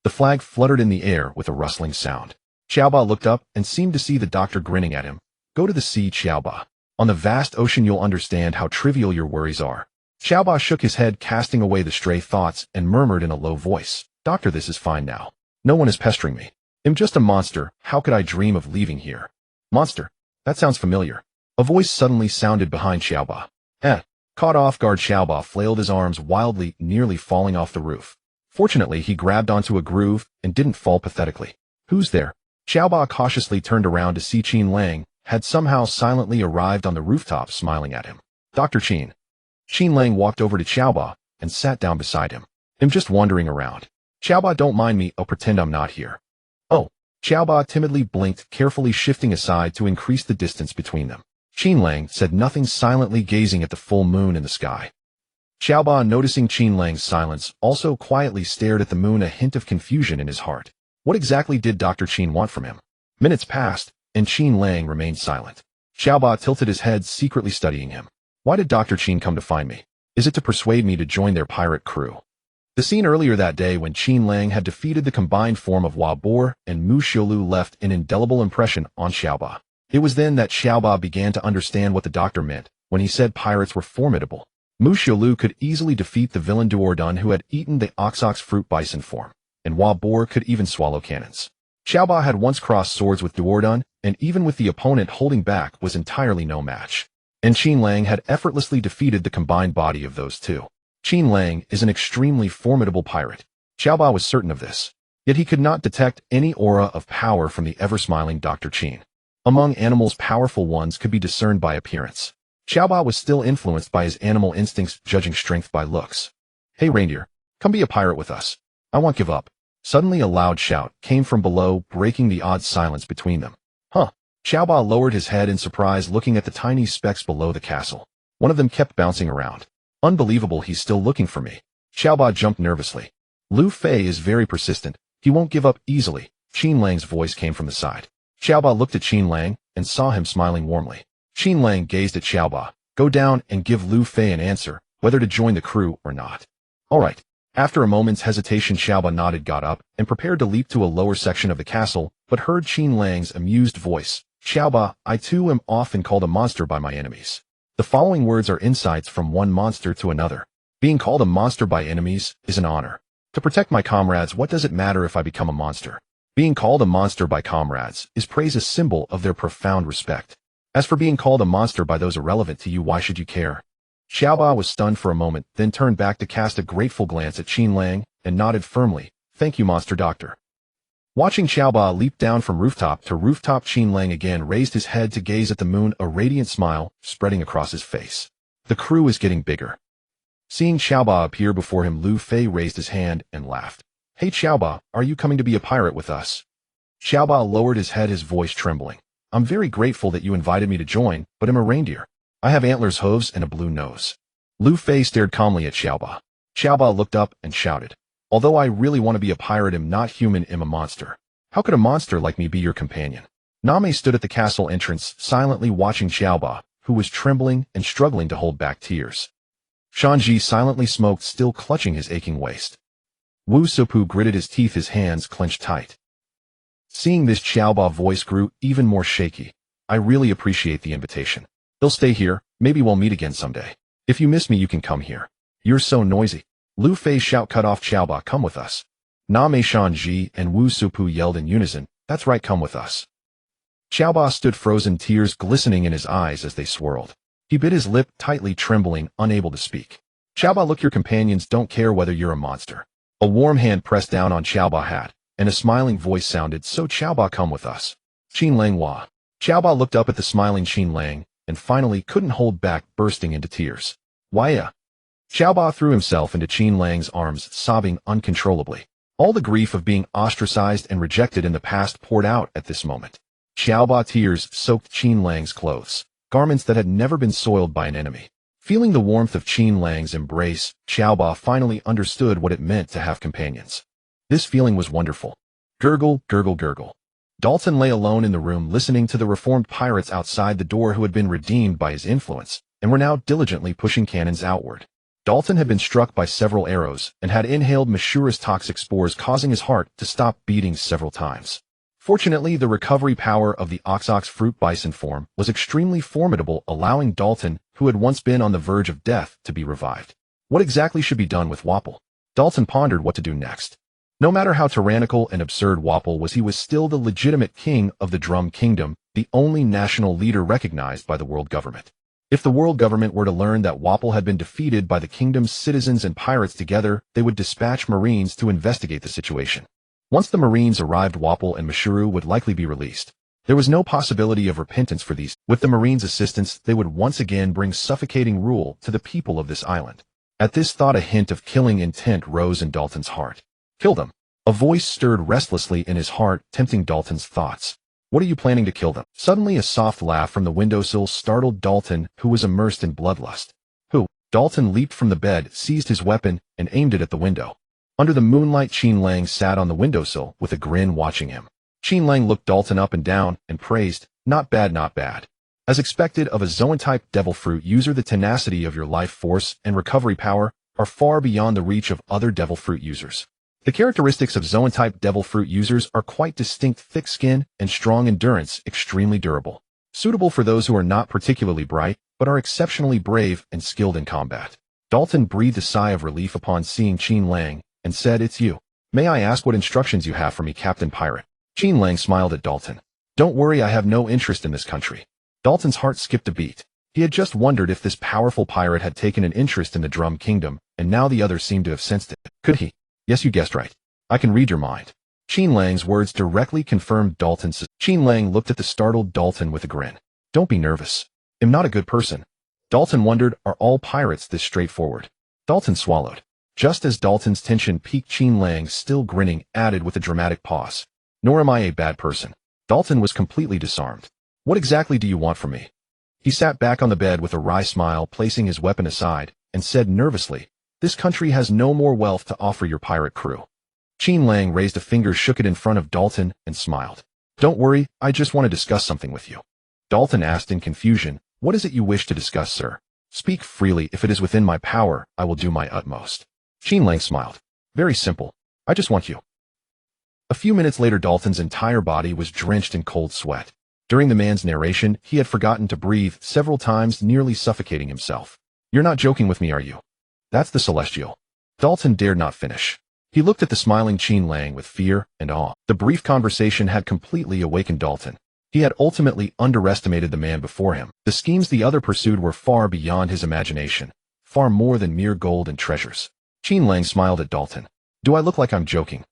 The flag fluttered in the air with a rustling sound. Xiaoba looked up and seemed to see the doctor grinning at him. Go to the sea, Xiaoba. On the vast ocean you'll understand how trivial your worries are. Xiaoba shook his head, casting away the stray thoughts, and murmured in a low voice, Doctor, this is fine now. No one is pestering me. I'm just a monster. How could I dream of leaving here? Monster? That sounds familiar. A voice suddenly sounded behind Xiaoba. Caught off guard, Xiaoba flailed his arms wildly, nearly falling off the roof. Fortunately, he grabbed onto a groove and didn't fall pathetically. Who's there? Xiaoba cautiously turned around to see Qin Lang had somehow silently arrived on the rooftop, smiling at him. Dr. Qin. Qin Lang walked over to Xiaoba and sat down beside him. I'm just wandering around. Xiaoba, don't mind me, I'll pretend I'm not here. Oh. Xiaoba timidly blinked, carefully shifting aside to increase the distance between them. Qin Lang said nothing, silently gazing at the full moon in the sky. Xiaoba, noticing Qin Lang's silence, also quietly stared at the moon, a hint of confusion in his heart. What exactly did Dr. Qin want from him? Minutes passed, and Qin Lang remained silent. Xiaoba tilted his head, secretly studying him. Why did Dr. Qin come to find me? Is it to persuade me to join their pirate crew? The scene earlier that day when Qin Lang had defeated the combined form of Hua Bo and Mu Xiaolu left an indelible impression on Xiaoba. It was then that Xiaoba began to understand what the doctor meant when he said pirates were formidable. Mu Xiaolu could easily defeat the villain Duerdan, who had eaten the oxox fruit bison form, and Hua Bo could even swallow cannons. Xiaoba had once crossed swords with Duerdan, and even with the opponent holding back was entirely no match. And Qin Lang had effortlessly defeated the combined body of those two. Qin Lang is an extremely formidable pirate. Xiaoba was certain of this. Yet he could not detect any aura of power from the ever-smiling Dr. Qin. Among animals, powerful ones could be discerned by appearance. Xiaoba was still influenced by his animal instincts, judging strength by looks. Hey Reindeer, come be a pirate with us. I won't give up. Suddenly a loud shout came from below, breaking the odd silence between them. Huh. Xiaoba lowered his head in surprise, looking at the tiny specks below the castle. One of them kept bouncing around. Unbelievable, he's still looking for me. Xiaoba jumped nervously. Lu Fei is very persistent. He won't give up easily. Qin Lang's voice came from the side. Xiaoba looked at Qin Lang and saw him smiling warmly. Qin Lang gazed at Xiaoba. Go down and give Lu Fei an answer, whether to join the crew or not. All right. After a moment's hesitation, Xiaoba nodded, got up, and prepared to leap to a lower section of the castle, but heard Qin Lang's amused voice. Xiaoba, I too am often called a monster by my enemies. The following words are insights from one monster to another. Being called a monster by enemies is an honor. To protect my comrades, what does it matter if I become a monster? Being called a monster by comrades is praise, a symbol of their profound respect. As for being called a monster by those irrelevant to you, why should you care? Xiaoba was stunned for a moment, then turned back to cast a grateful glance at Qin Lang and nodded firmly. Thank you, Monster Doctor. Watching Xiaoba leap down from rooftop to rooftop, Qin Lang again raised his head to gaze at the moon, a radiant smile spreading across his face. The crew is getting bigger. Seeing Xiaoba appear before him, Lu Fei raised his hand and laughed. Hey Xiaoba, are you coming to be a pirate with us? Xiaoba lowered his head, his voice trembling. I'm very grateful that you invited me to join, but I'm a reindeer. I have antlers, hooves, and a blue nose. Lu Fei stared calmly at Xiaoba. Xiaoba looked up and shouted. Although I really want to be a pirate, I'm not human, I'm a monster. How could a monster like me be your companion? Name stood at the castle entrance, silently watching Xiaoba, who was trembling and struggling to hold back tears. Shanji silently smoked, still clutching his aching waist. Wu Supu gritted his teeth, his hands clenched tight. Seeing this, Xiaoba's voice grew even more shaky. I really appreciate the invitation. They'll stay here, maybe we'll meet again someday. If you miss me you can come here. You're so noisy. Lu Fei's shout cut off Xiaoba. Come with us. Name, Shanji, and Wu Supu yelled in unison, that's right, come with us. Xiaoba stood frozen, tears glistening in his eyes as they swirled. He bit his lip tightly, trembling, unable to speak. Xiaoba, look, your companions don't care whether you're a monster. A warm hand pressed down on Xiaoba's hat, and a smiling voice sounded, so Xiaoba, come with us. Qin Lang wa. Xiaoba looked up at the smiling Qin Lang, and finally couldn't hold back, bursting into tears. Why? Xiaoba threw himself into Qin Lang's arms, sobbing uncontrollably. All the grief of being ostracized and rejected in the past poured out at this moment. Xiaoba's tears soaked Qin Lang's clothes, garments that had never been soiled by an enemy. Feeling the warmth of Qin Lang's embrace, Xiaoba finally understood what it meant to have companions. This feeling was wonderful. Gurgle, gurgle, gurgle. Dalton lay alone in the room, listening to the reformed pirates outside the door who had been redeemed by his influence, and were now diligently pushing cannons outward. Dalton had been struck by several arrows, and had inhaled Mishura's toxic spores, causing his heart to stop beating several times. Fortunately, the recovery power of the Oxox fruit bison form was extremely formidable, allowing Dalton, who had once been on the verge of death, to be revived. What exactly should be done with Wapol? Dalton pondered what to do next. No matter how tyrannical and absurd Wapol was, he was still the legitimate king of the Drum Kingdom, the only national leader recognized by the world government. If the world government were to learn that Wapol had been defeated by the kingdom's citizens and pirates together, they would dispatch Marines to investigate the situation. Once the Marines arrived, Wapol and Mishuru would likely be released. There was no possibility of repentance for these. With the Marines' assistance, they would once again bring suffocating rule to the people of this island. At this thought, a hint of killing intent rose in Dalton's heart. Kill them. A voice stirred restlessly in his heart, tempting Dalton's thoughts. What are you planning to kill them? Suddenly a soft laugh from the windowsill startled Dalton, who was immersed in bloodlust. Who? Dalton leaped from the bed, seized his weapon, and aimed it at the window. Under the moonlight, Qin Lang sat on the windowsill with a grin, watching him. Qin Lang looked Dalton up and down and praised, not bad, not bad. As expected of a Zoan-type devil fruit user, the tenacity of your life force and recovery power are far beyond the reach of other devil fruit users. The characteristics of Zoan-type devil fruit users are quite distinct: thick skin and strong endurance, extremely durable. Suitable for those who are not particularly bright, but are exceptionally brave and skilled in combat. Dalton breathed a sigh of relief upon seeing Qin Lang, and said, it's you. May I ask what instructions you have for me, Captain Pirate? Qin Lang smiled at Dalton. Don't worry, I have no interest in this country. Dalton's heart skipped a beat. He had just wondered if this powerful pirate had taken an interest in the Drum Kingdom, and now the other seemed to have sensed it. Could he? Yes, you guessed right. I can read your mind. Qin Lang's words directly confirmed Dalton's. Qin Lang looked at the startled Dalton with a grin. Don't be nervous. I'm not a good person. Dalton wondered, are all pirates this straightforward? Dalton swallowed. Just as Dalton's tension peaked, Qin Lang, still grinning, added with a dramatic pause. Nor am I a bad person. Dalton was completely disarmed. What exactly do you want from me? He sat back on the bed with a wry smile, placing his weapon aside, and said nervously, this country has no more wealth to offer your pirate crew. Qin Lang raised a finger, shook it in front of Dalton, and smiled. Don't worry, I just want to discuss something with you. Dalton asked in confusion, what is it you wish to discuss, sir? Speak freely. If it is within my power, I will do my utmost. Qin Lang smiled. Very simple. I just want you. A few minutes later, Dalton's entire body was drenched in cold sweat. During the man's narration, he had forgotten to breathe several times, nearly suffocating himself. You're not joking with me, are you? That's the Celestial. Dalton dared not finish. He looked at the smiling Qin Lang with fear and awe. The brief conversation had completely awakened Dalton. He had ultimately underestimated the man before him. The schemes the other pursued were far beyond his imagination, far more than mere gold and treasures. Qin Lang smiled at Dalton. Do I look like I'm joking?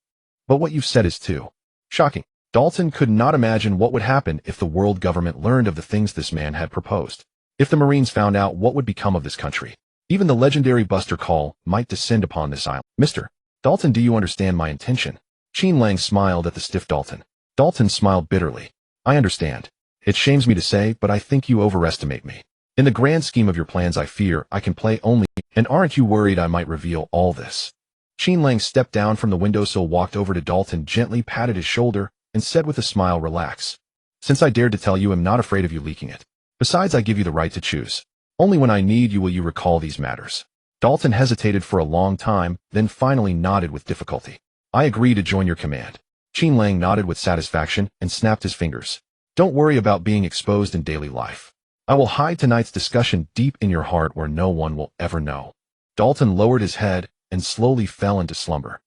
But what you've said is too shocking. Dalton could not imagine what would happen if the world government learned of the things this man had proposed. If the Marines found out, what would become of this country? Even the legendary Buster Call might descend upon this island. Mr. Dalton, do you understand my intention? Qin Lang smiled at the stiff Dalton. Dalton smiled bitterly. I understand. It shames me to say, but I think you overestimate me. In the grand scheme of your plans, I fear I can play only. And aren't you worried I might reveal all this? Qin Lang stepped down from the windowsill, walked over to Dalton, gently patted his shoulder, and said with a smile, relax. Since I dared to tell you, I'm not afraid of you leaking it. Besides, I give you the right to choose. Only when I need you will you recall these matters. Dalton hesitated for a long time, then finally nodded with difficulty. I agree to join your command. Qin Lang nodded with satisfaction and snapped his fingers. Don't worry about being exposed in daily life. I will hide tonight's discussion deep in your heart where no one will ever know. Dalton lowered his head and slowly fell into slumber.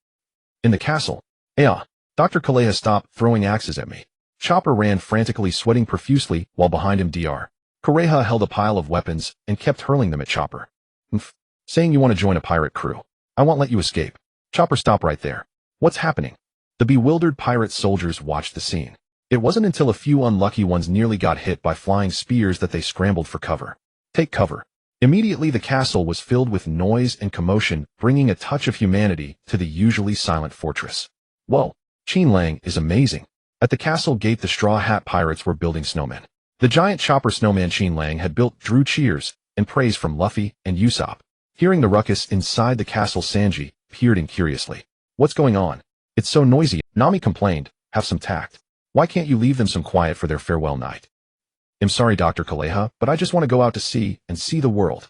In the castle. Dr. Kaleha stopped throwing axes at me. Chopper ran frantically, sweating profusely, while behind him Dr. Kureha held a pile of weapons and kept hurling them at Chopper. Saying you want to join a pirate crew. I won't let you escape. Chopper, stop right there. What's happening? The bewildered pirate soldiers watched the scene. It wasn't until a few unlucky ones nearly got hit by flying spears that they scrambled for cover. Take cover. Immediately the castle was filled with noise and commotion, bringing a touch of humanity to the usually silent fortress. Whoa, Qin Lang is amazing. At the castle gate the Straw Hat Pirates were building snowmen. The giant chopper snowman Qin Lang had built drew cheers and praise from Luffy and Usopp. Hearing the ruckus inside the castle, Sanji peered in curiously. What's going on? It's so noisy. Nami complained. Have some tact. Why can't you leave them some quiet for their farewell night? I'm sorry, Dr. Kaleha, but I just want to go out to sea and see the world.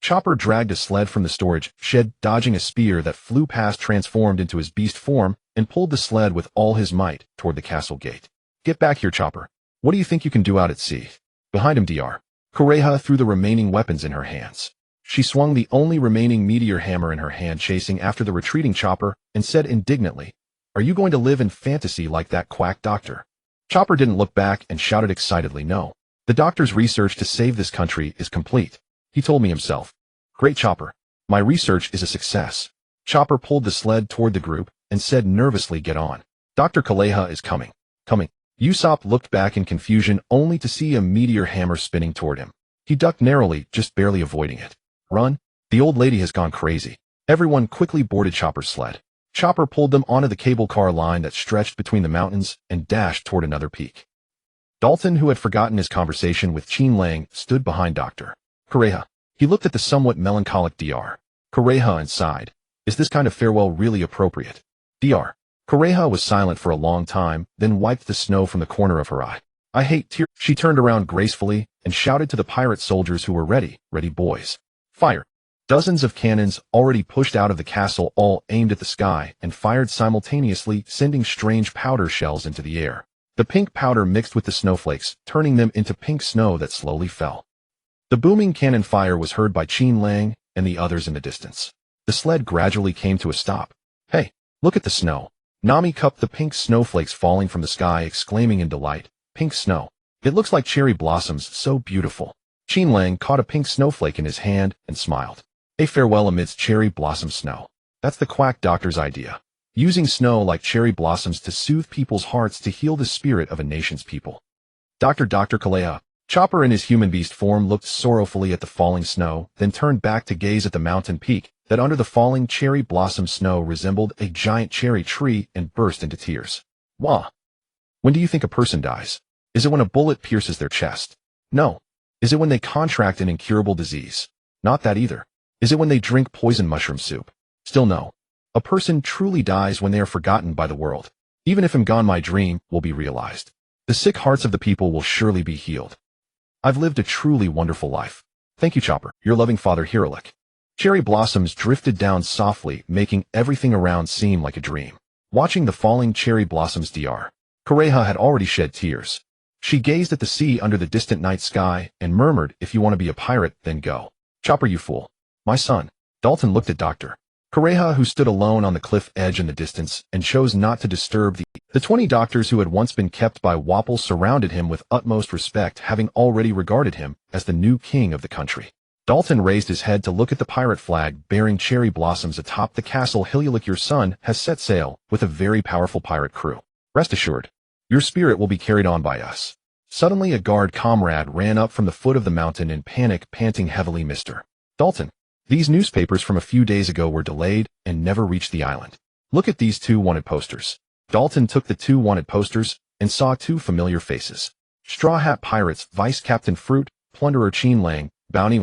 Chopper dragged a sled from the storage shed, dodging a spear that flew past, transformed into his beast form, and pulled the sled with all his might toward the castle gate. Get back here, Chopper. What do you think you can do out at sea? Behind him Dr. Kureha threw the remaining weapons in her hands. She swung the only remaining meteor hammer in her hand, chasing after the retreating Chopper, and said indignantly, Are you going to live in fantasy like that quack doctor? Chopper didn't look back and shouted excitedly, No. The doctor's research to save this country is complete. He told me himself. Great, Chopper. My research is a success. Chopper pulled the sled toward the group and said nervously, Get on. Dr. Kaleha is coming. Coming. Usopp looked back in confusion only to see a meteor hammer spinning toward him. He ducked narrowly, just barely avoiding it. Run. The old lady has gone crazy. Everyone quickly boarded Chopper's sled. Chopper pulled them onto the cable car line that stretched between the mountains and dashed toward another peak. Dalton, who had forgotten his conversation with Qin Lang, stood behind Dr. Kureha. He looked at the somewhat melancholic Dr. Kureha and sighed. Is this kind of farewell really appropriate? Dr. Kureha was silent for a long time, then wiped the snow from the corner of her eye. I hate tears. She turned around gracefully and shouted to the pirate soldiers who were ready, boys. Fire. Dozens of cannons, already pushed out of the castle, all aimed at the sky and fired simultaneously, sending strange powder shells into the air. The pink powder mixed with the snowflakes, turning them into pink snow that slowly fell. The booming cannon fire was heard by Qin Lang and the others in the distance. The sled gradually came to a stop. Hey, look at the snow. Nami cupped the pink snowflakes falling from the sky, exclaiming in delight, Pink snow. It looks like cherry blossoms, so beautiful. Qin Lang caught a pink snowflake in his hand and smiled. A farewell amidst cherry blossom snow. That's the quack doctor's idea. Using snow like cherry blossoms to soothe people's hearts, to heal the spirit of a nation's people. Dr. Kaleha. Chopper in his human beast form looked sorrowfully at the falling snow, then turned back to gaze at the mountain peak that under the falling cherry blossom snow resembled a giant cherry tree, and burst into tears. Wah! When do you think a person dies? Is it when a bullet pierces their chest? No. Is it when they contract an incurable disease? Not that either. Is it when they drink poison mushroom soup? Still no. A person truly dies when they are forgotten by the world. Even if I'm gone, my dream will be realized. The sick hearts of the people will surely be healed. I've lived a truly wonderful life. Thank you, Chopper, your loving father Hiralik. Cherry blossoms drifted down softly, making everything around seem like a dream. Watching the falling cherry blossoms, Dr. Kureha had already shed tears. She gazed at the sea under the distant night sky and murmured, If you want to be a pirate, then go. Chopper, you fool. My son. Dalton looked at Dr. Kureha, who stood alone on the cliff edge in the distance, and chose not to disturb the 20 doctors who had once been kept by Wapple surrounded him with utmost respect, having already regarded him as the new king of the country. Dalton raised his head to look at the pirate flag bearing cherry blossoms atop the castle. Hiralik, your son has set sail with a very powerful pirate crew. Rest assured, your spirit will be carried on by us. Suddenly a guard comrade ran up from the foot of the mountain in panic, panting heavily, Mr. Dalton, these newspapers from a few days ago were delayed and never reached the island. Look at these 2 wanted posters. Dalton took the 2 wanted posters and saw 2 familiar faces. Straw Hat Pirates, Vice Captain Fruit, Plunderer Qin Lang, Bounty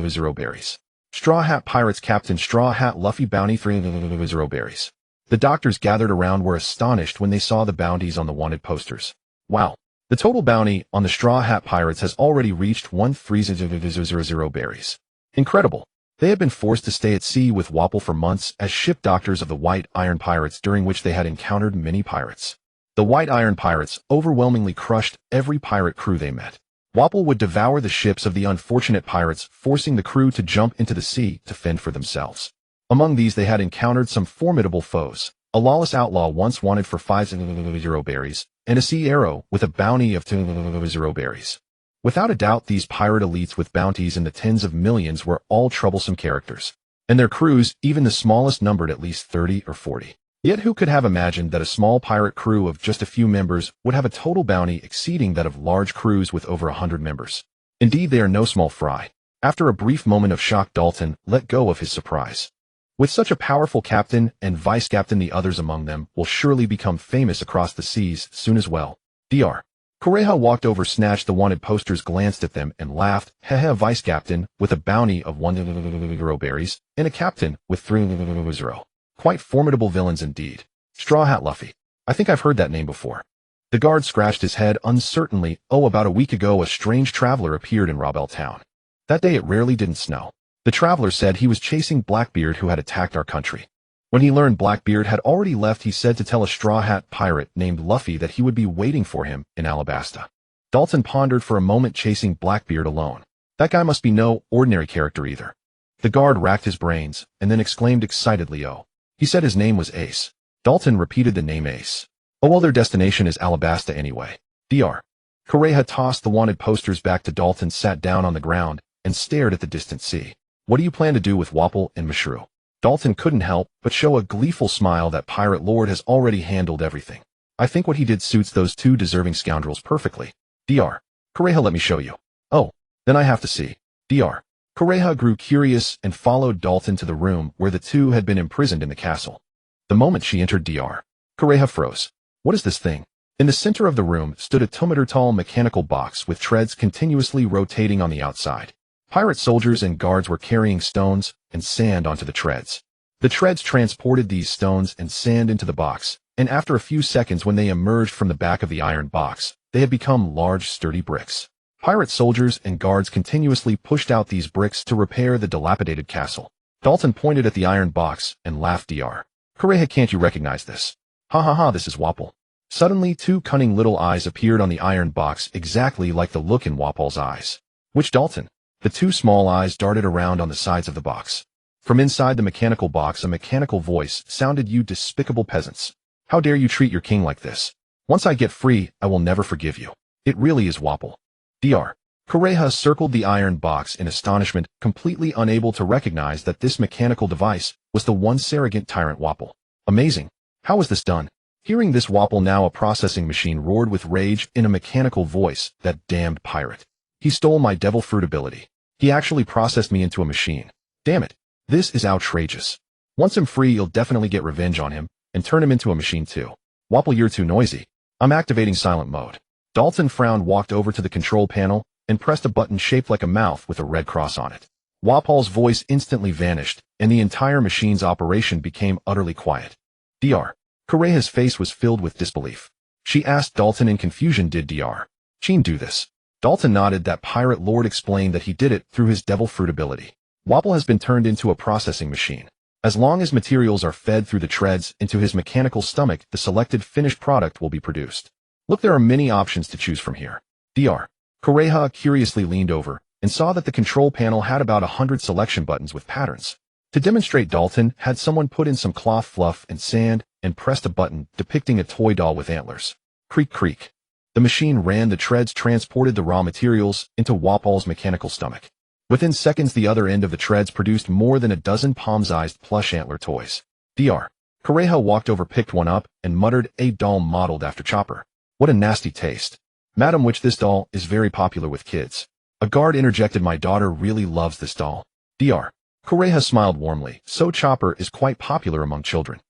0 berries. Straw Hat Pirates, Captain Straw Hat Luffy, Bounty 0 berries. The doctors gathered around were astonished when they saw the bounties on the wanted posters. Wow. The total bounty on the Straw Hat Pirates has already reached 130,000 berries. Incredible. They had been forced to stay at sea with Wapol for months as ship doctors of the White Iron Pirates, during which they had encountered many pirates. The White Iron Pirates overwhelmingly crushed every pirate crew they met. Wapol would devour the ships of the unfortunate pirates, forcing the crew to jump into the sea to fend for themselves. Among these they had encountered some formidable foes. A lawless outlaw once wanted for 5,000 berries, and a sea arrow with a bounty of 2,000 berries. Without a doubt, these pirate elites with bounties in the tens of millions were all troublesome characters, and their crews, even the smallest, numbered at least 30 or 40. Yet who could have imagined that a small pirate crew of just a few members would have a total bounty exceeding that of large crews with over 100 members? Indeed, they are no small fry. After a brief moment of shock, Dalton let go of his surprise. With such a powerful captain and vice-captain, the others among them will surely become famous across the seas soon as well. Dr. Kureha walked over, snatched the wanted posters, glanced at them, and laughed. Hehe, vice-captain with a bounty of 1,000 berries, and a captain with 3,000. Quite formidable villains indeed. Straw Hat Luffy. I think I've heard that name before. The guard scratched his head uncertainly. Oh, about a week ago a strange traveler appeared in Robel Town. That day it rarely didn't snow. The traveler said he was chasing Blackbeard, who had attacked our country. When he learned Blackbeard had already left, he said to tell a Straw Hat pirate named Luffy that he would be waiting for him in Alabasta. Dalton pondered for a moment. Chasing Blackbeard alone. That guy must be no ordinary character either. The guard racked his brains, and then exclaimed excitedly, oh. He said his name was Ace. Dalton repeated the name Ace. Oh well, their destination is Alabasta anyway. Dr. Kureha tossed the wanted posters back to Dalton, sat down on the ground, and stared at the distant sea. What do you plan to do with Wapol and Mashru? Dalton couldn't help but show a gleeful smile. That pirate lord has already handled everything. I think what he did suits those two deserving scoundrels perfectly. Dr. Kureha, let me show you. Oh, then I have to see. Dr. Kureha grew curious and followed Dalton to the room where the two had been imprisoned in the castle. The moment she entered, Dr. Kureha froze. What is this thing? In the center of the room stood a 2-meter-tall mechanical box with treads continuously rotating on the outside. Pirate soldiers and guards were carrying stones and sand onto the treads. The treads transported these stones and sand into the box, and after a few seconds, when they emerged from the back of the iron box, they had become large, sturdy bricks. Pirate soldiers and guards continuously pushed out these bricks to repair the dilapidated castle. Dalton pointed at the iron box and laughed. Dr. Kureha, can't you recognize this? Ha ha ha, this is Wapol. Suddenly, two cunning little eyes appeared on the iron box, exactly like the look in Wapol's eyes. Which Dalton? The two small eyes darted around on the sides of the box. From inside the mechanical box, a mechanical voice sounded. You despicable peasants. How dare you treat your king like this? Once I get free, I will never forgive you. It really is Wapol. Dr. Kureha circled the iron box in astonishment, completely unable to recognize that this mechanical device was the once arrogant tyrant Wapol. Amazing. How was this done? Hearing this, Wapol, now a processing machine, roared with rage in a mechanical voice. That damned pirate. He stole my devil fruit ability. He actually processed me into a machine. Damn it. This is outrageous. Once I'm free, you'll definitely get revenge on him and turn him into a machine too. Wapol, you're too noisy. I'm activating silent mode. Dalton frowned, walked over to the control panel, and pressed a button shaped like a mouth with a red cross on it. Wapol's voice instantly vanished, and the entire machine's operation became utterly quiet. Dr. Kureha's face was filled with disbelief. She asked Dalton in confusion, did Dr. Qin do this? Dalton nodded. That pirate lord explained that he did it through his devil fruit ability. Wapol has been turned into a processing machine. As long as materials are fed through the treads into his mechanical stomach, the selected finished product will be produced. Look, there are many options to choose from here. Dr. Kureha curiously leaned over and saw that the control panel had about 100 selection buttons with patterns. To demonstrate, Dalton had someone put in some cloth fluff and sand and pressed a button depicting a toy doll with antlers. Creak, creak. The machine ran. The treads transported the raw materials into Wapol's mechanical stomach. Within seconds, the other end of the treads produced more than a dozen palm-sized plush antler toys. Dr. Kureha walked over, picked one up, and muttered, a doll modeled after Chopper. What a nasty taste. Madam, which this doll is very popular with kids. A guard interjected, my daughter really loves this doll. Dr. Kureha smiled warmly. So Chopper is quite popular among children.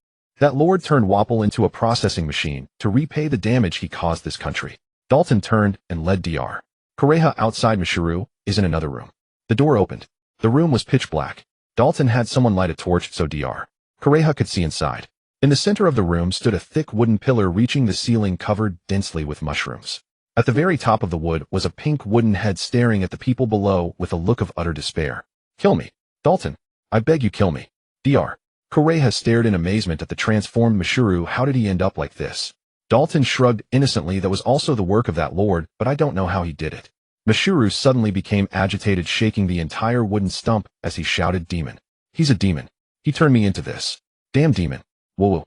That lord turned Wapol into a processing machine to repay the damage he caused this country. Dalton turned and led Dr. Kureha outside. Mashru is in another room. The door opened. The room was pitch black. Dalton had someone light a torch so Dr. Kureha could see inside. In the center of the room stood a thick wooden pillar reaching the ceiling, covered densely with mushrooms. At the very top of the wood was a pink wooden head staring at the people below with a look of utter despair. Kill me, Dalton. I beg you kill me. Dr. Kureha stared in amazement at the transformed Mashuru. How did he end up like this? Dalton shrugged innocently. That was also the work of that lord, but I don't know how he did it. Mashuru suddenly became agitated, shaking the entire wooden stump as he shouted, Demon. He's a demon. He turned me into this. Damn demon. Whoa.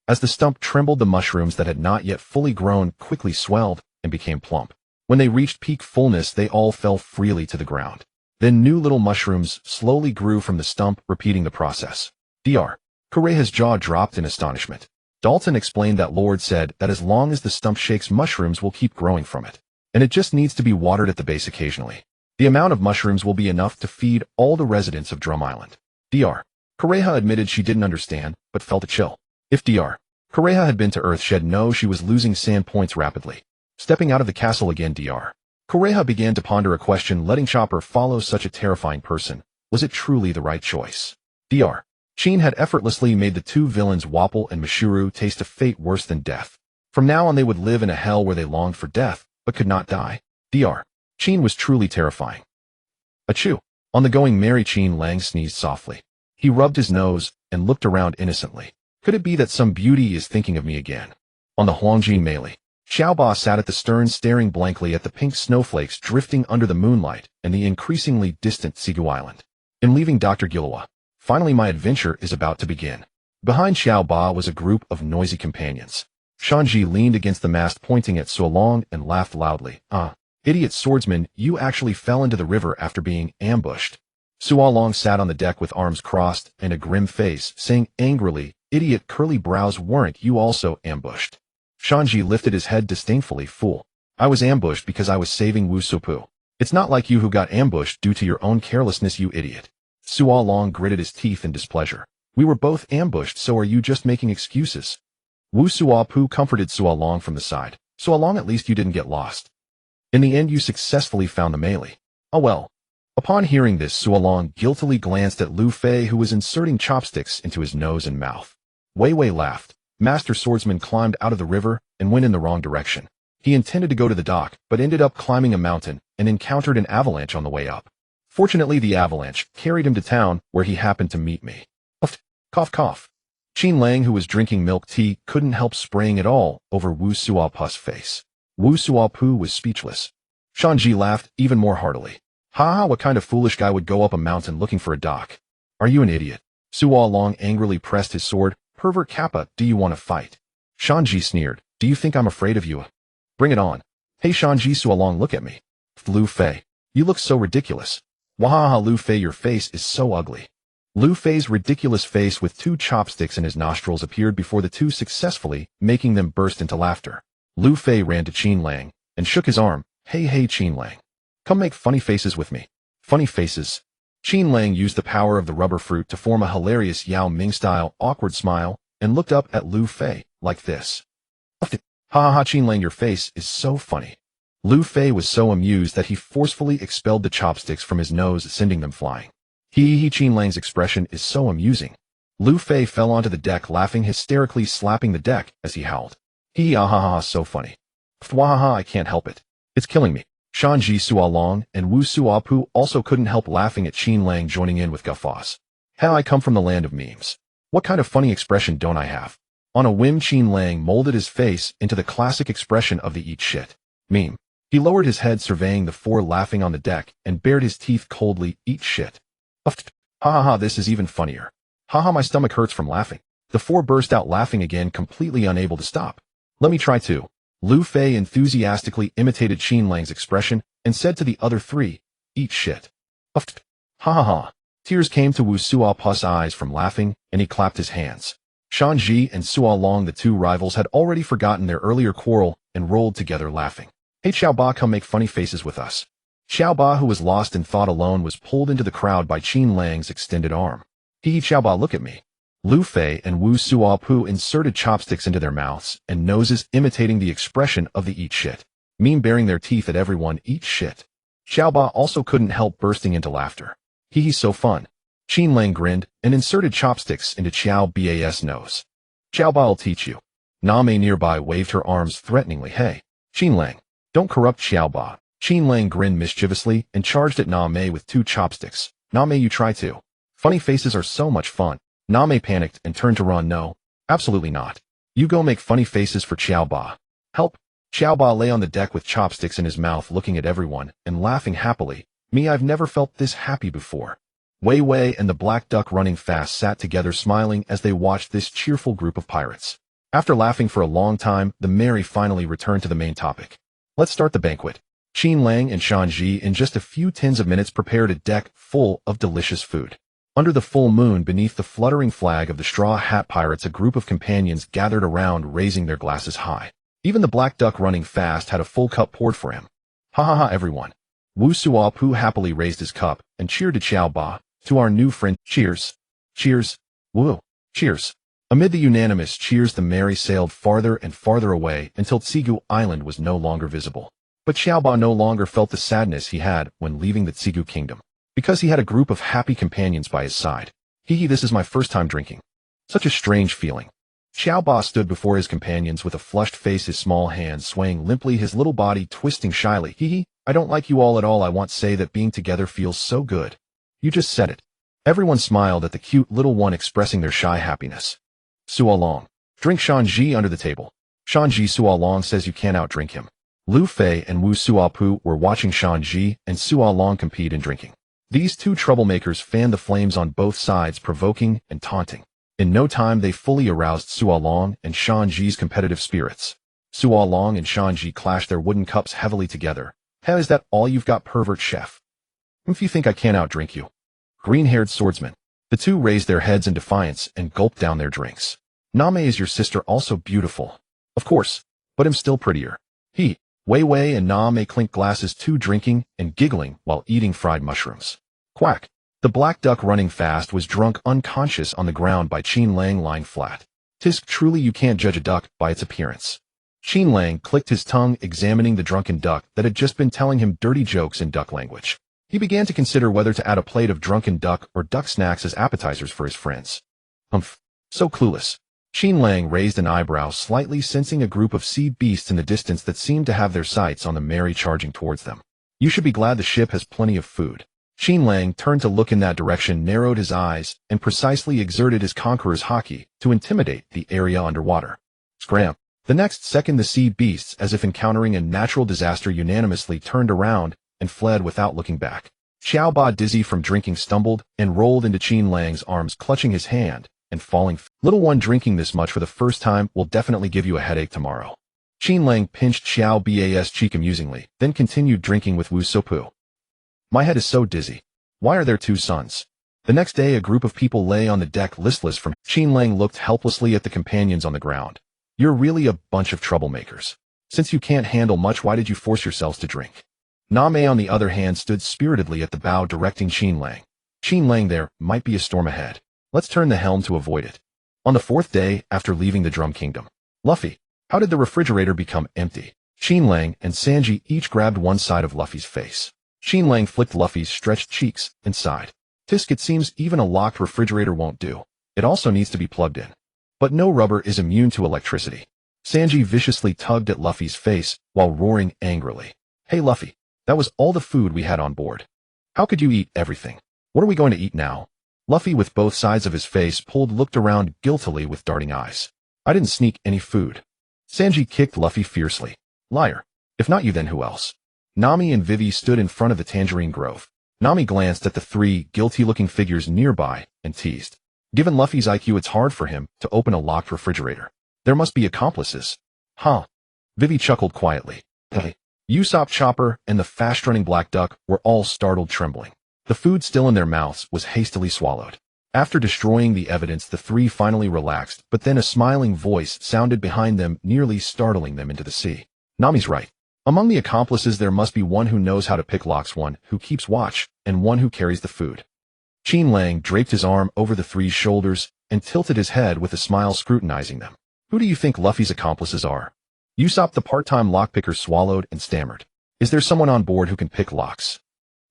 As the stump trembled, the mushrooms that had not yet fully grown quickly swelled and became plump. When they reached peak fullness, they all fell freely to the ground. Then new little mushrooms slowly grew from the stump, repeating the process. Dr. Kureha's jaw dropped in astonishment. Dalton explained that Lord said that as long as the stump shakes, mushrooms will keep growing from it. And it just needs to be watered at the base occasionally. The amount of mushrooms will be enough to feed all the residents of Drum Island. Dr. Kureha admitted she didn't understand, but felt a chill. If Dr. Kureha had been to Earth, she'd know she was losing sand points rapidly. Stepping out of the castle again, Dr. Kureha began to ponder a question. Letting Chopper follow such a terrifying person, was it truly the right choice? Dr. Qin had effortlessly made the two villains Wapple and Mashuru taste a fate worse than death. From now on they would live in a hell where they longed for death, but could not die. Dr. Qin was truly terrifying. Achoo! On the going merry, Qin Lang sneezed softly. He rubbed his nose and looked around innocently. Could it be that some beauty is thinking of me again? On the Huangjin melee, Xiaoba sat at the stern staring blankly at the pink snowflakes drifting under the moonlight and the increasingly distant Sigu Island. In leaving Dr. Gilua, finally my adventure is about to begin. Behind Xiaoba was a group of noisy companions. Shanji leaned against the mast pointing at Suolong and laughed loudly. Idiot swordsman, you actually fell into the river after being ambushed. Suolong sat on the deck with arms crossed and a grim face, saying angrily, Idiot, curly brows, weren't you also ambushed? Shanji lifted his head disdainfully. Fool. I was ambushed because I was saving Wu Supu. It's not like you who got ambushed due to your own carelessness, you idiot. Suolong gritted his teeth in displeasure. We were both ambushed, so are you just making excuses? Wu Suapu comforted Suolong from the side. Suolong, at least you didn't get lost. In the end you successfully found the melee. Oh well. Upon hearing this, Suolong guiltily glanced at Lu Fei, who was inserting chopsticks into his nose and mouth. Wei Wei laughed. Master Swordsman climbed out of the river and went in the wrong direction. He intended to go to the dock, but ended up climbing a mountain and encountered an avalanche on the way up. Fortunately, the avalanche carried him to town, where he happened to meet me. Cough, cough. Qin Lang, who was drinking milk tea, couldn't help spraying it all over Wu Suapu's face. Wu Suapu was speechless. Shanji laughed even more heartily. Ha, what kind of foolish guy would go up a mountain looking for a dock? Are you an idiot? Suolong angrily pressed his sword. Pervert Kappa, do you want to fight? Shanji sneered. Do you think I'm afraid of you? Bring it on. Hey Shanji, Suolong, look at me. Lu Fei. You look so ridiculous. Wahaha, Lu Fei, your face is so ugly. Lu Fei's ridiculous face with two chopsticks in his nostrils appeared before the two successfully, making them burst into laughter. Lu Fei ran to Qin Lang and shook his arm. Hey Qin Lang. Come make funny faces with me. Funny faces. Qin Lang used the power of the rubber fruit to form a hilarious Yao Ming-style awkward smile and looked up at Lu Fei like this. Ha ha, Qin Lang, your face is so funny. Lu Fei was so amused that he forcefully expelled the chopsticks from his nose, sending them flying. Qin Lang's expression is so amusing. Lu Fei fell onto the deck laughing hysterically, slapping the deck as he howled. Ah, so funny. Fwahaha, I can't help it. It's killing me. Shanji, Suolong, and Wu Suapu also couldn't help laughing at Qin Lang, joining in with guffaws. Hell, I come from the land of memes. What kind of funny expression don't I have? On a whim, Qin Lang molded his face into the classic expression of the eat shit meme. He lowered his head, surveying the four laughing on the deck, and bared his teeth coldly. Eat shit. Ha, this is even funnier. Ha, my stomach hurts from laughing. The four burst out laughing again, completely unable to stop. Let me try too. Lu Fei enthusiastically imitated Qin Lang's expression and said to the other three, eat shit. Ha. Tears came to Wu Suapu's eyes from laughing, and he clapped his hands. Shanji and Suolong, the two rivals, had already forgotten their earlier quarrel and rolled together laughing. Hey Xiaoba, come make funny faces with us. Xiaoba, who was lost in thought alone, was pulled into the crowd by Qin Lang's extended arm. Xiaoba, look at me. Lu Fei and Wu Suapu inserted chopsticks into their mouths and noses, imitating the expression of the eat shit meme, baring their teeth at everyone. Eat shit. Xiaoba also couldn't help bursting into laughter. He's so fun. Qin Lang grinned and inserted chopsticks into Xiao Ba's nose. Xiaoba, I'll teach you. Name nearby waved her arms threateningly. Hey, Qin Lang. Don't corrupt Xiaoba. Qin Lang grinned mischievously and charged at Na Mei with 2 chopsticks. Na Mei, you try too. Funny faces are so much fun. Na Mei panicked and turned to Ron. No, absolutely not. You go make funny faces for Xiaoba. Help. Xiaoba lay on the deck with chopsticks in his mouth looking at everyone and laughing happily. Me, I've never felt this happy before. Wei Wei and the Black Duck Running Fast sat together smiling as they watched this cheerful group of pirates. After laughing for a long time, the merry finally returned to the main topic. Let's start the banquet. Qin Lang and Shanji in just a few tens of minutes prepared a deck full of delicious food. Under the full moon beneath the fluttering flag of the Straw Hat Pirates, a group of companions gathered around raising their glasses high. Even the Black Duck Running Fast had a full cup poured for him. Ha ha ha, everyone. Wu Suapu happily raised his cup and cheered to Xiaoba. To our new friend, cheers. Cheers. Woo. Cheers. Amid the unanimous cheers, the merry sailed farther and farther away until Tsigu Island was no longer visible. But Xiaoba no longer felt the sadness he had when leaving the Tsigu Kingdom, because he had a group of happy companions by his side. Hee, this is my first time drinking. Such a strange feeling. Xiaoba stood before his companions with a flushed face, his small hands swaying limply, his little body twisting shyly. Hee, I don't like you all at all. I want to say that being together feels so good. You just said it. Everyone smiled at the cute little one expressing their shy happiness. Sualong. Drink Shanji under the table. Shanji, Sualong says you can't outdrink him. Lu Fei and Wu Suapu were watching Shanji and Sualong compete in drinking. These two troublemakers fanned the flames on both sides, provoking and taunting. In no time they fully aroused Sualong and Shanji's competitive spirits. Sualong and Shanji clashed their wooden cups heavily together. Hey, is that all you've got, pervert chef? If you think I can't outdrink you. Green-haired swordsman. The two raised their heads in defiance and gulped down their drinks. Name, is your sister also beautiful? Of course, but I'm still prettier. Wei Wei and Name clinked glasses too, drinking and giggling while eating fried mushrooms. Quack. The Black Duck Running Fast was drunk unconscious on the ground by Qin Lang lying flat. Tisk, truly you can't judge a duck by its appearance. Qin Lang clicked his tongue, examining the drunken duck that had just been telling him dirty jokes in duck language. He began to consider whether to add a plate of drunken duck or duck snacks as appetizers for his friends. Humph. So clueless. Qin Lang raised an eyebrow slightly, sensing a group of sea beasts in the distance that seemed to have their sights on the Mary charging towards them. You should be glad the ship has plenty of food. Qin Lang turned to look in that direction, narrowed his eyes, and precisely exerted his conqueror's haki to intimidate the area underwater. Scram. The next second the sea beasts, as if encountering a natural disaster, unanimously turned around and fled without looking back. Xiaoba, dizzy from drinking, stumbled and rolled into Qin Lang's arms, clutching his hand and falling. Little one, drinking this much for the first time will definitely give you a headache tomorrow. Qin Lang pinched Xiao Ba's cheek amusingly, then continued drinking with Wu Sopu. My head is so dizzy. Why are there 2 suns? The next day a group of people lay on the deck listless from. Qin Lang looked helplessly at the companions on the ground. You're really a bunch of troublemakers. Since you can't handle much, why did you force yourselves to drink? Name, on the other hand, stood spiritedly at the bow, directing Qin Lang. Qin Lang, there might be a storm ahead. Let's turn the helm to avoid it. On the 4th day after leaving the Drum Kingdom. Luffy, how did the refrigerator become empty? Qin Lang and Sanji each grabbed one side of Luffy's face. Qin Lang flicked Luffy's stretched cheeks and sighed. Tisk, it seems even a locked refrigerator won't do. It also needs to be plugged in. But no rubber is immune to electricity. Sanji viciously tugged at Luffy's face while roaring angrily. Hey Luffy, that was all the food we had on board. How could you eat everything? What are we going to eat now? Luffy, with both sides of his face pulled, looked around guiltily with darting eyes. I didn't sneak any food. Sanji kicked Luffy fiercely. Liar. If not you, then who else? Nami and Vivi stood in front of the Tangerine Grove. Nami glanced at the 3 guilty-looking figures nearby and teased. Given Luffy's IQ, it's hard for him to open a locked refrigerator. There must be accomplices. Huh. Vivi chuckled quietly. Usopp, Chopper, and the fast-running Black Duck were all startled, trembling. The food still in their mouths was hastily swallowed. After destroying the evidence, the 3 finally relaxed, but then a smiling voice sounded behind them, nearly startling them into the sea. Nami's right. Among the accomplices there must be one who knows how to pick locks, one who keeps watch, and one who carries the food. Qin Lang draped his arm over the 3's shoulders and tilted his head with a smile, scrutinizing them. Who do you think Luffy's accomplices are? Usopp, the part-time lockpicker, swallowed and stammered. Is there someone on board who can pick locks?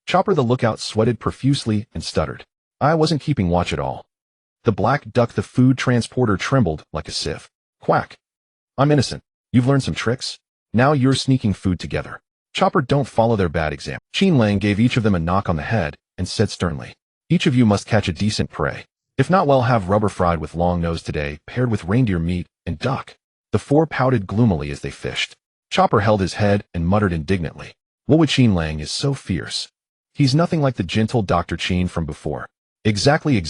Chopper, the lookout, sweated profusely and stuttered. I wasn't keeping watch at all. The Black Duck, the food transporter, trembled like a sieve. Quack. I'm innocent. You've learned some tricks? Now you're sneaking food together. Chopper, don't follow their bad example. Qin Lang gave each of them a knock on the head and said sternly, each of you must catch a decent prey. If not, well, have rubber fried with long nose today, paired with reindeer meat and duck. The four pouted gloomily as they fished. Chopper held his head and muttered indignantly, "What Qin Lang is so fierce. He's nothing like the gentle Dr. Qin from before." Exactly.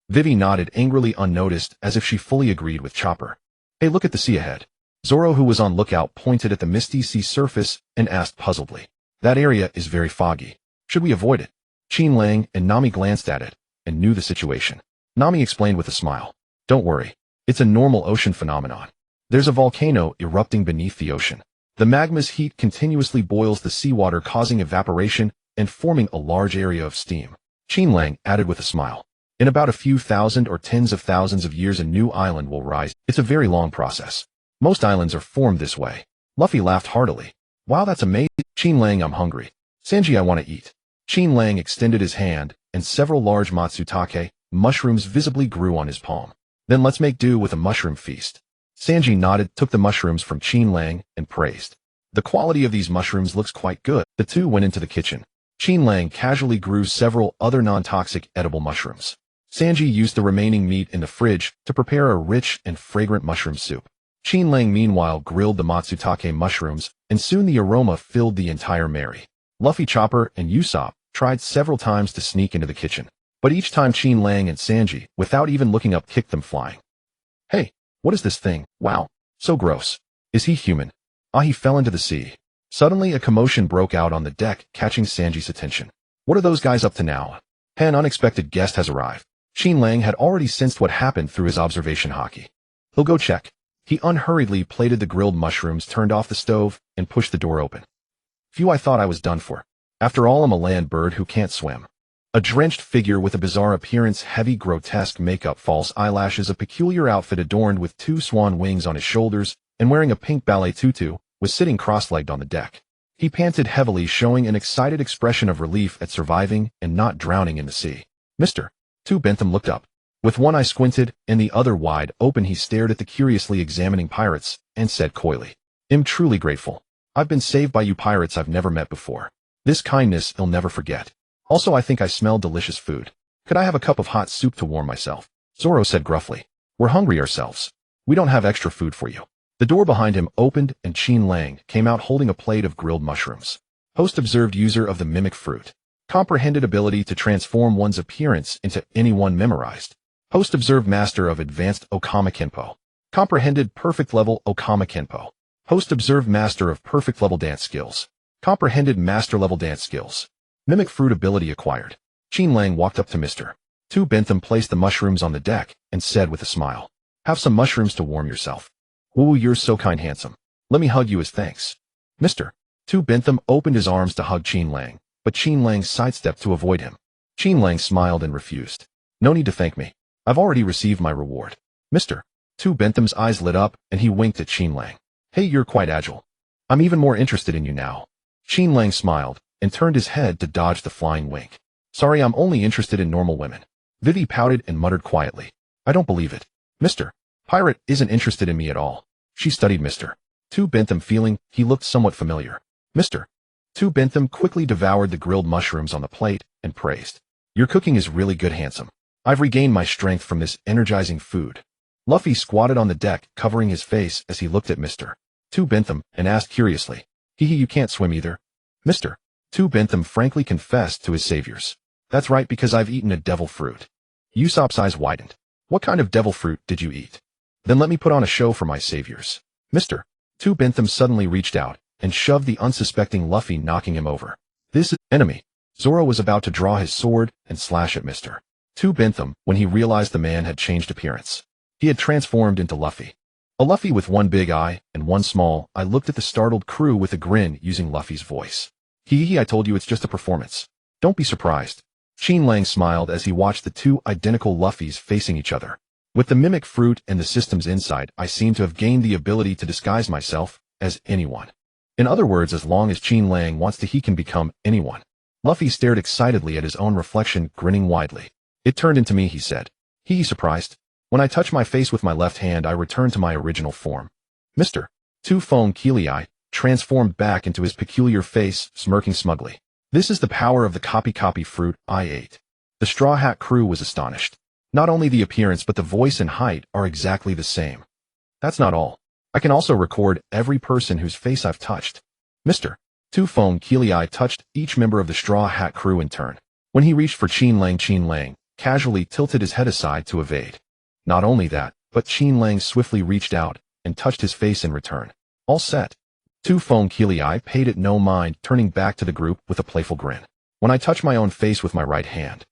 Vivi nodded angrily unnoticed as if she fully agreed with Chopper. Hey, look at the sea ahead. Zoro, who was on lookout, pointed at the misty sea surface and asked puzzledly. That area is very foggy. Should we avoid it? Qin Lang and Nami glanced at it and knew the situation. Nami explained with a smile. Don't worry. It's a normal ocean phenomenon. There's a volcano erupting beneath the ocean. The magma's heat continuously boils the seawater, causing evaporation and forming a large area of steam. Qin Lang added with a smile. In about a few thousand or tens of thousands of years, a new island will rise. It's a very long process. Most islands are formed this way. Luffy laughed heartily. Wow, that's amazing. Qin Lang, I'm hungry. Sanji, I want to eat. Qin Lang extended his hand, and several large matsutake mushrooms visibly grew on his palm. Then let's make do with a mushroom feast. Sanji nodded, took the mushrooms from Qin Lang, and praised. The quality of these mushrooms looks quite good. The two went into the kitchen. Qin Lang casually grew several other non-toxic edible mushrooms. Sanji used the remaining meat in the fridge to prepare a rich and fragrant mushroom soup. Qin Lang meanwhile grilled the matsutake mushrooms, and soon the aroma filled the entire Mary. Luffy, Chopper, and Usopp tried several times to sneak into the kitchen, but each time Qin Lang and Sanji, without even looking up, kicked them flying. Hey, what is this thing? Wow, so gross. Is he human? Ah, he fell into the sea. Suddenly a commotion broke out on the deck, catching Sanji's attention. What are those guys up to now? An unexpected guest has arrived. Qin Lang had already sensed what happened through his observation hockey. He'll go check. He unhurriedly plated the grilled mushrooms, turned off the stove, and pushed the door open. Phew, I thought I was done for. After all, I'm a land bird who can't swim. A drenched figure with a bizarre appearance, heavy grotesque makeup, false eyelashes, a peculiar outfit adorned with two swan wings on his shoulders, and wearing a pink ballet tutu, was sitting cross-legged on the deck. He panted heavily, showing an excited expression of relief at surviving and not drowning in the sea. Mr. Bentham looked up. With one eye squinted and the other wide open, he stared at the curiously examining pirates and said coyly, I'm truly grateful. I've been saved by you pirates I've never met before. This kindness I'll never forget. Also, I think I smell delicious food. Could I have a cup of hot soup to warm myself? Zoro said gruffly. We're hungry ourselves. We don't have extra food for you. The door behind him opened and Qin Lang came out holding a plate of grilled mushrooms. Host observed user of the mimic fruit. Comprehended ability to transform one's appearance into anyone memorized. Host observed master of advanced Okama Kenpo. Comprehended perfect level Okama Kenpo. Host observed master of perfect level dance skills. Comprehended master level dance skills. Mimic fruit ability acquired. Qin Lang walked up to Mr. Bentham, placed the mushrooms on the deck, and said with a smile, have some mushrooms to warm yourself. Ooh, you're so kind, handsome. Let me hug you as thanks. Mr. Bentham opened his arms to hug Qin Lang, but Qin Lang sidestepped to avoid him. Qin Lang smiled and refused. No need to thank me. I've already received my reward. Mr. Bentham's eyes lit up and he winked at Qin Lang. Hey, you're quite agile. I'm even more interested in you now. Qin Lang smiled and turned his head to dodge the flying wink. Sorry, I'm only interested in normal women. Vivi pouted and muttered quietly. I don't believe it. Mr. Pirate isn't interested in me at all. She studied Mr. Bentham, feeling he looked somewhat familiar. Mr. Bentham quickly devoured the grilled mushrooms on the plate and praised. Your cooking is really good, handsome. I've regained my strength from this energizing food. Luffy squatted on the deck, covering his face as he looked at Mr. Bentham and asked curiously, you can't swim either? Mr. Bentham frankly confessed to his saviors. That's right, because I've eaten a devil fruit. Usopp's eyes widened. What kind of devil fruit did you eat? Then let me put on a show for my saviors. Mr. Bentham suddenly reached out and shoved the unsuspecting Luffy, knocking him over. This enemy. Zoro was about to draw his sword and slash at Mr. Bentham when he realized the man had changed appearance. He had transformed into Luffy. A Luffy with one big eye and one small eye looked at the startled crew with a grin, using Luffy's voice. I told you it's just a performance. Don't be surprised. Qin Lang smiled as he watched the two identical Luffys facing each other. With the mimic fruit and the system's insight, I seem to have gained the ability to disguise myself as anyone. In other words, as long as Qin Lang wants to, he can become anyone. Luffy stared excitedly at his own reflection, grinning widely. It turned into me, he said. Surprised. When I touch my face with my left hand, I return to my original form. Mr. Phone Keelii transformed back into his peculiar face, smirking smugly. This is the power of the copy fruit I ate. The Straw Hat crew was astonished. Not only the appearance but the voice and height are exactly the same. That's not all. I can also record every person whose face I've touched. Mr. Two-Phone Keeley touched each member of the Straw Hat crew in turn. When he reached for Qin Lang casually tilted his head aside to evade. Not only that, but Qin Lang swiftly reached out and touched his face in return. All set. Two-Phone Keeley paid it no mind, turning back to the group with a playful grin. When I touched my own face with my right hand.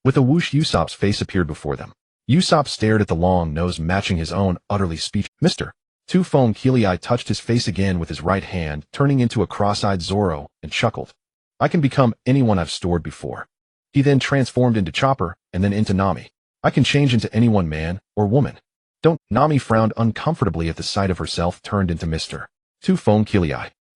With a whoosh, Usopp's face appeared before them. Usopp stared at the long nose matching his own, utterly speechless. Mr. Two-Phone Keeley touched his face again with his right hand, turning into a cross-eyed Zoro, and chuckled. I can become anyone I've stored before. He then transformed into Chopper, and then into Nami. I can change into anyone, man or woman. Don't. Nami frowned uncomfortably at the sight of herself turned into Mr. Two-Phone Keeley.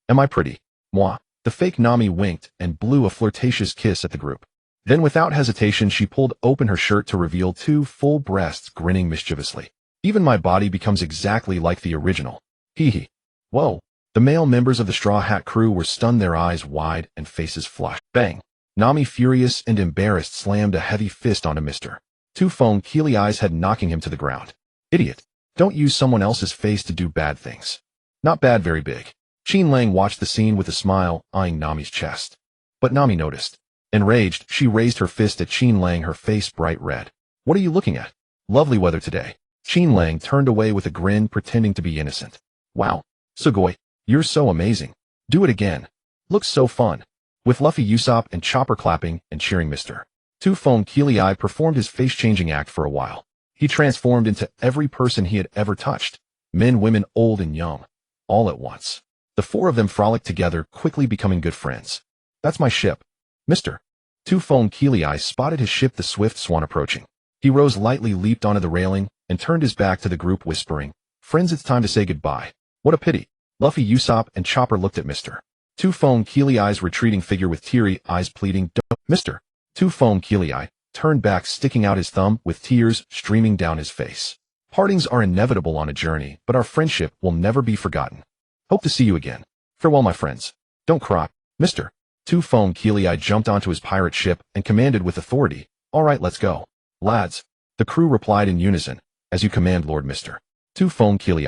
Am I pretty? Moi. The fake Nami winked and blew a flirtatious kiss at the group. Then without hesitation she pulled open her shirt to reveal 2 full breasts, grinning mischievously. Even my body becomes exactly like the original. Hee hee. Whoa. The male members of the Straw Hat crew were stunned, their eyes wide and faces flushed. Bang. Nami, furious and embarrassed, slammed a heavy fist onto Mr. Two-Phone Keeley's head, knocking him to the ground. Idiot. Don't use someone else's face to do bad things. Not bad, very big. Qin Lang watched the scene with a smile, eyeing Nami's chest. But Nami noticed. Enraged, she raised her fist at Qin Lang, her face bright red. What are you looking at? Lovely weather today. Qin Lang turned away with a grin, pretending to be innocent. Wow. Sugoi, you're so amazing. Do it again. Looks so fun. With Luffy, Usopp, and Chopper clapping and cheering, Mr. Two-Phone Keeley performed his face-changing act for a while. He transformed into every person he had ever touched. Men, women, old and young. All at once. The 4 of them frolicked together, quickly becoming good friends. That's my ship. Mr. Two-Phone Keeley spotted his ship, the Swift Swan, approaching. He rose lightly, leaped onto the railing, and turned his back to the group, whispering, Friends, it's time to say goodbye. What a pity. Luffy, Usopp, and Chopper looked at Mr. Two-Phone Keeley's retreating figure with teary eyes, pleading, Don't. Mr. Two-Phone Keeley turned back, sticking out his thumb, with tears streaming down his face. Partings are inevitable on a journey, but our friendship will never be forgotten. Hope to see you again. Farewell, my friends. Don't cry. Mr. Two-Phone Keeley jumped onto his pirate ship and commanded with authority, All right, let's go. Lads. The crew replied in unison, As you command, Lord Mr. Two-Phone Keeley.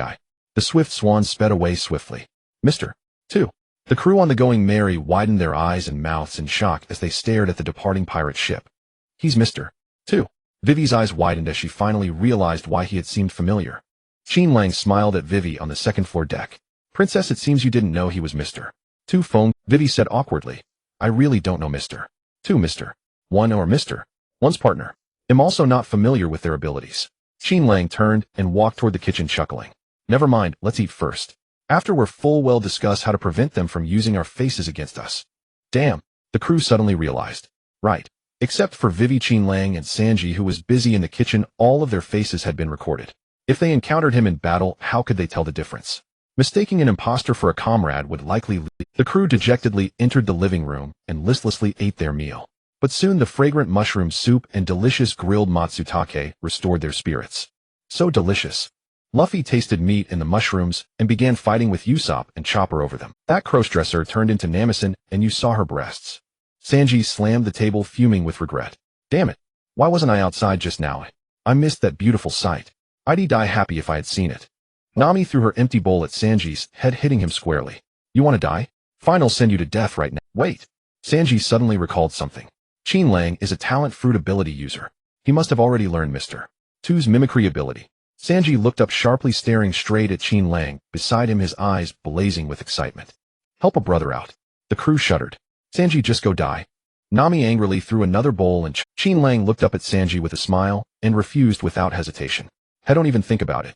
The Swift Swan sped away swiftly. Mr. Two. The crew on the Going Merry widened their eyes and mouths in shock as they stared at the departing pirate ship. He's Mr. Two. Vivi's eyes widened as she finally realized why he had seemed familiar. Qin Lang smiled at Vivi on the second-floor deck. Princess, it seems you didn't know he was Mr. Two-Phone, Vivi said awkwardly. I really don't know Mr. Two, Mr. One, or Mr. One's partner. I'm also not familiar with their abilities. Qin Lang turned and walked toward the kitchen, chuckling. Never mind, let's eat first. After we're full, we'll discuss how to prevent them from using our faces against us. Damn, the crew suddenly realized. Right. Except for Vivi, Qin Lang, and Sanji, who was busy in the kitchen, all of their faces had been recorded. If they encountered him in battle, how could they tell the difference? Mistaking an imposter for a comrade would likely lead. The crew dejectedly entered the living room and listlessly ate their meal. But soon the fragrant mushroom soup and delicious grilled matsutake restored their spirits. So delicious. Luffy tasted meat in the mushrooms and began fighting with Usopp and Chopper over them. That crossdresser turned into Namison, and you saw her breasts. Sanji slammed the table, fuming with regret. Damn it. Why wasn't I outside just now? I missed that beautiful sight. I'd die happy if I had seen it. Nami threw her empty bowl at Sanji's head, hitting him squarely. You want to die? Fine, I'll send you to death right now. Wait. Sanji suddenly recalled something. Qin Lang is a talent fruit ability user. He must have already learned Mr. Two's mimicry ability. Sanji looked up sharply, staring straight at Qin Lang, beside him, his eyes blazing with excitement. Help a brother out. The crew shuddered. Sanji, just go die. Nami angrily threw another bowl, and Qin Lang looked up at Sanji with a smile and refused without hesitation. I don't even think about it.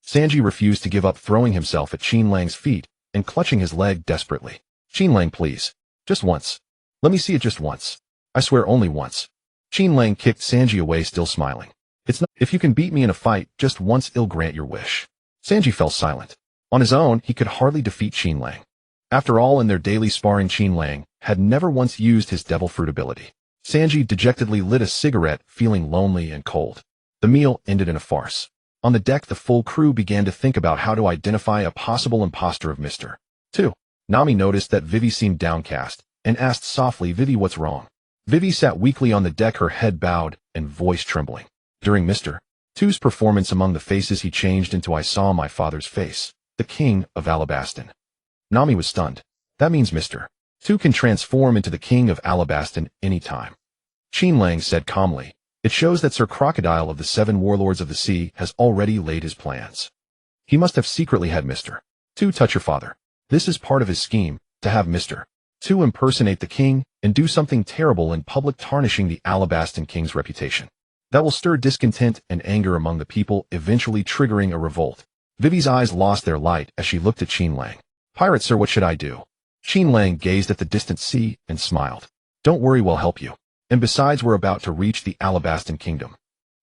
Sanji refused to give up, throwing himself at Qin Lang's feet and clutching his leg desperately. Qin Lang, please. Just once. Let me see it just once. I swear, only once. Qin Lang kicked Sanji away, still smiling. It's not. If you can beat me in a fight just once, I'll grant your wish. Sanji fell silent. On his own, he could hardly defeat Qin Lang. After all, in their daily sparring, Qin Lang had never once used his devil fruit ability. Sanji dejectedly lit a cigarette, feeling lonely and cold. The meal ended in a farce. On the deck, the full crew began to think about how to identify a possible imposter of Mr. Two. Nami noticed that Vivi seemed downcast, and asked softly, Vivi, what's wrong? Vivi sat weakly on the deck, her head bowed, and voice trembling. During Mr. Two's performance, among the faces he changed into, I saw my father's face, the king of Alabaston. Nami was stunned. That means Mr. Two can transform into the king of Alabaston any time. Qin Lang said calmly, it shows that Sir Crocodile of the 7 Warlords of the Sea has already laid his plans. He must have secretly had Mr. Two touch your father. This is part of his scheme, to have Mr. Two impersonate the king and do something terrible in public, tarnishing the Alabaston king's reputation. That will stir discontent and anger among the people, eventually triggering a revolt. Vivi's eyes lost their light as she looked at Qin Lang. Pirate sir, what should I do? Qin Lang gazed at the distant sea and smiled. Don't worry, we'll help you. And besides, we're about to reach the Alabaston kingdom.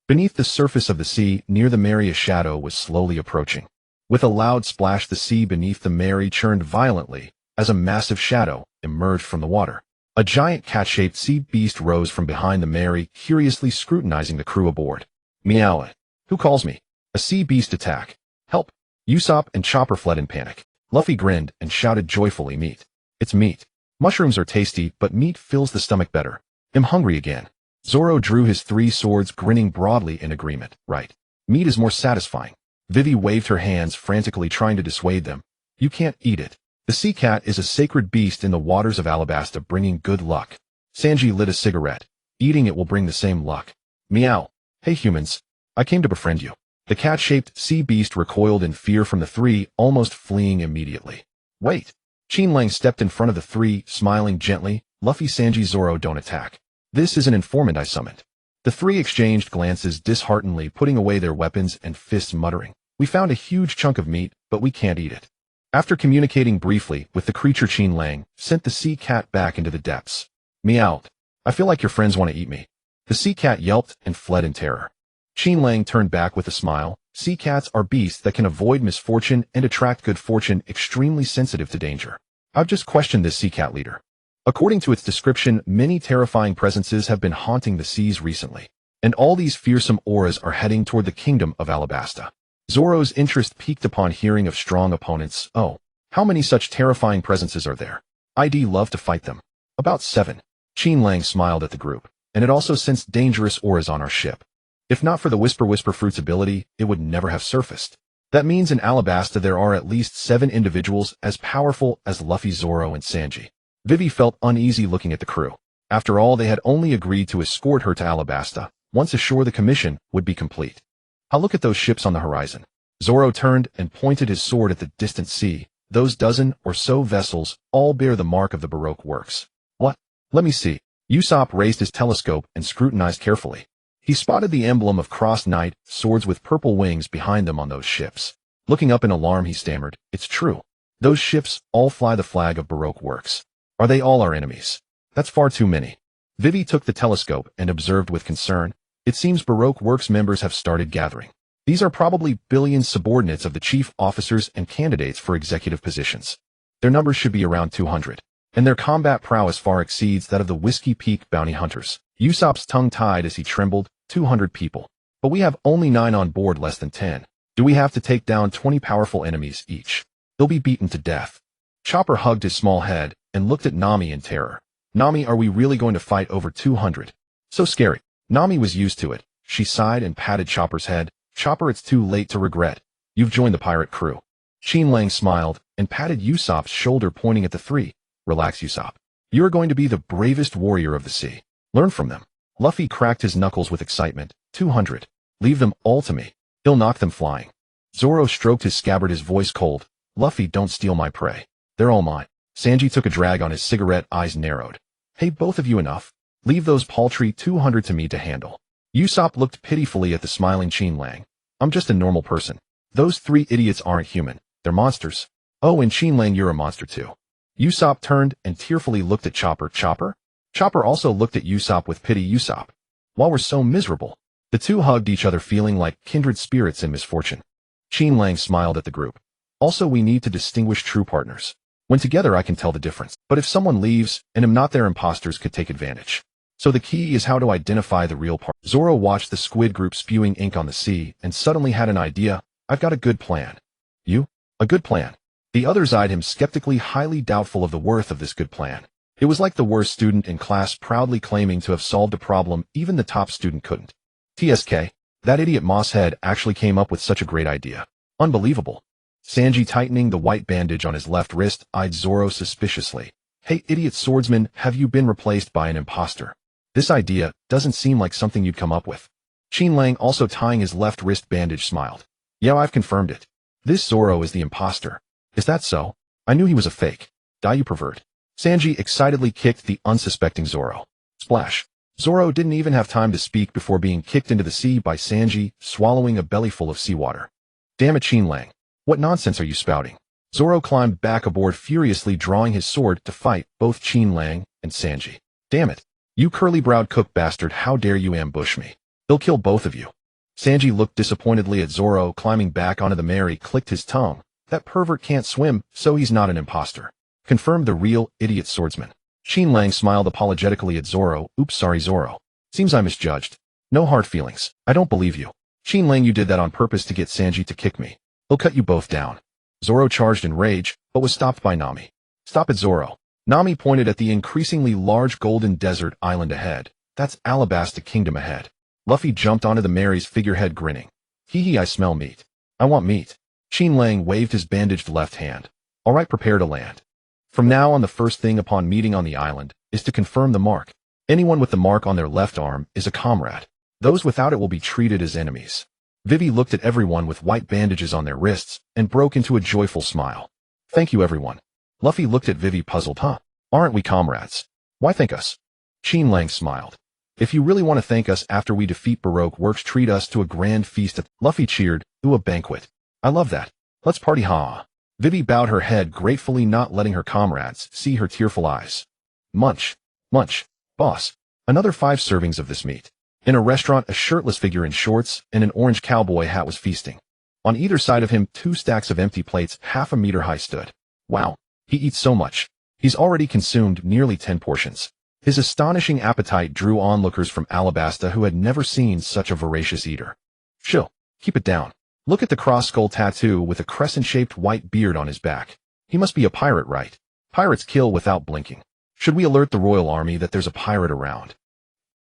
Beneath the surface of the sea, near the Mary, a shadow was slowly approaching. With a loud splash, the sea beneath the Mary churned violently as a massive shadow emerged from the water. A giant cat-shaped sea beast rose from behind the Mary, curiously scrutinizing the crew aboard. Meow. Who calls me? A sea beast attack. Help. Usopp and Chopper fled in panic. Luffy grinned and shouted joyfully, meat. It's meat. Mushrooms are tasty, but meat fills the stomach better. I'm hungry again. Zoro drew his 3 swords, grinning broadly in agreement. Right. Meat is more satisfying. Vivi waved her hands frantically, trying to dissuade them. You can't eat it. The sea cat is a sacred beast in the waters of Alabasta, bringing good luck. Sanji lit a cigarette. Eating it will bring the same luck. Meow. Hey humans. I came to befriend you. The cat-shaped sea beast recoiled in fear from the 3, almost fleeing immediately. Wait. Qin Lang stepped in front of the 3, smiling gently. Luffy, Sanji, Zoro, don't attack. This is an informant I summoned. The 3 exchanged glances disheartenedly, putting away their weapons and fists, muttering. We found a huge chunk of meat, but we can't eat it. After communicating briefly with the creature, Qin Lang sent the sea cat back into the depths. Meow. I feel like your friends want to eat me. The sea cat yelped and fled in terror. Qin Lang turned back with a smile. Sea cats are beasts that can avoid misfortune and attract good fortune, extremely sensitive to danger. I've just questioned this sea cat leader. According to its description, many terrifying presences have been haunting the seas recently, and all these fearsome auras are heading toward the kingdom of Alabasta. Zoro's interest peaked upon hearing of strong opponents. Oh, how many such terrifying presences are there? I'd love to fight them. About 7. Qin Lang smiled at the group, and it also sensed dangerous auras on our ship. If not for the Whisper Fruit's ability, it would never have surfaced. That means in Alabasta there are at least 7 individuals as powerful as Luffy, Zoro, and Sanji. Vivi felt uneasy looking at the crew. After all, they had only agreed to escort her to Alabasta. Once ashore, the commission would be complete. I'll look at those ships on the horizon. Zoro turned and pointed his sword at the distant sea. Those dozen or so vessels all bear the mark of the Baroque works. What? Let me see. Usopp raised his telescope and scrutinized carefully. He spotted the emblem of crossed knight swords with purple wings behind them on those ships. Looking up in alarm, he stammered, it's true. Those ships all fly the flag of Baroque works. Are they all our enemies? That's far too many. Vivi took the telescope and observed with concern. It seems Baroque Works members have started gathering. These are probably billions subordinates of the chief officers and candidates for executive positions. Their numbers should be around 200, and their combat prowess far exceeds that of the Whiskey Peak bounty hunters. Usopp's tongue tied as he trembled. 200 people. But we have only 9 on board, less than 10. Do we have to take down 20 powerful enemies each? They'll be beaten to death. Chopper hugged his small head and looked at Nami in terror. Nami, are we really going to fight over 200? So scary. Nami was used to it. She sighed and patted Chopper's head. Chopper, it's too late to regret. You've joined the pirate crew. Qin Lang smiled and patted Usopp's shoulder, pointing at the 3. Relax, Usopp. You're going to be the bravest warrior of the sea. Learn from them. Luffy cracked his knuckles with excitement. 200. Leave them all to me. He'll knock them flying. Zoro stroked his scabbard, his voice cold. Luffy, don't steal my prey. They're all mine. Sanji took a drag on his cigarette, eyes narrowed. Hey, both of you, enough. Leave those paltry 200 to me to handle. Usopp looked pitifully at the smiling Qin Lang. I'm just a normal person. Those 3 idiots aren't human. They're monsters. Oh, and Qin Lang, you're a monster too. Usopp turned and tearfully looked at Chopper. Chopper? Chopper also looked at Usopp with pity. Usopp, why we're so miserable? The 2 hugged each other, feeling like kindred spirits in misfortune. Qin Lang smiled at the group. Also, we need to distinguish true partners. When together I can tell the difference. But if someone leaves and am not there, imposters could take advantage. So the key is how to identify the real part. Zoro watched the squid group spewing ink on the sea and suddenly had an idea. I've got a good plan. You? A good plan? The others eyed him skeptically, highly doubtful of the worth of this good plan. It was like the worst student in class proudly claiming to have solved a problem even the top student couldn't. TSK, that idiot Mosshead actually came up with such a great idea. Unbelievable. Sanji, tightening the white bandage on his left wrist, eyed Zoro suspiciously. Hey, idiot swordsman, have you been replaced by an imposter? This idea doesn't seem like something you'd come up with. Qin Lang, also tying his left wrist bandage, smiled. Yeah, I've confirmed it. This Zoro is the imposter. Is that so? I knew he was a fake. Die, you pervert. Sanji excitedly kicked the unsuspecting Zoro. Splash. Zoro didn't even have time to speak before being kicked into the sea by Sanji, swallowing a bellyful of seawater. Damn it, Qin Lang. What nonsense are you spouting? Zoro climbed back aboard, furiously drawing his sword to fight both Qin Lang and Sanji. Damn it. You curly-browed cook bastard, how dare you ambush me? They'll kill both of you. Sanji looked disappointedly at Zoro climbing back onto the Mary, clicked his tongue. That pervert can't swim, so he's not an imposter. Confirmed the real idiot swordsman. Qin Lang smiled apologetically at Zoro. Oops, sorry Zoro. Seems I misjudged. No hard feelings. I don't believe you. Qin Lang, you did that on purpose to get Sanji to kick me. He'll cut you both down. Zoro charged in rage, but was stopped by Nami. Stop it, Zoro. Nami pointed at the increasingly large golden desert island ahead. That's Alabasta Kingdom ahead. Luffy jumped onto the Mary's figurehead, grinning. Hee hee, I smell meat. I want meat. Qin Lang waved his bandaged left hand. All right, prepare to land. From now on, the first thing upon meeting on the island is to confirm the mark. Anyone with the mark on their left arm is a comrade. Those without it will be treated as enemies. Vivi looked at everyone with white bandages on their wrists and broke into a joyful smile. Thank you, everyone. Luffy looked at Vivi, puzzled. Huh? Aren't we comrades? Why thank us? Qin Lang smiled. If you really want to thank us after we defeat Baroque Works, treat us to a grand feast. Luffy cheered. Ooh, a banquet. I love that. Let's party, ha. Vivi bowed her head gratefully, not letting her comrades see her tearful eyes. Munch. Munch. Boss. Another 5 servings of this meat. In a restaurant, a shirtless figure in shorts and an orange cowboy hat was feasting. On either side of him, 2 stacks of empty plates, half a meter high, stood. Wow. He eats so much. He's already consumed nearly 10 portions. His astonishing appetite drew onlookers from Alabasta who had never seen such a voracious eater. Chill. Keep it down. Look at the cross-skull tattoo with a crescent-shaped white beard on his back. He must be a pirate, right? Pirates kill without blinking. Should we alert the royal army that there's a pirate around?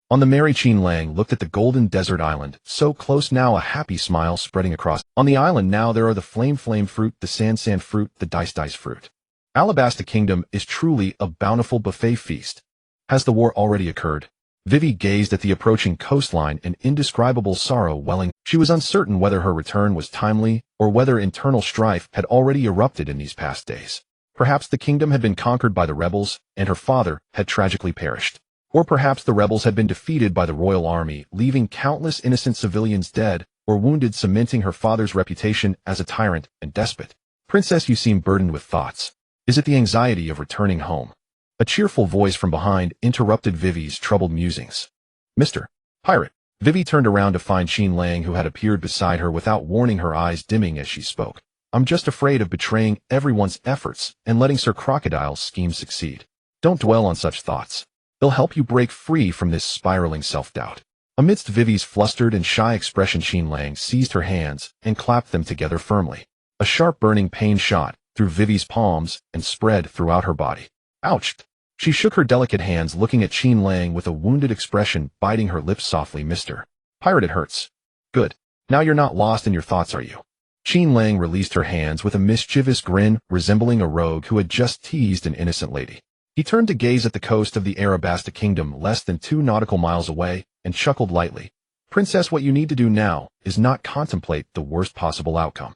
On the Mary, Qin Lang looked at the golden desert island, so close now, a happy smile spreading across. On the island now there are the flame fruit, the sand fruit, the dice fruit. Alabasta Kingdom is truly a bountiful buffet feast. Has the war already occurred? Vivi gazed at the approaching coastline, an indescribable sorrow welling. She was uncertain whether her return was timely or whether internal strife had already erupted in these past days. Perhaps the kingdom had been conquered by the rebels, and her father had tragically perished. Or perhaps the rebels had been defeated by the royal army, leaving countless innocent civilians dead or wounded, cementing her father's reputation as a tyrant and despot. Princess, you seem burdened with thoughts. Is it the anxiety of returning home? A cheerful voice from behind interrupted Vivi's troubled musings. Mr. Pirate. Vivi turned around to find Qin Lang, who had appeared beside her without warning, her eyes dimming as she spoke. I'm just afraid of betraying everyone's efforts and letting Sir Crocodile's scheme succeed. Don't dwell on such thoughts. They'll help you break free from this spiraling self-doubt. Amidst Vivi's flustered and shy expression, Qin Lang seized her hands and clapped them together firmly. A sharp burning pain shot through Vivi's palms and spread throughout her body. Ouch! She shook her delicate hands, looking at Qin Lang with a wounded expression, biting her lips softly. Mr. Pirate, it hurts. Good. Now you're not lost in your thoughts, are you? Qin Lang released her hands with a mischievous grin, resembling a rogue who had just teased an innocent lady. He turned to gaze at the coast of the Arabasta Kingdom less than 2 nautical miles away and chuckled lightly. Princess, what you need to do now is not contemplate the worst possible outcome.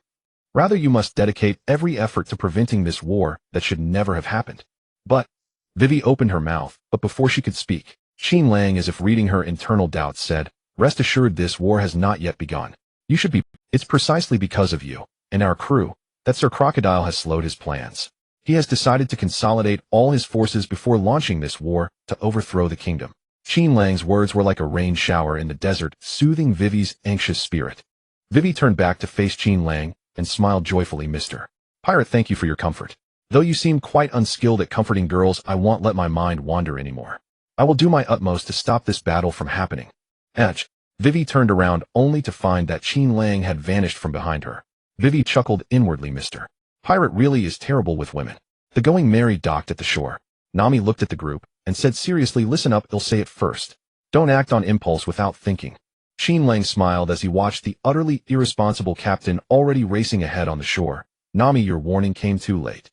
Rather, you must dedicate every effort to preventing this war that should never have happened. But Vivi opened her mouth, but before she could speak, Qin Lang, as if reading her internal doubts, said, Rest assured, this war has not yet begun. You should be. It's precisely because of you and our crew that Sir Crocodile has slowed his plans. He has decided to consolidate all his forces before launching this war to overthrow the kingdom. Qin Lang's words were like a rain shower in the desert, soothing Vivi's anxious spirit. Vivi turned back to face Qin Lang and smiled joyfully. Mr. Pirate, thank you for your comfort. Though you seem quite unskilled at comforting girls, I won't let my mind wander anymore. I will do my utmost to stop this battle from happening. Edge. Vivi turned around only to find that Qin Lang had vanished from behind her. Vivi chuckled inwardly. Mr. Pirate really is terrible with women. The Going Merry docked at the shore. Nami looked at the group and said seriously, listen up, I'll say it first. Don't act on impulse without thinking. Qin Lang smiled as he watched the utterly irresponsible captain already racing ahead on the shore. Nami, your warning came too late.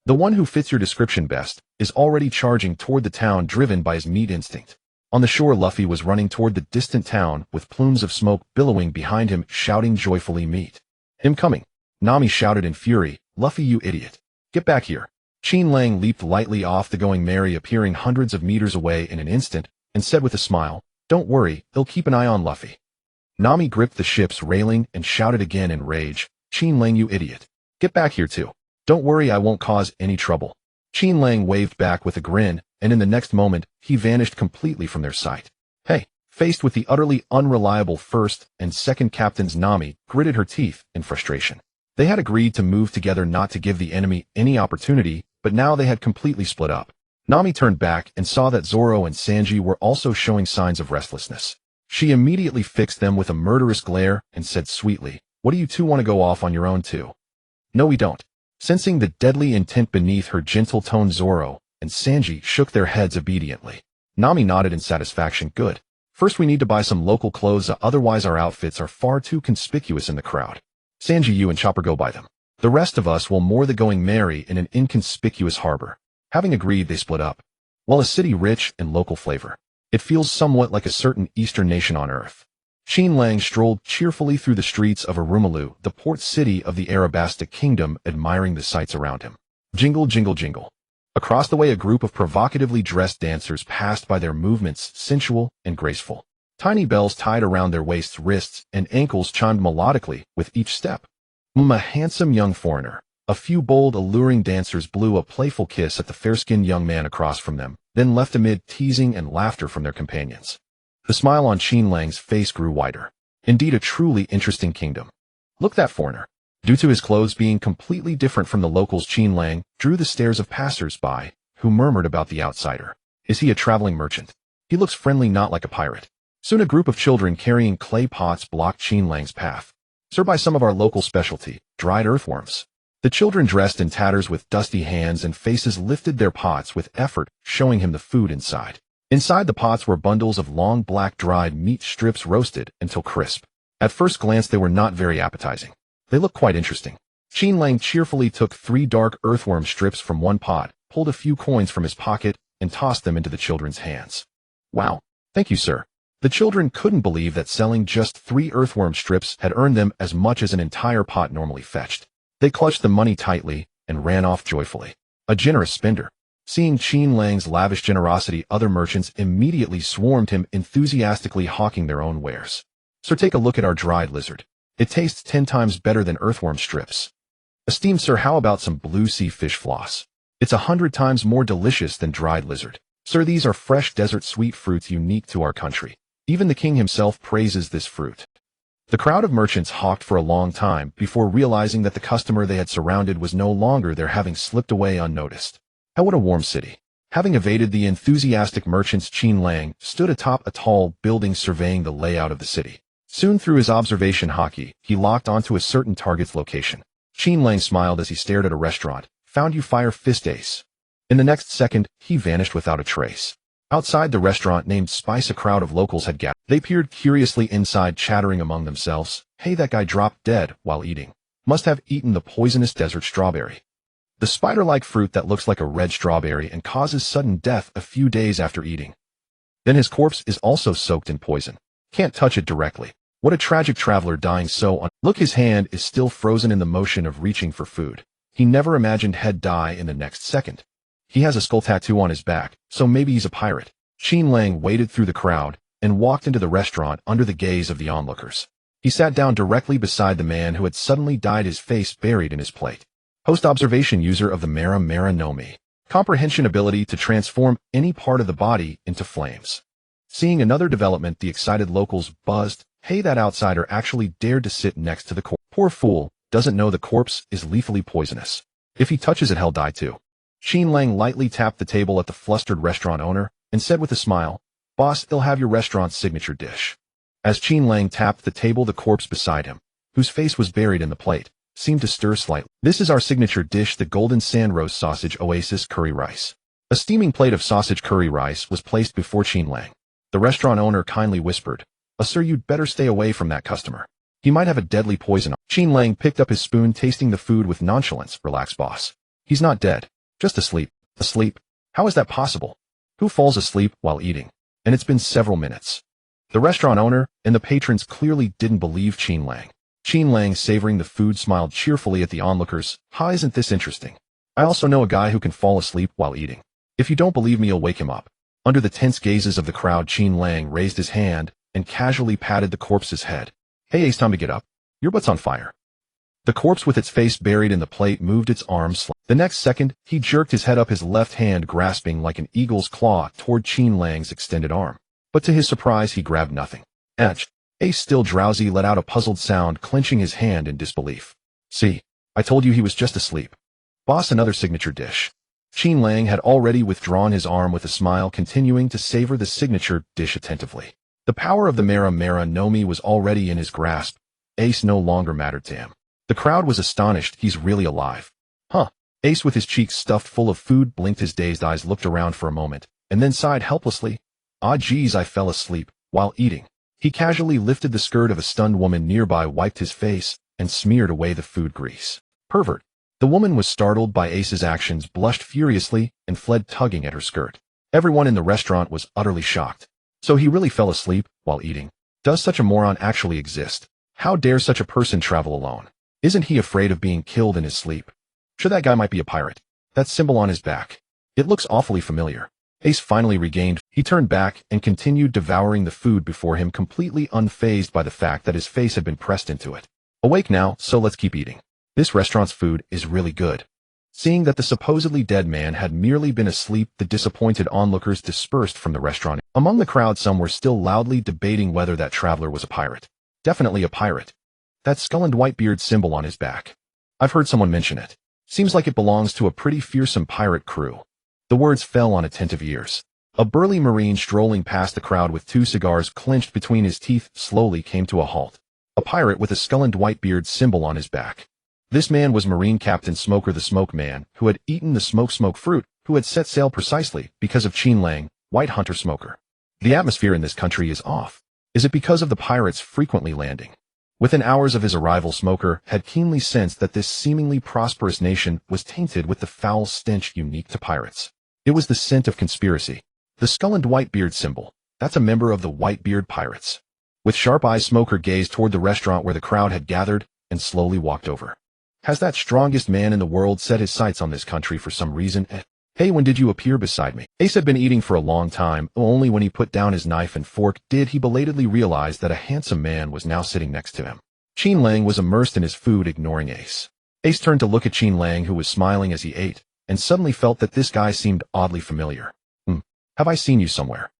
The one who fits your description best is already charging toward the town, driven by his meat instinct. On the shore, Luffy was running toward the distant town with plumes of smoke billowing behind him, shouting joyfully, meet him coming. Nami shouted in fury, Luffy, you idiot. Get back here. Qin Lang leaped lightly off the Going Merry, appearing hundreds of meters away in an instant, and said with a smile, don't worry, he'll keep an eye on Luffy. Nami gripped the ship's railing and shouted again in rage, Qin Lang, you idiot. Get back here too. Don't worry, I won't cause any trouble. Qin Lang waved back with a grin, and in the next moment, he vanished completely from their sight. Hey, faced with the utterly unreliable first and second captains, Nami gritted her teeth in frustration. They had agreed to move together not to give the enemy any opportunity, but now they had completely split up. Nami turned back and saw that Zoro and Sanji were also showing signs of restlessness. She immediately fixed them with a murderous glare and said sweetly, what do you two want to go off on your own too? No, we don't. Sensing the deadly intent beneath her gentle tone, Zoro and Sanji shook their heads obediently. Nami nodded in satisfaction. Good. First we need to buy some local clothes, otherwise our outfits are far too conspicuous in the crowd. Sanji, you and Chopper go buy them. The rest of us will moor the Going Merry in an inconspicuous harbor. Having agreed, they split up. While a city rich in local flavor, it feels somewhat like a certain eastern nation on earth. Qin Lang strolled cheerfully through the streets of Arumalu, the port city of the Arabastic kingdom, admiring the sights around him. Jingle, jingle, jingle. Across the way, a group of provocatively dressed dancers passed by, their movements sensual and graceful. Tiny bells tied around their waists, wrists, and ankles chimed melodically with each step. A handsome young foreigner. A few bold, alluring dancers blew a playful kiss at the fair-skinned young man across from them, then left amid teasing and laughter from their companions. The smile on Qin Lang's face grew wider. Indeed, a truly interesting kingdom. Look, that foreigner. Due to his clothes being completely different from the locals, Qin Lang drew the stares of passers-by, who murmured about the outsider. Is he a traveling merchant? He looks friendly, not like a pirate. Soon a group of children carrying clay pots blocked Qin Lang's path. Sir, buy some of our local specialty, dried earthworms. The children, dressed in tatters with dusty hands and faces, lifted their pots with effort, showing him the food inside. Inside the pots were bundles of long black dried meat strips roasted until crisp. At first glance, they were not very appetizing. They looked quite interesting. Qin Lang cheerfully took 3 dark earthworm strips from one pot, pulled a few coins from his pocket, and tossed them into the children's hands. Wow. Thank you, sir. The children couldn't believe that selling just 3 earthworm strips had earned them as much as an entire pot normally fetched. They clutched the money tightly and ran off joyfully. A generous spender. Seeing Qin Lang's lavish generosity, other merchants immediately swarmed him, enthusiastically hawking their own wares. Sir, take a look at our dried lizard. It tastes 10 times better than earthworm strips. Esteemed sir, how about some blue sea fish floss? It's 100 times more delicious than dried lizard. Sir, these are fresh desert sweet fruits unique to our country. Even the king himself praises this fruit. The crowd of merchants hawked for a long time before realizing that the customer they had surrounded was no longer there, having slipped away unnoticed. How what a warm city. Having evaded the enthusiastic merchants, Qin Lang stood atop a tall building surveying the layout of the city. Soon, through his observation hockey, he locked onto a certain target's location. Qin Lang smiled as he stared at a restaurant. Found you, Fire Fist Ace. In the next second, he vanished without a trace. Outside the restaurant named Spice, a crowd of locals had gathered. They peered curiously inside, chattering among themselves. Hey, that guy dropped dead while eating. Must have eaten the poisonous desert strawberry. The spider-like fruit that looks like a red strawberry and causes sudden death a few days after eating. Then his corpse is also soaked in poison. Can't touch it directly. What a tragic traveler, dying so on. Look, his hand is still frozen in the motion of reaching for food. He never imagined he'd die in the next second. He has a skull tattoo on his back, so maybe he's a pirate. Qin Lang waded through the crowd and walked into the restaurant under the gaze of the onlookers. He sat down directly beside the man who had suddenly died, his face buried in his plate. Post-observation user of the Mera Mera no Mi. Comprehension ability to transform any part of the body into flames. Seeing another development, the excited locals buzzed. Hey, that outsider actually dared to sit next to the corpse. Poor fool, doesn't know the corpse is lethally poisonous. If he touches it, he'll die too. Qin Lang lightly tapped the table at the flustered restaurant owner and said with a smile, Boss, they'll have your restaurant's signature dish. As Qin Lang tapped the table, the corpse beside him, whose face was buried in the plate, seemed to stir slightly. "This is our signature dish, the golden sand roast sausage oasis curry rice." A steaming plate of sausage curry rice was placed before Qin Lang. The restaurant owner kindly whispered, "Sir, you'd better stay away from that customer. He might have a deadly poison." Qin Lang picked up his spoon, tasting the food with nonchalance. "Relax, boss. He's not dead. Just asleep." "Asleep? How is that possible? Who falls asleep while eating? And it's been several minutes." The restaurant owner and the patrons clearly didn't believe Qin Lang. Qin Lang, savoring the food, smiled cheerfully at the onlookers. "Ha, isn't this interesting? I also know a guy who can fall asleep while eating. If you don't believe me, I'll wake him up." Under the tense gazes of the crowd, Qin Lang raised his hand and casually patted the corpse's head. "Hey, Ace, time to get up. Your butt's on fire." The corpse, with its face buried in the plate, moved its arms slightly. The next second, he jerked his head up, his left hand grasping like an eagle's claw toward Qin Lang's extended arm. But to his surprise, he grabbed nothing. Etch. Ace, still drowsy, let out a puzzled sound, clenching his hand in disbelief. "See, I told you he was just asleep." "Boss, another signature dish." Qin Lang had already withdrawn his arm with a smile, continuing to savor the signature dish attentively. The power of the Mera Mera no Mi was already in his grasp. Ace no longer mattered to him. The crowd was astonished. "He's really alive." "Huh." Ace, with his cheeks stuffed full of food, blinked his dazed eyes, looked around for a moment, and then sighed helplessly. "Ah, geez, I fell asleep while eating." He casually lifted the skirt of a stunned woman nearby, wiped his face, and smeared away the food grease. "Pervert." The woman was startled by Ace's actions, blushed furiously, and fled, tugging at her skirt. Everyone in the restaurant was utterly shocked. So he really fell asleep while eating? Does such a moron actually exist? How dare such a person travel alone? Isn't he afraid of being killed in his sleep? Sure, that guy might be a pirate. That symbol on his back. It looks awfully familiar. Ace finally regained. He turned back and continued devouring the food before him, completely unfazed by the fact that his face had been pressed into it. "Awake now, so let's keep eating. This restaurant's food is really good." Seeing that the supposedly dead man had merely been asleep, the disappointed onlookers dispersed from the restaurant. Among the crowd, some were still loudly debating whether that traveler was a pirate. Definitely a pirate. That skull and white-beard symbol on his back. I've heard someone mention it. Seems like it belongs to a pretty fearsome pirate crew. The words fell on attentive ears. A burly Marine strolling past the crowd with 2 cigars clenched between his teeth slowly came to a halt. A pirate with a skull and white-beard symbol on his back. This man was Marine Captain Smoker, the Smoke Man, who had eaten the smoke fruit, who had set sail precisely because of Qin Lang, White Hunter Smoker. The atmosphere in this country is off. Is it because of the pirates frequently landing? Within hours of his arrival, Smoker had keenly sensed that this seemingly prosperous nation was tainted with the foul stench unique to pirates. It was the scent of conspiracy. The skull and white-beard symbol. That's a member of the White-Beard Pirates. With sharp eyes, Smoker gazed toward the restaurant where the crowd had gathered and slowly walked over. Has that strongest man in the world set his sights on this country for some reason? "Hey, when did you appear beside me?" Ace had been eating for a long time. Only when he put down his knife and fork did he belatedly realize that a handsome man was now sitting next to him. Qin Lang was immersed in his food, ignoring Ace. Ace turned to look at Qin Lang, who was smiling as he ate, and suddenly felt that this guy seemed oddly familiar. Have I seen you somewhere?"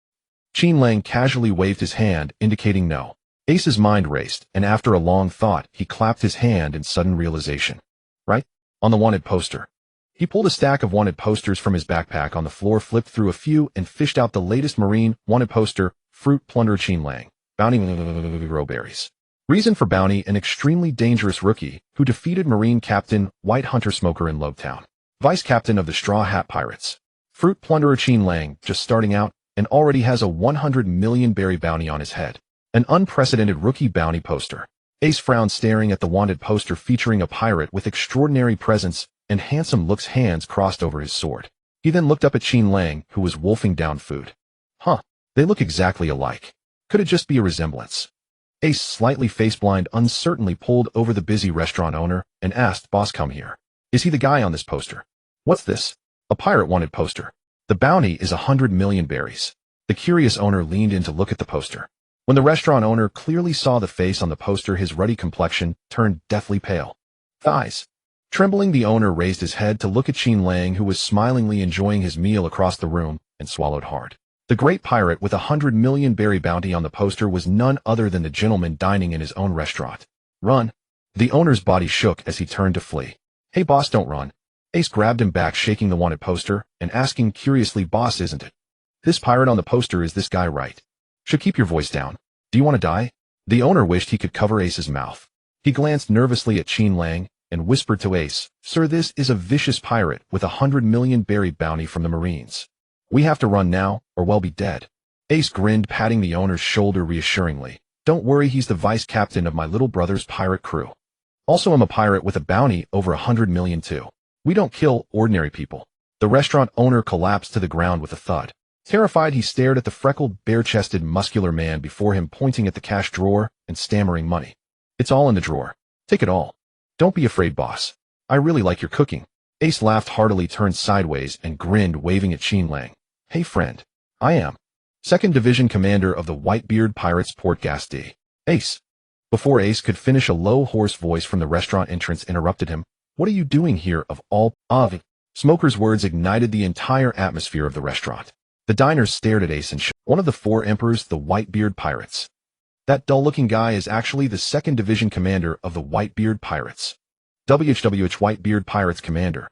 Qin Lang casually waved his hand, indicating no. Ace's mind raced, and after a long thought, he clapped his hand in sudden realization. Right? On the wanted poster. He pulled a stack of wanted posters from his backpack on the floor, flipped through a few, and fished out the latest Marine wanted poster, Fruit Plunderer Qin Lang, bounty berries. Reason for bounty: an extremely dangerous rookie who defeated Marine Captain White Hunter Smoker in Lobetown. Vice Captain of the Straw Hat Pirates. Fruit Plunderer Qin Lang, just starting out, and already has a 100 million berry bounty on his head. An unprecedented rookie bounty poster. Ace frowned, staring at the wanted poster featuring a pirate with extraordinary presence and handsome looks, hands crossed over his sword. He then looked up at Qin Lang, who was wolfing down food. Huh, they look exactly alike. Could it just be a resemblance? Ace, slightly face-blind, uncertainly pulled over the busy restaurant owner and asked, "Boss, come here. Is he the guy on this poster?" "What's this?" "A pirate wanted poster. The bounty is 100 million berries." The curious owner leaned in to look at the poster. When the restaurant owner clearly saw the face on the poster, his ruddy complexion turned deathly pale. Thighs. Trembling, the owner raised his head to look at Qin Lang, who was smilingly enjoying his meal across the room, and swallowed hard. The great pirate with 100 million berry bounty on the poster was none other than the gentleman dining in his own restaurant. "Run." The owner's body shook as he turned to flee. "Hey, boss, don't run." Ace grabbed him back, shaking the wanted poster, and asking curiously, "Boss, isn't it? This pirate on the poster is this guy, right? Should keep your voice down. Do you want to die?" The owner wished he could cover Ace's mouth. He glanced nervously at Qin Lang, and whispered to Ace, "Sir, this is a vicious pirate with 100 million berry bounty from the Marines. We have to run now, or we'll be dead." Ace grinned, patting the owner's shoulder reassuringly. "Don't worry, he's the vice captain of my little brother's pirate crew. Also, I'm a pirate with a bounty over 100 million too. We don't kill ordinary people." The restaurant owner collapsed to the ground with a thud. Terrified, he stared at the freckled, bare-chested, muscular man before him, pointing at the cash drawer and stammering, "Money. It's all in the drawer. Take it all. Don't be afraid, boss. I really like your cooking." Ace laughed heartily, turned sideways, and grinned, waving at Qin Lang. "Hey, friend. I am 2nd Division Commander of the Whitebeard Pirates Port Gas D. Ace." Before Ace could finish, a low, hoarse voice from the restaurant entrance interrupted him. "What are you doing here of all of?" Smoker's words ignited the entire atmosphere of the restaurant. The diners stared at Ace and one of the 4 emperors, the Whitebeard Pirates. That dull-looking guy is actually the 2nd Division Commander of the Whitebeard Pirates. WHWH Whitebeard Pirates Commander.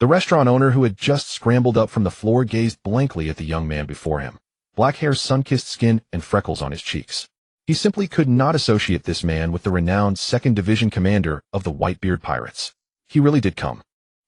The restaurant owner, who had just scrambled up from the floor, gazed blankly at the young man before him. Black hair, sun-kissed skin, and freckles on his cheeks. He simply could not associate this man with the renowned 2nd Division Commander of the Whitebeard Pirates. He really did come.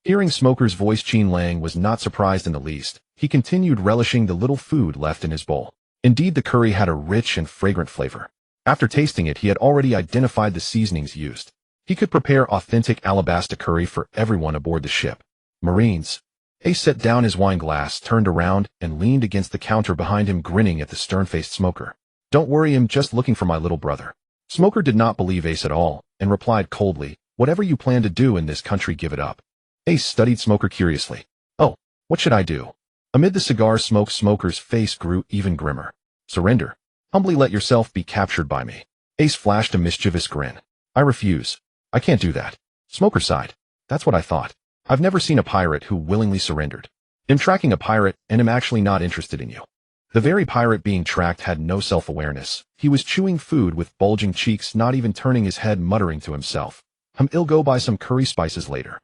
Hearing Smoker's voice, Qin Lang was not surprised in the least. He continued relishing the little food left in his bowl. Indeed, the curry had a rich and fragrant flavor. After tasting it, he had already identified the seasonings used. He could prepare authentic alabaster curry for everyone aboard the ship. Marines. Ace set down his wine glass, turned around, and leaned against the counter behind him, grinning at the stern-faced Smoker. "Don't worry, I'm just looking for my little brother." Smoker did not believe Ace at all, and replied coldly, "Whatever you plan to do in this country, give it up." Ace studied Smoker curiously. "Oh, what should I do?" Amid the cigar smoke, Smoker's face grew even grimmer. "Surrender. Humbly let yourself be captured by me." Ace flashed a mischievous grin. "I refuse. I can't do that." Smoker sighed. "That's what I thought. I've never seen a pirate who willingly surrendered. I'm tracking a pirate, and I'm actually not interested in you." The very pirate being tracked had no self-awareness. He was chewing food with bulging cheeks, not even turning his head, muttering to himself, "I'll go buy some curry spices later.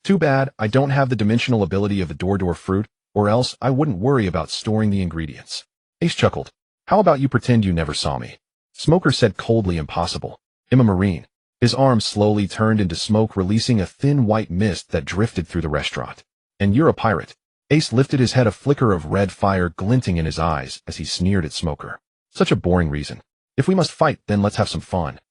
Too bad I don't have the dimensional ability of the door fruit, or else I wouldn't worry about storing the ingredients." Ace chuckled. "How about you pretend you never saw me?" Smoker said coldly, "Impossible. I'm a Marine." His arms slowly turned into smoke, releasing a thin white mist that drifted through the restaurant. "And you're a pirate." Ace lifted his head, a flicker of red fire glinting in his eyes as he sneered at Smoker. "Such a boring reason. If we must fight, then let's have some fun."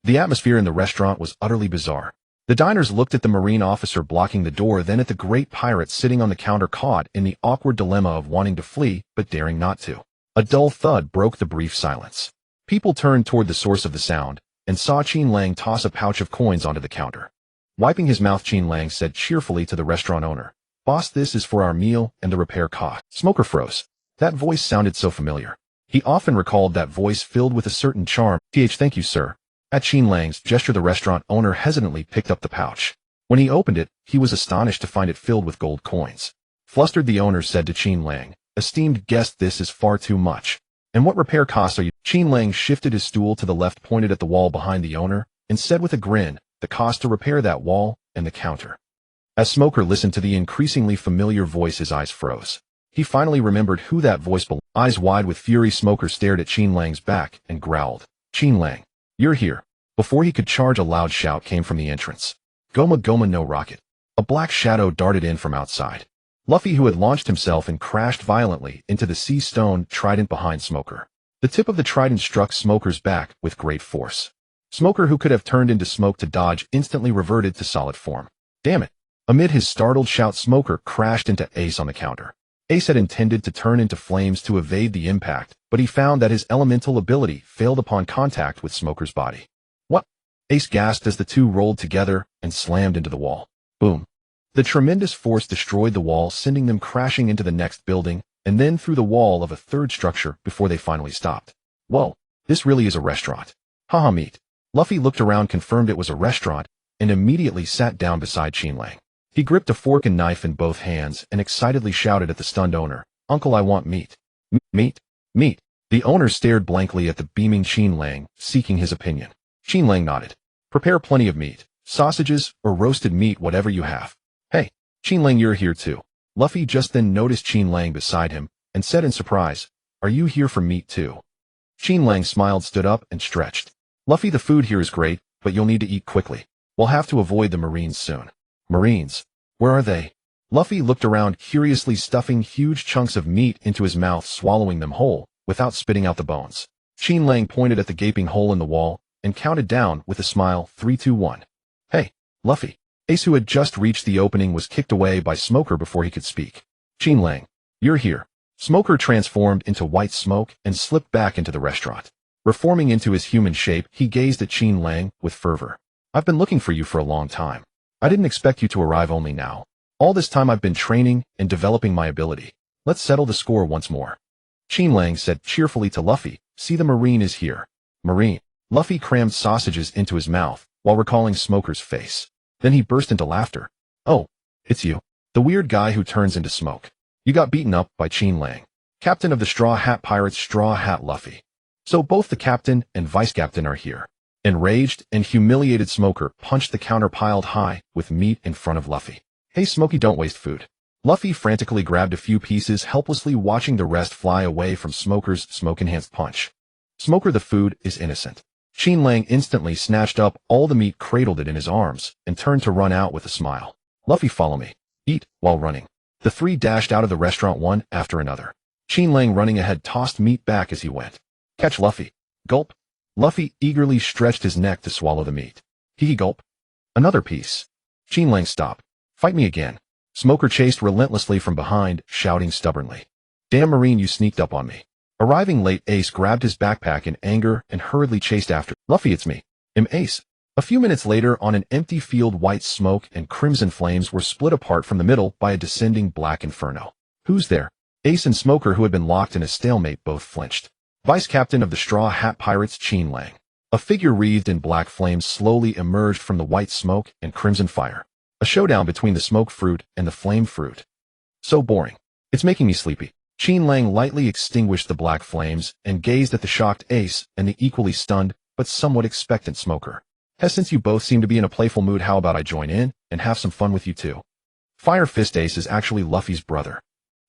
The atmosphere in the restaurant was utterly bizarre. The diners looked at the Marine officer blocking the door, then at the great pirate sitting on the counter, caught in the awkward dilemma of wanting to flee but daring not to. A dull thud broke the brief silence. People turned toward the source of the sound and saw Qin Lang toss a pouch of coins onto the counter. Wiping his mouth, Qin Lang said cheerfully to the restaurant owner, "Boss, this is for our meal and the repair cost." Smoker froze. That voice sounded so familiar. He often recalled that voice, filled with a certain charm. "Thank you, sir." At Qin Lang's gesture, the restaurant owner hesitantly picked up the pouch. When he opened it, he was astonished to find it filled with gold coins. Flustered, the owner said to Qin Lang, "Esteemed guest, this is far too much. And what repair costs are you?" Qin Lang shifted his stool to the left, pointed at the wall behind the owner, and said with a grin, "The cost to repair that wall and the counter." As Smoker listened to the increasingly familiar voice, his eyes froze. He finally remembered who that voice belonged. Eyes wide with fury, Smoker stared at Qin Lang's back and growled, "Qin Lang, you're here." Before he could charge, a loud shout came from the entrance. "Goma Goma no rocket." A black shadow darted in from outside. Luffy, who had launched himself and crashed violently into the sea stone trident behind Smoker. The tip of the trident struck Smoker's back with great force. Smoker, who could have turned into smoke to dodge, instantly reverted to solid form. "Damn it." Amid his startled shout, Smoker crashed into Ace on the counter. Ace had intended to turn into flames to evade the impact, but he found that his elemental ability failed upon contact with Smoker's body. "What?" Ace gasped as the two rolled together and slammed into the wall. Boom. The tremendous force destroyed the wall, sending them crashing into the next building, and then through the wall of a third structure before they finally stopped. "Whoa, this really is a restaurant." "Haha, meat." Luffy looked around, confirmed it was a restaurant, and immediately sat down beside Qin Lang. He gripped a fork and knife in both hands and excitedly shouted at the stunned owner, "Uncle, I want meat." "Meat? Meat?" The owner stared blankly at the beaming Qin Lang, seeking his opinion. Qin Lang nodded. "Prepare plenty of meat. Sausages or roasted meat, whatever you have." "Hey, Qin Lang, you're here too." Luffy just then noticed Qin Lang beside him and said in surprise, "Are you here for meat too?" Qin Lang smiled, stood up, and stretched. "Luffy, the food here is great, but you'll need to eat quickly." We'll have to avoid the Marines soon. Marines? Where are they? Luffy looked around curiously, stuffing huge chunks of meat into his mouth, swallowing them whole, without spitting out the bones. Qin Lang pointed at the gaping hole in the wall and counted down with a smile, 3, 2, 1. Hey, Luffy. Ace, who had just reached the opening, was kicked away by Smoker before he could speak. Qin Lang, you're here. Smoker transformed into white smoke and slipped back into the restaurant. Reforming into his human shape, he gazed at Qin Lang with fervor. I've been looking for you for a long time. I didn't expect you to arrive only now. All this time I've been training and developing my ability. Let's settle the score once more. Qin Lang said cheerfully to Luffy, see, the Marine is here. Marine. Luffy crammed sausages into his mouth while recalling Smoker's face. Then he burst into laughter. Oh, it's you. The weird guy who turns into smoke. You got beaten up by Qin Lang, captain of the Straw Hat Pirates. Straw Hat Luffy. So both the captain and vice captain are here. Enraged and humiliated, Smoker punched the counter piled high with meat in front of Luffy. Hey Smokey, don't waste food. Luffy frantically grabbed a few pieces, helplessly watching the rest fly away from Smoker's smoke-enhanced punch. Smoker, the food is innocent. Qin Lang instantly snatched up all the meat, cradled it in his arms, and turned to run out with a smile. Luffy, follow me. Eat while running. The three dashed out of the restaurant one after another. Qin Lang, running ahead, tossed meat back as he went. Catch, Luffy. Gulp. Luffy eagerly stretched his neck to swallow the meat. Hee gulp. Another piece. Qin Lang, stop. Fight me again. Smoker chased relentlessly from behind, shouting stubbornly. Damn Marine, you sneaked up on me. Arriving late, Ace grabbed his backpack in anger and hurriedly chased after. Luffy, it's me. Ace. A few minutes later, on an empty field, white smoke and crimson flames were split apart from the middle by a descending black inferno. Who's there? Ace and Smoker, who had been locked in a stalemate, both flinched. Vice Captain of the Straw Hat Pirates, Qin Lang. A figure wreathed in black flames slowly emerged from the white smoke and crimson fire. A showdown between the smoke fruit and the flame fruit. So boring. It's making me sleepy. Qin Lang lightly extinguished the black flames and gazed at the shocked Ace and the equally stunned but somewhat expectant Smoker. Since you both seem to be in a playful mood, how about I join in and have some fun with you too? Fire Fist Ace is actually Luffy's brother.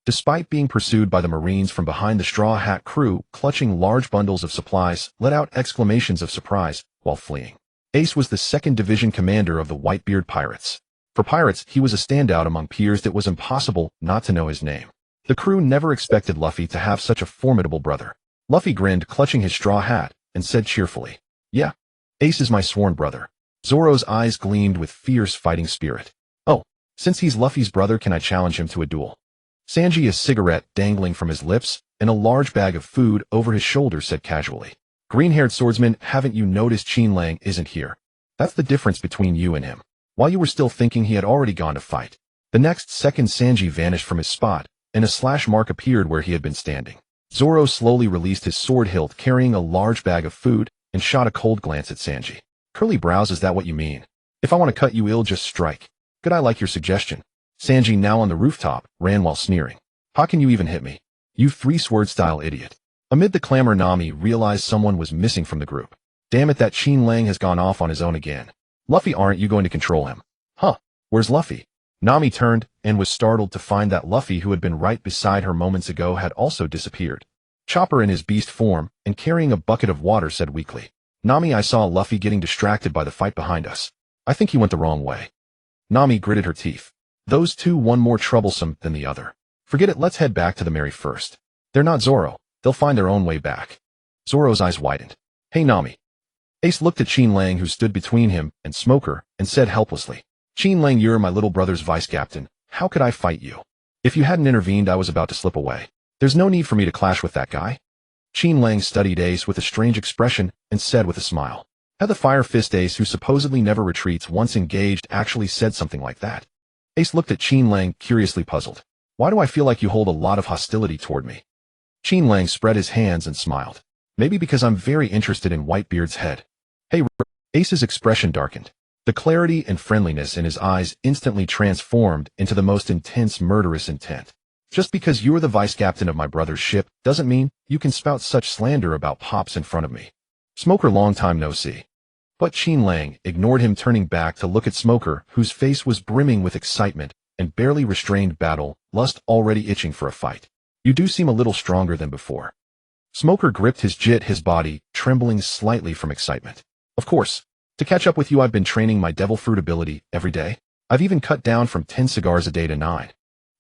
Despite being pursued by the Marines from behind, the Straw Hat crew, clutching large bundles of supplies, let out exclamations of surprise while fleeing. Ace was the 2nd Division commander of the Whitebeard Pirates. For pirates, he was a standout among peers that was impossible not to know his name. The crew never expected Luffy to have such a formidable brother. Luffy grinned, clutching his straw hat, and said cheerfully, yeah, Ace is my sworn brother. Zoro's eyes gleamed with fierce fighting spirit. Oh, since he's Luffy's brother, can I challenge him to a duel? Sanji, a cigarette dangling from his lips and a large bag of food over his shoulder, said casually. Green-haired swordsman, haven't you noticed Qin Lang isn't here? That's the difference between you and him. While you were still thinking, he had already gone to fight. The next second, Sanji vanished from his spot, and a slash mark appeared where he had been standing. Zoro slowly released his sword hilt, carrying a large bag of food, and shot a cold glance at Sanji. Curly brows, is that what you mean? If I want to cut you ill, just strike. Good, I like your suggestion. Sanji, now on the rooftop, ran while sneering. How can you even hit me? You three-sword-style idiot. Amid the clamor, Nami realized someone was missing from the group. Damn it, that Qin Lang has gone off on his own again. Luffy, aren't you going to control him? Huh, where's Luffy? Nami turned and was startled to find that Luffy, who had been right beside her moments ago, had also disappeared. Chopper, in his beast form and carrying a bucket of water, said weakly, Nami, I saw Luffy getting distracted by the fight behind us. I think he went the wrong way. Nami gritted her teeth. Those two, one more troublesome than the other. Forget it, let's head back to the Mary first. They're not Zoro. They'll find their own way back. Zoro's eyes widened. Hey, Nami. Ace looked at Qin Lang, who stood between him and Smoker, and said helplessly, Qin Lang, you're my little brother's vice captain. How could I fight you? If you hadn't intervened, I was about to slip away. There's no need for me to clash with that guy. Qin Lang studied Ace with a strange expression and said with a smile, had the Fire Fist Ace, who supposedly never retreats once engaged, actually said something like that? Ace looked at Qin Lang, curiously puzzled. Why do I feel like you hold a lot of hostility toward me? Qin Lang spread his hands and smiled. Maybe because I'm very interested in Whitebeard's head. Hey, Ace's expression darkened. The clarity and friendliness in his eyes instantly transformed into the most intense, murderous intent. Just because you're the vice captain of my brother's ship doesn't mean you can spout such slander about Pops in front of me. Smoker, long time no see. But Qin Lang ignored him, turning back to look at Smoker, whose face was brimming with excitement and barely restrained battle lust, already itching for a fight. You do seem a little stronger than before. Smoker gripped his body trembling slightly from excitement. Of course, To catch up with you, I've been training my devil fruit ability every day. I've even cut down from 10 cigars a day to 9.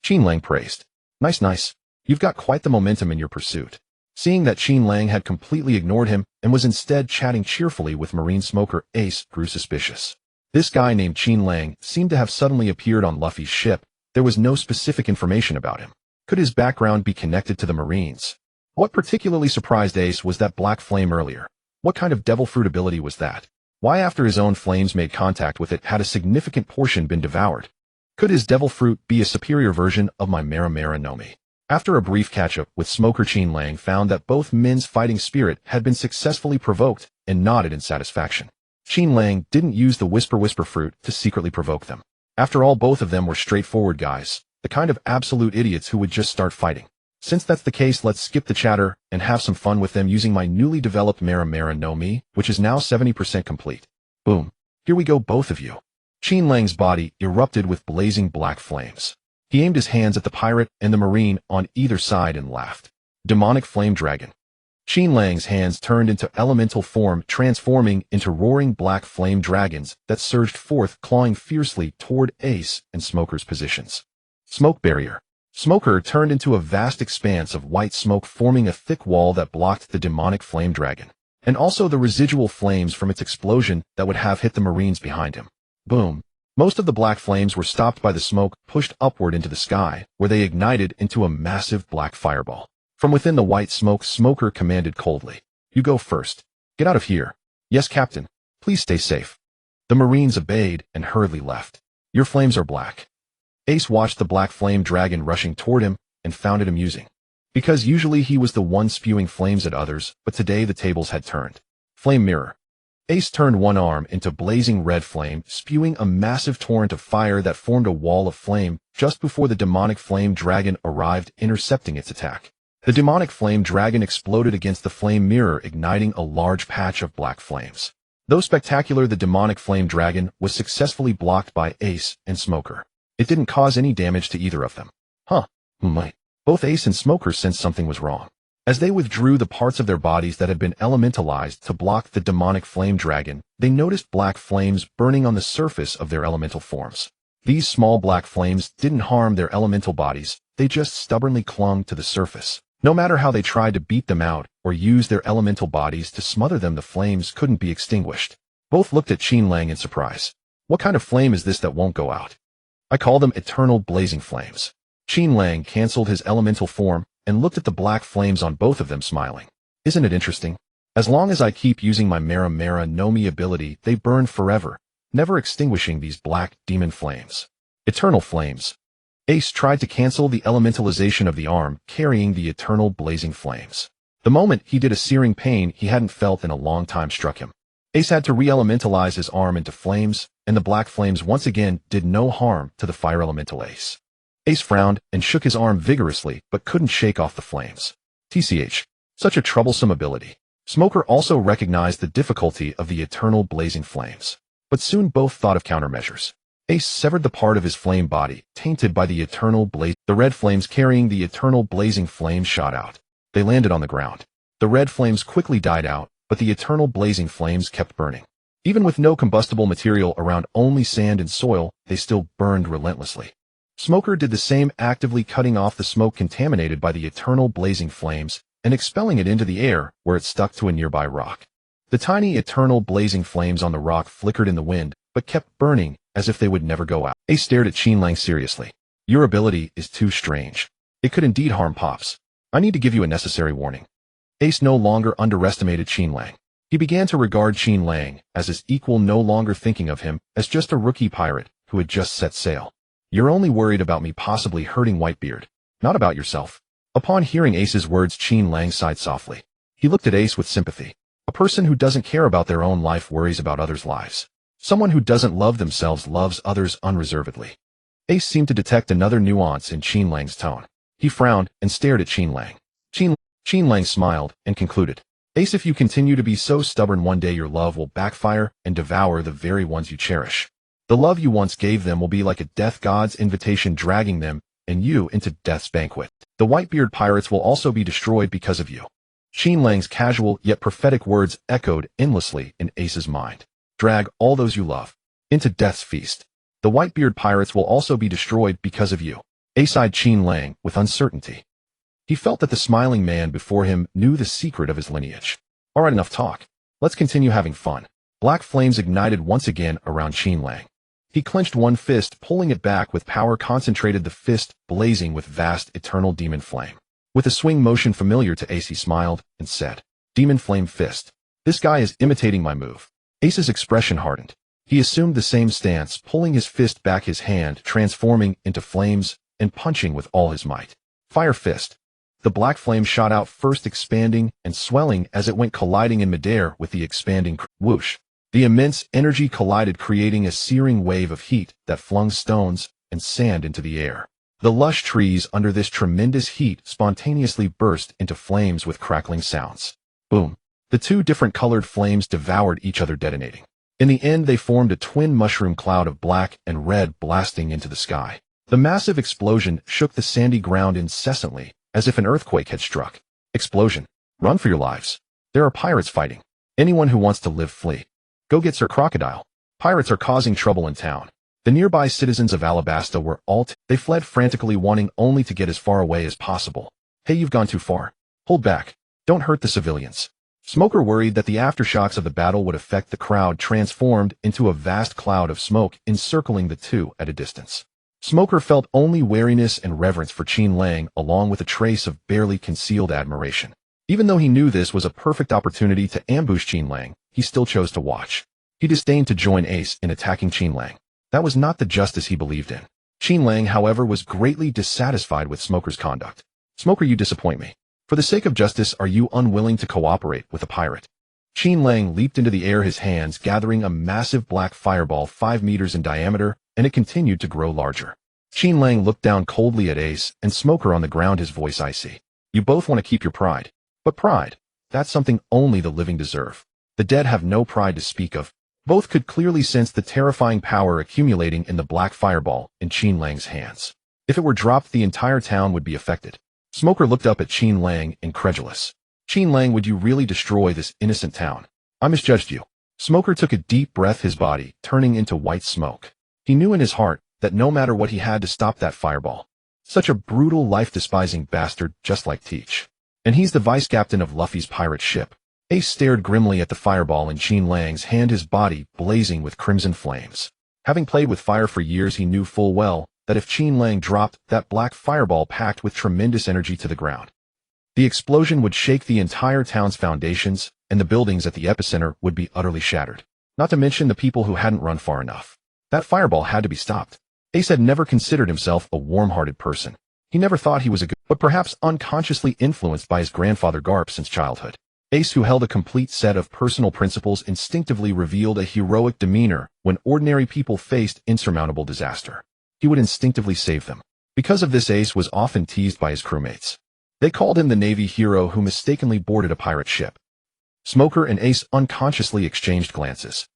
Qin Lang praised. Nice, nice. You've got quite the momentum in your pursuit. Seeing that Qin Lang had completely ignored him and was instead chatting cheerfully with marine smoker Ace grew suspicious. This guy named Qin Lang seemed to have suddenly appeared on Luffy's ship. There was no specific information about him. Could his background be connected to the Marines? What particularly surprised Ace was that black flame earlier. What kind of devil fruit ability was that? Why after his own flames made contact with it had a significant portion been devoured? Could his devil fruit be a superior version of my Mera no Mi? After a brief catch-up with smoker, Qin Lang found that both men's fighting spirit had been successfully provoked and nodded in satisfaction. Qin Lang didn't use the whisper fruit to secretly provoke them. After all, both of them were straightforward guys, the kind of absolute idiots who would just start fighting. Since that's the case, let's skip the chatter and have some fun with them using my newly developed Mera no Mi, which is now 70% complete. Boom. Here we go, both of you. Qin Lang's body erupted with blazing black flames. He aimed his hands at the pirate and the marine on either side and laughed. Demonic flame dragon. Qin Lang's hands turned into elemental form, transforming into roaring black flame dragons that surged forth, clawing fiercely toward Ace and Smoker's positions. Smoke barrier. Smoker turned into a vast expanse of white smoke, forming a thick wall that blocked the demonic flame dragon, and also the residual flames from its explosion that would have hit the marines behind him. Boom. Most of the black flames were stopped by the smoke pushed upward into the sky, where they ignited into a massive black fireball. From within the white smoke, Smoker commanded coldly, "You go first. Get out of here." "Yes, Captain. Please stay safe." The marines obeyed and hurriedly left. "Your flames are black." Ace watched the black flame dragon rushing toward him and found it amusing. Because usually he was the one spewing flames at others, but today the tables had turned. Flame mirror. Ace turned one arm into blazing red flame, spewing a massive torrent of fire that formed a wall of flame just before the demonic flame dragon arrived, intercepting its attack. The demonic flame dragon exploded against the flame mirror, igniting a large patch of black flames. Though spectacular, the demonic flame dragon was successfully blocked by Ace and Smoker. It didn't cause any damage to either of them. Both Ace and Smoker sensed something was wrong. As they withdrew the parts of their bodies that had been elementalized to block the demonic flame dragon, they noticed black flames burning on the surface of their elemental forms. These small black flames didn't harm their elemental bodies, they just stubbornly clung to the surface. No matter how they tried to beat them out or use their elemental bodies to smother them, the flames couldn't be extinguished. Both looked at Qin Lang in surprise. "What kind of flame is this that won't go out?" "I call them eternal blazing flames." Qin Lang canceled his elemental form and looked at the black flames on both of them, smiling. "Isn't it interesting? As long as I keep using my Mera no Mi ability, they burn forever, never extinguishing these black demon flames. Eternal flames." Ace tried to cancel the elementalization of the arm carrying the eternal blazing flames. The moment he did, a searing pain he hadn't felt in a long time struck him. Ace had to re-elementalize his arm into flames, and the black flames once again did no harm to the fire elemental Ace. Ace frowned and shook his arm vigorously, but couldn't shake off the flames. TCH. Such a troublesome ability. Smoker also recognized the difficulty of the eternal blazing flames. But soon both thought of countermeasures. Ace severed the part of his flame body tainted by the eternal blaze. The red flames carrying the eternal blazing flames shot out. They landed on the ground. The red flames quickly died out, but the eternal blazing flames kept burning. Even with no combustible material around, only sand and soil, they still burned relentlessly. Smoker did the same, actively cutting off the smoke contaminated by the eternal blazing flames and expelling it into the air where it stuck to a nearby rock. The tiny eternal blazing flames on the rock flickered in the wind, but kept burning as if they would never go out. Ace stared at Qin Lang seriously. "Your ability is too strange. It could indeed harm Pops. I need to give you a necessary warning." Ace no longer underestimated Qin Lang. He began to regard Qin Lang as his equal, no longer thinking of him as just a rookie pirate who had just set sail. "You're only worried about me possibly hurting Whitebeard, not about yourself." Upon hearing Ace's words, Qin Lang sighed softly. He looked at Ace with sympathy. A person who doesn't care about their own life worries about others' lives. Someone who doesn't love themselves loves others unreservedly. Ace seemed to detect another nuance in Qin Lang's tone. He frowned and stared at Qin Lang. Qin Lang smiled and concluded, "Ace, if you continue to be so stubborn, one day your love will backfire and devour the very ones you cherish. The love you once gave them will be like a death god's invitation, dragging them and you into death's banquet. The Whitebeard pirates will also be destroyed because of you." Qin Lang's casual yet prophetic words echoed endlessly in Ace's mind. Drag all those you love into Death's Feast. The Whitebeard pirates will also be destroyed because of you. Eyed Qin Lang with uncertainty. He felt that the smiling man before him knew the secret of his lineage. Alright, enough talk. Let's continue having fun. Black flames ignited once again around Qin Lang. He clenched one fist, pulling it back with power concentrated, the fist blazing with vast eternal demon flame. With a swing motion familiar to Ace, he smiled and said, Demon Flame Fist. This guy is imitating my move. Ace's expression hardened. He assumed the same stance, pulling his fist back, his hand transforming into flames and punching with all his might. Fire Fist. The black flame shot out, first expanding and swelling as it went, colliding in midair with the expanding whoosh. The immense energy collided, creating a searing wave of heat that flung stones and sand into the air. The lush trees under this tremendous heat spontaneously burst into flames with crackling sounds. Boom. The two different colored flames devoured each other, detonating. In the end, they formed a twin mushroom cloud of black and red blasting into the sky. The massive explosion shook the sandy ground incessantly, as if an earthquake had struck. Explosion. Run for your lives. There are pirates fighting. Anyone who wants to live, flee. Go get Sir Crocodile. Pirates are causing trouble in town. The nearby citizens of Alabasta were they fled frantically, wanting only to get as far away as possible. Hey, you've gone too far. Hold back. Don't hurt the civilians. Smoker, worried that the aftershocks of the battle would affect the crowd, transformed into a vast cloud of smoke encircling the two at a distance. Smoker felt only wariness and reverence for Qin Lang, along with a trace of barely concealed admiration. Even though he knew this was a perfect opportunity to ambush Qin Lang, he still chose to watch. He disdained to join Ace in attacking Qin Lang. That was not the justice he believed in. Qin Lang, however, was greatly dissatisfied with Smoker's conduct. Smoker, you disappoint me. For the sake of justice, are you unwilling to cooperate with a pirate? Qin Lang leaped into the air, his hands gathering a massive black fireball 5 meters in diameter, and it continued to grow larger. Qin Lang looked down coldly at Ace and Smoker on the ground, his voice icy. You both want to keep your pride. But pride, that's something only the living deserve. The dead have no pride to speak of. Both could clearly sense the terrifying power accumulating in the black fireball in Qin Lang's hands. If it were dropped, the entire town would be affected. Smoker looked up at Qin Lang, incredulous. Qin Lang, would you really destroy this innocent town? I misjudged you. Smoker took a deep breath, his body turning into white smoke. He knew in his heart that no matter what, he had to stop that fireball. Such a brutal, life-despising bastard, just like Teach. And he's the vice captain of Luffy's pirate ship. Ace stared grimly at the fireball in Qin Lang's hand, his body blazing with crimson flames. Having played with fire for years, he knew full well that if Qin Lang dropped that black fireball packed with tremendous energy to the ground, the explosion would shake the entire town's foundations, and the buildings at the epicenter would be utterly shattered. Not to mention the people who hadn't run far enough. That fireball had to be stopped. Ace had never considered himself a warm-hearted person. He never thought he was a good, but perhaps unconsciously influenced by his grandfather Garp since childhood. Ace, who held a complete set of personal principles, instinctively revealed a heroic demeanor when ordinary people faced insurmountable disaster. He would instinctively save them. Because of this, Ace was often teased by his crewmates. They called him the Navy hero who mistakenly boarded a pirate ship. Smoker and Ace unconsciously exchanged glances.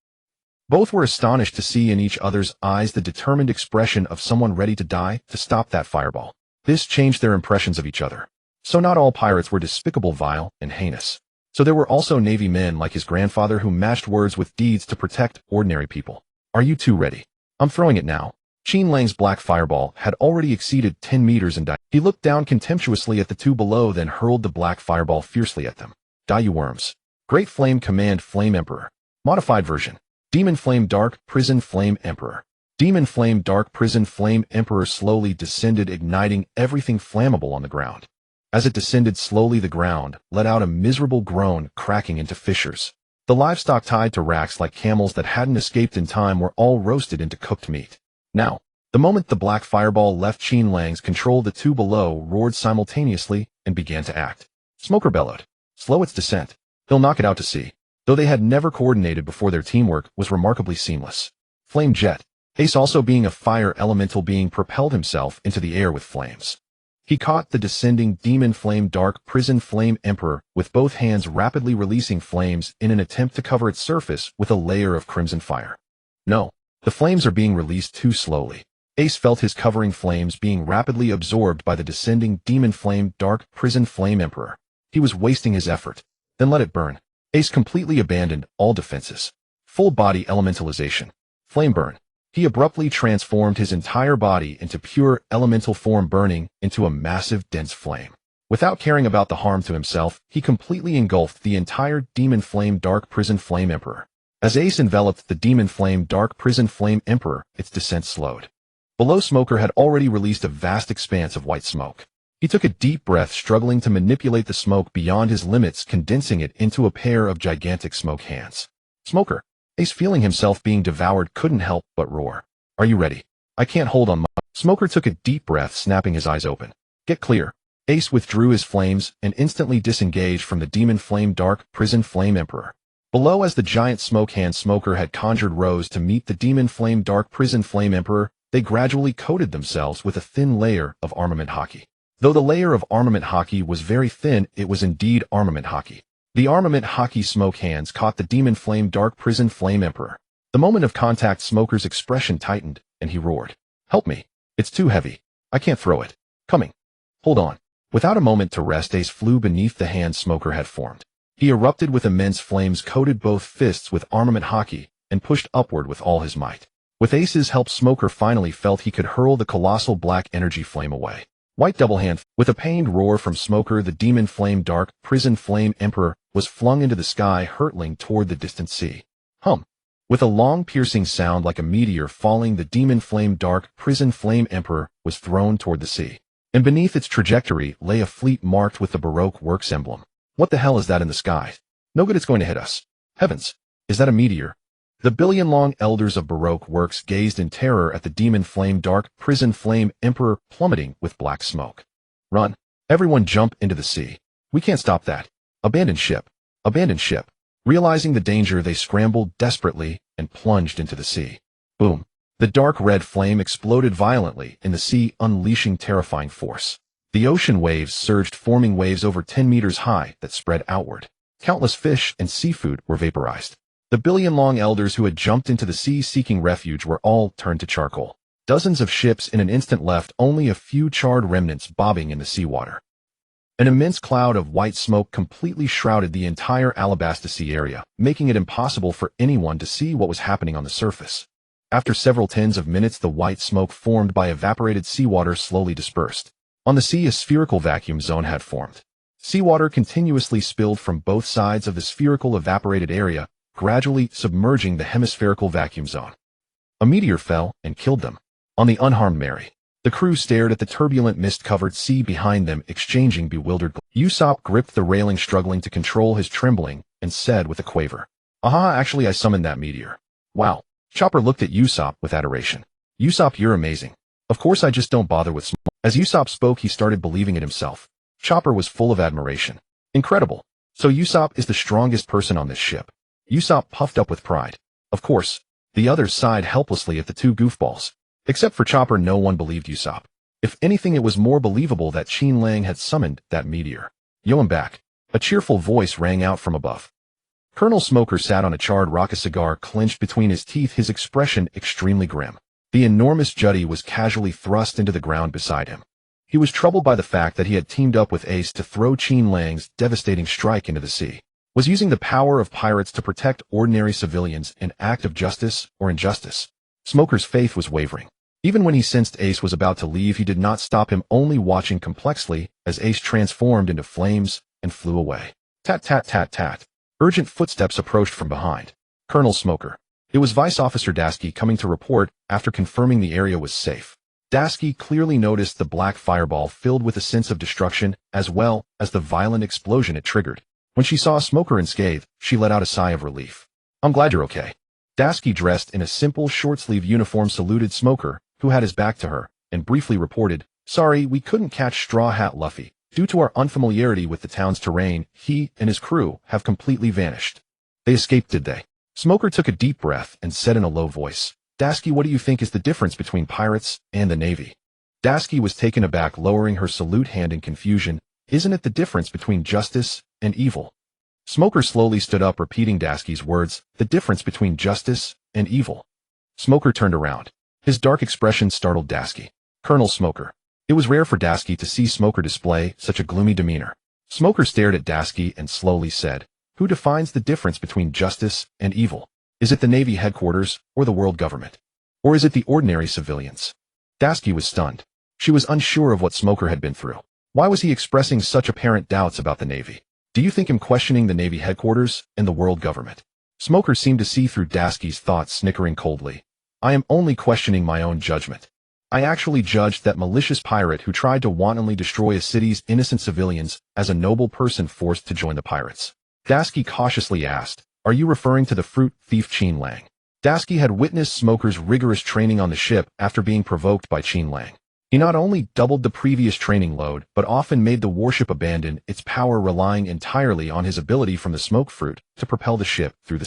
Both were astonished to see in each other's eyes the determined expression of someone ready to die to stop that fireball. This changed their impressions of each other. So not all pirates were despicable, vile, and heinous. So there were also Navy men like his grandfather who matched words with deeds to protect ordinary people. Are you two ready? I'm throwing it now. Qin Lang's black fireball had already exceeded 10 meters in diameter. He looked down contemptuously at the two below, then hurled the black fireball fiercely at them. Die, you worms. Great Flame Command Flame Emperor. Modified version. Demon Flame Dark Prison Flame Emperor. Demon Flame Dark Prison Flame Emperor slowly descended, igniting everything flammable on the ground. As it descended slowly, the ground let out a miserable groan, cracking into fissures. The livestock tied to racks like camels that hadn't escaped in time were all roasted into cooked meat. Now, the moment the black fireball left Qin Lang's control, the two below roared simultaneously and began to act. Smoker bellowed. Slow its descent. He'll knock it out to sea. Though they had never coordinated before, their teamwork was remarkably seamless. Flame Jet. Ace, also being a fire elemental being, propelled himself into the air with flames. He caught the descending Demon Flame Dark Prison Flame Emperor with both hands, rapidly releasing flames in an attempt to cover its surface with a layer of crimson fire. No, the flames are being released too slowly. Ace felt his covering flames being rapidly absorbed by the descending Demon Flame Dark Prison Flame Emperor. He was wasting his effort. Then let it burn. Ace completely abandoned all defenses. Full body elementalization. Flame burn. He abruptly transformed his entire body into pure elemental form, burning into a massive dense flame. Without caring about the harm to himself, he completely engulfed the entire Demon Flame Dark Prison Flame Emperor. As Ace enveloped the Demon Flame Dark Prison Flame Emperor, its descent slowed. Below, Smoker had already released a vast expanse of white smoke. He took a deep breath, struggling to manipulate the smoke beyond his limits, condensing it into a pair of gigantic smoke hands. Smoker. Ace, feeling himself being devoured, couldn't help but roar. Are you ready? I can't hold on. Smoker took a deep breath, snapping his eyes open. Get clear. Ace withdrew his flames and instantly disengaged from the Demon Flame Dark Prison Flame Emperor. Below, as the giant smoke hand Smoker had conjured rose to meet the Demon Flame Dark Prison Flame Emperor, they gradually coated themselves with a thin layer of armament haki. Though the layer of armament haki was very thin, it was indeed armament haki. The armament haki smoke hands caught the Demon Flame Dark Prison Flame Emperor. The moment of contact, Smoker's expression tightened, and he roared. Help me. It's too heavy. I can't throw it. Coming. Hold on. Without a moment to rest, Ace flew beneath the hand Smoker had formed. He erupted with immense flames, coated both fists with armament haki, and pushed upward with all his might. With Ace's help, Smoker finally felt he could hurl the colossal black energy flame away. White double hand. With a pained roar from Smoker, the Demon Flame Dark Prison Flame Emperor was flung into the sky, hurtling toward the distant sea. Hum. With a long piercing sound like a meteor falling, the Demon Flame Dark Prison Flame Emperor was thrown toward the sea. And beneath its trajectory lay a fleet marked with the Baroque Works emblem. What the hell is that in the sky? No good, it's going to hit us. Heavens. Is that a meteor? The billion-long elders of Baroque Works gazed in terror at the Demon Flame Dark Prison Flame Emperor plummeting with black smoke. Run. Everyone jump into the sea. We can't stop that. Abandon ship. Abandon ship. Realizing the danger, they scrambled desperately and plunged into the sea. Boom. The dark red flame exploded violently in the sea, unleashing terrifying force. The ocean waves surged, forming waves over 10 meters high that spread outward. Countless fish and seafood were vaporized. The billion-long elders who had jumped into the sea seeking refuge were all turned to charcoal. Dozens of ships in an instant left only a few charred remnants bobbing in the seawater. An immense cloud of white smoke completely shrouded the entire Alabasta Sea area, making it impossible for anyone to see what was happening on the surface. After several tens of minutes, the white smoke formed by evaporated seawater slowly dispersed. On the sea, a spherical vacuum zone had formed. Seawater continuously spilled from both sides of the spherical evaporated area, gradually submerging the hemispherical vacuum zone. A meteor fell and killed them. On the unharmed Mary, the crew stared at the turbulent mist-covered sea behind them, exchanging bewildered glances. Usopp gripped the railing, struggling to control his trembling, and said with a quaver, "Aha, actually I summoned that meteor." Wow. Chopper looked at Usopp with adoration. "Usopp, you're amazing. Of course I just don't bother with small." As Usopp spoke, he started believing it himself. Chopper was full of admiration. Incredible. So Usopp is the strongest person on this ship. Usopp puffed up with pride. Of course. The others sighed helplessly at the two goofballs. Except for Chopper, no one believed Usopp. If anything, it was more believable that Qin Lang had summoned that meteor. "Yo, I'm back." A cheerful voice rang out from above. Colonel Smoker sat on a charred rock, a cigar clenched between his teeth, his expression extremely grim. The enormous Juddy was casually thrust into the ground beside him. He was troubled by the fact that he had teamed up with Ace to throw Qin Lang's devastating strike into the sea. Was using the power of pirates to protect ordinary civilians an act of justice or injustice? Smoker's faith was wavering. Even when he sensed Ace was about to leave, he did not stop him, only watching complexly as Ace transformed into flames and flew away. Tat tat tat tat. Urgent footsteps approached from behind. Colonel Smoker. It was Vice Officer Dasky coming to report after confirming the area was safe. Dasky clearly noticed the black fireball filled with a sense of destruction, as well as the violent explosion it triggered. When she saw Smoker unscathed, she let out a sigh of relief. "I'm glad you're okay." Dasky, dressed in a simple short-sleeve uniform, saluted Smoker, who had his back to her, and briefly reported, "Sorry, we couldn't catch Straw Hat Luffy. Due to our unfamiliarity with the town's terrain, he and his crew have completely vanished." "They escaped, did they?" Smoker took a deep breath and said in a low voice, "Dasky, what do you think is the difference between pirates and the Navy?" Dasky was taken aback, lowering her salute hand in confusion. "Isn't it the difference between justice and evil?" Smoker slowly stood up, repeating Dasky's words, "The difference between justice and evil." Smoker turned around. His dark expression startled Dasky. "Colonel Smoker." It was rare for Dasky to see Smoker display such a gloomy demeanor. Smoker stared at Dasky and slowly said, "Who defines the difference between justice and evil?" Is it the Navy headquarters, or the world government? Or is it the ordinary civilians? Daski was stunned. She was unsure of what Smoker had been through. Why was he expressing such apparent doubts about the Navy? Do you think him questioning the Navy headquarters and the world government? Smoker seemed to see through Daski's thoughts, snickering coldly. I am only questioning my own judgment. I actually judged that malicious pirate who tried to wantonly destroy a city's innocent civilians as a noble person forced to join the pirates. Daski cautiously asked, are you referring to the fruit thief Qin Lang? Daski had witnessed Smoker's rigorous training on the ship after being provoked by Qin Lang. He not only doubled the previous training load, but often made the warship abandon its power, relying entirely on his ability from the smoke fruit to propel the ship through the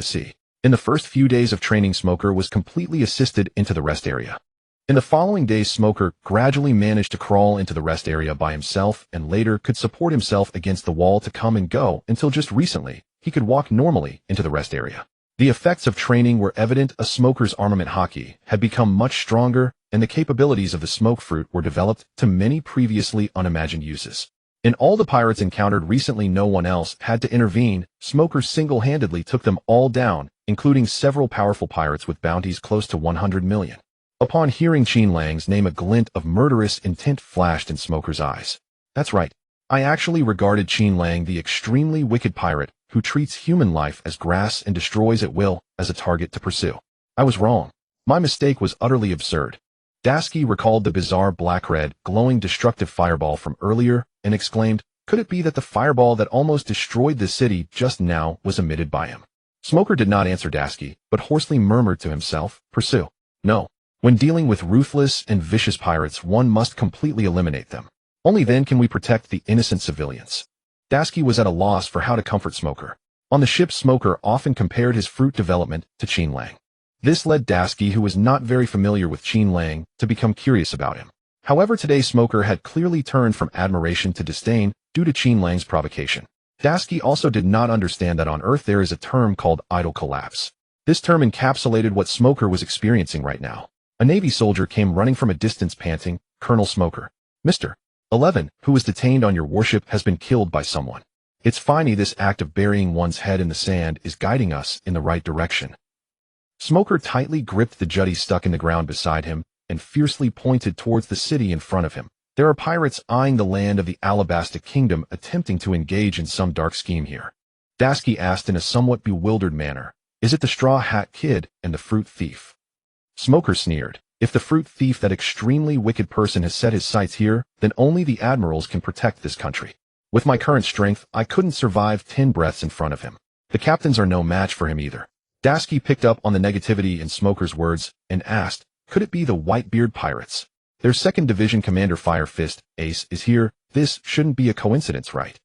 sea. In the first few days of training, Smoker was completely assisted into the rest area. In the following days, Smoker gradually managed to crawl into the rest area by himself and later could support himself against the wall to come and go until just recently he could walk normally into the rest area. The effects of training were evident. A Smoker's armament haki had become much stronger, and the capabilities of the smoke fruit were developed to many previously unimagined uses. In all the pirates encountered recently, no one else had to intervene. Smoker single-handedly took them all down, including several powerful pirates with bounties close to 100 million. Upon hearing Qin Lang's name, a glint of murderous intent flashed in Smoker's eyes. That's right. I actually regarded Qin Lang, the extremely wicked pirate who treats human life as grass and destroys at will, as a target to pursue. I was wrong. My mistake was utterly absurd. Daski recalled the bizarre black-red, glowing destructive fireball from earlier and exclaimed, could it be that the fireball that almost destroyed the city just now was emitted by him? Smoker did not answer Daski, but hoarsely murmured to himself, pursue. No. When dealing with ruthless and vicious pirates, one must completely eliminate them. Only then can we protect the innocent civilians. Daski was at a loss for how to comfort Smoker. On the ship, Smoker often compared his fruit development to Qin Lang. This led Daski, who was not very familiar with Qin Lang, to become curious about him. However, today Smoker had clearly turned from admiration to disdain due to Qin Lang's provocation. Daski also did not understand that on Earth there is a term called idle collapse. This term encapsulated what Smoker was experiencing right now. A Navy soldier came running from a distance panting, Colonel Smoker. Mr. 11, who was detained on your warship, has been killed by someone. It's funny, this act of burying one's head in the sand is guiding us in the right direction. Smoker tightly gripped the jutty stuck in the ground beside him and fiercely pointed towards the city in front of him. There are pirates eyeing the land of the Alabasta Kingdom, attempting to engage in some dark scheme here. Daski asked in a somewhat bewildered manner, is it the Straw Hat Kid and the fruit thief? Smoker sneered. If the fruit thief, that extremely wicked person, has set his sights here, then only the admirals can protect this country. With my current strength, I couldn't survive 10 breaths in front of him. The captains are no match for him either. Daski picked up on the negativity in Smoker's words and asked, could it be the Whitebeard pirates? Their 2nd Division Commander Fire Fist, Ace, is here. This shouldn't be a coincidence, right?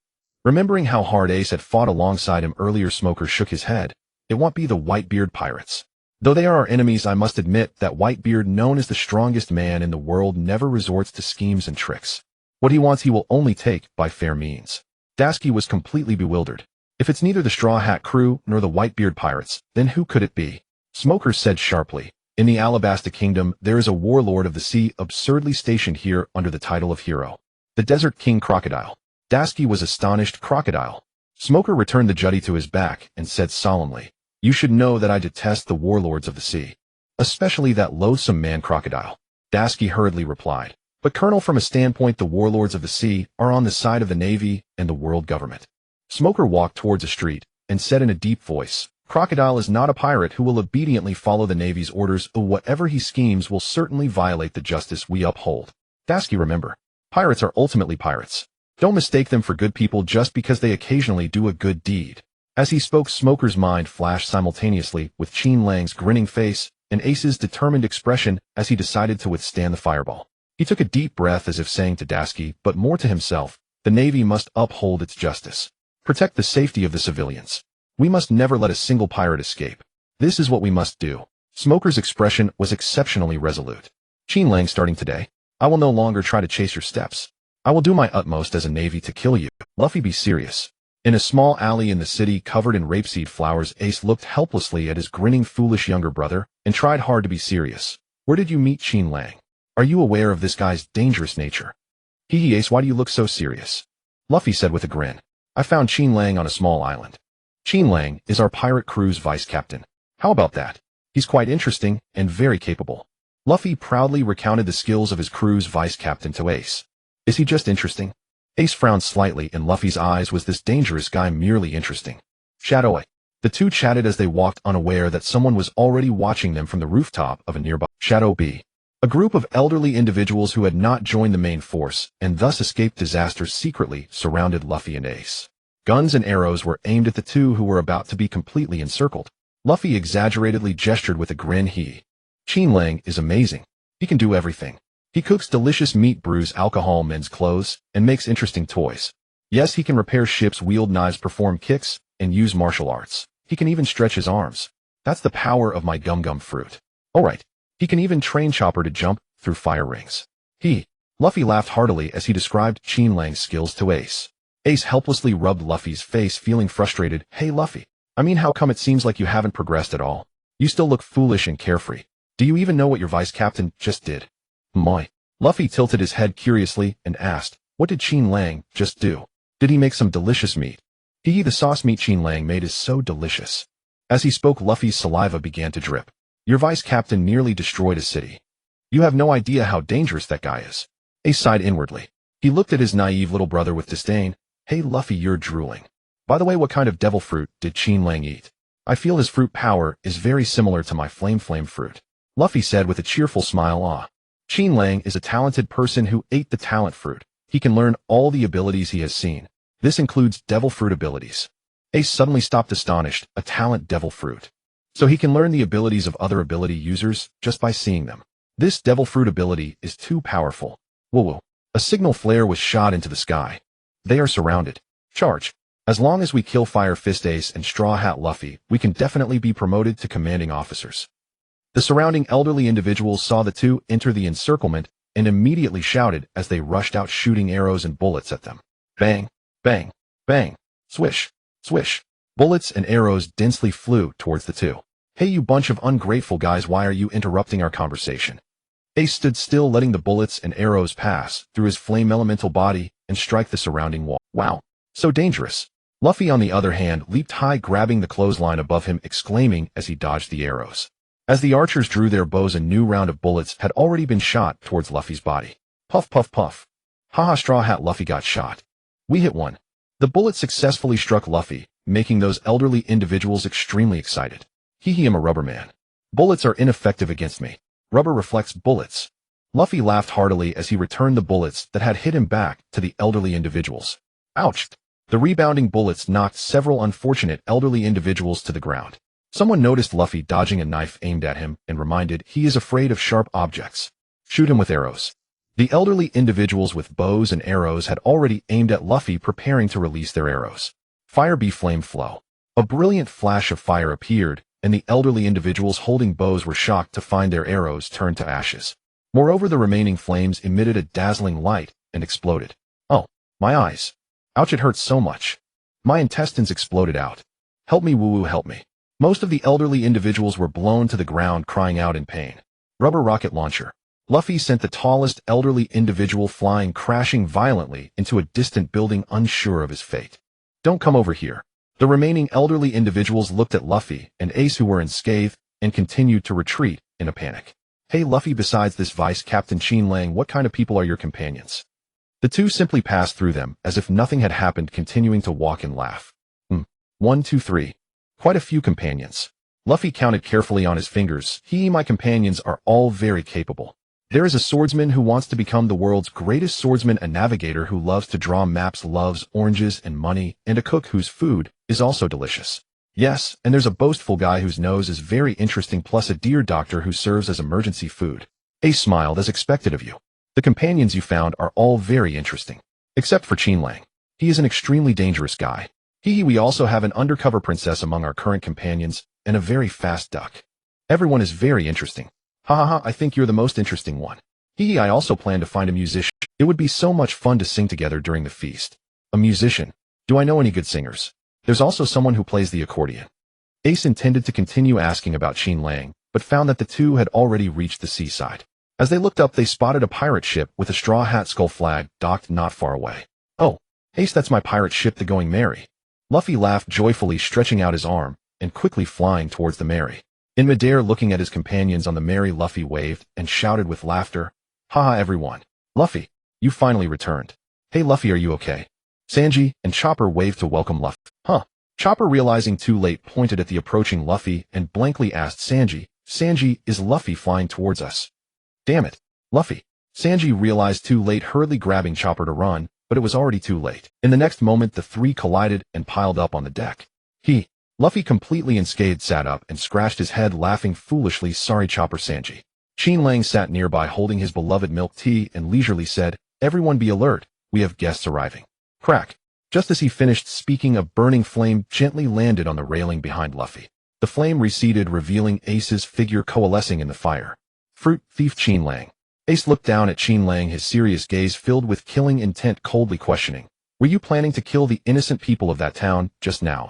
Remembering how hard Ace had fought alongside him earlier, Smoker shook his head. It won't be the Whitebeard pirates. Though they are our enemies, I must admit that Whitebeard, known as the strongest man in the world, never resorts to schemes and tricks. What he wants he will only take by fair means. Daski was completely bewildered. If it's neither the Straw Hat crew nor the Whitebeard pirates, then who could it be? Smoker said sharply, in the Alabasta Kingdom, there is a warlord of the sea absurdly stationed here under the title of hero. The Desert King Crocodile. Daski was astonished. Crocodile. Smoker returned the jutty to his back and said solemnly, you should know that I detest the warlords of the sea. Especially that loathsome man Crocodile. Daski hurriedly replied, but Colonel, from a standpoint, the warlords of the sea are on the side of the Navy and the world government. Smoker walked towards a street and said in a deep voice, Crocodile is not a pirate who will obediently follow the Navy's orders. Whatever he schemes will certainly violate the justice we uphold. Daski, remember, pirates are ultimately pirates. Don't mistake them for good people just because they occasionally do a good deed. As he spoke, Smoker's mind flashed simultaneously with Qin Lang's grinning face and Ace's determined expression as he decided to withstand the fireball. He took a deep breath as if saying to Daski, but more to himself, the Navy must uphold its justice. Protect the safety of the civilians. We must never let a single pirate escape. This is what we must do. Smoker's expression was exceptionally resolute. Qin Lang, starting today, I will no longer try to chase your steps. I will do my utmost as a Navy to kill you. Luffy, be serious. In a small alley in the city covered in rapeseed flowers, Ace looked helplessly at his grinning, foolish younger brother and tried hard to be serious. Where did you meet Qin Lang? Are you aware of this guy's dangerous nature? Hee Ace, why do you look so serious? Luffy said with a grin. I found Qin Lang on a small island. Qin Lang is our pirate crew's vice captain. How about that? He's quite interesting and very capable. Luffy proudly recounted the skills of his crew's vice captain to Ace. Is he just interesting? Ace frowned slightly. In Luffy's eyes, was this dangerous guy merely interesting? Shadow A. The two chatted as they walked, unaware that someone was already watching them from the rooftop of a nearby. Shadow B. A group of elderly individuals who had not joined the main force and thus escaped disaster secretly surrounded Luffy and Ace. Guns and arrows were aimed at the two who were about to be completely encircled. Luffy exaggeratedly gestured with a grin. Qin Lang is amazing. He can do everything. He cooks delicious meat, brews alcohol, mends clothes, and makes interesting toys. Yes, he can repair ships, wield knives, perform kicks, and use martial arts. He can even stretch his arms. That's the power of my gum-gum fruit. Alright. He can even train Chopper to jump through fire rings. Luffy laughed heartily as he described Qin Lang's skills to Ace. Ace helplessly rubbed Luffy's face, feeling frustrated. Hey Luffy, I mean, how come it seems like you haven't progressed at all? You still look foolish and carefree. Do you even know what your vice captain just did? My. Luffy tilted his head curiously and asked, what did Qin Lang just do? Did he make some delicious meat? The sauce meat Qin Lang made is so delicious. As he spoke, Luffy's saliva began to drip. Your vice captain nearly destroyed a city. You have no idea how dangerous that guy is. Ace sighed inwardly. He looked at his naive little brother with disdain. Hey Luffy, you're drooling. By the way, what kind of devil fruit did Qin Lang eat? I feel his fruit power is very similar to my flame fruit. Luffy said with a cheerful smile. Qin Lang is a talented person who ate the talent fruit. He can learn all the abilities he has seen. This includes devil fruit abilities. Ace suddenly stopped, astonished. A talent devil fruit. So he can learn the abilities of other ability users just by seeing them. This devil fruit ability is too powerful. Whoa. A signal flare was shot into the sky. They are surrounded. Charge. As long as we kill Fire Fist Ace and Straw Hat Luffy, we can definitely be promoted to commanding officers. The surrounding elderly individuals saw the two enter the encirclement and immediately shouted as they rushed out, shooting arrows and bullets at them. Bang, bang, bang, swish, swish. Bullets and arrows densely flew towards the two. Hey, you bunch of ungrateful guys, why are you interrupting our conversation? Ace stood still, letting the bullets and arrows pass through his flame elemental body and strike the surrounding wall. Wow, so dangerous. Luffy, on the other hand, leaped high, grabbing the clothesline above him, exclaiming as he dodged the arrows. As the archers drew their bows, a new round of bullets had already been shot towards Luffy's body. Puff, puff, puff. Haha, Straw Hat Luffy got shot. We hit one. The bullet successfully struck Luffy, making those elderly individuals extremely excited. I'm a rubber man. Bullets are ineffective against me. Rubber reflects bullets. Luffy laughed heartily as he returned the bullets that had hit him back to the elderly individuals. Ouch! The rebounding bullets knocked several unfortunate elderly individuals to the ground. Someone noticed Luffy dodging a knife aimed at him and reminded he is afraid of sharp objects. Shoot him with arrows. The elderly individuals with bows and arrows had already aimed at Luffy, preparing to release their arrows. Fire B flame flow. A brilliant flash of fire appeared, and the elderly individuals holding bows were shocked to find their arrows turned to ashes. Moreover, the remaining flames emitted a dazzling light and exploded. Oh, my eyes. Ouch, it hurts so much. My intestines exploded out. Help me, woo-woo, help me. Most of the elderly individuals were blown to the ground, crying out in pain. Rubber rocket launcher. Luffy sent the tallest elderly individual flying, crashing violently into a distant building, unsure of his fate. Don't come over here. The remaining elderly individuals looked at Luffy and Ace, who were unscathed, and continued to retreat in a panic. Hey Luffy, besides this Vice Captain Qin Lang, what kind of people are your companions? The two simply passed through them as if nothing had happened, continuing to walk and laugh. 1, 2, 3. Quite a few companions. Luffy counted carefully on his fingers. My companions are all very capable. There is a swordsman who wants to become the world's greatest swordsman, a navigator who loves to draw maps, loves oranges and money, and a cook whose food is also delicious. Yes, and there's a boastful guy whose nose is very interesting, plus a deer doctor who serves as emergency food. Ace smiled, as expected of you. The companions you found are all very interesting. Except for Qin Lang. He is an extremely dangerous guy. We also have an undercover princess among our current companions, and a very fast duck. Everyone is very interesting. I think you're the most interesting one. I also plan to find a musician. It would be so much fun to sing together during the feast. A musician? Do I know any good singers? There's also someone who plays the accordion. Ace intended to continue asking about Qin Lang, but found that the two had already reached the seaside. As they looked up, they spotted a pirate ship with a straw hat skull flag docked not far away. "Oh, Ace, that's my pirate ship, the Going Merry." Luffy laughed joyfully, stretching out his arm and quickly flying towards the Merry. In midair, looking at his companions on the Merry, Luffy waved and shouted with laughter, "Haha, everyone. Luffy, you finally returned. Hey Luffy, are you okay?" Sanji and Chopper waved to welcome Luffy. "Huh?" Chopper, realizing too late, pointed at the approaching Luffy and blankly asked Sanji, "Sanji, is Luffy flying towards us?" "Damn it, Luffy." Sanji realized too late, hurriedly grabbing Chopper to run, but it was already too late. In the next moment, the three collided and piled up on the deck. Luffy, completely unscathed, sat up and scratched his head, laughing foolishly. "Sorry, Chopper." Sanji. Qin Lang sat nearby holding his beloved milk tea and leisurely said, "Everyone be alert, we have guests arriving." Crack. Just as he finished speaking, a burning flame gently landed on the railing behind Luffy. The flame receded, revealing Ace's figure coalescing in the fire. "Fruit thief Qin Lang." Ace looked down at Qin Lang, his serious gaze filled with killing intent, coldly questioning, "Were you planning to kill the innocent people of that town just now?"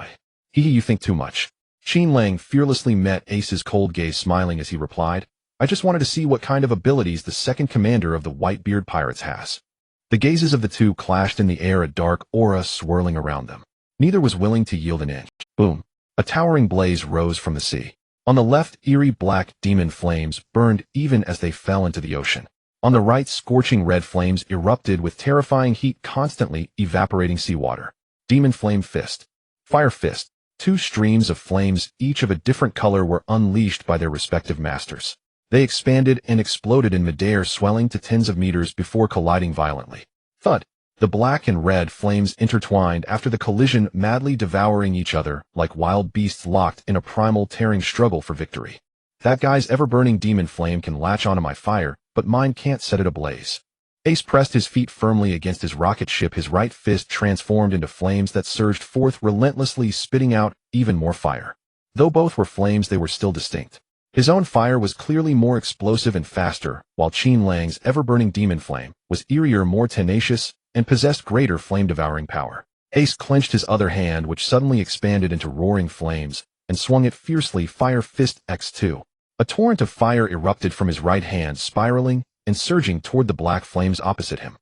You think too much." Qin Lang fearlessly met Ace's cold gaze, smiling as he replied, "I just wanted to see what kind of abilities the second commander of the Whitebeard Pirates has." The gazes of the two clashed in the air, a dark aura swirling around them. Neither was willing to yield an inch. Boom. A towering blaze rose from the sea. On the left, eerie black demon flames burned even as they fell into the ocean. On the right, scorching red flames erupted with terrifying heat, constantly evaporating seawater. Demon flame fist. Fire fist. Two streams of flames, each of a different color, were unleashed by their respective masters. They expanded and exploded in midair, swelling to tens of meters before colliding violently. Thud! The black and red flames intertwined after the collision, madly devouring each other like wild beasts locked in a primal, tearing struggle for victory. "That guy's ever-burning demon flame can latch onto my fire, but mine can't set it ablaze." Ace pressed his feet firmly against his rocket ship, his right fist transformed into flames that surged forth relentlessly, spitting out even more fire. Though both were flames, they were still distinct. His own fire was clearly more explosive and faster, while Qin Lang's ever-burning demon flame was eerier, more tenacious, and possessed greater flame-devouring power. Ace clenched his other hand, which suddenly expanded into roaring flames, and swung it fiercely. Fire fist X2. A torrent of fire erupted from his right hand, spiraling and surging toward the black flames opposite him.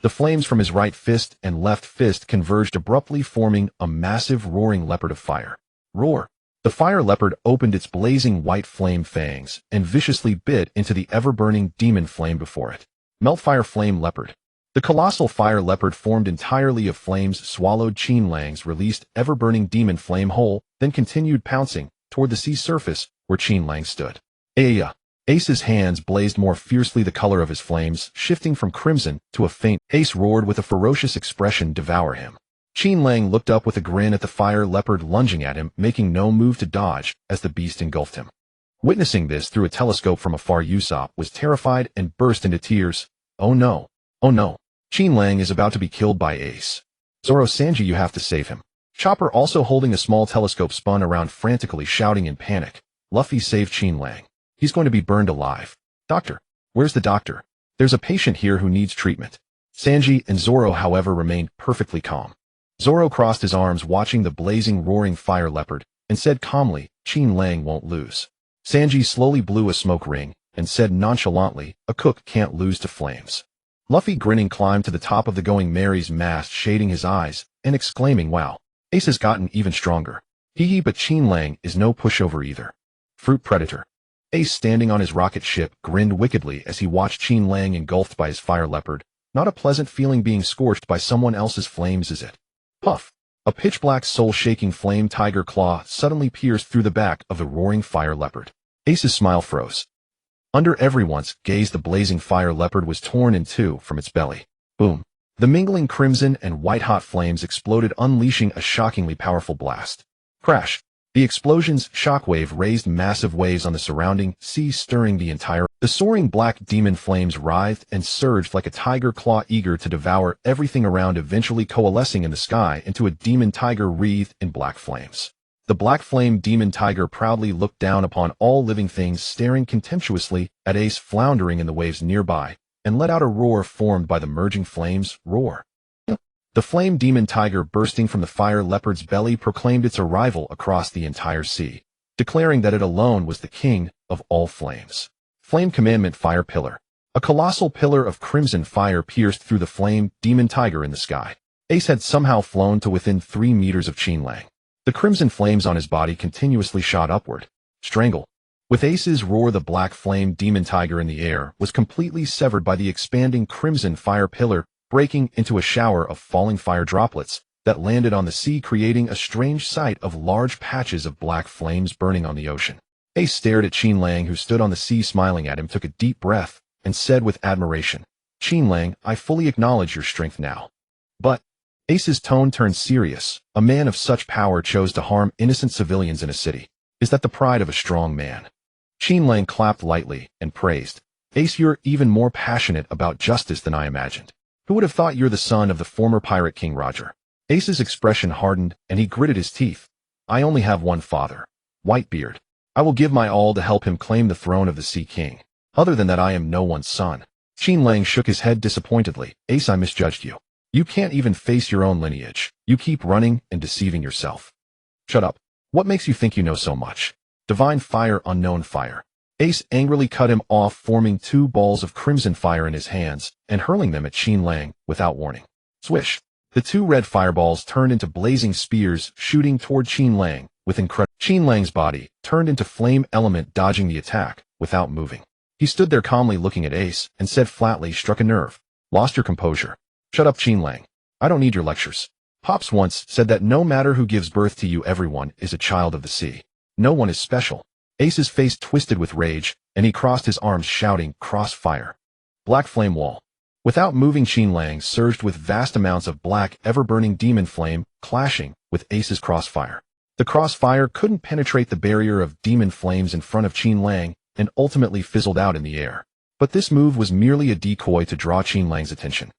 The flames from his right fist and left fist converged abruptly, forming a massive roaring leopard of fire. Roar! The fire leopard opened its blazing white flame fangs and viciously bit into the ever-burning demon flame before it. Meltfire flame leopard. The colossal fire leopard, formed entirely of flames, swallowed Qin Lang's released ever-burning demon flame whole, then continued pouncing toward the sea surface where Qin Lang stood. Aya! Ace's hands blazed more fiercely, the color of his flames shifting from crimson to a faint. Ace roared with a ferocious expression, "Devour him." Qin Lang looked up with a grin at the fire leopard lunging at him, making no move to dodge as the beast engulfed him. Witnessing this through a telescope from afar, Usopp was terrified and burst into tears. "Oh no. Oh no. Qin Lang is about to be killed by Ace. Zoro, Sanji, you have to save him." Chopper, also holding a small telescope, spun around frantically, shouting in panic, "Luffy, save Qin Lang. He's going to be burned alive." "Doctor? Where's the doctor? There's a patient here who needs treatment." Sanji and Zoro, however, remained perfectly calm. Zoro crossed his arms, watching the blazing, roaring fire leopard, and said calmly, "Qin Lang won't lose." Sanji slowly blew a smoke ring and said nonchalantly, "A cook can't lose to flames." Luffy, grinning, climbed to the top of the Going Merry's mast, shading his eyes and exclaiming, "Wow, Ace has gotten even stronger. But Qin Lang is no pushover either." Fruit predator. Ace, standing on his rocket ship, grinned wickedly as he watched Qin Lang engulfed by his fire leopard. Not a pleasant feeling being scorched by someone else's flames, is it? Puff! A pitch-black, soul-shaking flame tiger claw suddenly pierced through the back of the roaring fire leopard. Ace's smile froze. Under everyone's gaze, the blazing fire leopard was torn in two from its belly. Boom! The mingling crimson and white-hot flames exploded, unleashing a shockingly powerful blast. Crash! The explosion's shockwave raised massive waves on the surrounding sea, stirring the entire. The soaring black demon flames writhed and surged like a tiger claw, eager to devour everything around, eventually coalescing in the sky into a demon tiger wreathed in black flames. The black flame demon tiger proudly looked down upon all living things, staring contemptuously at Ace floundering in the waves nearby, and let out a roar formed by the merging flames. Roar! The flame demon tiger, bursting from the fire leopard's belly, proclaimed its arrival across the entire sea, declaring that it alone was the king of all flames. Flame commandment, fire pillar. A colossal pillar of crimson fire pierced through the flame demon tiger in the sky. Ace had somehow flown to within 3 meters of Qin Lang. The crimson flames on his body continuously shot upward. Strangle. With Ace's roar, the black flame demon tiger in the air was completely severed by the expanding crimson fire pillar, breaking into a shower of falling fire droplets that landed on the sea, creating a strange sight of large patches of black flames burning on the ocean. Ace stared at Qin Lang, who stood on the sea smiling at him, took a deep breath, and said with admiration, "Qin Lang, I fully acknowledge your strength now. But..." Ace's tone turned serious. "A man of such power chose to harm innocent civilians in a city. Is that the pride of a strong man?" Qin Lang clapped lightly and praised, "Ace, you're even more passionate about justice than I imagined. Who would have thought you're the son of the former pirate king Roger?" Ace's expression hardened, and he gritted his teeth. "I only have one father, Whitebeard. I will give my all to help him claim the throne of the Sea King. Other than that, I am no one's son." Qin Lang shook his head disappointedly. "Ace, I misjudged you. You can't even face your own lineage. You keep running and deceiving yourself." "Shut up. What makes you think you know so much? Divine fire, unknown fire." Ace angrily cut him off, forming 2 balls of crimson fire in his hands and hurling them at Qin Lang without warning. Swish. The 2 red fireballs turned into blazing spears, shooting toward Qin Lang with incredible. Qin Lang's body turned into flame element, dodging the attack without moving. He stood there calmly looking at Ace and said flatly, "Struck a nerve. Lost your composure. Shut up, Qin Lang. I don't need your lectures. Pops once said that no matter who gives birth to you, everyone is a child of the sea. No one is special." Ace's face twisted with rage, and he crossed his arms shouting, "Crossfire." Black flame wall. Without moving, Qin Lang surged with vast amounts of black, ever-burning demon flame, clashing with Ace's crossfire. The crossfire couldn't penetrate the barrier of demon flames in front of Qin Lang and ultimately fizzled out in the air. But this move was merely a decoy to draw Qin Lang's attention.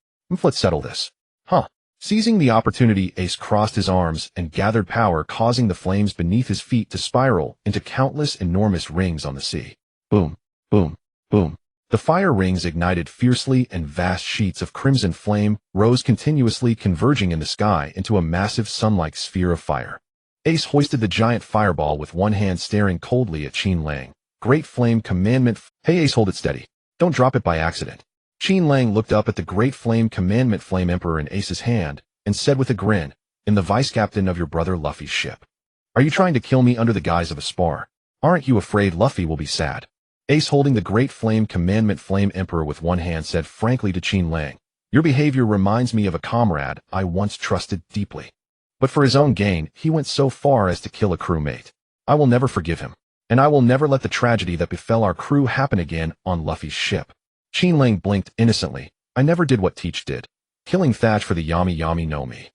"Let's settle this." "Huh." Seizing the opportunity, Ace crossed his arms and gathered power, causing the flames beneath his feet to spiral into countless enormous rings on the sea. Boom, boom, boom. The fire rings ignited fiercely, and vast sheets of crimson flame rose continuously, converging in the sky into a massive sun-like sphere of fire. Ace hoisted the giant fireball with one hand, staring coldly at Qin Lang. "Great flame commandment." "Hey Ace, hold it steady. Don't drop it by accident." Qin Lang looked up at the Great Flame Commandment Flame Emperor in Ace's hand and said with a grin, "In the vice-captain of your brother Luffy's ship. Are you trying to kill me under the guise of a spar? Aren't you afraid Luffy will be sad?" Ace, holding the Great Flame Commandment Flame Emperor with one hand, said frankly to Qin Lang, "Your behavior reminds me of a comrade I once trusted deeply. But for his own gain, he went so far as to kill a crewmate. I will never forgive him. And I will never let the tragedy that befell our crew happen again on Luffy's ship." Qin Lang blinked innocently. "I never did what Teach did. Killing Thatch for the Yami Yami no Mi.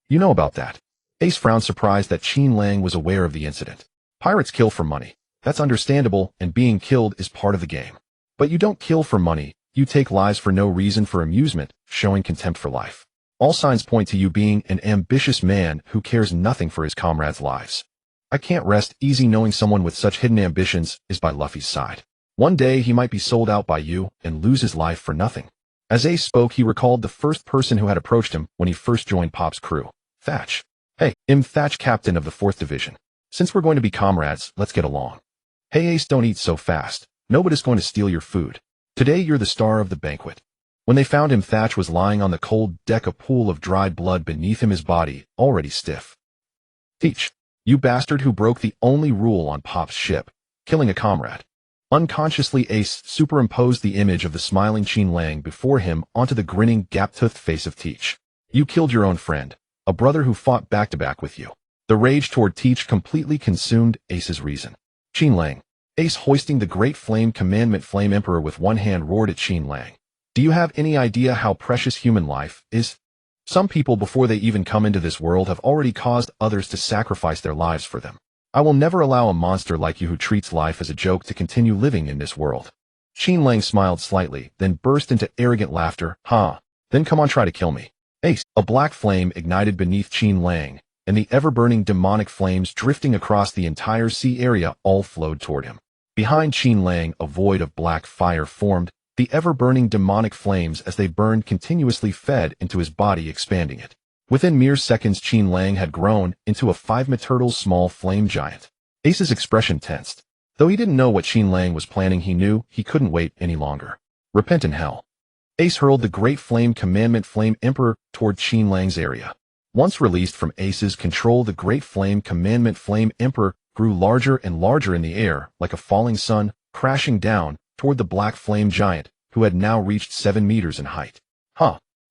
You know about that." Ace frowned, surprised that Qin Lang was aware of the incident. "Pirates kill for money. That's understandable, and being killed is part of the game. But you don't kill for money. You take lives for no reason, for amusement, showing contempt for life. All signs point to you being an ambitious man who cares nothing for his comrades' lives. I can't rest easy knowing someone with such hidden ambitions is by Luffy's side. One day he might be sold out by you and lose his life for nothing." As Ace spoke, he recalled the first person who had approached him when he first joined Pop's crew. "Thatch. Hey, I'm Thatch, captain of the 4th Division. Since we're going to be comrades, let's get along." "Hey Ace, don't eat so fast. Nobody's going to steal your food. Today you're the star of the banquet." When they found him, Thatch was lying on the cold deck, a pool of dried blood beneath him, his body already stiff. "Teach, you bastard who broke the only rule on Pop's ship, killing a comrade." Unconsciously, Ace superimposed the image of the smiling Qin Lang before him onto the grinning, gap-toothed face of Teach. "You killed your own friend, a brother who fought back-to-back with you." The rage toward Teach completely consumed Ace's reason. "Qin Lang." Ace, hoisting the Great Flame Commandment Flame Emperor with one hand, roared at Qin Lang. "Do you have any idea how precious human life is? Some people, before they even come into this world, have already caused others to sacrifice their lives for them. I will never allow a monster like you who treats life as a joke to continue living in this world." Qin Lang smiled slightly, then burst into arrogant laughter. "Ha! Then come on, try to kill me." Ace. A black flame ignited beneath Qin Lang, and the ever-burning demonic flames drifting across the entire sea area all flowed toward him. Behind Qin Lang, a void of black fire formed. The ever-burning demonic flames, as they burned continuously, fed into his body, expanding it. Within mere seconds, Qin Lang had grown into a 5-meter small flame giant. Ace's expression tensed. Though he didn't know what Qin Lang was planning, he knew he couldn't wait any longer. Repent in hell. Ace hurled the Great Flame Commandment Flame Emperor toward Qin Lang's area. Once released from Ace's control, the Great Flame Commandment Flame Emperor grew larger and larger in the air, like a falling sun, crashing down toward the Black Flame Giant, who had now reached 7 meters in height.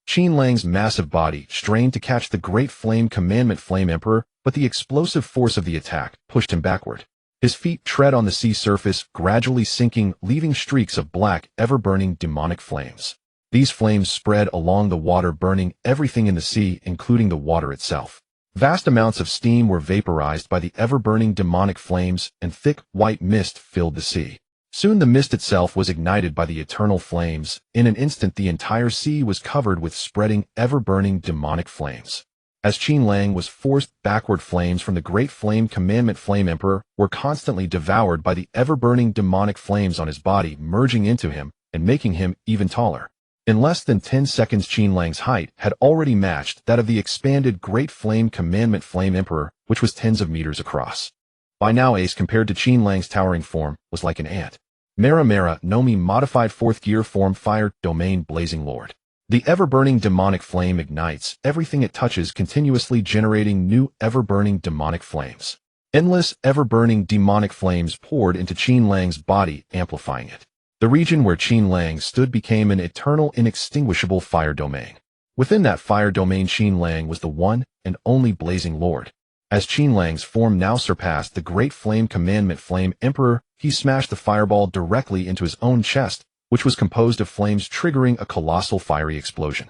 Qin Lang's massive body strained to catch the Great Flame Commandment Flame Emperor, but the explosive force of the attack pushed him backward. His feet tread on the sea surface, gradually sinking, leaving streaks of black, ever-burning demonic flames. These flames spread along the water, burning everything in the sea, including the water itself. Vast amounts of steam were vaporized by the ever-burning demonic flames, and thick, white mist filled the sea. Soon the mist itself was ignited by the eternal flames. In an instant the entire sea was covered with spreading, ever-burning demonic flames. As Qin Lang was forced backward, flames from the Great Flame Commandment Flame Emperor were constantly devoured by the ever-burning demonic flames on his body, merging into him and making him even taller. In less than 10 seconds, Qin Lang's height had already matched that of the expanded Great Flame Commandment Flame Emperor, which was tens of meters across. By now Ace, compared to Qin Lang's towering form, was like an ant. Mera Mera no Mi modified 4th gear form fire domain blazing lord. The ever-burning demonic flame ignites everything it touches, continuously generating new ever-burning demonic flames. Endless ever-burning demonic flames poured into Qin Lang's body, amplifying it. The region where Qin Lang stood became an eternal, inextinguishable fire domain. Within that fire domain, Qin Lang was the one and only blazing lord. As Qin Lang's form now surpassed the Great Flame Commandment Flame Emperor, he smashed the fireball directly into his own chest, which was composed of flames, triggering a colossal fiery explosion.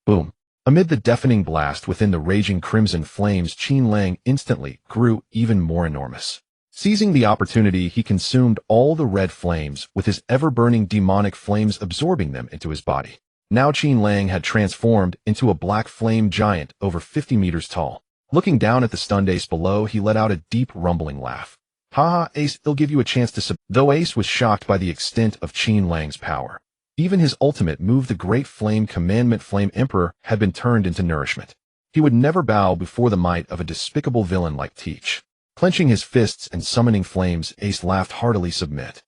Boom! Amid the deafening blast within the raging crimson flames, Qin Lang instantly grew even more enormous. Seizing the opportunity, he consumed all the red flames, with his ever-burning demonic flames absorbing them into his body. Now Qin Lang had transformed into a black flame giant over 50 meters tall. Looking down at the stunned Ace below, he let out a deep rumbling laugh. Haha, Ace, it'll give you a chance to Though Ace was shocked by the extent of Qin Lang's power. Even his ultimate move, the Great Flame Commandment Flame Emperor, had been turned into nourishment. He would never bow before the might of a despicable villain like Teach. Clenching his fists and summoning flames, Ace laughed heartily. Submit.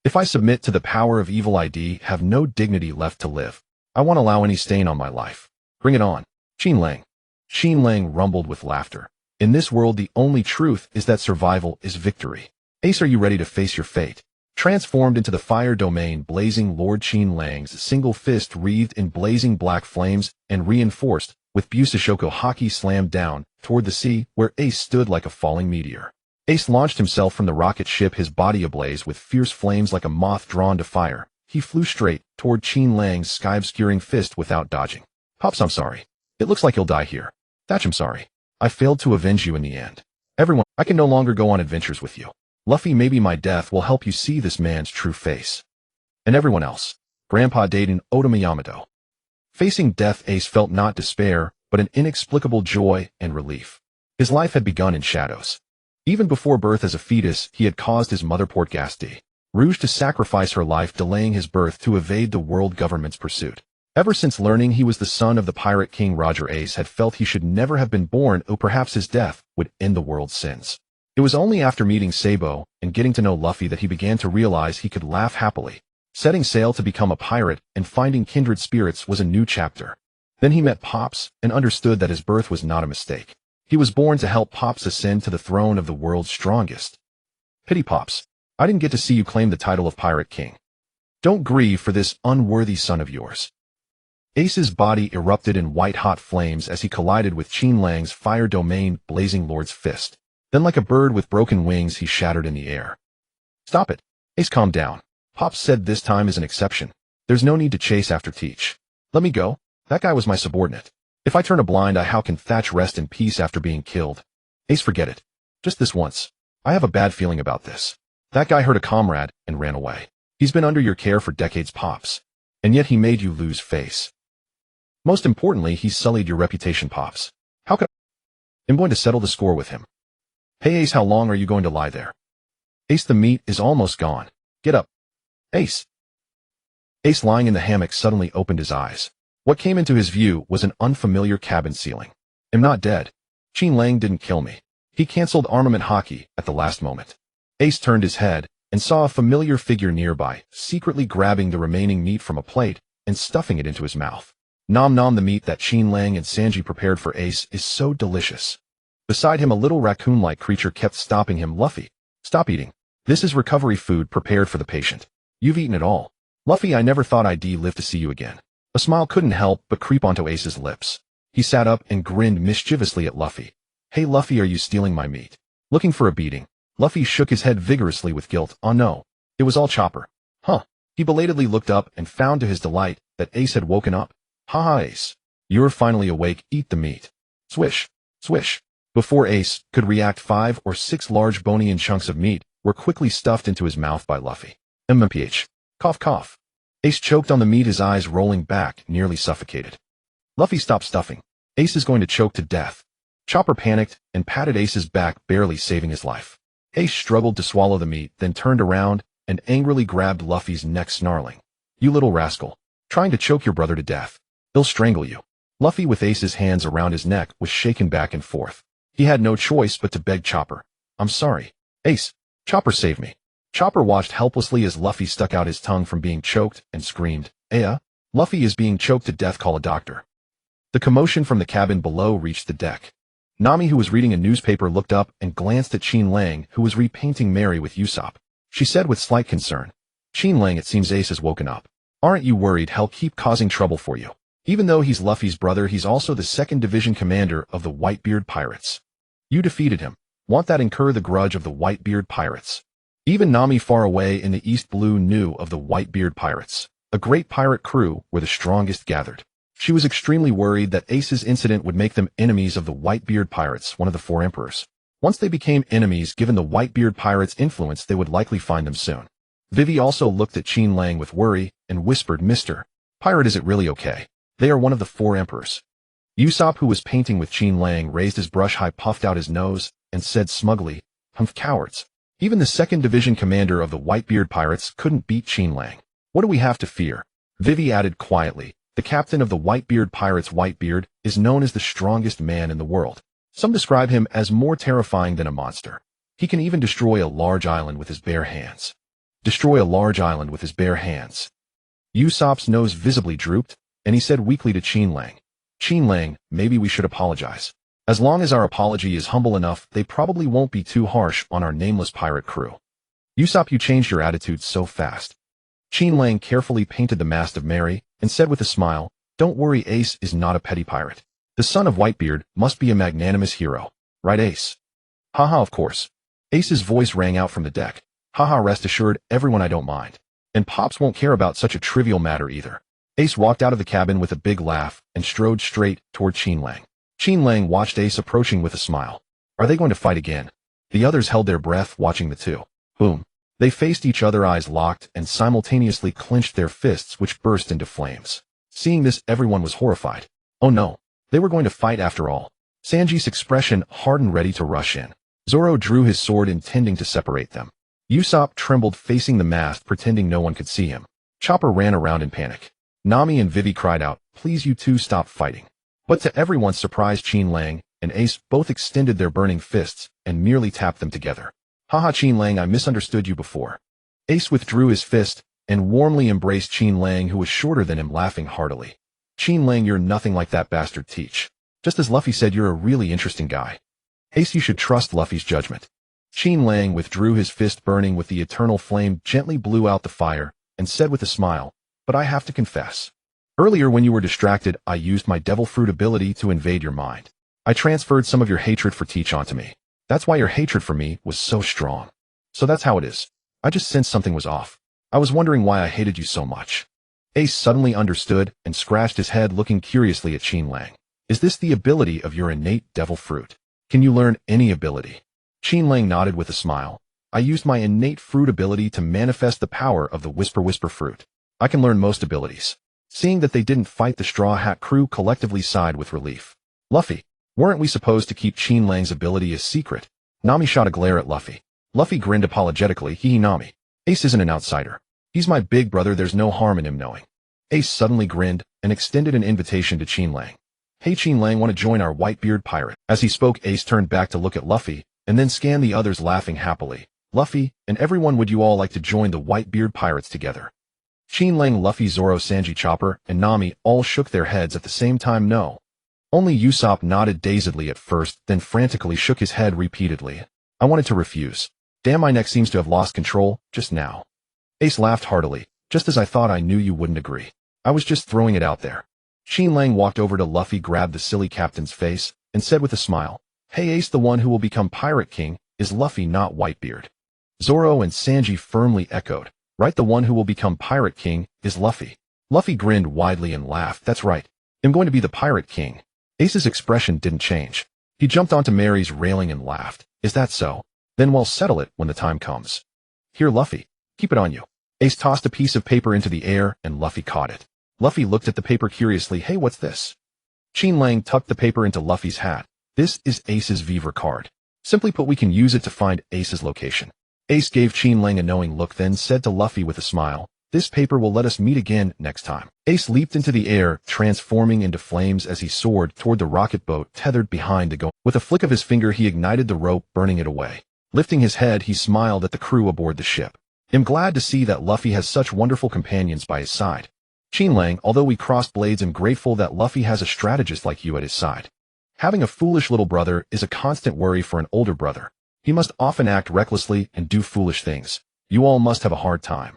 If I submit to the power of evil, I have no dignity left to live. I won't allow any stain on my life. Bring it on, Qin Lang. Qin Lang rumbled with laughter. In this world, the only truth is that survival is victory. Ace, are you ready to face your fate? Transformed into the fire domain blazing lord, Qin Lang's single fist wreathed in blazing black flames and reinforced with Busashoko Haki slammed down toward the sea, where Ace stood like a falling meteor. Ace launched himself from the rocket ship, his body ablaze with fierce flames like a moth drawn to fire. He flew straight toward Qin Lang's sky-obscuring fist without dodging. Pops, I'm sorry. It looks like he'll die here. Thatch, I'm sorry. I failed to avenge you in the end. Everyone, I can no longer go on adventures with you. Luffy, maybe my death will help you see this man's true face. And everyone else. Grandpa Dayton, Otama Yamato. Facing death, Ace felt not despair, but an inexplicable joy and relief. His life had begun in shadows. Even before birth as a fetus, he had caused his mother Portgasti Rouge to sacrifice her life, delaying his birth to evade the world government's pursuit. Ever since learning he was the son of the Pirate King Roger, Ace had felt he should never have been born, or perhaps his death would end the world's sins. It was only after meeting Sabo and getting to know Luffy that he began to realize he could laugh happily. Setting sail to become a pirate and finding kindred spirits was a new chapter. Then he met Pops and understood that his birth was not a mistake. He was born to help Pops ascend to the throne of the world's strongest. Pity, Pops. I didn't get to see you claim the title of Pirate King. Don't grieve for this unworthy son of yours. Ace's body erupted in white-hot flames as he collided with Qin Lang's fire domain blazing lord's fist. Then like a bird with broken wings, he shattered in the air. Stop it. Ace, calm down. Pops said this time is an exception. There's no need to chase after Teach. Let me go. That guy was my subordinate. If I turn a blind eye, how can Thatch rest in peace after being killed? Ace, forget it. Just this once. I have a bad feeling about this. That guy hurt a comrade and ran away. He's been under your care for decades, Pops. And yet he made you lose face. Most importantly, he sullied your reputation, Pops. How could I'm going to settle the score with him. Hey, Ace, how long are you going to lie there? Ace, the meat is almost gone. Get up. Ace. Ace, lying in the hammock, suddenly opened his eyes. What came into his view was an unfamiliar cabin ceiling. I'm not dead. Qin Lang didn't kill me. He canceled armament hockey at the last moment. Ace turned his head and saw a familiar figure nearby, secretly grabbing the remaining meat from a plate and stuffing it into his mouth. Nom nom, the meat that Qin Lang and Sanji prepared for Ace is so delicious. Beside him, a little raccoon-like creature kept stopping him. Luffy, stop eating. This is recovery food prepared for the patient. You've eaten it all. Luffy, I never thought I'd live to see you again. A smile couldn't help but creep onto Ace's lips. He sat up and grinned mischievously at Luffy. Hey Luffy, are you stealing my meat? Looking for a beating? Luffy shook his head vigorously with guilt. Oh no. It was all Chopper. Huh. He belatedly looked up and found to his delight that Ace had woken up. Haha, Ace. You're finally awake. Eat the meat. Swish. Swish. Before Ace could react, 5 or 6 large bone-in chunks of meat were quickly stuffed into his mouth by Luffy. MMPH. Cough cough. Ace choked on the meat, his eyes rolling back, nearly suffocated. Luffy, stop stuffing. Ace is going to choke to death. Chopper panicked and patted Ace's back, barely saving his life. Ace struggled to swallow the meat, then turned around and angrily grabbed Luffy's neck, snarling. You little rascal. Trying to choke your brother to death. He'll strangle you. Luffy, with Ace's hands around his neck, was shaken back and forth. He had no choice but to beg Chopper. I'm sorry. Ace. Chopper, save me. Chopper watched helplessly as Luffy stuck out his tongue from being choked and screamed, Aya, Luffy is being choked to death, call a doctor. The commotion from the cabin below reached the deck. Nami, who was reading a newspaper, looked up and glanced at Qin Lang, who was repainting Mary with Usopp. She said with slight concern, Qin Lang, it seems Ace has woken up. Aren't you worried he'll keep causing trouble for you? Even though he's Luffy's brother, he's also the 2nd Division commander of the Whitebeard Pirates. You defeated him. Want that? Incur the grudge of the Whitebeard Pirates. Even Nami, far away in the East Blue, knew of the Whitebeard Pirates, a great pirate crew where the strongest gathered. She was extremely worried that Ace's incident would make them enemies of the Whitebeard Pirates, one of the 4 emperors. Once they became enemies, given the Whitebeard Pirates' influence, they would likely find them soon. Vivi also looked at Qin Lang with worry and whispered, Mr. Pirate, is it really okay? They are one of the 4 emperors. Usopp, who was painting with Qin Lang, raised his brush high, puffed out his nose, and said smugly, Humph, cowards. Even the 2nd Division commander of the Whitebeard Pirates couldn't beat Qin Lang. What do we have to fear? Vivi added quietly, the captain of the Whitebeard Pirates, Whitebeard, is known as the strongest man in the world. Some describe him as more terrifying than a monster. He can even destroy a large island with his bare hands. Destroy a large island with his bare hands. Usopp's nose visibly drooped, and he said weakly to Qin Lang, Qin Lang, maybe we should apologize. As long as our apology is humble enough, they probably won't be too harsh on our nameless pirate crew. Usopp, you changed your attitude so fast. Qin Lang carefully painted the mast of Mary and said with a smile, don't worry, Ace is not a petty pirate. The son of Whitebeard must be a magnanimous hero. Right, Ace? Haha, of course. Ace's voice rang out from the deck. Haha, rest assured, everyone, I don't mind. And Pops won't care about such a trivial matter either. Ace walked out of the cabin with a big laugh and strode straight toward Qin Lang. Qin Lang watched Ace approaching with a smile. Are they going to fight again? The others held their breath, watching the two. Boom. They faced each other, eyes locked, and simultaneously clenched their fists, which burst into flames. Seeing this, everyone was horrified. Oh no. They were going to fight after all. Sanji's expression hardened, ready to rush in. Zoro drew his sword, intending to separate them. Usopp trembled, facing the mast, pretending no one could see him. Chopper ran around in panic. Nami and Vivi cried out, please, you two, stop fighting. But to everyone's surprise, Qin Lang and Ace both extended their burning fists and merely tapped them together. Haha, Qin Lang, I misunderstood you before. Ace withdrew his fist and warmly embraced Qin Lang, who was shorter than him, laughing heartily. Qin Lang, you're nothing like that bastard Teach. Just as Luffy said, you're a really interesting guy. Ace, you should trust Luffy's judgment. Qin Lang withdrew his fist, burning with the eternal flame, gently blew out the fire, and said with a smile, but I have to confess. Earlier, when you were distracted, I used my devil fruit ability to invade your mind. I transferred some of your hatred for Teach onto me. That's why your hatred for me was so strong. So that's how it is. I just sensed something was off. I was wondering why I hated you so much. Ace suddenly understood and scratched his head, looking curiously at Qin Lang. Is this the ability of your innate devil fruit? Can you learn any ability? Qin Lang nodded with a smile. I used my innate fruit ability to manifest the power of the Whisper fruit. I can learn most abilities. Seeing that they didn't fight, the Straw Hat crew collectively sighed with relief. Luffy, weren't we supposed to keep Qin Lang's ability a secret? Nami shot a glare at Luffy. Luffy grinned apologetically. Hee Nami. Ace isn't an outsider. He's my big brother, there's no harm in him knowing. Ace suddenly grinned and extended an invitation to Qin Lang. Hey Qin Lang, want to join our Whitebeard pirate? As he spoke, Ace turned back to look at Luffy, and then scanned the others, laughing happily. Luffy, and everyone, would you all like to join the Whitebeard pirates together? Qin Lang, Luffy, Zoro, Sanji, Chopper, and Nami all shook their heads at the same time. No. Only Usopp nodded dazedly at first, then frantically shook his head repeatedly. I wanted to refuse. Damn, my neck seems to have lost control, just now. Ace laughed heartily. Just as I thought, I knew you wouldn't agree. I was just throwing it out there. Qin Lang walked over to Luffy, grabbed the silly captain's face, and said with a smile, Hey Ace, the one who will become Pirate King is Luffy, not Whitebeard. Zoro and Sanji firmly echoed, Right, the one who will become Pirate King is Luffy. Luffy grinned widely and laughed. That's right. I'm going to be the Pirate King. Ace's expression didn't change. He jumped onto Mary's railing and laughed. Is that so? Then we'll settle it when the time comes. Here, Luffy. Keep it on you. Ace tossed a piece of paper into the air, and Luffy caught it. Luffy looked at the paper curiously. Hey, what's this? Qin Lang tucked the paper into Luffy's hat. This is Ace's Viver card. Simply put, we can use it to find Ace's location. Ace gave Qin Lang a knowing look, then said to Luffy with a smile, This paper will let us meet again next time. Ace leaped into the air, transforming into flames as he soared toward the rocket boat tethered behind the With a flick of his finger, he ignited the rope, burning it away. Lifting his head, he smiled at the crew aboard the ship. I'm glad to see that Luffy has such wonderful companions by his side. Qin Lang, although we crossed blades, am grateful that Luffy has a strategist like you at his side. Having a foolish little brother is a constant worry for an older brother. He must often act recklessly and do foolish things. You all must have a hard time.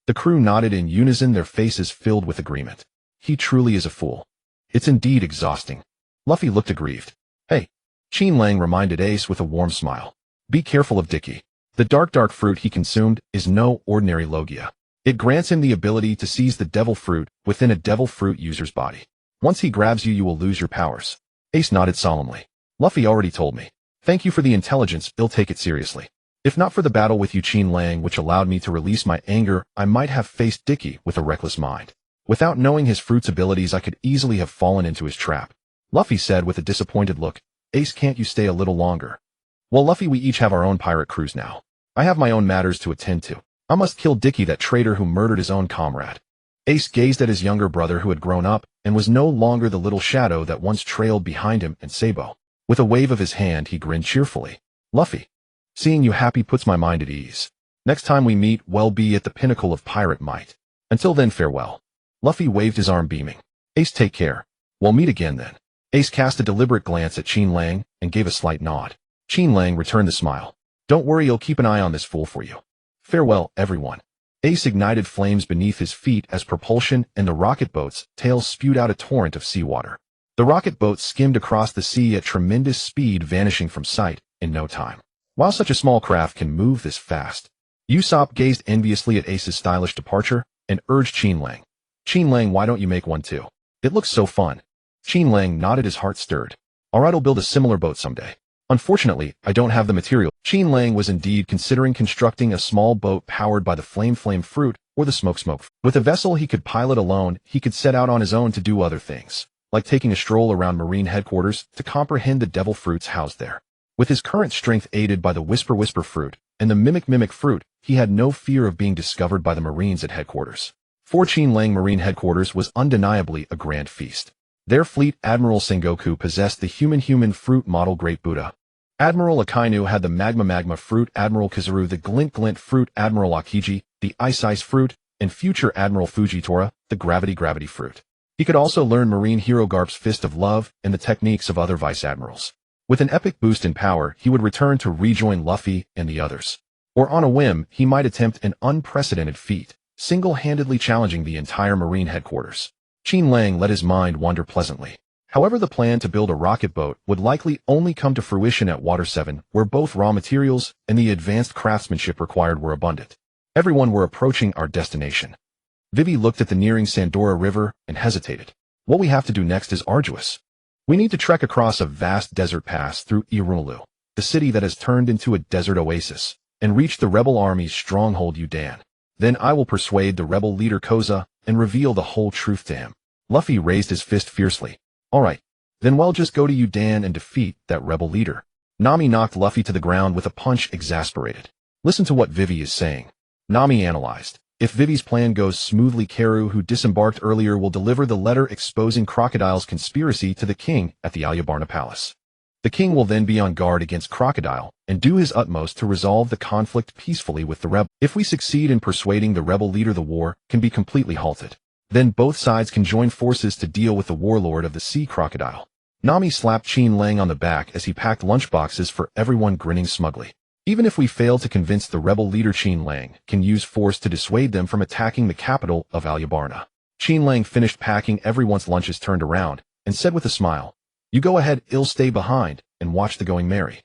The crew nodded in unison, their faces filled with agreement. He truly is a fool. It's indeed exhausting. Luffy looked aggrieved. Hey. Qin Lang reminded Ace with a warm smile. Be careful of Dicky. The dark fruit he consumed is no ordinary Logia. It grants him the ability to seize the devil fruit within a devil fruit user's body. Once he grabs you, you will lose your powers. Ace nodded solemnly. Luffy already told me. Thank you for the intelligence, I'll take it seriously. If not for the battle with you, Qin Lang, which allowed me to release my anger, I might have faced Dicky with a reckless mind. Without knowing his fruit's abilities, I could easily have fallen into his trap. Luffy said with a disappointed look, Ace, can't you stay a little longer? Well, Luffy, we each have our own pirate crews now. I have my own matters to attend to. I must kill Dicky, that traitor who murdered his own comrade. Ace gazed at his younger brother, who had grown up and was no longer the little shadow that once trailed behind him, and Sabo. With a wave of his hand, he grinned cheerfully. Luffy, seeing you happy puts my mind at ease. Next time we meet, we'll be at the pinnacle of pirate might. Until then, farewell. Luffy waved his arm, beaming. Ace, take care. We'll meet again then. Ace cast a deliberate glance at Qin Lang and gave a slight nod. Qin Lang returned the smile. Don't worry, I'll keep an eye on this fool for you. Farewell, everyone. Ace ignited flames beneath his feet as propulsion, and the rocket boat's tail spewed out a torrent of seawater. The rocket boat skimmed across the sea at tremendous speed, vanishing from sight in no time. While such a small craft can move this fast, Usopp gazed enviously at Ace's stylish departure and urged Qin Lang. Qin Lang, why don't you make one too? It looks so fun. Qin Lang nodded, his heart stirred. Alright, I'll build a similar boat someday. Unfortunately, I don't have the material. Qin Lang was indeed considering constructing a small boat powered by the flame fruit or the smoke. With a vessel he could pilot alone, he could set out on his own to do other things, like taking a stroll around Marine headquarters to comprehend the devil fruits housed there. With his current strength aided by the Whisper fruit and the Mimic fruit, he had no fear of being discovered by the Marines at headquarters. For Qin Lang, Marine headquarters was undeniably a grand feast. Their fleet Admiral Sengoku possessed the human fruit model Great Buddha. Admiral Akainu had the magma fruit, Admiral Kizaru the glint fruit, Admiral Aokiji the ice fruit, and future Admiral Fujitora the gravity fruit. He could also learn Marine hero Garp's Fist of Love and the techniques of other vice admirals. With an epic boost in power, he would return to rejoin Luffy and the others. Or on a whim, he might attempt an unprecedented feat, single-handedly challenging the entire Marine headquarters. Qin Lang let his mind wander pleasantly. However, the plan to build a rocket boat would likely only come to fruition at Water 7, where both raw materials and the advanced craftsmanship required were abundant. Everyone were approaching our destination. Vivi looked at the nearing Sandora River and hesitated. What we have to do next is arduous. We need to trek across a vast desert pass through Irumulu, the city that has turned into a desert oasis, and reach the rebel army's stronghold Udan. Then I will persuade the rebel leader Koza and reveal the whole truth to him. Luffy raised his fist fiercely. Alright, then we'll just go to Udan and defeat that rebel leader. Nami knocked Luffy to the ground with a punch, exasperated. Listen to what Vivi is saying. Nami analyzed. If Vivi's plan goes smoothly, Karu, who disembarked earlier, will deliver the letter exposing Crocodile's conspiracy to the king at the Alyabarna Palace. The king will then be on guard against Crocodile and do his utmost to resolve the conflict peacefully with the rebel. If we succeed in persuading the rebel leader, the war can be completely halted. Then both sides can join forces to deal with the warlord of the sea crocodile. Nami slapped Qin Lang on the back as he packed lunchboxes for everyone, grinning smugly. Even if we fail to convince the rebel leader, Qin Lang can use force to dissuade them from attacking the capital of Alyabarna. Qin Lang finished packing everyone's lunches, turned around, and said with a smile, "You go ahead, I'll stay behind and watch the going merry."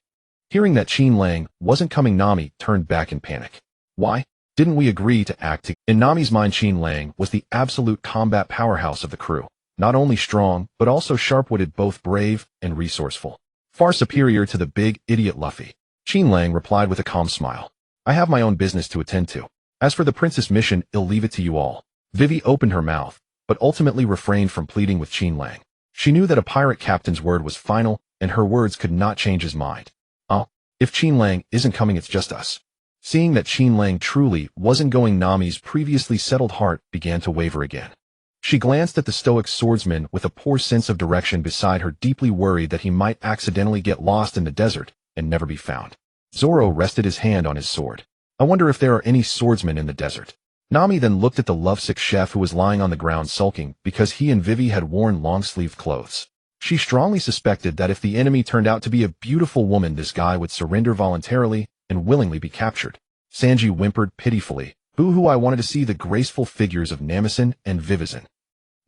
Hearing that Qin Lang wasn't coming, Nami turned back in panic. Why? Didn't we agree to act together? In Nami's mind, Qin Lang was the absolute combat powerhouse of the crew. Not only strong, but also sharp-witted, both brave and resourceful. Far superior to the big idiot Luffy. Qin Lang replied with a calm smile. "I have my own business to attend to. As for the princess mission, I'll leave it to you all." Vivi opened her mouth, but ultimately refrained from pleading with Qin Lang. She knew that a pirate captain's word was final, and her words could not change his mind. "Oh, if Qin Lang isn't coming, it's just us." Seeing that Qin Lang truly wasn't going, Nami's previously settled heart began to waver again. She glanced at the stoic swordsman with a poor sense of direction beside her, deeply worried that he might accidentally get lost in the desert and never be found. Zoro rested his hand on his sword. "I wonder if there are any swordsmen in the desert." Nami then looked at the lovesick chef who was lying on the ground sulking because he and Vivi had worn long-sleeved clothes. She strongly suspected that if the enemy turned out to be a beautiful woman, this guy would surrender voluntarily and willingly be captured. Sanji whimpered pitifully, "Boo-hoo, I wanted to see the graceful figures of Namison and Vivison."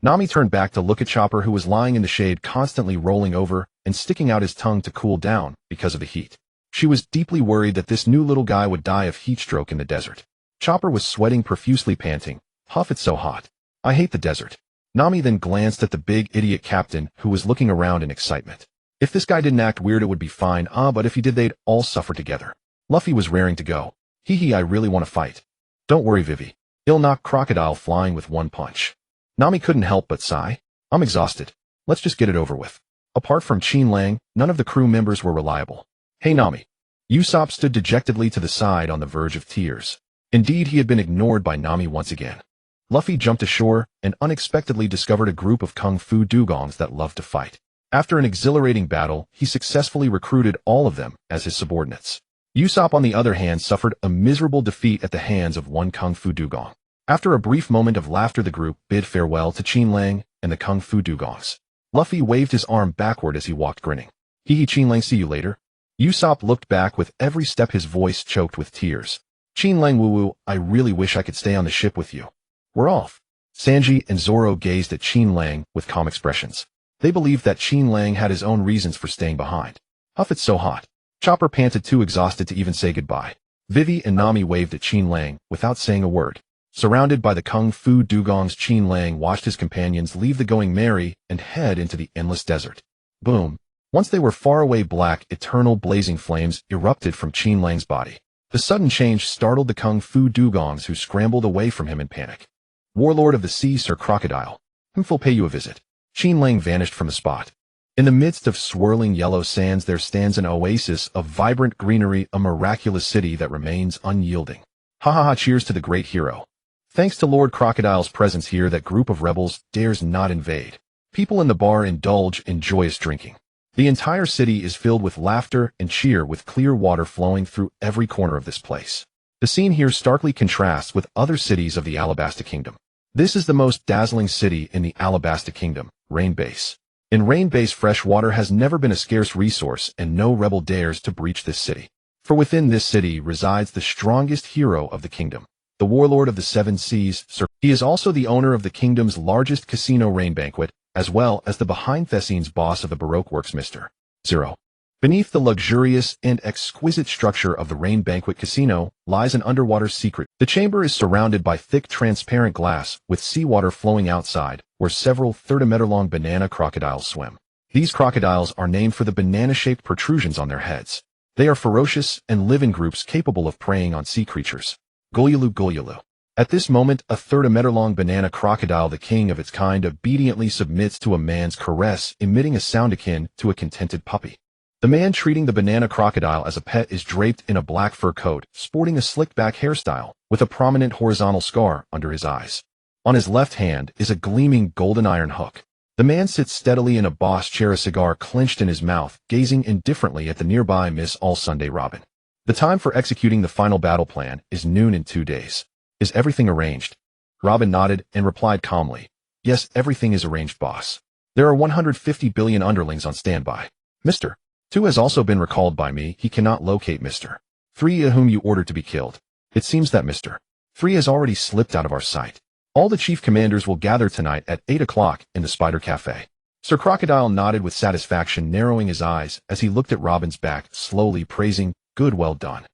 Nami turned back to look at Chopper, who was lying in the shade, constantly rolling over and sticking out his tongue to cool down because of the heat. She was deeply worried that this new little guy would die of heat stroke in the desert. Chopper was sweating profusely, panting, "Huff, it's so hot. I hate the desert." Nami then glanced at the big idiot captain, who was looking around in excitement. If this guy didn't act weird, it would be fine, but if he did, they'd all suffer together. Luffy was raring to go. "Hee, I really want to fight." "Don't worry, Vivi. He'll knock Crocodile flying with one punch." Nami couldn't help but sigh. "I'm exhausted. Let's just get it over with." Apart from Qin Lang, none of the crew members were reliable. "Hey, Nami." Usopp stood dejectedly to the side on the verge of tears. Indeed, he had been ignored by Nami once again. Luffy jumped ashore and unexpectedly discovered a group of kung fu dugongs that loved to fight. After an exhilarating battle, he successfully recruited all of them as his subordinates. Usopp, on the other hand, suffered a miserable defeat at the hands of one kung fu dugong. After a brief moment of laughter, the group bid farewell to Qin Lang and the kung fu dugongs. Luffy waved his arm backward as he walked, grinning. "Hee, Qin Lang, see you later." Usopp looked back with every step, his voice choked with tears. "Qin Lang, woo-woo, I really wish I could stay on the ship with you." "We're off." Sanji and Zoro gazed at Qin Lang with calm expressions. They believed that Qin Lang had his own reasons for staying behind. "Huff, it's so hot." Chopper panted, too exhausted to even say goodbye. Vivi and Nami waved at Qin Lang without saying a word. Surrounded by the kung fu dugongs, Qin Lang watched his companions leave the going merry and head into the endless desert. Boom. Once they were far away, black, eternal blazing flames erupted from Qin Lang's body. The sudden change startled the kung fu dugongs, who scrambled away from him in panic. "Warlord of the sea, Sir Crocodile. Him'll pay you a visit." Qin Lang vanished from the spot. In the midst of swirling yellow sands, there stands an oasis of vibrant greenery, a miraculous city that remains unyielding. Ha ha ha, cheers to the great hero. Thanks to Lord Crocodile's presence here, that group of rebels dares not invade. People in the bar indulge in joyous drinking. The entire city is filled with laughter and cheer, with clear water flowing through every corner of this place. The scene here starkly contrasts with other cities of the Alabasta Kingdom. This is the most dazzling city in the Alabasta Kingdom, Rain Base. In Rain Base, fresh water has never been a scarce resource, and no rebel dares to breach this city. For within this city resides the strongest hero of the kingdom, the warlord of the seven seas, Sir. He is also the owner of the kingdom's largest casino, Rain Banquet, as well as the behind the scenes boss of the Baroque Works, Mr. Zero. Beneath the luxurious and exquisite structure of the Rain Banquet Casino lies an underwater secret. The chamber is surrounded by thick transparent glass with seawater flowing outside, where several 30-meter-long banana crocodiles swim. These crocodiles are named for the banana-shaped protrusions on their heads. They are ferocious and live in groups capable of preying on sea creatures. Goyulu Goyulu. At this moment, a 30-meter-long banana crocodile, the king of its kind, obediently submits to a man's caress, emitting a sound akin to a contented puppy. The man treating the banana crocodile as a pet is draped in a black fur coat, sporting a slicked-back hairstyle, with a prominent horizontal scar under his eyes. On his left hand is a gleaming golden iron hook. The man sits steadily in a boss chair, a cigar clenched in his mouth, gazing indifferently at the nearby Miss All-Sunday Robin. The time for executing the final battle plan is noon in 2 days. Is everything arranged? Robin nodded and replied calmly. Yes, everything is arranged, boss. There are 150 billion underlings on standby. Mr. 2 has also been recalled by me. He cannot locate Mr. 3, whom you ordered to be killed. It seems that Mr. 3 has already slipped out of our sight. All the chief commanders will gather tonight at 8 o'clock in the Spider Cafe. Sir Crocodile nodded with satisfaction, narrowing his eyes as he looked at Robin's back, slowly praising, good, well done.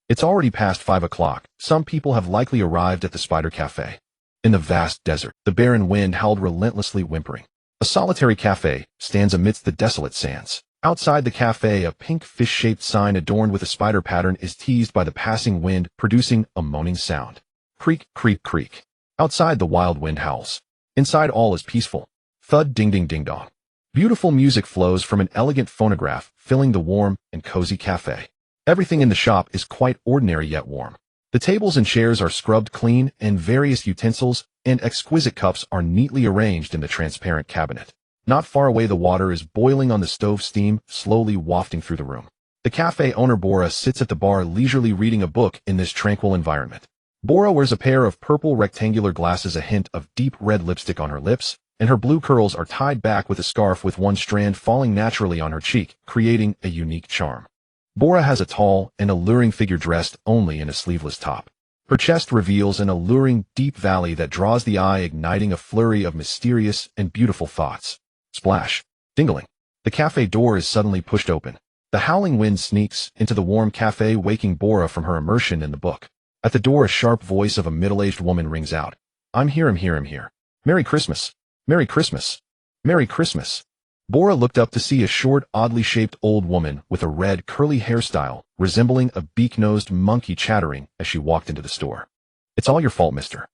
It's already past 5 o'clock. Some people have likely arrived at the Spider Cafe. In the vast desert, the barren wind howled relentlessly, whimpering. A solitary cafe stands amidst the desolate sands. Outside the cafe, a pink fish-shaped sign adorned with a spider pattern is teased by the passing wind, producing a moaning sound. Creak, creak, creak. Outside, the wild wind howls. Inside, all is peaceful. Thud, ding, ding, ding, dong. Beautiful music flows from an elegant phonograph, filling the warm and cozy cafe. Everything in the shop is quite ordinary yet warm. The tables and chairs are scrubbed clean, and various utensils and exquisite cups are neatly arranged in the transparent cabinet. Not far away, the water is boiling on the stove, steam slowly wafting through the room. The cafe owner Bora sits at the bar, leisurely reading a book in this tranquil environment. Bora wears a pair of purple rectangular glasses, a hint of deep red lipstick on her lips, and her blue curls are tied back with a scarf, with one strand falling naturally on her cheek, creating a unique charm. Bora has a tall and alluring figure dressed only in a sleeveless top. Her chest reveals an alluring deep valley that draws the eye, igniting a flurry of mysterious and beautiful thoughts. Splash. Dingling. The cafe door is suddenly pushed open. The howling wind sneaks into the warm cafe, waking Bora from her immersion in the book. At the door, a sharp voice of a middle-aged woman rings out. I'm here, I'm here, I'm here. Merry Christmas. Merry Christmas. Merry Christmas. Bora looked up to see a short, oddly shaped old woman with a red, curly hairstyle, resembling a beak-nosed monkey, chattering as she walked into the store. It's all your fault, mister.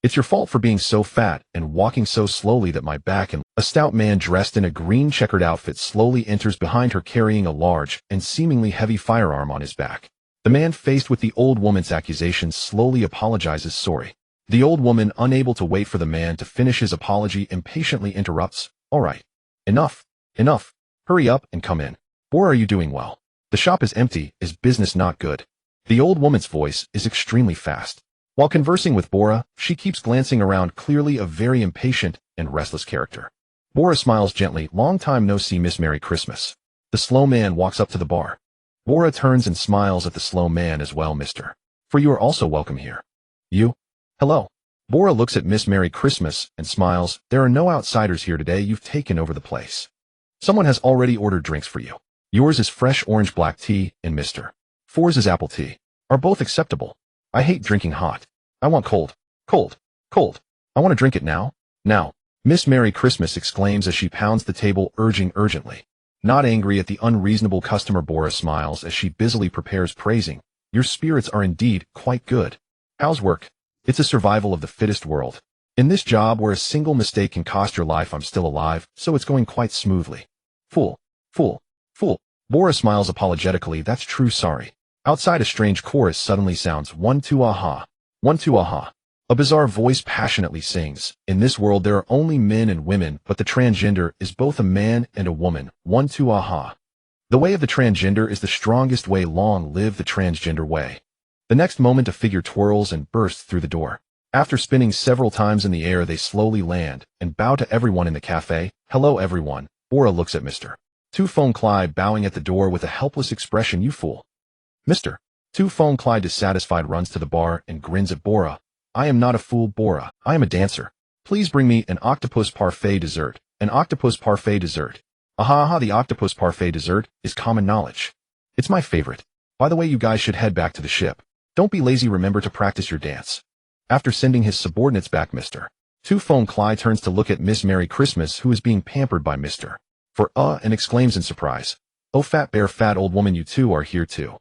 It's your fault for being so fat and walking so slowly that my back and... A stout man dressed in a green checkered outfit slowly enters behind her, carrying a large and seemingly heavy firearm on his back. The man, faced with the old woman's accusations, slowly apologizes. Sorry. The old woman, unable to wait for the man to finish his apology, impatiently interrupts. All right. Enough. Enough. Hurry up and come in. Or are you doing well? The shop is empty. Is business not good? The old woman's voice is extremely fast. While conversing with Bora, she keeps glancing around, clearly a very impatient and restless character. Bora smiles gently. Long time no see, Miss. Merry Christmas. The slow man walks up to the bar. Bora turns and smiles at the slow man as well. Mister. For you are also welcome here. You? Hello. Bora looks at Miss Merry Christmas and smiles. There are no outsiders here today. You've taken over the place. Someone has already ordered drinks for you. Yours is fresh orange black tea, and Mr. 4's is apple tea. Are both acceptable? I hate drinking hot. I want cold. Cold. Cold. I want to drink it now. Now. Miss Merry Christmas exclaims as she pounds the table, urging urgently. Not angry at the unreasonable customer, Bora smiles as she busily prepares, praising. Your spirits are indeed quite good. How's work? It's a survival of the fittest world. In this job where a single mistake can cost your life, I'm still alive, so it's going quite smoothly. Fool. Fool. Fool. Bora smiles apologetically. That's true, sorry. Outside, a strange chorus suddenly sounds. 1, 2, aha. 1, 2, aha. A bizarre voice passionately sings. In this world there are only men and women, but the transgender is both a man and a woman. 1, 2, aha. The way of the transgender is the strongest way. Long live the transgender way. The next moment, a figure twirls and bursts through the door. After spinning several times in the air, they slowly land and bow to everyone in the cafe. Hello everyone. Bora looks at Mr. 2 Phone Clyde, bowing at the door with a helpless expression. You fool. Mr. 2 Phone Clyde, dissatisfied, runs to the bar and grins at Bora. I am not a fool, Bora. I am a dancer. Please bring me an octopus parfait dessert. An octopus parfait dessert. Aha, aha, the octopus parfait dessert is common knowledge. It's my favorite. By the way, you guys should head back to the ship. Don't be lazy, remember to practice your dance. After sending his subordinates back, Mr. 2 Phone Clyde turns to look at Miss Merry Christmas, who is being pampered by Mr. 4 and exclaims in surprise. Oh, fat bear, fat old woman, you two are here too.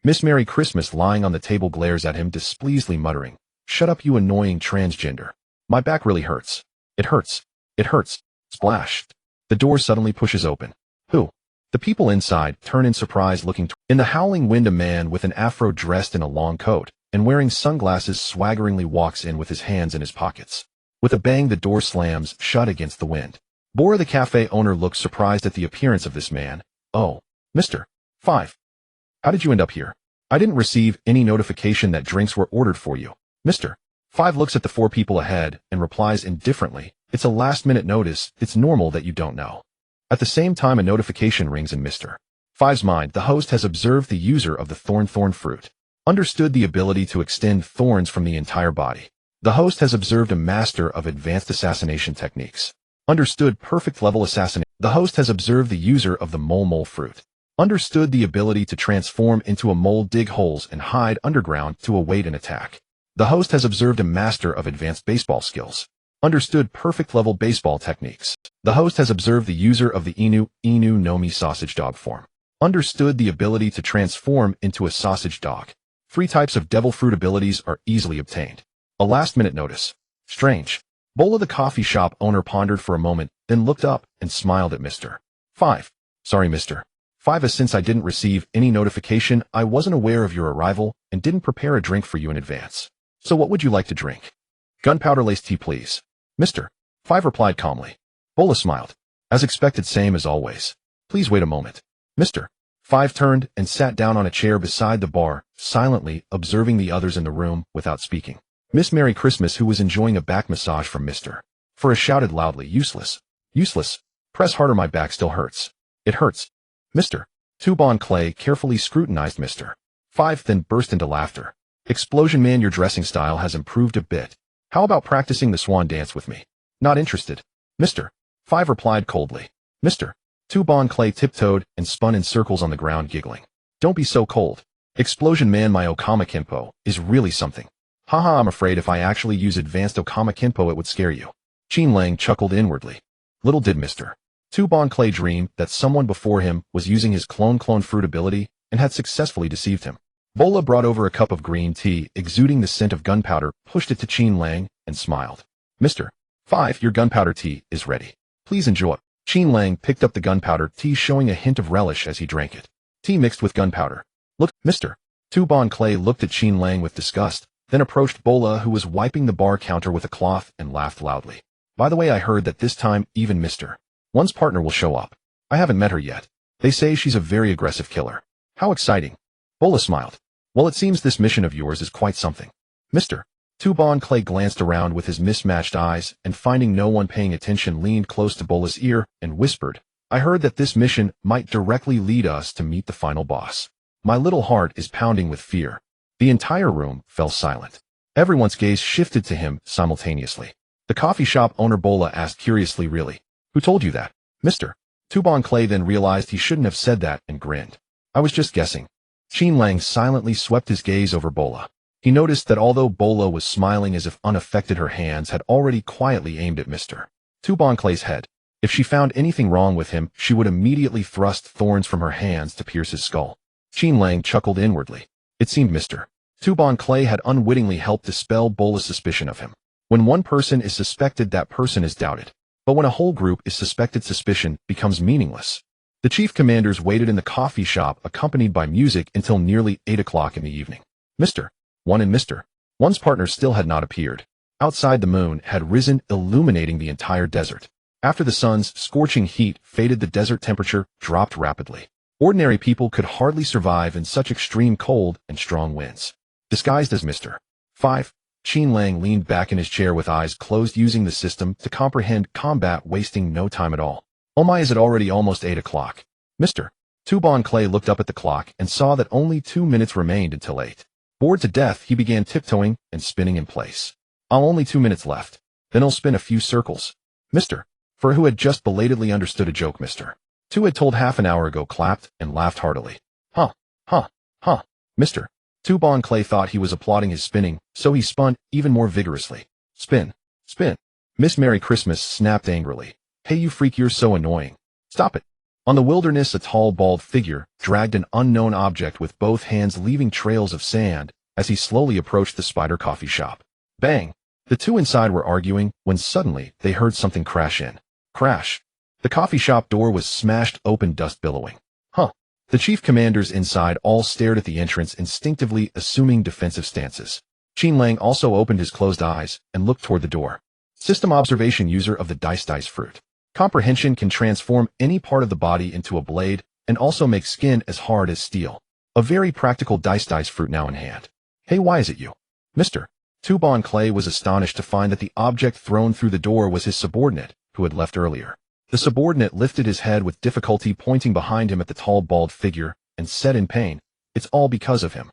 Miss Merry Christmas, lying on the table, glares at him displeasedly, muttering, Shut up, you annoying transgender. My back really hurts. It hurts. It hurts. Splash. The door suddenly pushes open. Who? The people inside turn in surprise, looking in the howling wind. A man with an afro, dressed in a long coat and wearing sunglasses, swaggeringly walks in with his hands in his pockets. With a bang, the door slams shut against the wind. Bora, the cafe owner, looked surprised at the appearance of this man. Oh, Mr. 5. How did you end up here? I didn't receive any notification that drinks were ordered for you. Mr. 5 looks at the 4 people ahead and replies indifferently, it's a last-minute notice, it's normal that you don't know. At the same time, a notification rings in Mr. 5's mind. The host has observed the user of the thorn fruit. Understood the ability to extend thorns from the entire body. The host has observed a master of advanced assassination techniques. Understood perfect level assassination. The host has observed the user of the mole fruit. Understood the ability to transform into a mole, dig holes, and hide underground to await an attack. The host has observed a master of advanced baseball skills. Understood perfect level baseball techniques. The host has observed the user of the Inu no Mi sausage dog form. Understood the ability to transform into a sausage dog. 3 types of devil fruit abilities are easily obtained. A last-minute notice. Strange. Bola, the coffee shop owner, pondered for a moment, then looked up and smiled at Mr. 5. Sorry, Mr. 5, since I didn't receive any notification, I wasn't aware of your arrival and didn't prepare a drink for you in advance. So what would you like to drink? Gunpowder-laced tea, please. Mr. 5 replied calmly. Bola smiled. As expected, same as always. Please wait a moment. Mr. 5 turned and sat down on a chair beside the bar, silently observing the others in the room without speaking. Miss Merry Christmas, who was enjoying a back massage from Mr. 4, shouted loudly, useless. Useless. Press harder, my back still hurts. It hurts. Mr. 2 Bon Clay carefully scrutinized Mr. 5, then burst into laughter. Explosion man, your dressing style has improved a bit. How about practicing the swan dance with me? Not interested. Mr. 5 replied coldly. Mr. 2 Bon Clay tiptoed and spun in circles on the ground, giggling. Don't be so cold. Explosion man, my Okama Kenpo is really something. Haha, I'm afraid if I actually use advanced Okama Kenpo it would scare you. Qin Lang chuckled inwardly. Little did Mr. 2 Bon Clay dream that someone before him was using his clone fruit ability and had successfully deceived him. Bola brought over a cup of green tea, exuding the scent of gunpowder, pushed it to Qin Lang, and smiled. Mr. 5, your gunpowder tea is ready. Please enjoy. Qin Lang picked up the gunpowder tea, showing a hint of relish as he drank it. Tea mixed with gunpowder. Look, Mr. 2 Bon Clay looked at Qin Lang with disgust, then approached Bola, who was wiping the bar counter with a cloth, and laughed loudly. By the way, I heard that this time even Mr. 1's partner will show up. I haven't met her yet. They say she's a very aggressive killer. How exciting. Bola smiled. Well, it seems this mission of yours is quite something. Mr. 2 Bon Clay glanced around with his mismatched eyes and, finding no one paying attention, leaned close to Bola's ear and whispered, I heard that this mission might directly lead us to meet the final boss. My little heart is pounding with fear. The entire room fell silent. Everyone's gaze shifted to him simultaneously. The coffee shop owner Bola asked curiously, really? Who told you that? Mr. 2 Bon Clay then realized he shouldn't have said that and grinned. I was just guessing. Qin Lang silently swept his gaze over Bola. He noticed that although Bola was smiling as if unaffected, her hands had already quietly aimed at Mr. 2 Bon Clay's head. If she found anything wrong with him, she would immediately thrust thorns from her hands to pierce his skull. Qin Lang chuckled inwardly. It seemed Mr. 2 Bon Clay had unwittingly helped dispel Bola's suspicion of him. When one person is suspected, that person is doubted. But when a whole group is suspected, suspicion becomes meaningless. The chief commanders waited in the coffee shop, accompanied by music, until nearly 8 o'clock in the evening. Mr. 1 and Mr. 1's partner still had not appeared. Outside, the moon had risen, illuminating the entire desert. After the sun's scorching heat faded, the desert temperature dropped rapidly. Ordinary people could hardly survive in such extreme cold and strong winds. Disguised as Mr. 5, Qin Lang leaned back in his chair with eyes closed, using the system to comprehend combat, wasting no time at all. Oh my, is it already almost 8 o'clock? Mr. 2 Bon Clay looked up at the clock and saw that only 2 minutes remained until 8. Bored to death, he began tiptoeing and spinning in place. Only 2 minutes left. Then he'll spin a few circles. Mr. 4, who had just belatedly understood a joke Mr. 2 had told half an hour ago, clapped and laughed heartily. Huh. Mr. 2 Bon Clay thought he was applauding his spinning, so he spun even more vigorously. Spin. Miss Merry Christmas snapped angrily. Hey, you freak, you're so annoying. Stop it. On the wilderness, a tall, bald figure dragged an unknown object with both hands, leaving trails of sand as he slowly approached the Spider coffee shop. Bang! The two inside were arguing when suddenly they heard something crash in. Crash! The coffee shop door was smashed open, dust billowing. Huh! The chief commanders inside all stared at the entrance, instinctively assuming defensive stances. Qin Lang also opened his closed eyes and looked toward the door. System observation user of the dice fruit. Comprehension can transform any part of the body into a blade and also make skin as hard as steel. A very practical dice fruit now in hand. Hey, why is it you? Mr. Tubon Clay was astonished to find that the object thrown through the door was his subordinate, who had left earlier. The subordinate lifted his head with difficulty, pointing behind him at the tall, bald figure, and said in pain, "It's all because of him."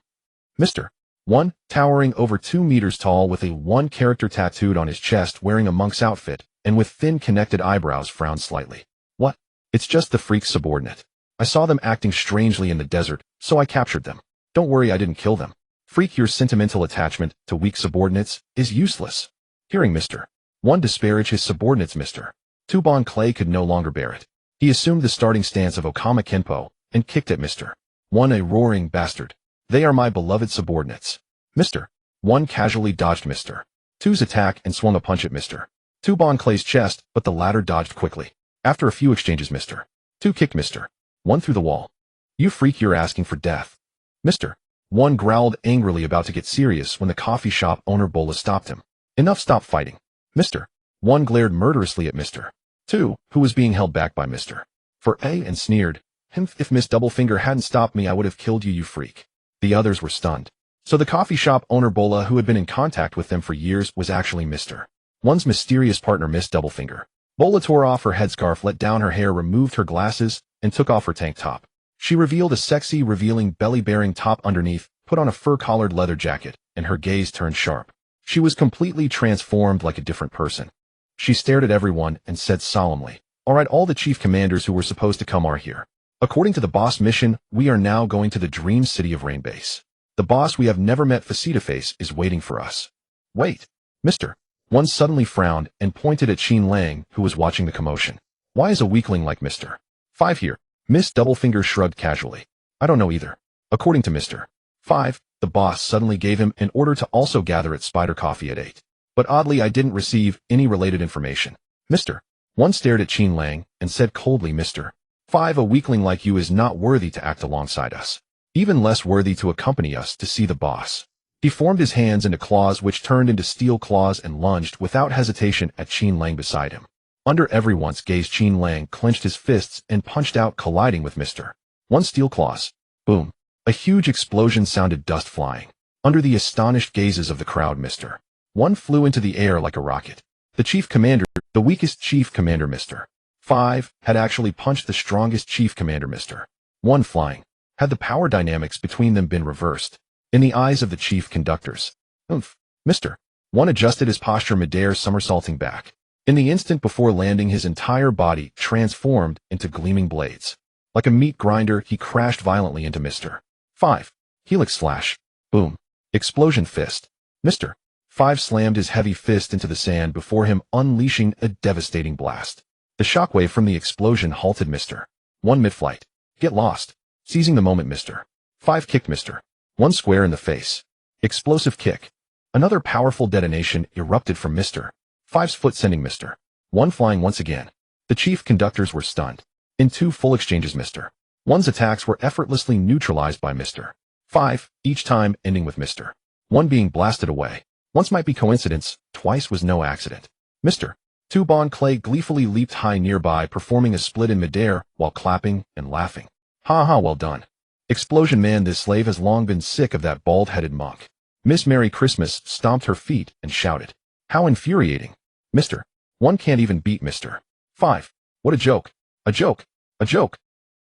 Mr. 1, towering over 2 meters tall with a 1 character tattooed on his chest, wearing a monk's outfit, and with thin connected eyebrows, frowned slightly. What? It's just the freak's subordinate. I saw them acting strangely in the desert, so I captured them. Don't worry, I didn't kill them. Freak, your sentimental attachment to weak subordinates is useless. Hearing Mr. 1 disparage his subordinates, Mr. Tubon Clay could no longer bear it. He assumed the starting stance of Okama Kenpo and kicked at Mr. 1, a roaring bastard. They are my beloved subordinates. Mr. 1 casually dodged Mr. 2's attack and swung a punch at Mr. Tubon Clay's chest, but the latter dodged quickly. After a few exchanges, Mr. 2 kicked Mr. 1 through the wall. You freak, you're asking for death. Mr. 1 growled angrily, about to get serious, when the coffee shop owner Bola stopped him. Enough, stop fighting. Mr. 1 glared murderously at Mr. 2, who was being held back by Mr. 4 and sneered, If Miss Doublefinger hadn't stopped me, I would have killed you, you freak." The others were stunned. So the coffee shop owner Bola, who had been in contact with them for years, was actually Mr. 1's mysterious partner, Miss Doublefinger. Bola tore off her headscarf, let down her hair, removed her glasses, and took off her tank top. She revealed a sexy, revealing belly-bearing top underneath, put on a fur-collared leather jacket, and her gaze turned sharp. She was completely transformed, like a different person. She stared at everyone and said solemnly, "All right, all the chief commanders who were supposed to come are here. According to the boss mission, we are now going to the Dream City of Rain Base. The boss we have never met face-to-face is waiting for us." Wait. Mr. 1 suddenly frowned and pointed at Qin Lang, who was watching the commotion. Why is a weakling like Mr. 5 here? Miss Doublefinger shrugged casually. I don't know either. According to Mr. 5, the boss suddenly gave him an order to also gather at Spider Coffee at 8. But oddly, I didn't receive any related information. Mr. 1 stared at Qin Lang and said coldly, Mr. 5, a weakling like you is not worthy to act alongside us. Even less worthy to accompany us to see the boss. He formed his hands into claws, which turned into steel claws, and lunged without hesitation at Qin Lang beside him. Under everyone's gaze, Qin Lang clenched his fists and punched out, colliding with Mr. 1's steel claws. Boom. A huge explosion sounded, dust flying. Under the astonished gazes of the crowd, Mr. 1 flew into the air like a rocket. The chief commander, the weakest chief commander, Mr. 5, had actually punched the strongest chief commander, Mr. 1, flying. Had the power dynamics between them been reversed? In the eyes of the chief conductors. Mr. 1 adjusted his posture midair, somersaulting back. In the instant before landing, his entire body transformed into gleaming blades. Like a meat grinder, he crashed violently into Mr. 5. Helix flash. Boom. Explosion fist. Mr. 5 slammed his heavy fist into the sand before him, unleashing a devastating blast. The shockwave from the explosion halted Mr. 1 mid-flight. Get lost. Seizing the moment, Mr. 5 kicked Mr. 1 square in the face. Explosive kick. Another powerful detonation erupted from Mr. 5's foot, sending Mr. 1 flying once again. The chief conductors were stunned. In 2 full exchanges, Mr. 1's attacks were effortlessly neutralized by Mr. 5, each time ending with Mr. 1 being blasted away. Once might be coincidence, twice was no accident. Mr. Tubon Clay gleefully leaped high nearby, performing a split in midair while clapping and laughing. Ha ha, well done. Explosion man, this slave has long been sick of that bald-headed monk. Miss Merry Christmas stomped her feet and shouted. How infuriating. Mr. 1 can't even beat Mr. 5. What a joke. A joke. A joke.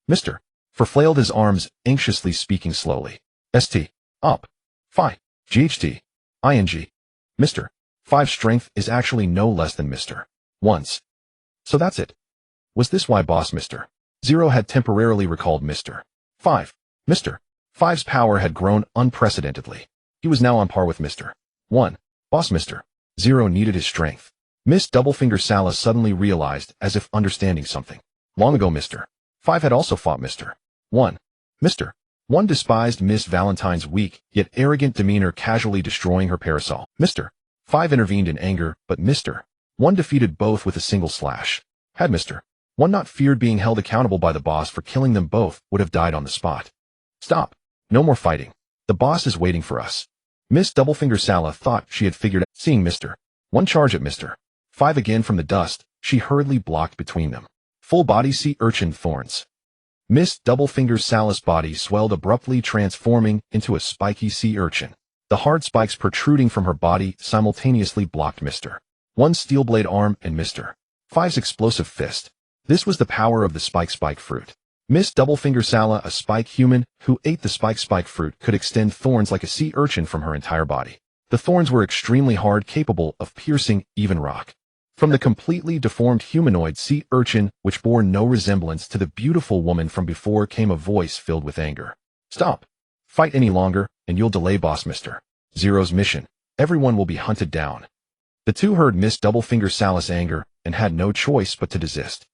Mr. 4 flailed his arms, anxiously speaking slowly. St. Up. Phi. GHT. ING. Mr. 5's strength is actually no less than Mr. 1's. So that's it. Was this why boss Mr. 0 had temporarily recalled Mr. 5? Mr. 5's power had grown unprecedentedly. He was now on par with Mr. 1. Boss Mr. 0 needed his strength. Miss Doublefinger Sala suddenly realized, as if understanding something. Long ago Mr. 5 had also fought Mr. 1. Mr. 1 despised Miss Valentine's weak, yet arrogant demeanor, casually destroying her parasol. Mr. 5 intervened in anger, but Mr. 1 defeated both with a single slash. Had Mr. 1 not feared being held accountable by the boss for killing them both, would have died on the spot. Stop. No more fighting. The boss is waiting for us. Miss Doublefinger Sala thought she had figured out, seeing Mr. 1 charge at Mr. 5 again from the dust, she hurriedly blocked between them. Full body sea urchin thorns. Miss Doublefinger's Salus body swelled abruptly, transforming into a spiky sea urchin. The hard spikes protruding from her body simultaneously blocked Mr. 1's steel blade arm and Mr. 5's explosive fist. This was the power of the spike fruit. Miss Doublefinger Sala, a spike human who ate the spike fruit, could extend thorns like a sea urchin from her entire body. The thorns were extremely hard, capable of piercing even rock. From the completely deformed humanoid sea urchin, which bore no resemblance to the beautiful woman from before, came a voice filled with anger. Stop. Fight any longer, and you'll delay Boss Mr. 0's mission. Everyone will be hunted down. The two heard Miss Doublefinger Sal's anger and had no choice but to desist.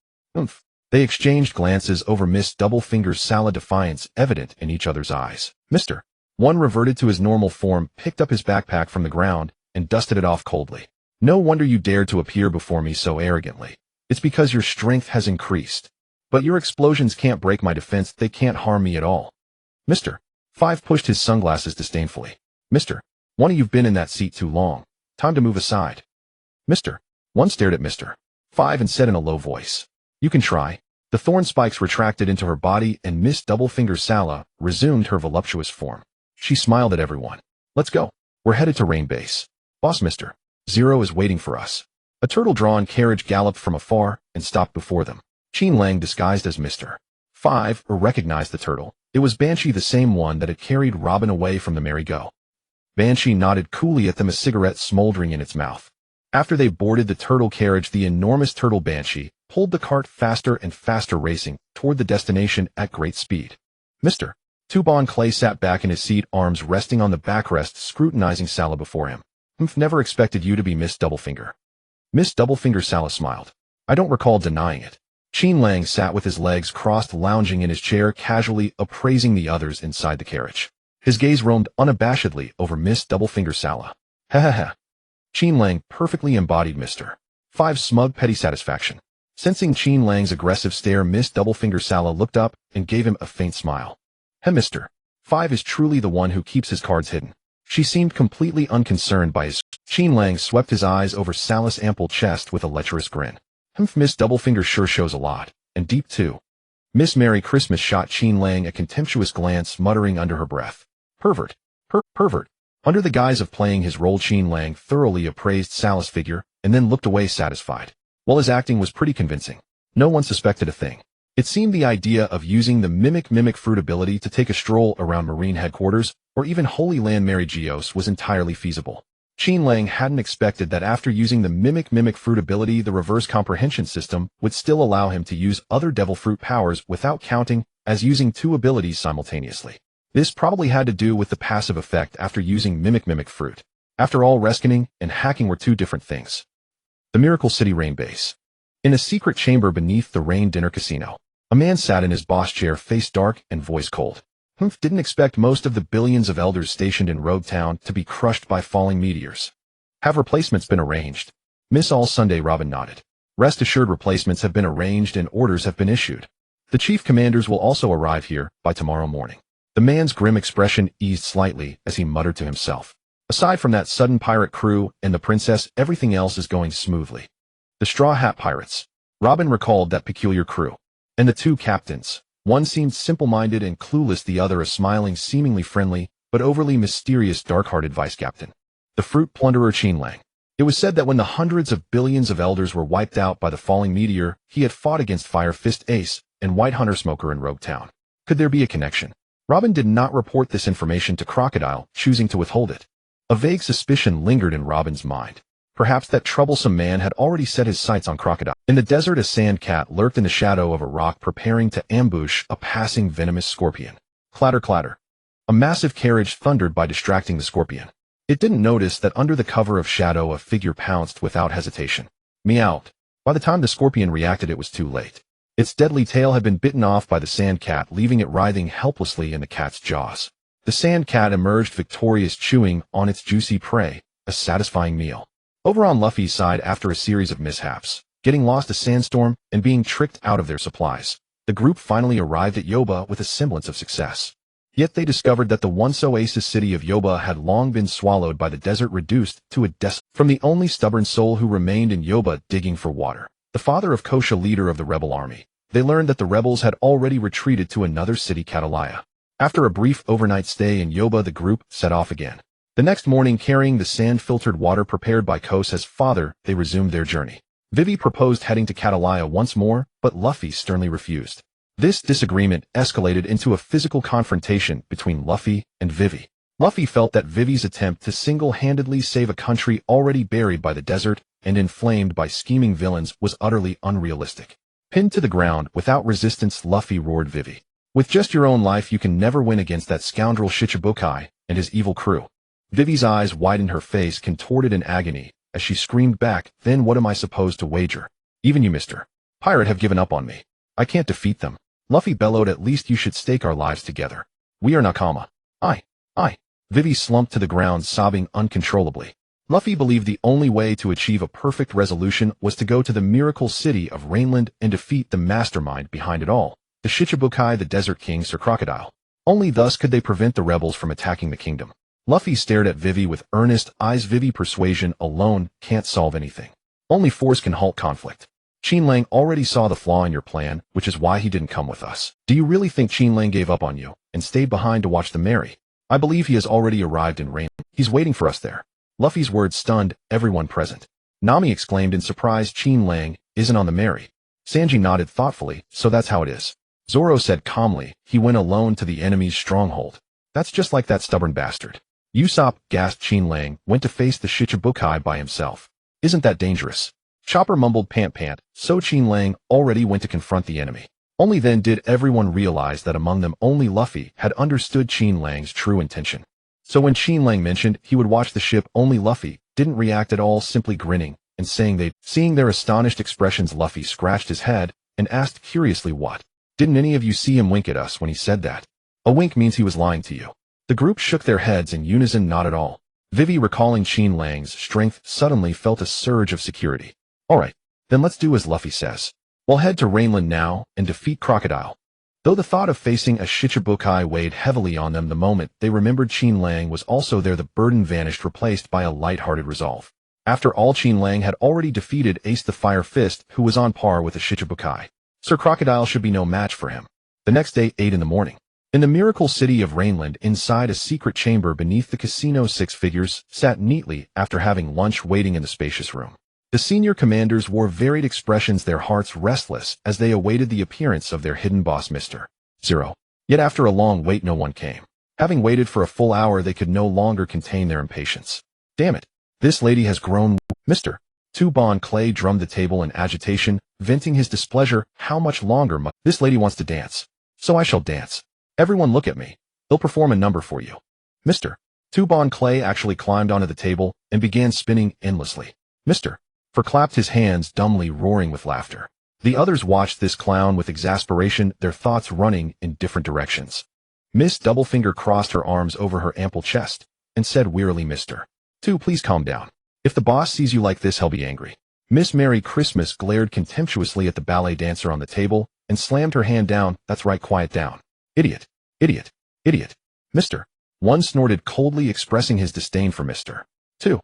They exchanged glances over Miss Doublefinger's Sala, defiance evident in each other's eyes. Mr. 1 reverted to his normal form, picked up his backpack from the ground, and dusted it off coldly. No wonder you dared to appear before me so arrogantly. It's because your strength has increased. But your explosions can't break my defense, they can't harm me at all. Mr. 5 pushed his sunglasses disdainfully. Mr. 1, you've been in that seat too long. Time to move aside. Mr. 1 stared at Mr. 5 and said in a low voice, You can try. The thorn spikes retracted into her body and Miss Doublefinger Sala resumed her voluptuous form. She smiled at everyone. Let's go. We're headed to Rain Base. Boss Mr. 0 is waiting for us. A turtle-drawn carriage galloped from afar and stopped before them. Qin Lang, disguised as Mr. 5, recognized the turtle. It was Banshee, the same one that had carried Robin away from the merry-go. Banshee nodded coolly at them, a cigarette smoldering in its mouth. After they boarded the turtle carriage, the enormous turtle Banshee pulled the cart faster and faster, racing toward the destination at great speed. Mr. 2 Bon Clay sat back in his seat, arms resting on the backrest, scrutinizing Sala before him. Never expected you to be Miss Doublefinger. Miss Doublefinger Sala smiled. I don't recall denying it. Qin Lang sat with his legs crossed, lounging in his chair, casually appraising the others inside the carriage. His gaze roamed unabashedly over Miss Doublefinger Sala. Ha ha ha. Qin Lang perfectly embodied Mr. 5's smug, petty satisfaction. Sensing Qin Lang's aggressive stare, Miss Doublefinger Sala looked up and gave him a faint smile. Mr. 5 is truly the one who keeps his cards hidden. She seemed completely unconcerned by his. Qin Lang swept his eyes over Sala's ample chest with a lecherous grin. Miss Doublefinger sure shows a lot, and deep too. Miss Merry Christmas shot Qin Lang a contemptuous glance, muttering under her breath. Pervert. Pervert. Under the guise of playing his role, Qin Lang thoroughly appraised Sala's figure and then looked away satisfied. While his acting was pretty convincing, no one suspected a thing. It seemed the idea of using the mimic fruit ability to take a stroll around Marine headquarters or even Holy Land Mary Geos was entirely feasible. Qin Lang hadn't expected that after using the mimic fruit ability, the reverse comprehension system would still allow him to use other devil fruit powers without counting as using 2 abilities simultaneously. This probably had to do with the passive effect after using mimic fruit. After all, rescuing and hacking were 2 different things. The Miracle City Rain Base. In a secret chamber beneath the Rain Dinner Casino, a man sat in his boss chair, face dark and voice cold. Didn't expect most of the billions of elders stationed in Rogue Town to be crushed by falling meteors. Have replacements been arranged? Miss All Sunday Robin nodded. Rest assured, replacements have been arranged and orders have been issued. The chief commanders will also arrive here by tomorrow morning. The man's grim expression eased slightly as he muttered to himself. Aside from that sudden pirate crew and the princess, everything else is going smoothly. The Straw Hat Pirates. Robin recalled that peculiar crew. And the 2 captains. One seemed simple-minded and clueless, the other a smiling, seemingly friendly, but overly mysterious, dark-hearted vice-captain. The fruit plunderer Qin Lang. It was said that when the hundreds of billions of elders were wiped out by the falling meteor, he had fought against Fire Fist Ace and White Hunter Smoker in Rogue Town. Could there be a connection? Robin did not report this information to Crocodile, choosing to withhold it. A vague suspicion lingered in Robin's mind. Perhaps that troublesome man had already set his sights on Crocodile. In the desert, a sand cat lurked in the shadow of a rock, preparing to ambush a passing venomous scorpion. Clatter, clatter. A massive carriage thundered by distracting the scorpion. It didn't notice that under the cover of shadow a figure pounced without hesitation. Meowed. By the time the scorpion reacted, it was too late. Its deadly tail had been bitten off by the sand cat, leaving it writhing helplessly in the cat's jaws. The sand cat emerged victorious, chewing on its juicy prey, a satisfying meal. Over on Luffy's side, after a series of mishaps, getting lost a sandstorm, and being tricked out of their supplies, the group finally arrived at Yoba with a semblance of success. Yet they discovered that the once oasis city of Yoba had long been swallowed by the desert, reduced to a desolate From the only stubborn soul who remained in Yoba digging for water, the father of Kosha, leader of the rebel army, they learned that the rebels had already retreated to another city, Catalaya. After a brief overnight stay in Yoba, the group set off again. The next morning, carrying the sand-filtered water prepared by Kosa's father, they resumed their journey. Vivi proposed heading to Catalaya once more, but Luffy sternly refused. This disagreement escalated into a physical confrontation between Luffy and Vivi. Luffy felt that Vivi's attempt to single-handedly save a country already buried by the desert and inflamed by scheming villains was utterly unrealistic. Pinned to the ground without resistance, Luffy roared, "Vivi, with just your own life you can never win against that scoundrel Shichibukai and his evil crew." Vivi's eyes widened, her face contorted in agony as she screamed back, "Then what am I supposed to wager? Even you, Mr. Pirate, have given up on me. I can't defeat them." Luffy bellowed, "At least you should stake our lives together. We are Nakama." I. Vivi slumped to the ground, sobbing uncontrollably. Luffy believed the only way to achieve a perfect resolution was to go to the miracle city of Rainland and defeat the mastermind behind it all, the Shichibukai, the Desert King, Sir Crocodile. Only thus could they prevent the rebels from attacking the kingdom. Luffy stared at Vivi with earnest eyes. "Vivi, persuasion alone can't solve anything. Only force can halt conflict. Qin Lang already saw the flaw in your plan, which is why he didn't come with us. Do you really think Qin Lang gave up on you and stayed behind to watch them marry? I believe he has already arrived in Rainland. He's waiting for us there." Luffy's words stunned everyone present. Nami exclaimed in surprise, "Qin Lang isn't on the marry." Sanji nodded thoughtfully, "So that's how it is." Zoro said calmly, "He went alone to the enemy's stronghold. That's just like that stubborn bastard." Usopp, gasped, "Qin Lang went to face the Shichibukai by himself. Isn't that dangerous?" Chopper mumbled, "Pant. So Qin Lang already went to confront the enemy." Only then did everyone realize that among them only Luffy had understood Qin Lang's true intention. So when Qin Lang mentioned he would watch the ship, only Luffy didn't react at all, simply grinning and saying they'd. Seeing their astonished expressions, Luffy scratched his head and asked curiously, "What? Didn't any of you see him wink at us when he said that?" "A wink means he was lying to you." The group shook their heads in unison, "Not at all." Vivi, recalling Qin Lang's strength, suddenly felt a surge of security. "All right, then let's do as Luffy says. We'll head to Rainland now and defeat Crocodile." Though the thought of facing a Shichibukai weighed heavily on them the moment they remembered Qin Lang was also there, the burden vanished, replaced by a light-hearted resolve. After all, Qin Lang had already defeated Ace the Fire Fist, who was on par with the Shichibukai. Sir Crocodile should be no match for him. The next day, 8 in the morning. In the miracle city of Rainland, inside a secret chamber beneath the casino, 6 figures sat neatly after having lunch, waiting in the spacious room. The senior commanders wore varied expressions, their hearts restless as they awaited the appearance of their hidden boss, Mr. Zero. Yet after a long wait, no one came. Having waited for a full hour, they could no longer contain their impatience. "Damn it, this lady has grown." Mr. Bon Clay drummed the table in agitation, venting his displeasure. "How much longer this lady wants to dance? So I shall dance. Everyone look at me. They'll perform a number for you." Mr. Bon Clay actually climbed onto the table and began spinning endlessly. Mr. clapped his hands, dumbly roaring with laughter. The others watched this clown with exasperation, their thoughts running in different directions. Miss Doublefinger crossed her arms over her ample chest and said wearily, "Mr. Please calm down. If the boss sees you like this, he'll be angry." Miss Merry Christmas glared contemptuously at the ballet dancer on the table and slammed her hand down. "That's right, quiet down. Idiot. Mr. 1 snorted coldly, expressing his disdain for Mr. 2.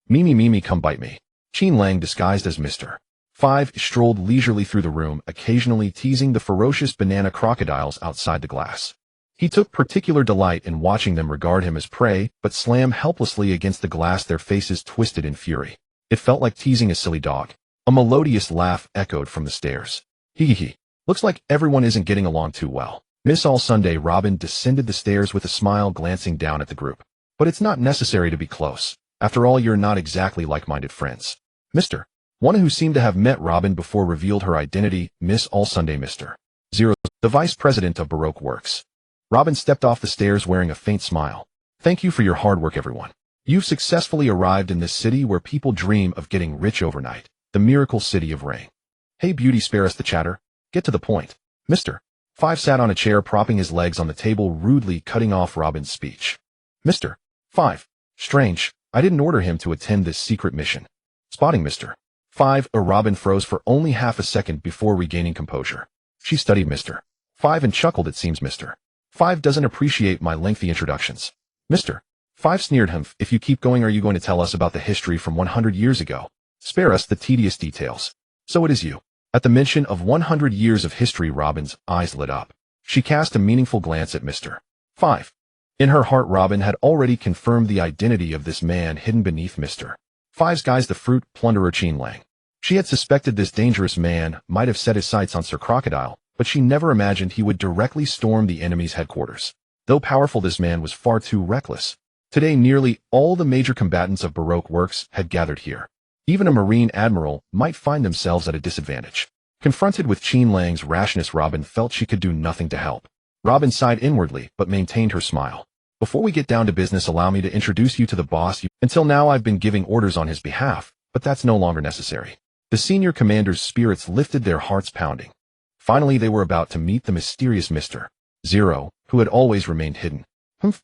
Mimi, come bite me." Qin Lang, disguised as Mr. 5, strolled leisurely through the room, occasionally teasing the ferocious banana crocodiles outside the glass. He took particular delight in watching them regard him as prey, but slam helplessly against the glass, their faces twisted in fury. It felt like teasing a silly dog. A melodious laugh echoed from the stairs. Hee. Looks like everyone isn't getting along too well. Miss All Sunday Robin descended the stairs with a smile, glancing down at the group. "But it's not necessary to be close. After all, you're not exactly like-minded friends." Mr. 1, who seemed to have met Robin before, revealed her identity, Miss All Sunday Mr. 0, the vice president of Baroque Works. Robin stepped off the stairs wearing a faint smile. "Thank you for your hard work, everyone. You've successfully arrived in this city where people dream of getting rich overnight, the miracle city of Rain. Hey beauty, spare us the chatter. Get to the point." Mr. 5 sat on a chair, propping his legs on the table, rudely cutting off Robin's speech. Mr. 5. Strange, I didn't order him to attend this secret mission. Spotting Mr. 5, Robin froze for only half a second before regaining composure. She studied Mr. 5 and chuckled. "It seems Mr. 5 doesn't appreciate my lengthy introductions." Mr. 5 sneered him. If you keep going, are you going to tell us about the history from 100 years ago? Spare us the tedious details. So it is you. At the mention of 100 years of history, Robin's eyes lit up. She cast a meaningful glance at Mr. 5. In her heart, Robin had already confirmed the identity of this man hidden beneath Mr. 5's guise, the fruit plunderer Qin Lang. She had suspected this dangerous man might have set his sights on Sir Crocodile, but she never imagined he would directly storm the enemy's headquarters. Though powerful, this man was far too reckless. Today, nearly all the major combatants of Baroque works had gathered here. Even a Marine admiral might find themselves at a disadvantage. Confronted with Qin Lang's rashness, Robin felt she could do nothing to help. Robin sighed inwardly, but maintained her smile. Before we get down to business, allow me to introduce you to the boss. Until now, I've been giving orders on his behalf, but that's no longer necessary. The senior commander's spirits lifted, their hearts pounding. Finally, they were about to meet the mysterious Mr. 0, who had always remained hidden.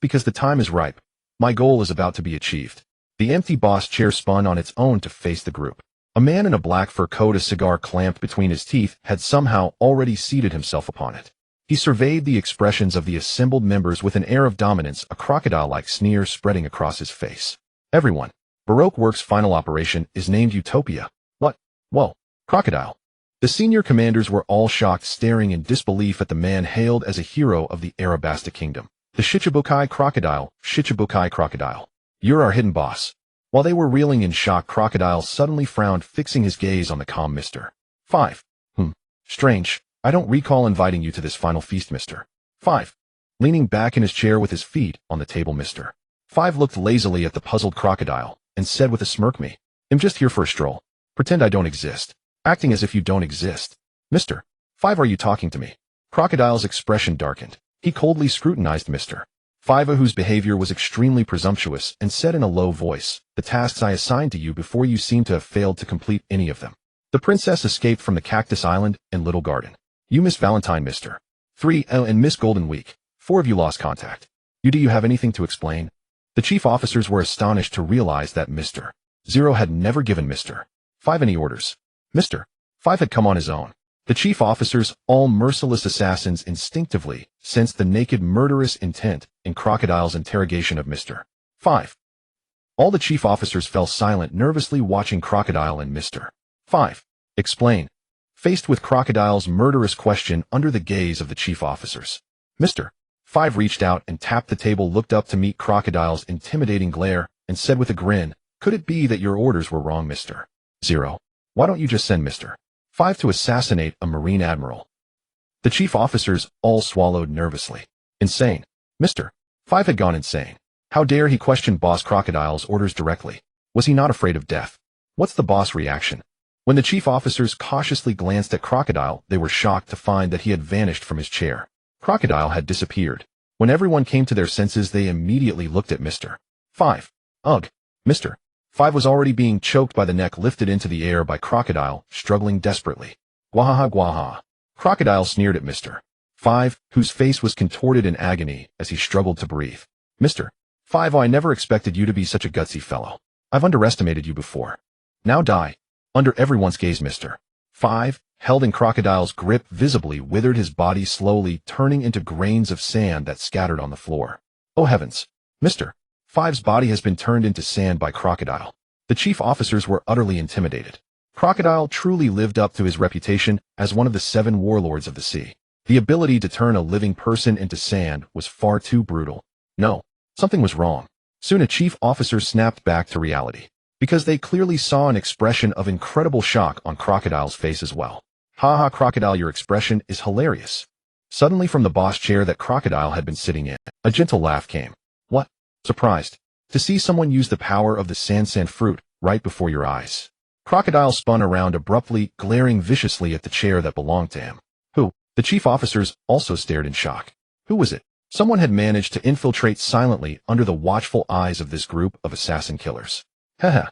Because the time is ripe. My goal is about to be achieved. The empty boss chair spun on its own to face the group. A man in a black fur coat, a cigar clamped between his teeth, had somehow already seated himself upon it. He surveyed the expressions of the assembled members with an air of dominance, a crocodile-like sneer spreading across his face. Everyone. Baroque Works' final operation is named Utopia. What? Whoa. Crocodile. The senior commanders were all shocked, staring in disbelief at the man hailed as a hero of the Arabasta kingdom. The Shichibukai Crocodile, Shichibukai Crocodile. You're our hidden boss. While they were reeling in shock, Crocodile suddenly frowned, fixing his gaze on the calm Mr. 5. Strange. I don't recall inviting you to this final feast, Mr. 5. Leaning back in his chair with his feet on the table, Mr. 5 looked lazily at the puzzled Crocodile and said with a smirk, I'm just here for a stroll. Pretend I don't exist. Acting as if you don't exist. Mr. 5, are you talking to me? Crocodile's expression darkened. He coldly scrutinized Mr. 5, whose behavior was extremely presumptuous, and said in a low voice, the tasks I assigned to you before you seem to have failed to complete any of them. The princess escaped from the Cactus Island and Little Garden. You Miss Valentine, Mr. 3, and Miss Golden Week. 4 of you lost contact. Do you have anything to explain? The chief officers were astonished to realize that Mr. 0 had never given Mr. 5 any orders. Mr. 5 had come on his own. The chief officers, all merciless assassins, instinctively sensed the naked murderous intent in Crocodile's interrogation of Mr. 5. All the chief officers fell silent, nervously watching Crocodile and Mr. 5 explain. Faced with Crocodile's murderous question under the gaze of the chief officers, Mr. 5 reached out and tapped the table, looked up to meet Crocodile's intimidating glare, and said with a grin, could it be that your orders were wrong, Mr. 0? Why don't you just send Mr. 5 to assassinate a Marine admiral? The chief officers all swallowed nervously. Insane. Mr. 5 had gone insane. How dare he question Boss Crocodile's orders directly? Was he not afraid of death? What's the boss' reaction? When the chief officers cautiously glanced at Crocodile, they were shocked to find that he had vanished from his chair. Crocodile had disappeared. When everyone came to their senses, they immediately looked at Mr. 5. Ugh. Mr. 5 was already being choked by the neck, lifted into the air by Crocodile, struggling desperately. Gwahaha gwaha. Crocodile sneered at Mr. 5, whose face was contorted in agony as he struggled to breathe. Mr. 5, I never expected you to be such a gutsy fellow. I've underestimated you before. Now die. Under everyone's gaze, Mr. 5, held in Crocodile's grip, visibly withered, his body slowly turning into grains of sand that scattered on the floor. Oh heavens! Mr. 5's body has been turned into sand by Crocodile. The chief officers were utterly intimidated. Crocodile truly lived up to his reputation as one of the 7 warlords of the sea. The ability to turn a living person into sand was far too brutal. No, something was wrong. Soon a chief officer snapped back to reality, because they clearly saw an expression of incredible shock on Crocodile's face as well. Ha, Crocodile, your expression is hilarious. Suddenly from the boss chair that Crocodile had been sitting in, a gentle laugh came. What? Surprised to see someone use the power of the sand fruit right before your eyes. Crocodile spun around abruptly, glaring viciously at the chair that belonged to him. Who? The chief officers also stared in shock. Who was it? Someone had managed to infiltrate silently under the watchful eyes of this group of assassin killers. Haha.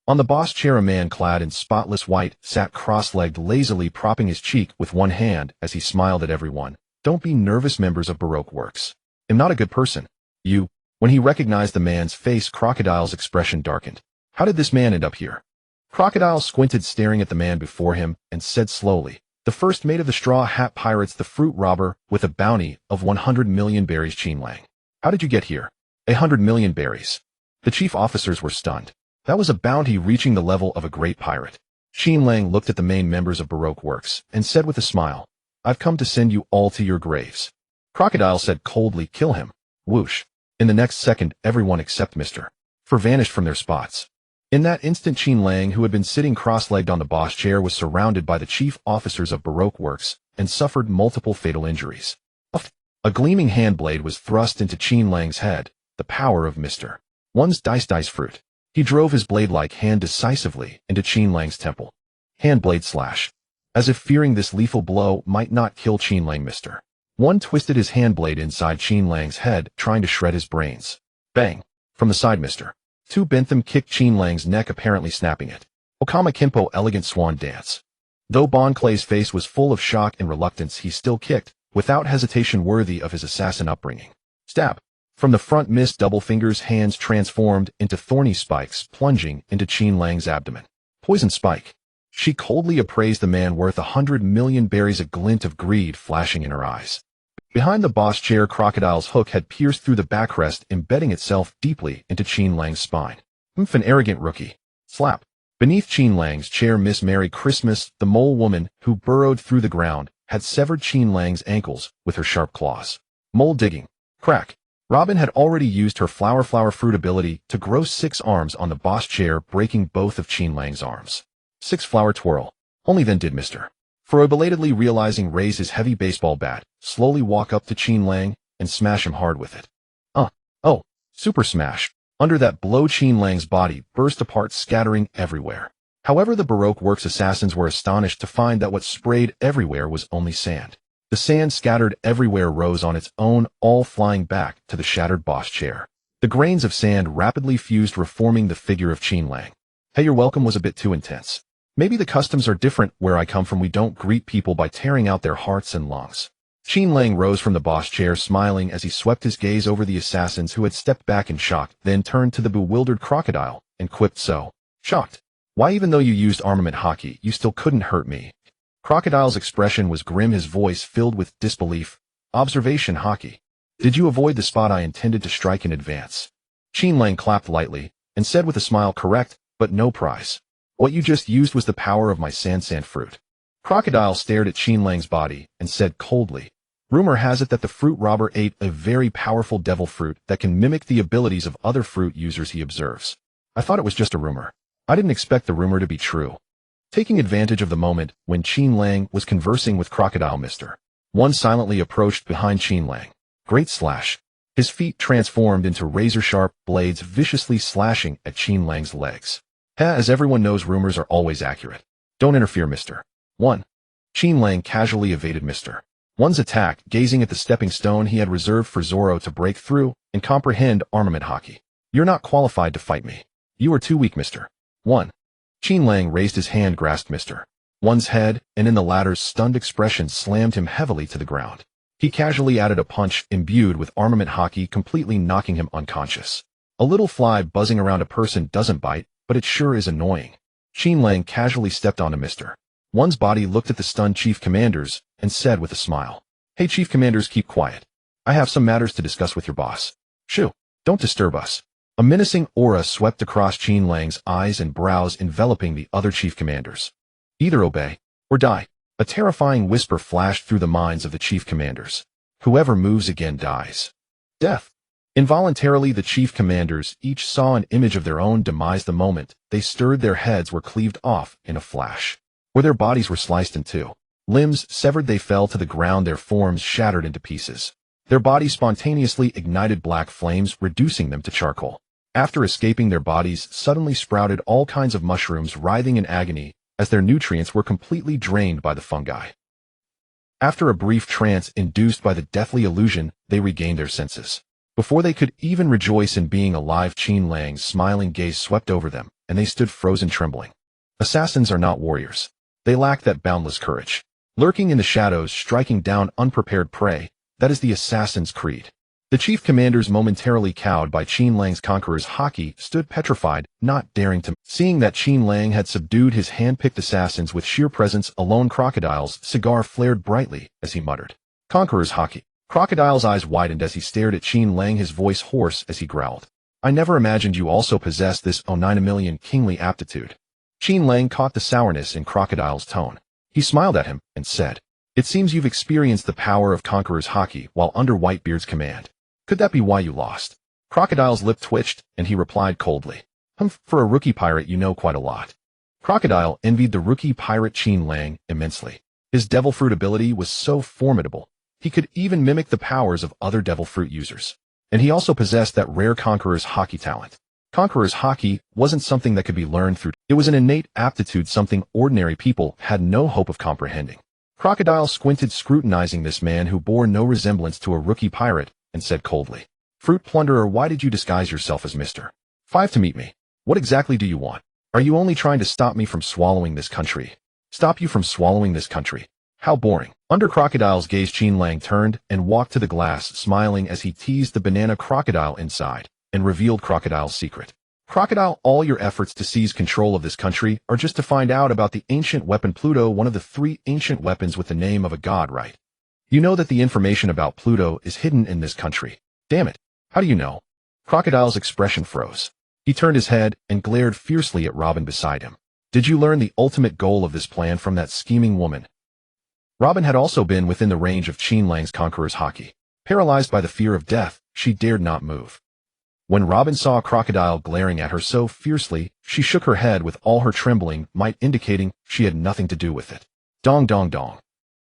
On the boss chair, a man clad in spotless white sat cross-legged, lazily propping his cheek with one hand as he smiled at everyone. Don't be nervous, members of Baroque Works. I'm not a good person. You. When he recognized the man's face, Crocodile's expression darkened. How did this man end up here? Crocodile squinted, staring at the man before him, and said slowly, the first mate of the Straw Hat Pirates, the fruit robber with a bounty of 100 million berries, Qin Lang. How did you get here? 100 million berries. The chief officers were stunned. That was a bounty reaching the level of a great pirate. Qin Lang looked at the main members of Baroque Works and said with a smile, "I've come to send you all to your graves." Crocodile said coldly, "Kill him." Whoosh. In the next second, everyone except Mr. For vanished from their spots. In that instant, Qin Lang, who had been sitting cross-legged on the boss chair, was surrounded by the chief officers of Baroque Works and suffered multiple fatal injuries. A gleaming hand blade was thrust into Qin Lang's head, the power of Mr. One's dice fruit. He drove his blade-like hand decisively into Qin Lang's temple. Hand blade slash. As if fearing this lethal blow might not kill Qin Lang, Mr. One twisted his hand blade inside Qin Lang's head, trying to shred his brains. Bang. From the side, Mr. Two Bentham kicked Qin Lang's neck, apparently snapping it. Okama Kimpo elegant swan dance. Though Bon Clay's face was full of shock and reluctance, he still kicked, without hesitation worthy of his assassin upbringing. Stab. From the front, Miss Doublefinger's hands transformed into thorny spikes, plunging into Qin Lang's abdomen. Poison spike. She coldly appraised the man worth 100 million berries, a glint of greed flashing in her eyes. Behind the boss chair, Crocodile's hook had pierced through the backrest, embedding itself deeply into Qin Lang's spine. An arrogant rookie. Slap. Beneath Qin Lang's chair, Miss Merry Christmas, the mole woman, who burrowed through the ground, had severed Qin Lang's ankles with her sharp claws. Mole digging. Crack. Robin had already used her flower fruit ability to grow 6 arms on the boss chair, breaking both of Qin Lang's arms. 6 flower twirl. Only then did Mr. Fro, belatedly realizing, raise his heavy baseball bat, slowly walk up to Qin Lang, and smash him hard with it. Oh, super smash. Under that blow, Qin Lang's body burst apart, scattering everywhere. However, the Baroque Works assassins were astonished to find that what sprayed everywhere was only sand. The sand scattered everywhere rose on its own, all flying back to the shattered boss chair. The grains of sand rapidly fused, reforming the figure of Qin Lang. "Hey, you're welcome" was a bit too intense. Maybe the customs are different. Where I come from, we don't greet people by tearing out their hearts and lungs. Qin Lang rose from the boss chair, smiling as he swept his gaze over the assassins who had stepped back in shock, then turned to the bewildered Crocodile and quipped, "So shocked? Why, even though you used armament hockey, you still couldn't hurt me?" Crocodile's expression was grim, his voice filled with disbelief. "Observation hockey. Did you avoid the spot I intended to strike in advance?" Qin Lang clapped lightly and said with a smile, "Correct, but no prize. What you just used was the power of my sand fruit." Crocodile stared at Qin Lang's body and said coldly, "Rumor has it that the fruit robber ate a very powerful devil fruit that can mimic the abilities of other fruit users he observes. I thought it was just a rumor. I didn't expect the rumor to be true." Taking advantage of the moment when Qin Lang was conversing with Crocodile, Mr. One silently approached behind Qin Lang. Great slash. His feet transformed into razor-sharp blades, viciously slashing at Qin Lang's legs. As everyone knows, rumors are always accurate. Don't interfere, Mr. One. Qin Lang casually evaded Mr. One's attack, gazing at the stepping stone he had reserved for Zoro to break through and comprehend armament hockey. "You're not qualified to fight me. You are too weak, Mr. One." Qin Lang raised his hand, grasped Mr. One's head, and in the latter's stunned expression slammed him heavily to the ground. He casually added a punch imbued with armament hockey, completely knocking him unconscious. A little fly buzzing around a person doesn't bite, but it sure is annoying. Qin Lang casually stepped onto Mr. One's body, looked at the stunned chief commanders, and said with a smile, "Hey, chief commanders, keep quiet. I have some matters to discuss with your boss. Shoo, don't disturb us." A menacing aura swept across Qin Lang's eyes and brows, enveloping the other chief commanders. "Either obey, or die." A terrifying whisper flashed through the minds of the chief commanders. "Whoever moves again dies." Death. Involuntarily, the chief commanders each saw an image of their own demise. The moment they stirred, their heads were cleaved off in a flash, or their bodies were sliced in two. Limbs severed, they fell to the ground, their forms shattered into pieces. Their bodies spontaneously ignited black flames, reducing them to charcoal. After escaping, their bodies suddenly sprouted all kinds of mushrooms, writhing in agony as their nutrients were completely drained by the fungi. After a brief trance induced by the deathly illusion, they regained their senses. Before they could even rejoice in being alive, Qin Lang's smiling gaze swept over them, and they stood frozen, trembling. Assassins are not warriors. They lack that boundless courage. Lurking in the shadows, striking down unprepared prey, that is the assassin's creed. The chief commanders, momentarily cowed by Qin Lang's conqueror's hockey, stood petrified, not daring to. Seeing that Qin Lang had subdued his hand-picked assassins with sheer presence alone, Crocodile's cigar flared brightly as he muttered, "Conqueror's hockey. Crocodile's eyes widened as he stared at Qin Lang, his voice hoarse as he growled. I never imagined you also possessed this 9 kingly aptitude. Qin Lang caught the sourness in Crocodile's tone. He smiled at him and said, It seems you've experienced the power of Conqueror's Haki while under Whitebeard's command. Could that be why you lost? Crocodile's lip twitched, and he replied coldly, For a rookie pirate you know quite a lot. Crocodile envied the rookie pirate Qin Lang immensely. His devil fruit ability was so formidable. He could even mimic the powers of other devil fruit users. And he also possessed that rare Conqueror's Haki talent. Conqueror's Haki wasn't something that could be learned through. It was an innate aptitude, something ordinary people had no hope of comprehending. Crocodile squinted, scrutinizing this man who bore no resemblance to a rookie pirate, and said coldly, Fruit plunderer, why did you disguise yourself as Mr. 5 to meet me? What exactly do you want? Are you only trying to stop me from swallowing this country? Stop you from swallowing this country? How boring. Under Crocodile's gaze, Qin Lang turned and walked to the glass, smiling as he teased the banana crocodile inside, and revealed Crocodile's secret. Crocodile, all your efforts to seize control of this country are just to find out about the ancient weapon Pluto, one of the 3 ancient weapons with the name of a god, right? You know that the information about Pluto is hidden in this country. Damn it. How do you know? Crocodile's expression froze. He turned his head and glared fiercely at Robin beside him. Did you learn the ultimate goal of this plan from that scheming woman? Robin had also been within the range of Qin Lang's Conqueror's Haki. Paralyzed by the fear of death, she dared not move. When Robin saw Crocodile glaring at her so fiercely, she shook her head with all her trembling might, indicating she had nothing to do with it. Dong dong dong.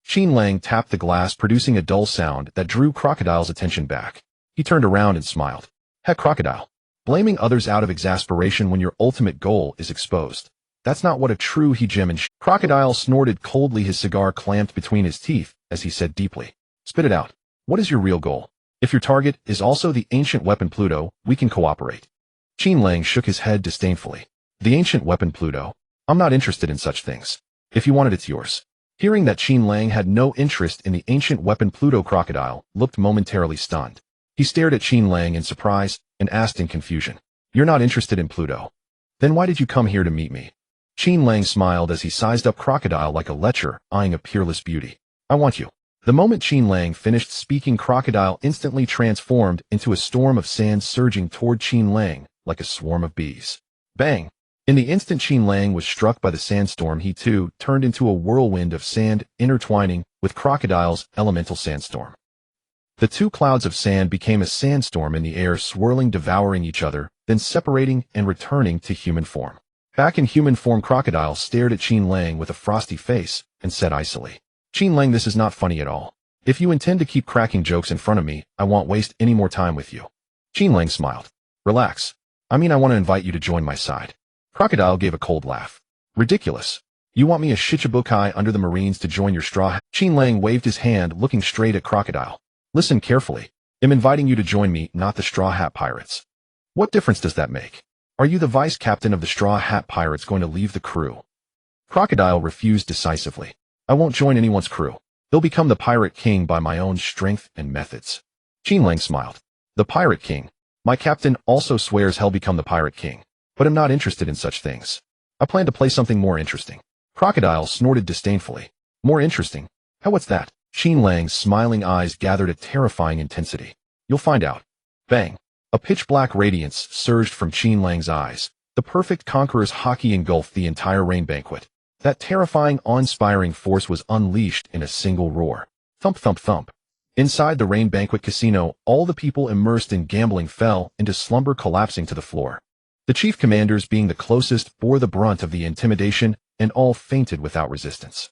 Qin Lang tapped the glass, producing a dull sound that drew Crocodile's attention back. He turned around and smiled. Heck, Crocodile. Blaming others out of exasperation when your ultimate goal is exposed. That's not what a true hegemon should. Crocodile snorted coldly, his cigar clamped between his teeth, as he said deeply, Spit it out. What is your real goal? If your target is also the ancient weapon Pluto, we can cooperate. Qin Lang shook his head disdainfully. The ancient weapon Pluto? I'm not interested in such things. If you want it, it's yours. Hearing that Qin Lang had no interest in the ancient weapon Pluto, Crocodile looked momentarily stunned. He stared at Qin Lang in surprise and asked in confusion, You're not interested in Pluto? Then why did you come here to meet me? Qin Lang smiled as he sized up Crocodile like a lecher, eyeing a peerless beauty. I want you. The moment Qin Lang finished speaking, Crocodile instantly transformed into a storm of sand surging toward Qin Lang like a swarm of bees. Bang! In the instant Qin Lang was struck by the sandstorm, he too turned into a whirlwind of sand, intertwining with Crocodile's elemental sandstorm. The 2 clouds of sand became a sandstorm in the air, swirling, devouring each other, then separating and returning to human form. Back in human form, Crocodile stared at Qin Lang with a frosty face and said icily, Qin Lang, this is not funny at all. If you intend to keep cracking jokes in front of me, I won't waste any more time with you. Qin Lang smiled. Relax. I mean, I want to invite you to join my side. Crocodile gave a cold laugh. Ridiculous. You want me, a Shichibukai under the Marines, to join your straw hat? Qin Lang waved his hand, looking straight at Crocodile. Listen carefully. I'm inviting you to join me, not the Straw Hat Pirates. What difference does that make? Are you, the vice captain of the Straw Hat Pirates, going to leave the crew? Crocodile refused decisively. I won't join anyone's crew. He'll become the Pirate King by my own strength and methods. Qin Lang smiled. The Pirate King? My captain also swears he'll become the Pirate King. But I'm not interested in such things. I plan to play something more interesting. Crocodile snorted disdainfully. More interesting? How, what's that? Qin Lang's smiling eyes gathered a terrifying intensity. You'll find out. Bang! A pitch-black radiance surged from Qin Lang's eyes. The perfect Conqueror's Haki engulfed the entire rain banquet. That terrifying, awe-inspiring force was unleashed in a single roar. Thump, thump, thump. Inside the rain banquet casino, all the people immersed in gambling fell into slumber, collapsing to the floor. The chief commanders, being the closest, bore the brunt of the intimidation, and all fainted without resistance.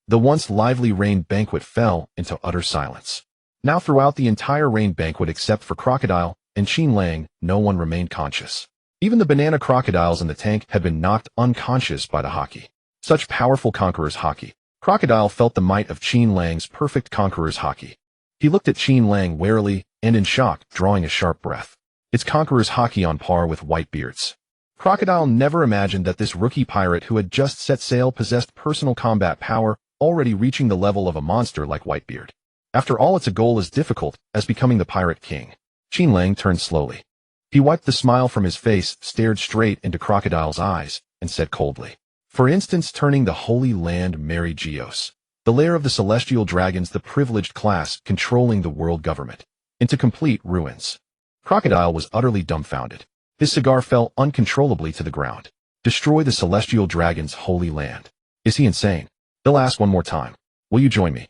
The once lively rain banquet fell into utter silence. Now throughout the entire rain banquet, except for Crocodile and Qin Lang, no one remained conscious. Even the banana crocodiles in the tank had been knocked unconscious by the Haki. Such powerful Conqueror's Haki. Crocodile felt the might of Qin Lang's perfect Conqueror's Haki. He looked at Qin Lang warily and in shock, drawing a sharp breath. It's Conqueror's Haki on par with Whitebeard's. Crocodile never imagined that this rookie pirate who had just set sail possessed personal combat power, already reaching the level of a monster like Whitebeard. After all, it's a goal as difficult as becoming the Pirate King. Qin Lang turned slowly. He wiped the smile from his face, stared straight into Crocodile's eyes, and said coldly, For instance, turning the Holy Land Mary Geos. the lair of the celestial dragons, the privileged class controlling the world government, into complete ruins. Crocodile was utterly dumbfounded. His cigar fell uncontrollably to the ground. Destroy the celestial dragon's holy land. Is he insane? They'll ask one more time. Will you join me?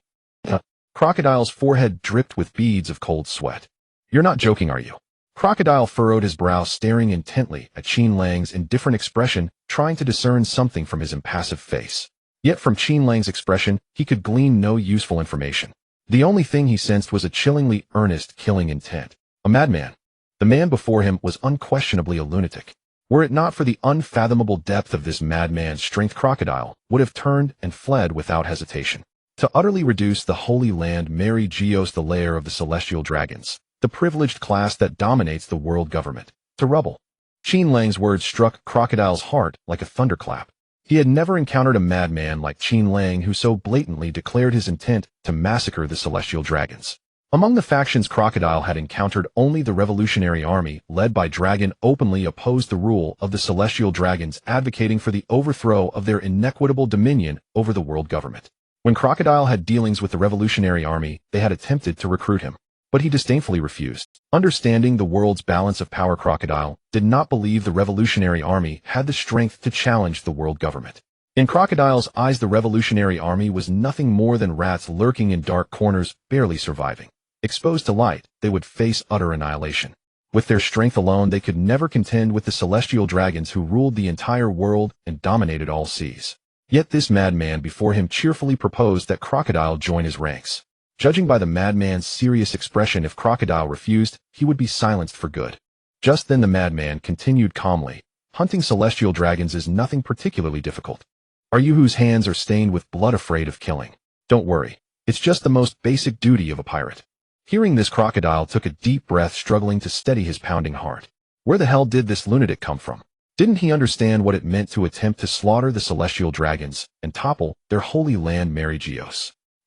Crocodile's forehead dripped with beads of cold sweat. You're not joking, are you? Crocodile furrowed his brow, staring intently at Qin Lang's indifferent expression, trying to discern something from his impassive face. Yet from Qin Lang's expression, he could glean no useful information. The only thing he sensed was a chillingly earnest killing intent. A madman. The man before him was unquestionably a lunatic. Were it not for the unfathomable depth of this madman's strength, Crocodile would have turned and fled without hesitation. To utterly reduce the Holy Land Myriad, the lair of the celestial dragons, the privileged class that dominates the world government, to rubble. Qin Lang's words struck Crocodile's heart like a thunderclap. He had never encountered a madman like Qin Lang who so blatantly declared his intent to massacre the celestial dragons. Among the factions Crocodile had encountered, only the Revolutionary Army, led by Dragon, openly opposed the rule of the celestial dragons, advocating for the overthrow of their inequitable dominion over the world government. When Crocodile had dealings with the Revolutionary Army, they had attempted to recruit him, but he disdainfully refused. Understanding the world's balance of power, Crocodile did not believe the Revolutionary Army had the strength to challenge the world government. In Crocodile's eyes, the Revolutionary Army was nothing more than rats lurking in dark corners, barely surviving. Exposed to light, they would face utter annihilation. With their strength alone, they could never contend with the celestial dragons who ruled the entire world and dominated all seas. Yet this madman before him cheerfully proposed that Crocodile join his ranks. Judging by the madman's serious expression, if Crocodile refused, he would be silenced for good. Just then the madman continued calmly, "Hunting celestial dragons is nothing particularly difficult. Are you whose hands are stained with blood afraid of killing? Don't worry. It's just the most basic duty of a pirate." Hearing this, Crocodile took a deep breath, struggling to steady his pounding heart. Where the hell did this lunatic come from? Didn't he understand what it meant to attempt to slaughter the celestial dragons and topple their holy land Myriad?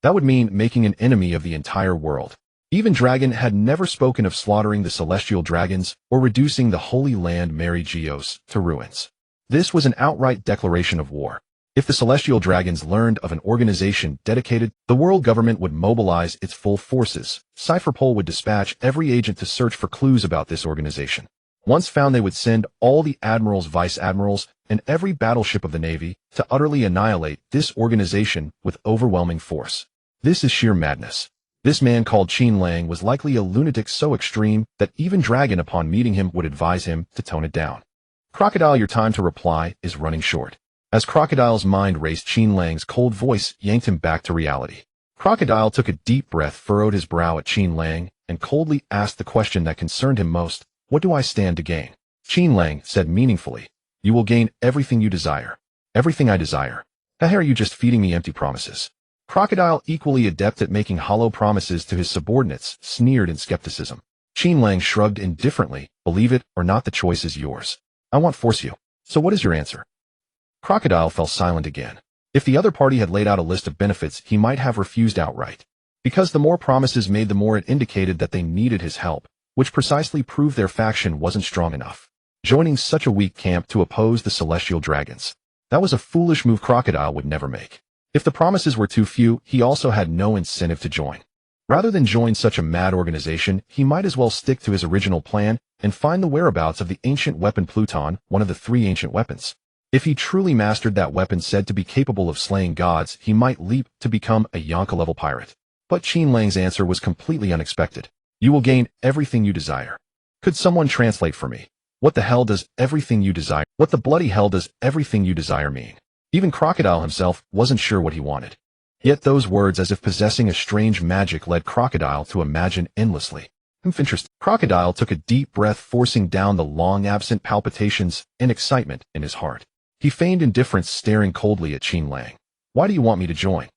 That would mean making an enemy of the entire world. Even Dragon had never spoken of slaughtering the celestial dragons or reducing the holy land Myriad to ruins. This was an outright declaration of war. If the celestial dragons learned of an organization dedicated, the world government would mobilize its full forces. Cypherpole would dispatch every agent to search for clues about this organization. Once found, they would send all the admirals, vice admirals, and every battleship of the Navy to utterly annihilate this organization with overwhelming force. This is sheer madness. This man called Qin Lang was likely a lunatic so extreme that even Dragon, upon meeting him, would advise him to tone it down. Crocodile, your time to reply is running short. As Crocodile's mind raced, Qin Lang's cold voice yanked him back to reality. Crocodile took a deep breath, furrowed his brow at Qin Lang, and coldly asked the question that concerned him most. What do I stand to gain? Qin Lang said meaningfully, you will gain everything you desire. Everything I desire. Are you just feeding me empty promises? Crocodile, equally adept at making hollow promises to his subordinates, sneered in skepticism. Qin Lang shrugged indifferently. Believe it or not, the choice is yours. I won't force you. So what is your answer? Crocodile fell silent again. If the other party had laid out a list of benefits, he might have refused outright. Because the more promises made, the more it indicated that they needed his help, which precisely proved their faction wasn't strong enough. Joining such a weak camp to oppose the celestial dragons. That was a foolish move Crocodile would never make. If the promises were too few, he also had no incentive to join. Rather than join such a mad organization, he might as well stick to his original plan and find the whereabouts of the ancient weapon Pluton, one of the 3 ancient weapons. If he truly mastered that weapon said to be capable of slaying gods, he might leap to become a Yonka-level pirate. But Qin Lang's answer was completely unexpected. You will gain everything you desire. Could someone translate for me? What the hell does everything you desire? What the bloody hell does everything you desire mean? Even Crocodile himself wasn't sure what he wanted. Yet those words, as if possessing a strange magic, led Crocodile to imagine endlessly. Interesting. Crocodile took a deep breath, forcing down the long-absent palpitations and excitement in his heart. He feigned indifference, staring coldly at Qin Lang. Why do you want me to join?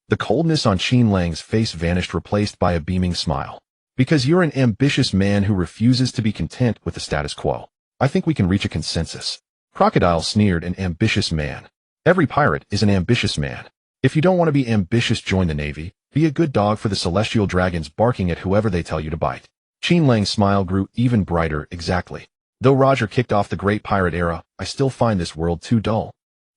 The coldness on Qin Lang's face vanished, replaced by a beaming smile. Because you're an ambitious man who refuses to be content with the status quo. I think we can reach a consensus. Crocodile sneered. An ambitious man. Every pirate is an ambitious man. If you don't want to be ambitious, join the Navy. Be a good dog for the celestial dragons, barking at whoever they tell you to bite. Qin Lang's smile grew even brighter. Exactly. Though Roger kicked off the great pirate era, I still find this world too dull.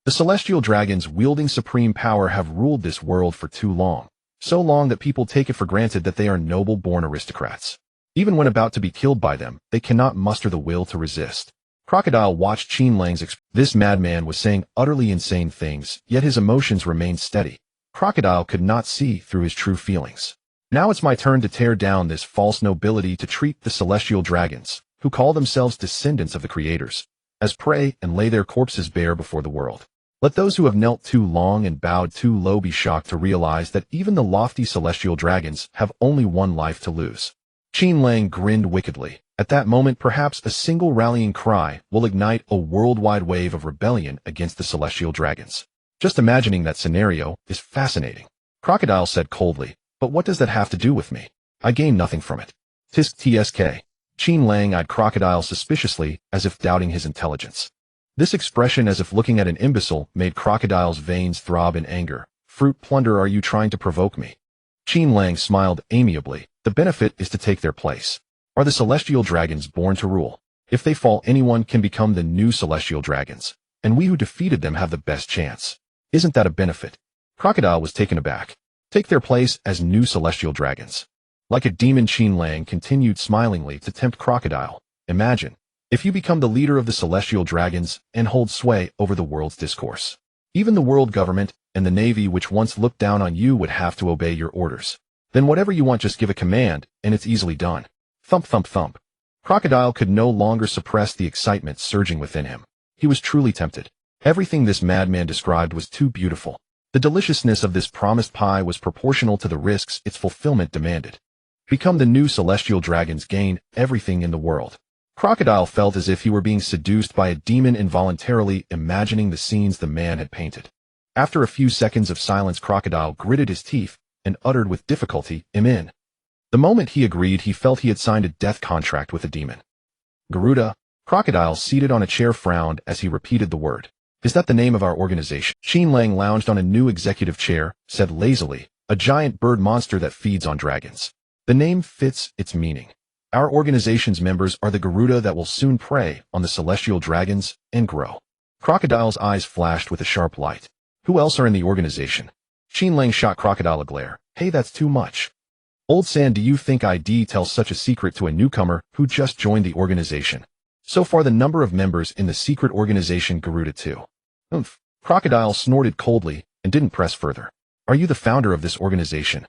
The celestial dragons wielding supreme power have ruled this world for too long. So long that people take it for granted that they are noble-born aristocrats. Even when about to be killed by them, they cannot muster the will to resist. Crocodile watched Qin Lang's This madman was saying utterly insane things, yet his emotions remained steady. Crocodile could not see through his true feelings. Now it's my turn to tear down this false nobility, to treat the celestial dragons, who call themselves descendants of the creators, as prey and lay their corpses bare before the world. Let those who have knelt too long and bowed too low be shocked to realize that even the lofty celestial dragons have only one life to lose. Qin Lang grinned wickedly. At that moment, perhaps a single rallying cry will ignite a worldwide wave of rebellion against the celestial dragons. Just imagining that scenario is fascinating. Crocodile said coldly, but what does that have to do with me? I gain nothing from it. Tisk tsk. Qin Lang eyed Crocodile suspiciously, as if doubting his intelligence. This expression, as if looking at an imbecile, made Crocodile's veins throb in anger. Fruit plunder, are you trying to provoke me? Qin Lang smiled amiably. The benefit is to take their place. Are the celestial dragons born to rule? If they fall, anyone can become the new celestial dragons, and we who defeated them have the best chance. Isn't that a benefit? Crocodile was taken aback. Take their place as new celestial dragons. Like a demon, Qin Lang continued smilingly to tempt Crocodile. Imagine, if you become the leader of the celestial dragons and hold sway over the world's discourse. Even the world government and the navy, which once looked down on you, would have to obey your orders. Then whatever you want, just give a command, and it's easily done. Thump, thump, thump. Crocodile could no longer suppress the excitement surging within him. He was truly tempted. Everything this madman described was too beautiful. The deliciousness of this promised pie was proportional to the risks its fulfillment demanded. Become the new celestial dragons, gain everything in the world. Crocodile felt as if he were being seduced by a demon, involuntarily imagining the scenes the man had painted. After a few seconds of silence, Crocodile gritted his teeth and uttered with difficulty, "Amen." The moment he agreed, he felt he had signed a death contract with a demon. Garuda. Crocodile, seated on a chair, frowned as he repeated the word. Is that the name of our organization? Qin Lang lounged on a new executive chair, said lazily, a giant bird monster that feeds on dragons. The name fits its meaning. Our organization's members are the Garuda that will soon prey on the celestial dragons and grow. Crocodile's eyes flashed with a sharp light. Who else are in the organization? Qin Lang shot Crocodile a glare. Hey, that's too much. Old San, do you think I'd tell such a secret to a newcomer who just joined the organization? So far, the number of members in the secret organization Garuda 2. Oomph. Crocodile snorted coldly and didn't press further. Are you the founder of this organization?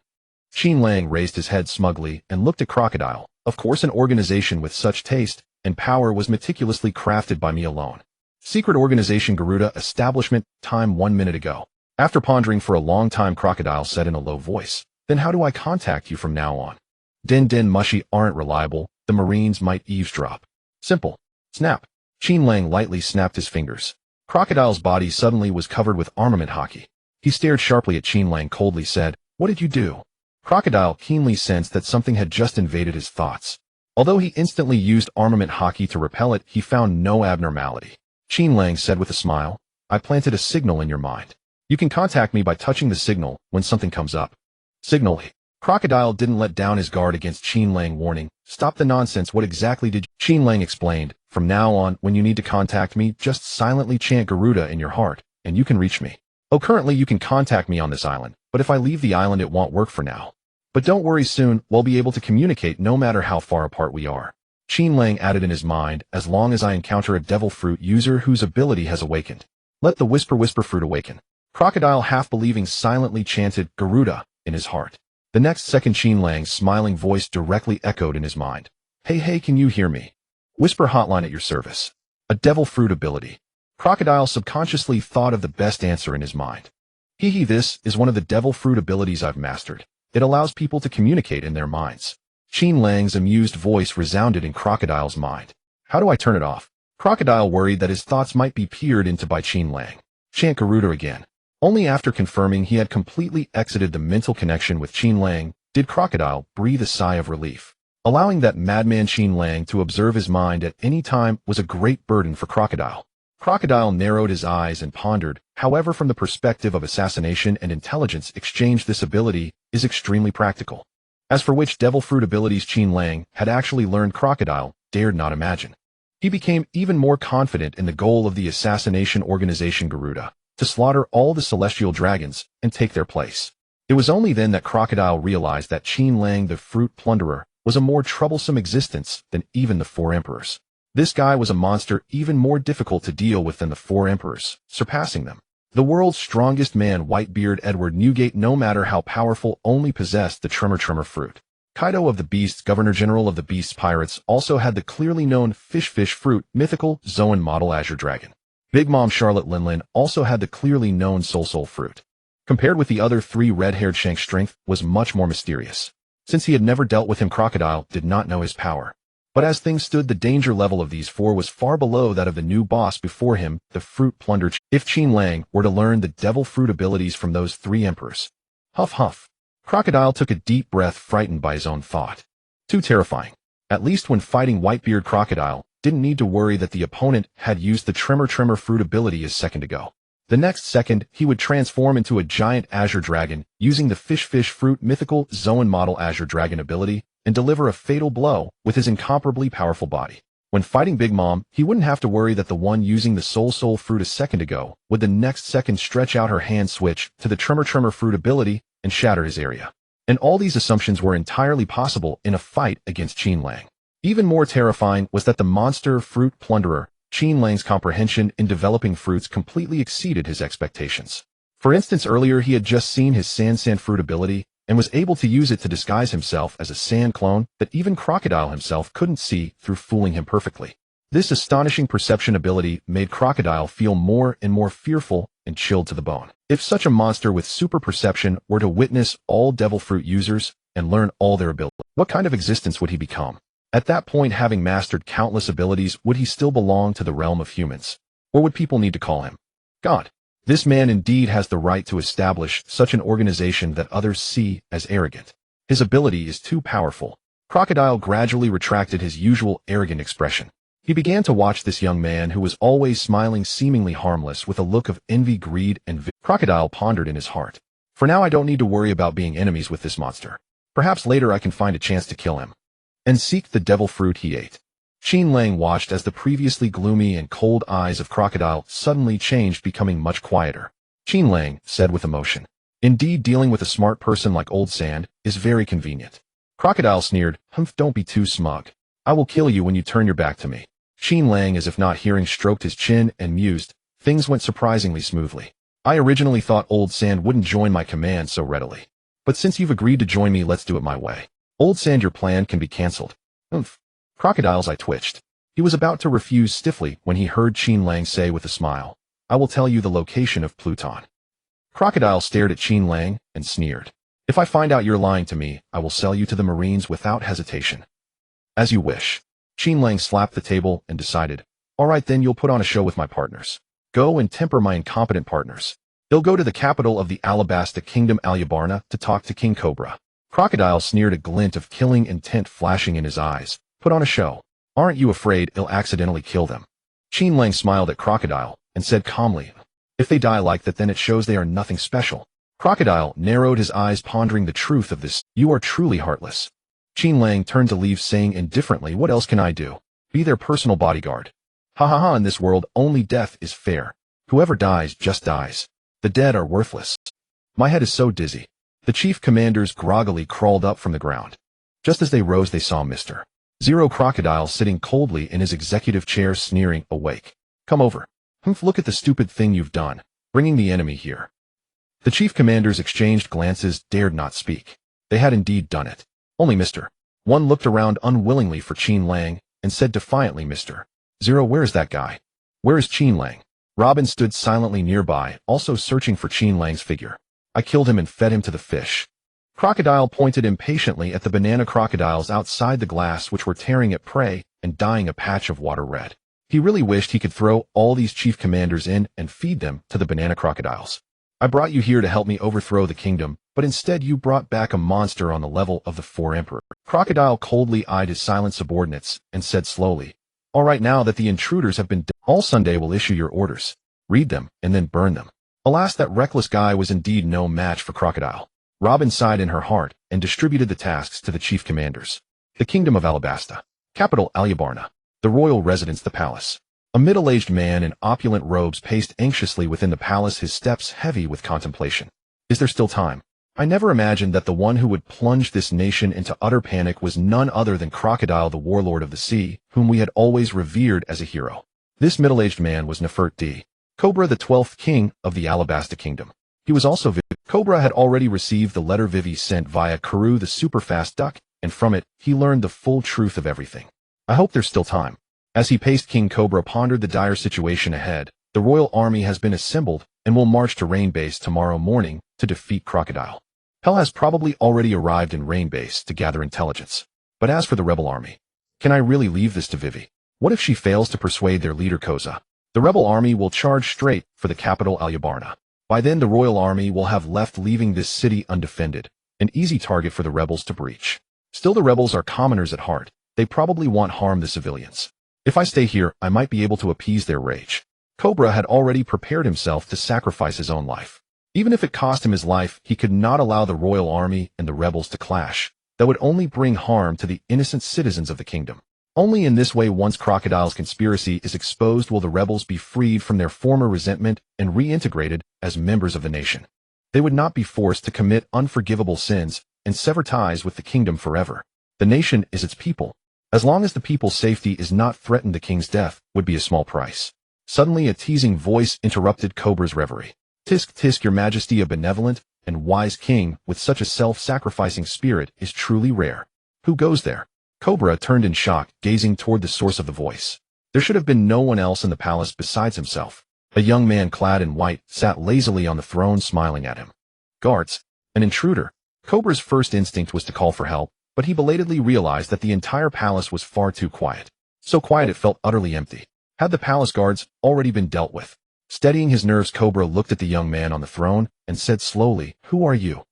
Qin Lang raised his head smugly and looked at Crocodile. Of course, an organization with such taste and power was meticulously crafted by me alone. Secret organization Garuda establishment, time 1 minute ago. After pondering for a long time, Crocodile said in a low voice, then how do I contact you from now on? Den Mushy aren't reliable, the Marines might eavesdrop. Simple. Snap. Qin Lang lightly snapped his fingers. Crocodile's body suddenly was covered with armament hockey. He stared sharply at Qin Lang, coldly said, what did you do? Crocodile keenly sensed that something had just invaded his thoughts. Although he instantly used armament hockey to repel it, he found no abnormality. Qin Lang said with a smile, I planted a signal in your mind. You can contact me by touching the signal when something comes up. Signal. Crocodile didn't let down his guard against Qin Lang, warning, stop the nonsense, what exactly did you? Qin Lang explained, from now on, when you need to contact me, just silently chant Garuda in your heart, and you can reach me. Oh, currently you can contact me on this island, but if I leave the island it won't work for now. But don't worry, soon we'll be able to communicate no matter how far apart we are. Qin Lang added in his mind, as long as I encounter a devil fruit user whose ability has awakened. Let the whisper fruit awaken. Crocodile, half believing, silently chanted Garuda in his heart. The next second, Qin Lang's smiling voice directly echoed in his mind. Hey, can you hear me? Whisper hotline at your service. A devil fruit ability. Crocodile subconsciously thought of the best answer in his mind. This is one of the devil fruit abilities I've mastered. It allows people to communicate in their minds. Qin Lang's amused voice resounded in Crocodile's mind. How do I turn it off? Crocodile worried that his thoughts might be peered into by Qin Lang. Chant Garuda again. Only after confirming he had completely exited the mental connection with Qin Lang did Crocodile breathe a sigh of relief. Allowing that madman Qin Lang to observe his mind at any time was a great burden for Crocodile. Crocodile narrowed his eyes and pondered. However, from the perspective of assassination and intelligence exchange, this ability is extremely practical. As for which devil fruit abilities Qin Lang had actually learned, Crocodile dared not imagine. He became even more confident in the goal of the assassination organization Garuda. to slaughter all the celestial dragons and take their place. It was only then that Crocodile realized that Qin Lang, the fruit plunderer, was a more troublesome existence than even the four emperors. This guy was a monster even more difficult to deal with than the four emperors, surpassing them. The world's strongest man, Whitebeard Edward Newgate, no matter how powerful, only possessed the Tremor fruit. Kaido of the Beasts, Governor-General of the Beasts Pirates, also had the clearly known fish fruit, mythical Zoan model Azure Dragon. Big Mom Charlotte Linlin also had the clearly known Soul fruit. Compared with the other three, red-haired Shank's strength was much more mysterious. Since he had never dealt with him, Crocodile did not know his power. But as things stood, the danger level of these four was far below that of the new boss before him, the fruit plunder. If Qin Lang were to learn the devil fruit abilities from those three emperors. Huff huff. Crocodile took a deep breath, frightened by his own thought. Too terrifying. At least when fighting Whitebeard, Crocodile didn't need to worry that the opponent had used the Tremor fruit ability a second ago. The next second, he would transform into a giant Azure Dragon, using the fish fruit mythical Zoan model Azure Dragon ability, and deliver a fatal blow with his incomparably powerful body. When fighting Big Mom, he wouldn't have to worry that the one using the Soul fruit a second ago would the next second stretch out her hand, switch to the Tremor fruit ability, and shatter his area. And all these assumptions were entirely possible in a fight against Qin Lang. Even more terrifying was that the monster fruit plunderer, Qin Lang's comprehension in developing fruits completely exceeded his expectations. For instance, earlier he had just seen his sand fruit ability and was able to use it to disguise himself as a sand clone that even Crocodile himself couldn't see through, fooling him perfectly. This astonishing perception ability made Crocodile feel more and more fearful and chilled to the bone. If such a monster with super perception were to witness all devil fruit users and learn all their abilities, what kind of existence would he become? At that point, having mastered countless abilities, would he still belong to the realm of humans? Or would people need to call him God? This man indeed has the right to establish such an organization that others see as arrogant. His ability is too powerful. Crocodile gradually retracted his usual arrogant expression. He began to watch this young man who was always smiling, seemingly harmless, with a look of envy, greed, and Crocodile pondered in his heart. For now, I don't need to worry about being enemies with this monster. Perhaps later I can find a chance to kill him and seek the devil fruit he ate. Qin Lang watched as the previously gloomy and cold eyes of Crocodile suddenly changed, becoming much quieter. Qin Lang said with emotion, "Indeed, dealing with a smart person like Old Sand is very convenient." Crocodile sneered, "Humph, don't be too smug. I will kill you when you turn your back to me." Qin Lang, as if not hearing, stroked his chin and mused, "Things went surprisingly smoothly. I originally thought Old Sand wouldn't join my command so readily. But since you've agreed to join me, let's do it my way. Old Sand, your plan can be cancelled." "Humph." Crocodile's eye twitched. He was about to refuse stiffly when he heard Qin Lang say with a smile, "I will tell you the location of Pluton." Crocodile stared at Qin Lang and sneered. "If I find out you're lying to me, I will sell you to the Marines without hesitation." "As you wish." Qin Lang slapped the table and decided, "All right then, you'll put on a show with my partners. Go and temper my incompetent partners. They'll go to the capital of the Alabasta Kingdom, Alyabarna, to talk to King Cobra." Crocodile sneered, a glint of killing intent flashing in his eyes. "Put on a show. Aren't you afraid you'll accidentally kill them?" Qin Lang smiled at Crocodile and said calmly, "If they die like that, then it shows they are nothing special." Crocodile narrowed his eyes, pondering the truth of this. "You are truly heartless." Qin Lang turned to leave, saying indifferently, "What else can I do? Be their personal bodyguard. Ha ha ha, in this world, only death is fair. Whoever dies just dies. The dead are worthless." "My head is so dizzy." The chief commanders groggily crawled up from the ground. Just as they rose, they saw Mr. Zero Crocodile sitting coldly in his executive chair, sneering, "Awake. Come over. Humph, look at the stupid thing you've done, bringing the enemy here." The chief commanders exchanged glances, dared not speak. They had indeed done it. Only Mr. One looked around unwillingly for Qin Lang and said defiantly, "Mr. Zero, where is that guy? Where is Qin Lang?" Robin stood silently nearby, also searching for Qin Lang's figure. "I killed him and fed him to the fish." Crocodile pointed impatiently at the banana crocodiles outside the glass, which were tearing at prey and dyeing a patch of water red. He really wished he could throw all these chief commanders in and feed them to the banana crocodiles. "I brought you here to help me overthrow the kingdom, but instead you brought back a monster on the level of the four emperors." Crocodile coldly eyed his silent subordinates and said slowly, "All right, now that the intruders have been dead, all Sunday will issue your orders. Read them and then burn them." Alas, that reckless guy was indeed no match for Crocodile. Robin sighed in her heart and distributed the tasks to the chief commanders. The Kingdom of Alabasta. Capital Alyabarna. The royal residence, the palace. A middle-aged man in opulent robes paced anxiously within the palace, his steps heavy with contemplation. Is there still time? I never imagined that the one who would plunge this nation into utter panic was none other than Crocodile, the warlord of the sea, whom we had always revered as a hero. This middle-aged man was Nefertiti, Cobra, the 12th king of the Alabasta kingdom. He was also Vivi. Cobra had already received the letter Vivi sent via Karu, the superfast duck, and from it, he learned the full truth of everything. I hope there's still time. As he paced, King Cobra pondered the dire situation ahead. The royal army has been assembled and will march to Rain Base tomorrow morning to defeat Crocodile. Hell has probably already arrived in Rain Base to gather intelligence. But as for the rebel army, can I really leave this to Vivi? What if she fails to persuade their leader Koza? The rebel army will charge straight for the capital Alyabarna. By then the royal army will have left, leaving this city undefended, an easy target for the rebels to breach. Still, the rebels are commoners at heart. They probably want harm the civilians. If I stay here, I might be able to appease their rage. Cobra had already prepared himself to sacrifice his own life. Even if it cost him his life, he could not allow the royal army and the rebels to clash. That would only bring harm to the innocent citizens of the kingdom. Only in this way, once Crocodile's conspiracy is exposed, will the rebels be freed from their former resentment and reintegrated as members of the nation. They would not be forced to commit unforgivable sins and sever ties with the kingdom forever. The nation is its people. As long as the people's safety is not threatened, the king's death would be a small price. Suddenly, a teasing voice interrupted Cobra's reverie. Tisk tisk, your majesty, a benevolent and wise king with such a self-sacrificing spirit is truly rare. Who goes there? Cobra turned in shock, gazing toward the source of the voice. There should have been no one else in the palace besides himself. A young man clad in white sat lazily on the throne, smiling at him. Guards, an intruder. Cobra's first instinct was to call for help, but he belatedly realized that the entire palace was far too quiet. So quiet it felt utterly empty. Had the palace guards already been dealt with? Steadying his nerves, Cobra looked at the young man on the throne and said slowly, "Who are you?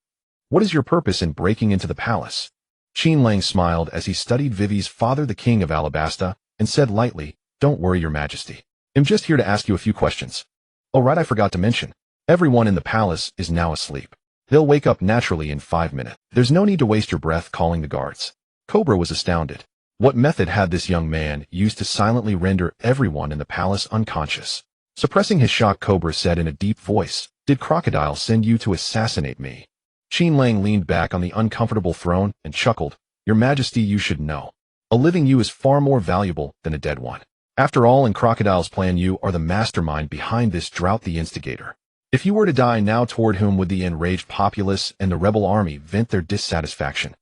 What is your purpose in breaking into the palace?" Qin Lang smiled as he studied Vivi's father, the king of Alabasta, and said lightly, "Don't worry, your majesty. I'm just here to ask you a few questions. Oh right, I forgot to mention. Everyone in the palace is now asleep. They'll wake up naturally in 5 minutes. There's no need to waste your breath calling the guards." Cobra was astounded. What method had this young man used to silently render everyone in the palace unconscious? Suppressing his shock, Cobra said in a deep voice, "Did Crocodile send you to assassinate me?" Qin Lang leaned back on the uncomfortable throne and chuckled. "Your majesty, you should know. A living you is far more valuable than a dead one. After all, in Crocodile's plan, you are the mastermind behind this drought, the instigator. If you were to die now, toward whom would the enraged populace and the rebel army vent their dissatisfaction?"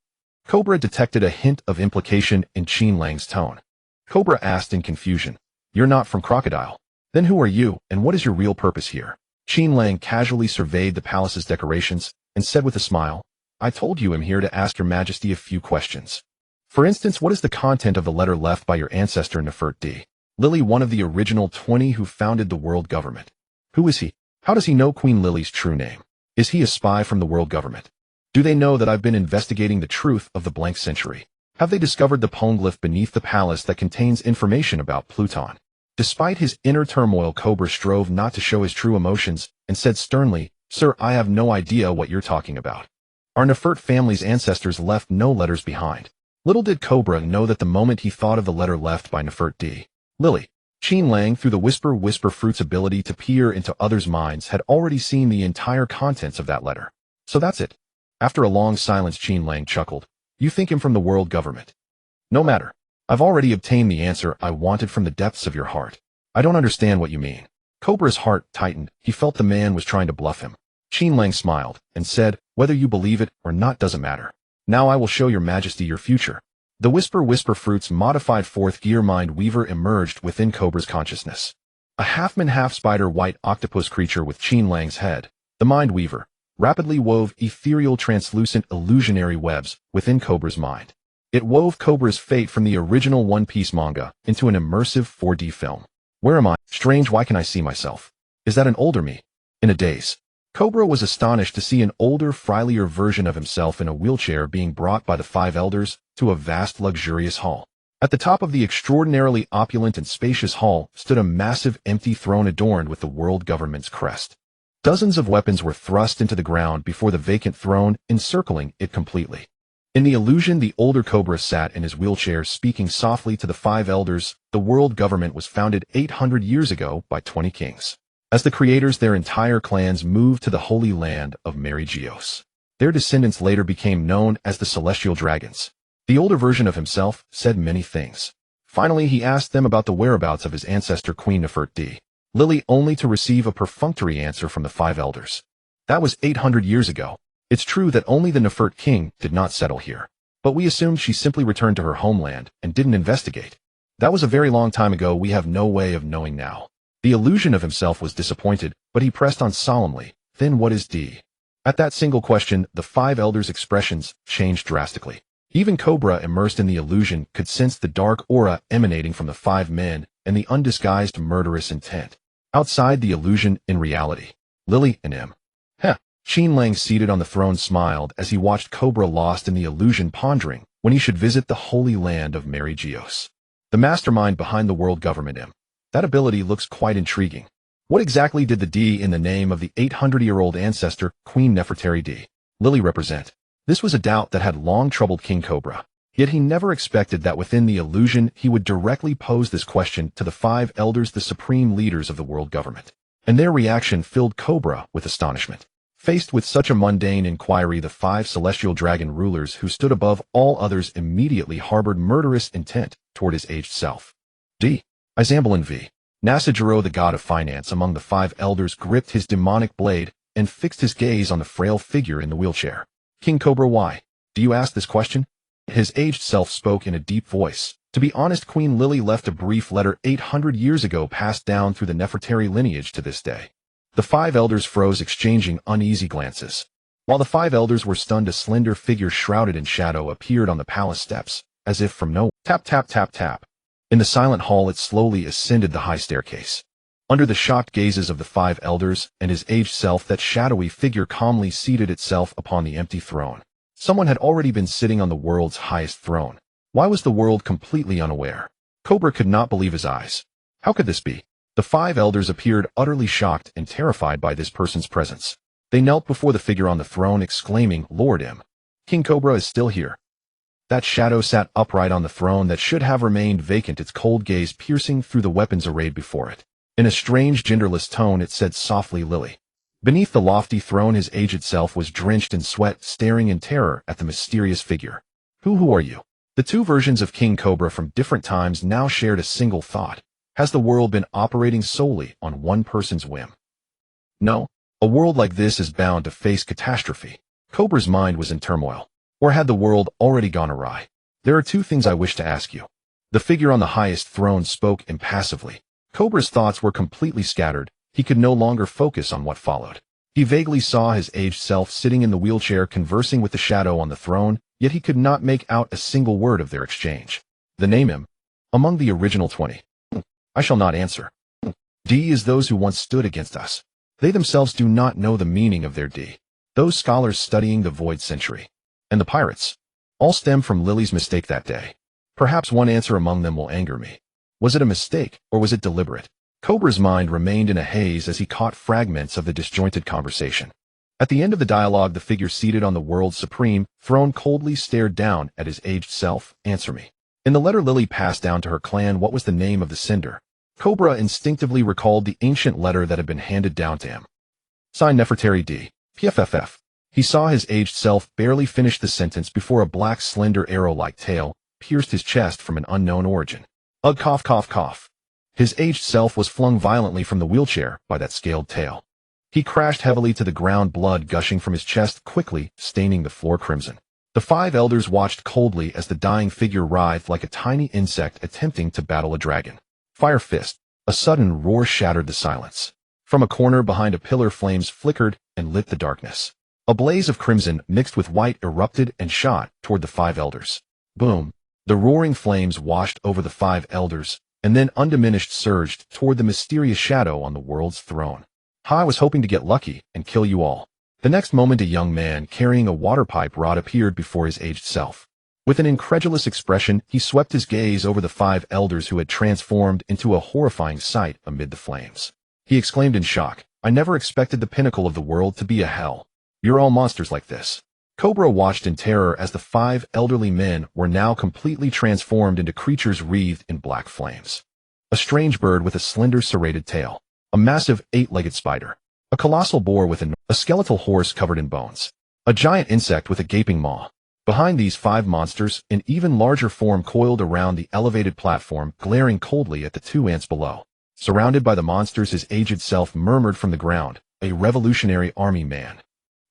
Cobra detected a hint of implication in Qin Lang's tone. Cobra asked in confusion, "You're not from Crocodile. Then who are you, and what is your real purpose here?" Qin Lang casually surveyed the palace's decorations and said with a smile, "I told you I'm here to ask your majesty a few questions. For instance, what is the content of the letter left by your ancestor Nefertiti, Lily, one of the original 20 who founded the world government? Who is he? How does he know Queen Lily's true name? Is he a spy from the world government? Do they know that I've been investigating the truth of the blank century? Have they discovered the poneglyph beneath the palace that contains information about Pluton?" Despite his inner turmoil, Cobra strove not to show his true emotions and said sternly, "Sir, I have no idea what you're talking about. Our Nefert family's ancestors left no letters behind." Little did Cobra know that the moment he thought of the letter left by Nefertiti, Lily, Qin Lang, through the whisper fruit's ability to peer into others' minds, had already seen the entire contents of that letter. "So that's it." After a long silence, Qin Lang chuckled. "You think him from the world government? No matter. I've already obtained the answer I wanted from the depths of your heart. I don't understand what you mean." Cobra's heart tightened. He felt the man was trying to bluff him. Qin Lang smiled and said, "Whether you believe it or not doesn't matter. Now I will show your majesty your future." The whisper fruit's modified fourth gear mind weaver emerged within Cobra's consciousness. A half-man half-spider white octopus creature with Qin Lang's head, the mind weaver rapidly wove ethereal translucent illusionary webs within Cobra's mind. It wove Cobra's fate from the original One Piece manga into an immersive 4D film. Where am I? Strange, why can I see myself? Is that an older me? In a daze. Cobra was astonished to see an older, frilier version of himself in a wheelchair being brought by the 5 elders to a vast, luxurious hall. At the top of the extraordinarily opulent and spacious hall stood a massive empty throne adorned with the world government's crest. Dozens of weapons were thrust into the ground before the vacant throne, encircling it completely. In the illusion, the older Cobra sat in his wheelchair speaking softly to the 5 elders. The world government was founded 800 years ago by 20 kings. As the creators, their entire clans moved to the holy land of Myriad. Their descendants later became known as the Celestial Dragons. The older version of himself said many things. Finally, he asked them about the whereabouts of his ancestor Queen Nefertiti, only to receive a perfunctory answer from the 5 elders. That was 800 years ago. It's true that only the Nefert king did not settle here. But we assumed she simply returned to her homeland and didn't investigate. That was a very long time ago. We have no way of knowing now. The illusion of himself was disappointed, but he pressed on solemnly. Then what is D? At that single question, the 5 elders' expressions changed drastically. Even Cobra, immersed in the illusion, could sense the dark aura emanating from the 5 men and the undisguised murderous intent. Outside the illusion, in reality, Lily and him. Qin Lang, seated on the throne, smiled as he watched Cobra, lost in the illusion, pondering when he should visit the holy land of Myriad. The mastermind behind the world government. That ability looks quite intriguing. What exactly did the D in the name of the 800-year-old ancestor, Queen Nefertiti, Lily, represent? This was a doubt that had long troubled King Cobra. Yet he never expected that within the illusion he would directly pose this question to the 5 elders, the supreme leaders of the world government. And their reaction filled Cobra with astonishment. Faced with such a mundane inquiry, the 5 celestial dragon rulers who stood above all others immediately harbored murderous intent toward his aged self. D. Izambalin V. Nasajiro, the god of finance among the 5 elders, gripped his demonic blade and fixed his gaze on the frail figure in the wheelchair. King Cobra, why do you ask this question? His aged self spoke in a deep voice. To be honest, Queen Lily left a brief letter 800 years ago, passed down through the Nefertari lineage to this day. The 5 elders froze, exchanging uneasy glances. While the 5 elders were stunned, a slender figure shrouded in shadow appeared on the palace steps, as if from nowhere. Tap, tap, tap, tap. In the silent hall, it slowly ascended the high staircase. Under the shocked gazes of the 5 elders and his aged self, that shadowy figure calmly seated itself upon the empty throne. Someone had already been sitting on the world's highest throne. Why was the world completely unaware? Cobra could not believe his eyes. How could this be? The 5 elders appeared utterly shocked and terrified by this person's presence. They knelt before the figure on the throne, exclaiming, "Lord M. King Cobra is still here." That shadow sat upright on the throne that should have remained vacant, its cold gaze piercing through the weapons arrayed before it. In a strange, genderless tone, it said softly, "Lily." Beneath the lofty throne, his aged self was drenched in sweat, staring in terror at the mysterious figure. Who are you? The 2 versions of King Cobra from different times now shared a single thought. Has the world been operating solely on one person's whim? No. A world like this is bound to face catastrophe. Cobra's mind was in turmoil. Or had the world already gone awry? There are 2 things I wish to ask you. The figure on the highest throne spoke impassively. Cobra's thoughts were completely scattered. He could no longer focus on what followed. He vaguely saw his aged self sitting in the wheelchair conversing with the shadow on the throne, yet he could not make out a single word of their exchange. The name M. Among the original 20. I shall not answer. D is those who once stood against us. They themselves do not know the meaning of their D. Those scholars studying the void century. And the pirates. All stem from Lily's mistake that day. Perhaps one answer among them will anger me. Was it a mistake, or was it deliberate? Cobra's mind remained in a haze as he caught fragments of the disjointed conversation. At the end of the dialogue, the figure seated on the world's supreme throne coldly stared down at his aged self. Answer me. In the letter Lily passed down to her clan, what was the name of the sender? Cobra instinctively recalled the ancient letter that had been handed down to him. Signed Nefertari D. PFFF. He saw his aged self barely finish the sentence before a black, slender arrow-like tail pierced his chest from an unknown origin. Ugh, cough, cough, cough. His aged self was flung violently from the wheelchair by that scaled tail. He crashed heavily to the ground, blood gushing from his chest quickly, staining the floor crimson. The 5 elders watched coldly as the dying figure writhed like a tiny insect attempting to battle a dragon. Fire fist. A sudden roar shattered the silence. From a corner behind a pillar, flames flickered and lit the darkness. A blaze of crimson mixed with white erupted and shot toward the 5 elders. Boom. The roaring flames washed over the 5 elders, and then undiminished surged toward the mysterious shadow on the world's throne. I was hoping to get lucky and kill you all. The next moment, a young man carrying a water pipe rod appeared before his aged self. With an incredulous expression, he swept his gaze over the 5 elders who had transformed into a horrifying sight amid the flames. He exclaimed in shock, I never expected the pinnacle of the world to be a hell. You're all monsters like this. Cobra watched in terror as the 5 elderly men were now completely transformed into creatures wreathed in black flames. A strange bird with a slender serrated tail, a massive 8-legged spider, a colossal boar with a skeletal horse covered in bones, a giant insect with a gaping maw. Behind these 5 monsters, an even larger form coiled around the elevated platform, glaring coldly at the 2 ants below. Surrounded by the monsters, his aged self murmured from the ground, "A revolutionary army man.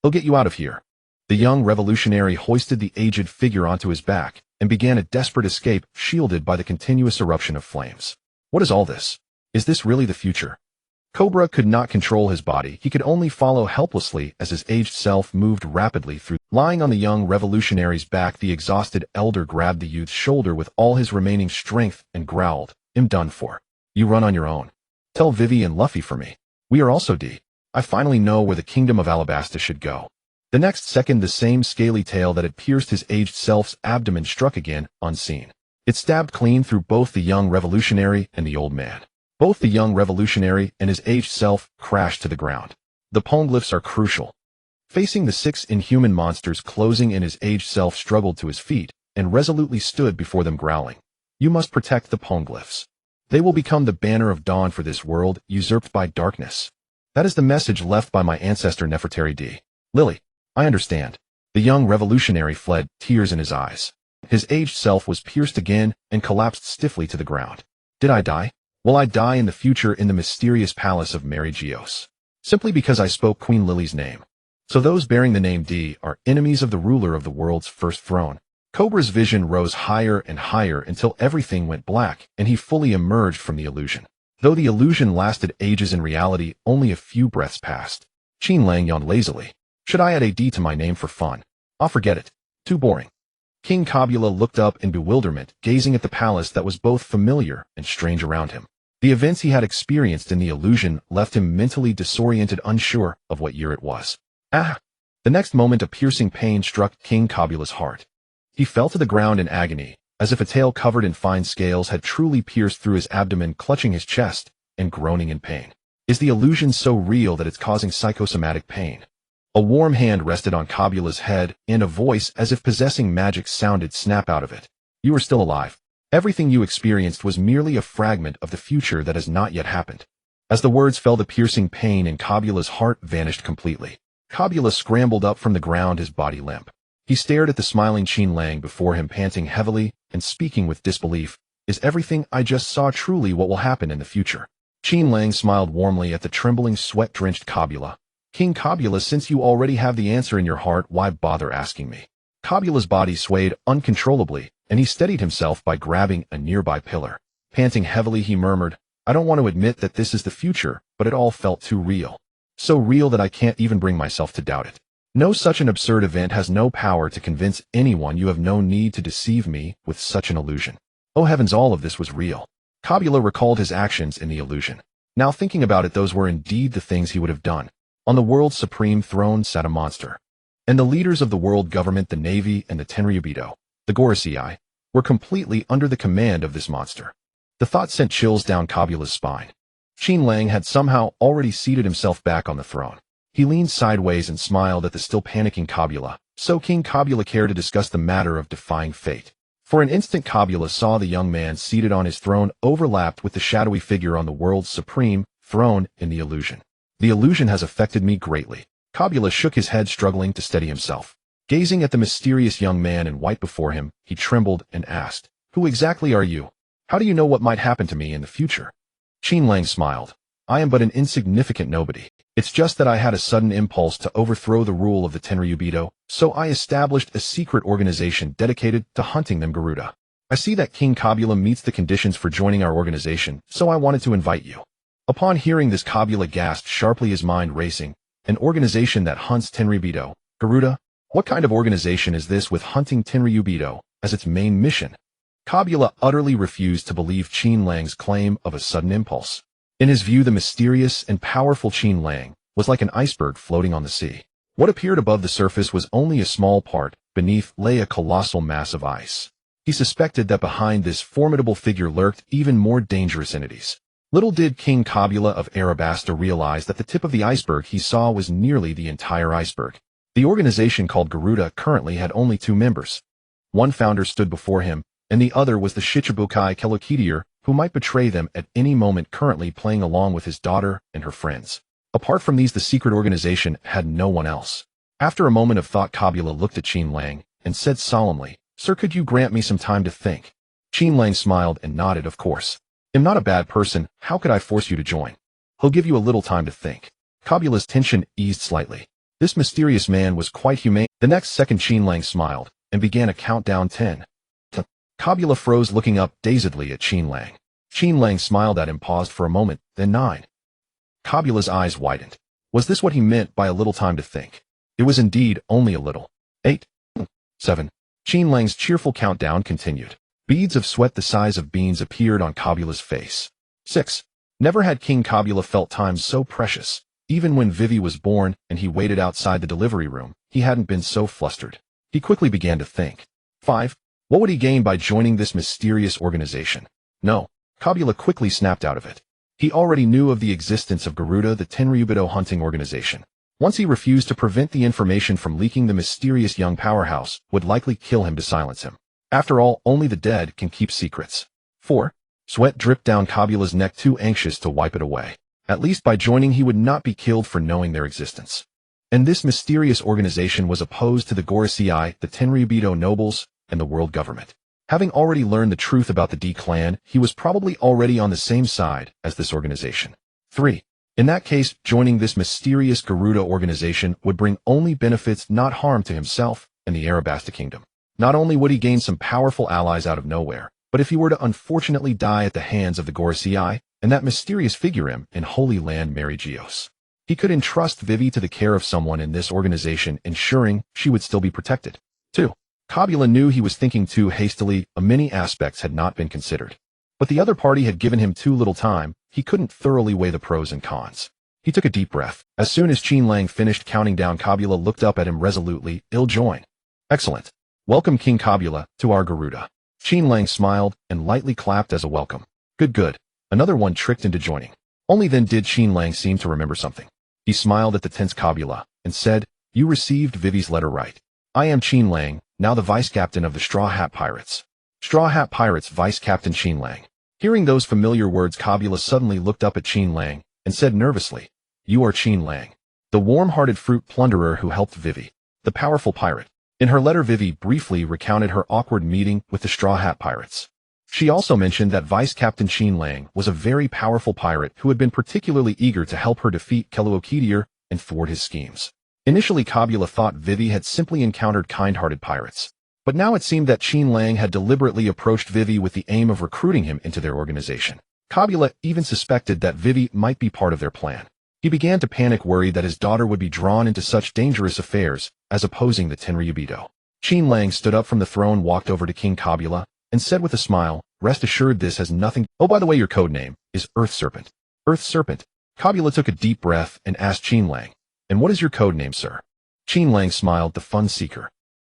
He'll get you out of here." The young revolutionary hoisted the aged figure onto his back and began a desperate escape, shielded by the continuous eruption of flames. What is all this? Is this really the future? Cobra could not control his body. He could only follow helplessly as his aged self moved rapidly through. Lying on the young revolutionary's back, the exhausted elder grabbed the youth's shoulder with all his remaining strength and growled, "I'm done for. You run on your own. Tell Vivi and Luffy for me. We are also D. I finally know where the kingdom of Alabasta should go." The next second, the same scaly tail that had pierced his aged self's abdomen struck again, unseen. It stabbed clean through both the young revolutionary and the old man. Both the young revolutionary and his aged self crashed to the ground. The poneglyphs are crucial. Facing the 6 inhuman monsters closing in, his aged self struggled to his feet and resolutely stood before them, growling, "You must protect the poneglyphs. They will become the banner of dawn for this world usurped by darkness." That is the message left by my ancestor Nefertari D. Lily, I understand. The young revolutionary fled, tears in his eyes. His aged self was pierced again and collapsed stiffly to the ground. Did I die? Will I die in the future in the mysterious palace of Mary Geos? Simply because I spoke Queen Lily's name. So those bearing the name D are enemies of the ruler of the world's first throne. Cobra's vision rose higher and higher until everything went black and he fully emerged from the illusion. Though the illusion lasted ages, in reality, only a few breaths passed. Qin Lang yawned lazily. Should I add a D to my name for fun? I'll forget it. Too boring. King Kabula looked up in bewilderment, gazing at the palace that was both familiar and strange around him. The events he had experienced in the illusion left him mentally disoriented, unsure of what year it was. Ah! The next moment, a piercing pain struck King Kabula's heart. He fell to the ground in agony, as if a tail covered in fine scales had truly pierced through his abdomen, clutching his chest and groaning in pain. Is the illusion so real that it's causing psychosomatic pain? A warm hand rested on Kabula's head, and a voice, as if possessing magic, sounded snap out of it. "You are still alive. Everything you experienced was merely a fragment of the future that has not yet happened." As the words fell, the piercing pain in Kabula's heart vanished completely. Kabula scrambled up from the ground, his body limp. He stared at the smiling Qin Lang before him, panting heavily and speaking with disbelief. "Is everything I just saw truly what will happen in the future?" Qin Lang smiled warmly at the trembling, sweat-drenched Kabula. "King Kabula, since you already have the answer in your heart, why bother asking me?" Kabula's body swayed uncontrollably, and he steadied himself by grabbing a nearby pillar. Panting heavily, he murmured, "I don't want to admit that this is the future, but it all felt too real. So real that I can't even bring myself to doubt it. No, such an absurd event has no power to convince anyone. You have no need to deceive me with such an illusion." Oh heavens, all of this was real. Kabula recalled his actions in the illusion. Now thinking about it, those were indeed the things he would have done. On the world's supreme throne sat a monster. And the leaders of the world government, the Navy and the Tenryubido, the Gorosei, were completely under the command of this monster. The thought sent chills down Kabula's spine. Qin Lang had somehow already seated himself back on the throne. He leaned sideways and smiled at the still panicking Kabula. So King Kabula cared to discuss the matter of defying fate. For an instant, Kabula saw the young man seated on his throne overlapped with the shadowy figure on the world's supreme throne in the illusion. The illusion has affected me greatly. Kabula shook his head, struggling to steady himself. Gazing at the mysterious young man in white before him, he trembled and asked, "Who exactly are you? How do you know what might happen to me in the future?" Qin Lang smiled. "I am but an insignificant nobody. It's just that I had a sudden impulse to overthrow the rule of the Tenryubido, so I established a secret organization dedicated to hunting them Garuda. I see that King Kabula meets the conditions for joining our organization, so I wanted to invite you." Upon hearing this, Kabula gasped sharply, his mind racing. An organization that hunts Tenryubido, Garuda? What kind of organization is this with hunting Tenryubido as its main mission? Kabula utterly refused to believe Qin Lang's claim of a sudden impulse. In his view, the mysterious and powerful Qin Lang was like an iceberg floating on the sea. What appeared above the surface was only a small part. Beneath lay a colossal mass of ice. He suspected that behind this formidable figure lurked even more dangerous entities. Little did King Kabula of Arabasta realize that the tip of the iceberg he saw was nearly the entire iceberg. The organization called Garuda currently had only 2 members. One founder stood before him, and the other was the Shichibukai Kelokitier, who might betray them at any moment, currently playing along with his daughter and her friends. Apart from these, the secret organization had no one else. After a moment of thought, Kabula looked at Qin Lang and said solemnly, "Sir, could you grant me some time to think?" Qin Lang smiled and nodded, "Of course. I'm not a bad person, how could I force you to join? He'll give you a little time to think." Kabula's tension eased slightly. This mysterious man was quite humane. The next second, Qin Lang smiled and began a countdown. 10. Kabula froze, looking up dazedly at Qin Lang. Qin Lang smiled at him, paused for a moment, then 9. Kabula's eyes widened. Was this what he meant by a little time to think? It was indeed only a little. 8. 7. Qin Lang's cheerful countdown continued. Beads of sweat the size of beans appeared on Kabula's face. 6. Never had King Kabula felt time so precious. Even when Vivi was born and he waited outside the delivery room, he hadn't been so flustered. He quickly began to think. 5. What would he gain by joining this mysterious organization? No. Kabula quickly snapped out of it. He already knew of the existence of Garuda, the Tenryubido hunting organization. Once he refused to prevent the information from leaking, the mysterious young powerhouse would likely kill him to silence him. After all, only the dead can keep secrets. 4. Sweat dripped down Kabula's neck, too anxious to wipe it away. At least by joining he would not be killed for knowing their existence. And this mysterious organization was opposed to the Gorosei, the Tenryubido nobles, and the world government. Having already learned the truth about the D clan, he was probably already on the same side as this organization. 3. In that case, joining this mysterious Garuda organization would bring only benefits, not harm, to himself and the Arabasta kingdom. Not only would he gain some powerful allies out of nowhere, but if he were to unfortunately die at the hands of the Gorosei and that mysterious figure in Holy Land Myriad, he could entrust Vivi to the care of someone in this organization, ensuring she would still be protected. 2. Kabula knew he was thinking too hastily. Many aspects had not been considered. But the other party had given him too little time. He couldn't thoroughly weigh the pros and cons. He took a deep breath. As soon as Qin Lang finished counting down, Kabula looked up at him resolutely. "I'll join." "Excellent. Welcome, King Kabula, to our Garuda." Qin Lang smiled and lightly clapped as a welcome. Good, good. Another one tricked into joining. Only then did Qin Lang seem to remember something. He smiled at the tense Kabula and said, "You received Vivi's letter right. I am Qin Lang, now the vice-captain of the Straw Hat Pirates." Straw Hat Pirates Vice-Captain Qin Lang. Hearing those familiar words, Kabula suddenly looked up at Qin Lang and said nervously, "You are Qin Lang, the warm-hearted fruit plunderer who helped Vivi, the powerful pirate." In her letter, Vivi briefly recounted her awkward meeting with the Straw Hat Pirates. She also mentioned that Vice-Captain Qin Lang was a very powerful pirate who had been particularly eager to help her defeat Aokiji and thwart his schemes. Initially, Kabula thought Vivi had simply encountered kind-hearted pirates. But now it seemed that Qin Lang had deliberately approached Vivi with the aim of recruiting him into their organization. Kabula even suspected that Vivi might be part of their plan. He began to panic, worried that his daughter would be drawn into such dangerous affairs as opposing the Tenryubido. Qin Lang stood up from the throne, walked over to King Kabula, and said with a smile, "Rest assured, this has nothing— Oh, by the way, your code name is Earth Serpent." Earth Serpent. Kabula took a deep breath and asked Qin Lang, "And what is your code name, sir?" Qin Lang smiled, "The Fun Seeker."